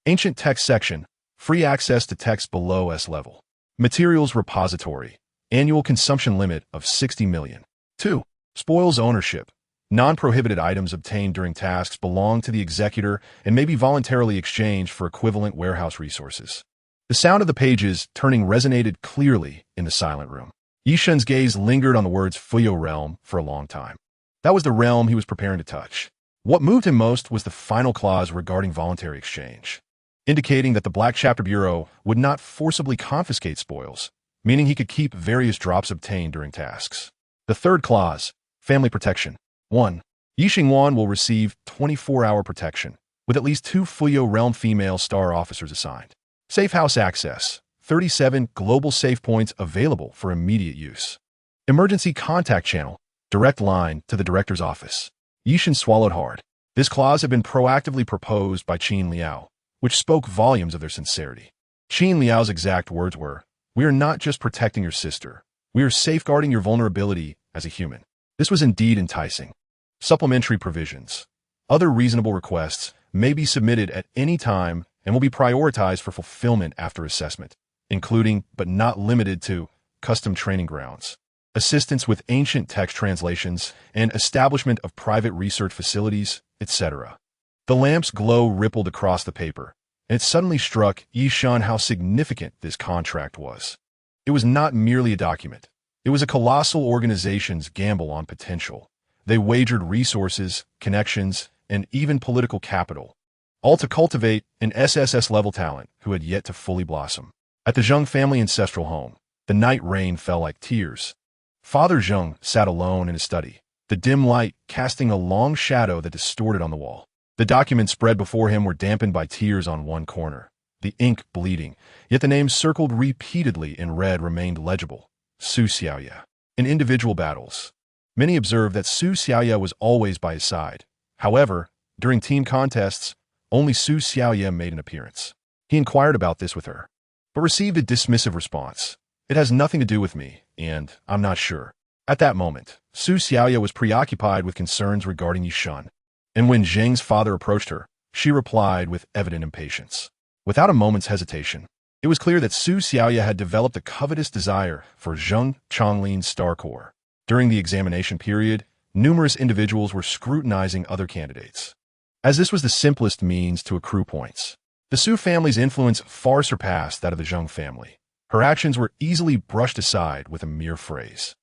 Ancient text section. Free access to text below S level. Materials repository. Annual consumption limit of 60 million. 2. Spoils ownership. Non-prohibited items obtained during tasks belong to the executor and may be voluntarily exchanged for equivalent warehouse resources. The sound of the pages turning resonated clearly in the silent room. Ye Shen's gaze lingered on the words Fuyo realm for a long time. That was the realm he was preparing to touch. What moved him most was the final clause regarding voluntary exchange, indicating that the Black Chapter Bureau would not forcibly confiscate spoils, meaning he could keep various drops obtained during tasks. The third clause, family protection. 1. Ye Shen will receive 24-hour protection, with at least 2 Fuyo realm female star officers assigned. Safe house access. 37 global safe points available for immediate use. Emergency contact channel. Direct line to the director's office. Ye Shen swallowed hard. This clause had been proactively proposed by Qin Liao, which spoke volumes of their sincerity. Qin Liao's exact words were, "We are not just protecting your sister. We are safeguarding your vulnerability as a human." This was indeed enticing. Supplementary provisions. Other reasonable requests may be submitted at any time and will be prioritized for fulfillment after assessment, including, but not limited to, custom training grounds, assistance with ancient text translations, and establishment of private research facilities, etc. The lamp's glow rippled across the paper, and it suddenly struck Ye Shen how significant this contract was. It was not merely a document. It was a colossal organization's gamble on potential. They wagered resources, connections, and even political capital, all to cultivate an SSS-level talent who had yet to fully blossom. At the Zheng family ancestral home, the night rain fell like tears. Father Zheng sat alone in his study, the dim light casting a long shadow that distorted on the wall. The documents spread before him were dampened by tears on one corner, the ink bleeding, yet the names circled repeatedly in red remained legible. Su Xiaoya. In individual battles, many observed that Su Xiaoya was always by his side. However, during team contests, only Su Xiaoya made an appearance. He inquired about this with her, but received a dismissive response. "It has nothing to do with me, and I'm not sure." At that moment, Su Xiaoya was preoccupied with concerns regarding Ye Shen, and when Zheng's father approached her, she replied with evident impatience. Without a moment's hesitation, it was clear that Su Xiaoya had developed a covetous desire for Zheng Chonglin's star core. During the examination period, numerous individuals were scrutinizing other candidates, as this was the simplest means to accrue points. The Su family's influence far surpassed that of the Zheng family. Her actions were easily brushed aside with a mere phrase.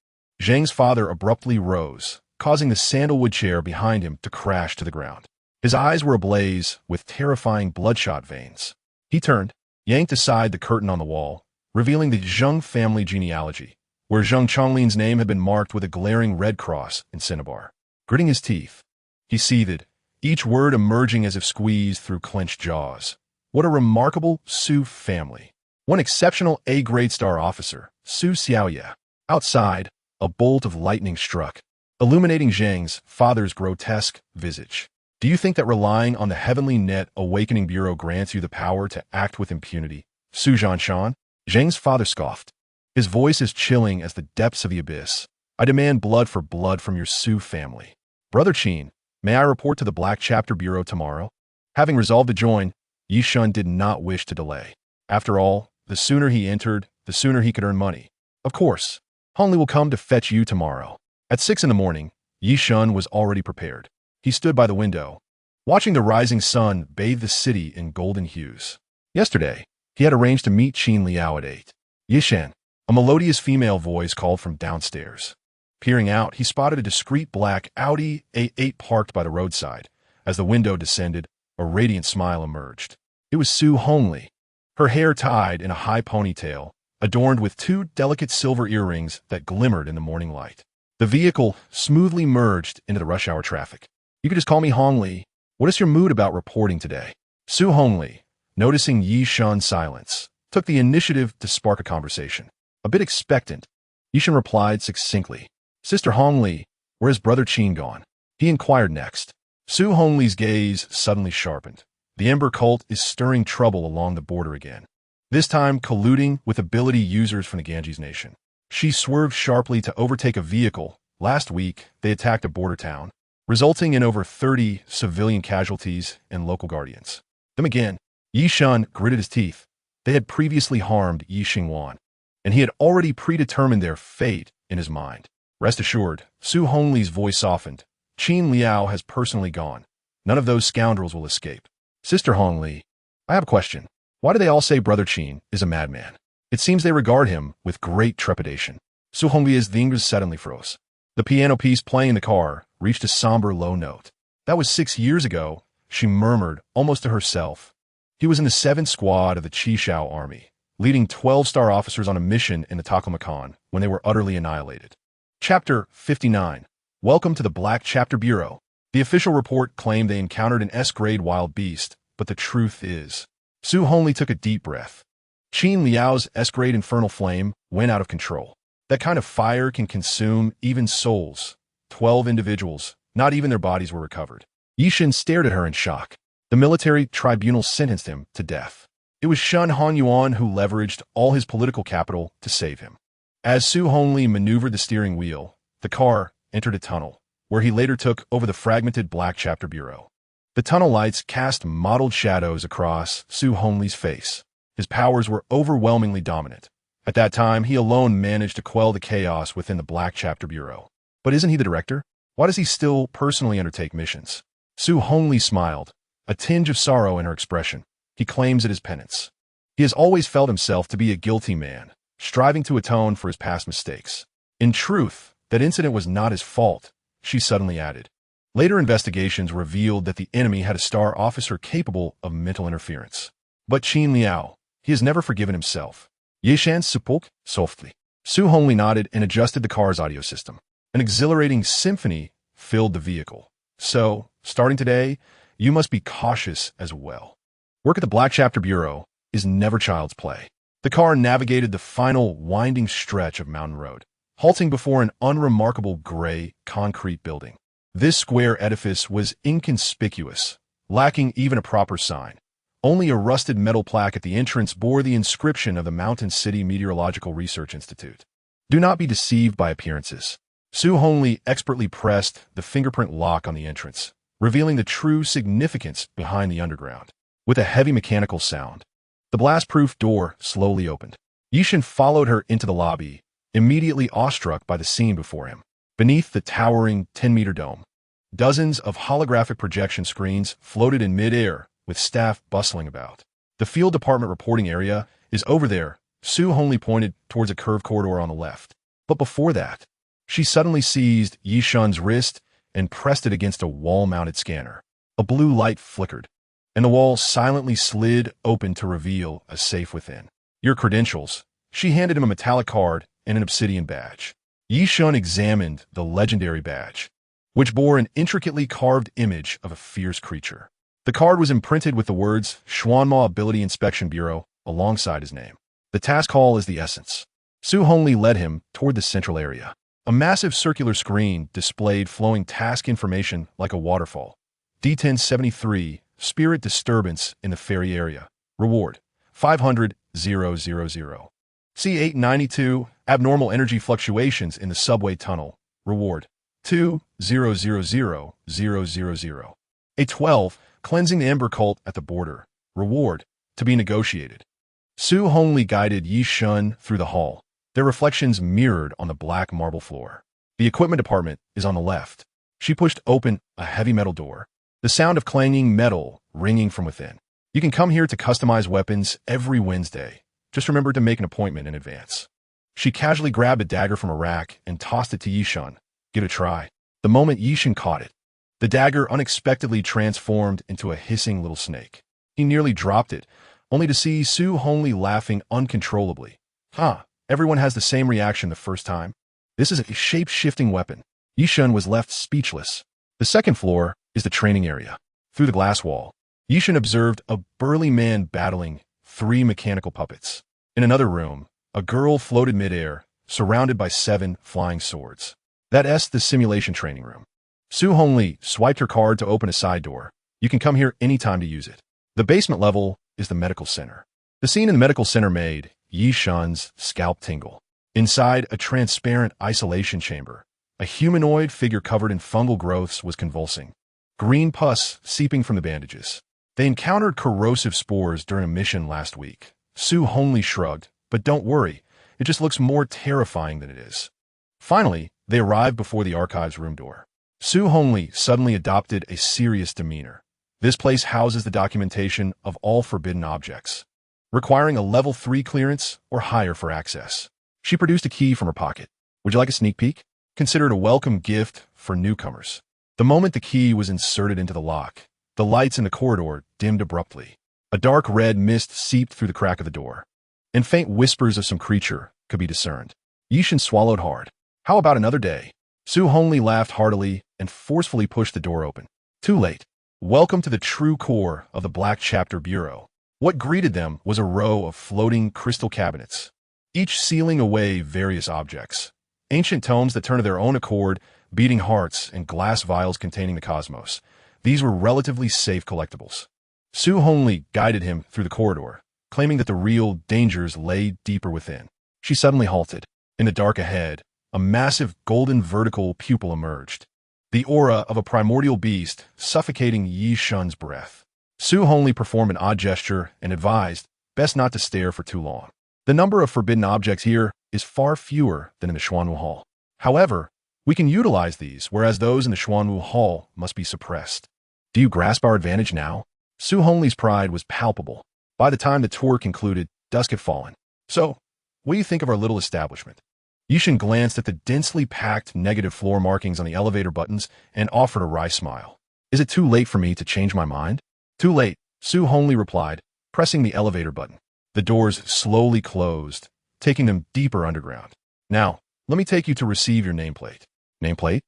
Zheng's father abruptly rose, causing the sandalwood chair behind him to crash to the ground. His eyes were ablaze with terrifying bloodshot veins. He turned, yanked aside the curtain on the wall, revealing the Zheng family genealogy, where Zheng Chonglin's name had been marked with a glaring red cross in cinnabar. Gritting his teeth, he seethed, each word emerging as if squeezed through clenched jaws. What a remarkable Su family. One exceptional A-grade star officer, Su Xiaoya. Outside, a bolt of lightning struck, illuminating Zheng's father's grotesque visage. "Do you think that relying on the heavenly net awakening bureau grants you the power to act with impunity, Su Zhanshan?" Zheng's father scoffed, his voice as chilling as the depths of the abyss. "I demand blood for blood from your Su family. Brother Qin, may I report to the Black Chapter Bureau tomorrow?" Having resolved to join, Ye Shen did not wish to delay. After all, the sooner he entered, the sooner he could earn money. "Of course, Hongli will come to fetch you tomorrow." At 6 in the morning, Ye Shen was already prepared. He stood by the window, watching the rising sun bathe the city in golden hues. Yesterday, he had arranged to meet Qin Liao at 8. Ye Shen, a melodious female voice called from downstairs. Peering out, he spotted a discreet black Audi A8 parked by the roadside. As the window descended, a radiant smile emerged. It was Su Hongli, her hair tied in a high ponytail, adorned with 2 delicate silver earrings that glimmered in the morning light. The vehicle smoothly merged into the rush hour traffic. "You could just call me Hongli. What is your mood about reporting today?" Su Hongli, noticing Ye Shen's silence, took the initiative to spark a conversation. A bit expectant, Ye Shen replied succinctly, "Sister Hongli, where has Brother Qin gone?" He inquired next. Su Hongli's gaze suddenly sharpened. The Ember cult is stirring trouble along the border again, this time colluding with ability users from the Ganges nation. She swerved sharply to overtake a vehicle. Last week, they attacked a border town, resulting in over 30 civilian casualties and local guardians. Them again. Ye Shen gritted his teeth. They had previously harmed Yi Xingwan, and he had already predetermined their fate in his mind. Rest assured, Su Hongli's voice softened. Qin Liao has personally gone. None of those scoundrels will escape. Sister Hongli, I have a question. Why do they all say Brother Qin is a madman? It seems they regard him with great trepidation. Su Hongli's fingers suddenly froze. The piano piece playing in the car reached a somber low note. That was 6 years ago, she murmured, almost to herself. He was in the 7th Squad of the Qishao Army, leading 12-star officers on a mission in the Taklamakan when they were utterly annihilated. Chapter 59. Welcome to the Black Chapter Bureau. The official report claimed they encountered an S-grade wild beast, but the truth is, Su Hongli took a deep breath. Qin Liao's S-grade infernal flame went out of control. That kind of fire can consume even souls. 12 individuals, not even their bodies were recovered. Ye Shen stared at her in shock. The military tribunal sentenced him to death. It was Shen Hanyuan who leveraged all his political capital to save him. As Su Hongli maneuvered the steering wheel, the car entered a tunnel, where he later took over the fragmented Black Chapter Bureau. The tunnel lights cast mottled shadows across Su Hongli's face. His powers were overwhelmingly dominant. At that time, he alone managed to quell the chaos within the Black Chapter Bureau. But isn't he the director? Why does he still personally undertake missions? Su Hongli smiled, a tinge of sorrow in her expression. He claims it is penance. He has always felt himself to be a guilty man, striving to atone for his past mistakes. In truth, that incident was not his fault, she suddenly added. Later investigations revealed that the enemy had a star officer capable of mental interference. But Qin Liao, he has never forgiven himself. Ye Shen spoke softly. Su Hongli nodded and adjusted the car's audio system. An exhilarating symphony filled the vehicle. So, starting today, you must be cautious as well. Work at the Black Chapter Bureau is never child's play. The car navigated the final winding stretch of Mountain Road, halting before an unremarkable gray concrete building. This square edifice was inconspicuous, lacking even a proper sign. Only a rusted metal plaque at the entrance bore the inscription of the Mountain City Meteorological Research Institute. Do not be deceived by appearances. Su Hongli expertly pressed the fingerprint lock on the entrance, revealing the true significance behind the underground. With a heavy mechanical sound, the blast-proof door slowly opened. Ye Shen followed her into the lobby, immediately awestruck by the scene before him. Beneath the towering 10-meter dome, dozens of holographic projection screens floated in mid-air, with staff bustling about. The field department reporting area is over there. Su Hongli pointed towards a curved corridor on the left. But before that, she suddenly seized Ye Shen's wrist and pressed it against a wall-mounted scanner. A blue light flickered, and the wall silently slid open to reveal a safe within. Your credentials. She handed him a metallic card and an obsidian badge. Ye Shen examined the legendary badge, which bore an intricately carved image of a fierce creature. The card was imprinted with the words Xuanma Ability Inspection Bureau alongside his name. The task hall is the essence. Su Hongli led him toward the central area. A massive circular screen displayed flowing task information like a waterfall. D1073, Spirit Disturbance in the Ferry Area. Reward, 500,000. C892, Abnormal Energy Fluctuations in the Subway Tunnel. Reward, 2,000,000. A12, Cleansing the Ember Cult at the Border. Reward, to be negotiated. Su Hongli guided Ye Shen through the hall, their reflections mirrored on the black marble floor. The equipment department is on the left. She pushed open a heavy metal door. the sound of clanging metal ringing from within. You can come here to customize weapons every Wednesday. Just remember to make an appointment in advance. She casually grabbed a dagger from a rack and tossed it to Ye Shen. Give it a try. The moment Ye Shen caught it, the dagger unexpectedly transformed into a hissing little snake. He nearly dropped it, only to see Su Hongli laughing uncontrollably. Everyone has the same reaction the first time. This is a shape-shifting weapon. Ye Shen was left speechless. The second floor is the training area. Through the glass wall, Ye Shen observed a burly man battling 3 mechanical puppets. In another room, a girl floated midair, surrounded by 7 flying swords. That's the simulation training room. Su Hongli swiped her card to open a side door. You can come here anytime to use it. The basement level is the medical center. The scene in the medical center made Ye Shen's scalp tingle. Inside a transparent isolation chamber, a humanoid figure covered in fungal growths was convulsing. Green pus seeping from the bandages. They encountered corrosive spores during a mission last week. Su Hongli shrugged, but don't worry, it just looks more terrifying than it is. Finally, they arrived before the archives room door. Su Hongli suddenly adopted a serious demeanor. This place houses the documentation of all forbidden objects, requiring a level 3 clearance or higher for access. She produced a key from her pocket. Would you like a sneak peek? Consider it a welcome gift for newcomers. The moment the key was inserted into the lock, the lights in the corridor dimmed abruptly. A dark red mist seeped through the crack of the door, and faint whispers of some creature could be discerned. Ye Shen swallowed hard. How about another day? Su Hongli laughed heartily and forcefully pushed the door open. Too late. Welcome to the true core of the Black Chapter Bureau. What greeted them was a row of floating crystal cabinets, each sealing away various objects. Ancient tomes that turn of their own accord, beating hearts, and glass vials containing the cosmos. These were relatively safe collectibles. Su Hongli guided him through the corridor, claiming that the real dangers lay deeper within. She suddenly halted. In the dark ahead, a massive golden vertical pupil emerged, the aura of a primordial beast suffocating Ye Shen's breath. Su Hongli performed an odd gesture and advised, best not to stare for too long. The number of forbidden objects here is far fewer than in the Xuanwu Hall. However, we can utilize these, whereas those in the Xuanwu Hall must be suppressed. Do you grasp our advantage now? Su Hongli's pride was palpable. By the time the tour concluded, dusk had fallen. So, what do you think of our little establishment? Ye Shen glanced at the densely packed negative floor markings on the elevator buttons and offered a wry smile. Is it too late for me to change my mind? Too late, Su Hongli replied, pressing the elevator button. The doors slowly closed, taking them deeper underground. Now, let me take you to receive your nameplate. Nameplate?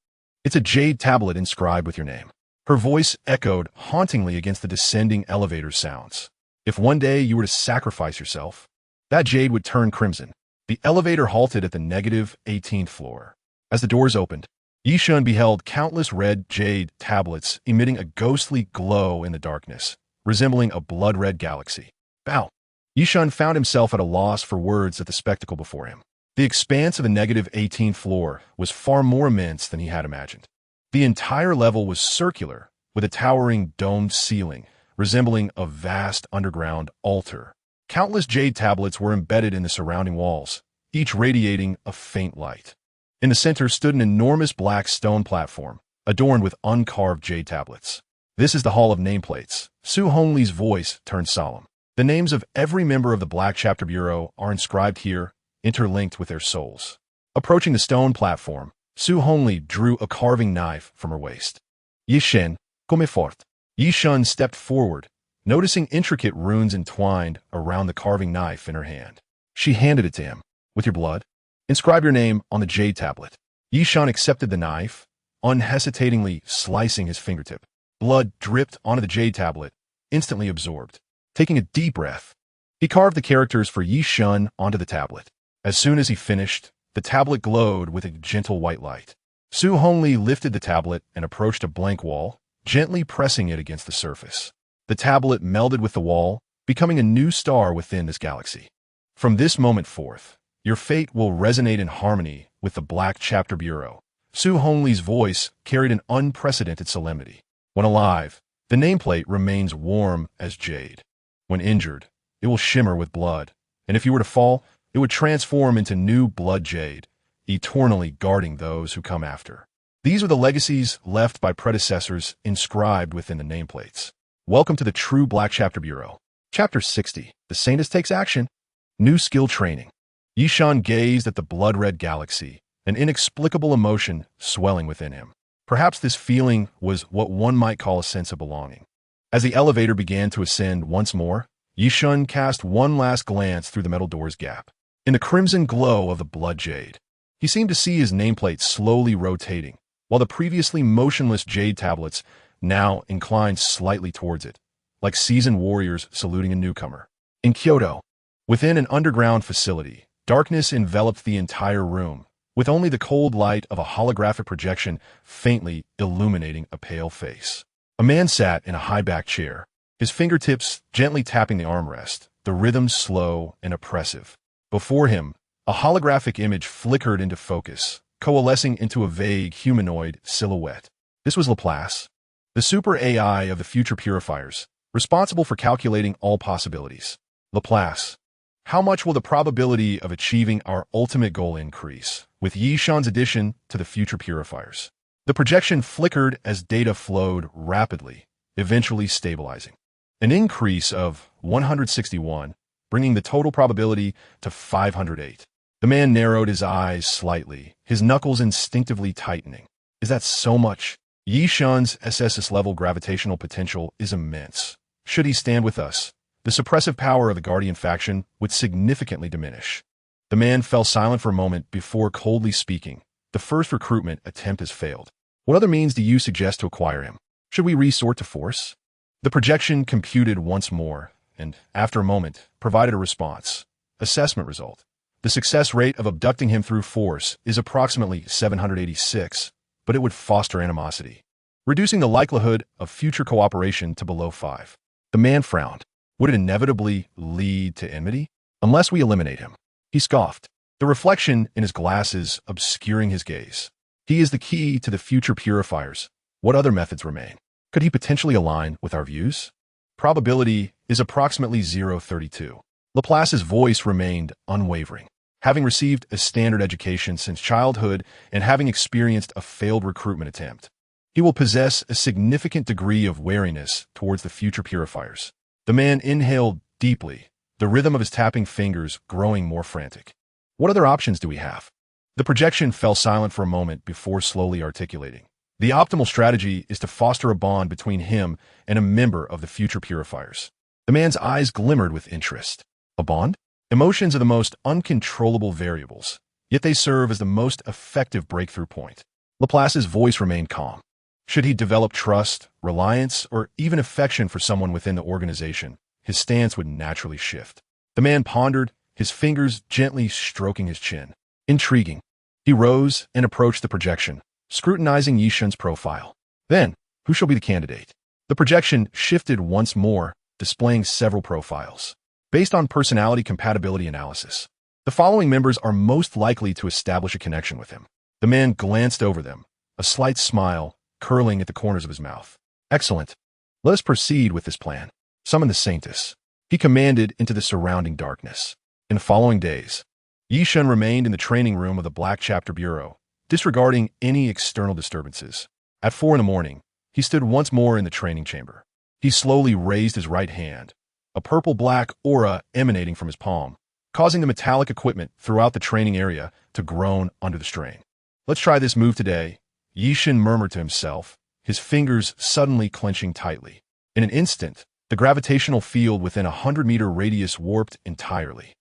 It's a jade tablet inscribed with your name. Her voice echoed hauntingly against the descending elevator sounds. If one day you were to sacrifice yourself, that jade would turn crimson. The elevator halted at the negative 18th floor. As the doors opened, Ye Shen beheld countless red jade tablets emitting a ghostly glow in the darkness, resembling a blood-red galaxy. Bow! Ye Shen found himself at a loss for words at the spectacle before him. The expanse of the negative 18th floor was far more immense than he had imagined. The entire level was circular, with a towering domed ceiling, resembling a vast underground altar. Countless jade tablets were embedded in the surrounding walls, each radiating a faint light. In the center stood an enormous black stone platform, adorned with uncarved jade tablets. This is the Hall of Nameplates. Su Hongli's voice turned solemn. The names of every member of the Black Chapter Bureau are inscribed here, interlinked with their souls. Approaching the stone platform, Su Hongli drew a carving knife from her waist. Ye Shen, comme fort. Ye Shen stepped forward, noticing intricate runes entwined around the carving knife in her hand. She handed it to him. With your blood, inscribe your name on the jade tablet. Ye Shen accepted the knife, unhesitatingly slicing his fingertip. Blood dripped onto the jade tablet, instantly absorbed. Taking a deep breath, he carved the characters for Ye Shen onto the tablet. As soon as he finished, the tablet glowed with a gentle white light. Su Hongli lifted the tablet and approached a blank wall, gently pressing it against the surface. The tablet melded with the wall, becoming a new star within this galaxy. From this moment forth, your fate will resonate in harmony with the Black Chapter Bureau. Su Hongli's voice carried an unprecedented solemnity. When alive, the nameplate remains warm as jade. When injured, it will shimmer with blood, and if you were to fall, it would transform into new blood jade, eternally guarding those who come after. These are the legacies left by predecessors inscribed within the nameplates. Welcome to the True Black Chapter Bureau. Chapter 60. The Saintess Takes Action. New Skill Training. Ye Shen gazed at the blood-red galaxy, an inexplicable emotion swelling within him. Perhaps this feeling was what one might call a sense of belonging. As the elevator began to ascend once more, Ye Shen cast one last glance through the metal door's gap. In the crimson glow of the blood jade, he seemed to see his nameplate slowly rotating, while the previously motionless jade tablets now inclined slightly towards it, like seasoned warriors saluting a newcomer. In Kyoto, within an underground facility, darkness enveloped the entire room, with only the cold light of a holographic projection faintly illuminating a pale face. A man sat in a high-backed chair, his fingertips gently tapping the armrest, the rhythm slow and oppressive. Before him, a holographic image flickered into focus, coalescing into a vague humanoid silhouette. This was Laplace, the super AI of the future purifiers, responsible for calculating all possibilities. Laplace, how much will the probability of achieving our ultimate goal increase with Ye Shen's addition to the future purifiers? The projection flickered as data flowed rapidly, eventually stabilizing. An increase of 161, bringing the total probability to 508. The man narrowed his eyes slightly, his knuckles instinctively tightening. Is that so much? Ye Shen's SSS-level gravitational potential is immense. Should he stand with us, the suppressive power of the Guardian faction would significantly diminish. The man fell silent for a moment before coldly speaking. The first recruitment attempt has failed. What other means do you suggest to acquire him? Should we resort to force? The projection computed once more, and, after a moment, provided a response. Assessment result. The success rate of abducting him through force is approximately 786, but it would foster animosity, reducing the likelihood of future cooperation to below 5. The man frowned. Would it inevitably lead to enmity? Unless we eliminate him. He scoffed, the reflection in his glasses obscuring his gaze. He is the key to the future purifiers. What other methods remain? Could he potentially align with our views? Probability is approximately 0.32. Laplace's voice remained unwavering. Having received a standard education since childhood and having experienced a failed recruitment attempt, he will possess a significant degree of wariness towards the future purifiers. The man inhaled deeply, the rhythm of his tapping fingers growing more frantic. What other options do we have? The projection fell silent for a moment before slowly articulating. The optimal strategy is to foster a bond between him and a member of the future purifiers. The man's eyes glimmered with interest. A bond? Emotions are the most uncontrollable variables, yet they serve as the most effective breakthrough point. Laplace's voice remained calm. Should he develop trust, reliance, or even affection for someone within the organization, his stance would naturally shift. The man pondered, his fingers gently stroking his chin. Intriguing. He rose and approached the projection, scrutinizing Ye Shen's profile. Then, who shall be the candidate? The projection shifted once more, displaying several profiles. Based on personality compatibility analysis, the following members are most likely to establish a connection with him. The man glanced over them, a slight smile curling at the corners of his mouth. Excellent. Let us proceed with this plan. Summon the Saintess. He commanded into the surrounding darkness. In the following days, Ye Shen remained in the training room of the Black Chapter Bureau, disregarding any external disturbances. At 4 a.m, he stood once more in the training chamber. He slowly raised his right hand, a purple-black aura emanating from his palm, causing the metallic equipment throughout the training area to groan under the strain. Let's try this move today, Ye Shen murmured to himself, his fingers suddenly clenching tightly. In an instant, the gravitational field within a 100-meter radius warped entirely.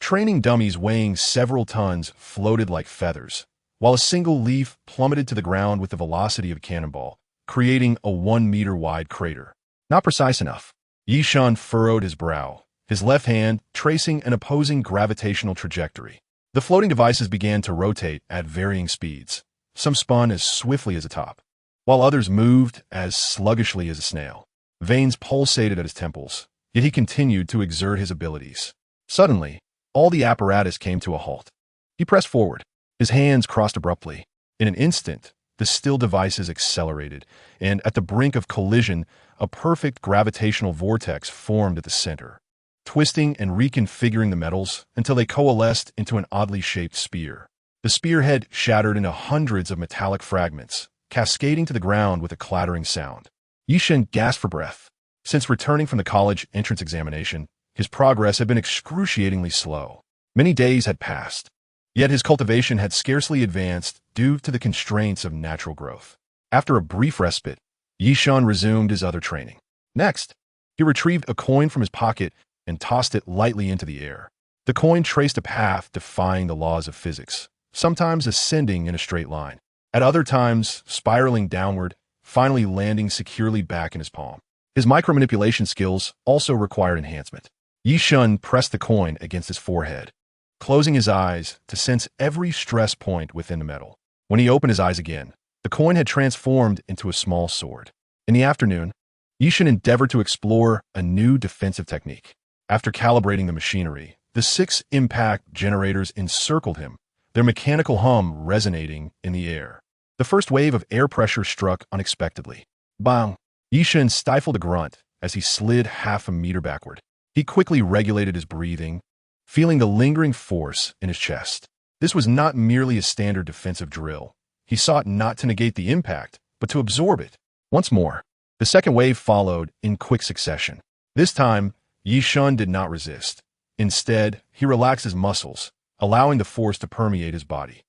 Training dummies weighing several tons floated like feathers, while a single leaf plummeted to the ground with the velocity of a cannonball, creating a 1-meter-wide crater. Not precise enough. Ye Shen furrowed his brow, his left hand tracing an opposing gravitational trajectory. The floating devices began to rotate at varying speeds. Some spun as swiftly as a top, while others moved as sluggishly as a snail. Veins pulsated at his temples, yet he continued to exert his abilities. Suddenly, all the apparatus came to a halt. He pressed forward. His hands crossed abruptly. In an instant, the still devices accelerated, and at the brink of collision, a perfect gravitational vortex formed at the center, twisting and reconfiguring the metals until they coalesced into an oddly shaped spear. The spearhead shattered into hundreds of metallic fragments, cascading to the ground with a clattering sound. Ye Shen gasped for breath. Since returning from the college entrance examination, his progress had been excruciatingly slow. Many days had passed, yet his cultivation had scarcely advanced due to the constraints of natural growth. After a brief respite, Ye Shen resumed his other training. Next, he retrieved a coin from his pocket and tossed it lightly into the air. The coin traced a path defying the laws of physics, sometimes ascending in a straight line, at other times spiraling downward, finally landing securely back in his palm. His micromanipulation skills also required enhancement. Ye Shen pressed the coin against his forehead, closing his eyes to sense every stress point within the metal. When he opened his eyes again, the coin had transformed into a small sword. In the afternoon, Ye Shen endeavored to explore a new defensive technique. After calibrating the machinery, the 6 impact generators encircled him, their mechanical hum resonating in the air. The first wave of air pressure struck unexpectedly. Bang! Ye Shen stifled a grunt as he slid half a meter backward. He quickly regulated his breathing, feeling the lingering force in his chest. This was not merely a standard defensive drill. He sought not to negate the impact, but to absorb it. Once more, the second wave followed in quick succession. This time, Ye Shen did not resist. Instead, he relaxed his muscles, allowing the force to permeate his body.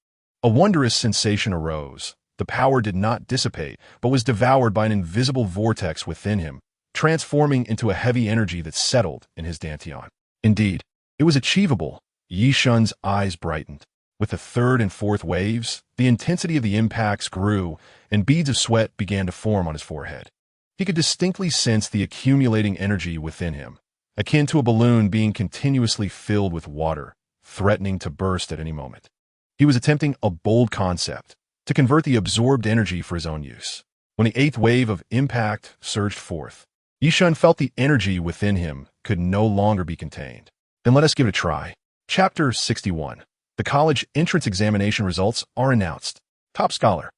A wondrous sensation arose. The power did not dissipate, but was devoured by an invisible vortex within him, transforming into a heavy energy that settled in his dantian. Indeed, it was achievable. Ye Shen's eyes brightened. With the third and fourth waves, the intensity of the impacts grew, and beads of sweat began to form on his forehead. He could distinctly sense the accumulating energy within him, akin to a balloon being continuously filled with water, threatening to burst at any moment. He was attempting a bold concept, to convert the absorbed energy for his own use. When the 8th wave of impact surged forth, Ye Shen felt the energy within him could no longer be contained. Then let us give it a try. Chapter 61. The college entrance examination results are announced. Top scholar.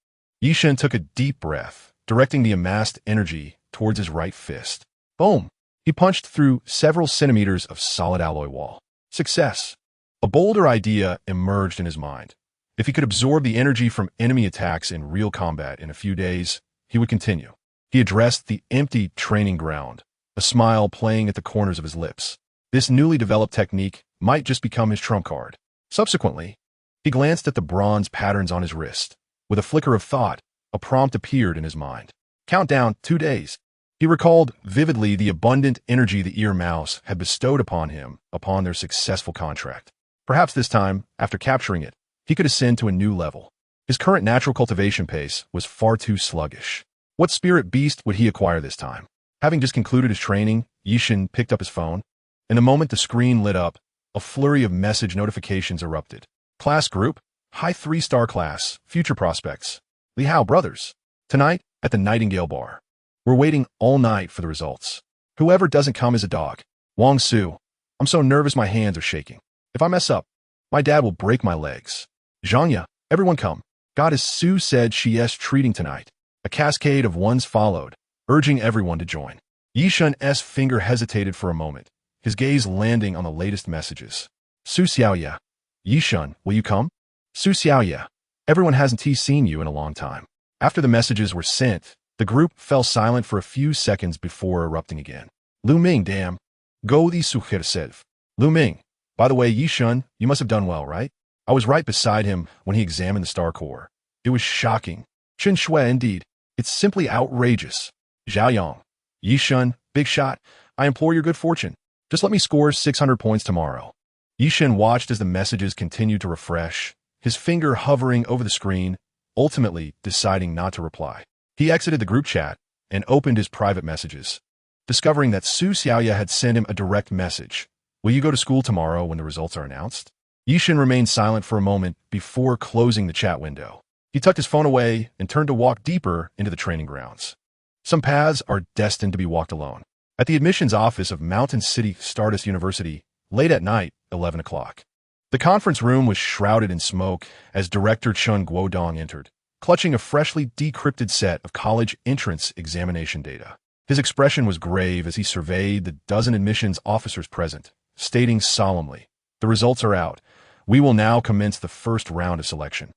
Ye Shen took a deep breath, directing the amassed energy towards his right fist. Boom! He punched through several centimeters of solid alloy wall. Success! A bolder idea emerged in his mind. If he could absorb the energy from enemy attacks in real combat in a few days, he would continue. He addressed the empty training ground, a smile playing at the corners of his lips. This newly developed technique might just become his trump card. Subsequently, he glanced at the bronze patterns on his wrist. With a flicker of thought, a prompt appeared in his mind. Countdown 2 days. He recalled vividly the abundant energy the ear mouse had bestowed upon him upon their successful contract. Perhaps this time, after capturing it, he could ascend to a new level. His current natural cultivation pace was far too sluggish. What spirit beast would he acquire this time? Having just concluded his training, Ye Shen picked up his phone. In the moment the screen lit up, a flurry of message notifications erupted. Class group, high 3-star class, future prospects. Li Hao brothers. Tonight, at the Nightingale Bar. We're waiting all night for the results. Whoever doesn't come is a dog. Wang Su. I'm so nervous my hands are shaking. If I mess up, my dad will break my legs. Zhangya, everyone come. Goddess Su said she is treating tonight. A cascade of ones followed, urging everyone to join. Ye Shen's finger hesitated for a moment, his gaze landing on the latest messages. Su Xiaoya. Ye Shen, will you come? Su Xiaoya. Everyone hasn't seen you in a long time. After the messages were sent, the group fell silent for a few seconds before erupting again. Lu Ming, damn. Go the suhersev. Lu Ming. By the way, Ye Shen, you must have done well, right? I was right beside him when he examined the star core. It was shocking. Chen Shui, indeed. It's simply outrageous. Zhao Yang. Ye Shen, big shot. I implore your good fortune. Just let me score 600 points tomorrow. Ye Shen watched as the messages continued to refresh, his finger hovering over the screen, ultimately deciding not to reply. He exited the group chat and opened his private messages, discovering that Su Xiaoya had sent him a direct message. Will you go to school tomorrow when the results are announced? Ye Shen remained silent for a moment before closing the chat window. He tucked his phone away and turned to walk deeper into the training grounds. Some paths are destined to be walked alone. At the admissions office of Mountain City Stardust University, late at night, 11 o'clock. The conference room was shrouded in smoke as Director Chun Guodong entered, clutching a freshly decrypted set of college entrance examination data. His expression was grave as he surveyed the dozen admissions officers present, stating solemnly, "The results are out. We will now commence the first round of selection."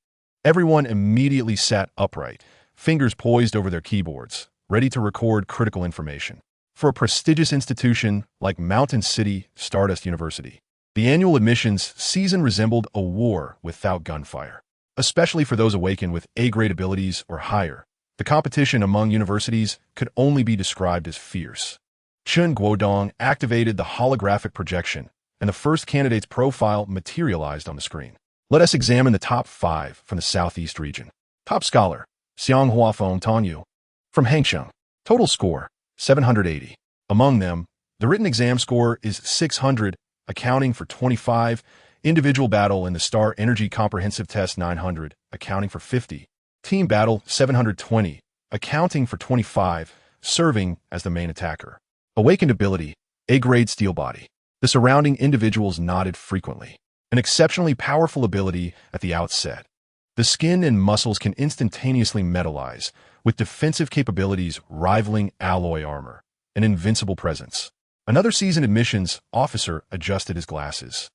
Everyone immediately sat upright, fingers poised over their keyboards, ready to record critical information. For a prestigious institution like Mountain City Stardust University, the annual admissions season resembled a war without gunfire. Especially for those awakened with A-grade abilities or higher, the competition among universities could only be described as fierce. Chun Guodong activated the holographic projection, and the first candidate's profile materialized on the screen. Let us examine the top 5 from the Southeast region. Top Scholar, Xianghua Tanyu, from Hangsheng. Total score, 780. Among them, the written exam score is 600, accounting for 25, individual battle in the Star Energy Comprehensive Test 900, accounting for 50, team battle 720, accounting for 25, serving as the main attacker. Awakened ability, A-grade steel body. The surrounding individuals nodded frequently. An exceptionally powerful ability at the outset. The skin and muscles can instantaneously metallize, with defensive capabilities rivaling alloy armor, an invincible presence. Another seasoned admissions officer adjusted his glasses,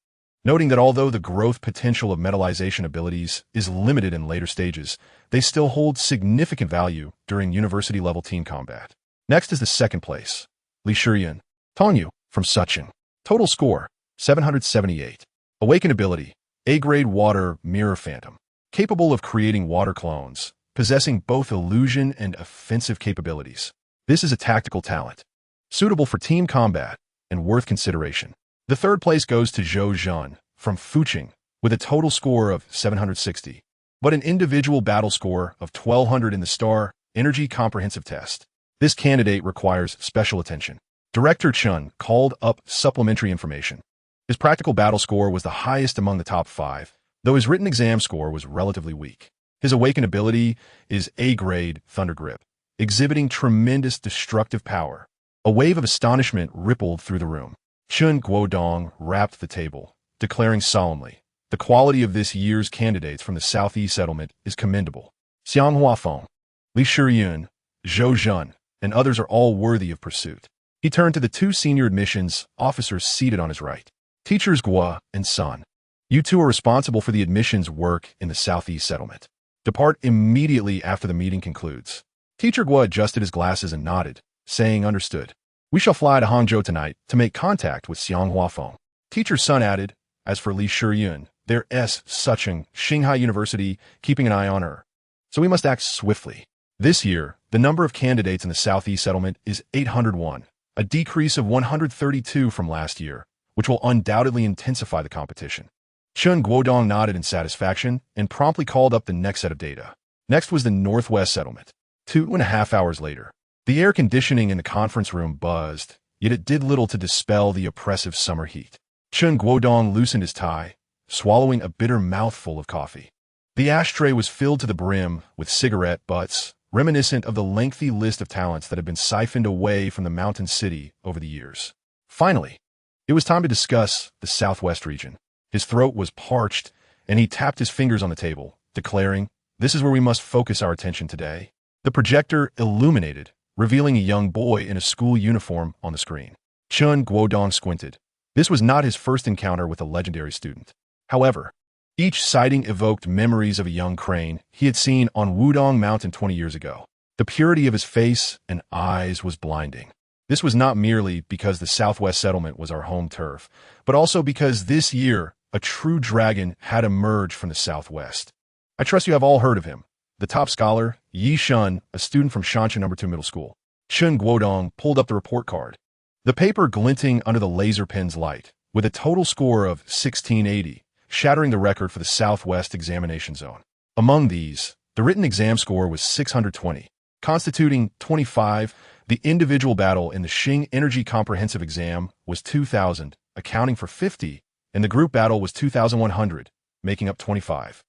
noting that although the growth potential of metallization abilities is limited in later stages, they still hold significant value during university-level team combat. Next is the second place, Li Shiyun, Tongyu, from Sucheng. Total score, 778. Awakened ability, A-grade water mirror phantom. Capable of creating water clones, possessing both illusion and offensive capabilities. This is a tactical talent, suitable for team combat and worth consideration. The third place goes to Zhou Zhan from Fucheng with a total score of 760, but an individual battle score of 1200 in the Star Energy Comprehensive Test. This candidate requires special attention. Director Chun called up supplementary information. His practical battle score was the highest among the top 5, though his written exam score was relatively weak. His awakened ability is A-grade Thunder Grip, exhibiting tremendous destructive power. A wave of astonishment rippled through the room. Chun Guodong rapped the table, declaring solemnly, "The quality of this year's candidates from the Southeast settlement is commendable. Xianghua Feng, Li Shiyun, Zhou Zhan, and others are all worthy of pursuit." He turned to the 2 senior admissions officers seated on his right. Teachers Guo and Sun, you 2 are responsible for the admissions work in the Southeast settlement. Depart immediately after the meeting concludes. Teacher Guo adjusted his glasses and nodded, saying understood. We shall fly to Hangzhou tonight to make contact with Xianghua Feng. Teacher Sun added, as for Li Shiyun, there is Sucheng, Shanghai University, keeping an eye on her. So we must act swiftly. This year, the number of candidates in the Southeast settlement is 801, a decrease of 132 from last year, which will undoubtedly intensify the competition. Chun Guodong nodded in satisfaction and promptly called up the next set of data. Next was the Northwest settlement. 2.5 hours later, the air conditioning in the conference room buzzed, yet it did little to dispel the oppressive summer heat. Chun Guodong loosened his tie, swallowing a bitter mouthful of coffee. The ashtray was filled to the brim with cigarette butts, reminiscent of the lengthy list of talents that had been siphoned away from the Mountain City over the years. Finally, it was time to discuss the Southwest region. His throat was parched, and he tapped his fingers on the table, declaring, "This is where we must focus our attention today." The projector illuminated, revealing a young boy in a school uniform on the screen. Chun Guodong squinted. This was not his first encounter with a legendary student. However, each sighting evoked memories of a young crane he had seen on Wudong Mountain 20 years ago. The purity of his face and eyes was blinding. This was not merely because the Southwest settlement was our home turf, but also because this year, a true dragon had emerged from the Southwest. I trust you have all heard of him. The top scholar, Ye Shen, a student from Shansha No. 2 Middle School. Chun Guodong pulled up the report card, the paper glinting under the laser pen's light, with a total score of 1680, shattering the record for the Southwest examination zone. Among these, the written exam score was 620, constituting 25. The individual battle in the Xing Energy Comprehensive Exam was 2,000, accounting for 50, and the group battle was 2,100, making up 25.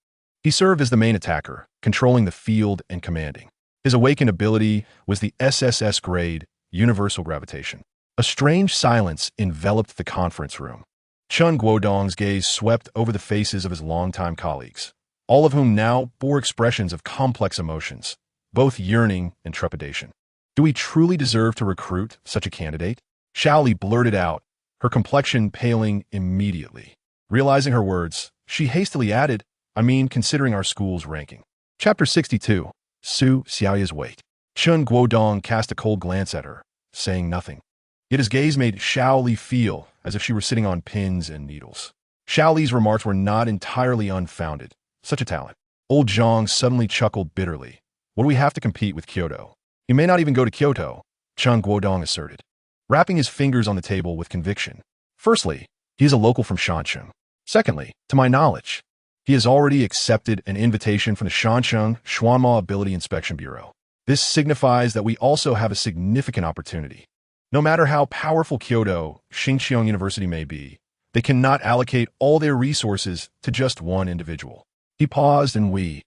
He served as the main attacker, controlling the field and commanding. His awakened ability was the SSS grade, Universal Gravitation. A strange silence enveloped the conference room. Chun Guodong's gaze swept over the faces of his longtime colleagues, all of whom now bore expressions of complex emotions, both yearning and trepidation. Do we truly deserve to recruit such a candidate? Shaoli blurted out, her complexion paling immediately. Realizing her words, she hastily added, I mean, considering our school's ranking. Chapter 62. Su Xiaoya's weight. Chun Guodong cast a cold glance at her, saying nothing. Yet his gaze made Xiao Li feel as if she were sitting on pins and needles. Xiao Li's remarks were not entirely unfounded. Such a talent. Old Zhang suddenly chuckled bitterly. What do we have to compete with Kyoto? He may not even go to Kyoto, Chun Guodong asserted, rapping his fingers on the table with conviction. Firstly, he is a local from Shancheng. Secondly, to my knowledge, he has already accepted an invitation from the Shancheng Xuanma Ability Inspection Bureau. This signifies that we also have a significant opportunity. No matter how powerful Kyoto Xinqiang University may be, they cannot allocate all their resources to just one individual. He paused and we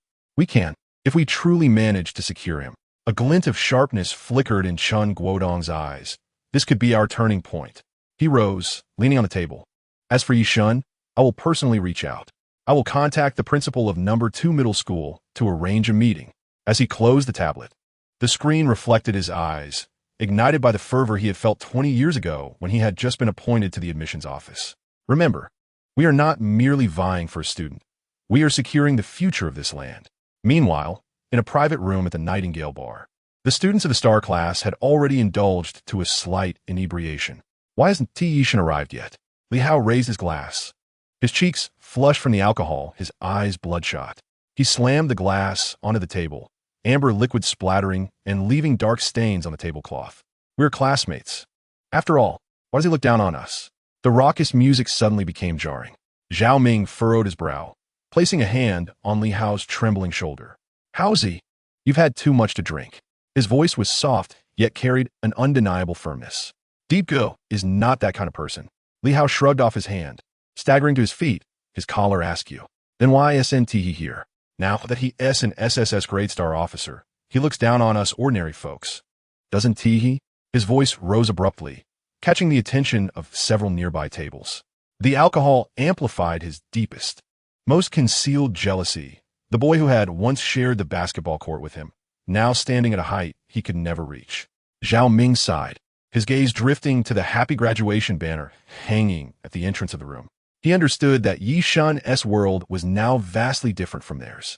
can, if we truly manage to secure him. A glint of sharpness flickered in Chun Guodong's eyes. This could be our turning point. He rose, leaning on the table. As for Ye Shen, I will personally reach out. I will contact the principal of No. 2 Middle School to arrange a meeting. As he closed the tablet, the screen reflected his eyes, ignited by the fervor he had felt 20 years ago when he had just been appointed to the admissions office. Remember, we are not merely vying for a student. We are securing the future of this land. Meanwhile, in a private room at the Nightingale Bar, the students of the star class had already indulged to a slight inebriation. Why hasn't Ye Shen arrived yet? Li Hao raised his glass. His cheeks flushed from the alcohol, his eyes bloodshot. He slammed the glass onto the table, amber liquid splattering and leaving dark stains on the tablecloth. We're classmates. After all, why does he look down on us? The raucous music suddenly became jarring. Zhao Ming furrowed his brow, placing a hand on Li Hao's trembling shoulder. How's he? You've had too much to drink. His voice was soft, yet carried an undeniable firmness. Deep Go is not that kind of person. Li Hao shrugged off his hand. Staggering to his feet, his collar askew. Then why isn't he here? Now that he is an SSS grade star officer, he looks down on us ordinary folks. Doesn't he? His voice rose abruptly, catching the attention of several nearby tables. The alcohol amplified his deepest, most concealed jealousy. The boy who had once shared the basketball court with him, now standing at a height he could never reach. Zhao Ming sighed, his gaze drifting to the happy graduation banner hanging at the entrance of the room. He understood that Ye Shen's world was now vastly different from theirs.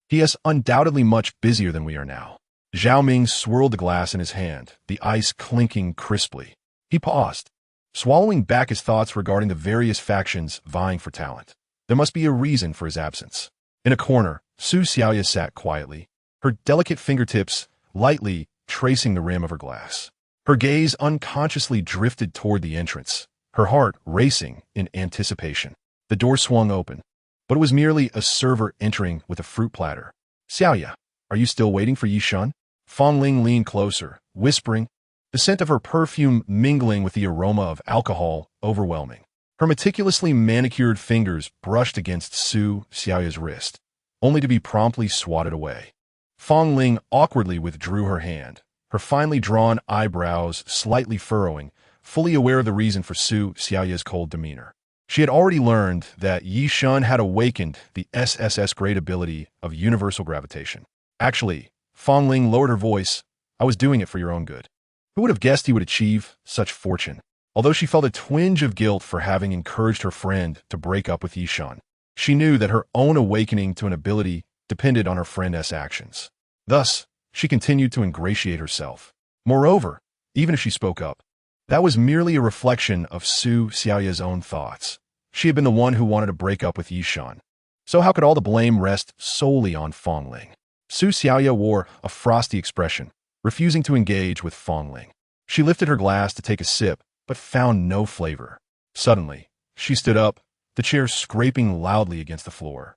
He is undoubtedly much busier than we are now. Zhao Ming swirled the glass in his hand, the ice clinking crisply. He paused, swallowing back his thoughts regarding the various factions vying for talent. There must be a reason for his absence. In a corner, Su Xiaoya sat quietly, her delicate fingertips lightly tracing the rim of her glass. Her gaze unconsciously drifted toward the entrance, her heart racing in anticipation. The door swung open, but it was merely a server entering with a fruit platter. Xiaoya, are you still waiting for Ye Shen? Fang Ling leaned closer, whispering, the scent of her perfume mingling with the aroma of alcohol overwhelming. Her meticulously manicured fingers brushed against Su Xiaoya's wrist, only to be promptly swatted away. Fang Ling awkwardly withdrew her hand, her finely drawn eyebrows slightly furrowing, fully aware of the reason for Su Xiaoya's cold demeanor. She had already learned that Ye Shen had awakened the SSS grade ability of universal gravitation. Actually, Fang Ling lowered her voice, I was doing it for your own good. Who would have guessed he would achieve such fortune? Although she felt a twinge of guilt for having encouraged her friend to break up with Ye Shen, she knew that her own awakening to an ability depended on her friend's actions. Thus, she continued to ingratiate herself. Moreover, even if she spoke up, that was merely a reflection of Su Xiaoya's own thoughts. She had been the one who wanted to break up with Ye Shen. So how could all the blame rest solely on Fang Ling? Su Xiaoya wore a frosty expression, refusing to engage with Fang Ling. She lifted her glass to take a sip, but found no flavor. Suddenly, she stood up, the chair scraping loudly against the floor.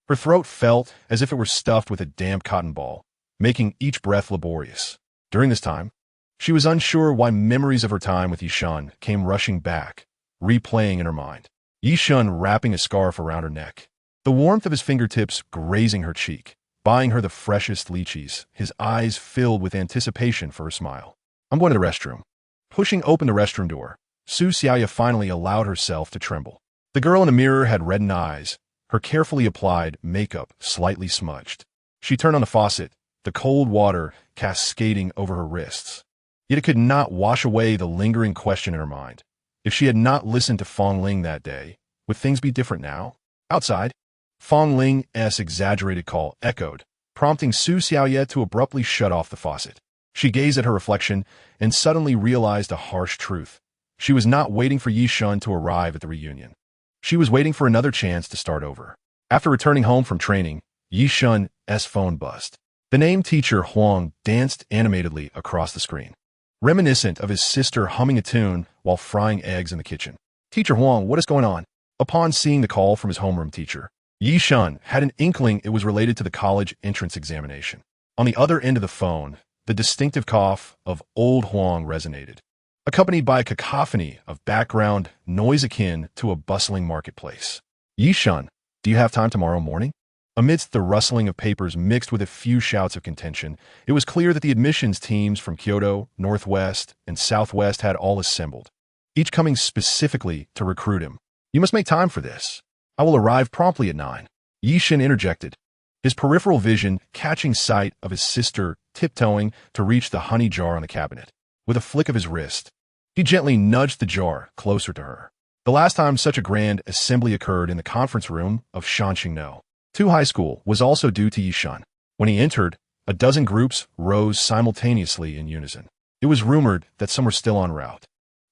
Her throat felt as if it were stuffed with a damp cotton ball, making each breath laborious. During this time, she was unsure why memories of her time with Ye Shen came rushing back, replaying in her mind. Ye Shen wrapping a scarf around her neck, the warmth of his fingertips grazing her cheek, buying her the freshest lychees, his eyes filled with anticipation for her smile. I'm going to the restroom. Pushing open the restroom door, Su Xiaoya finally allowed herself to tremble. The girl in the mirror had reddened eyes, her carefully applied makeup slightly smudged. She turned on the faucet, the cold water cascading over her wrists. Yet it could not wash away the lingering question in her mind. If she had not listened to Fang Ling that day, would things be different now? Outside, Fang Ling's exaggerated call echoed, prompting Su Xiaoye to abruptly shut off the faucet. She gazed at her reflection and suddenly realized a harsh truth. She was not waiting for Ye Shen to arrive at the reunion. She was waiting for another chance to start over. After returning home from training, Ye Shen's phone buzzed. The named teacher Huang danced animatedly across the screen, reminiscent of his sister humming a tune while frying eggs in the kitchen. "Teacher Huang, what is going on?" Upon seeing the call from his homeroom teacher, Ye Shen had an inkling it was related to the college entrance examination. On the other end of the phone, the distinctive cough of old Huang resonated, accompanied by a cacophony of background noise akin to a bustling marketplace. "Ye Shen, do you have time tomorrow morning?" Amidst the rustling of papers mixed with a few shouts of contention, it was clear that the admissions teams from Kyoto, Northwest, and Southwest had all assembled, each coming specifically to recruit him. "You must make time for this. I will arrive promptly at 9. Ye Shen interjected, his peripheral vision catching sight of his sister tiptoeing to reach the honey jar on the cabinet. With a flick of his wrist, he gently nudged the jar closer to her. The last time such a grand assembly occurred in the conference room of Shanxingno II High School was also due to Ye Shen. When he entered, a dozen groups rose simultaneously in unison. It was rumored that some were still en route.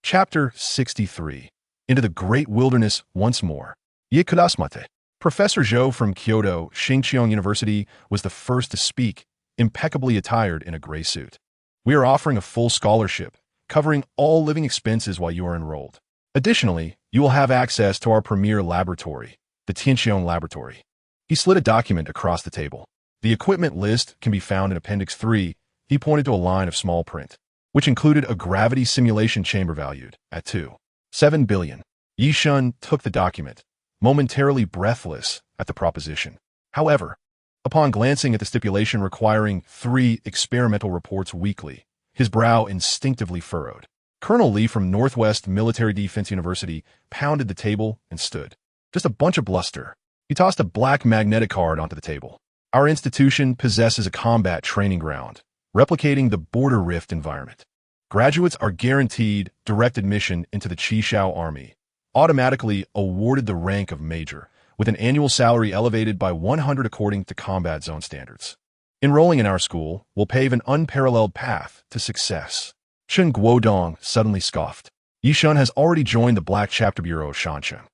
Chapter 63. Into the Great Wilderness Once More. Ye Kurasmate. Professor Zhou from Kyoto Xingqiang University was the first to speak, impeccably attired in a gray suit. "We are offering a full scholarship, covering all living expenses while you are enrolled. Additionally, you will have access to our premier laboratory, the Tianqiang Laboratory." He slid a document across the table. The equipment list can be found in Appendix 3. He pointed to a line of small print, which included a gravity simulation chamber valued at 2.7 billion. Ye Shen took the document, momentarily breathless at the proposition. However, upon glancing at the stipulation requiring 3 experimental reports weekly, his brow instinctively furrowed. Colonel Lee from Northwest Military Defense University pounded the table and stood. "Just a bunch of bluster." He tossed a black magnetic card onto the table. "Our institution possesses a combat training ground, replicating the Border Rift environment. Graduates are guaranteed direct admission into the Qishao Army, automatically awarded the rank of major, with an annual salary elevated by 100 according to combat zone standards. Enrolling in our school will pave an unparalleled path to success." Chen Guodong suddenly scoffed. Ye Shen has already joined the Black Chapter Bureau of Shanxing.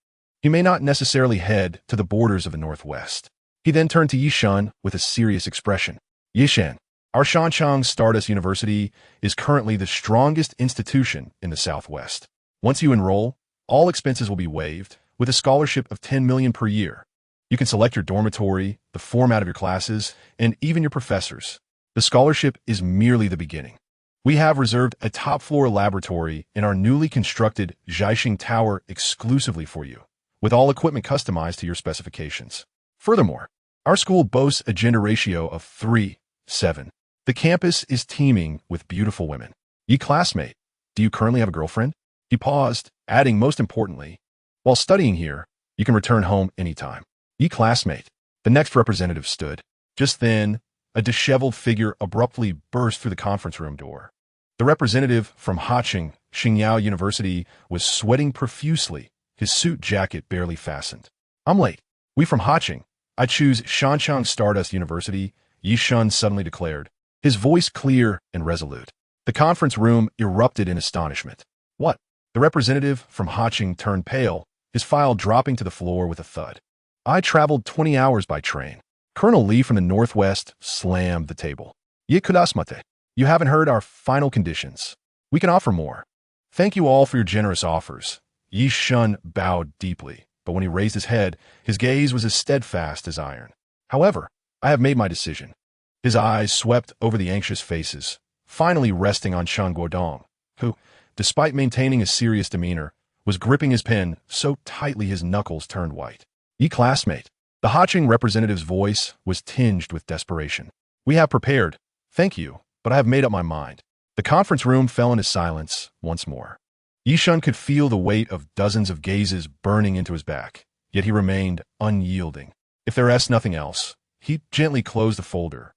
He may not necessarily head to the borders of the Northwest. He then turned to Ye Shen with a serious expression. "Ye Shen, our Shanxing Stardust University is currently the strongest institution in the Southwest. Once you enroll, all expenses will be waived, with a scholarship of 10 million per year. You can select your dormitory, the format of your classes, and even your professors. The scholarship is merely the beginning. We have reserved a top-floor laboratory in our newly constructed Zhaixing Tower exclusively for you, with all equipment customized to your specifications. Furthermore, our school boasts a gender ratio of 3:7. The campus is teeming with beautiful women. Ye classmate, do you currently have a girlfriend?" He paused, adding most importantly, "While studying here, you can return home anytime." "Ye classmate." The next representative stood. Just then, a disheveled figure abruptly burst through the conference room door. The representative from Haching Xingyao University was sweating profusely, his suit jacket barely fastened. "I'm late. We from Haching. I choose Shanxing Stardust University," Ye Shen suddenly declared, his voice clear and resolute. The conference room erupted in astonishment. "What?" The representative from Haching turned pale, his file dropping to the floor with a thud. "I traveled 20 hours by train." Colonel Lee from the Northwest slammed the table. "Ye Kurasmate, you haven't heard our final conditions. We can offer more. Thank you all for your generous offers." Ye Shen bowed deeply, but when he raised his head, his gaze was as steadfast as iron. "However, I have made my decision." His eyes swept over the anxious faces, finally resting on Chen Guodong, who, despite maintaining a serious demeanor, was gripping his pen so tightly his knuckles turned white. "Ye classmate." The Haching representative's voice was tinged with desperation. "We have prepared. Thank you, but I have made up my mind." The conference room fell into silence once more. Ye Shen could feel the weight of dozens of gazes burning into his back, yet he remained unyielding. If there was nothing else, he gently closed the folder.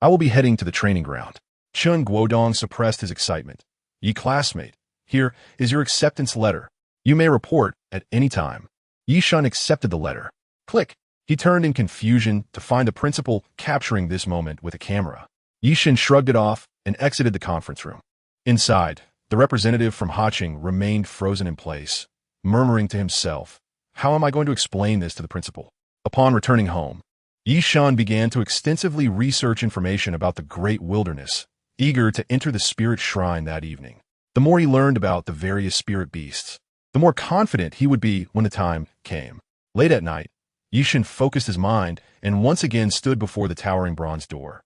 "I will be heading to the training ground." Chen Guodong suppressed his excitement. "Ye classmate, here is your acceptance letter. You may report at any time." Ye Shen accepted the letter. Click. He turned in confusion to find the principal capturing this moment with a camera. Ye Shen shrugged it off and exited the conference room. Inside, the representative from Haching remained frozen in place, murmuring to himself, "How am I going to explain this to the principal?" Upon returning home, Ye Shen began to extensively research information about the great wilderness, eager to enter the spirit shrine that evening. The more he learned about the various spirit beasts, the more confident he would be when the time came. Late at night, Ye Shen focused his mind and once again stood before the towering bronze door.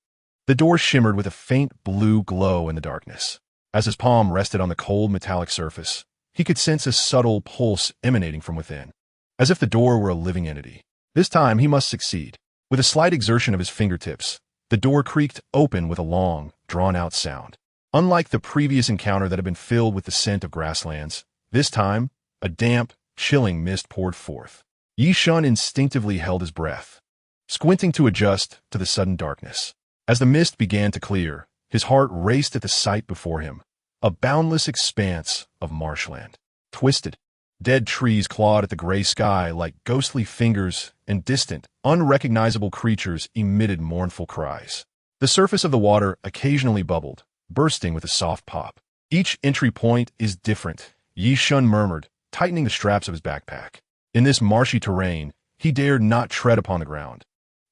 The door shimmered with a faint blue glow in the darkness. As his palm rested on the cold metallic surface, he could sense a subtle pulse emanating from within, as if the door were a living entity. This time he must succeed. With a slight exertion of his fingertips, the door creaked open with a long, drawn-out sound. Unlike the previous encounter that had been filled with the scent of grasslands, this time, a damp, chilling mist poured forth. Ye Shen instinctively held his breath, squinting to adjust to the sudden darkness. As the mist began to clear, his heart raced at the sight before him, a boundless expanse of marshland. Twisted, dead trees clawed at the gray sky like ghostly fingers, and distant, unrecognizable creatures emitted mournful cries. The surface of the water occasionally bubbled, bursting with a soft pop. "Each entry point is different," Ye Shen murmured, tightening the straps of his backpack. In this marshy terrain, he dared not tread upon the ground,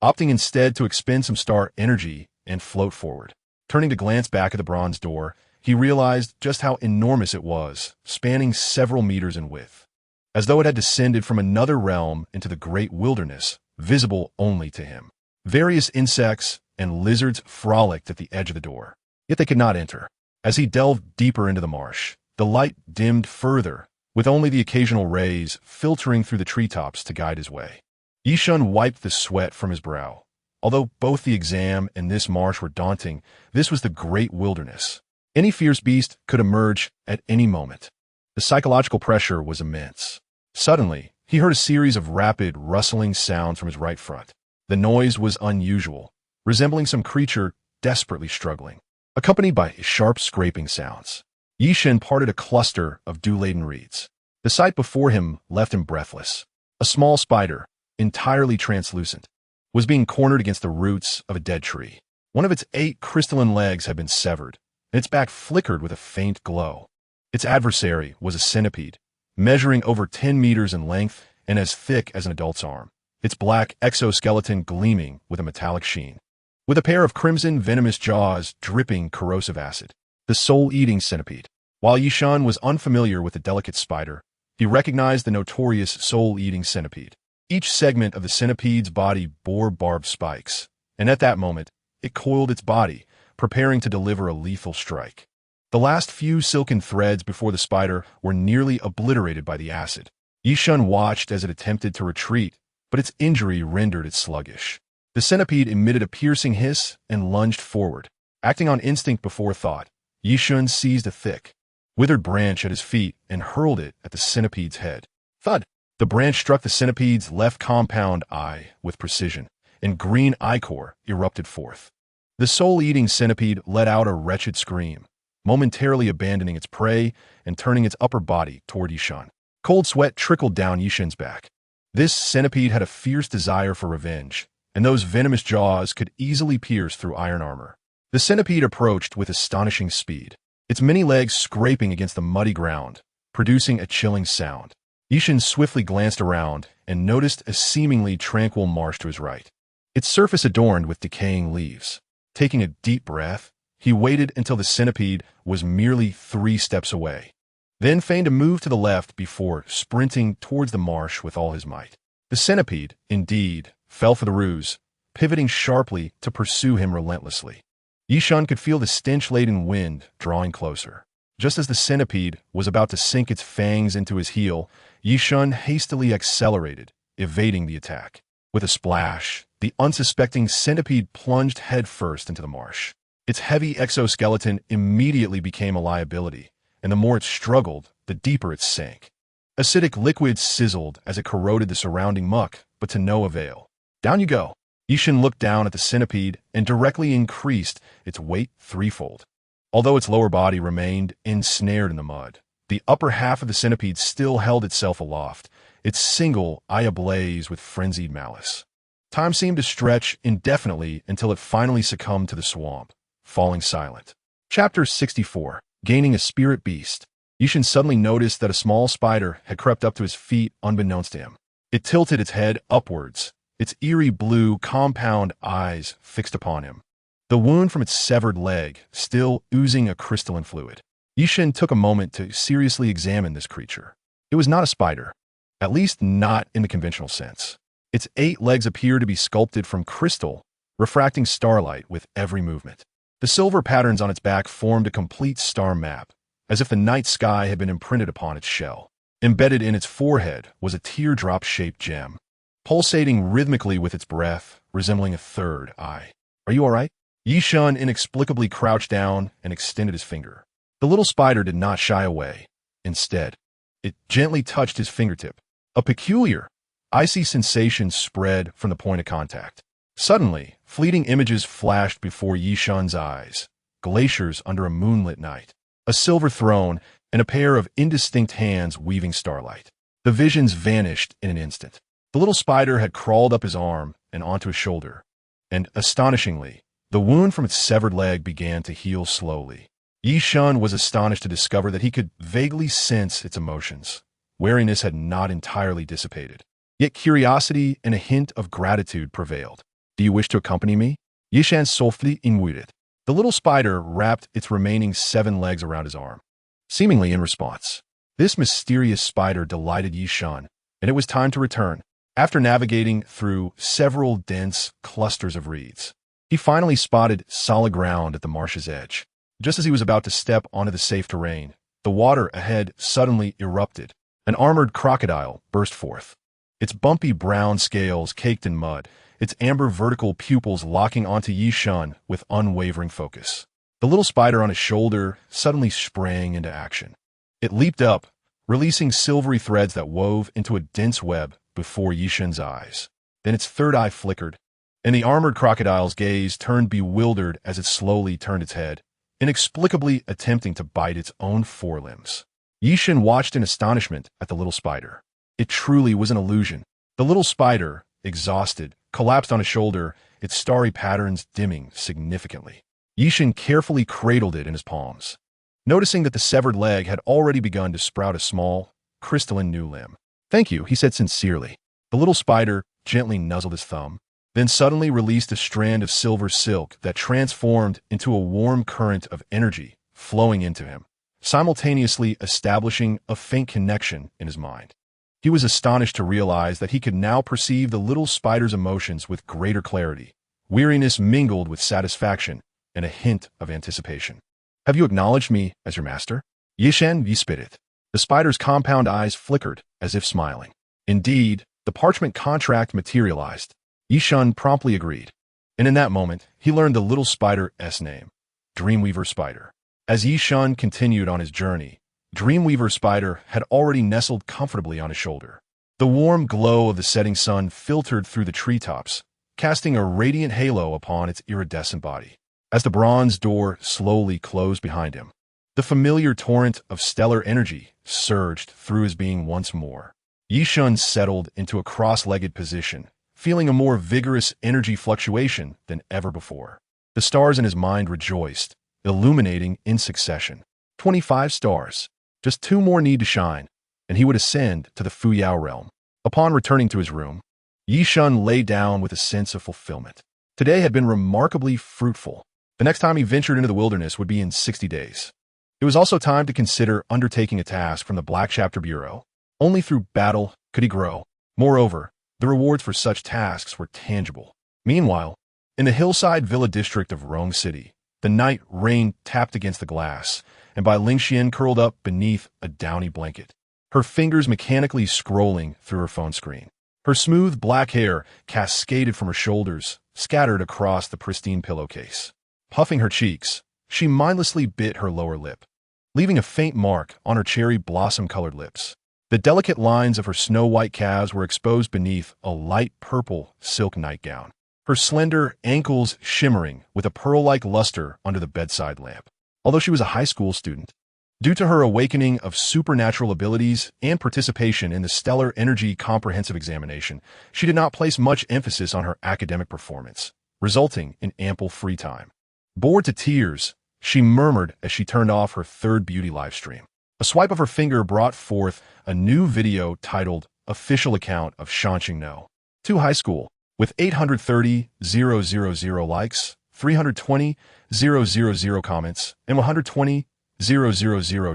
opting instead to expend some star energy and float forward. Turning to glance back at the bronze door, he realized just how enormous it was, spanning several meters in width, as though it had descended from another realm into the great wilderness, visible only to him. Various insects and lizards frolicked at the edge of the door, yet they could not enter. As he delved deeper into the marsh, the light dimmed further, with only the occasional rays filtering through the treetops to guide his way. Ye Shen wiped the sweat from his brow. Although both the exam and this marsh were daunting, this was the great wilderness. Any fierce beast could emerge at any moment. The psychological pressure was immense. Suddenly, he heard a series of rapid, rustling sounds from his right front. The noise was unusual, resembling some creature desperately struggling, accompanied by sharp scraping sounds. Ye Shen parted a cluster of dew-laden reeds. The sight before him left him breathless. A small spider, entirely translucent, was being cornered against the roots of a dead tree. One of its 8 crystalline legs had been severed, and its back flickered with a faint glow. Its adversary was a centipede, measuring over 10 meters in length and as thick as an adult's arm, its black exoskeleton gleaming with a metallic sheen, with a pair of crimson venomous jaws dripping corrosive acid. The soul-eating centipede. While Ye Shen was unfamiliar with the delicate spider, he recognized the notorious soul-eating centipede. Each segment of the centipede's body bore barbed spikes, and at that moment, it coiled its body, preparing to deliver a lethal strike. The last few silken threads before the spider were nearly obliterated by the acid. Ye Shen watched as it attempted to retreat, but its injury rendered it sluggish. The centipede emitted a piercing hiss and lunged forward. Acting on instinct before thought, Ye Shen seized a thick, withered branch at his feet and hurled it at the centipede's head. Thud! The branch struck the centipede's left compound eye with precision, and green ichor erupted forth. The soul-eating centipede let out a wretched scream, momentarily abandoning its prey and turning its upper body toward Ye Shen. Cold sweat trickled down Ye Shen's back. This centipede had a fierce desire for revenge, and those venomous jaws could easily pierce through iron armor. The centipede approached with astonishing speed, its many legs scraping against the muddy ground, producing a chilling sound. Ye Shen swiftly glanced around and noticed a seemingly tranquil marsh to his right, its surface adorned with decaying leaves. Taking a deep breath, he waited until the centipede was merely 3 steps away, then feigned a move to the left before sprinting towards the marsh with all his might. The centipede, indeed, fell for the ruse, pivoting sharply to pursue him relentlessly. Ye Shen could feel the stench-laden wind drawing closer. Just as the centipede was about to sink its fangs into his heel, Ye Shen hastily accelerated, evading the attack. With a splash, the unsuspecting centipede plunged headfirst into the marsh. Its heavy exoskeleton immediately became a liability, and the more it struggled, the deeper it sank. Acidic liquid sizzled as it corroded the surrounding muck, but to no avail. Down you go. Ye Shen looked down at the centipede and directly increased its weight 3-fold. Although its lower body remained ensnared in the mud, the upper half of the centipede still held itself aloft, its single eye ablaze with frenzied malice. Time seemed to stretch indefinitely until it finally succumbed to the swamp, falling silent. Chapter 64. Gaining a Spirit Beast. Ye Shen suddenly noticed that a small spider had crept up to his feet unbeknownst to him. It tilted its head upwards, its eerie blue, compound eyes fixed upon him, the wound from its severed leg still oozing a crystalline fluid. Ye Shen took a moment to seriously examine this creature. It was not a spider, at least not in the conventional sense. Its 8 legs appeared to be sculpted from crystal, refracting starlight with every movement. The silver patterns on its back formed a complete star map, as if the night sky had been imprinted upon its shell. Embedded in its forehead was a teardrop-shaped gem, pulsating rhythmically with its breath, resembling a third eye. "Are you all right?" Ye Shen inexplicably crouched down and extended his finger. The little spider did not shy away. Instead, it gently touched his fingertip. A peculiar, icy sensation spread from the point of contact. Suddenly, fleeting images flashed before Ye Shen's eyes. Glaciers under a moonlit night, a silver throne, and a pair of indistinct hands weaving starlight. The visions vanished in an instant. The little spider had crawled up his arm and onto his shoulder, and, astonishingly, the wound from its severed leg began to heal slowly. Ye Shen was astonished to discover that he could vaguely sense its emotions. Wariness had not entirely dissipated, yet curiosity and a hint of gratitude prevailed. "Do you wish to accompany me?" Ye Shen softly invited. The little spider wrapped its remaining 7 legs around his arm, seemingly in response. This mysterious spider delighted Ye Shen, and it was time to return. After navigating through several dense clusters of reeds, he finally spotted solid ground at the marsh's edge. Just as he was about to step onto the safe terrain, the water ahead suddenly erupted. An armored crocodile burst forth, its bumpy brown scales caked in mud, its amber vertical pupils locking onto Ye Shen with unwavering focus. The little spider on his shoulder suddenly sprang into action. It leaped up, releasing silvery threads that wove into a dense web before Ye Shen's eyes. Then its third eye flickered, and the armored crocodile's gaze turned bewildered as it slowly turned its head, inexplicably attempting to bite its own forelimbs. Ye Shen watched in astonishment at the little spider. It truly was an illusion. The little spider, exhausted, collapsed on his shoulder, its starry patterns dimming significantly. Ye Shen carefully cradled it in his palms, noticing that the severed leg had already begun to sprout a small, crystalline new limb. "Thank you," he said sincerely. The little spider gently nuzzled his thumb, then suddenly released a strand of silver silk that transformed into a warm current of energy flowing into him, simultaneously establishing a faint connection in his mind. He was astonished to realize that he could now perceive the little spider's emotions with greater clarity, weariness mingled with satisfaction and a hint of anticipation. "Have you acknowledged me as your master?" "Ye Shen," ye spit it. The spider's compound eyes flickered, as if smiling. Indeed, the parchment contract materialized. Ye Shen promptly agreed, and in that moment, he learned the little spider's name, Dreamweaver Spider. As Ye Shen continued on his journey, Dreamweaver Spider had already nestled comfortably on his shoulder. The warm glow of the setting sun filtered through the treetops, casting a radiant halo upon its iridescent body. As the bronze door slowly closed behind him, the familiar torrent of stellar energy surged through his being once more. Ye Shen settled into a cross-legged position, feeling a more vigorous energy fluctuation than ever before. The stars in his mind rejoiced, illuminating in succession. 25 stars. Just 2 more need to shine, and he would ascend to the Fuyao realm. Upon returning to his room, Ye Shen lay down with a sense of fulfillment. Today had been remarkably fruitful. The next time he ventured into the wilderness would be in 60 days. It was also time to consider undertaking a task from the Black Chapter Bureau. Only through battle could he grow. Moreover, the rewards for such tasks were tangible. Meanwhile, in the hillside villa district of Rong City, the night rain tapped against the glass, and Bai Lingxian curled up beneath a downy blanket, her fingers mechanically scrolling through her phone screen. Her smooth black hair cascaded from her shoulders, scattered across the pristine pillowcase. Puffing her cheeks, she mindlessly bit her lower lip, leaving a faint mark on her cherry blossom-colored lips. The delicate lines of her snow-white calves were exposed beneath a light purple silk nightgown, her slender ankles shimmering with a pearl-like luster under the bedside lamp. Although she was a high school student, Due to her awakening of supernatural abilities and participation in the Stellar Energy Comprehensive Examination, she did not place much emphasis on her academic performance, resulting in ample free time. Bored to tears, she murmured as she turned off her third beauty livestream. A swipe of her finger brought forth a new video titled Official Account of Shanqing to High School. With 830,000 likes, 320,000 comments, and 120,000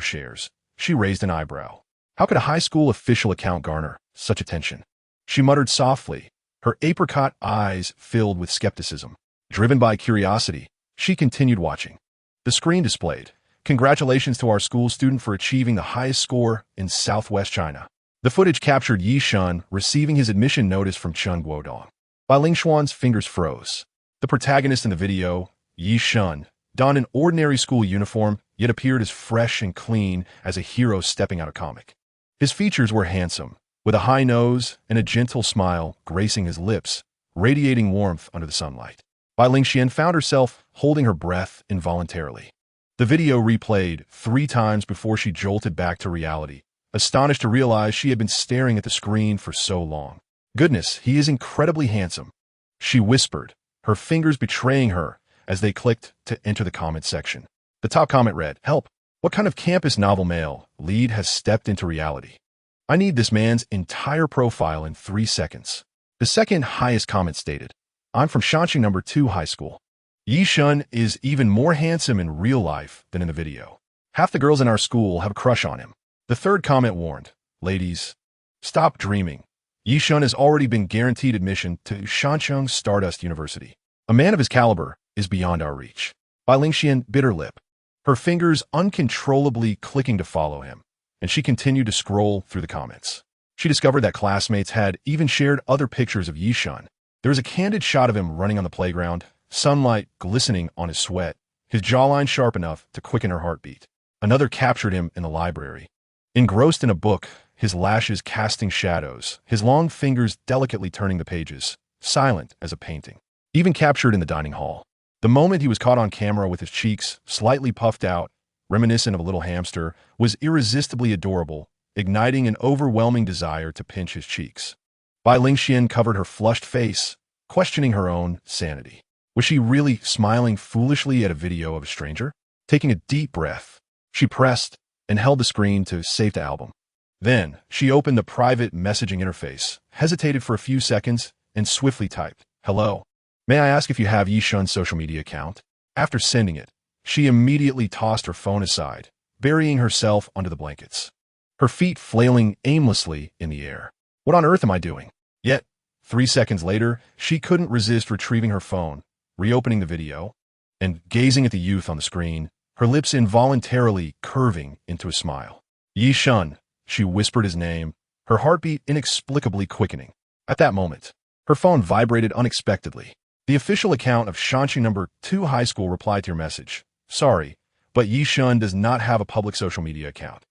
shares, she raised an eyebrow. How could a high school official account garner such attention? She muttered softly, her apricot eyes filled with skepticism. Driven by curiosity, she continued watching. The screen displayed, "Congratulations to our school student for achieving the highest score in Southwest China." The footage captured Ye Shen receiving his admission notice from Chen Guodong. Bai Lingshuan's fingers froze. The protagonist in the video, Ye Shen, donned an ordinary school uniform, yet appeared as fresh and clean as a hero stepping out of comic. His features were handsome, with a high nose and a gentle smile gracing his lips, radiating warmth under the sunlight. Bai Lingxian found herself holding her breath involuntarily. The video replayed 3 times before she jolted back to reality, astonished to realize she had been staring at the screen for so long. "Goodness, he is incredibly handsome," she whispered, her fingers betraying her as they clicked to enter the comment section. The top comment read, "Help! What kind of campus novel male lead has stepped into reality? I need this man's entire profile in 3 seconds." The second highest comment stated, "I'm from Shanqing No. 2 High School. Ye Shen is even more handsome in real life than in the video. Half the girls in our school have a crush on him." The third comment warned, "Ladies, stop dreaming. Ye Shen has already been guaranteed admission to Shancheng Stardust University. A man of his caliber is beyond our reach." Bai Lingxian bit her lip, her fingers uncontrollably clicking to follow him, and she continued to scroll through the comments. She discovered that classmates had even shared other pictures of Ye Shen. There was a candid shot of him running on the playground, sunlight glistening on his sweat, his jawline sharp enough to quicken her heartbeat. Another captured him in the library, engrossed in a book, his lashes casting shadows, his long fingers delicately turning the pages, silent as a painting. Even captured in the dining hall. The moment he was caught on camera with his cheeks slightly puffed out, reminiscent of a little hamster, was irresistibly adorable, igniting an overwhelming desire to pinch his cheeks. Bai Lingxian covered her flushed face, questioning her own sanity. Was she really smiling foolishly at a video of a stranger? Taking a deep breath, she pressed and held the screen to save to album. Then, she opened the private messaging interface, hesitated for a few seconds, and swiftly typed, "Hello. May I ask if you have Ye Shen's social media account?" After sending it, she immediately tossed her phone aside, burying herself under the blankets, her feet flailing aimlessly in the air. What on earth am I doing? Yet, 3 seconds later, she couldn't resist retrieving her phone, reopening the video, and gazing at the youth on the screen, her lips involuntarily curving into a smile. "Ye Shen," she whispered his name, her heartbeat inexplicably quickening. At that moment, her phone vibrated unexpectedly. The official account of Shanqing No. 2 High School replied to your message. "Sorry, but Ye Shen does not have a public social media account.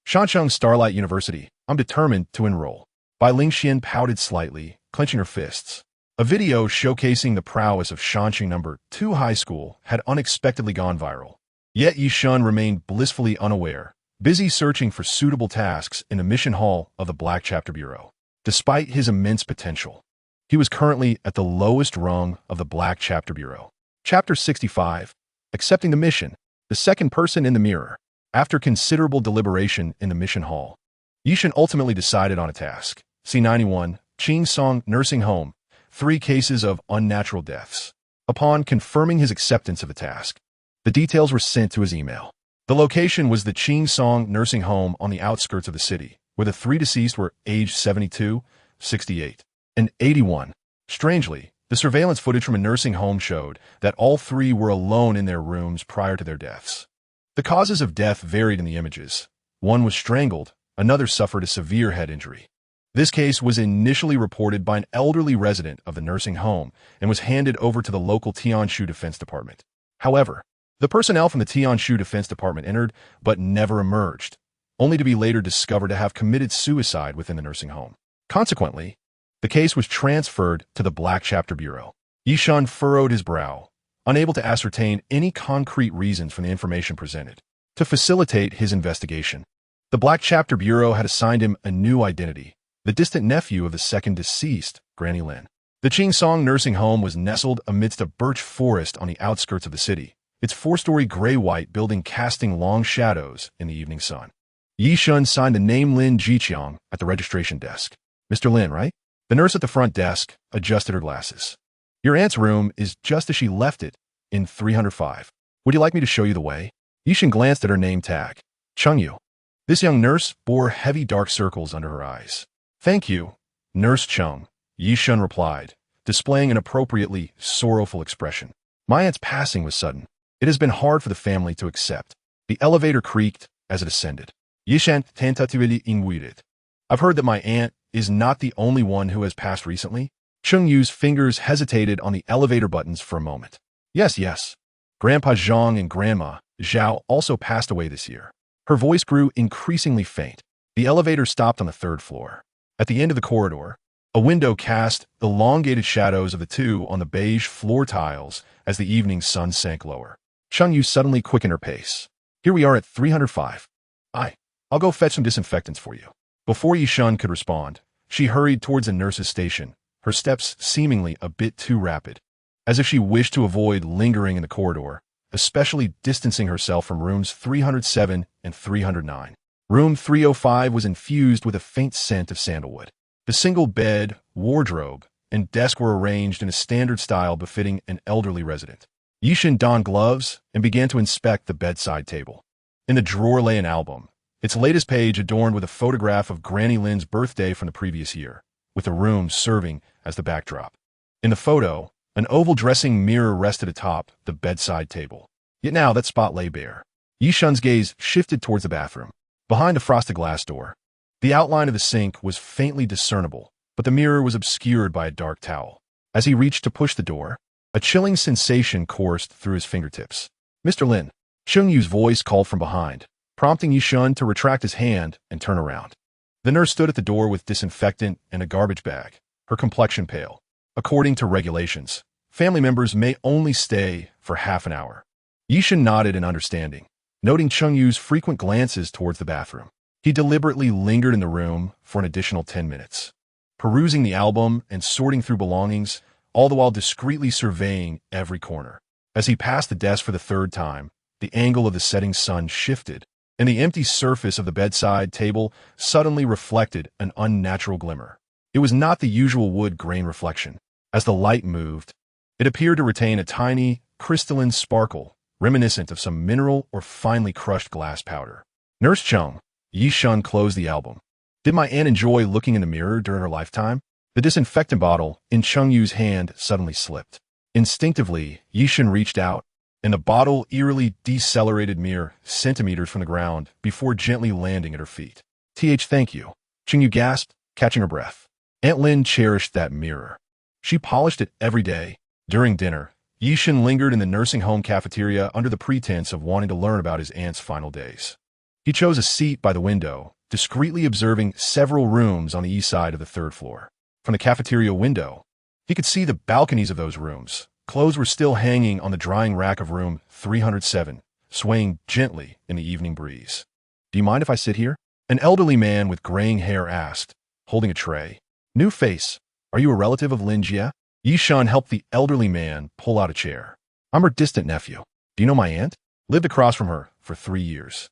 Shancheng Starlight University, I'm determined to enroll." Bai Lingxian pouted slightly, clenching her fists. A video showcasing the prowess of Shanqing No. 2 High School had unexpectedly gone viral. Yet Ye Shen remained blissfully unaware, busy searching for suitable tasks in the mission hall of the Black Chapter Bureau. Despite his immense potential, he was currently at the lowest rung of the Black Chapter Bureau. Chapter 65, Accepting the Mission, the second person in the mirror. After considerable deliberation in the mission hall, Ye Shen ultimately decided on a task. C91, Qing Song Nursing Home, 3 cases of unnatural deaths. Upon confirming his acceptance of the task, the details were sent to his email. The location was the Qing Song Nursing Home on the outskirts of the city, where the 3 deceased were aged 72, 68, and 81. Strangely, the surveillance footage from a nursing home showed that all 3 were alone in their rooms prior to their deaths. The causes of death varied in the images. One was strangled, another suffered a severe head injury. This case was initially reported by an elderly resident of the nursing home and was handed over to the local Tianshu Defense Department. However, the personnel from the Tianshu Defense Department entered but never emerged, only to be later discovered to have committed suicide within the nursing home. Consequently, the case was transferred to the Black Chapter Bureau. Ye Shen furrowed his brow, unable to ascertain any concrete reasons from the information presented. to facilitate his investigation. The Black Chapter Bureau had assigned him a new identity, the distant nephew of the second deceased, Granny Lin. The Chingsong nursing home was nestled amidst a birch forest on the outskirts of the city, its four-story gray-white building casting long shadows in the evening sun. Ye Shen signed the name Lin Jiqiang at the registration desk. Mr. Lin, right? The nurse at the front desk adjusted her glasses. Your aunt's room is just as she left it, in 305. Would you like me to show you the way? Ye Shen glanced at her name tag. Chengyu. This young nurse bore heavy dark circles under her eyes. Thank you, Nurse Cheng, Ye Shen replied, displaying an appropriately sorrowful expression. My aunt's passing was sudden. It has been hard for the family to accept. The elevator creaked as it ascended. Ye Shen tentatively invaded. I've heard that my aunt is not the only one who has passed recently. Cheng Yu's fingers hesitated on the elevator buttons for a moment. Yes. Grandpa Zhang and Grandma Zhao also passed away this year. Her voice grew increasingly faint. The elevator stopped on the third floor. At the end of the corridor, a window cast elongated shadows of the two on the beige floor tiles as the evening sun sank lower. Cheng Yu suddenly quickened her pace. Here we are at 305. I'll go fetch some disinfectants for you. Before Ye Shen could respond, she hurried towards the nurse's station, her steps seemingly a bit too rapid, as if she wished to avoid lingering in the corridor, especially distancing herself from rooms 307 and 309. Room 305 was infused with a faint scent of sandalwood. The single bed, wardrobe, and desk were arranged in a standard style befitting an elderly resident. Ye Shen donned gloves and began to inspect the bedside table. In the drawer lay an album, its latest page adorned with a photograph of Granny Lin's birthday from the previous year, with the room serving as the backdrop. In the photo, an oval dressing mirror rested atop the bedside table. Yet now that spot lay bare. Ye Shen's gaze shifted towards the bathroom. Behind a frosted glass door, the outline of the sink was faintly discernible, but the mirror was obscured by a dark towel. As he reached to push the door, a chilling sensation coursed through his fingertips. Mr. Lin, Cheng Yu's voice called from behind, prompting Ye Shen to retract his hand and turn around. The nurse stood at the door with disinfectant and a garbage bag, her complexion pale. According to regulations, family members may only stay for half an hour. Ye Shen nodded in understanding, noting Cheng Yu's frequent glances towards the bathroom. He deliberately lingered in the room for an additional 10 minutes, perusing the album and sorting through belongings, all the while discreetly surveying every corner. As he passed the desk for the third time, the angle of the setting sun shifted, and the empty surface of the bedside table suddenly reflected an unnatural glimmer. It was not the usual wood grain reflection. As the light moved, it appeared to retain a tiny, crystalline sparkle, reminiscent of some mineral or finely crushed glass powder. Nurse Cheng, Ye Shen closed the album. Did my aunt enjoy looking in the mirror during her lifetime? The disinfectant bottle in Cheng Yu's hand suddenly slipped. Instinctively, Ye Shen reached out, and the bottle eerily decelerated mere centimeters from the ground before gently landing at her feet. Thank you, Cheng Yu gasped, catching her breath. Aunt Lin cherished that mirror. She polished it every day. During dinner, Ye Shen lingered in the nursing home cafeteria under the pretense of wanting to learn about his aunt's final days. He chose a seat by the window, discreetly observing several rooms on the east side of the third floor. From the cafeteria window, he could see the balconies of those rooms. Clothes were still hanging on the drying rack of room 307, swaying gently in the evening breeze. Do you mind if I sit here? An elderly man with graying hair asked, holding a tray. New face. Are you a relative of Lin Jie? Ye Shen helped the elderly man pull out a chair. I'm her distant nephew. Do you know my aunt? Lived across from her for 3 years.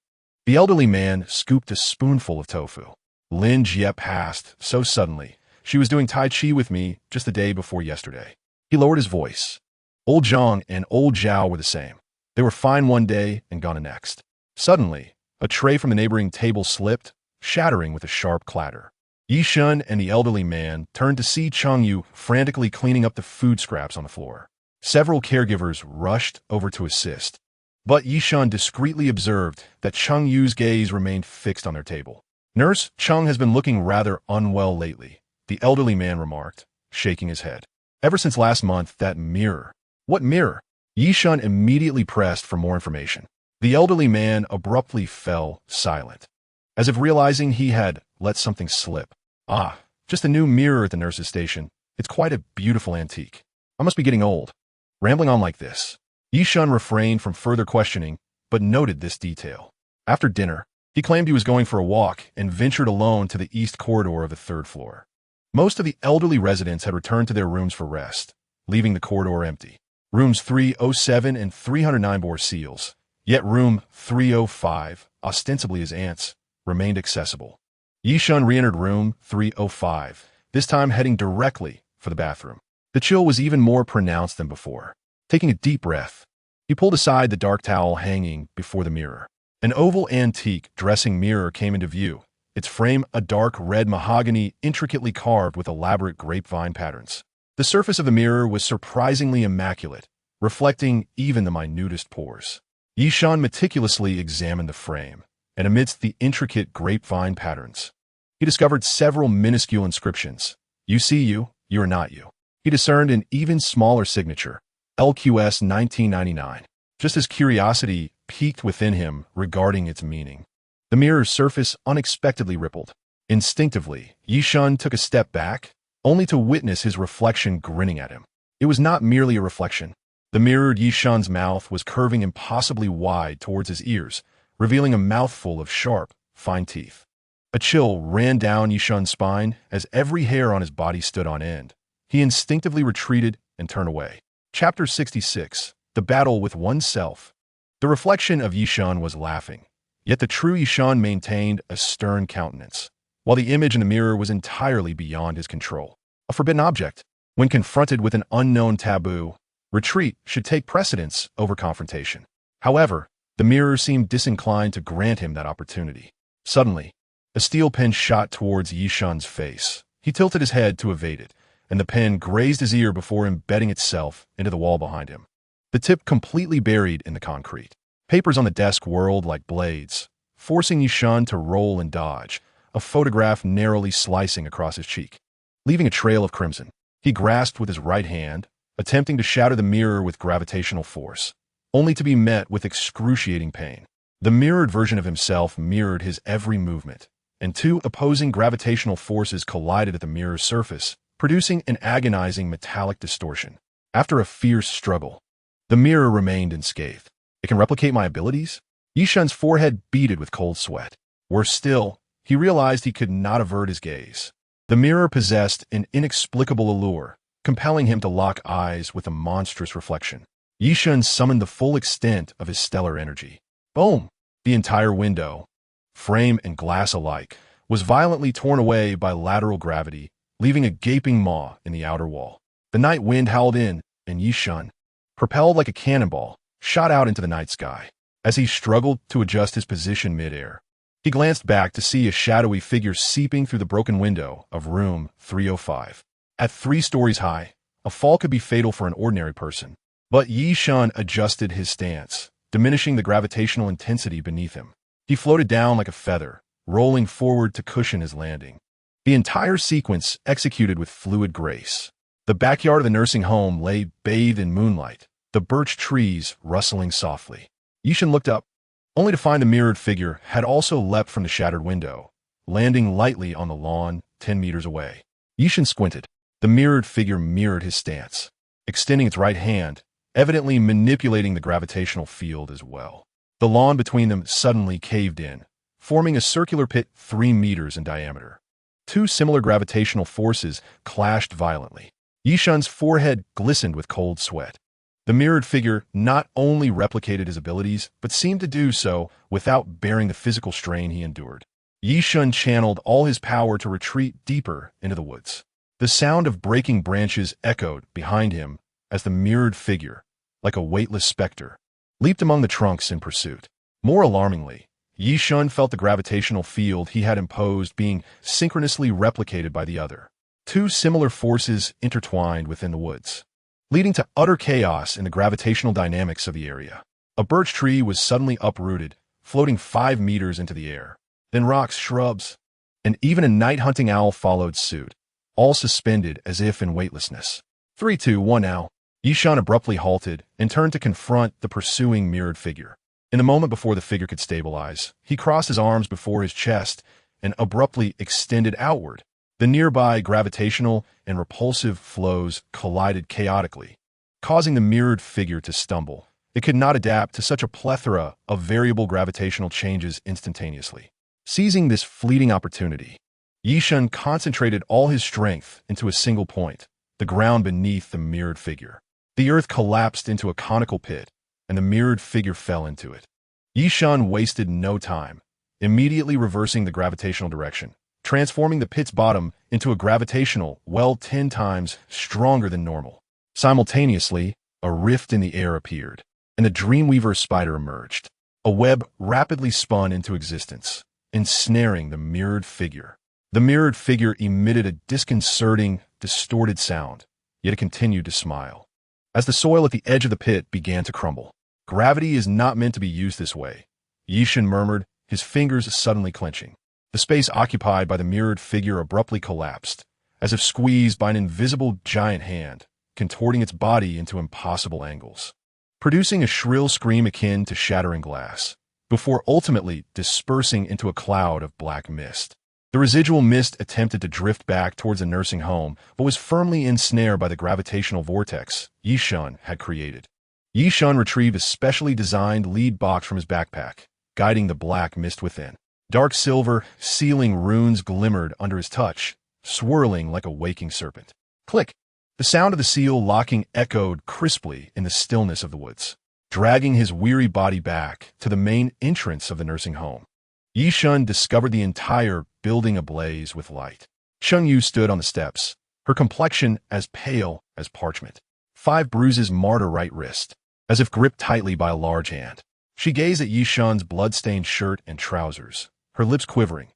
The elderly man scooped a spoonful of tofu. Lin Jie passed so suddenly. She was doing Tai Chi with me just the day before yesterday. He lowered his voice. Old Zhang and old Zhao were the same. They were fine one day and gone the next. Suddenly, a tray from the neighboring table slipped, shattering with a sharp clatter. Ye Shen and the elderly man turned to see Cheng Yu frantically cleaning up the food scraps on the floor. Several caregivers rushed over to assist, but Ye Shen discreetly observed that Cheng Yu's gaze remained fixed on their table. Nurse Cheng has been looking rather unwell lately, the elderly man remarked, shaking his head. Ever since last month, that mirror. What mirror? Ye Shen immediately pressed for more information. The elderly man abruptly fell silent, as if realizing he had let something slip. Just a new mirror at the nurse's station. It's quite a beautiful antique. I must be getting old. Rambling on like this, Ye Shen refrained from further questioning, but noted this detail. After dinner, he claimed he was going for a walk and ventured alone to the east corridor of the third floor. Most of the elderly residents had returned to their rooms for rest, leaving the corridor empty. Rooms 307 and 309 bore seals, yet room 305, ostensibly his aunt's, remained accessible. Ye Shen re-entered room 305, this time heading directly for the bathroom. The chill was even more pronounced than before. Taking a deep breath, he pulled aside the dark towel hanging before the mirror. An oval antique dressing mirror came into view, its frame a dark red mahogany intricately carved with elaborate grapevine patterns. The surface of the mirror was surprisingly immaculate, reflecting even the minutest pores. Ye Shen meticulously examined the frame, and amidst the intricate grapevine patterns, he discovered several minuscule inscriptions. You see you are not you. He discerned an even smaller signature, LQS 1999, just as curiosity piqued within him regarding its meaning. The mirror's surface unexpectedly rippled. Instinctively, Ye Shen took a step back, only to witness his reflection grinning at him. It was not merely a reflection. The mirrored Ye Shen's mouth was curving impossibly wide towards his ears, revealing a mouthful of sharp, fine teeth. A chill ran down Ye Shen's spine as every hair on his body stood on end. He instinctively retreated and turned away. Chapter 66. The Battle with Oneself. The reflection of Ye Shen was laughing, yet the true Ye Shen maintained a stern countenance, while the image in the mirror was entirely beyond his control. A forbidden object. When confronted with an unknown taboo, retreat should take precedence over confrontation. However, the mirror seemed disinclined to grant him that opportunity. Suddenly, a steel pen shot towards Ye Shen's face. He tilted his head to evade it, and the pen grazed his ear before embedding itself into the wall behind him. The tip completely buried in the concrete. Papers on the desk whirled like blades, forcing Ye Shen to roll and dodge, a photograph narrowly slicing across his cheek, leaving a trail of crimson. He grasped with his right hand, attempting to shatter the mirror with gravitational force, only to be met with excruciating pain. The mirrored version of himself mirrored his every movement, and two opposing gravitational forces collided at the mirror's surface, producing an agonizing metallic distortion. After a fierce struggle, the mirror remained unscathed. It can replicate my abilities? Ye Shen's forehead beaded with cold sweat. Worse still, he realized he could not avert his gaze. The mirror possessed an inexplicable allure, compelling him to lock eyes with a monstrous reflection. Ye Shen summoned the full extent of his stellar energy. Boom! The entire window, frame and glass alike, was violently torn away by lateral gravity, leaving a gaping maw in the outer wall. The night wind howled in, and Ye Shen, propelled like a cannonball, shot out into the night sky. As he struggled to adjust his position mid-air, he glanced back to see a shadowy figure seeping through the broken window of room 305. At 3 stories high, a fall could be fatal for an ordinary person. But Ye Shen adjusted his stance, diminishing the gravitational intensity beneath him. He floated down like a feather, rolling forward to cushion his landing. The entire sequence executed with fluid grace. The backyard of the nursing home lay bathed in moonlight, the birch trees rustling softly. Ye Shen looked up, only to find the mirrored figure had also leapt from the shattered window, landing lightly on the lawn 10 meters away. Ye Shen squinted. The mirrored figure mirrored his stance, extending its right hand, evidently manipulating the gravitational field as well. The lawn between them suddenly caved in, forming a circular pit 3 meters in diameter. 2 similar gravitational forces clashed violently. Ye Shen's forehead glistened with cold sweat. The mirrored figure not only replicated his abilities, but seemed to do so without bearing the physical strain he endured. Ye Shen channeled all his power to retreat deeper into the woods. The sound of breaking branches echoed behind him as the mirrored figure, like a weightless specter, leaped among the trunks in pursuit. More alarmingly, Ye Shen felt the gravitational field he had imposed being synchronously replicated by the other. 2 similar forces intertwined within the woods, leading to utter chaos in the gravitational dynamics of the area. A birch tree was suddenly uprooted, floating 5 meters into the air. Then rocks, shrubs, and even a night-hunting owl followed suit, all suspended as if in weightlessness. 3, 2, 1 now. Ye Shen abruptly halted and turned to confront the pursuing mirrored figure. In the moment before the figure could stabilize, he crossed his arms before his chest and abruptly extended outward. The nearby gravitational and repulsive flows collided chaotically, causing the mirrored figure to stumble It could not adapt to such a plethora of variable gravitational changes instantaneously. Seizing this fleeting opportunity, Ye Shen concentrated all his strength into a single point, the ground beneath the mirrored figure. The earth collapsed into a conical pit, and the mirrored figure fell into it. Ye Shen wasted no time, immediately reversing the gravitational direction, transforming the pit's bottom into a gravitational well 10 times stronger than normal. Simultaneously, a rift in the air appeared, and the Dreamweaver spider emerged. A web rapidly spun into existence, ensnaring the mirrored figure. The mirrored figure emitted a disconcerting, distorted sound, yet it continued to smile. As the soil at the edge of the pit began to crumble, "Gravity is not meant to be used this way," Ye Shen murmured, his fingers suddenly clenching. The space occupied by the mirrored figure abruptly collapsed, as if squeezed by an invisible giant hand, contorting its body into impossible angles, producing a shrill scream akin to shattering glass, before ultimately dispersing into a cloud of black mist. The residual mist attempted to drift back towards the nursing home, but was firmly ensnared by the gravitational vortex Ye Shen had created. Ye Shen retrieved a specially designed lead box from his backpack, guiding the black mist within. Dark silver, sealing runes glimmered under his touch, swirling like a waking serpent. Click! The sound of the seal locking echoed crisply in the stillness of the woods, dragging his weary body back to the main entrance of the nursing home. Ye Shen discovered the entire building ablaze with light. Cheng-Yu stood on the steps, her complexion as pale as parchment. 5 bruises marred her right wrist, as if gripped tightly by a large hand. She gazed at Ye Shen's blood-stained shirt and trousers, her lips quivering.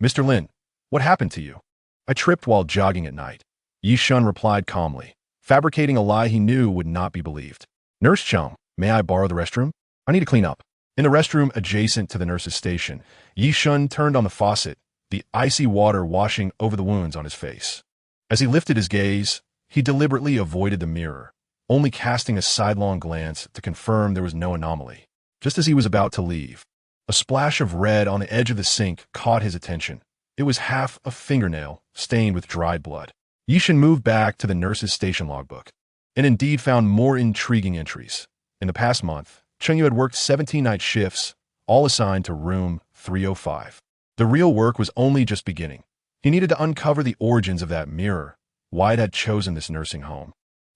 "Mr. Lin, what happened to you?" "I tripped while jogging at night," Ye Shen replied calmly, fabricating a lie he knew would not be believed. "Nurse Chung, may I borrow the restroom? I need to clean up." In the restroom adjacent to the nurse's station, Ye Shen turned on the faucet, the icy water washing over the wounds on his face. As he lifted his gaze, he deliberately avoided the mirror, only casting a sidelong glance to confirm there was no anomaly. Just as he was about to leave, a splash of red on the edge of the sink caught his attention. It was half a fingernail, stained with dried blood. Ye Shen moved back to the nurse's station logbook, and indeed found more intriguing entries. In the past month, Cheng-Yu had worked 17 night shifts, all assigned to room 305. The real work was only just beginning. He needed to uncover the origins of that mirror, why it had chosen this nursing home,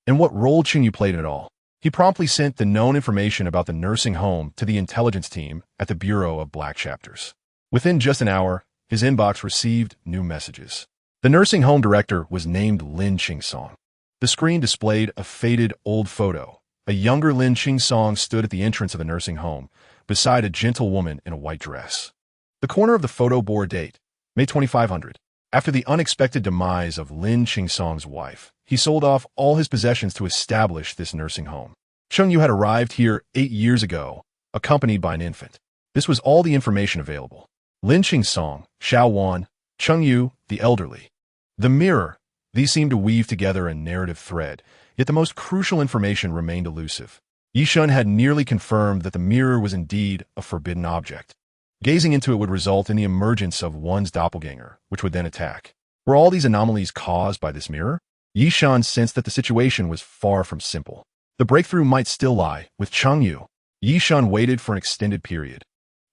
and what role Cheng-Yu played in it all. He promptly sent the known information about the nursing home to the intelligence team at the Bureau of Black Chapters. Within just an hour, his inbox received new messages. The nursing home director was named Lin Qingsong. The screen displayed a faded old photo. A younger Lin Qingsong stood at the entrance of the nursing home, beside a gentle woman in a white dress. The corner of the photo bore a date, May 2500. After the unexpected demise of Lin Qingsong's wife, he sold off all his possessions to establish this nursing home. Cheng-Yu had arrived here 8 years ago, accompanied by an infant. This was all the information available. Lin Qingsong, Xiao Wan, Cheng-Yu, the elderly. The mirror. These seemed to weave together a narrative thread, yet the most crucial information remained elusive. Ye Shen had nearly confirmed that the mirror was indeed a forbidden object. Gazing into it would result in the emergence of one's doppelganger, which would then attack. Were all these anomalies caused by this mirror? Ye Shen sensed that the situation was far from simple. The breakthrough might still lie with Cheng-Yu. Ye Shen waited for an extended period,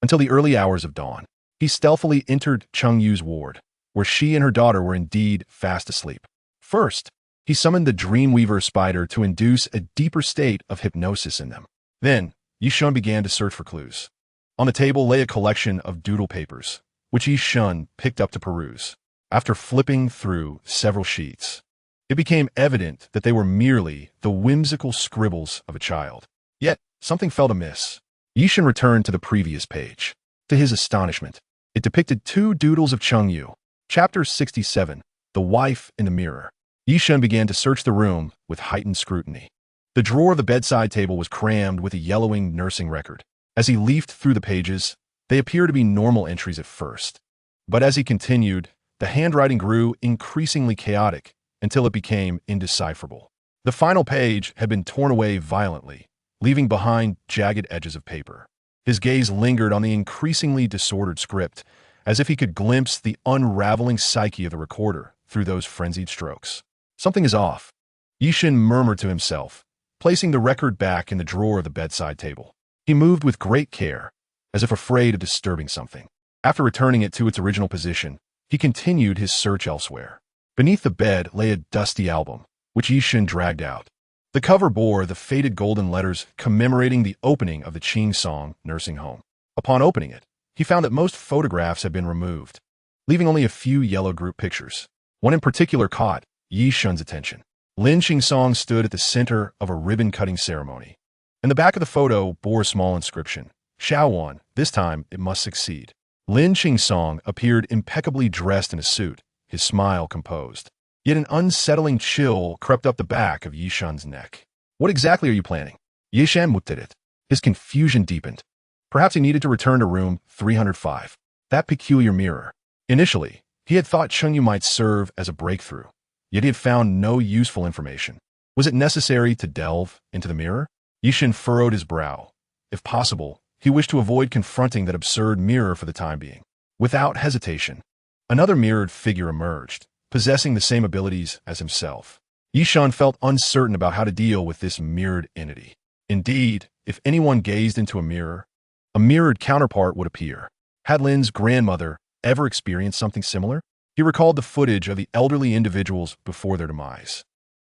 until the early hours of dawn. He stealthily entered Cheng-Yu's ward, where she and her daughter were indeed fast asleep. First, he summoned the Dreamweaver spider to induce a deeper state of hypnosis in them. Then, Ye Shen began to search for clues. On the table lay a collection of doodle papers, which Ye Shen picked up to peruse. After flipping through several sheets, it became evident that they were merely the whimsical scribbles of a child. Yet, something felt amiss. Ye Shen returned to the previous page. To his astonishment, it depicted 2 doodles of Cheng-Yu. Chapter 67, The Wife in the Mirror. Ye Shen began to search the room with heightened scrutiny. The drawer of the bedside table was crammed with a yellowing nursing record. As he leafed through the pages, they appeared to be normal entries at first. But as he continued, the handwriting grew increasingly chaotic until it became indecipherable. The final page had been torn away violently, leaving behind jagged edges of paper. His gaze lingered on the increasingly disordered script, as if he could glimpse the unraveling psyche of the recorder through those frenzied strokes. Something is off, Ye Shen murmured to himself, placing the record back in the drawer of the bedside table. He moved with great care, as if afraid of disturbing something. After returning it to its original position, he continued his search elsewhere. Beneath the bed lay a dusty album, which Ye Shen dragged out. The cover bore the faded golden letters commemorating the opening of the Qing Song nursing home. Upon opening it, he found that most photographs had been removed, leaving only a few yellow group pictures. One in particular caught Ye Shen's attention. Lin Song stood at the center of a ribbon-cutting ceremony. And the back of the photo bore a small inscription. Xiaowan, this time it must succeed. Lin Song appeared impeccably dressed in a suit, his smile composed. Yet an unsettling chill crept up the back of Ye Shen's neck. What exactly are you planning? Ye Shen looked at it. His confusion deepened. Perhaps he needed to return to room 305. That peculiar mirror. Initially, he had thought Chengyu might serve as a breakthrough, yet he had found no useful information. Was it necessary to delve into the mirror? Ye Shen furrowed his brow. If possible, he wished to avoid confronting that absurd mirror for the time being. Without hesitation, another mirrored figure emerged, possessing the same abilities as himself. Ye Shen felt uncertain about how to deal with this mirrored entity. Indeed, if anyone gazed into a mirrored counterpart would appear. Had Lin's grandmother ever experienced something similar? He recalled the footage of the elderly individuals before their demise.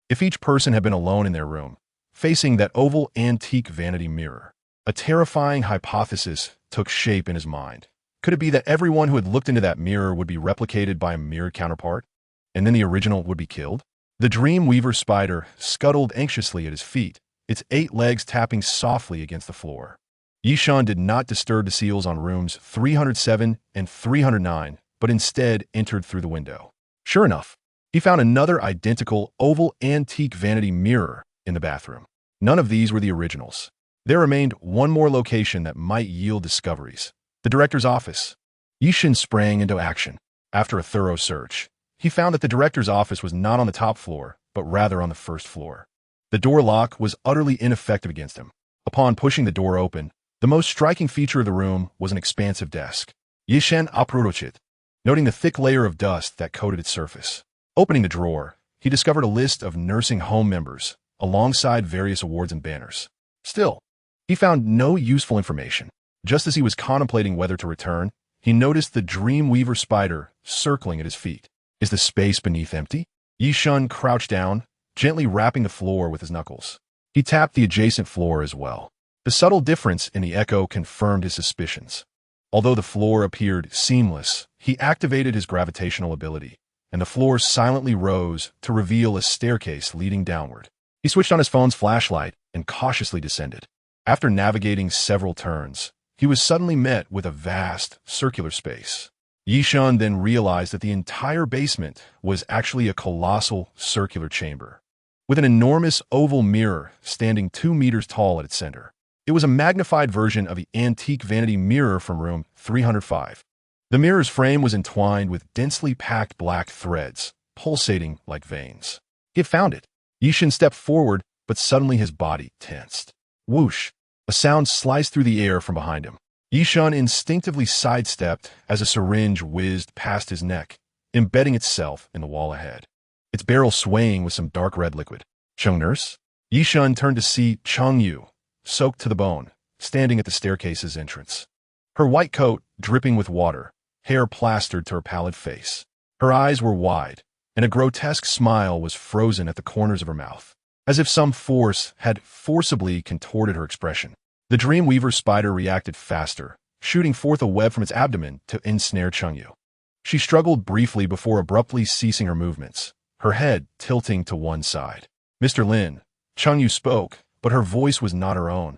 If each person had been alone in their room, facing that oval antique vanity mirror, a terrifying hypothesis took shape in his mind. Could it be that everyone who had looked into that mirror would be replicated by a mirrored counterpart, and then the original would be killed? The dream weaver spider scuttled anxiously at his feet, its 8 legs tapping softly against the floor. Ye Shen did not disturb the seals on rooms 307 and 309, but instead entered through the window. Sure enough, he found another identical oval antique vanity mirror in the bathroom. None of these were the originals. There remained one more location that might yield discoveries: the director's office. Ye Shen sprang into action. After a thorough search, he found that the director's office was not on the top floor, but rather on the first floor. The door lock was utterly ineffective against him. Upon pushing the door open, the most striking feature of the room was an expansive desk. Ye Shen approached it, noting the thick layer of dust that coated its surface. Opening the drawer, he discovered a list of nursing home members, alongside various awards and banners. Still, he found no useful information. Just as he was contemplating whether to return, he noticed the dreamweaver spider circling at his feet. Is the space beneath empty? Ye Shen crouched down, gently rapping the floor with his knuckles. He tapped the adjacent floor as well. The subtle difference in the echo confirmed his suspicions. Although the floor appeared seamless, he activated his gravitational ability, and the floor silently rose to reveal a staircase leading downward. He switched on his phone's flashlight and cautiously descended. After navigating several turns, he was suddenly met with a vast, circular space. Ye Shen then realized that the entire basement was actually a colossal circular chamber, with an enormous oval mirror standing 2 meters tall at its center. It was a magnified version of the antique vanity mirror from room 305. The mirror's frame was entwined with densely packed black threads, pulsating like veins. He had found it. Ye Shen stepped forward, but suddenly his body tensed. Whoosh! A sound sliced through the air from behind him. Ye Shen instinctively sidestepped as a syringe whizzed past his neck, embedding itself in the wall ahead, its barrel swaying with some dark red liquid. Cheng nurse? Ye Shen turned to see Chengyu, soaked to the bone, standing at the staircase's entrance. Her white coat dripping with water, hair plastered to her pallid face. Her eyes were wide, and a grotesque smile was frozen at the corners of her mouth, as if some force had forcibly contorted her expression. The dreamweaver spider reacted faster, shooting forth a web from its abdomen to ensnare Chengyu. She struggled briefly before abruptly ceasing her movements, her head tilting to one side. Mr. Lin, Chengyu spoke, but her voice was not her own.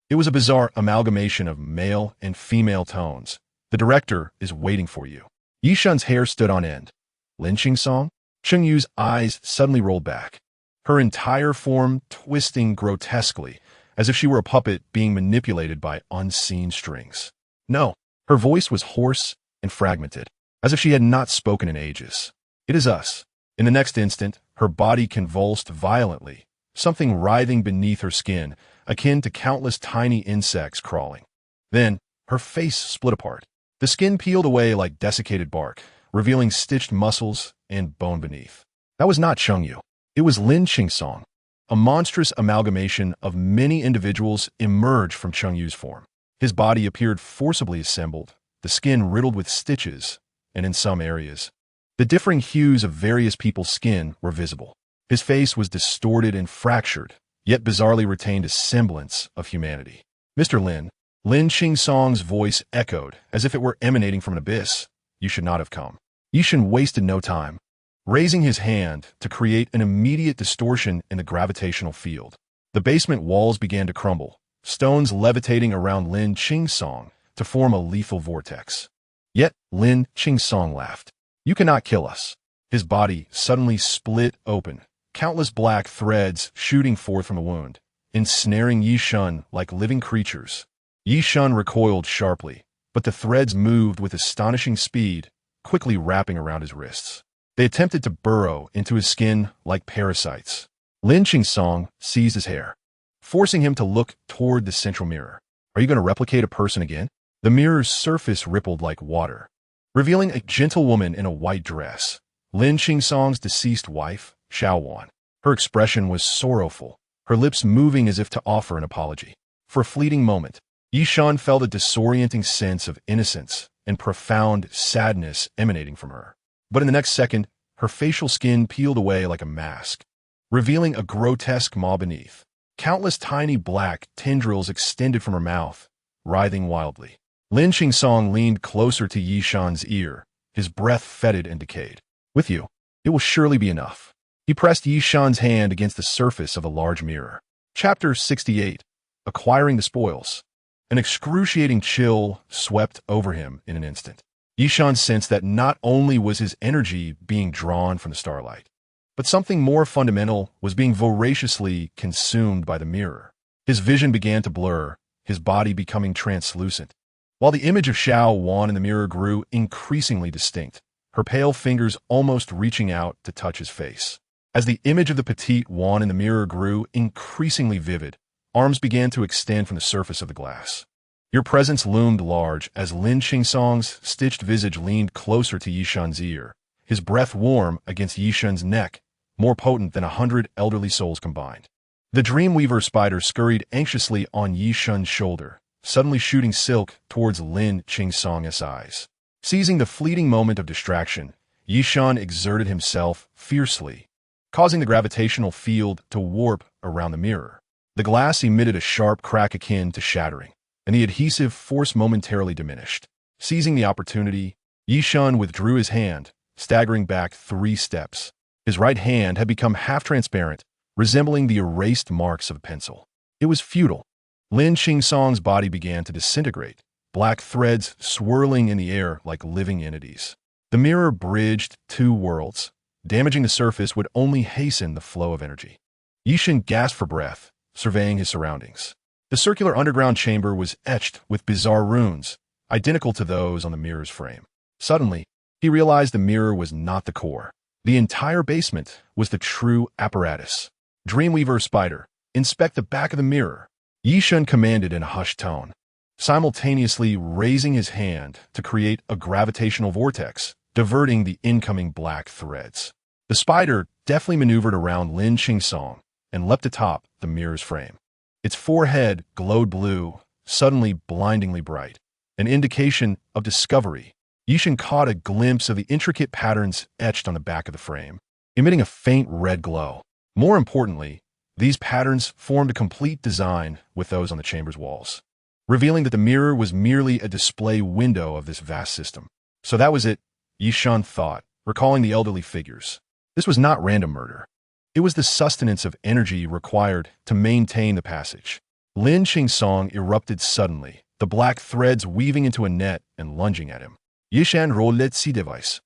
It was a bizarre amalgamation of male and female tones. The director is waiting for you. Ye Shen's hair stood on end. Lin Song? Chengyu's eyes suddenly rolled back, her entire form twisting grotesquely, as if she were a puppet being manipulated by unseen strings. No, her voice was hoarse and fragmented, as if she had not spoken in ages. It is us. In the next instant, her body convulsed violently, something writhing beneath her skin, akin to countless tiny insects crawling. Then, her face split apart. The skin peeled away like desiccated bark, revealing stitched muscles and bone beneath. That was not Chengyu. It was Lin Song. a monstrous amalgamation of many individuals emerged from Cheng Yu's form. His body appeared forcibly assembled, the skin riddled with stitches, and in some areas, the differing hues of various people's skin were visible. His face was distorted and fractured, yet bizarrely retained a semblance of humanity. Mr. Lin, Lin Qingsong's voice echoed as if it were emanating from an abyss. You should not have come. Ye Shen wasted no time, raising his hand to create an immediate distortion in the gravitational field. The basement walls began to crumble, stones levitating around Lin Qingsong to form a lethal vortex. Yet Lin Qingsong laughed. You cannot kill us. His body suddenly split open, countless black threads shooting forth from the wound, ensnaring Ye Shen like living creatures. Ye Shen recoiled sharply, but the threads moved with astonishing speed, quickly wrapping around his wrists. They attempted to burrow into his skin like parasites. Lin Qingsong seized his hair, forcing him to look toward the central mirror. Are you going to replicate a person again? The mirror's surface rippled like water, revealing a gentle woman in a white dress, Lin Qingsong's deceased wife, Xiao Wan. Her expression was sorrowful, her lips moving as if to offer an apology. For a fleeting moment, Ye Shen felt a disorienting sense of innocence and profound sadness emanating from her. But in the next second, her facial skin peeled away like a mask, revealing a grotesque maw beneath. Countless tiny black tendrils extended from her mouth, writhing wildly. Lin Qingsong leaned closer to Ye Shen's ear, his breath fetid and decayed. With you, it will surely be enough. He pressed Ye Shen's hand against the surface of a large mirror. Chapter 68. Acquiring the Spoils. An excruciating chill swept over him in an instant. Ye Shen sensed that not only was his energy being drawn from the starlight, but something more fundamental was being voraciously consumed by the mirror. His vision began to blur, his body becoming translucent, while the image of Xiao Wan in the mirror grew increasingly distinct, her pale fingers almost reaching out to touch his face. As the image of the petite Wan in the mirror grew increasingly vivid, arms began to extend from the surface of the glass. Your presence loomed large as Lin Qingsong's stitched visage leaned closer to Ye Shen's ear, his breath warm against Ye Shen's neck, more potent than 100 elderly souls combined. The Dreamweaver spider scurried anxiously on Ye Shen's shoulder, suddenly shooting silk towards Lin Qingsong's eyes. Seizing the fleeting moment of distraction, Ye Shen exerted himself fiercely, causing the gravitational field to warp around the mirror. The glass emitted a sharp crack akin to shattering, and the adhesive force momentarily diminished. Seizing the opportunity, Ye Shen withdrew his hand, staggering back 3 steps. His right hand had become half-transparent, resembling the erased marks of a pencil. It was futile. Lin Qingsong's body began to disintegrate, black threads swirling in the air like living entities. The mirror bridged 2 worlds. Damaging the surface would only hasten the flow of energy. Ye Shen gasped for breath, surveying his surroundings. The circular underground chamber was etched with bizarre runes, identical to those on the mirror's frame. Suddenly, he realized the mirror was not the core. The entire basement was the true apparatus. Dreamweaver spider, inspect the back of the mirror. Ye Shen commanded in a hushed tone, simultaneously raising his hand to create a gravitational vortex, diverting the incoming black threads. The spider deftly maneuvered around Lin Qingsong and leapt atop the mirror's frame. Its forehead glowed blue, suddenly blindingly bright, an indication of discovery. Ye Shen caught a glimpse of the intricate patterns etched on the back of the frame, emitting a faint red glow. More importantly, these patterns formed a complete design with those on the chamber's walls, revealing that the mirror was merely a display window of this vast system. So that was it, Ye Shen thought, recalling the elderly figures. This was not random murder. It was the sustenance of energy required to maintain the passage. Lin Qingsong erupted suddenly, the black threads weaving into a net and lunging at him. Ye Shen roulette si device.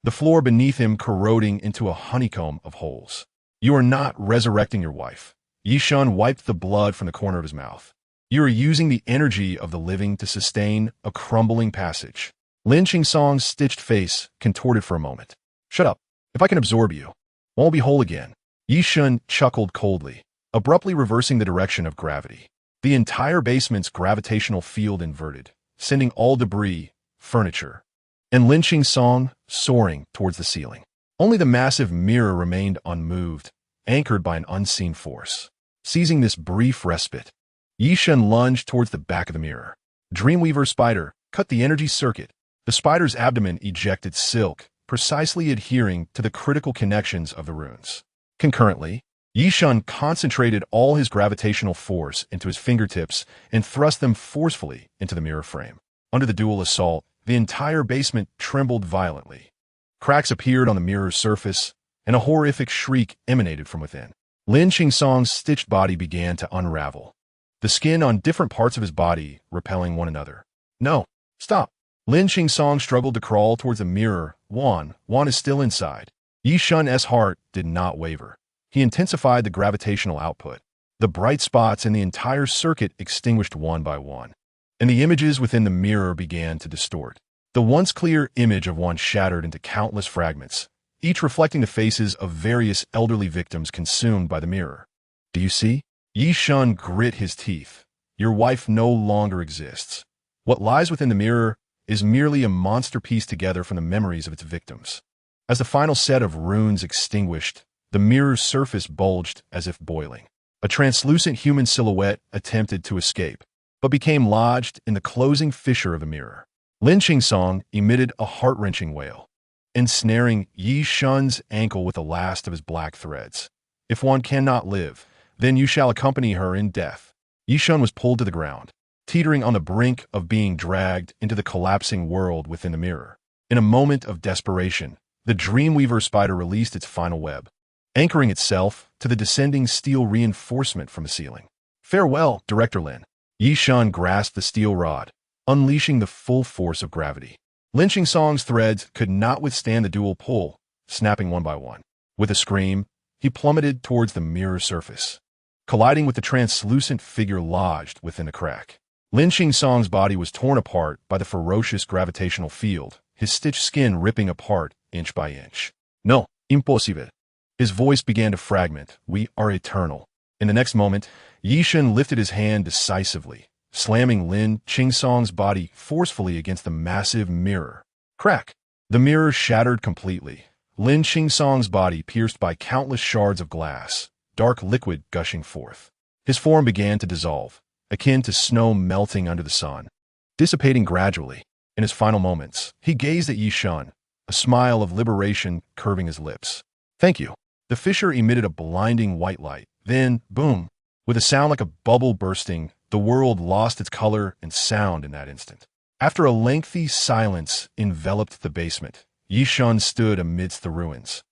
The floor beneath him corroding into a honeycomb of holes. You are not resurrecting your wife. Ye Shen wiped the blood from the corner of his mouth. You are using the energy of the living to sustain a crumbling passage. Lin Qingsong's stitched face contorted for a moment. Shut up. If I can absorb you, won't be whole again. Ye Shen chuckled coldly, abruptly reversing the direction of gravity. The entire basement's gravitational field inverted, sending all debris, furniture, and Lin Qingsong soaring towards the ceiling. Only the massive mirror remained unmoved, anchored by an unseen force. Seizing this brief respite, Ye Shen lunged towards the back of the mirror. Dreamweaver spider cut the energy circuit. The spider's abdomen ejected silk, precisely adhering to the critical connections of the runes. Concurrently, Ye Shen concentrated all his gravitational force into his fingertips and thrust them forcefully into the mirror frame. Under the dual assault, the entire basement trembled violently. Cracks appeared on the mirror's surface, and a horrific shriek emanated from within. Lin Qingsong's stitched body began to unravel, the skin on different parts of his body repelling one another. No, stop. Lin Qingsong struggled to crawl towards the mirror. Wan is still inside. Ye Shen's heart did not waver. He intensified the gravitational output. The bright spots in the entire circuit extinguished one by one, and the images within the mirror began to distort. The once clear image of one shattered into countless fragments, each reflecting the faces of various elderly victims consumed by the mirror. Do you see? Ye Shen grit his teeth. Your wife no longer exists. What lies within the mirror is merely a monster pieced together from the memories of its victims. As the final set of runes extinguished, the mirror's surface bulged as if boiling. A translucent human silhouette attempted to escape, but became lodged in the closing fissure of the mirror. Lin Qingsong emitted a heart-wrenching wail, ensnaring Ye Shen's ankle with the last of his black threads. If one cannot live, then you shall accompany her in death. Ye Shen was pulled to the ground, teetering on the brink of being dragged into the collapsing world within the mirror. In a moment of desperation, the Dreamweaver spider released its final web, anchoring itself to the descending steel reinforcement from the ceiling. Farewell, Director Lin. Ye Shen grasped the steel rod, unleashing the full force of gravity. Lin Qingsong's threads could not withstand the dual pull, snapping one by one. With a scream, he plummeted towards the mirror surface, colliding with the translucent figure lodged within the crack. Lin Qingsong's body was torn apart by the ferocious gravitational field, his stitched skin ripping apart inch by inch. No, impossible. His voice began to fragment. We are eternal. In the next moment, Ye Shen lifted his hand decisively, slamming Lin Qingsong's body forcefully against the massive mirror. Crack! The mirror shattered completely. Lin Qingsong's body pierced by countless shards of glass, dark liquid gushing forth. His form began to dissolve, akin to snow melting under the sun, dissipating gradually. In his final moments, he gazed at Ye Shen, a smile of liberation curving his lips. Thank you. The fissure emitted a blinding white light. Then, boom! With a sound like a bubble bursting, the world lost its color and sound in that instant. After a lengthy silence enveloped the basement, Ye Shen stood amidst the ruins.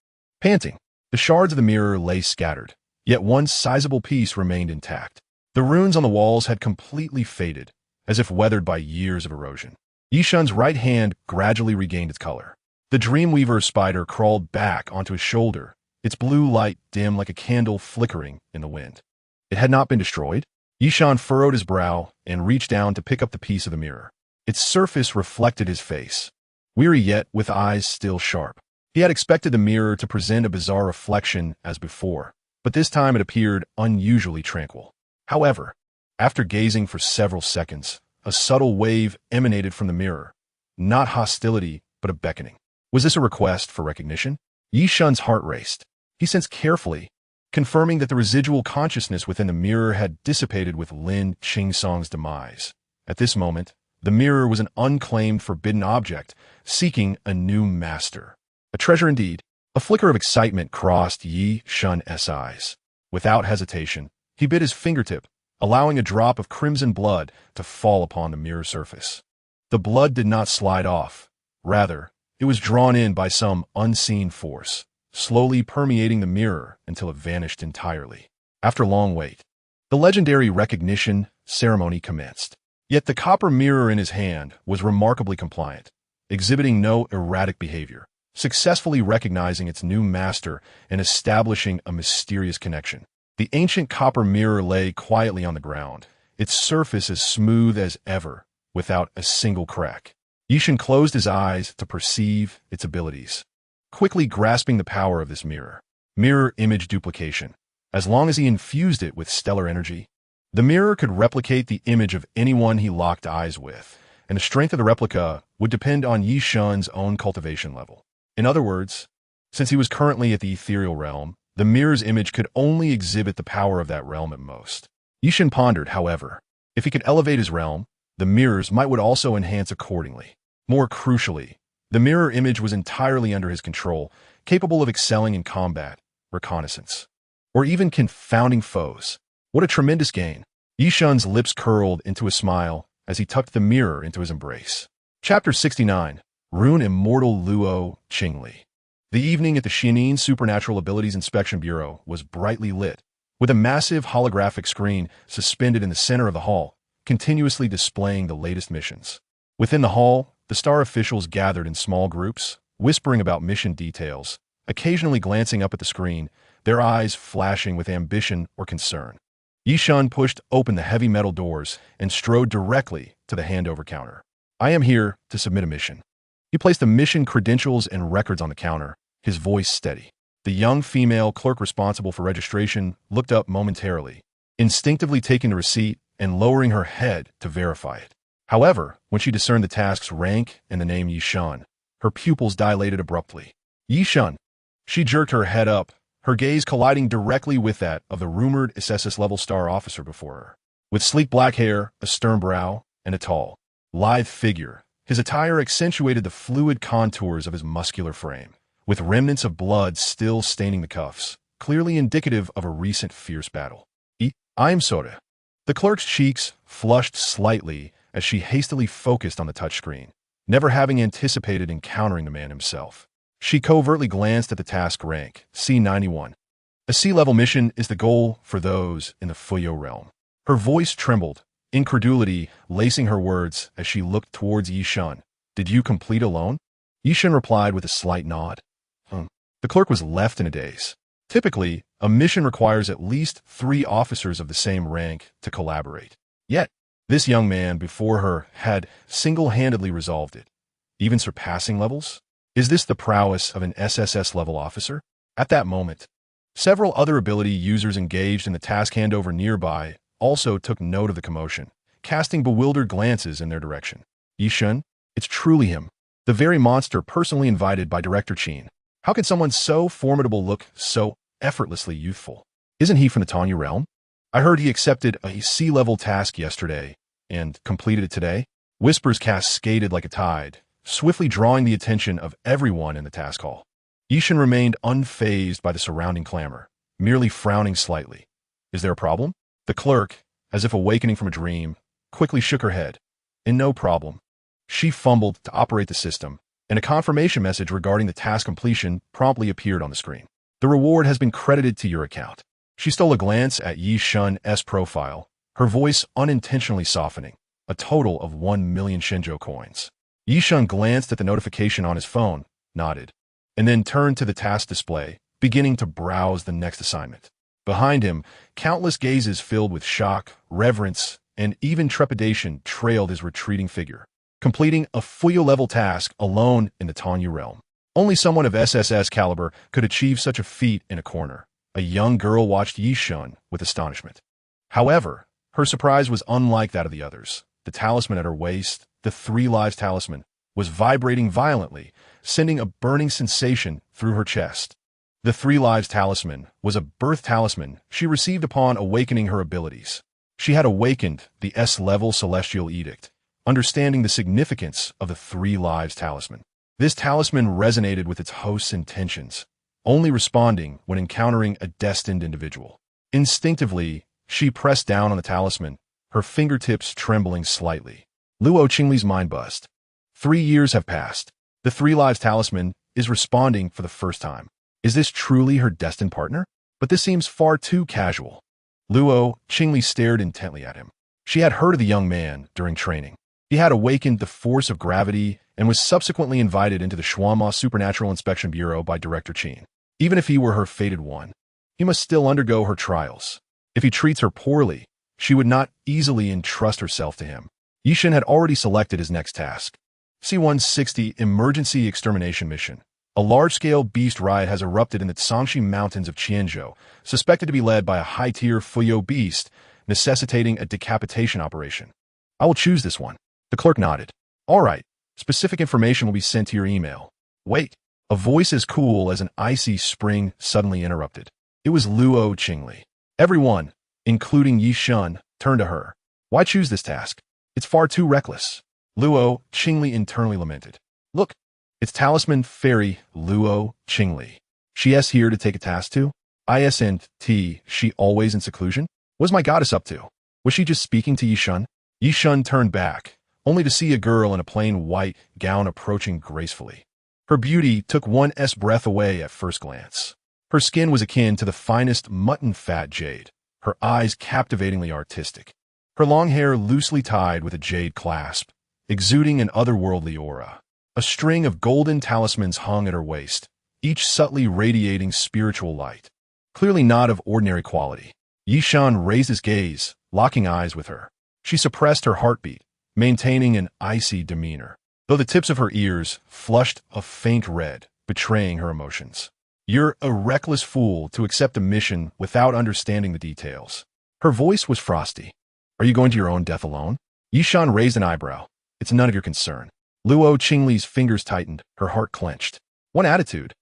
Panting, the shards of the mirror lay scattered, yet one sizable piece remained intact. The runes on the walls had completely faded, as if weathered by years of erosion. Ye Shen's right hand gradually regained its color. The Dreamweaver spider crawled back onto his shoulder, its blue light dim like a candle flickering in the wind. It had not been destroyed. Ye Shen furrowed his brow and reached down to pick up the piece of the mirror. Its surface reflected his face, weary yet with eyes still sharp. He had expected the mirror to present a bizarre reflection as before, but this time it appeared unusually tranquil. However, after gazing for several seconds, a subtle wave emanated from the mirror. Not hostility, but a beckoning. Was this a request for recognition? Ye Shen's heart raced. He sensed carefully, confirming that the residual consciousness within the mirror had dissipated with Lin Qingsong's demise. At this moment, the mirror was an unclaimed forbidden object, seeking a new master. A treasure indeed. A flicker of excitement crossed Ye Shen's eyes. Without hesitation, he bit his fingertip, allowing a drop of crimson blood to fall upon the mirror surface. The blood did not slide off. Rather, it was drawn in by some unseen force, slowly permeating the mirror until it vanished entirely. After a long wait, the legendary recognition ceremony commenced. Yet the copper mirror in his hand was remarkably compliant, exhibiting no erratic behavior, successfully recognizing its new master and establishing a mysterious connection. The ancient copper mirror lay quietly on the ground, its surface as smooth as ever, without a single crack. Ye Shen closed his eyes to perceive its abilities, quickly grasping the power of this mirror. Mirror image duplication. As long as he infused it with stellar energy, the mirror could replicate the image of anyone he locked eyes with, and the strength of the replica would depend on Ye Shen's own cultivation level. In other words, since he was currently at the ethereal realm, The mirror's image could only exhibit the power of that realm at most. Ye Shen pondered, however. If he could elevate his realm, the mirrors would also enhance accordingly. More crucially, the mirror image was entirely under his control, capable of excelling in combat, reconnaissance, or even confounding foes. What a tremendous gain! Ye Shen's lips curled into a smile as he tucked the mirror into his embrace. Chapter 69. Rune Immortal Luo Qingli. The evening at the Xianin Supernatural Abilities Inspection Bureau was brightly lit, with a massive holographic screen suspended in the center of the hall, continuously displaying the latest missions. Within the hall, the star officials gathered in small groups, whispering about mission details, occasionally glancing up at the screen, their eyes flashing with ambition or concern. Ye Shen pushed open the heavy metal doors and strode directly to the handover counter. I am here to submit a mission. He placed the mission credentials and records on the counter, his voice steady. The young female clerk responsible for registration looked up momentarily, instinctively taking the receipt and lowering her head to verify it. However, when she discerned the task's rank and the name Ye Shen, her pupils dilated abruptly. Ye Shen. She jerked her head up, her gaze colliding directly with that of the rumored SSS-level star officer before her. With sleek black hair, a stern brow, and a tall, lithe figure, his attire accentuated the fluid contours of his muscular frame, with remnants of blood still staining the cuffs, clearly indicative of a recent fierce battle. I'm Soda. The clerk's cheeks flushed slightly as she hastily focused on the touchscreen, never having anticipated encountering the man himself. She covertly glanced at the task rank, C91. A C-level mission is the goal for those in the Fuyo realm. Her voice trembled, incredulity lacing her words as she looked towards Ye Shen. Did you complete alone? Ye Shen replied with a slight nod. The clerk was left in a daze. Typically, a mission requires at least 3 officers of the same rank to collaborate. Yet, this young man before her had single-handedly resolved it, even surpassing levels. Is this the prowess of an SSS-level officer? At that moment, several other ability users engaged in the task handover nearby also took note of the commotion, casting bewildered glances in their direction. Ye Shen? It's truly him, the very monster personally invited by Director Qin. How can someone so formidable look so effortlessly youthful? Isn't he from the Tanya realm? I heard he accepted a C-level task yesterday and completed it today. Whispers cascaded like a tide, swiftly drawing the attention of everyone in the task hall. Ye Shen remained unfazed by the surrounding clamor, merely frowning slightly. Is there a problem? The clerk, as if awakening from a dream, quickly shook her head. And no problem. She fumbled to operate the system, and a confirmation message regarding the task completion promptly appeared on the screen. The reward has been credited to your account. She stole a glance at Ye Shen's profile, her voice unintentionally softening. A total of 1 million Shenjo coins. Ye Shen glanced at the notification on his phone, nodded, and then turned to the task display, beginning to browse the next assignment. Behind him, countless gazes filled with shock, reverence, and even trepidation trailed his retreating figure. Completing a Fuyo-level task alone in the Tanya realm. Only someone of SSS caliber could achieve such a feat in a corner. A young girl watched Ye Shen with astonishment. However, her surprise was unlike that of the others. The talisman at her waist, the 3 lives talisman, was vibrating violently, sending a burning sensation through her chest. The 3 lives talisman was a birth talisman she received upon awakening her abilities. She had awakened the S-level celestial edict, understanding the significance of the 3 lives talisman. This talisman resonated with its host's intentions, only responding when encountering a destined individual. Instinctively, she pressed down on the talisman, her fingertips trembling slightly. Luo Qingli's mind buzzed. 3 years have passed. The 3 lives talisman is responding for the first time. Is this truly her destined partner? But this seems far too casual. Luo Qingli stared intently at him. She had heard of the young man during training. He had awakened the force of gravity and was subsequently invited into the Shuama Supernatural Inspection Bureau by Director Qin. Even if he were her fated one, he must still undergo her trials. If he treats her poorly, she would not easily entrust herself to him. Ye Shen had already selected his next task. C-160 Emergency Extermination Mission. A large-scale beast riot has erupted in the Tsangxi Mountains of Qianzhou, suspected to be led by a high-tier Fuyo beast, necessitating a decapitation operation. I will choose this one. The clerk nodded. All right. Specific information will be sent to your email. Wait. A voice as cool as an icy spring suddenly interrupted. It was Luo Qingli. Everyone, including Ye Shen, turned to her. Why choose this task? It's far too reckless. Luo Qingli internally lamented. Look, it's talisman fairy Luo Qingli. She's here to take a task too? Isn't she always in seclusion? What's my goddess up to? Was she just speaking to Ye Shen? Ye Shen turned back, only to see a girl in a plain white gown approaching gracefully. Her beauty took one's breath away at first glance. Her skin was akin to the finest mutton fat jade, her eyes captivatingly artistic. Her long hair loosely tied with a jade clasp, exuding an otherworldly aura. A string of golden talismans hung at her waist, each subtly radiating spiritual light. Clearly not of ordinary quality. Ye Shen raised his gaze, locking eyes with her. She suppressed her heartbeat, maintaining an icy demeanor, though the tips of her ears flushed a faint red, betraying her emotions. You're a reckless fool to accept a mission without understanding the details. Her voice was frosty. Are you going to your own death alone? Ye Shen raised an eyebrow. It's none of your concern. Luo Qingli's fingers tightened, her heart clenched. One attitude.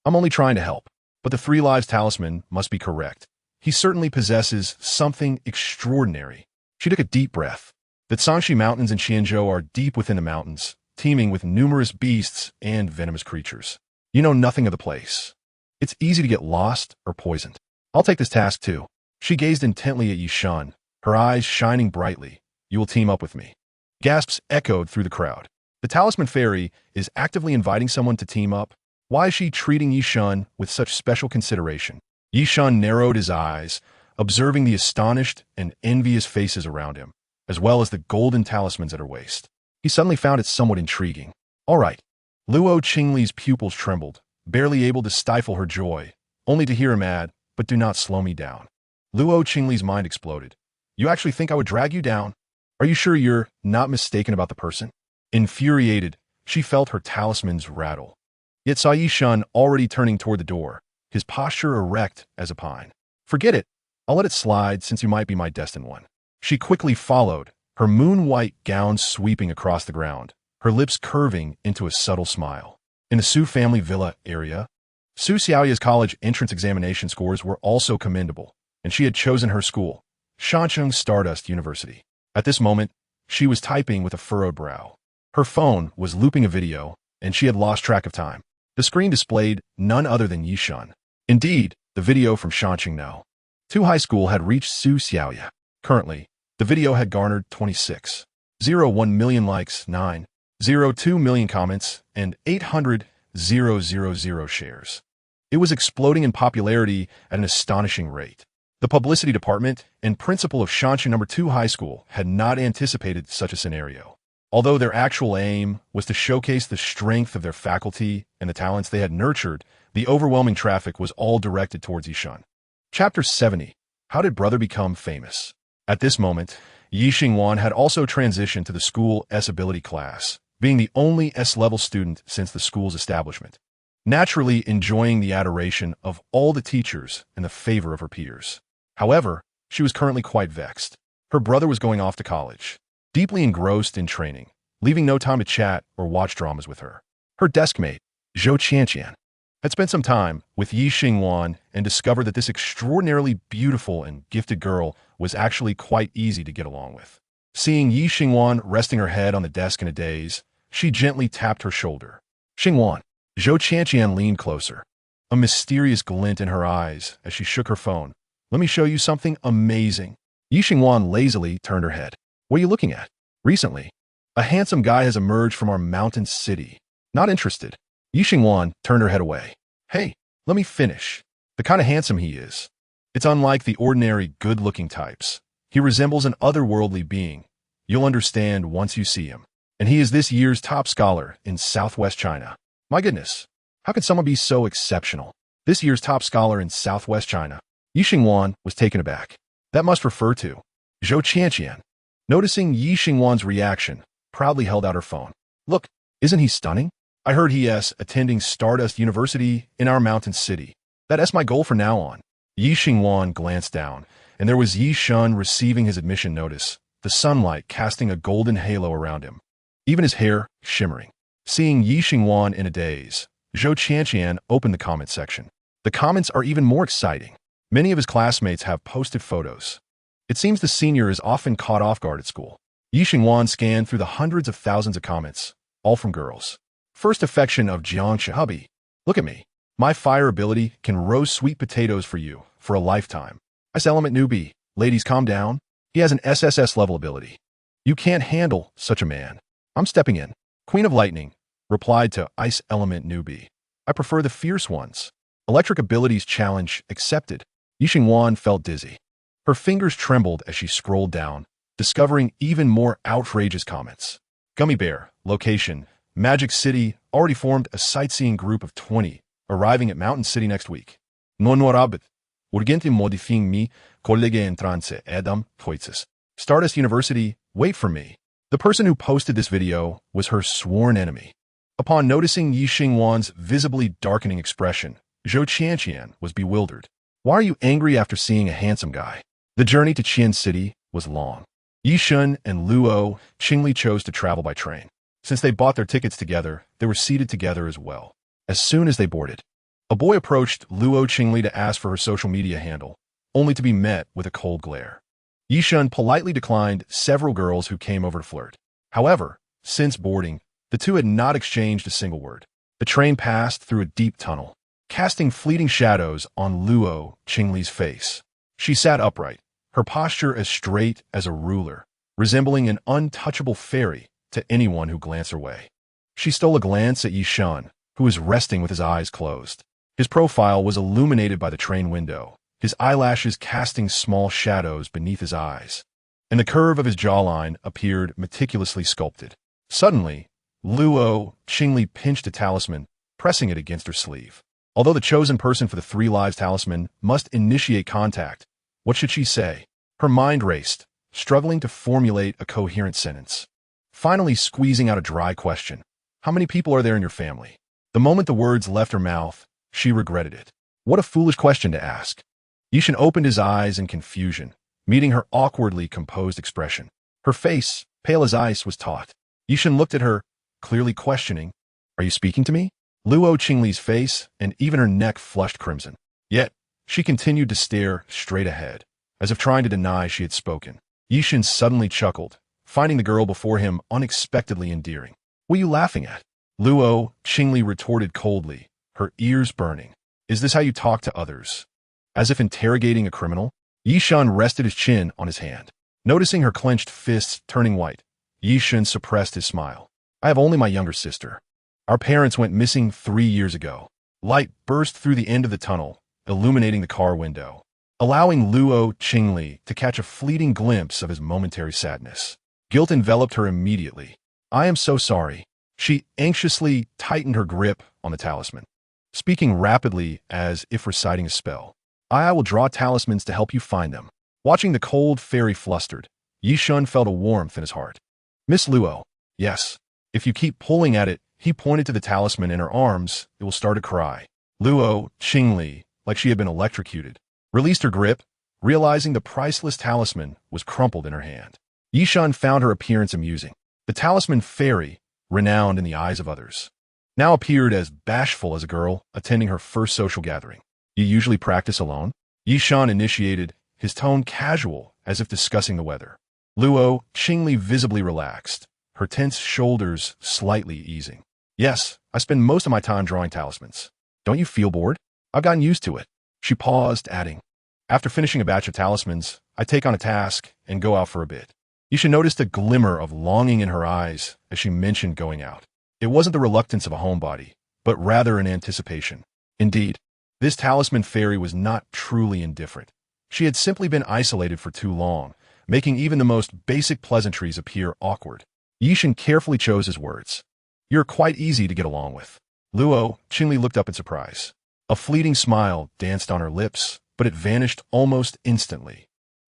I'm only trying to help. But the 3 lives talisman must be correct. He certainly possesses something extraordinary. She took a deep breath. The Zhangxi Mountains in Xianzhou are deep within the mountains, teeming with numerous beasts and venomous creatures. You know nothing of the place. It's easy to get lost or poisoned. I'll take this task too. She gazed intently at Ye Shen, her eyes shining brightly. You will team up with me. Gasps echoed through the crowd. The talisman fairy is actively inviting someone to team up. Why is she treating Ye Shen with such special consideration? Ye Shen narrowed his eyes, observing the astonished and envious faces around him, as well as the golden talismans at her waist. He suddenly found it somewhat intriguing. All right. Luo Qingli's pupils trembled, barely able to stifle her joy, only to hear him add, but do not slow me down. Luo Qingli's mind exploded. You actually think I would drag you down? Are you sure you're not mistaken about the person? Infuriated, she felt her talismans rattle. Yet saw Ye Shen already turning toward the door, his posture erect as a pine. Forget it. I'll let it slide since you might be my destined one. She quickly followed, her moon-white gown sweeping across the ground, her lips curving into a subtle smile. In the Su family villa area, Su Xiaoya's college entrance examination scores were also commendable, and she had chosen her school, Shancheng Stardust University. At this moment, she was typing with a furrowed brow. Her phone was looping a video, and she had lost track of time. The screen displayed none other than Ye Shen. Indeed, the video from Shancheng now. 2 High School had reached Su Xiaoya. Currently, the video had garnered 26.01 million likes, 9.02 million comments, and 800,000 shares. It was exploding in popularity at an astonishing rate. The publicity department and principal of Shancheng No. 2 High School had not anticipated such a scenario. Although their actual aim was to showcase the strength of their faculty and the talents they had nurtured, the overwhelming traffic was all directed towards Ye Shen. Chapter 70. How did brother become famous? At this moment, Ye Xingwan had also transitioned to the school S-ability class, being the only S-level student since the school's establishment, naturally enjoying the adoration of all the teachers and the favor of her peers. However, she was currently quite vexed. Her brother was going off to college, deeply engrossed in training, leaving no time to chat or watch dramas with her. Her deskmate, Zhou Qianqian, had spent some time with Ye Xingwan and discovered that this extraordinarily beautiful and gifted girl was actually quite easy to get along with. Seeing Ye Xingwan resting her head on the desk in a daze, she gently tapped her shoulder. Xingwan. Zhou Qianqian leaned closer, a mysterious glint in her eyes as she shook her phone. Let me show you something amazing. Ye Xingwan lazily turned her head. What are you looking at? Recently, a handsome guy has emerged from our mountain city. Not interested. Ye Xingwan turned her head away. Hey, let me finish. The kind of handsome he is. It's unlike the ordinary good-looking types. He resembles an otherworldly being. You'll understand once you see him. And he is this year's top scholar in Southwest China. My goodness, how could someone be so exceptional? This year's top scholar in Southwest China. Ye Xingwan was taken aback. That must refer to Zhou Qianqian. Noticing Ye Xingwan's reaction, proudly held out her phone. Look, isn't he stunning? I heard he's attending Stardust University in our mountain city. That's my goal from now on. Ye Xingwan glanced down, and there was Ye Shen receiving his admission notice, the sunlight casting a golden halo around him, even his hair shimmering. Seeing Ye Xingwan in a daze, Zhou Qianqian opened the comment section. The comments are even more exciting. Many of his classmates have posted photos. It seems the senior is often caught off guard at school. Ye Shen scanned through the hundreds of thousands of comments, all from girls. First affection of Jiang Hubby. Look at me. My fire ability can roast sweet potatoes for you for a lifetime. Ice element newbie. Ladies, calm down. He has an SSS-level ability. You can't handle such a man. I'm stepping in. Queen of Lightning replied to Ice element newbie. I prefer the fierce ones. Electric abilities challenge accepted. Ye Shen felt dizzy. Her fingers trembled as she scrolled down, discovering even more outrageous comments. Gummy Bear, location, Magic City, already formed a sightseeing group of 20, arriving at Mountain City next week. Manhwaadiobook, urgente modifying mi college entrance Adam Poitzes. Stardust University, wait for me. The person who posted this video was her sworn enemy. Upon noticing Ye Shen's visibly darkening expression, Zhou Qianqian was bewildered. Why are you angry after seeing a handsome guy? The journey to Qian City was long. Ye Shen and Luo Qingli chose to travel by train. Since they bought their tickets together, they were seated together as well. As soon as they boarded, a boy approached Luo Qingli to ask for her social media handle, only to be met with a cold glare. Ye Shen politely declined several girls who came over to flirt. However, since boarding, the two had not exchanged a single word. The train passed through a deep tunnel, casting fleeting shadows on Luo Qingli's face. She sat upright, her posture as straight as a ruler, resembling an untouchable fairy to anyone who glanced her way. She stole a glance at Ye Shen, who was resting with his eyes closed. His profile was illuminated by the train window, his eyelashes casting small shadows beneath his eyes, and the curve of his jawline appeared meticulously sculpted. Suddenly, Luo Qingli pinched a talisman, pressing it against her sleeve. Although the chosen person for the 3 lives talisman must initiate contact, what should she say? Her mind raced, struggling to formulate a coherent sentence. Finally squeezing out a dry question. How many people are there in your family? The moment the words left her mouth, she regretted it. What a foolish question to ask. Ye Shen opened his eyes in confusion, meeting her awkwardly composed expression. Her face, pale as ice, was taut. Ye Shen looked at her, clearly questioning. Are you speaking to me? Luo Qingli's face and even her neck flushed crimson. Yet, she continued to stare straight ahead, as if trying to deny she had spoken. Ye Shen suddenly chuckled, finding the girl before him unexpectedly endearing. What are you laughing at? Luo Qingli retorted coldly, her ears burning. Is this how you talk to others? As if interrogating a criminal? Ye Shen rested his chin on his hand. Noticing her clenched fists turning white, Ye Shen suppressed his smile. I have only my younger sister. Our parents went missing 3 years ago. Light burst through the end of the tunnel, illuminating the car window, allowing Luo Qingli to catch a fleeting glimpse of his momentary sadness. Guilt enveloped her immediately. I am so sorry. She anxiously tightened her grip on the talisman, speaking rapidly as if reciting a spell. I will draw talismans to help you find them. Watching the cold fairy flustered, Ye Shen felt a warmth in his heart. Miss Luo, yes. If you keep pulling at it, he pointed to the talisman in her arms, it will start to cry. Luo Qingli, like she had been electrocuted, released her grip, realizing the priceless talisman was crumpled in her hand. Ye Shen found her appearance amusing. The talisman fairy, renowned in the eyes of others, now appeared as bashful as a girl attending her first social gathering. You usually practice alone? Ye Shen initiated, his tone casual as if discussing the weather. Luo Qingli visibly relaxed, her tense shoulders slightly easing. Yes, I spend most of my time drawing talismans. Don't you feel bored? I've gotten used to it. She paused, adding, after finishing a batch of talismans, I take on a task and go out for a bit. You should notice the glimmer of longing in her eyes as she mentioned going out. It wasn't the reluctance of a homebody, but rather an anticipation. Indeed, this talisman fairy was not truly indifferent. She had simply been isolated for too long, making even the most basic pleasantries appear awkward. Ye Shen carefully chose his words. You're quite easy to get along with. Luo Qingli looked up in surprise. A fleeting smile danced on her lips, but it vanished almost instantly.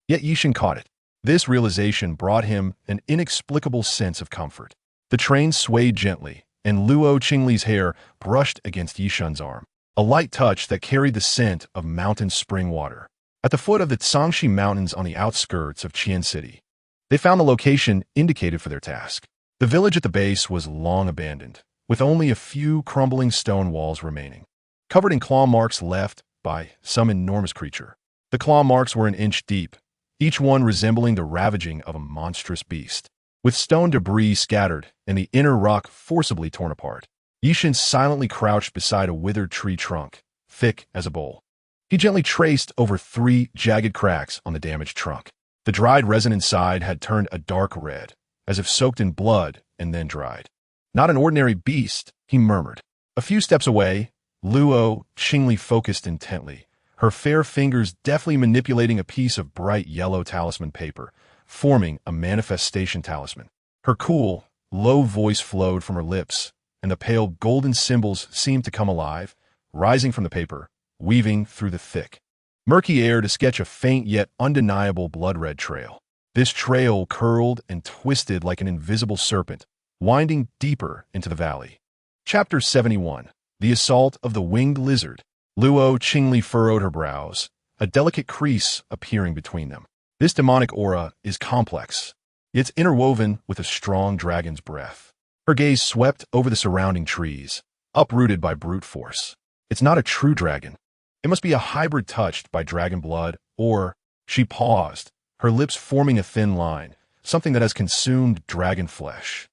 Yet Ye Shen caught it. This realization brought him an inexplicable sense of comfort. The train swayed gently, and Luo Qingli's hair brushed against Ye Shen's arm, a light touch that carried the scent of mountain spring water. At the foot of the Zhangxi Mountains on the outskirts of Qian City, they found the location indicated for their task. The village at the base was long abandoned, with only a few crumbling stone walls remaining, covered in claw marks left by some enormous creature. The claw marks were an inch deep, each one resembling the ravaging of a monstrous beast. With stone debris scattered and the inner rock forcibly torn apart, Ye Shen silently crouched beside a withered tree trunk, thick as a bowl. He gently traced over 3 jagged cracks on the damaged trunk. The dried resin inside had turned a dark red, as if soaked in blood and then dried. Not an ordinary beast, he murmured. A few steps away, Luo Qingli focused intently, her fair fingers deftly manipulating a piece of bright yellow talisman paper, forming a manifestation talisman. Her cool, low voice flowed from her lips, and the pale golden symbols seemed to come alive, rising from the paper, weaving through the thick, murky air to sketch a faint yet undeniable blood-red trail. This trail curled and twisted like an invisible serpent, winding deeper into the valley. Chapter 71. The Assault of the Winged Lizard. Luo Qingli furrowed her brows, a delicate crease appearing between them. This demonic aura is complex. It's interwoven with a strong dragon's breath. Her gaze swept over the surrounding trees, uprooted by brute force. It's not a true dragon. It must be a hybrid touched by dragon blood, or... She paused, her lips forming a thin line, something that has consumed dragon flesh.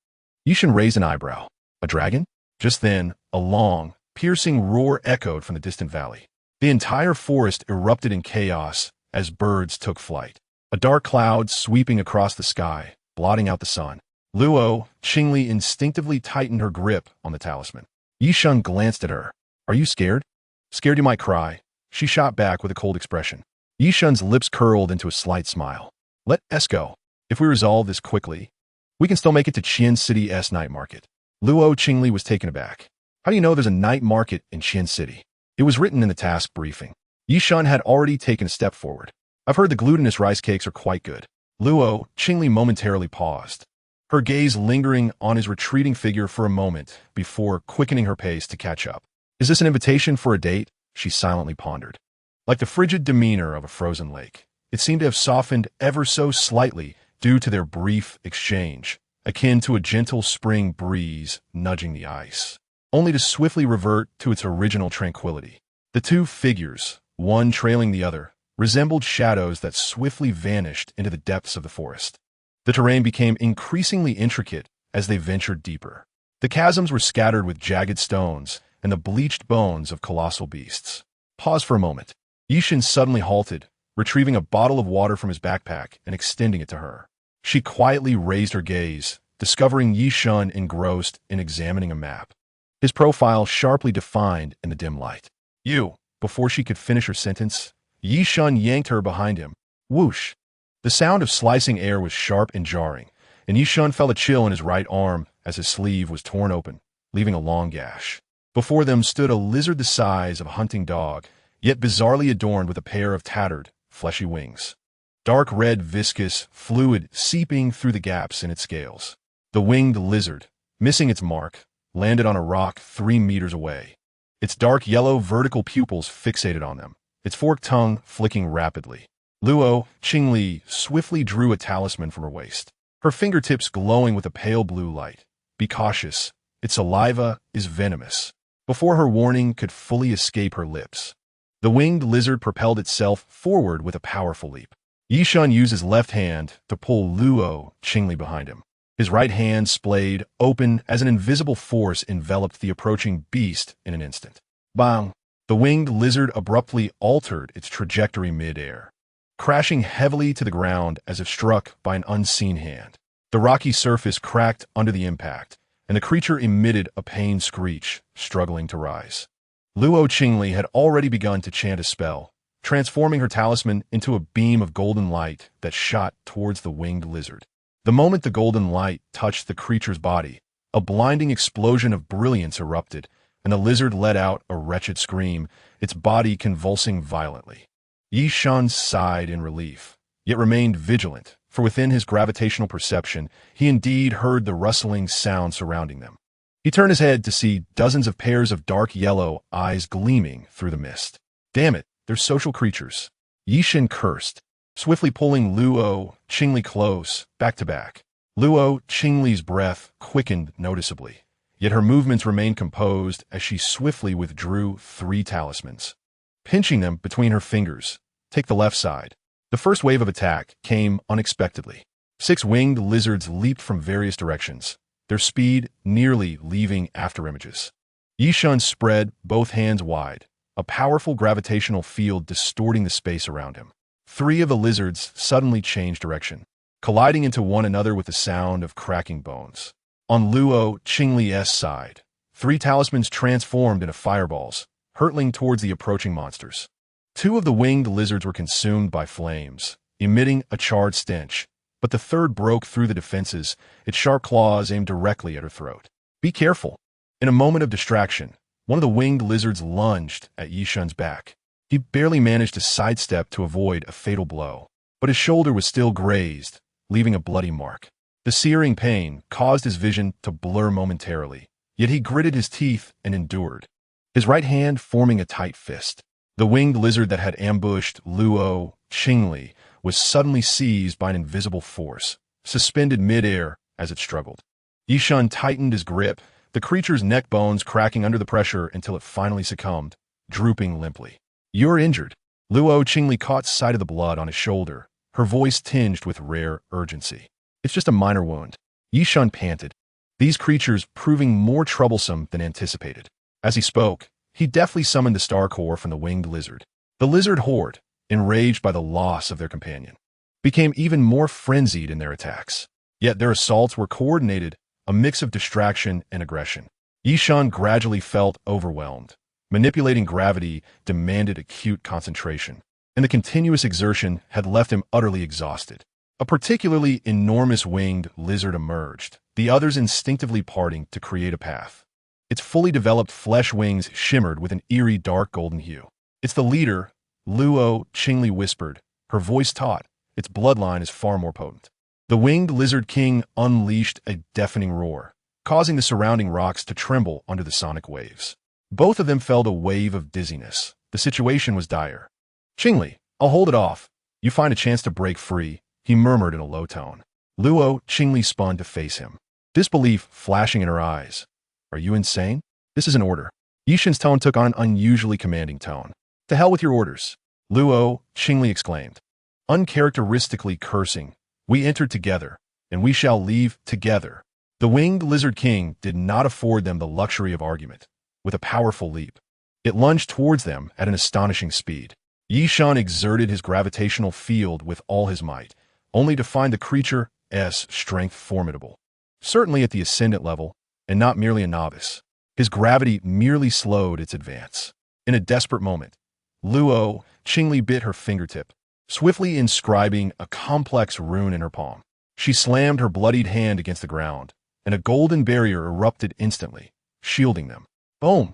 Ye Shen raised an eyebrow. A dragon? Just then, a long, piercing roar echoed from the distant valley. The entire forest erupted in chaos as birds took flight. A dark cloud sweeping across the sky, blotting out the sun. Luo Qingli instinctively tightened her grip on the talisman. Ye Shen glanced at her. Are you scared? Scared you might cry. She shot back with a cold expression. Ye Shen's lips curled into a slight smile. Let us go. If we resolve this quickly, we can still make it to Qian City's night market. Luo Qingli was taken aback. How do you know there's a night market in Qian City? It was written in the task briefing. Ye Shen had already taken a step forward. I've heard the glutinous rice cakes are quite good. Luo Qingli momentarily paused, her gaze lingering on his retreating figure for a moment before quickening her pace to catch up. Is this an invitation for a date? She silently pondered. Like the frigid demeanor of a frozen lake, it seemed to have softened ever so slightly due to their brief exchange, akin to a gentle spring breeze nudging the ice, only to swiftly revert to its original tranquility. The two figures, one trailing the other, resembled shadows that swiftly vanished into the depths of the forest. The terrain became increasingly intricate as they ventured deeper. The chasms were scattered with jagged stones and the bleached bones of colossal beasts. Pause for a moment. Ye Shen suddenly halted, retrieving a bottle of water from his backpack and extending it to her. She quietly raised her gaze, discovering Ye Shen engrossed in examining a map, his profile sharply defined in the dim light. You. Before she could finish her sentence, Ye Shen yanked her behind him. Whoosh! The sound of slicing air was sharp and jarring, and Ye Shen felt a chill in his right arm as his sleeve was torn open, leaving a long gash. Before them stood a lizard the size of a hunting dog, yet bizarrely adorned with a pair of tattered, fleshy wings. Dark red viscous fluid seeping through the gaps in its scales. The winged lizard, missing its mark, landed on a rock 3 meters away, its dark yellow vertical pupils fixated on them, its forked tongue flicking rapidly. Luo Qingli swiftly drew a talisman from her waist, her fingertips glowing with a pale blue light. Be cautious, its saliva is venomous. Before her warning could fully escape her lips, the winged lizard propelled itself forward with a powerful leap. Ye Shen used his left hand to pull Luo Qingli behind him. His right hand splayed open as an invisible force enveloped the approaching beast in an instant. Bang! The winged lizard abruptly altered its trajectory mid-air, crashing heavily to the ground as if struck by an unseen hand. The rocky surface cracked under the impact, and the creature emitted a pained screech, struggling to rise. Luo Qingli had already begun to chant a spell, transforming her talisman into a beam of golden light that shot towards the winged lizard. The moment the golden light touched the creature's body, a blinding explosion of brilliance erupted, and the lizard let out a wretched scream, its body convulsing violently. Ye Shen sighed in relief, yet remained vigilant, for within his gravitational perception, he indeed heard the rustling sound surrounding them. He turned his head to see dozens of pairs of dark yellow eyes gleaming through the mist. Damn it, they're social creatures. Ye Shen cursed, swiftly pulling Luo Qingli close, back to back. Luo Qingli's breath quickened noticeably, yet her movements remained composed as she swiftly withdrew 3 talismans. Pinching them between her fingers, Take the left side. The first wave of attack came unexpectedly. 6 winged lizards leaped from various directions, their speed nearly leaving afterimages. Ye Shen spread both hands wide, a powerful gravitational field distorting the space around him. 3 of the lizards suddenly changed direction, colliding into one another with the sound of cracking bones. On Luo Qingli's side, 3 talismans transformed into fireballs, hurtling towards the approaching monsters. 2 of the winged lizards were consumed by flames, emitting a charred stench, but the third broke through the defenses, its sharp claws aimed directly at her throat. Be careful. In a moment of distraction, one of the winged lizards lunged at Ye Shen's back. He barely managed to sidestep to avoid a fatal blow, but his shoulder was still grazed, leaving a bloody mark. The searing pain caused his vision to blur momentarily, yet he gritted his teeth and endured, his right hand forming a tight fist. The winged lizard that had ambushed Luo Qingli was suddenly seized by an invisible force, suspended mid-air as it struggled. Ye Shen tightened his grip, the creature's neck bones cracking under the pressure until it finally succumbed, drooping limply. You're injured. Luo Qingli caught sight of the blood on his shoulder, her voice tinged with rare urgency. It's just a minor wound. Ye Shen panted, these creatures proving more troublesome than anticipated. As he spoke, he deftly summoned the star core from the winged lizard. The lizard horde, enraged by the loss of their companion, became even more frenzied in their attacks. Yet their assaults were coordinated, a mix of distraction and aggression. Ye Shen gradually felt overwhelmed. Manipulating gravity demanded acute concentration, and the continuous exertion had left him utterly exhausted. A particularly enormous winged lizard emerged, the others instinctively parting to create a path. Its fully developed flesh wings shimmered with an eerie dark golden hue. It's the leader, Luo Qingli whispered, her voice taut. Its bloodline is far more potent. The winged lizard king unleashed a deafening roar, causing the surrounding rocks to tremble under the sonic waves. Both of them felt a wave of dizziness. The situation was dire. Qingli, I'll hold it off. You find a chance to break free, he murmured in a low tone. Luo Qingli spun to face him, disbelief flashing in her eyes. Are you insane? This is an order. Ye Shen's tone took on an unusually commanding tone. To hell with your orders, Luo Qingli exclaimed, uncharacteristically cursing. We entered together, and we shall leave together. The winged lizard king did not afford them the luxury of argument. With a powerful leap, it lunged towards them at an astonishing speed. Ye Shen exerted his gravitational field with all his might, only to find the creature's strength formidable. Certainly at the ascendant level, and not merely a novice. His gravity merely slowed its advance. In a desperate moment, Luo Qingli bit her fingertip, swiftly inscribing a complex rune in her palm. She slammed her bloodied hand against the ground, and a golden barrier erupted instantly, shielding them. Boom!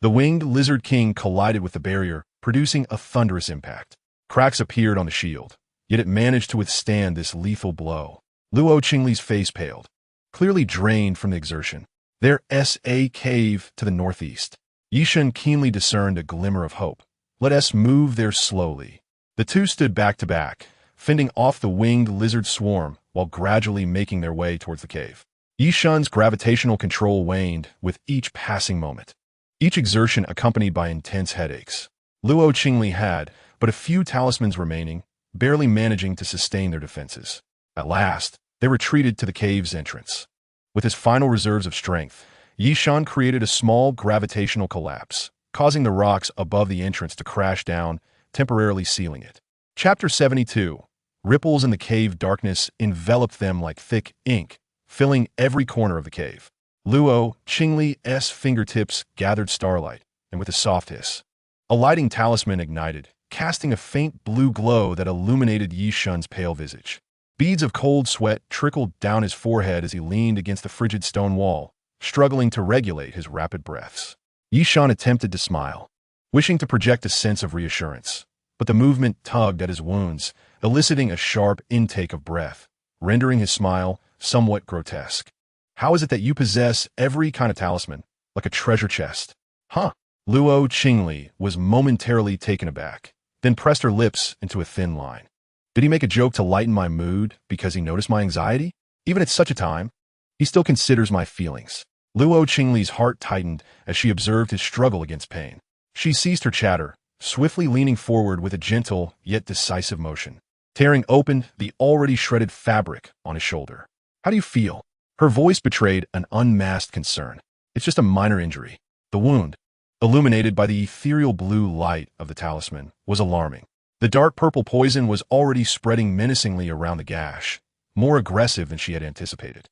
The winged lizard king collided with the barrier, producing a thunderous impact. Cracks appeared on the shield, yet it managed to withstand this lethal blow. Luo Qingli's face paled, clearly drained from the exertion. There's a cave to the northeast. Ye Shen keenly discerned a glimmer of hope. Let us move there slowly. The two stood back to back, fending off the winged lizard swarm while gradually making their way towards the cave. Ye Shen's gravitational control waned with each passing moment, each exertion accompanied by intense headaches. Luo Qingli had but a few talismans remaining, barely managing to sustain their defenses. At last, they retreated to the cave's entrance. With his final reserves of strength, Ye Shen created a small gravitational collapse, causing the rocks above the entrance to crash down, temporarily sealing it. Chapter 72. Ripples in the cave darkness enveloped them like thick ink, filling every corner of the cave. Luo Qingli's fingertips gathered starlight, and with a soft hiss, a lighting talisman ignited, casting a faint blue glow that illuminated Ye Shen's pale visage. Beads of cold sweat trickled down his forehead as he leaned against the frigid stone wall, struggling to regulate his rapid breaths. Ye Shen attempted to smile, wishing to project a sense of reassurance, but the movement tugged at his wounds, eliciting a sharp intake of breath, rendering his smile somewhat grotesque. How is it that you possess every kind of talisman, like a treasure chest? Huh? Luo Qingli was momentarily taken aback, then pressed her lips into a thin line. Did he make a joke to lighten my mood because he noticed my anxiety? Even at such a time, he still considers my feelings. Luo Qingli's heart tightened as she observed his struggle against pain. She ceased her chatter, swiftly leaning forward with a gentle yet decisive motion, tearing open the already shredded fabric on his shoulder. "How do you feel?" Her voice betrayed an unmasked concern. "It's just a minor injury." The wound, illuminated by the ethereal blue light of the talisman, was alarming. The dark purple poison was already spreading menacingly around the gash, more aggressive than she had anticipated.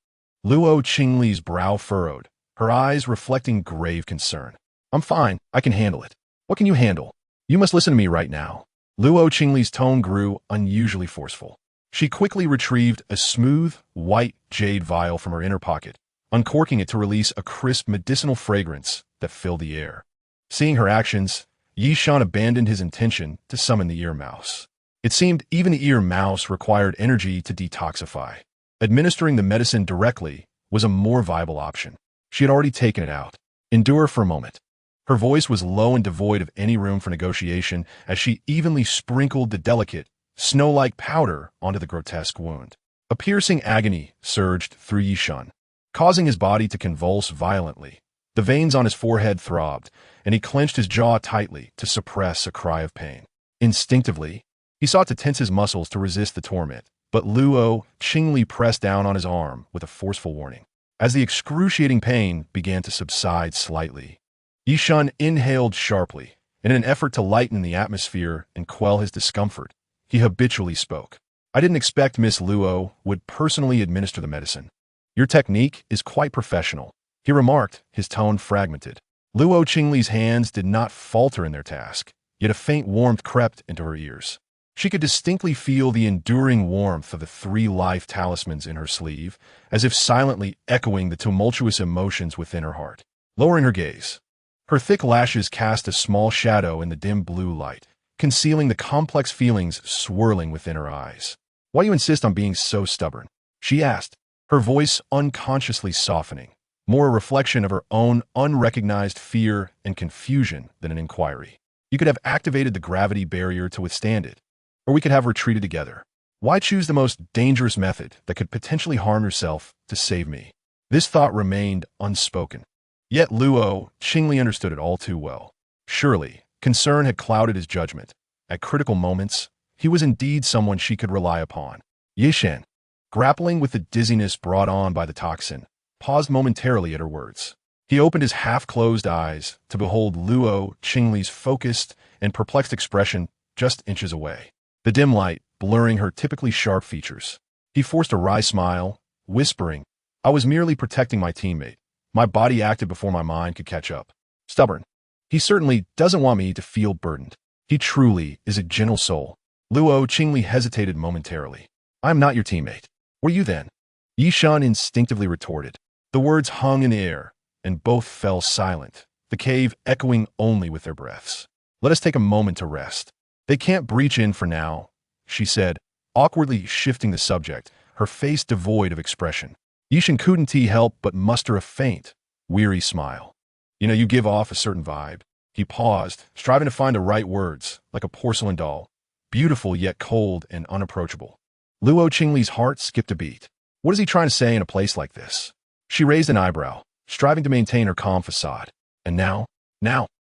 Luo Qingli's brow furrowed, her eyes reflecting grave concern. "I'm fine. I can handle it." "What can you handle?" "You must listen to me right now." Luo Qingli's tone grew unusually forceful. She quickly retrieved a smooth, white jade vial from her inner pocket, uncorking it to release a crisp medicinal fragrance that filled the air. Seeing her actions, Ye Shen abandoned his intention to summon the ear mouse. It seemed even the ear mouse required energy to detoxify. Administering the medicine directly was a more viable option. She had already taken it out. "Endure for a moment." Her voice was low and devoid of any room for negotiation as she evenly sprinkled the delicate, snow-like powder onto the grotesque wound. A piercing agony surged through Ye Shen, causing his body to convulse violently. The veins on his forehead throbbed, and he clenched his jaw tightly to suppress a cry of pain. Instinctively, he sought to tense his muscles to resist the torment, but Luo Qingli pressed down on his arm with a forceful warning. As the excruciating pain began to subside slightly, Ye Shen inhaled sharply, and in an effort to lighten the atmosphere and quell his discomfort, he habitually spoke. "I didn't expect Miss Luo would personally administer the medicine. Your technique is quite professional," he remarked, his tone fragmented. Luo Qingli's hands did not falter in their task, yet a faint warmth crept into her ears. She could distinctly feel the enduring warmth of the 3 life talismans in her sleeve, as if silently echoing the tumultuous emotions within her heart. Lowering her gaze, her thick lashes cast a small shadow in the dim blue light, concealing the complex feelings swirling within her eyes. "Why do you insist on being so stubborn?" she asked, her voice unconsciously softening, more a reflection of her own unrecognized fear and confusion than an inquiry. "You could have activated the gravity barrier to withstand it, or we could have retreated together. Why choose the most dangerous method that could potentially harm yourself to save me?" This thought remained unspoken. Yet Luo Qingli understood it all too well. Surely, concern had clouded his judgment. At critical moments, he was indeed someone she could rely upon. Ye Shen, grappling with the dizziness brought on by the toxin, paused momentarily at her words. He opened his half-closed eyes to behold Luo Qingli's focused and perplexed expression just inches away, the dim light blurring her typically sharp features. He forced a wry smile, whispering, "I was merely protecting my teammate. My body acted before my mind could catch up." Stubborn. He certainly doesn't want me to feel burdened. He truly is a gentle soul. Luo Qingli hesitated momentarily. "I am not your teammate. What are you then?" Ye Shen instinctively retorted. The words hung in the air, and both fell silent, the cave echoing only with their breaths. "Let us take a moment to rest. They can't breach in for now," she said, awkwardly shifting the subject, her face devoid of expression. Ye Shen couldn't help but muster a faint, weary smile. You give off a certain vibe." He paused, striving to find the right words, like a porcelain doll, beautiful yet cold and unapproachable. Luo Qingli's heart skipped a beat. What is he trying to say in a place like this? She raised an eyebrow, striving to maintain her calm facade. "And now,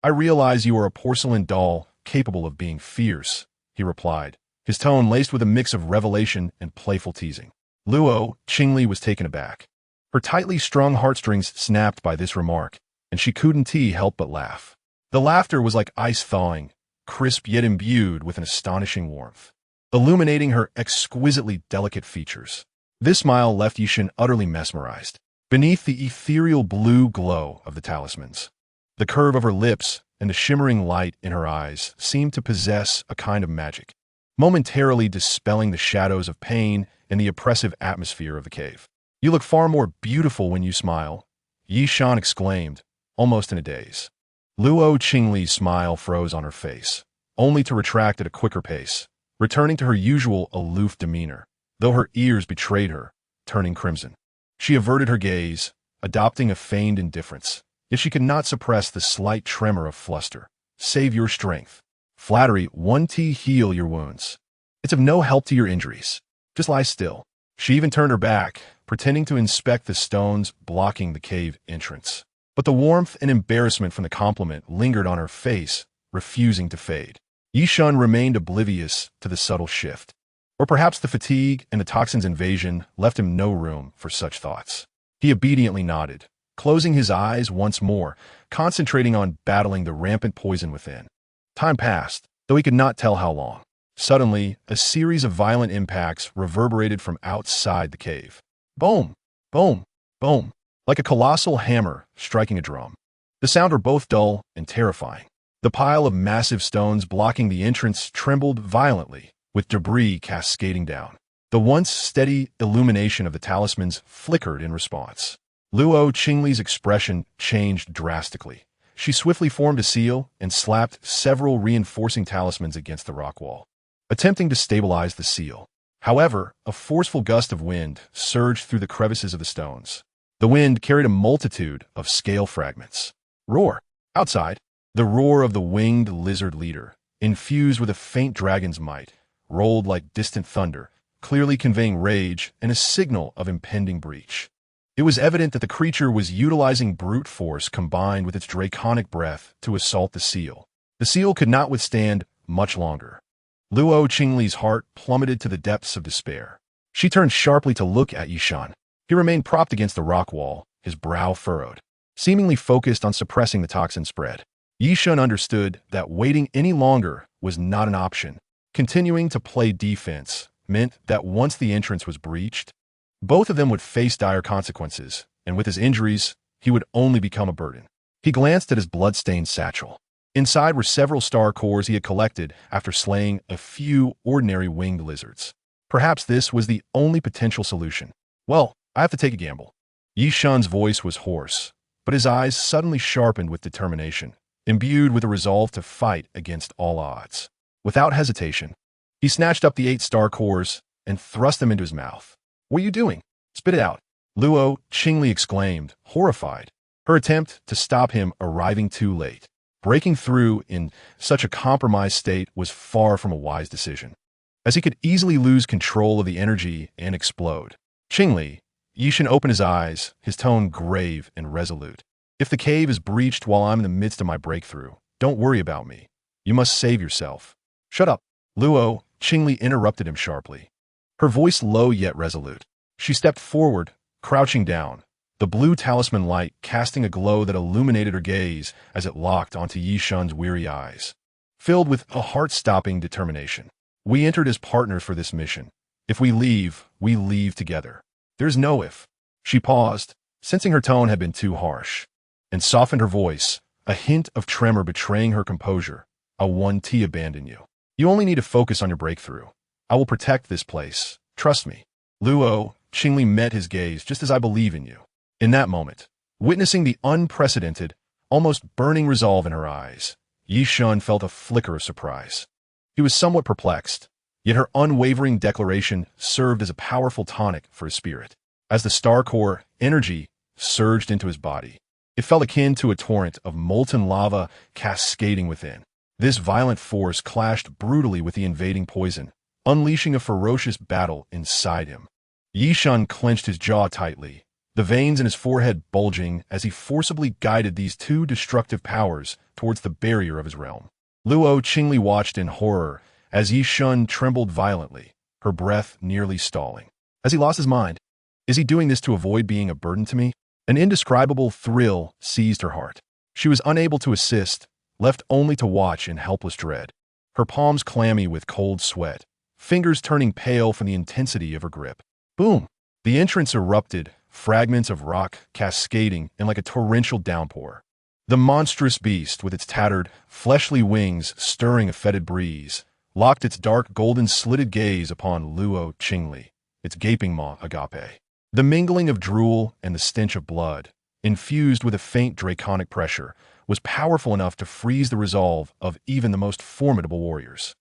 I realize you are a porcelain doll capable of being fierce," he replied, his tone laced with a mix of revelation and playful teasing. Luo Qingli was taken aback. Her tightly strung heartstrings snapped by this remark, and she couldn't help but laugh. The laughter was like ice thawing, crisp yet imbued with an astonishing warmth, illuminating her exquisitely delicate features. This smile left Ye Shen utterly mesmerized. Beneath the ethereal blue glow of the talismans, the curve of her lips and the shimmering light in her eyes seemed to possess a kind of magic, momentarily dispelling the shadows of pain and the oppressive atmosphere of the cave. "You look far more beautiful when you smile," Ye Shen exclaimed, almost in a daze. Luo Qingli's smile froze on her face, only to retract at a quicker pace, returning to her usual aloof demeanor, though her ears betrayed her, turning crimson. She averted her gaze, adopting a feigned indifference, yet she could not suppress the slight tremor of fluster. "Save your strength. Flattery won't heal your wounds. It's of no help to your injuries. Just lie still." She even turned her back, pretending to inspect the stones blocking the cave entrance. But the warmth and embarrassment from the compliment lingered on her face, refusing to fade. Ye Shen remained oblivious to the subtle shift. Or perhaps the fatigue and the toxin's invasion left him no room for such thoughts. He obediently nodded, closing his eyes once more, concentrating on battling the rampant poison within. Time passed, though he could not tell how long. Suddenly, a series of violent impacts reverberated from outside the cave. Boom! Boom! Boom! Like a colossal hammer striking a drum. The sound were both dull and terrifying. The pile of massive stones blocking the entrance trembled violently, with debris cascading down. The once steady illumination of the talismans flickered in response. Luo Qingli's expression changed drastically. She swiftly formed a seal and slapped several reinforcing talismans against the rock wall, attempting to stabilize the seal. However, a forceful gust of wind surged through the crevices of the stones. The wind carried a multitude of scale fragments. Roar! Outside, the roar of the winged lizard leader, infused with a faint dragon's might, rolled like distant thunder, clearly conveying rage and a signal of impending breach. It was evident that the creature was utilizing brute force combined with its draconic breath to assault the seal. The seal could not withstand much longer. Luo Qingli's heart plummeted to the depths of despair. She turned sharply to look at Ye Shen. He remained propped against the rock wall, his brow furrowed, seemingly focused on suppressing the toxin spread. Ye Shen understood that waiting any longer was not an option. Continuing to play defense meant that once the entrance was breached, both of them would face dire consequences, and with his injuries, he would only become a burden. He glanced at his blood-stained satchel. Inside were several star cores he had collected after slaying a few ordinary winged lizards. Perhaps this was the only potential solution. Well, I have to take a gamble. Ye Shen's voice was hoarse, but his eyes suddenly sharpened with determination, imbued with a resolve to fight against all odds. Without hesitation, he snatched up the 8 star cores and thrust them into his mouth. What are you doing? Spit it out. Luo Qingli exclaimed, horrified. Her attempt to stop him arriving too late. Breaking through in such a compromised state was far from a wise decision, as he could easily lose control of the energy and explode. Qingli, Ye Shen opened his eyes, his tone grave and resolute. If the cave is breached while I'm in the midst of my breakthrough, don't worry about me. You must save yourself. Shut up. Luo Qingli interrupted him sharply, her voice low yet resolute. She stepped forward, crouching down, the blue talisman light casting a glow that illuminated her gaze as it locked onto Ye Shen's weary eyes, filled with a heart-stopping determination. We entered as partners for this mission. If we leave together. There's no if. She paused, sensing her tone had been too harsh, and softened her voice, a hint of tremor betraying her composure. I won't abandon you. You only need to focus on your breakthrough. I will protect this place. Trust me. Luo Qingli met his gaze just as I believe in you. In that moment, witnessing the unprecedented, almost burning resolve in her eyes, Ye Shen felt a flicker of surprise. He was somewhat perplexed, yet her unwavering declaration served as a powerful tonic for his spirit. As the star core energy surged into his body, it felt akin to a torrent of molten lava cascading within. This violent force clashed brutally with the invading poison, unleashing a ferocious battle inside him. Ye Shen clenched his jaw tightly, the veins in his forehead bulging as he forcibly guided these two destructive powers towards the barrier of his realm. Luo Qingli watched in horror as Ye Shen trembled violently, her breath nearly stalling. Has he lost his mind? Is he doing this to avoid being a burden to me? An indescribable thrill seized her heart. She was unable to assist, left only to watch in helpless dread, her palms clammy with cold sweat, fingers turning pale from the intensity of her grip. Boom! The entrance erupted, fragments of rock cascading in like a torrential downpour. The monstrous beast, with its tattered, fleshly wings stirring a fetid breeze, locked its dark golden slitted gaze upon Luo Qingli, its gaping maw agape. The mingling of drool and the stench of blood, infused with a faint draconic pressure, was powerful enough to freeze the resolve of even the most formidable warriors.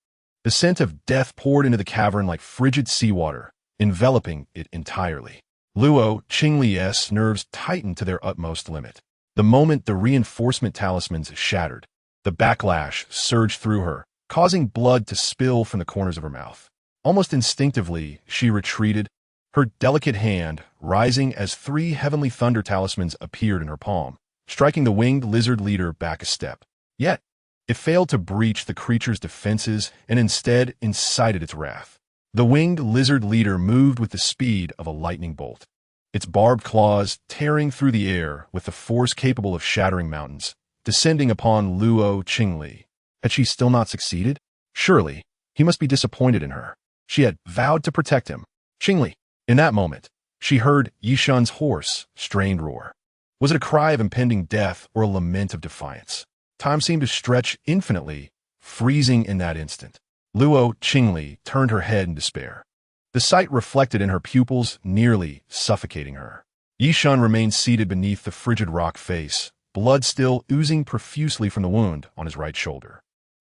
The scent of death poured into the cavern like frigid seawater, enveloping it entirely. Luo Qingli's nerves tightened to their utmost limit. The moment the reinforcement talismans shattered, the backlash surged through her, causing blood to spill from the corners of her mouth. Almost instinctively, she retreated, her delicate hand rising as 3 heavenly thunder talismans appeared in her palm, striking the winged lizard leader back a step. Yet, It failed to breach the creature's defenses and instead incited its wrath. The winged lizard leader moved with the speed of a lightning bolt, its barbed claws tearing through the air with the force capable of shattering mountains, descending upon Luo Qingli. Had she still not succeeded? Surely, he must be disappointed in her. She had vowed to protect him. Qingli. In that moment, she heard Ye Shen's hoarse, strained roar. Was it a cry of impending death or a lament of defiance? Time seemed to stretch infinitely, freezing in that instant. Luo Qingli turned her head in despair. The sight reflected in her pupils, nearly suffocating her. Ye Shen remained seated beneath the frigid rock face, blood still oozing profusely from the wound on his right shoulder.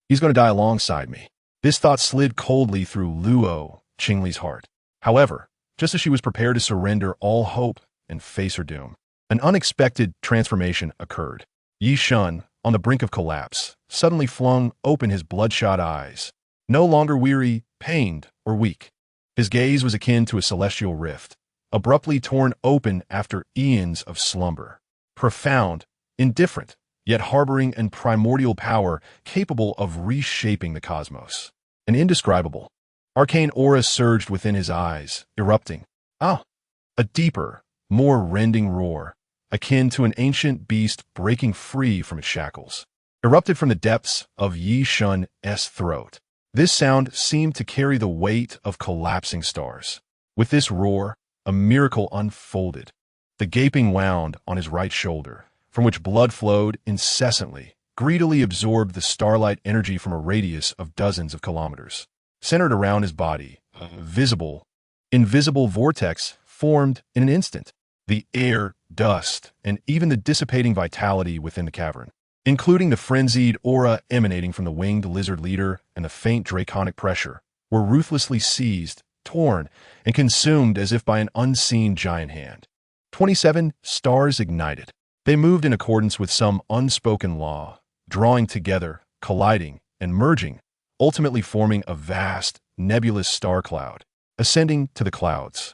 He's going to die alongside me. This thought slid coldly through Luo Qingli's heart. However, just as she was prepared to surrender all hope and face her doom, an unexpected transformation occurred. Ye Shen, on the brink of collapse, suddenly flung open his bloodshot eyes, no longer weary, pained, or weak. His gaze was akin to a celestial rift, abruptly torn open after eons of slumber. Profound, indifferent, yet harboring an primordial power capable of reshaping the cosmos. An indescribable, arcane aura surged within his eyes, erupting. Ah! A deeper, more rending roar, akin to an ancient beast breaking free from its shackles, erupted from the depths of Ye Shen's throat. This sound seemed to carry the weight of collapsing stars. With this roar, a miracle unfolded. The gaping wound on his right shoulder, from which blood flowed incessantly, greedily absorbed the starlight energy from a radius of dozens of kilometers. Centered around his body, a invisible vortex formed in an instant. The air, dust, and even the dissipating vitality within the cavern, including the frenzied aura emanating from the winged lizard leader and the faint draconic pressure, were ruthlessly seized, torn, and consumed as if by an unseen giant hand. 27 stars ignited. They moved in accordance with some unspoken law, drawing together, colliding, and merging, ultimately forming a vast, nebulous star cloud, ascending to the clouds.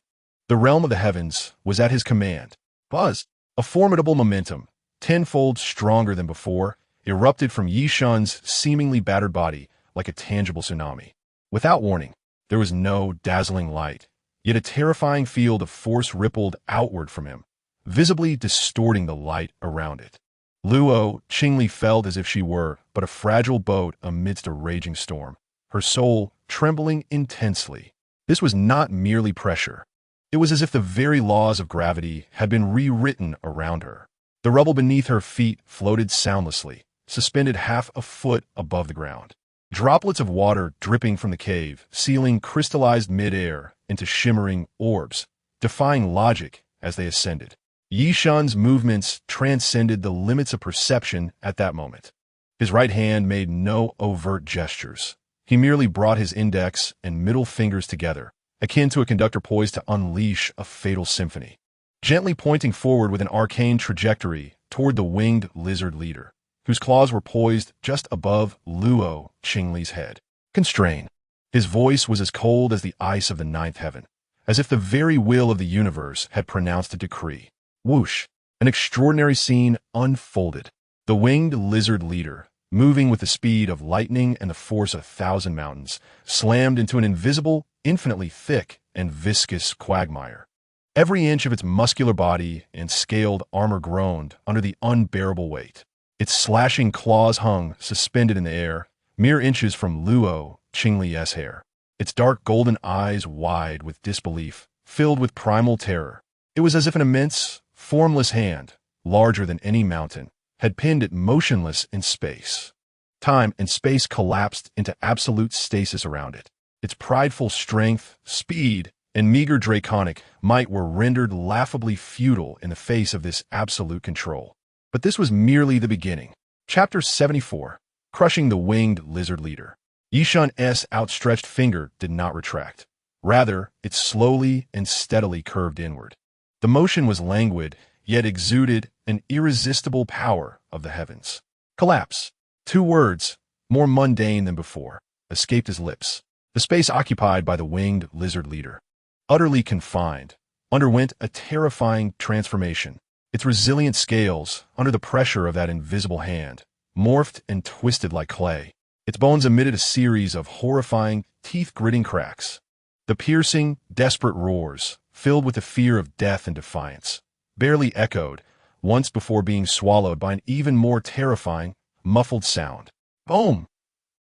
The realm of the heavens was at his command. Buzz, a formidable momentum, tenfold stronger than before, erupted from Ye Shen's seemingly battered body like a tangible tsunami. Without warning, there was no dazzling light, yet a terrifying field of force rippled outward from him, visibly distorting the light around it. Luo Qingli felt as if she were but a fragile boat amidst a raging storm, her soul trembling intensely. This was not merely pressure. It was as if the very laws of gravity had been rewritten around her. The rubble beneath her feet floated soundlessly, suspended half a foot above the ground. Droplets of water dripping from the cave, sealing crystallized mid-air into shimmering orbs, defying logic as they ascended. Ye Shen's movements transcended the limits of perception at that moment. His right hand made no overt gestures. He merely brought his index and middle fingers together, akin to a conductor poised to unleash a fatal symphony, gently pointing forward with an arcane trajectory toward the winged lizard leader, whose claws were poised just above Luo Qingli's head. Constrain. His voice was as cold as the ice of the ninth heaven, as if the very will of the universe had pronounced a decree. Whoosh! An extraordinary scene unfolded. The winged lizard leader, moving with the speed of lightning and the force of 1,000 mountains, slammed into an invisible, infinitely thick and viscous quagmire. Every inch of its muscular body and scaled armor groaned under the unbearable weight. Its slashing claws hung, suspended in the air, mere inches from Luo Qingli's hair. Its dark golden eyes wide with disbelief, filled with primal terror. It was as if an immense, formless hand, larger than any mountain, had pinned it motionless in space. Time and space collapsed into absolute stasis around it. Its prideful strength, speed, and meager draconic might were rendered laughably futile in the face of this absolute control. But this was merely the beginning. Chapter 74. Crushing the Winged Lizard Leader. Ye Shen's outstretched finger did not retract. Rather, it slowly and steadily curved inward. The motion was languid, yet exuded an irresistible power of the heavens. Collapse. 2 words, more mundane than before, escaped his lips. The space occupied by the winged lizard leader, utterly confined, underwent a terrifying transformation. Its resilient scales, under the pressure of that invisible hand, morphed and twisted like clay. Its bones emitted a series of horrifying, teeth-gritting cracks. The piercing, desperate roars, filled with the fear of death and defiance, barely echoed, once before being swallowed by an even more terrifying, muffled sound. Boom!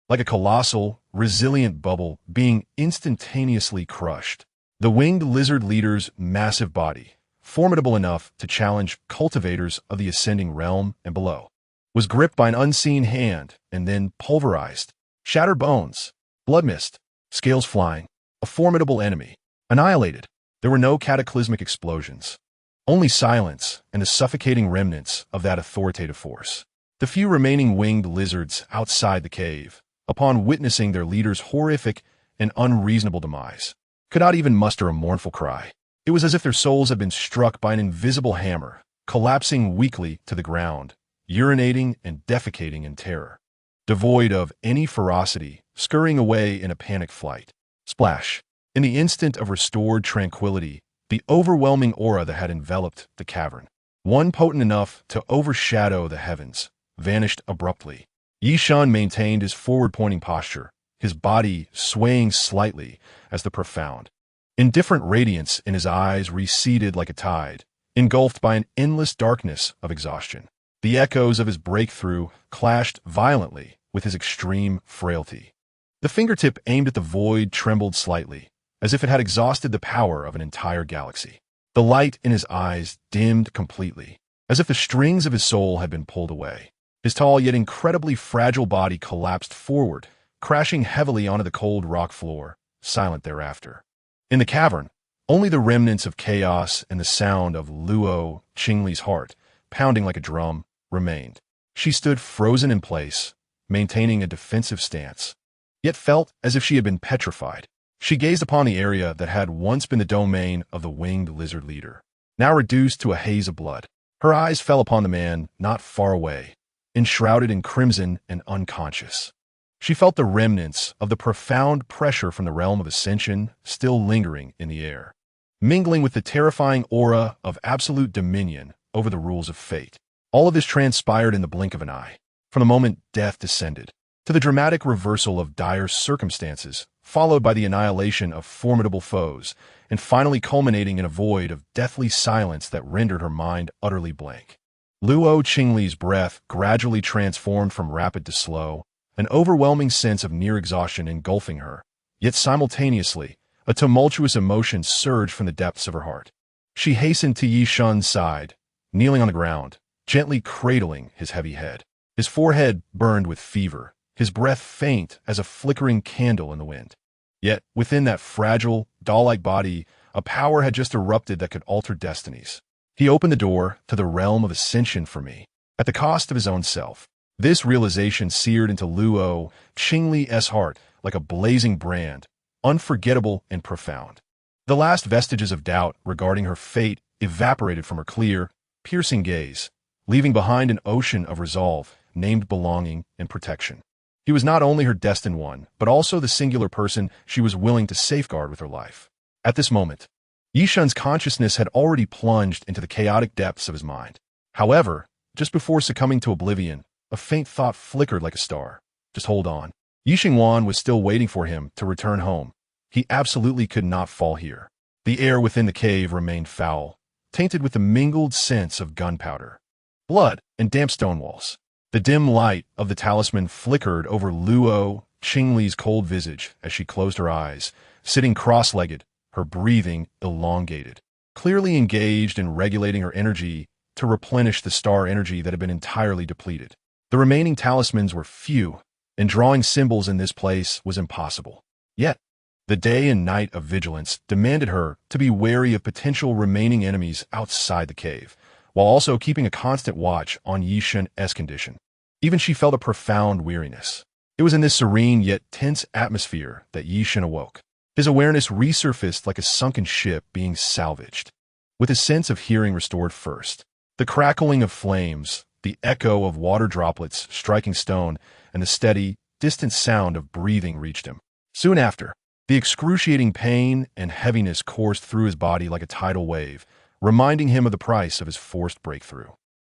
Like a colossal, resilient bubble being instantaneously crushed. The winged lizard leader's massive body, formidable enough to challenge cultivators of the ascending realm and below, was gripped by an unseen hand and then pulverized. Shattered bones, blood mist, scales flying, a formidable enemy, annihilated. There were no cataclysmic explosions, only silence and the suffocating remnants of that authoritative force. The few remaining winged lizards outside the cave, upon witnessing their leader's horrific and unreasonable demise, could not even muster a mournful cry. It was as if their souls had been struck by an invisible hammer, collapsing weakly to the ground, urinating and defecating in terror. Devoid of any ferocity, scurrying away in a panic flight. Splash! In the instant of restored tranquility, the overwhelming aura that had enveloped the cavern, one potent enough to overshadow the heavens, vanished abruptly. Ye Shen maintained his forward-pointing posture, his body swaying slightly as the profound, indifferent radiance in his eyes receded like a tide, engulfed by an endless darkness of exhaustion. The echoes of his breakthrough clashed violently with his extreme frailty. The fingertip aimed at the void trembled slightly, as if it had exhausted the power of an entire galaxy. The light in his eyes dimmed completely, as if the strings of his soul had been pulled away. His tall yet incredibly fragile body collapsed forward, crashing heavily onto the cold rock floor, silent thereafter. In the cavern, only the remnants of chaos and the sound of Luo Qingli's heart, pounding like a drum, remained. She stood frozen in place, maintaining a defensive stance, yet felt as if she had been petrified. She gazed upon the area that had once been the domain of the winged lizard leader, now reduced to a haze of blood. Her eyes fell upon the man not far away, enshrouded in crimson and unconscious. She felt the remnants of the profound pressure from the realm of ascension still lingering in the air, mingling with the terrifying aura of absolute dominion over the rules of fate. All of this transpired in the blink of an eye, from the moment death descended, to the dramatic reversal of dire circumstances, followed by the annihilation of formidable foes, and finally culminating in a void of deathly silence that rendered her mind utterly blank. Luo Qingli's breath gradually transformed from rapid to slow, an overwhelming sense of near exhaustion engulfing her, yet simultaneously, a tumultuous emotion surged from the depths of her heart. She hastened to Ye Shen's side, kneeling on the ground, gently cradling his heavy head. His forehead burned with fever, his breath faint as a flickering candle in the wind. Yet, within that fragile, doll-like body, a power had just erupted that could alter destinies. He opened the door to the realm of ascension for me, at the cost of his own self. This realization seared into Luo Qingli's heart like a blazing brand, unforgettable and profound. The last vestiges of doubt regarding her fate evaporated from her clear, piercing gaze, leaving behind an ocean of resolve, named belonging and protection. He was not only her destined one, but also the singular person she was willing to safeguard with her life. At this moment, Ye Shen's consciousness had already plunged into the chaotic depths of his mind. However, just before succumbing to oblivion, a faint thought flickered like a star. Just hold on. Ye Shen was still waiting for him to return home. He absolutely could not fall here. The air within the cave remained foul, tainted with the mingled scents of gunpowder, blood, and damp stone walls. The dim light of the talisman flickered over Luo Qingli's cold visage as she closed her eyes, sitting cross-legged, her breathing elongated, clearly engaged in regulating her energy to replenish the star energy that had been entirely depleted. The remaining talismans were few, and drawing symbols in this place was impossible. Yet, the day and night of vigilance demanded her to be wary of potential remaining enemies outside the cave, while also keeping a constant watch on Ye Shen's condition. Even she felt a profound weariness. It was in this serene yet tense atmosphere that Ye Shen awoke. His awareness resurfaced like a sunken ship being salvaged. With his sense of hearing restored first, the crackling of flames, the echo of water droplets striking stone, and the steady, distant sound of breathing reached him. Soon after, the excruciating pain and heaviness coursed through his body like a tidal wave, reminding him of the price of his forced breakthrough.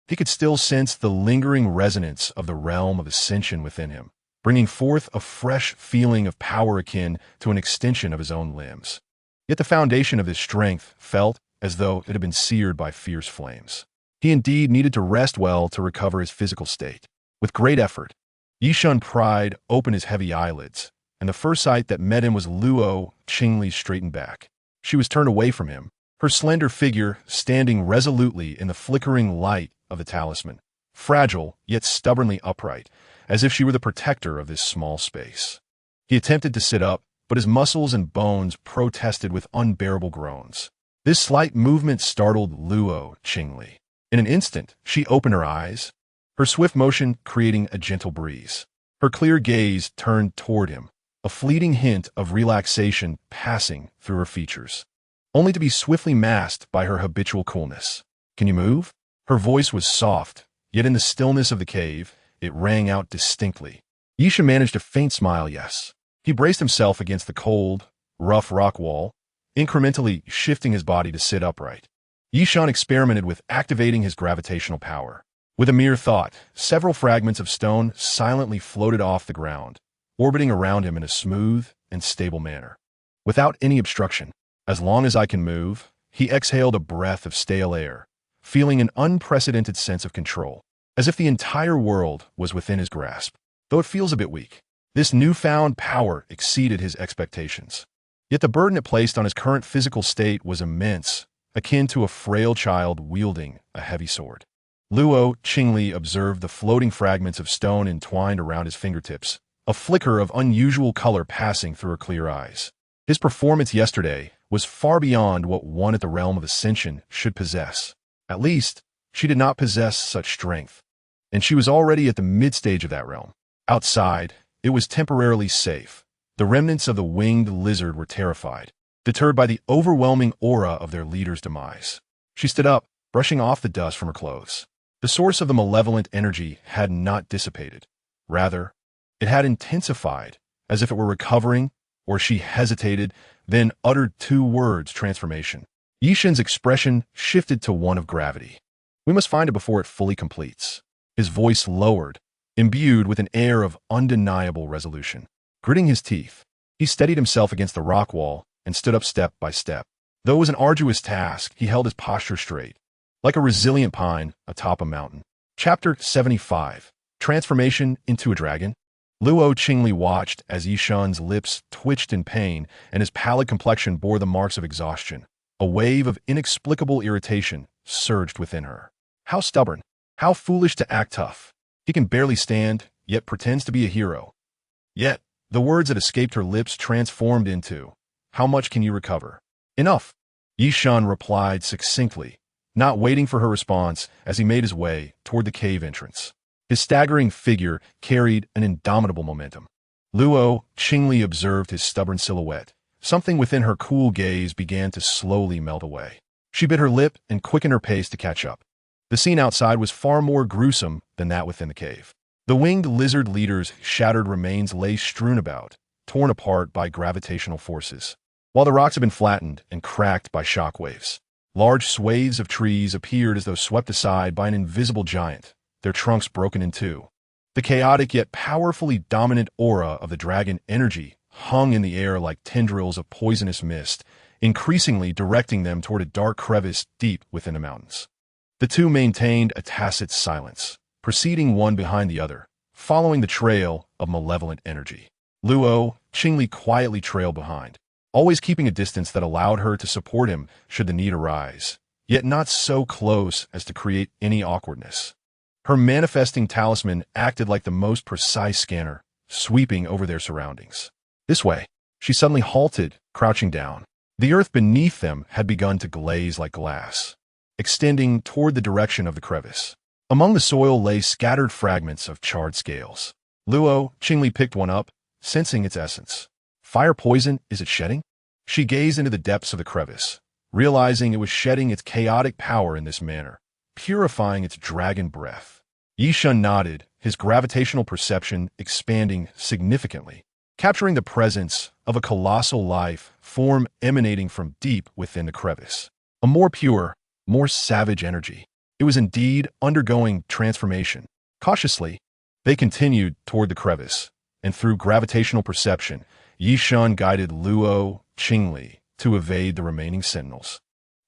he could still sense the lingering resonance of the realm of ascension within him, bringing forth a fresh feeling of power akin to an extension of his own limbs. Yet the foundation of his strength felt as though it had been seared by fierce flames. He indeed needed to rest well to recover his physical state. With great effort, Ye Shen pried open his heavy eyelids, and the first sight that met him was Luo Qingli's straightened back. She was turned away from him, her slender figure standing resolutely in the flickering light of the talisman, fragile yet stubbornly upright, as if she were the protector of this small space. He attempted to sit up, but his muscles and bones protested with unbearable groans. This slight movement startled Luo Qingli. In an instant, she opened her eyes, her swift motion creating a gentle breeze. Her clear gaze turned toward him, a fleeting hint of relaxation passing through her features, only to be swiftly masked by her habitual coolness. "Can you move?" Her voice was soft, yet in the stillness of the cave, it rang out distinctly. Ye Shen managed a faint smile, yes. He braced himself against the cold, rough rock wall, incrementally shifting his body to sit upright. Ye Shen experimented with activating his gravitational power. With a mere thought, several fragments of stone silently floated off the ground, orbiting around him in a smooth and stable manner. Without any obstruction, as long as I can move, he exhaled a breath of stale air, feeling an unprecedented sense of control, as if the entire world was within his grasp. Though it feels a bit weak, this newfound power exceeded his expectations. Yet the burden it placed on his current physical state was immense, akin to a frail child wielding a heavy sword. Luo Qingli observed the floating fragments of stone entwined around his fingertips, a flicker of unusual color passing through her clear eyes. His performance yesterday was far beyond what one at the realm of ascension should possess. At least, she did not possess such strength, and she was already at the mid-stage of that realm. Outside, it was temporarily safe. The remnants of the winged lizard were terrified, deterred by the overwhelming aura of their leader's demise. She stood up, brushing off the dust from her clothes. The source of the malevolent energy had not dissipated. Rather, it had intensified, as if it were recovering, or she hesitated, then uttered two words: transformation. Ye Shen's expression shifted to one of gravity. "We must find it before it fully completes." His voice lowered, imbued with an air of undeniable resolution. Gritting his teeth, he steadied himself against the rock wall and stood up step by step. Though it was an arduous task, he held his posture straight, like a resilient pine atop a mountain. Chapter 75. Transformation into a Dragon. Luo Qingli watched as Ye Shen's lips twitched in pain and his pallid complexion bore the marks of exhaustion. A wave of inexplicable irritation surged within her. How stubborn, how foolish to act tough. He can barely stand, yet pretends to be a hero. Yet, the words that escaped her lips transformed into, "How much can you recover?" "Enough," Ye Shen replied succinctly, not waiting for her response as he made his way toward the cave entrance. His staggering figure carried an indomitable momentum. Luo Qingli observed his stubborn silhouette. Something within her cool gaze began to slowly melt away. She bit her lip and quickened her pace to catch up. The scene outside was far more gruesome than that within the cave. The winged lizard leader's shattered remains lay strewn about, torn apart by gravitational forces, while the rocks had been flattened and cracked by shock waves. Large swathes of trees appeared as though swept aside by an invisible giant, their trunks broken in two. The chaotic yet powerfully dominant aura of the dragon energy hung in the air like tendrils of poisonous mist, increasingly directing them toward a dark crevice deep within the mountains. The two maintained a tacit silence, proceeding one behind the other, following the trail of malevolent energy. Luo Qingli quietly trailed behind, always keeping a distance that allowed her to support him should the need arise, yet not so close as to create any awkwardness. Her manifesting talisman acted like the most precise scanner, sweeping over their surroundings. This way, she suddenly halted, crouching down. The earth beneath them had begun to glaze like glass, extending toward the direction of the crevice. Among the soil lay scattered fragments of charred scales. Luo Qingli picked one up, sensing its essence. Fire poison, is it shedding? She gazed into the depths of the crevice, realizing it was shedding its chaotic power in this manner, purifying its dragon breath. Ye Shen nodded, his gravitational perception expanding significantly, capturing the presence of a colossal life form emanating from deep within the crevice. A more pure, more savage energy. It was indeed undergoing transformation. Cautiously, they continued toward the crevice, and through gravitational perception, Ye Shen guided Luo Qingli to evade the remaining sentinels,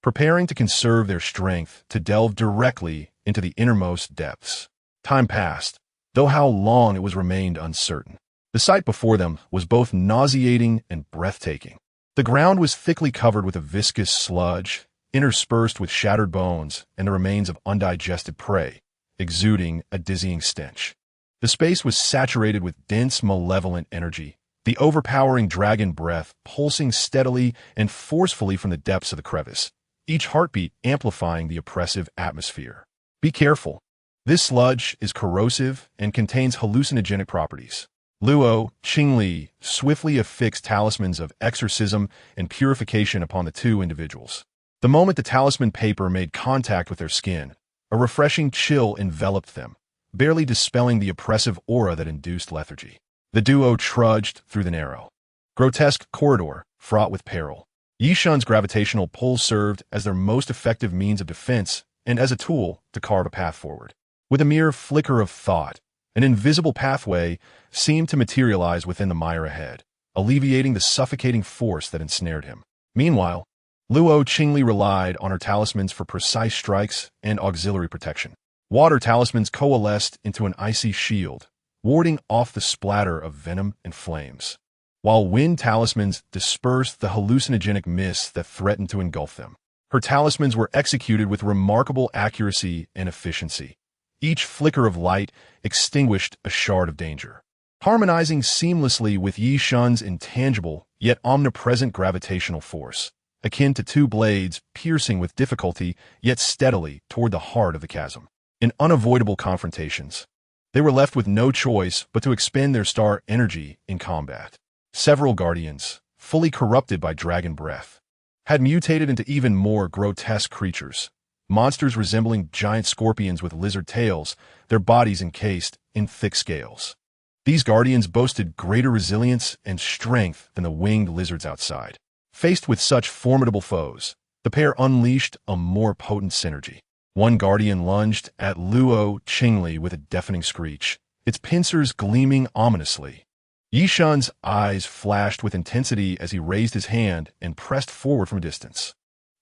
preparing to conserve their strength to delve directly into the innermost depths. Time passed, though how long it was remained uncertain. The sight before them was both nauseating and breathtaking. The ground was thickly covered with a viscous sludge, interspersed with shattered bones and the remains of undigested prey, exuding a dizzying stench. The space was saturated with dense, malevolent energy, the overpowering dragon breath pulsing steadily and forcefully from the depths of the crevice, each heartbeat amplifying the oppressive atmosphere. Be careful. This sludge is corrosive and contains hallucinogenic properties. Luo Qingli swiftly affixed talismans of exorcism and purification upon the two individuals. The moment the talisman paper made contact with their skin, a refreshing chill enveloped them, barely dispelling the oppressive aura that induced lethargy. The duo trudged through the narrow, grotesque corridor fraught with peril. Ye Shen's gravitational pull served as their most effective means of defense and as a tool to carve a path forward. With a mere flicker of thought, an invisible pathway seemed to materialize within the mire ahead, alleviating the suffocating force that ensnared him. Meanwhile, Luo Qingli relied on her talismans for precise strikes and auxiliary protection. Water talismans coalesced into an icy shield, warding off the splatter of venom and flames, while wind talismans dispersed the hallucinogenic mists that threatened to engulf them. Her talismans were executed with remarkable accuracy and efficiency. Each flicker of light extinguished a shard of danger, harmonizing seamlessly with Ye Shen's intangible yet omnipresent gravitational force, akin to two blades piercing with difficulty yet steadily toward the heart of the chasm. In unavoidable confrontations, they were left with no choice but to expend their star energy in combat. Several guardians, fully corrupted by dragon breath, had mutated into even more grotesque creatures, monsters resembling giant scorpions with lizard tails, their bodies encased in thick scales. These guardians boasted greater resilience and strength than the winged lizards outside. Faced with such formidable foes, the pair unleashed a more potent synergy. One guardian lunged at Luo Qingli with a deafening screech, its pincers gleaming ominously. Ye Shen's eyes flashed with intensity as he raised his hand and pressed forward from a distance.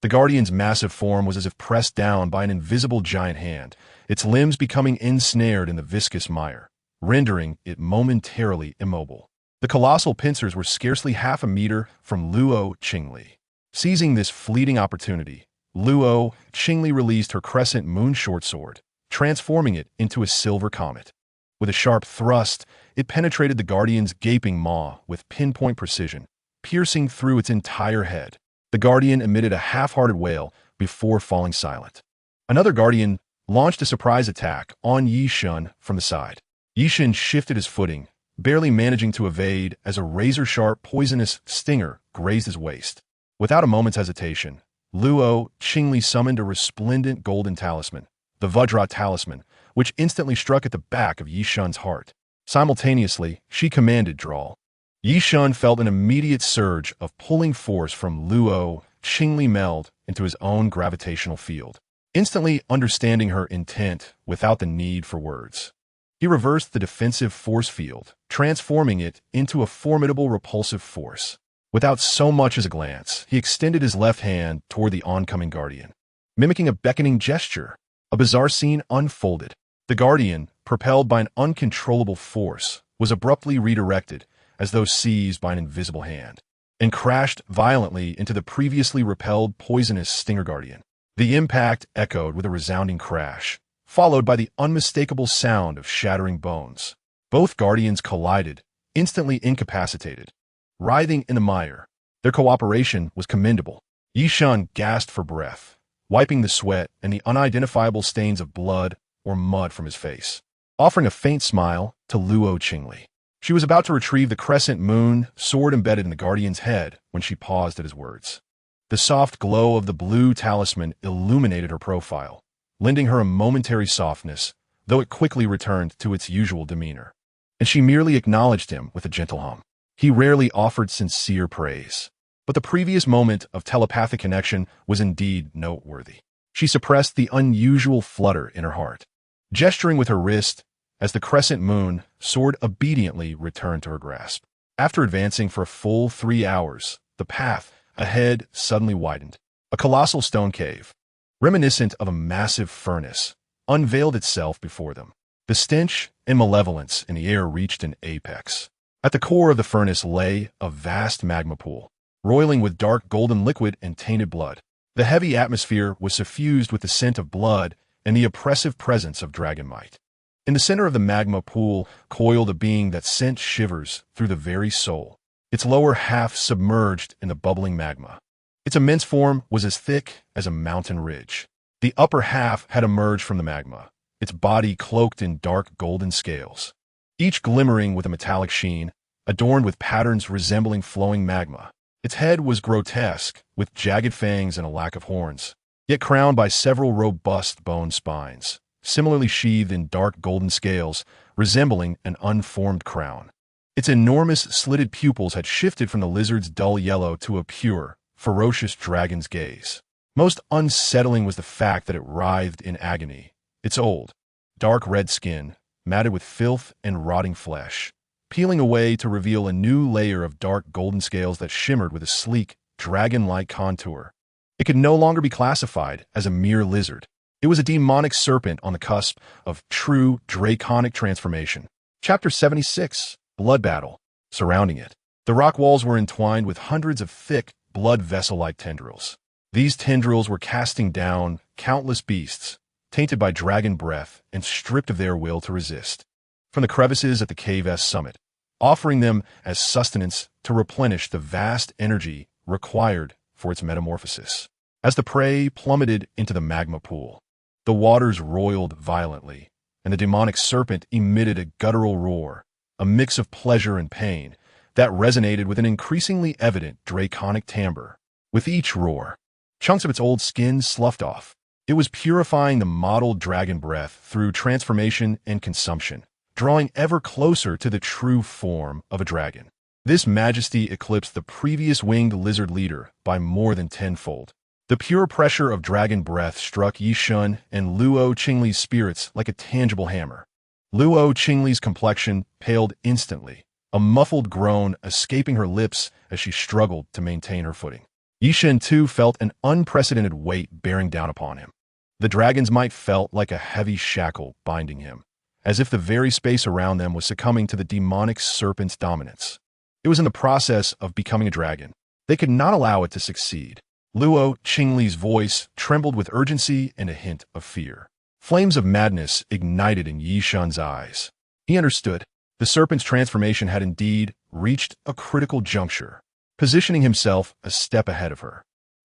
The guardian's massive form was as if pressed down by an invisible giant hand, its limbs becoming ensnared in the viscous mire, rendering it momentarily immobile. The colossal pincers were scarcely half a meter from Luo Qingli. Seizing this fleeting opportunity, Luo Qingli released her crescent moon short sword, transforming it into a silver comet. With a sharp thrust, it penetrated the guardian's gaping maw with pinpoint precision, piercing through its entire head. The guardian emitted a half-hearted wail before falling silent. Another guardian launched a surprise attack on Ye Shen from the side. Ye Shen shifted his footing, barely managing to evade as a razor-sharp, poisonous stinger grazed his waist. Without a moment's hesitation, Luo Qingli summoned a resplendent golden talisman, the Vajra talisman, which instantly struck at the back of Ye Shen's heart. Simultaneously, she commanded draw. Ye Shen felt an immediate surge of pulling force from Luo Qingli meld into his own gravitational field, instantly understanding her intent without the need for words. He reversed the defensive force field, transforming it into a formidable repulsive force. Without so much as a glance, he extended his left hand toward the oncoming guardian. Mimicking a beckoning gesture, a bizarre scene unfolded. The guardian, propelled by an uncontrollable force, was abruptly redirected, as though seized by an invisible hand, and crashed violently into the previously repelled poisonous stinger guardian. The impact echoed with a resounding crash, followed by the unmistakable sound of shattering bones. Both guardians collided, instantly incapacitated, writhing in the mire. Their cooperation was commendable. Ye Shen gasped for breath, wiping the sweat and the unidentifiable stains of blood or mud from his face, offering a faint smile to Luo Qingli. She was about to retrieve the crescent moon sword embedded in the guardian's head when she paused at his words. The soft glow of the blue talisman illuminated her profile, lending her a momentary softness, though it quickly returned to its usual demeanor. And she merely acknowledged him with a gentle hum. He rarely offered sincere praise, but the previous moment of telepathic connection was indeed noteworthy. She suppressed the unusual flutter in her heart. Gesturing with her wrist, as the crescent moon, sword obediently returned to her grasp. After advancing for a full 3 hours, the path ahead suddenly widened. A colossal stone cave, reminiscent of a massive furnace, unveiled itself before them. The stench and malevolence in the air reached an apex. At the core of the furnace lay a vast magma pool, roiling with dark golden liquid and tainted blood. The heavy atmosphere was suffused with the scent of blood and the oppressive presence of dragon might. In the center of the magma pool coiled a being that sent shivers through the very soul, its lower half submerged in the bubbling magma. Its immense form was as thick as a mountain ridge. The upper half had emerged from the magma, its body cloaked in dark golden scales, each glimmering with a metallic sheen, adorned with patterns resembling flowing magma. Its head was grotesque, with jagged fangs and a lack of horns, yet crowned by several robust bone spines, similarly sheathed in dark golden scales, resembling an unformed crown. Its enormous slitted pupils had shifted from the lizard's dull yellow to a pure, ferocious dragon's gaze. Most unsettling was the fact that it writhed in agony, its old, dark red skin, matted with filth and rotting flesh, peeling away to reveal a new layer of dark golden scales that shimmered with a sleek, dragon-like contour. It could no longer be classified as a mere lizard. It was a demonic serpent on the cusp of true draconic transformation. Chapter 76, Blood Battle. Surrounding it, the rock walls were entwined with hundreds of thick, blood vessel-like tendrils. These tendrils were casting down countless beasts, tainted by dragon breath and stripped of their will to resist, from the crevices at the cave's summit, offering them as sustenance to replenish the vast energy required for its metamorphosis. As the prey plummeted into the magma pool, the waters roiled violently, and the demonic serpent emitted a guttural roar, a mix of pleasure and pain that resonated with an increasingly evident draconic timbre. With each roar, chunks of its old skin sloughed off. It was purifying the mottled dragon breath through transformation and consumption, drawing ever closer to the true form of a dragon. This majesty eclipsed the previous winged lizard leader by more than tenfold. The pure pressure of dragon breath struck Ye Shen and Luo Qingli's spirits like a tangible hammer. Luo Qingli's complexion paled instantly, a muffled groan escaping her lips as she struggled to maintain her footing. Ye Shen too felt an unprecedented weight bearing down upon him. The dragon's might felt like a heavy shackle binding him, as if the very space around them was succumbing to the demonic serpent's dominance. It was in the process of becoming a dragon. They could not allow it to succeed. Luo Qingli's voice trembled with urgency and a hint of fear. Flames of madness ignited in Ye Shen's eyes. He understood. The serpent's transformation had indeed reached a critical juncture, positioning himself a step ahead of her.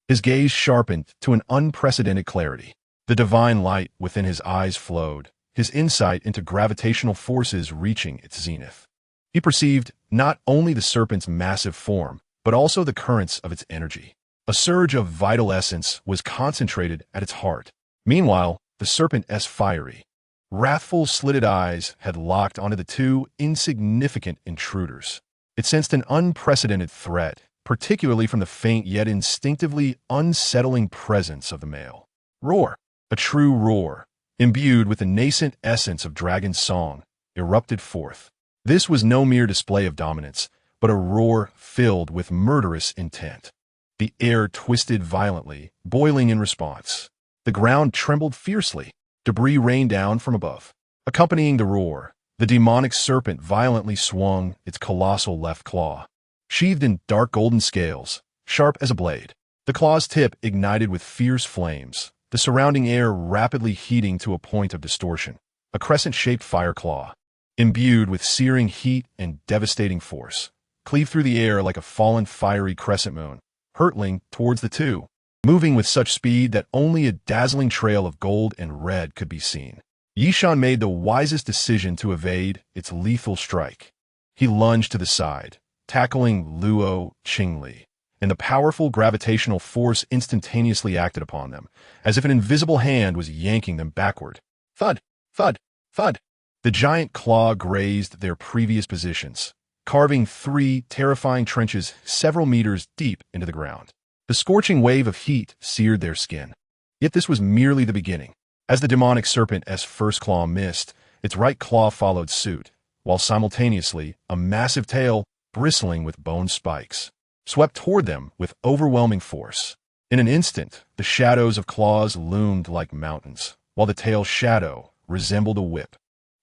His gaze sharpened to an unprecedented clarity. The divine light within his eyes flowed, his insight into gravitational forces reaching its zenith. He perceived not only the serpent's massive form, but also the currents of its energy. A surge of vital essence was concentrated at its heart. Meanwhile, the serpent's fiery, wrathful slitted eyes had locked onto the two insignificant intruders. It sensed an unprecedented threat, particularly from the faint yet instinctively unsettling presence of the male. Roar, a true roar, imbued with the nascent essence of dragon song, erupted forth. This was no mere display of dominance, but a roar filled with murderous intent. The air twisted violently, boiling in response. The ground trembled fiercely. Debris rained down from above. Accompanying the roar, the demonic serpent violently swung its colossal left claw. Sheathed in dark golden scales, sharp as a blade, the claw's tip ignited with fierce flames, the surrounding air rapidly heating to a point of distortion. A crescent-shaped fire claw, imbued with searing heat and devastating force, cleaved through the air like a fallen fiery crescent moon, hurtling towards the two, moving with such speed that only a dazzling trail of gold and red could be seen. Ye Shen made the wisest decision to evade its lethal strike. He lunged to the side, tackling Luo Qingli, and the powerful gravitational force instantaneously acted upon them, as if an invisible hand was yanking them backward. Thud, thud, thud. The giant claw grazed their previous positions, carving 3 terrifying trenches several meters deep into the ground. The scorching wave of heat seared their skin. Yet this was merely the beginning. As the demonic serpent's first claw missed, its right claw followed suit, while simultaneously a massive tail, bristling with bone spikes, swept toward them with overwhelming force. In an instant, the shadows of claws loomed like mountains, while the tail's shadow resembled a whip.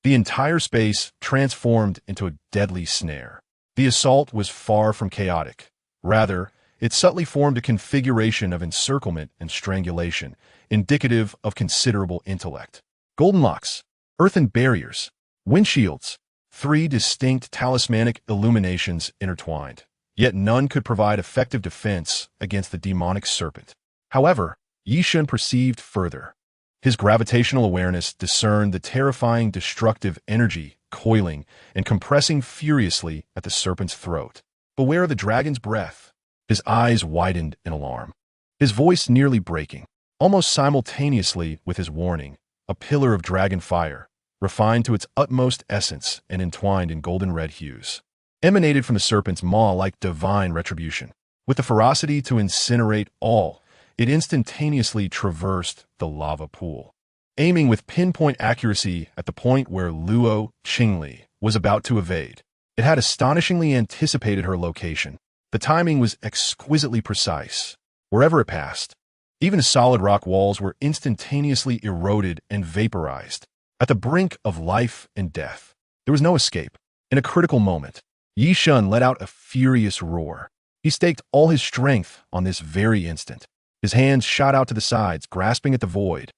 The entire space transformed into a deadly snare. The assault was far from chaotic. Rather, it subtly formed a configuration of encirclement and strangulation, indicative of considerable intellect. Golden locks, earthen barriers, windshields, 3 distinct talismanic illuminations intertwined. Yet none could provide effective defense against the demonic serpent. However, Ye Shen perceived further. His gravitational awareness discerned the terrifying destructive energy coiling and compressing furiously at the serpent's throat. Beware of the dragon's breath. His eyes widened in alarm, his voice nearly breaking. Almost simultaneously with his warning, a pillar of dragon fire, refined to its utmost essence and entwined in golden red hues, emanated from the serpent's maw like divine retribution. With the ferocity to incinerate all, it instantaneously traversed the lava pool, aiming with pinpoint accuracy at the point where Luo Qingli was about to evade. It had astonishingly anticipated her location. The timing was exquisitely precise. Wherever it passed, even the solid rock walls were instantaneously eroded and vaporized. At the brink of life and death, there was no escape. In a critical moment, Ye Shen let out a furious roar. He staked all his strength on this very instant. His hands shot out to the sides, grasping at the void.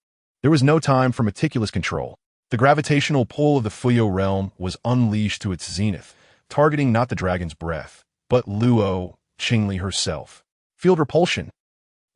There was no time for meticulous control. The gravitational pull of the Fuyo realm was unleashed to its zenith, targeting not the dragon's breath, but Luo Qingli herself. Field repulsion.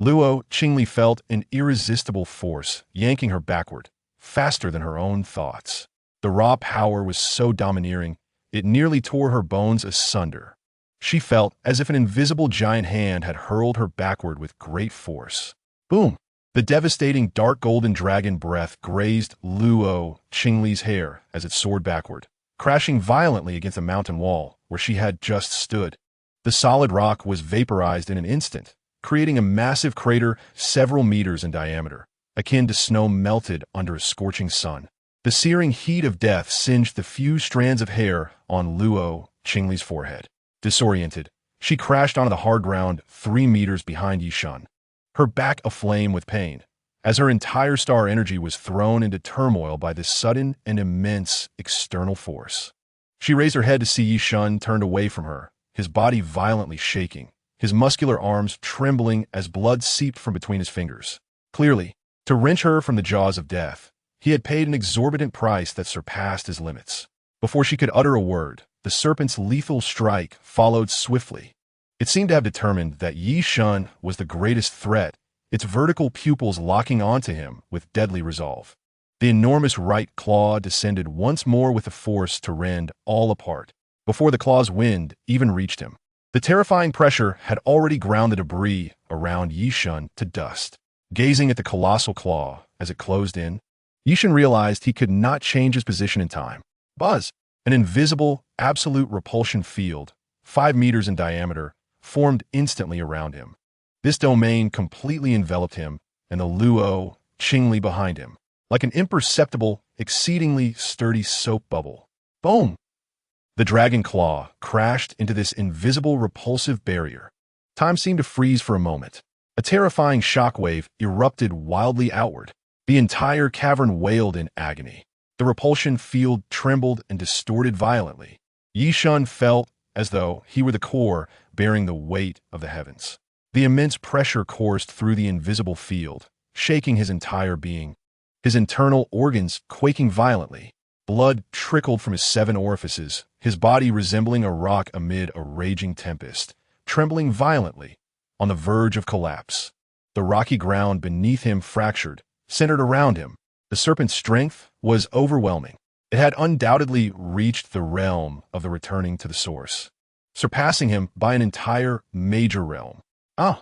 Luo Qingli felt an irresistible force yanking her backward, faster than her own thoughts. The raw power was so domineering, it nearly tore her bones asunder. She felt as if an invisible giant hand had hurled her backward with great force. Boom! The devastating dark golden dragon breath grazed Luo Qingli's hair as it soared backward, crashing violently against the mountain wall where she had just stood. The solid rock was vaporized in an instant, creating a massive crater several meters in diameter, akin to snow melted under a scorching sun. The searing heat of death singed the few strands of hair on Luo Qingli's forehead. Disoriented, she crashed onto the hard ground 3 meters behind Ye Shen, her back aflame with pain, as her entire star energy was thrown into turmoil by this sudden and immense external force. She raised her head to see Ye Shen turned away from her, his body violently shaking, his muscular arms trembling as blood seeped from between his fingers. Clearly, to wrench her from the jaws of death, he had paid an exorbitant price that surpassed his limits. Before she could utter a word, the serpent's lethal strike followed swiftly. It seemed to have determined that Ye Shen was the greatest threat, its vertical pupils locking onto him with deadly resolve. The enormous right claw descended once more with a force to rend all apart, before the claw's wind even reached him. The terrifying pressure had already ground the debris around Ye Shen to dust. Gazing at the colossal claw as it closed in, Ye Shen realized he could not change his position in time. Buzz! An invisible, absolute repulsion field, 5 meters in diameter, formed instantly around him. This domain completely enveloped him and the Luo Qingli behind him, like an imperceptible, exceedingly sturdy soap bubble. Boom! The dragon claw crashed into this invisible repulsive barrier. Time seemed to freeze for a moment. A terrifying shockwave erupted wildly outward. The entire cavern wailed in agony. The repulsion field trembled and distorted violently. Ye Shen felt as though he were the core bearing the weight of the heavens. The immense pressure coursed through the invisible field, shaking his entire being, his internal organs quaking violently. Blood trickled from his 7 orifices, his body resembling a rock amid a raging tempest, trembling violently, on the verge of collapse. The rocky ground beneath him fractured, centered around him. The serpent's strength was overwhelming. It had undoubtedly reached the realm of the returning to the source, surpassing him by an entire major realm. Ah!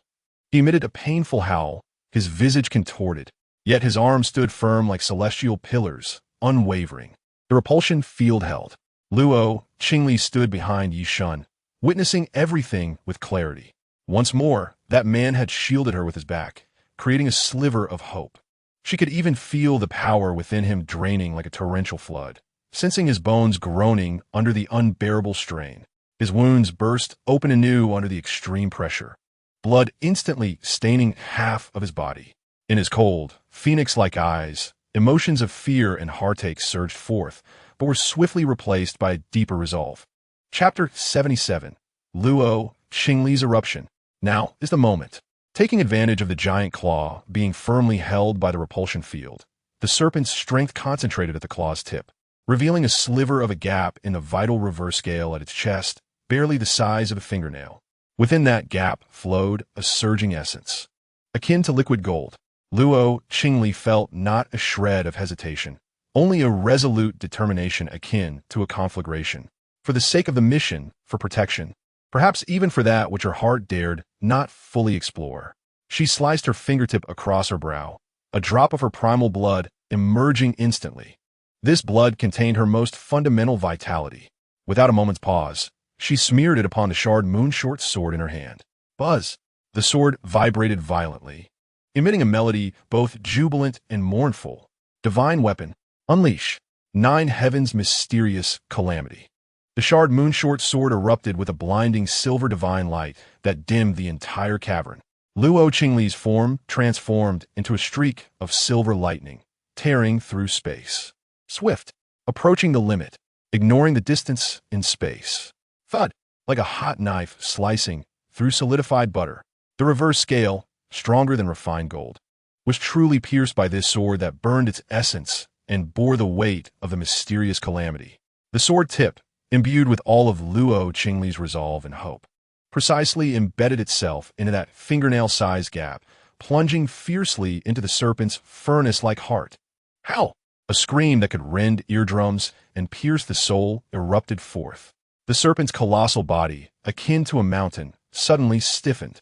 He emitted a painful howl, his visage contorted, yet his arms stood firm like celestial pillars, unwavering. The repulsion field held. Luo Qingli stood behind Ye Shen, witnessing everything with clarity. Once more, that man had shielded her with his back, creating a sliver of hope. She could even feel the power within him draining like a torrential flood, sensing his bones groaning under the unbearable strain. His wounds burst open anew under the extreme pressure, blood instantly staining half of his body. In his cold, phoenix-like eyes, emotions of fear and heartache surged forth, but were swiftly replaced by a deeper resolve. Chapter 77. Luo Qingli's Eruption. Now is the moment. Taking advantage of the giant claw being firmly held by the repulsion field, the serpent's strength concentrated at the claw's tip, revealing a sliver of a gap in the vital reverse scale at its chest, barely the size of a fingernail. Within that gap flowed a surging essence, akin to liquid gold. Luo Qingli felt not a shred of hesitation, only a resolute determination akin to a conflagration. For the sake of the mission, for protection, perhaps even for that which her heart dared not fully explore. She sliced her fingertip across her brow, a drop of her primal blood emerging instantly. This blood contained her most fundamental vitality. Without a moment's pause, she smeared it upon the shard moonshort sword in her hand. Buzz! The sword vibrated violently, emitting a melody both jubilant and mournful. Divine weapon, unleash. 9 heavens mysterious calamity. The shard moonshort sword erupted with a blinding silver divine light that dimmed the entire cavern. Luo Qingli's form transformed into a streak of silver lightning, tearing through space. Swift, approaching the limit, ignoring the distance in space. Thud, like a hot knife slicing through solidified butter. The reverse scale, stronger than refined gold, was truly pierced by this sword that burned its essence and bore the weight of the mysterious calamity. The sword tip, imbued with all of Luo Qingli's resolve and hope, precisely embedded itself into that fingernail-sized gap, plunging fiercely into the serpent's furnace-like heart. Howl! A scream that could rend eardrums and pierce the soul erupted forth. The serpent's colossal body, akin to a mountain, suddenly stiffened.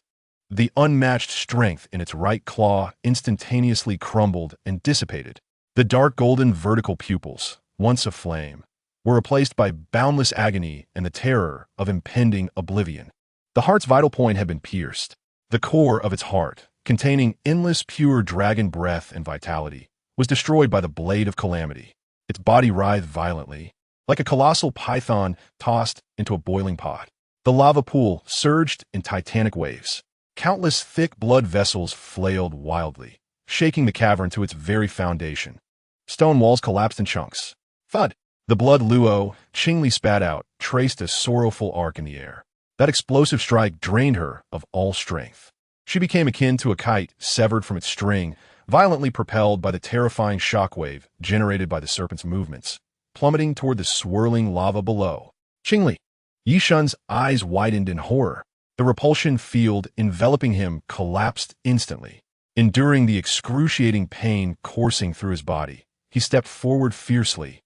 The unmatched strength in its right claw instantaneously crumbled and dissipated. The dark golden vertical pupils, once aflame, were replaced by boundless agony and the terror of impending oblivion. The heart's vital point had been pierced. The core of its heart, containing endless pure dragon breath and vitality, was destroyed by the blade of calamity. Its body writhed violently, like a colossal python tossed into a boiling pot. The lava pool surged in titanic waves. Countless thick blood vessels flailed wildly, shaking the cavern to its very foundation. Stone walls collapsed in chunks. Thud! The blood Luo Qingli spat out traced a sorrowful arc in the air. That explosive strike drained her of all strength. She became akin to a kite severed from its string, violently propelled by the terrifying shockwave generated by the serpent's movements, plummeting toward the swirling lava below. Qingli! Ye Shen's eyes widened in horror. The repulsion field enveloping him collapsed instantly. Enduring the excruciating pain coursing through his body, he stepped forward fiercely,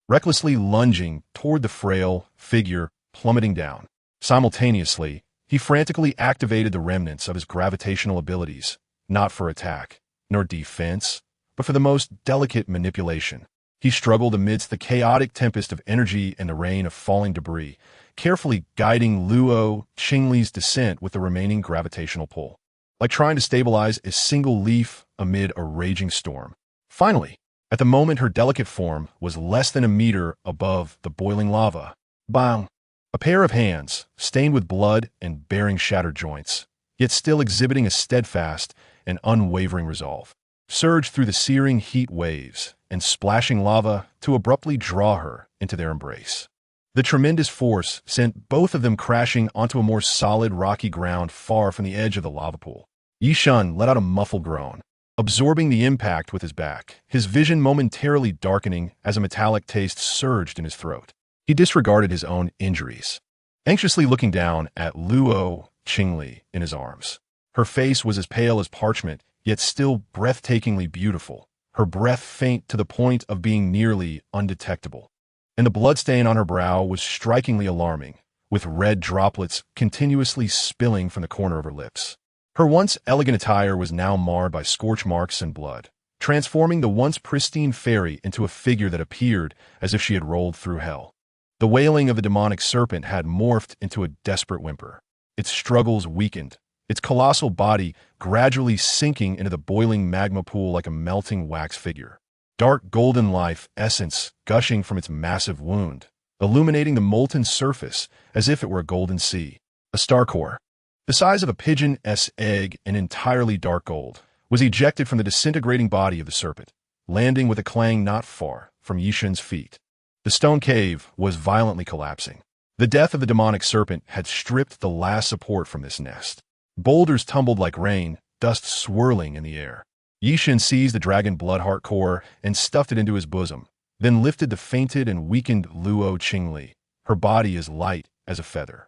recklessly lunging toward the frail figure plummeting down. Simultaneously, he frantically activated the remnants of his gravitational abilities, not for attack, nor defense, but for the most delicate manipulation. He struggled amidst the chaotic tempest of energy and the rain of falling debris, carefully guiding Luo Qingli's descent with the remaining gravitational pull, like trying to stabilize a single leaf amid a raging storm. Finally, at the moment her delicate form was less than a meter above the boiling lava, bang! A pair of hands, stained with blood and bearing shattered joints, yet still exhibiting a steadfast and unwavering resolve, surged through the searing heat waves and splashing lava to abruptly draw her into their embrace. The tremendous force sent both of them crashing onto a more solid rocky ground far from the edge of the lava pool. Ye Shen let out a muffled groan, absorbing the impact with his back, his vision momentarily darkening as a metallic taste surged in his throat. He disregarded his own injuries, anxiously looking down at Luo Qingli in his arms. Her face was as pale as parchment, yet still breathtakingly beautiful, her breath faint to the point of being nearly undetectable. And the bloodstain on her brow was strikingly alarming, with red droplets continuously spilling from the corner of her lips. Her once elegant attire was now marred by scorch marks and blood, transforming the once pristine fairy into a figure that appeared as if she had rolled through hell. The wailing of the demonic serpent had morphed into a desperate whimper. Its struggles weakened, its colossal body gradually sinking into the boiling magma pool like a melting wax figure. Dark golden life essence gushing from its massive wound, illuminating the molten surface as if it were a golden sea. A star core, the size of a pigeon's egg and entirely dark gold, was ejected from the disintegrating body of the serpent, landing with a clang not far from Ye Shen's feet. The stone cave was violently collapsing. The death of the demonic serpent had stripped the last support from this nest. Boulders tumbled like rain, dust swirling in the air. Ye Shen seized the dragon bloodheart core and stuffed it into his bosom, then lifted the fainted and weakened Luo Qingli, her body as light as a feather.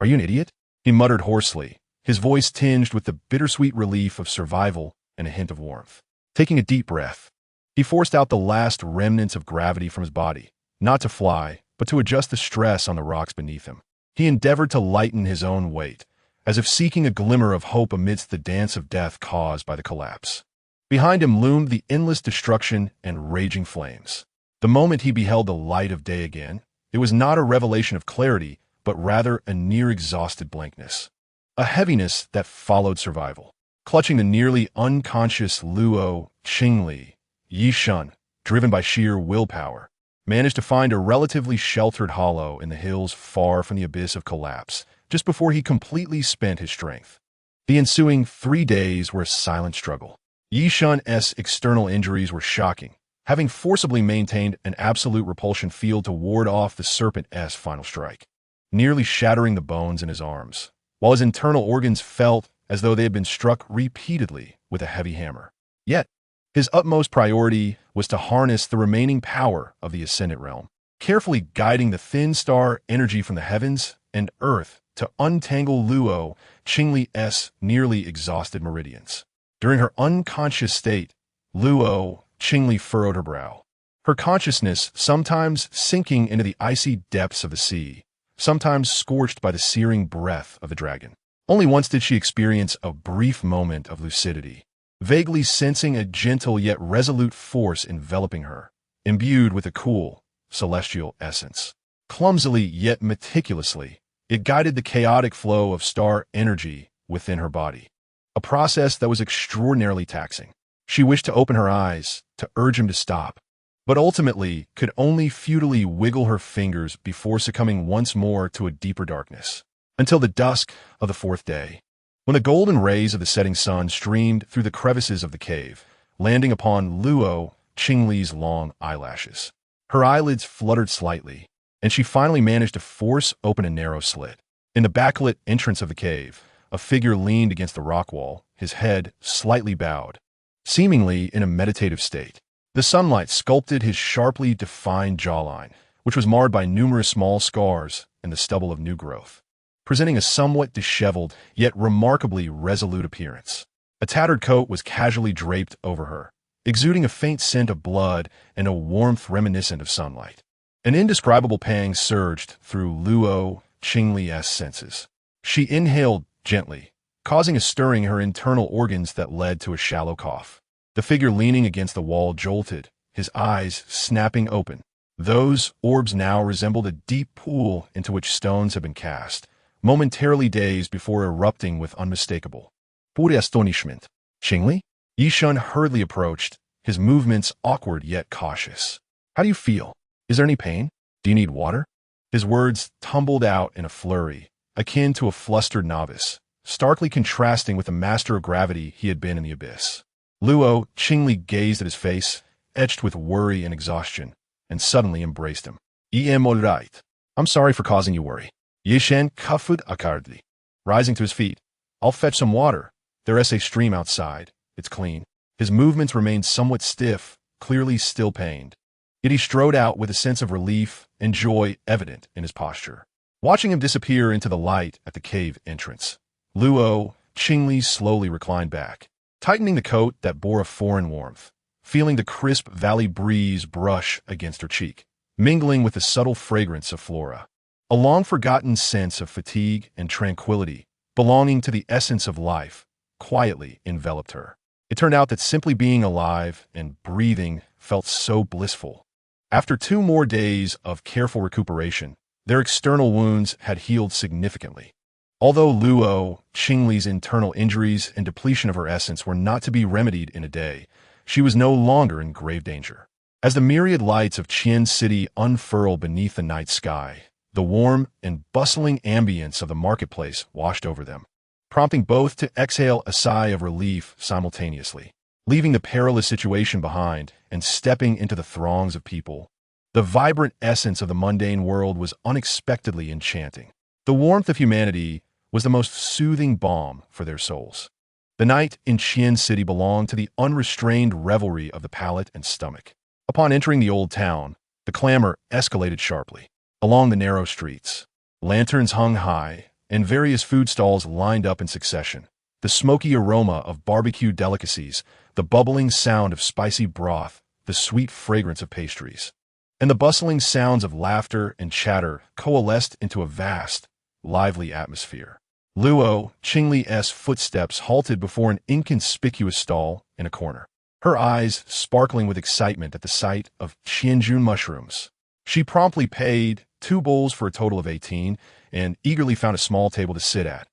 "Are you an idiot?" he muttered hoarsely, his voice tinged with the bittersweet relief of survival and a hint of warmth. Taking a deep breath, he forced out the last remnants of gravity from his body, not to fly, but to adjust the stress on the rocks beneath him. He endeavored to lighten his own weight, as if seeking a glimmer of hope amidst the dance of death caused by the collapse. Behind him loomed the endless destruction and raging flames. The moment he beheld the light of day again, it was not a revelation of clarity, but rather a near-exhausted blankness. A heaviness that followed survival. Clutching the nearly unconscious Luo Qingli, Ye Shen, driven by sheer willpower, managed to find a relatively sheltered hollow in the hills far from the abyss of collapse, just before he completely spent his strength. The ensuing 3 days were a silent struggle. Ye Shen's external injuries were shocking, having forcibly maintained an absolute repulsion field to ward off the serpent's final strike, nearly shattering the bones in his arms, while his internal organs felt as though they had been struck repeatedly with a heavy hammer. Yet, his utmost priority was to harness the remaining power of the Ascendant Realm, carefully guiding the thin star energy from the heavens and earth to untangle Luo Qingli's nearly exhausted meridians. During her unconscious state, Luo Qingli furrowed her brow, her consciousness sometimes sinking into the icy depths of the sea, sometimes scorched by the searing breath of the dragon. Only once did she experience a brief moment of lucidity, vaguely sensing a gentle yet resolute force enveloping her, imbued with a cool, celestial essence. Clumsily yet meticulously, it guided the chaotic flow of star energy within her body, a process that was extraordinarily taxing. She wished to open her eyes, to urge him to stop, but ultimately could only futilely wiggle her fingers before succumbing once more to a deeper darkness, until the dusk of the 4th day, when the golden rays of the setting sun streamed through the crevices of the cave, landing upon Luo Qingli's long eyelashes. Her eyelids fluttered slightly, and she finally managed to force open a narrow slit. In the backlit entrance of the cave, a figure leaned against the rock wall, his head slightly bowed, seemingly in a meditative state. The sunlight sculpted his sharply defined jawline, which was marred by numerous small scars and the stubble of new growth, presenting a somewhat disheveled yet remarkably resolute appearance. A tattered coat was casually draped over her, exuding a faint scent of blood and a warmth reminiscent of sunlight. An indescribable pang surged through Luo Qingli's senses. She inhaled gently, causing a stirring in her internal organs that led to a shallow cough. The figure leaning against the wall jolted, his eyes snapping open. Those orbs now resembled a deep pool into which stones had been cast, momentarily dazed before erupting with unmistakable pure astonishment. "Qingli?" Ye Shen hurriedly approached, his movements awkward yet cautious. "How do you feel? Is there any pain? Do you need water?" His words tumbled out in a flurry, akin to a flustered novice, starkly contrasting with the master of gravity he had been in the abyss. Luo Qingli gazed at his face, etched with worry and exhaustion, and suddenly embraced him. "I'm all right. I'm sorry for causing you worry." Ye Shen coughed awkwardly, rising to his feet. "I'll fetch some water. There's a stream outside. It's clean." His movements remained somewhat stiff, clearly still pained. Yet he strode out with a sense of relief and joy evident in his posture. Watching him disappear into the light at the cave entrance, Luo Qingli slowly reclined back, tightening the coat that bore a foreign warmth, feeling the crisp valley breeze brush against her cheek, mingling with the subtle fragrance of flora. A long-forgotten sense of fatigue and tranquility, belonging to the essence of life, quietly enveloped her. It turned out that simply being alive and breathing felt so blissful. After 2 more days of careful recuperation, their external wounds had healed significantly. Although Luo Qingli's internal injuries and depletion of her essence were not to be remedied in a day, she was no longer in grave danger. As the myriad lights of Qian City unfurled beneath the night sky, the warm and bustling ambience of the marketplace washed over them, prompting both to exhale a sigh of relief simultaneously. Leaving the perilous situation behind and stepping into the throngs of people, the vibrant essence of the mundane world was unexpectedly enchanting. The warmth of humanity was the most soothing balm for their souls. The night in Qian City belonged to the unrestrained revelry of the palate and stomach. Upon entering the old town, the clamor escalated sharply. Along the narrow streets, lanterns hung high, and various food stalls lined up in succession. The smoky aroma of barbecue delicacies, the bubbling sound of spicy broth, the sweet fragrance of pastries, and the bustling sounds of laughter and chatter coalesced into a vast, lively atmosphere. Luo Qingli's footsteps halted before an inconspicuous stall in a corner, her eyes sparkling with excitement at the sight of qianjun mushrooms. She promptly paid 2 bowls for a total of 18 and eagerly found a small table to sit at,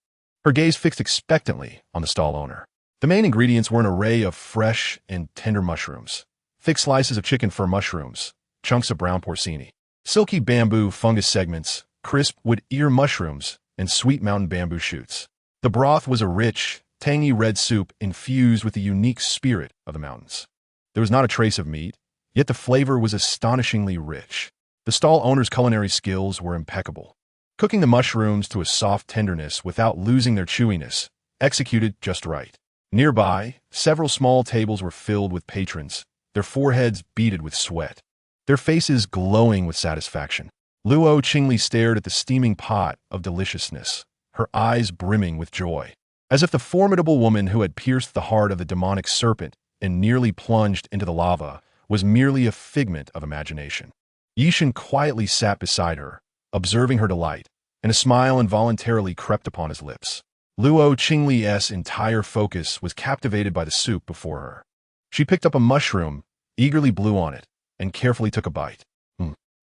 her gaze fixed expectantly on the stall owner. The main ingredients were an array of fresh and tender mushrooms, thick slices of chicken fur mushrooms, chunks of brown porcini, silky bamboo fungus segments, crisp wood ear mushrooms, and sweet mountain bamboo shoots. The broth was a rich, tangy red soup infused with the unique spirit of the mountains. There was not a trace of meat, yet the flavor was astonishingly rich. The stall owner's culinary skills were impeccable, cooking the mushrooms to a soft tenderness without losing their chewiness, executed just right. Nearby, several small tables were filled with patrons, their foreheads beaded with sweat, their faces glowing with satisfaction. Luo Qingli stared at the steaming pot of deliciousness, her eyes brimming with joy, as if the formidable woman who had pierced the heart of the demonic serpent and nearly plunged into the lava was merely a figment of imagination. Ye Shen quietly sat beside her, observing her delight, and a smile involuntarily crept upon his lips. Luo Qingli's entire focus was captivated by the soup before her. She picked up a mushroom, eagerly blew on it, and carefully took a bite.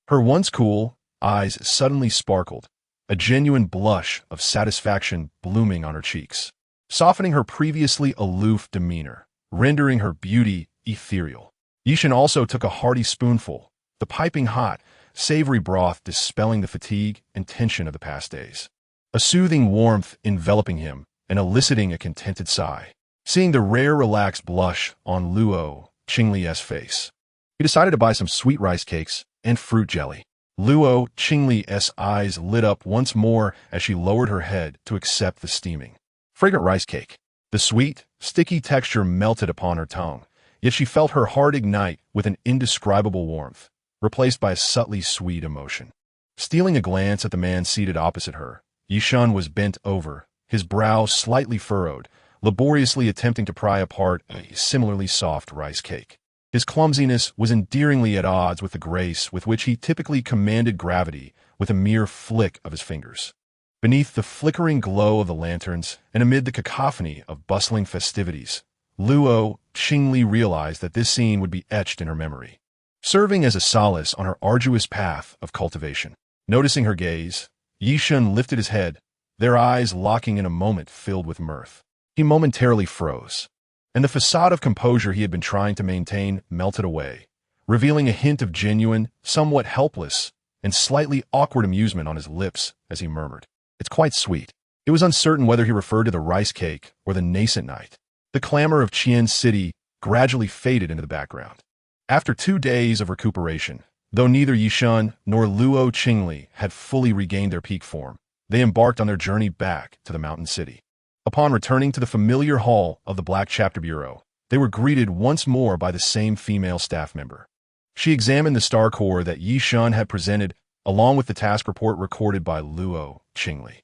Her once cool eyes suddenly sparkled, a genuine blush of satisfaction blooming on her cheeks, softening her previously aloof demeanor, rendering her beauty ethereal. Ye Shen also took a hearty spoonful, the piping hot, savory broth dispelling the fatigue and tension of the past days, a soothing warmth enveloping him and eliciting a contented sigh. Seeing the rare relaxed blush on Luo Qingli's face, he decided to buy some sweet rice cakes and fruit jelly. Luo Qingli's eyes lit up once more as she lowered her head to accept the steaming, fragrant rice cake. The sweet, sticky texture melted upon her tongue, yet she felt her heart ignite with an indescribable warmth, replaced by a subtly sweet emotion. Stealing a glance at the man seated opposite her, Ye Shen was bent over, his brow slightly furrowed, laboriously attempting to pry apart a similarly soft rice cake. His clumsiness was endearingly at odds with the grace with which he typically commanded gravity with a mere flick of his fingers. Beneath the flickering glow of the lanterns and amid the cacophony of bustling festivities, Luo Qingli realized that this scene would be etched in her memory, serving as a solace on her arduous path of cultivation. Noticing her gaze, Ye Shen lifted his head, their eyes locking in a moment filled with mirth. He momentarily froze, and the facade of composure he had been trying to maintain melted away, revealing a hint of genuine, somewhat helpless, and slightly awkward amusement on his lips as he murmured, "It's quite sweet." It was uncertain whether he referred to the rice cake or the nascent night. The clamor of Qian City gradually faded into the background. After 2 days of recuperation, though neither Ye Shen nor Luo Qingli had fully regained their peak form, they embarked on their journey back to the mountain city. Upon returning to the familiar hall of the Black Chapter Bureau, they were greeted once more by the same female staff member. She examined the star core that Ye Shen had presented, along with the task report recorded by Luo Qingli.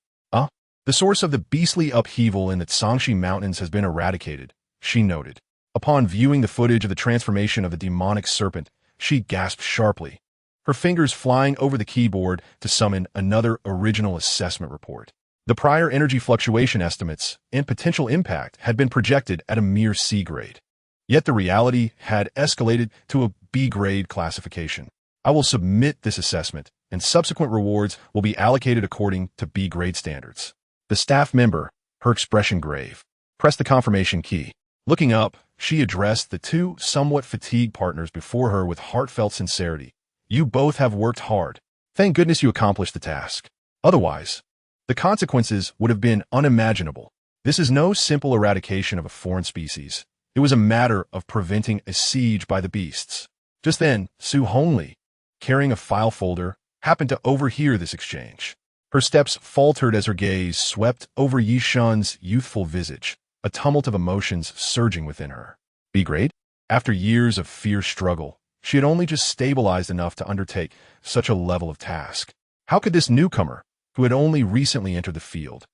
The source of the beastly upheaval in the Zhangxi Mountains has been eradicated, she noted. Upon viewing the footage of the transformation of the demonic serpent, she gasped sharply, her fingers flying over the keyboard to summon another original assessment report. The prior energy fluctuation estimates and potential impact had been projected at a mere C grade. Yet the reality had escalated to a B grade classification. I will submit this assessment, and subsequent rewards will be allocated according to B grade standards. The staff member, her expression grave, pressed the confirmation key. Looking up, she addressed the two somewhat fatigued partners before her with heartfelt sincerity. You both have worked hard. Thank goodness you accomplished the task. Otherwise, the consequences would have been unimaginable. This is no simple eradication of a foreign species. It was a matter of preventing a siege by the beasts. Just then, Su Hongli, carrying a file folder, happened to overhear this exchange. Her steps faltered as her gaze swept over Ye Shen's youthful visage, a tumult of emotions surging within her. Be great? After years of fierce struggle, she had only just stabilized enough to undertake such a level of task. How could this newcomer, who had only recently entered the field,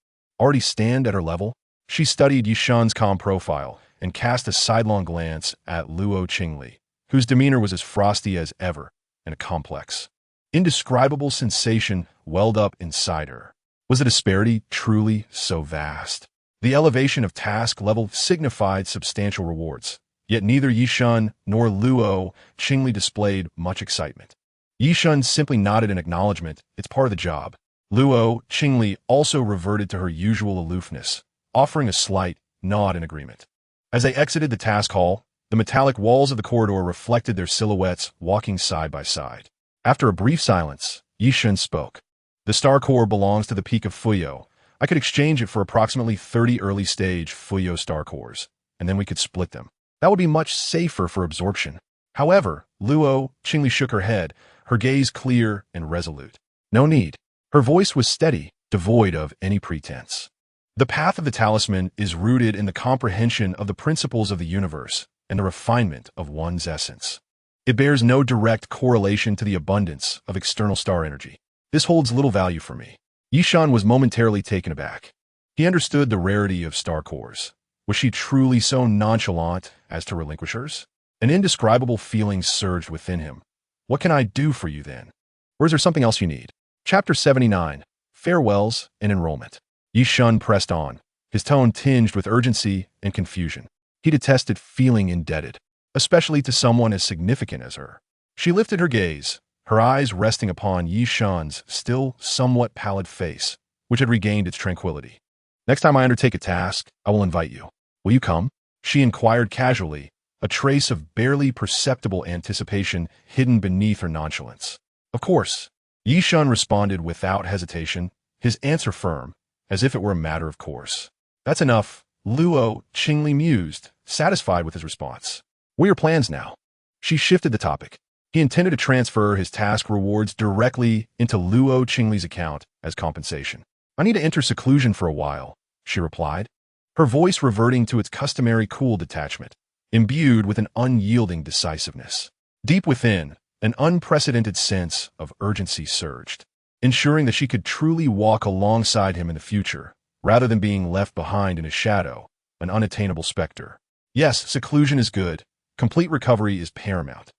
already stand at her level? She studied Ye Shen's calm profile and cast a sidelong glance at Luo Qingli, whose demeanor was as frosty as ever and a complex, indescribable sensation welled up inside her. Was the disparity truly so vast? The elevation of task level signified substantial rewards, yet neither Ye Shen nor Luo Qingli displayed much excitement. Ye Shen simply nodded in acknowledgement. It's part of the job. Luo Qingli also reverted to her usual aloofness, offering a slight nod in agreement. As they exited the task hall, the metallic walls of the corridor reflected their silhouettes walking side by side. After a brief silence, Ye Shen spoke. The star core belongs to the peak of Fuyo. I could exchange it for approximately 30 early-stage Fuyo star cores, and then we could split them. That would be much safer for absorption. However, Luo Qingli shook her head, her gaze clear and resolute. No need. Her voice was steady, devoid of any pretense. The path of the talisman is rooted in the comprehension of the principles of the universe and the refinement of one's essence. It bears no direct correlation to the abundance of external star energy. This holds little value for me. Ye Shen was momentarily taken aback. He understood the rarity of star cores. Was she truly so nonchalant as to relinquish hers? An indescribable feeling surged within him. What can I do for you then? Or is there something else you need? Chapter 79, Farewells and Enrollment. Ye Shen pressed on, his tone tinged with urgency and confusion. He detested feeling indebted, especially to someone as significant as her. She lifted her gaze, her eyes resting upon Ye Shen's still somewhat pallid face, which had regained its tranquility. Next time I undertake a task, I will invite you. Will you come? She inquired casually, a trace of barely perceptible anticipation hidden beneath her nonchalance. Of course. Ye Shen responded without hesitation, his answer firm, as if it were a matter of course. That's enough, Luo Qingli mused, satisfied with his response. What are your plans now? She shifted the topic. He intended to transfer his task rewards directly into Luo Qingli's account as compensation. I need to enter seclusion for a while, she replied, her voice reverting to its customary cool detachment, imbued with an unyielding decisiveness. Deep within, an unprecedented sense of urgency surged, ensuring that she could truly walk alongside him in the future, rather than being left behind in his shadow, an unattainable specter. Yes, seclusion is good. Complete recovery is paramount.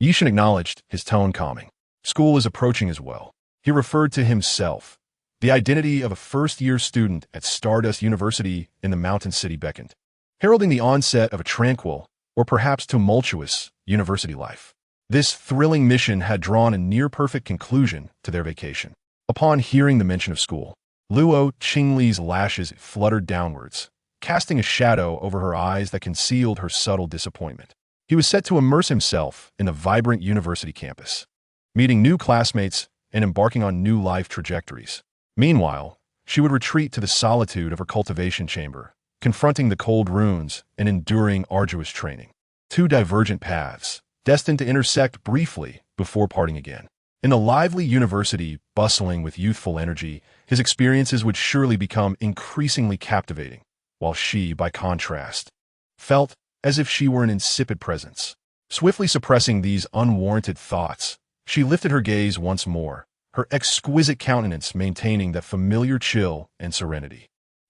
Ye Shen acknowledged, his tone calming. School is approaching as well. He referred to himself. The identity of a first-year student at Stardust University in the Mountain City beckoned, heralding the onset of a tranquil, or perhaps tumultuous, university life. This thrilling mission had drawn a near-perfect conclusion to their vacation. Upon hearing the mention of school, Luo Qingli's lashes fluttered downwards, casting a shadow over her eyes that concealed her subtle disappointment. He was set to immerse himself in the vibrant university campus, meeting new classmates and embarking on new life trajectories. Meanwhile, she would retreat to the solitude of her cultivation chamber, confronting the cold runes and enduring arduous training. Two divergent paths, destined to intersect briefly before parting again. In the lively university bustling with youthful energy, his experiences would surely become increasingly captivating, while she, by contrast, felt as if she were an insipid presence. Swiftly suppressing these unwarranted thoughts, she lifted her gaze once more, her exquisite countenance maintaining that familiar chill and serenity,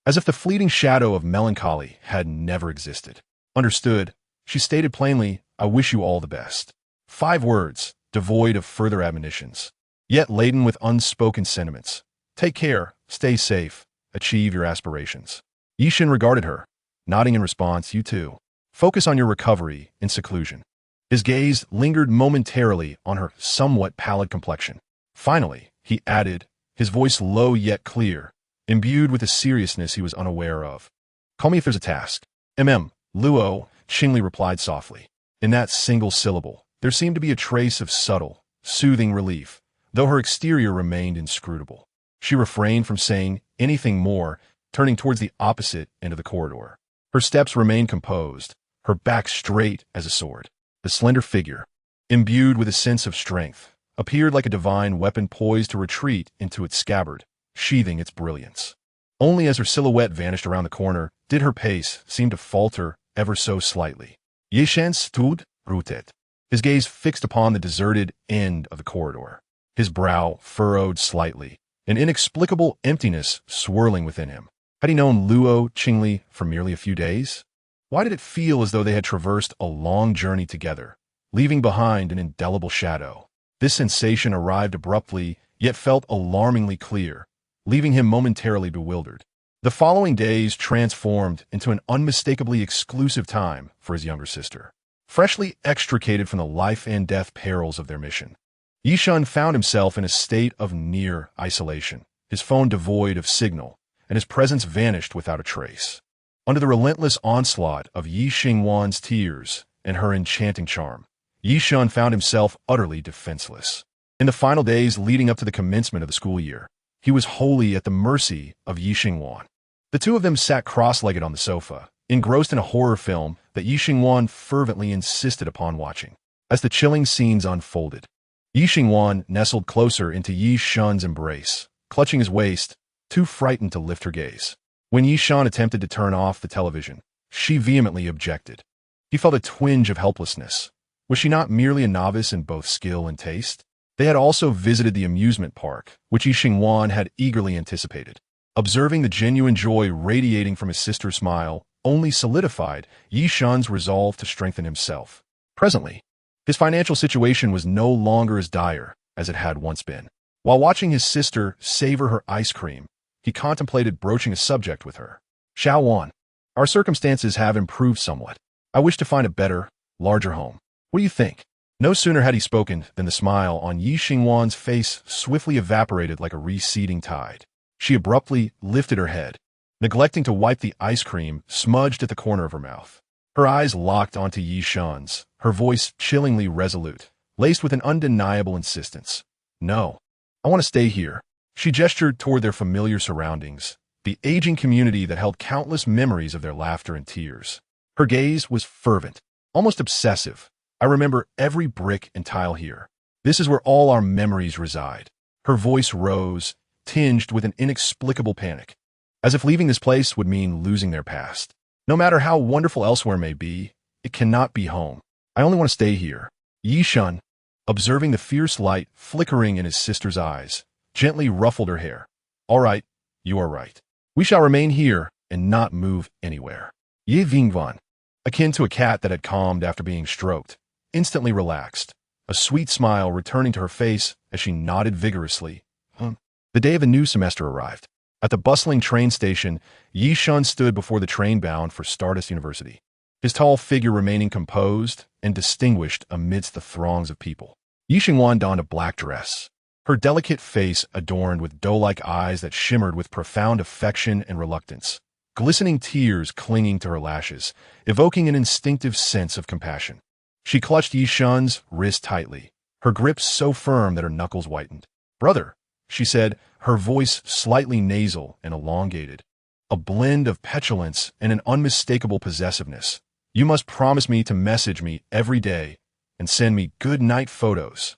as if the fleeting shadow of melancholy had never existed. Understood, she stated plainly, I wish you all the best. 5 words, devoid of further admonitions, yet laden with unspoken sentiments. Take care, stay safe, achieve your aspirations. Ye Shen regarded her, nodding in response, you too. Focus on your recovery in seclusion. His gaze lingered momentarily on her somewhat pallid complexion. Finally, he added, his voice low yet clear, imbued with a seriousness he was unaware of. "Call me if there's a task." Luo, Qingli replied softly. In that single syllable, there seemed to be a trace of subtle, soothing relief, though her exterior remained inscrutable. She refrained from saying anything more, turning towards the opposite end of the corridor. Her steps remained composed, her back straight as a sword. The slender figure, imbued with a sense of strength, appeared like a divine weapon poised to retreat into its scabbard, sheathing its brilliance. Only as her silhouette vanished around the corner did her pace seem to falter ever so slightly. Ye Shen stood rooted, his gaze fixed upon the deserted end of the corridor, his brow furrowed slightly, an inexplicable emptiness swirling within him. Had he known Luo Qingli for merely a few days? Why did it feel as though they had traversed a long journey together, leaving behind an indelible shadow? This sensation arrived abruptly, yet felt alarmingly clear, leaving him momentarily bewildered. The following days transformed into an unmistakably exclusive time for his younger sister. Freshly extricated from the life and death perils of their mission, Ye Shen found himself in a state of near isolation, his phone devoid of signal, and his presence vanished without a trace. Under the relentless onslaught of Yi Xingwan's tears and her enchanting charm, Ye Shen found himself utterly defenseless. In the final days leading up to the commencement of the school year, he was wholly at the mercy of Yi Xingwan. The two of them sat cross-legged on the sofa, engrossed in a horror film that Yi Xingwan fervently insisted upon watching. As the chilling scenes unfolded, Yi Xingwan nestled closer into Yi Shen's embrace, clutching his waist, too frightened to lift her gaze. When Ye Shen attempted to turn off the television, she vehemently objected. He felt a twinge of helplessness. Was she not merely a novice in both skill and taste? They had also visited the amusement park, which Yi Xingwan had eagerly anticipated. Observing the genuine joy radiating from his sister's smile only solidified Ye Shen's resolve to strengthen himself. Presently, his financial situation was no longer as dire as it had once been. While watching his sister savor her ice cream, he contemplated broaching a subject with her. "Xiao Wan, our circumstances have improved somewhat. I wish to find a better, larger home. What do you think?" No sooner had he spoken than the smile on Yi Xingwan's face swiftly evaporated like a receding tide. She abruptly lifted her head, neglecting to wipe the ice cream smudged at the corner of her mouth. Her eyes locked onto Ye Shen's, her voice chillingly resolute, laced with an undeniable insistence. "No, I want to stay here." She gestured toward their familiar surroundings, the aging community that held countless memories of their laughter and tears. Her gaze was fervent, almost obsessive. "I remember every brick and tile here. This is where all our memories reside." Her voice rose, tinged with an inexplicable panic, as if leaving this place would mean losing their past. "No matter how wonderful elsewhere may be, it cannot be home. I only want to stay here." Ye Shen, observing the fierce light flickering in his sister's eyes, gently ruffled her hair. "All right, you are right. We shall remain here and not move anywhere." Ye Vingvan, akin to a cat that had calmed after being stroked, instantly relaxed, a sweet smile returning to her face as she nodded vigorously. The day of the new semester arrived. At the bustling train station, Ye Shen stood before the train bound for Stardust University, his tall figure remaining composed and distinguished amidst the throngs of people. Yi Xingwan donned a black dress, her delicate face adorned with doe-like eyes that shimmered with profound affection and reluctance, glistening tears clinging to her lashes, evoking an instinctive sense of compassion. She clutched Ye Shen's wrist tightly, her grip so firm that her knuckles whitened. "Brother," she said, her voice slightly nasal and elongated, a blend of petulance and an unmistakable possessiveness. "You must promise me to message me every day and send me good night photos.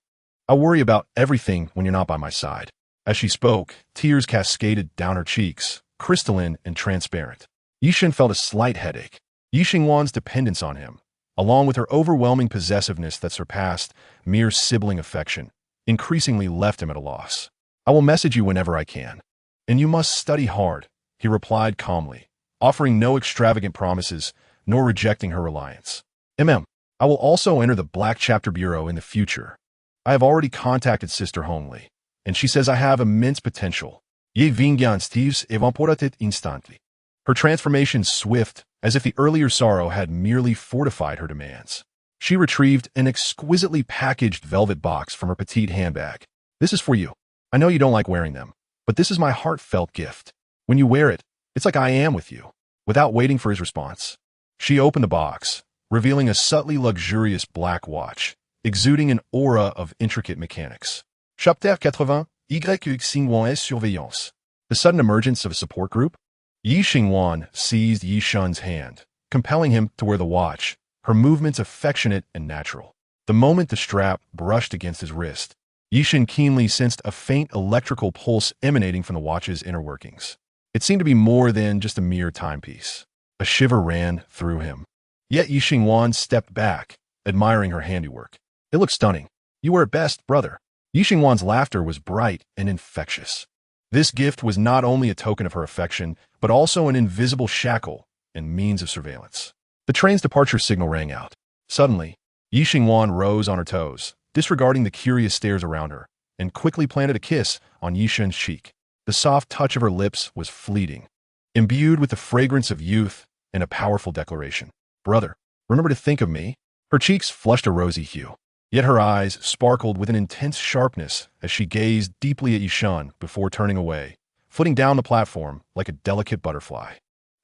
I worry about everything when you're not by my side." As she spoke, tears cascaded down her cheeks, crystalline and transparent. Ye Shen felt a slight headache. Yi Xingwan's dependence on him, along with her overwhelming possessiveness that surpassed mere sibling affection, increasingly left him at a loss. "I will message you whenever I can. And you must study hard," he replied calmly, offering no extravagant promises, nor rejecting her reliance. "I will also enter the Black Chapter Bureau in the future. I have already contacted Sister Homely, and she says I have immense potential. Ye Vingyan Steves evaporated instantly." Her transformation swift, as if the earlier sorrow had merely fortified her demands. She retrieved an exquisitely packaged velvet box from her petite handbag. "This is for you. I know you don't like wearing them, but this is my heartfelt gift." When you wear it, it's like I am with you. Without waiting for his response, she opened the box, revealing a subtly luxurious black watch, exuding an aura of intricate mechanics. Chapter 80, SSS-surveillance. The sudden emergence of a support group? Ye Shen seized Ye Shen's hand, compelling him to wear the watch, her movements affectionate and natural. The moment the strap brushed against his wrist, Ye Shen keenly sensed a faint electrical pulse emanating from the watch's inner workings. It seemed to be more than just a mere timepiece. A shiver ran through him. Yet Ye Shen stepped back, admiring her handiwork. It looked stunning. You were at best, brother. Ye Shen's laughter was bright and infectious. This gift was not only a token of her affection, but also an invisible shackle and means of surveillance. The train's departure signal rang out. Suddenly, Ye Shen rose on her toes, disregarding the curious stares around her, and quickly planted a kiss on Ye Shen's cheek. The soft touch of her lips was fleeting, imbued with the fragrance of youth and a powerful declaration. Brother, remember to think of me? Her cheeks flushed a rosy hue, yet her eyes sparkled with an intense sharpness as she gazed deeply at Ye Shen before turning away, flitting down the platform like a delicate butterfly.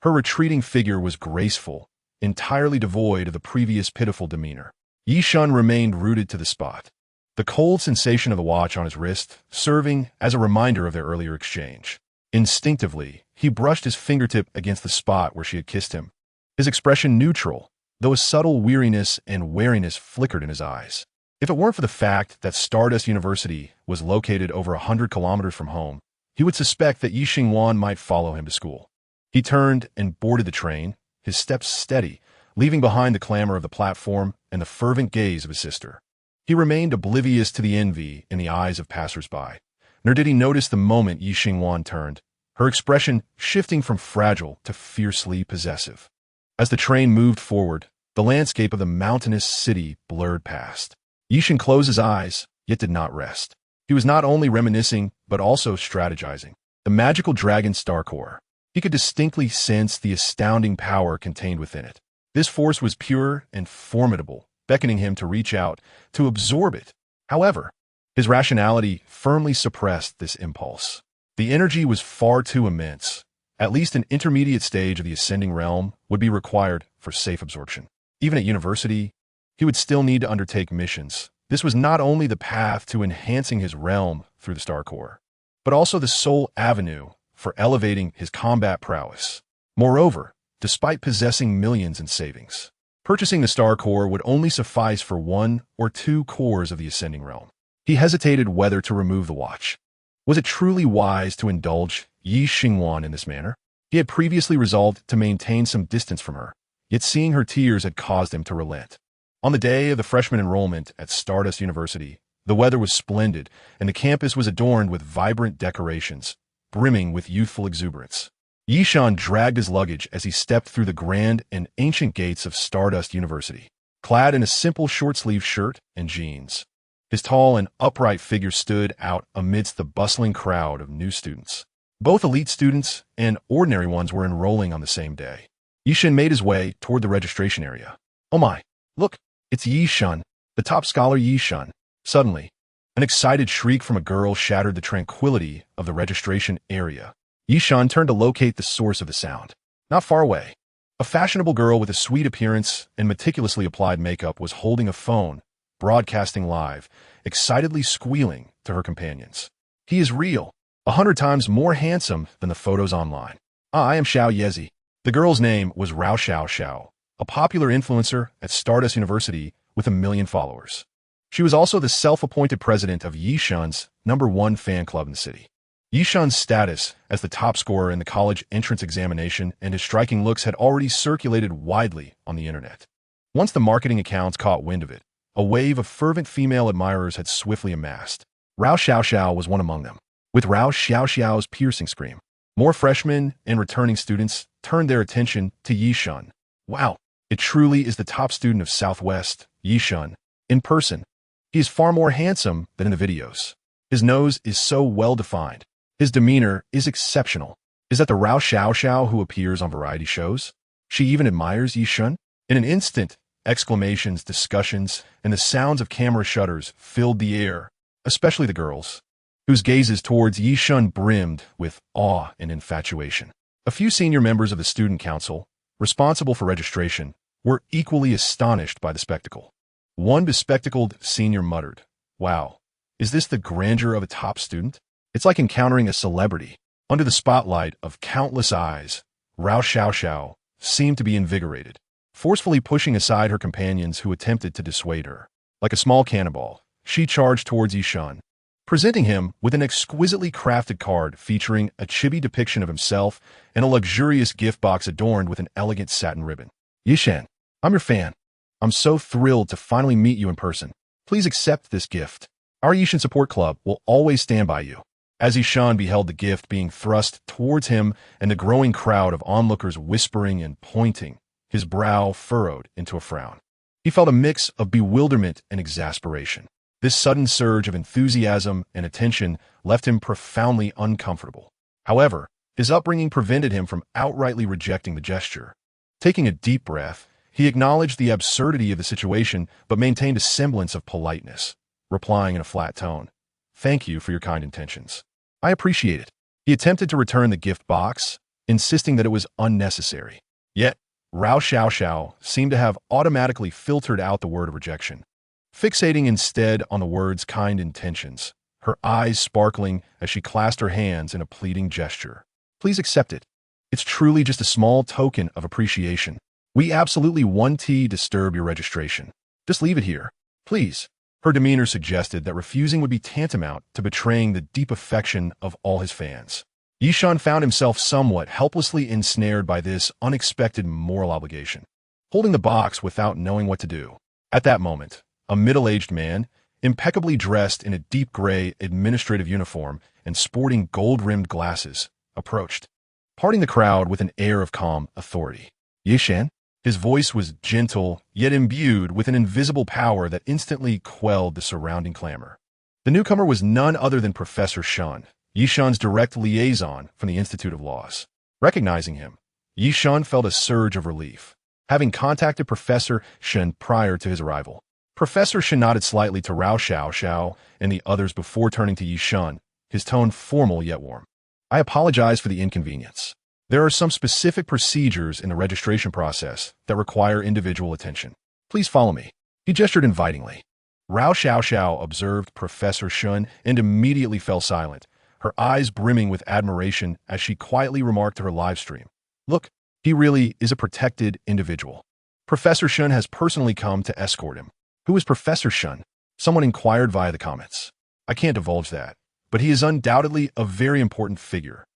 Her retreating figure was graceful, entirely devoid of the previous pitiful demeanor. Ye Shen remained rooted to the spot, the cold sensation of the watch on his wrist serving as a reminder of their earlier exchange. Instinctively, he brushed his fingertip against the spot where she had kissed him, his expression neutral, though a subtle weariness and wariness flickered in his eyes. If it weren't for the fact that Stardust University was located over 100 kilometers from home, he would suspect that Ye Shen might follow him to school. He turned and boarded the train, his steps steady, leaving behind the clamor of the platform and the fervent gaze of his sister. He remained oblivious to the envy in the eyes of passers-by, nor did he notice the moment Ye Shen turned, her expression shifting from fragile to fiercely possessive. As the train moved forward, the landscape of the mountainous city blurred past. Ye Shen closed his eyes, yet did not rest. He was not only reminiscing, but also strategizing. The magical dragon star core. He could distinctly sense the astounding power contained within it. This force was pure and formidable, beckoning him to reach out, to absorb it. However, his rationality firmly suppressed this impulse. The energy was far too immense. At least an intermediate stage of the ascending realm would be required for safe absorption. Even at university, he would still need to undertake missions. This was not only the path to enhancing his realm through the Star Core, but also the sole avenue for elevating his combat prowess. Moreover, despite possessing millions in savings, purchasing the Star Core would only suffice for 1 or 2 cores of the ascending realm. He hesitated whether to remove the watch. Was it truly wise to indulge Ye Shen in this manner? He had previously resolved to maintain some distance from her, yet seeing her tears had caused him to relent. On the day of the freshman enrollment at Stardust University, the weather was splendid, and the campus was adorned with vibrant decorations, brimming with youthful exuberance. Ye Shen dragged his luggage as he stepped through the grand and ancient gates of Stardust University, clad in a simple short-sleeved shirt and jeans. His tall and upright figure stood out amidst the bustling crowd of new students. Both elite students and ordinary ones were enrolling on the same day. Ye Shen made his way toward the registration area. Oh my, look, it's Ye Shen, the top scholar Ye Shen. Suddenly, an excited shriek from a girl shattered the tranquility of the registration area. Ye Shen turned to locate the source of the sound. Not far away, a fashionable girl with a sweet appearance and meticulously applied makeup was holding a phone, broadcasting live, excitedly squealing to her companions. He is real, 100 times more handsome than the photos online. I am Xiao Yezi. The girl's name was Rao Xiao Xiao, a popular influencer at Stardust University with 1 million followers. She was also the self-appointed president of Ye Shen's #1 fan club in the city. Ye Shen's status as the top scorer in the college entrance examination and his striking looks had already circulated widely on the internet. Once the marketing accounts caught wind of it, a wave of fervent female admirers had swiftly amassed. Rao Xiao Xiao was one among them. With Rao Xiao Xiao's piercing scream, more freshmen and returning students turned their attention to Ye Shen. Wow, it truly is the top student of Southwest, Ye Shen. In person, he is far more handsome than in the videos. His nose is so well-defined. His demeanor is exceptional. Is that the Rao Xiao Xiao who appears on variety shows? She even admires Ye Shen? In an instant, exclamations, discussions, and the sounds of camera shutters filled the air, especially the girls. whose gazes towards Ye Shen brimmed with awe and infatuation. A few senior members of the student council, responsible for registration, were equally astonished by the spectacle. One bespectacled senior muttered, "Wow, is this the grandeur of a top student? It's like encountering a celebrity." Under the spotlight of countless eyes, Rao Xiao seemed to be invigorated, forcefully pushing aside her companions who attempted to dissuade her. Like a small cannonball, she charged towards Ye Shen, presenting him with an exquisitely crafted card featuring a chibi depiction of himself and a luxurious gift box adorned with an elegant satin ribbon. "Ye Shen, I'm your fan. I'm so thrilled to finally meet you in person. Please accept this gift. Our Ye Shen support club will always stand by you." As Ye Shen beheld the gift being thrust towards him and the growing crowd of onlookers whispering and pointing, his brow furrowed into a frown. He felt a mix of bewilderment and exasperation. This sudden surge of enthusiasm and attention left him profoundly uncomfortable. However, his upbringing prevented him from outrightly rejecting the gesture. Taking a deep breath, he acknowledged the absurdity of the situation but maintained a semblance of politeness, replying in a flat tone, "Thank you for your kind intentions. I appreciate it." He attempted to return the gift box, insisting that it was unnecessary. Yet, Rao Xiao seemed to have automatically filtered out the word of rejection, fixating instead on the words "kind intentions," her eyes sparkling as she clasped her hands in a pleading gesture. "Please accept it. It's truly just a small token of appreciation. We absolutely won't disturb your registration. Just leave it here, please." Her demeanor suggested that refusing would be tantamount to betraying the deep affection of all his fans. Ye Shen found himself somewhat helplessly ensnared by this unexpected moral obligation, holding the box without knowing what to do. At that moment, a middle-aged man, impeccably dressed in a deep gray administrative uniform and sporting gold-rimmed glasses, approached, parting the crowd with an air of calm authority. "Ye Shen?" His voice was gentle, yet imbued with an invisible power that instantly quelled the surrounding clamor. The newcomer was none other than Professor Shen, Ye Shen's direct liaison from the Institute of Laws. Recognizing him, Ye Shen felt a surge of relief, having contacted Professor Shen prior to his arrival. Professor Shen nodded slightly to Rao Xiao and the others before turning to Ye Shen, his tone formal yet warm. "I apologize for the inconvenience. There are some specific procedures in the registration process that require individual attention. Please follow me." He gestured invitingly. Rao Xiao observed Professor Shen and immediately fell silent, her eyes brimming with admiration as she quietly remarked to her live stream, "Look, he really is a protected individual. Professor Shen has personally come to escort him." "Who is Professor Shen?" someone inquired via the comments. "I can't divulge that, but he is undoubtedly a very important figure."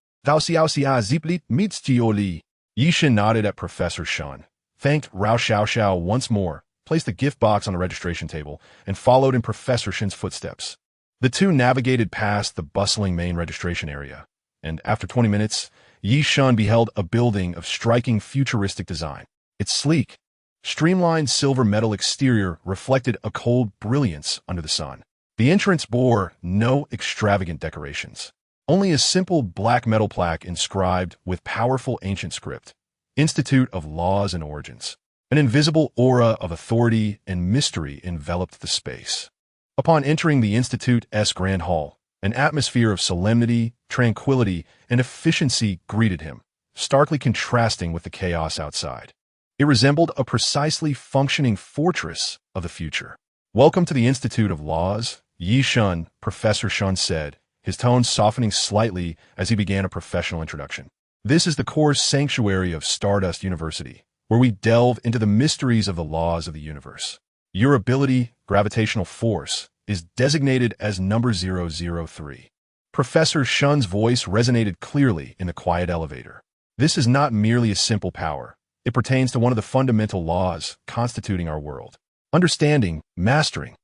Ye Shen nodded at Professor Shen, thanked Rao Xiao once more, placed the gift box on the registration table, and followed in Professor Shen's footsteps. The two navigated past the bustling main registration area, and after 20 minutes, Ye Shen beheld a building of striking futuristic design. Its sleek, streamlined silver metal exterior reflected a cold brilliance under the sun. The entrance bore no extravagant decorations. Only a simple black metal plaque inscribed with powerful ancient script, Institute of Laws and Origins. An invisible aura of authority and mystery enveloped the space. Upon entering the Institute's Grand Hall, an atmosphere of solemnity, tranquility, and efficiency greeted him, starkly contrasting with the chaos outside. It resembled a precisely functioning fortress of the future. "Welcome to the Institute of Laws, Ye Shen," Professor Shen said, his tone softening slightly as he began a professional introduction. "This is the core sanctuary of Stardust University, where we delve into the mysteries of the laws of the universe. Your ability, gravitational force, is designated as number 003. Professor Shen's voice resonated clearly in the quiet elevator. "This is not merely a simple power. It pertains to one of the fundamental laws constituting our world. Understanding, mastering,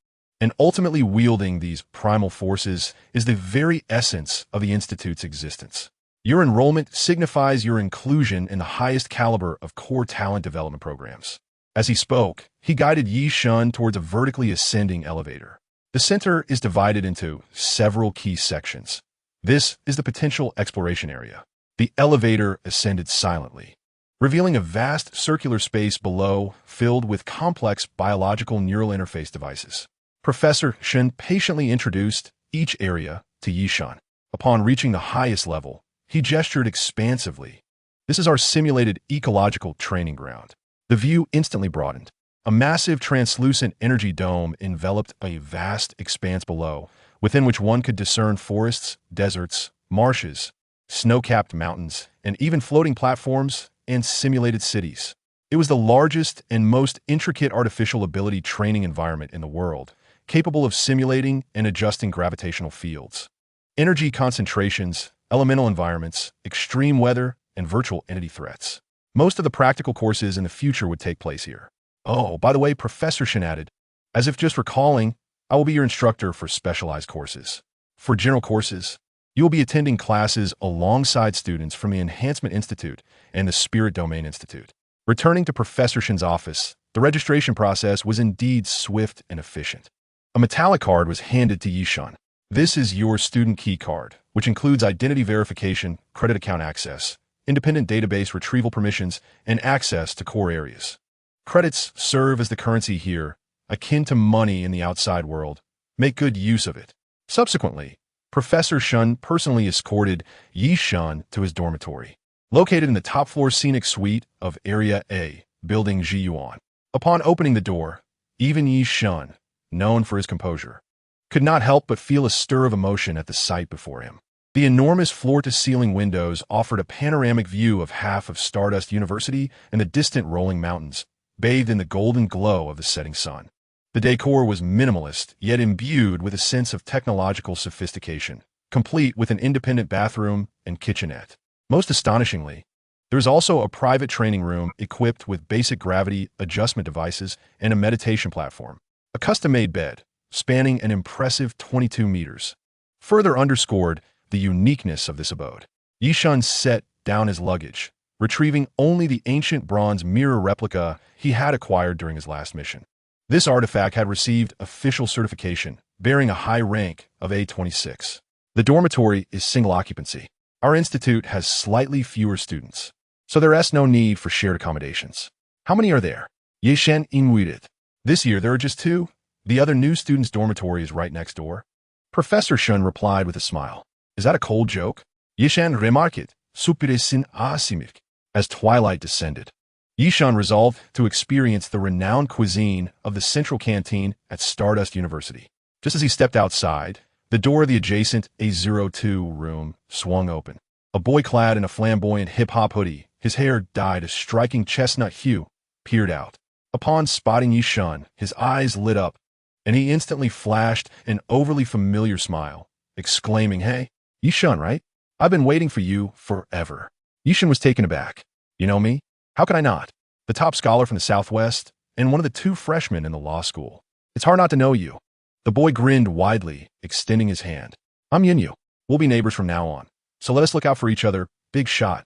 and ultimately wielding these primal forces is the very essence of the Institute's existence. Your enrollment signifies your inclusion in the highest caliber of core talent development programs." As he spoke, he guided Ye Shen towards a vertically ascending elevator. The center is divided into several key sections. This is the potential exploration area. The elevator ascended silently, revealing a vast circular space below filled with complex biological neural interface devices. Professor Shen patiently introduced each area, to Ye Shen. Upon reaching the highest level, he gestured expansively. This is our simulated ecological training ground. The view instantly broadened. A massive translucent energy dome enveloped a vast expanse below, within which one could discern forests, deserts, marshes, snow-capped mountains, and even floating platforms and simulated cities. It was the largest and most intricate artificial ability training environment in the world, capable of simulating and adjusting gravitational fields, energy concentrations, elemental environments, extreme weather, and virtual entity threats. Most of the practical courses in the future would take place here. Oh, by the way, Professor Shen added, as if just recalling, I will be your instructor for specialized courses. For general courses, you will be attending classes alongside students from the Enhancement Institute and the Spirit Domain Institute. Returning to Professor Shen's office, the registration process was indeed swift and efficient. A metallic card was handed to Ye Shen. This is your student key card, which includes identity verification, credit account access, independent database retrieval permissions, and access to core areas. Credits serve as the currency here, akin to money in the outside world. Make good use of it. Subsequently, Professor Shen personally escorted Ye Shen to his dormitory, located in the top-floor scenic suite of Area A, Building Jiyuan. Upon opening the door, even Ye Shen, known for his composure, could not help but feel a stir of emotion at the sight before him. The enormous floor-to-ceiling windows offered a panoramic view of half of Stardust University and the distant rolling mountains, bathed in the golden glow of the setting sun. The decor was minimalist, yet imbued with a sense of technological sophistication, complete with an independent bathroom and kitchenette. Most astonishingly, there is also a private training room equipped with basic gravity adjustment devices and a meditation platform. A custom-made bed, spanning an impressive 22 meters, further underscored the uniqueness of this abode. Ye Shen set down his luggage, retrieving only the ancient bronze mirror replica he had acquired during his last mission. This artifact had received official certification, bearing a high rank of A26. The dormitory is single occupancy. Our institute has slightly fewer students, so there is no need for shared accommodations. How many are there? Ye Shen invaded. This year there are just 2. The other new student's dormitory is right next door. Professor Shen replied with a smile. Is that a cold joke? Ye Shen remarked, supiresin asimik. As twilight descended, Ye Shen resolved to experience the renowned cuisine of the central canteen at Stardust University. Just as he stepped outside, the door of the adjacent A02 room swung open. A boy clad in a flamboyant hip-hop hoodie, his hair dyed a striking chestnut hue, peered out. Upon spotting Ye Shen, his eyes lit up, and he instantly flashed an overly familiar smile, exclaiming, "Hey, Ye Shen, right? I've been waiting for you forever." Ye Shen was taken aback. You know me? How could I not? The top scholar from the Southwest, and one of the 2 freshmen in the law school. It's hard not to know you. The boy grinned widely, extending his hand. I'm Yinyu. We'll be neighbors from now on. So let us look out for each other. Big shot.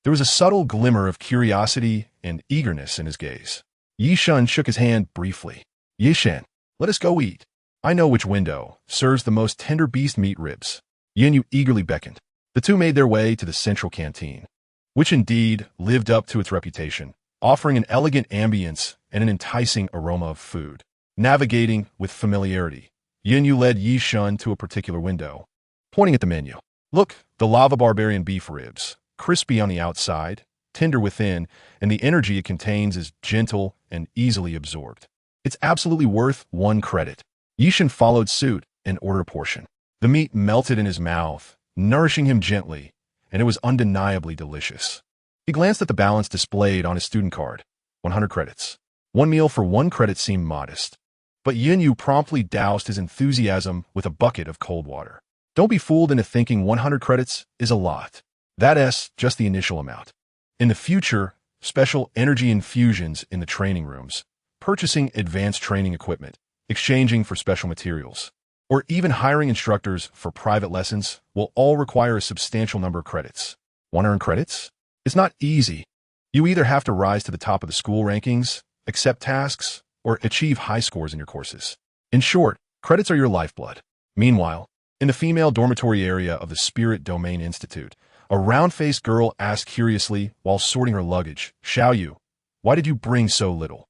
There was a subtle glimmer of curiosity and eagerness in his gaze. Ye Shen shook his hand briefly. Ye Shen, let us go eat. I know which window serves the most tender beast meat ribs. Yinyu eagerly beckoned. The 2 made their way to the central canteen, which indeed lived up to its reputation, offering an elegant ambience and an enticing aroma of food. Navigating with familiarity, Yinyu led Ye Shen to a particular window, pointing at the menu. Look, the lava barbarian beef ribs, crispy on the outside, tender within, and the energy it contains is gentle and easily absorbed. It's absolutely worth 1 credit. Ye Shen followed suit and ordered a portion. The meat melted in his mouth, nourishing him gently, and it was undeniably delicious. He glanced at the balance displayed on his student card. 100 credits. 1 meal for 1 credit seemed modest, but Yinyu promptly doused his enthusiasm with a bucket of cold water. Don't be fooled into thinking 100 credits is a lot. That's just the initial amount. In the future, special energy infusions in the training rooms, purchasing advanced training equipment, exchanging for special materials, or even hiring instructors for private lessons will all require a substantial number of credits. Want to earn credits? It's not easy. You either have to rise to the top of the school rankings, accept tasks, or achieve high scores in your courses. In short, credits are your lifeblood. Meanwhile, in the female dormitory area of the Spirit Domain Institute, a round-faced girl asked curiously while sorting her luggage, Xiaoyu, why did you bring so little?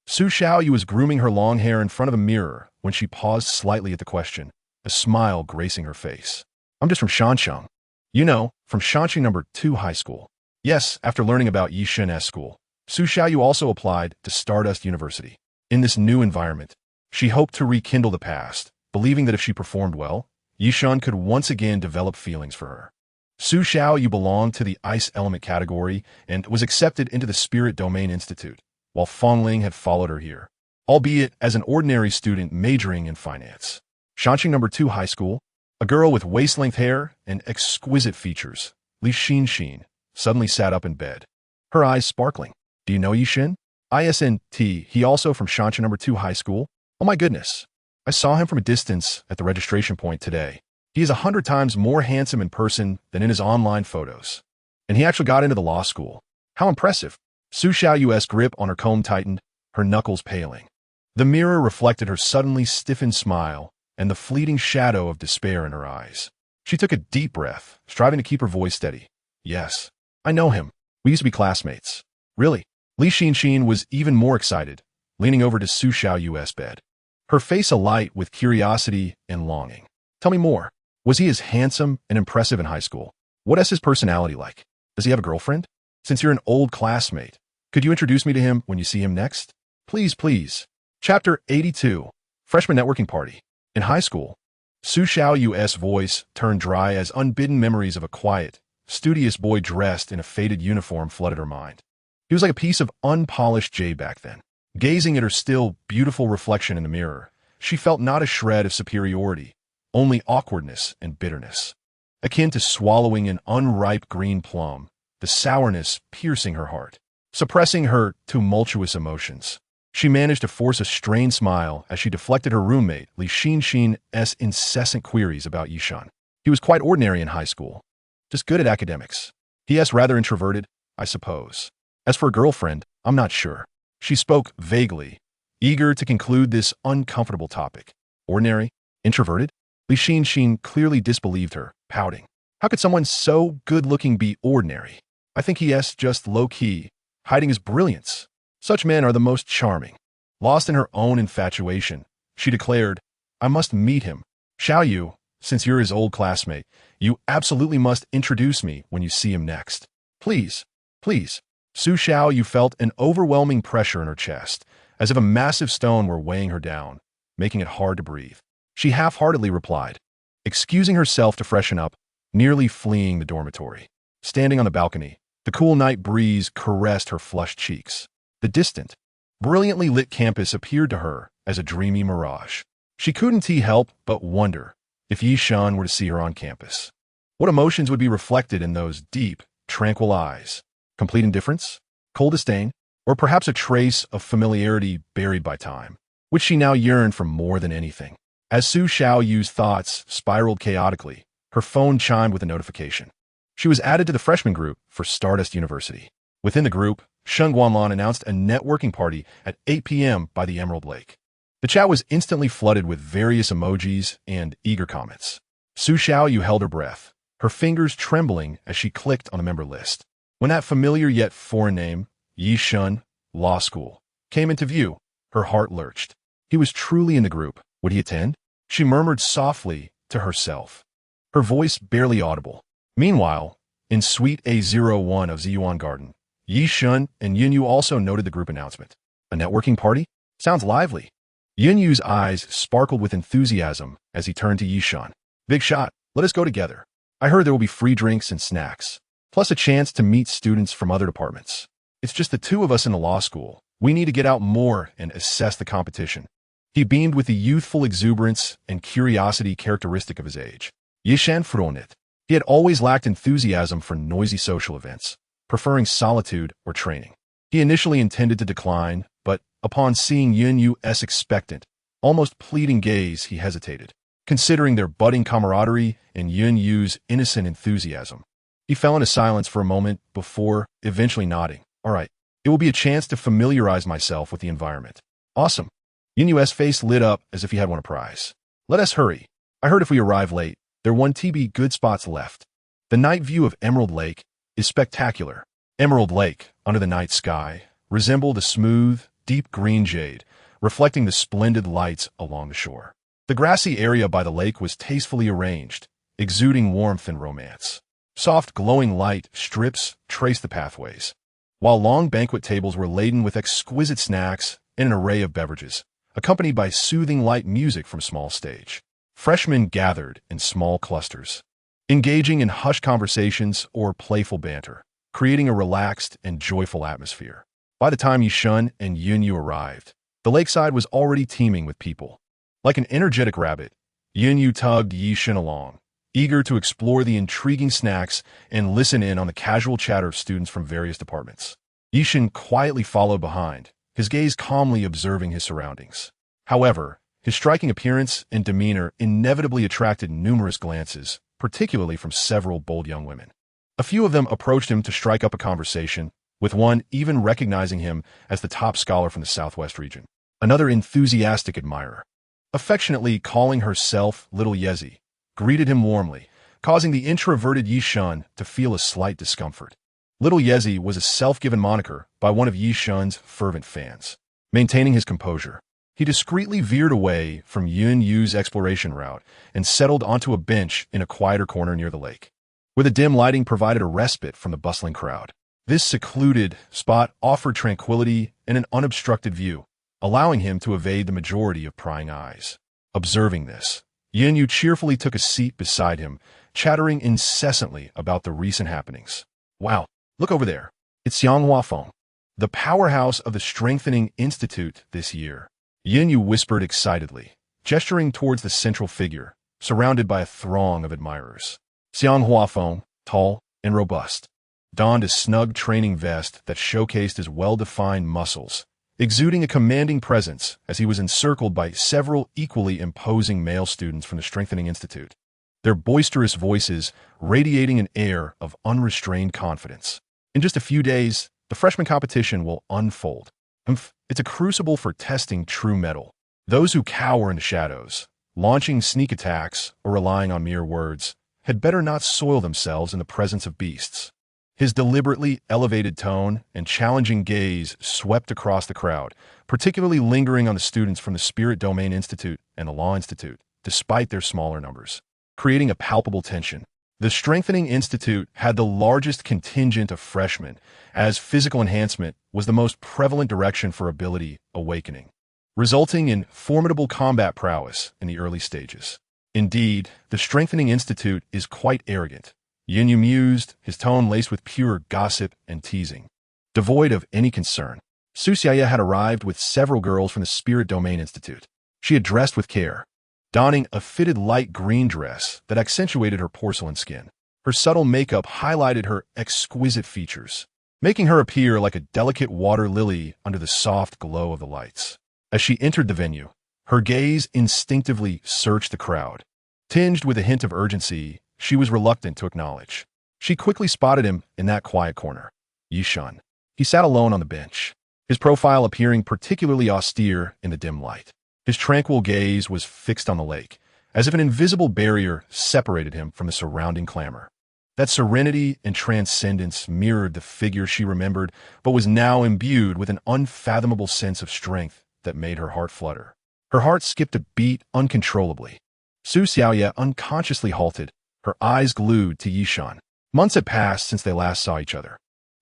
Su Xiaoyu was grooming her long hair in front of a mirror when she paused slightly at the question, a smile gracing her face. I'm just from Shanshang. You know, from Shanxi number 2 high school. Yes, after learning about Ye Shen's school, Su Xiaoyu also applied to Stardust University. In this new environment, she hoped to rekindle the past, believing that if she performed well, Ye Shen could once again develop feelings for her. Su Xiaoyu belonged to the ice element category and was accepted into the Spirit Domain Institute, while Fongling had followed her here, albeit as an ordinary student majoring in finance. Shanxi number 2 high school, a girl with waist-length hair and exquisite features, Li Xin, suddenly sat up in bed, her eyes sparkling. Do you know Ye Shen? ISNT, he also from Shanxi number 2 high school? Oh my goodness. I saw him from a distance at the registration point today. He is 100 times more handsome in person than in his online photos. And he actually got into the law school. How impressive. Su Xiaoyu's grip on her comb tightened, her knuckles paling. The mirror reflected her suddenly stiffened smile and the fleeting shadow of despair in her eyes. She took a deep breath, striving to keep her voice steady. Yes, I know him. We used to be classmates. Really? Li Xin was even more excited, leaning over to Su Xiaoyu's bed, her face alight with curiosity and longing. Tell me more. Was he as handsome and impressive in high school? What is his personality like? Does he have a girlfriend? Since you're an old classmate, could you introduce me to him when you see him next? Please, please. Chapter 82. Freshman Networking Party. In high school, Su Xiaoyu's voice turned dry as unbidden memories of a quiet, studious boy dressed in a faded uniform flooded her mind. He was like a piece of unpolished jade back then. Gazing at her still beautiful reflection in the mirror, she felt not a shred of superiority, only awkwardness and bitterness. Akin to swallowing an unripe green plum, the sourness piercing her heart, suppressing her tumultuous emotions. She managed to force a strained smile as she deflected her roommate Li Xin's incessant queries about Ye Shen. He was quite ordinary in high school, just good at academics. P.S. rather introverted, I suppose. As for a girlfriend, I'm not sure. She spoke vaguely, eager to conclude this uncomfortable topic. Ordinary? Introverted? Li Xin clearly disbelieved her, pouting. How could someone so good-looking be ordinary? I think he's just low-key, hiding his brilliance. Such men are the most charming. Lost in her own infatuation, she declared, I must meet him. Xiaoyu, since you're his old classmate, you absolutely must introduce me when you see him next. Please, please. Su Xiaoyu felt an overwhelming pressure in her chest, as if a massive stone were weighing her down, making it hard to breathe. She half-heartedly replied, excusing herself to freshen up, nearly fleeing the dormitory. Standing on the balcony, the cool night breeze caressed her flushed cheeks. The distant, brilliantly lit campus appeared to her as a dreamy mirage. She couldn't help but wonder if Ye Shen were to see her on campus. What emotions would be reflected in those deep, tranquil eyes? Complete indifference? Cold disdain? Or perhaps a trace of familiarity buried by time, which she now yearned for more than anything? As Su Xiaoyu's thoughts spiraled chaotically, her phone chimed with a notification. She was added to the freshman group for Stardust University. Within the group, Sheng Guanlan announced a networking party at 8 p.m. by the Emerald Lake. The chat was instantly flooded with various emojis and eager comments. Su Xiaoyu held her breath, her fingers trembling as she clicked on the member list. When that familiar yet foreign name, Ye Shen, Law School, came into view, her heart lurched. He was truly in the group. Would he attend? She murmured softly to herself, her voice barely audible. Meanwhile, in Suite A01 of Ziyuan Garden, Ye Shen and Yunyu also noted the group announcement. A networking party? Sounds lively. Yunyu's eyes sparkled with enthusiasm as he turned to Ye Shen. Big shot, let us go together. I heard there will be free drinks and snacks, plus a chance to meet students from other departments. It's just the two of us in the law school. We need to get out more and assess the competition. He beamed with the youthful exuberance and curiosity characteristic of his age. Ye Shen frowned. He had always lacked enthusiasm for noisy social events, preferring solitude or training. He initially intended to decline, but upon seeing Yunyu's expectant, almost pleading gaze, he hesitated, considering their budding camaraderie and Yunyu's innocent enthusiasm. He fell into silence for a moment before eventually nodding. All right, it will be a chance to familiarize myself with the environment. Awesome. Yunyu's face lit up as if he had won a prize. Let us hurry. I heard if we arrive late, there won't be good spots left. The night view of Emerald Lake is spectacular. Emerald Lake, under the night sky, resembled a smooth, deep green jade, reflecting the splendid lights along the shore. The grassy area by the lake was tastefully arranged, exuding warmth and romance. Soft, glowing light strips traced the pathways, while long banquet tables were laden with exquisite snacks and an array of beverages, accompanied by soothing light music from small stage. Freshmen gathered in small clusters, engaging in hushed conversations or playful banter, creating a relaxed and joyful atmosphere. By the time Ye Shen and Yunyu arrived, the lakeside was already teeming with people. Like an energetic rabbit, Yunyu tugged Ye Shen along, eager to explore the intriguing snacks and listen in on the casual chatter of students from various departments. Ye Shen quietly followed behind, his gaze calmly observing his surroundings. However, his striking appearance and demeanor inevitably attracted numerous glances, particularly from several bold young women. A few of them approached him to strike up a conversation, with one even recognizing him as the top scholar from the Southwest region. Another enthusiastic admirer, affectionately calling herself Little Yezi, greeted him warmly, causing the introverted Ye Shen to feel a slight discomfort. Little Yezi was a self-given moniker by one of Ye Shen's fervent fans. Maintaining his composure, he discreetly veered away from Yun Yu's exploration route and settled onto a bench in a quieter corner near the lake, where the dim lighting provided a respite from the bustling crowd. This secluded spot offered tranquility and an unobstructed view, allowing him to evade the majority of prying eyes. Observing this, Yun Yu cheerfully took a seat beside him, chattering incessantly about the recent happenings. Wow, look over there. It's Manhwaedit, the powerhouse of the Strengthening Institute this year. Yun Yu whispered excitedly, gesturing towards the central figure, surrounded by a throng of admirers. Manhwaedit, tall and robust, donned a snug training vest that showcased his well-defined muscles, exuding a commanding presence as he was encircled by several equally imposing male students from the Strengthening Institute, their boisterous voices radiating an air of unrestrained confidence. In just a few days, the freshman competition will unfold. It's a crucible for testing true mettle. Those who cower in the shadows, launching sneak attacks or relying on mere words, had better not soil themselves in the presence of beasts. His deliberately elevated tone and challenging gaze swept across the crowd, particularly lingering on the students from the Spirit Domain Institute and the Law Institute, despite their smaller numbers, creating a palpable tension. The Strengthening Institute had the largest contingent of freshmen, as physical enhancement was the most prevalent direction for ability awakening, resulting in formidable combat prowess in the early stages. Indeed, the Strengthening Institute is quite arrogant, Yun Yu mused, his tone laced with pure gossip and teasing. Devoid of any concern, Susiaya had arrived with several girls from the Spirit Domain Institute. She had dressed with care, donning a fitted light green dress that accentuated her porcelain skin. Her subtle makeup highlighted her exquisite features, making her appear like a delicate water lily under the soft glow of the lights. As she entered the venue, her gaze instinctively searched the crowd. Tinged with a hint of urgency, she was reluctant to acknowledge. She quickly spotted him in that quiet corner. Ye Shen. He sat alone on the bench, his profile appearing particularly austere in the dim light. His tranquil gaze was fixed on the lake, as if an invisible barrier separated him from the surrounding clamor. That serenity and transcendence mirrored the figure she remembered, but was now imbued with an unfathomable sense of strength that made her heart flutter. Her heart skipped a beat uncontrollably. Su Xiaoya unconsciously halted, her eyes glued to Ye Shen. Months had passed since they last saw each other,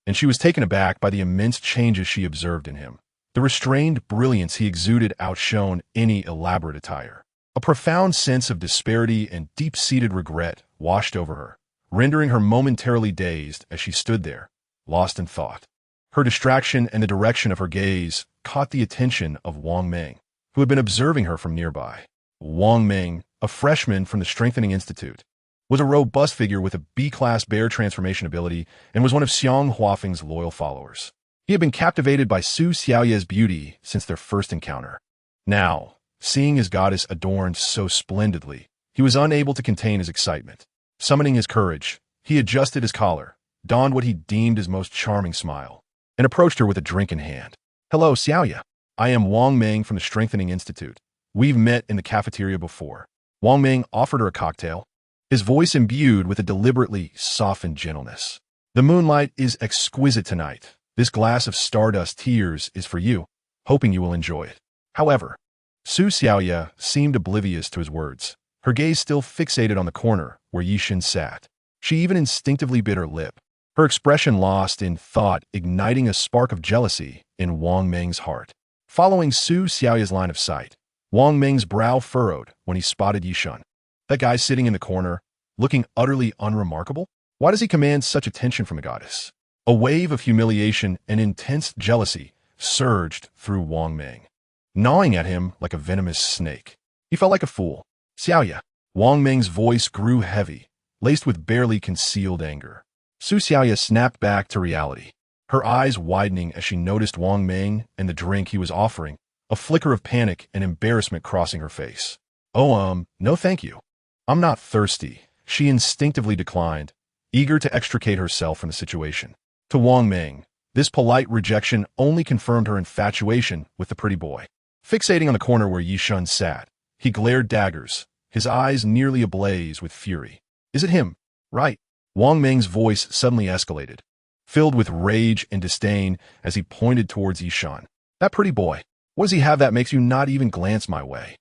and she was taken aback by the immense changes she observed in him. The restrained brilliance he exuded outshone any elaborate attire. A profound sense of disparity and deep-seated regret washed over her, rendering her momentarily dazed as she stood there, lost in thought. Her distraction and the direction of her gaze caught the attention of Wang Meng, who had been observing her from nearby. Wang Meng, a freshman from the Strengthening Institute, was a robust figure with a B-class bear transformation ability and was one of Xiang Huafeng's loyal followers. He had been captivated by Su Xiaoya's beauty since their first encounter. Now, seeing his goddess adorned so splendidly, he was unable to contain his excitement. Summoning his courage, he adjusted his collar, donned what he deemed his most charming smile, and approached her with a drink in hand. "Hello, Xiaoya. I am Wang Meng from the Strengthening Institute. We've met in the cafeteria before." Wang Meng offered her a cocktail, his voice imbued with a deliberately softened gentleness. "The moonlight is exquisite tonight. This glass of stardust tears is for you, hoping you will enjoy it." However, Su Xiaoya seemed oblivious to his words, her gaze still fixated on the corner where Ye Shen sat. She even instinctively bit her lip, her expression lost in thought, igniting a spark of jealousy in Wang Meng's heart. Following Su Xiaoya's line of sight, Wang Meng's brow furrowed when he spotted Ye Shen. That guy sitting in the corner, looking utterly unremarkable? Why does he command such attention from a goddess? A wave of humiliation and intense jealousy surged through Wang Meng, gnawing at him like a venomous snake. He felt like a fool. Xiaoya. Wang Meng's voice grew heavy, laced with barely concealed anger. Su Xiaoya snapped back to reality, her eyes widening as she noticed Wang Meng and the drink he was offering, a flicker of panic and embarrassment crossing her face. Oh, no thank you. I'm not thirsty, she instinctively declined, eager to extricate herself from the situation. To Wang Meng, this polite rejection only confirmed her infatuation with the pretty boy. Fixating on the corner where Ye Shen sat, he glared daggers, his eyes nearly ablaze with fury. Is it him? Right. Wang Meng's voice suddenly escalated, filled with rage and disdain as he pointed towards Ye Shen. That pretty boy. What does he have that makes you not even glance my way?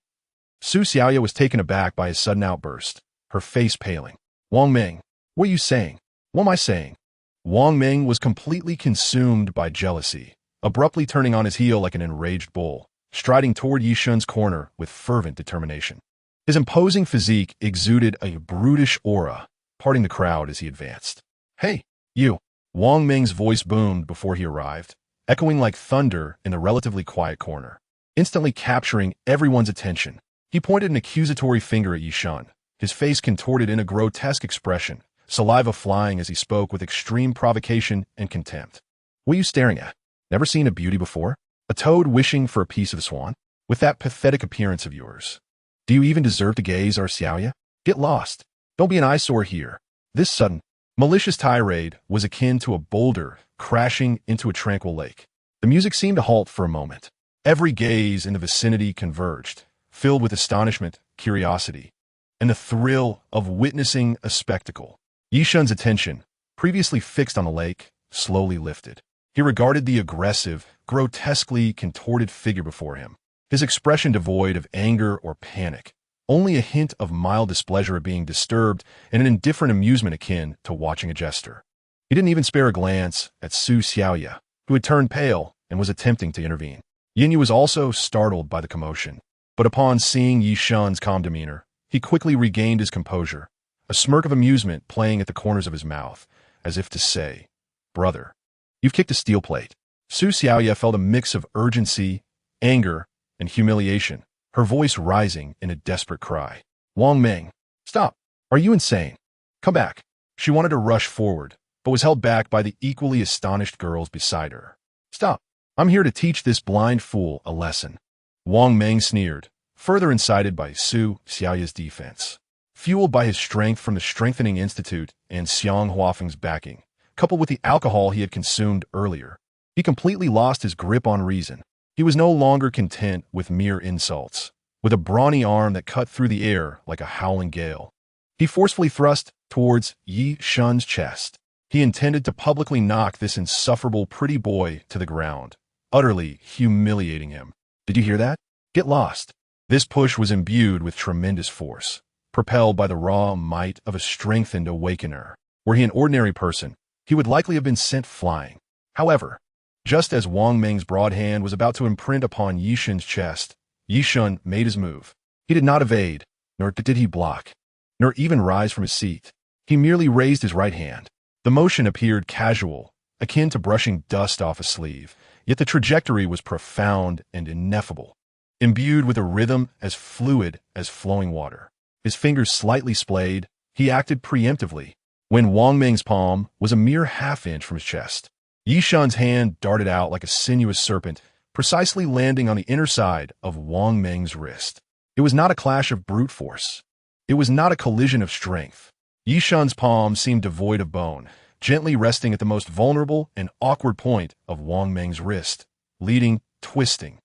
Su Xiaoya was taken aback by his sudden outburst, her face paling. Wang Meng, what are you saying? What am I saying? Wang Meng was completely consumed by jealousy, abruptly turning on his heel like an enraged bull, striding toward Ye Shen's corner with fervent determination. His imposing physique exuded a brutish aura, parting the crowd as he advanced. Hey, you! Wang Meng's voice boomed before he arrived, echoing like thunder in the relatively quiet corner. Instantly capturing everyone's attention, he pointed an accusatory finger at Ye Shen, his face contorted in a grotesque expression, saliva flying as he spoke with extreme provocation and contempt. What are you staring at? Never seen a beauty before? A toad wishing for a piece of a swan? With that pathetic appearance of yours? Do you even deserve to gaze, our Xiaoya? Get lost. Don't be an eyesore here. This sudden, malicious tirade was akin to a boulder crashing into a tranquil lake. The music seemed to halt for a moment. Every gaze in the vicinity converged, filled with astonishment, curiosity, and the thrill of witnessing a spectacle. Ye Shen's attention, previously fixed on the lake, slowly lifted. He regarded the aggressive, grotesquely contorted figure before him, his expression devoid of anger or panic, only a hint of mild displeasure at being disturbed and an indifferent amusement akin to watching a jester. He didn't even spare a glance at Su Xiaoya, who had turned pale and was attempting to intervene. Yin Yu was also startled by the commotion, but upon seeing Ye Shen's calm demeanor, he quickly regained his composure, a smirk of amusement playing at the corners of his mouth, as if to say, "Brother, you've kicked a steel plate." Su Xiaoya felt a mix of urgency, anger, and humiliation, her voice rising in a desperate cry. Wang Meng, stop! Are you insane? Come back! She wanted to rush forward, but was held back by the equally astonished girls beside her. Stop! I'm here to teach this blind fool a lesson. Wang Meng sneered, further incited by Su Xiaoya's defense. Fueled by his strength from the Strengthening Institute and Xiang Huafeng's backing, coupled with the alcohol he had consumed earlier, he completely lost his grip on reason. He was no longer content with mere insults. With a brawny arm that cut through the air like a howling gale, he forcefully thrust towards Ye Shen's chest. He intended to publicly knock this insufferable pretty boy to the ground, utterly humiliating him. Did you hear that? Get lost. This push was imbued with tremendous force, propelled by the raw might of a strengthened awakener. Were he an ordinary person, he would likely have been sent flying. However, just as Wang Meng's broad hand was about to imprint upon Ye Shen's chest, Ye Shen made his move. He did not evade, nor did he block, nor even rise from his seat. He merely raised his right hand. The motion appeared casual, akin to brushing dust off a sleeve, yet the trajectory was profound and ineffable, imbued with a rhythm as fluid as flowing water. His fingers slightly splayed, he acted preemptively, when Wang Meng's palm was a mere half-inch from his chest. Ye Shen's hand darted out like a sinuous serpent, precisely landing on the inner side of Wang Meng's wrist. It was not a clash of brute force. It was not a collision of strength. Ye Shen's palm seemed devoid of bone, gently resting at the most vulnerable and awkward point of Wang Meng's wrist, leading, twisting.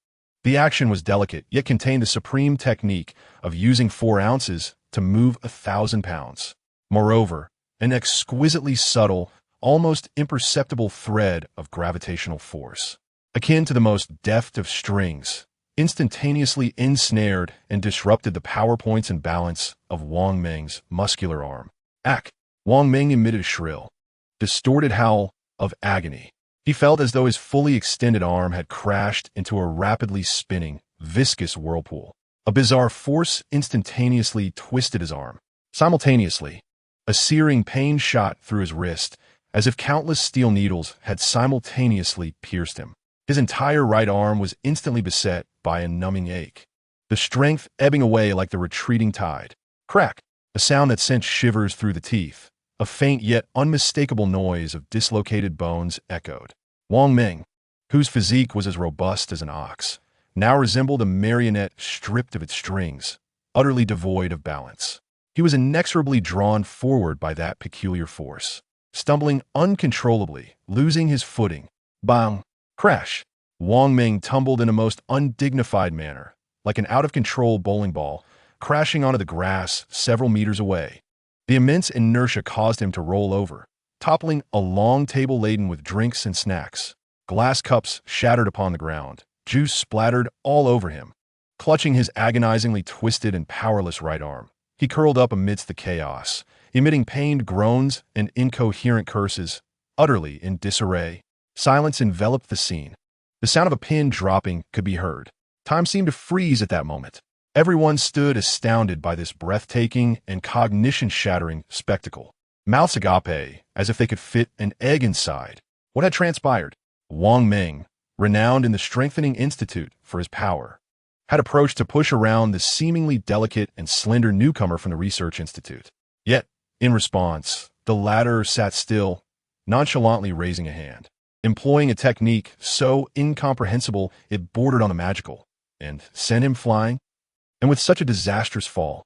The action was delicate, yet contained the supreme technique of using 4 ounces to move 1,000 pounds. Moreover, an exquisitely subtle, almost imperceptible thread of gravitational force, akin to the most deft of strings, instantaneously ensnared and disrupted the power points and balance of Wang Meng's muscular arm. Ack! Wang Meng emitted a shrill, distorted howl of agony. He felt as though his fully extended arm had crashed into a rapidly spinning, viscous whirlpool. A bizarre force instantaneously twisted his arm. Simultaneously, a searing pain shot through his wrist, as if countless steel needles had simultaneously pierced him. His entire right arm was instantly beset by a numbing ache, the strength ebbing away like the retreating tide. Crack! A sound that sent shivers through the teeth. A faint yet unmistakable noise of dislocated bones echoed. Wang Meng, whose physique was as robust as an ox, now resembled a marionette stripped of its strings, utterly devoid of balance. He was inexorably drawn forward by that peculiar force, stumbling uncontrollably, losing his footing. Bang! Crash! Wang Meng tumbled in a most undignified manner, like an out-of-control bowling ball, crashing onto the grass several meters away. The immense inertia caused him to roll over, toppling a long table laden with drinks and snacks. Glass cups shattered upon the ground, juice splattered all over him. Clutching his agonizingly twisted and powerless right arm, he curled up amidst the chaos, emitting pained groans and incoherent curses, utterly in disarray. Silence enveloped the scene. The sound of a pin dropping could be heard. Time seemed to freeze at that moment. Everyone stood astounded by this breathtaking and cognition-shattering spectacle. Mouths agape, as if they could fit an egg inside. What had transpired? Wang Meng, renowned in the Strengthening Institute for his power, had approached to push around the seemingly delicate and slender newcomer from the Research Institute. Yet, in response, the latter sat still, nonchalantly raising a hand, employing a technique so incomprehensible it bordered on the magical, and sent him flying. And with such a disastrous fall,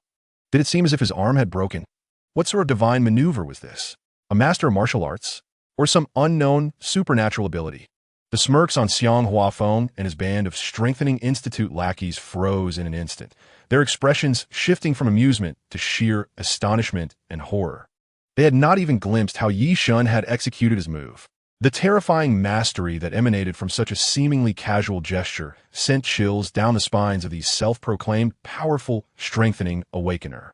did it seem as if his arm had broken? What sort of divine maneuver was this? A master of martial arts? Or some unknown supernatural ability? The smirks on Xiang Huafeng and his band of Strengthening Institute lackeys froze in an instant, their expressions shifting from amusement to sheer astonishment and horror. They had not even glimpsed how Ye Shen had executed his move. The terrifying mastery that emanated from such a seemingly casual gesture sent chills down the spines of these self-proclaimed powerful strengthening awakener.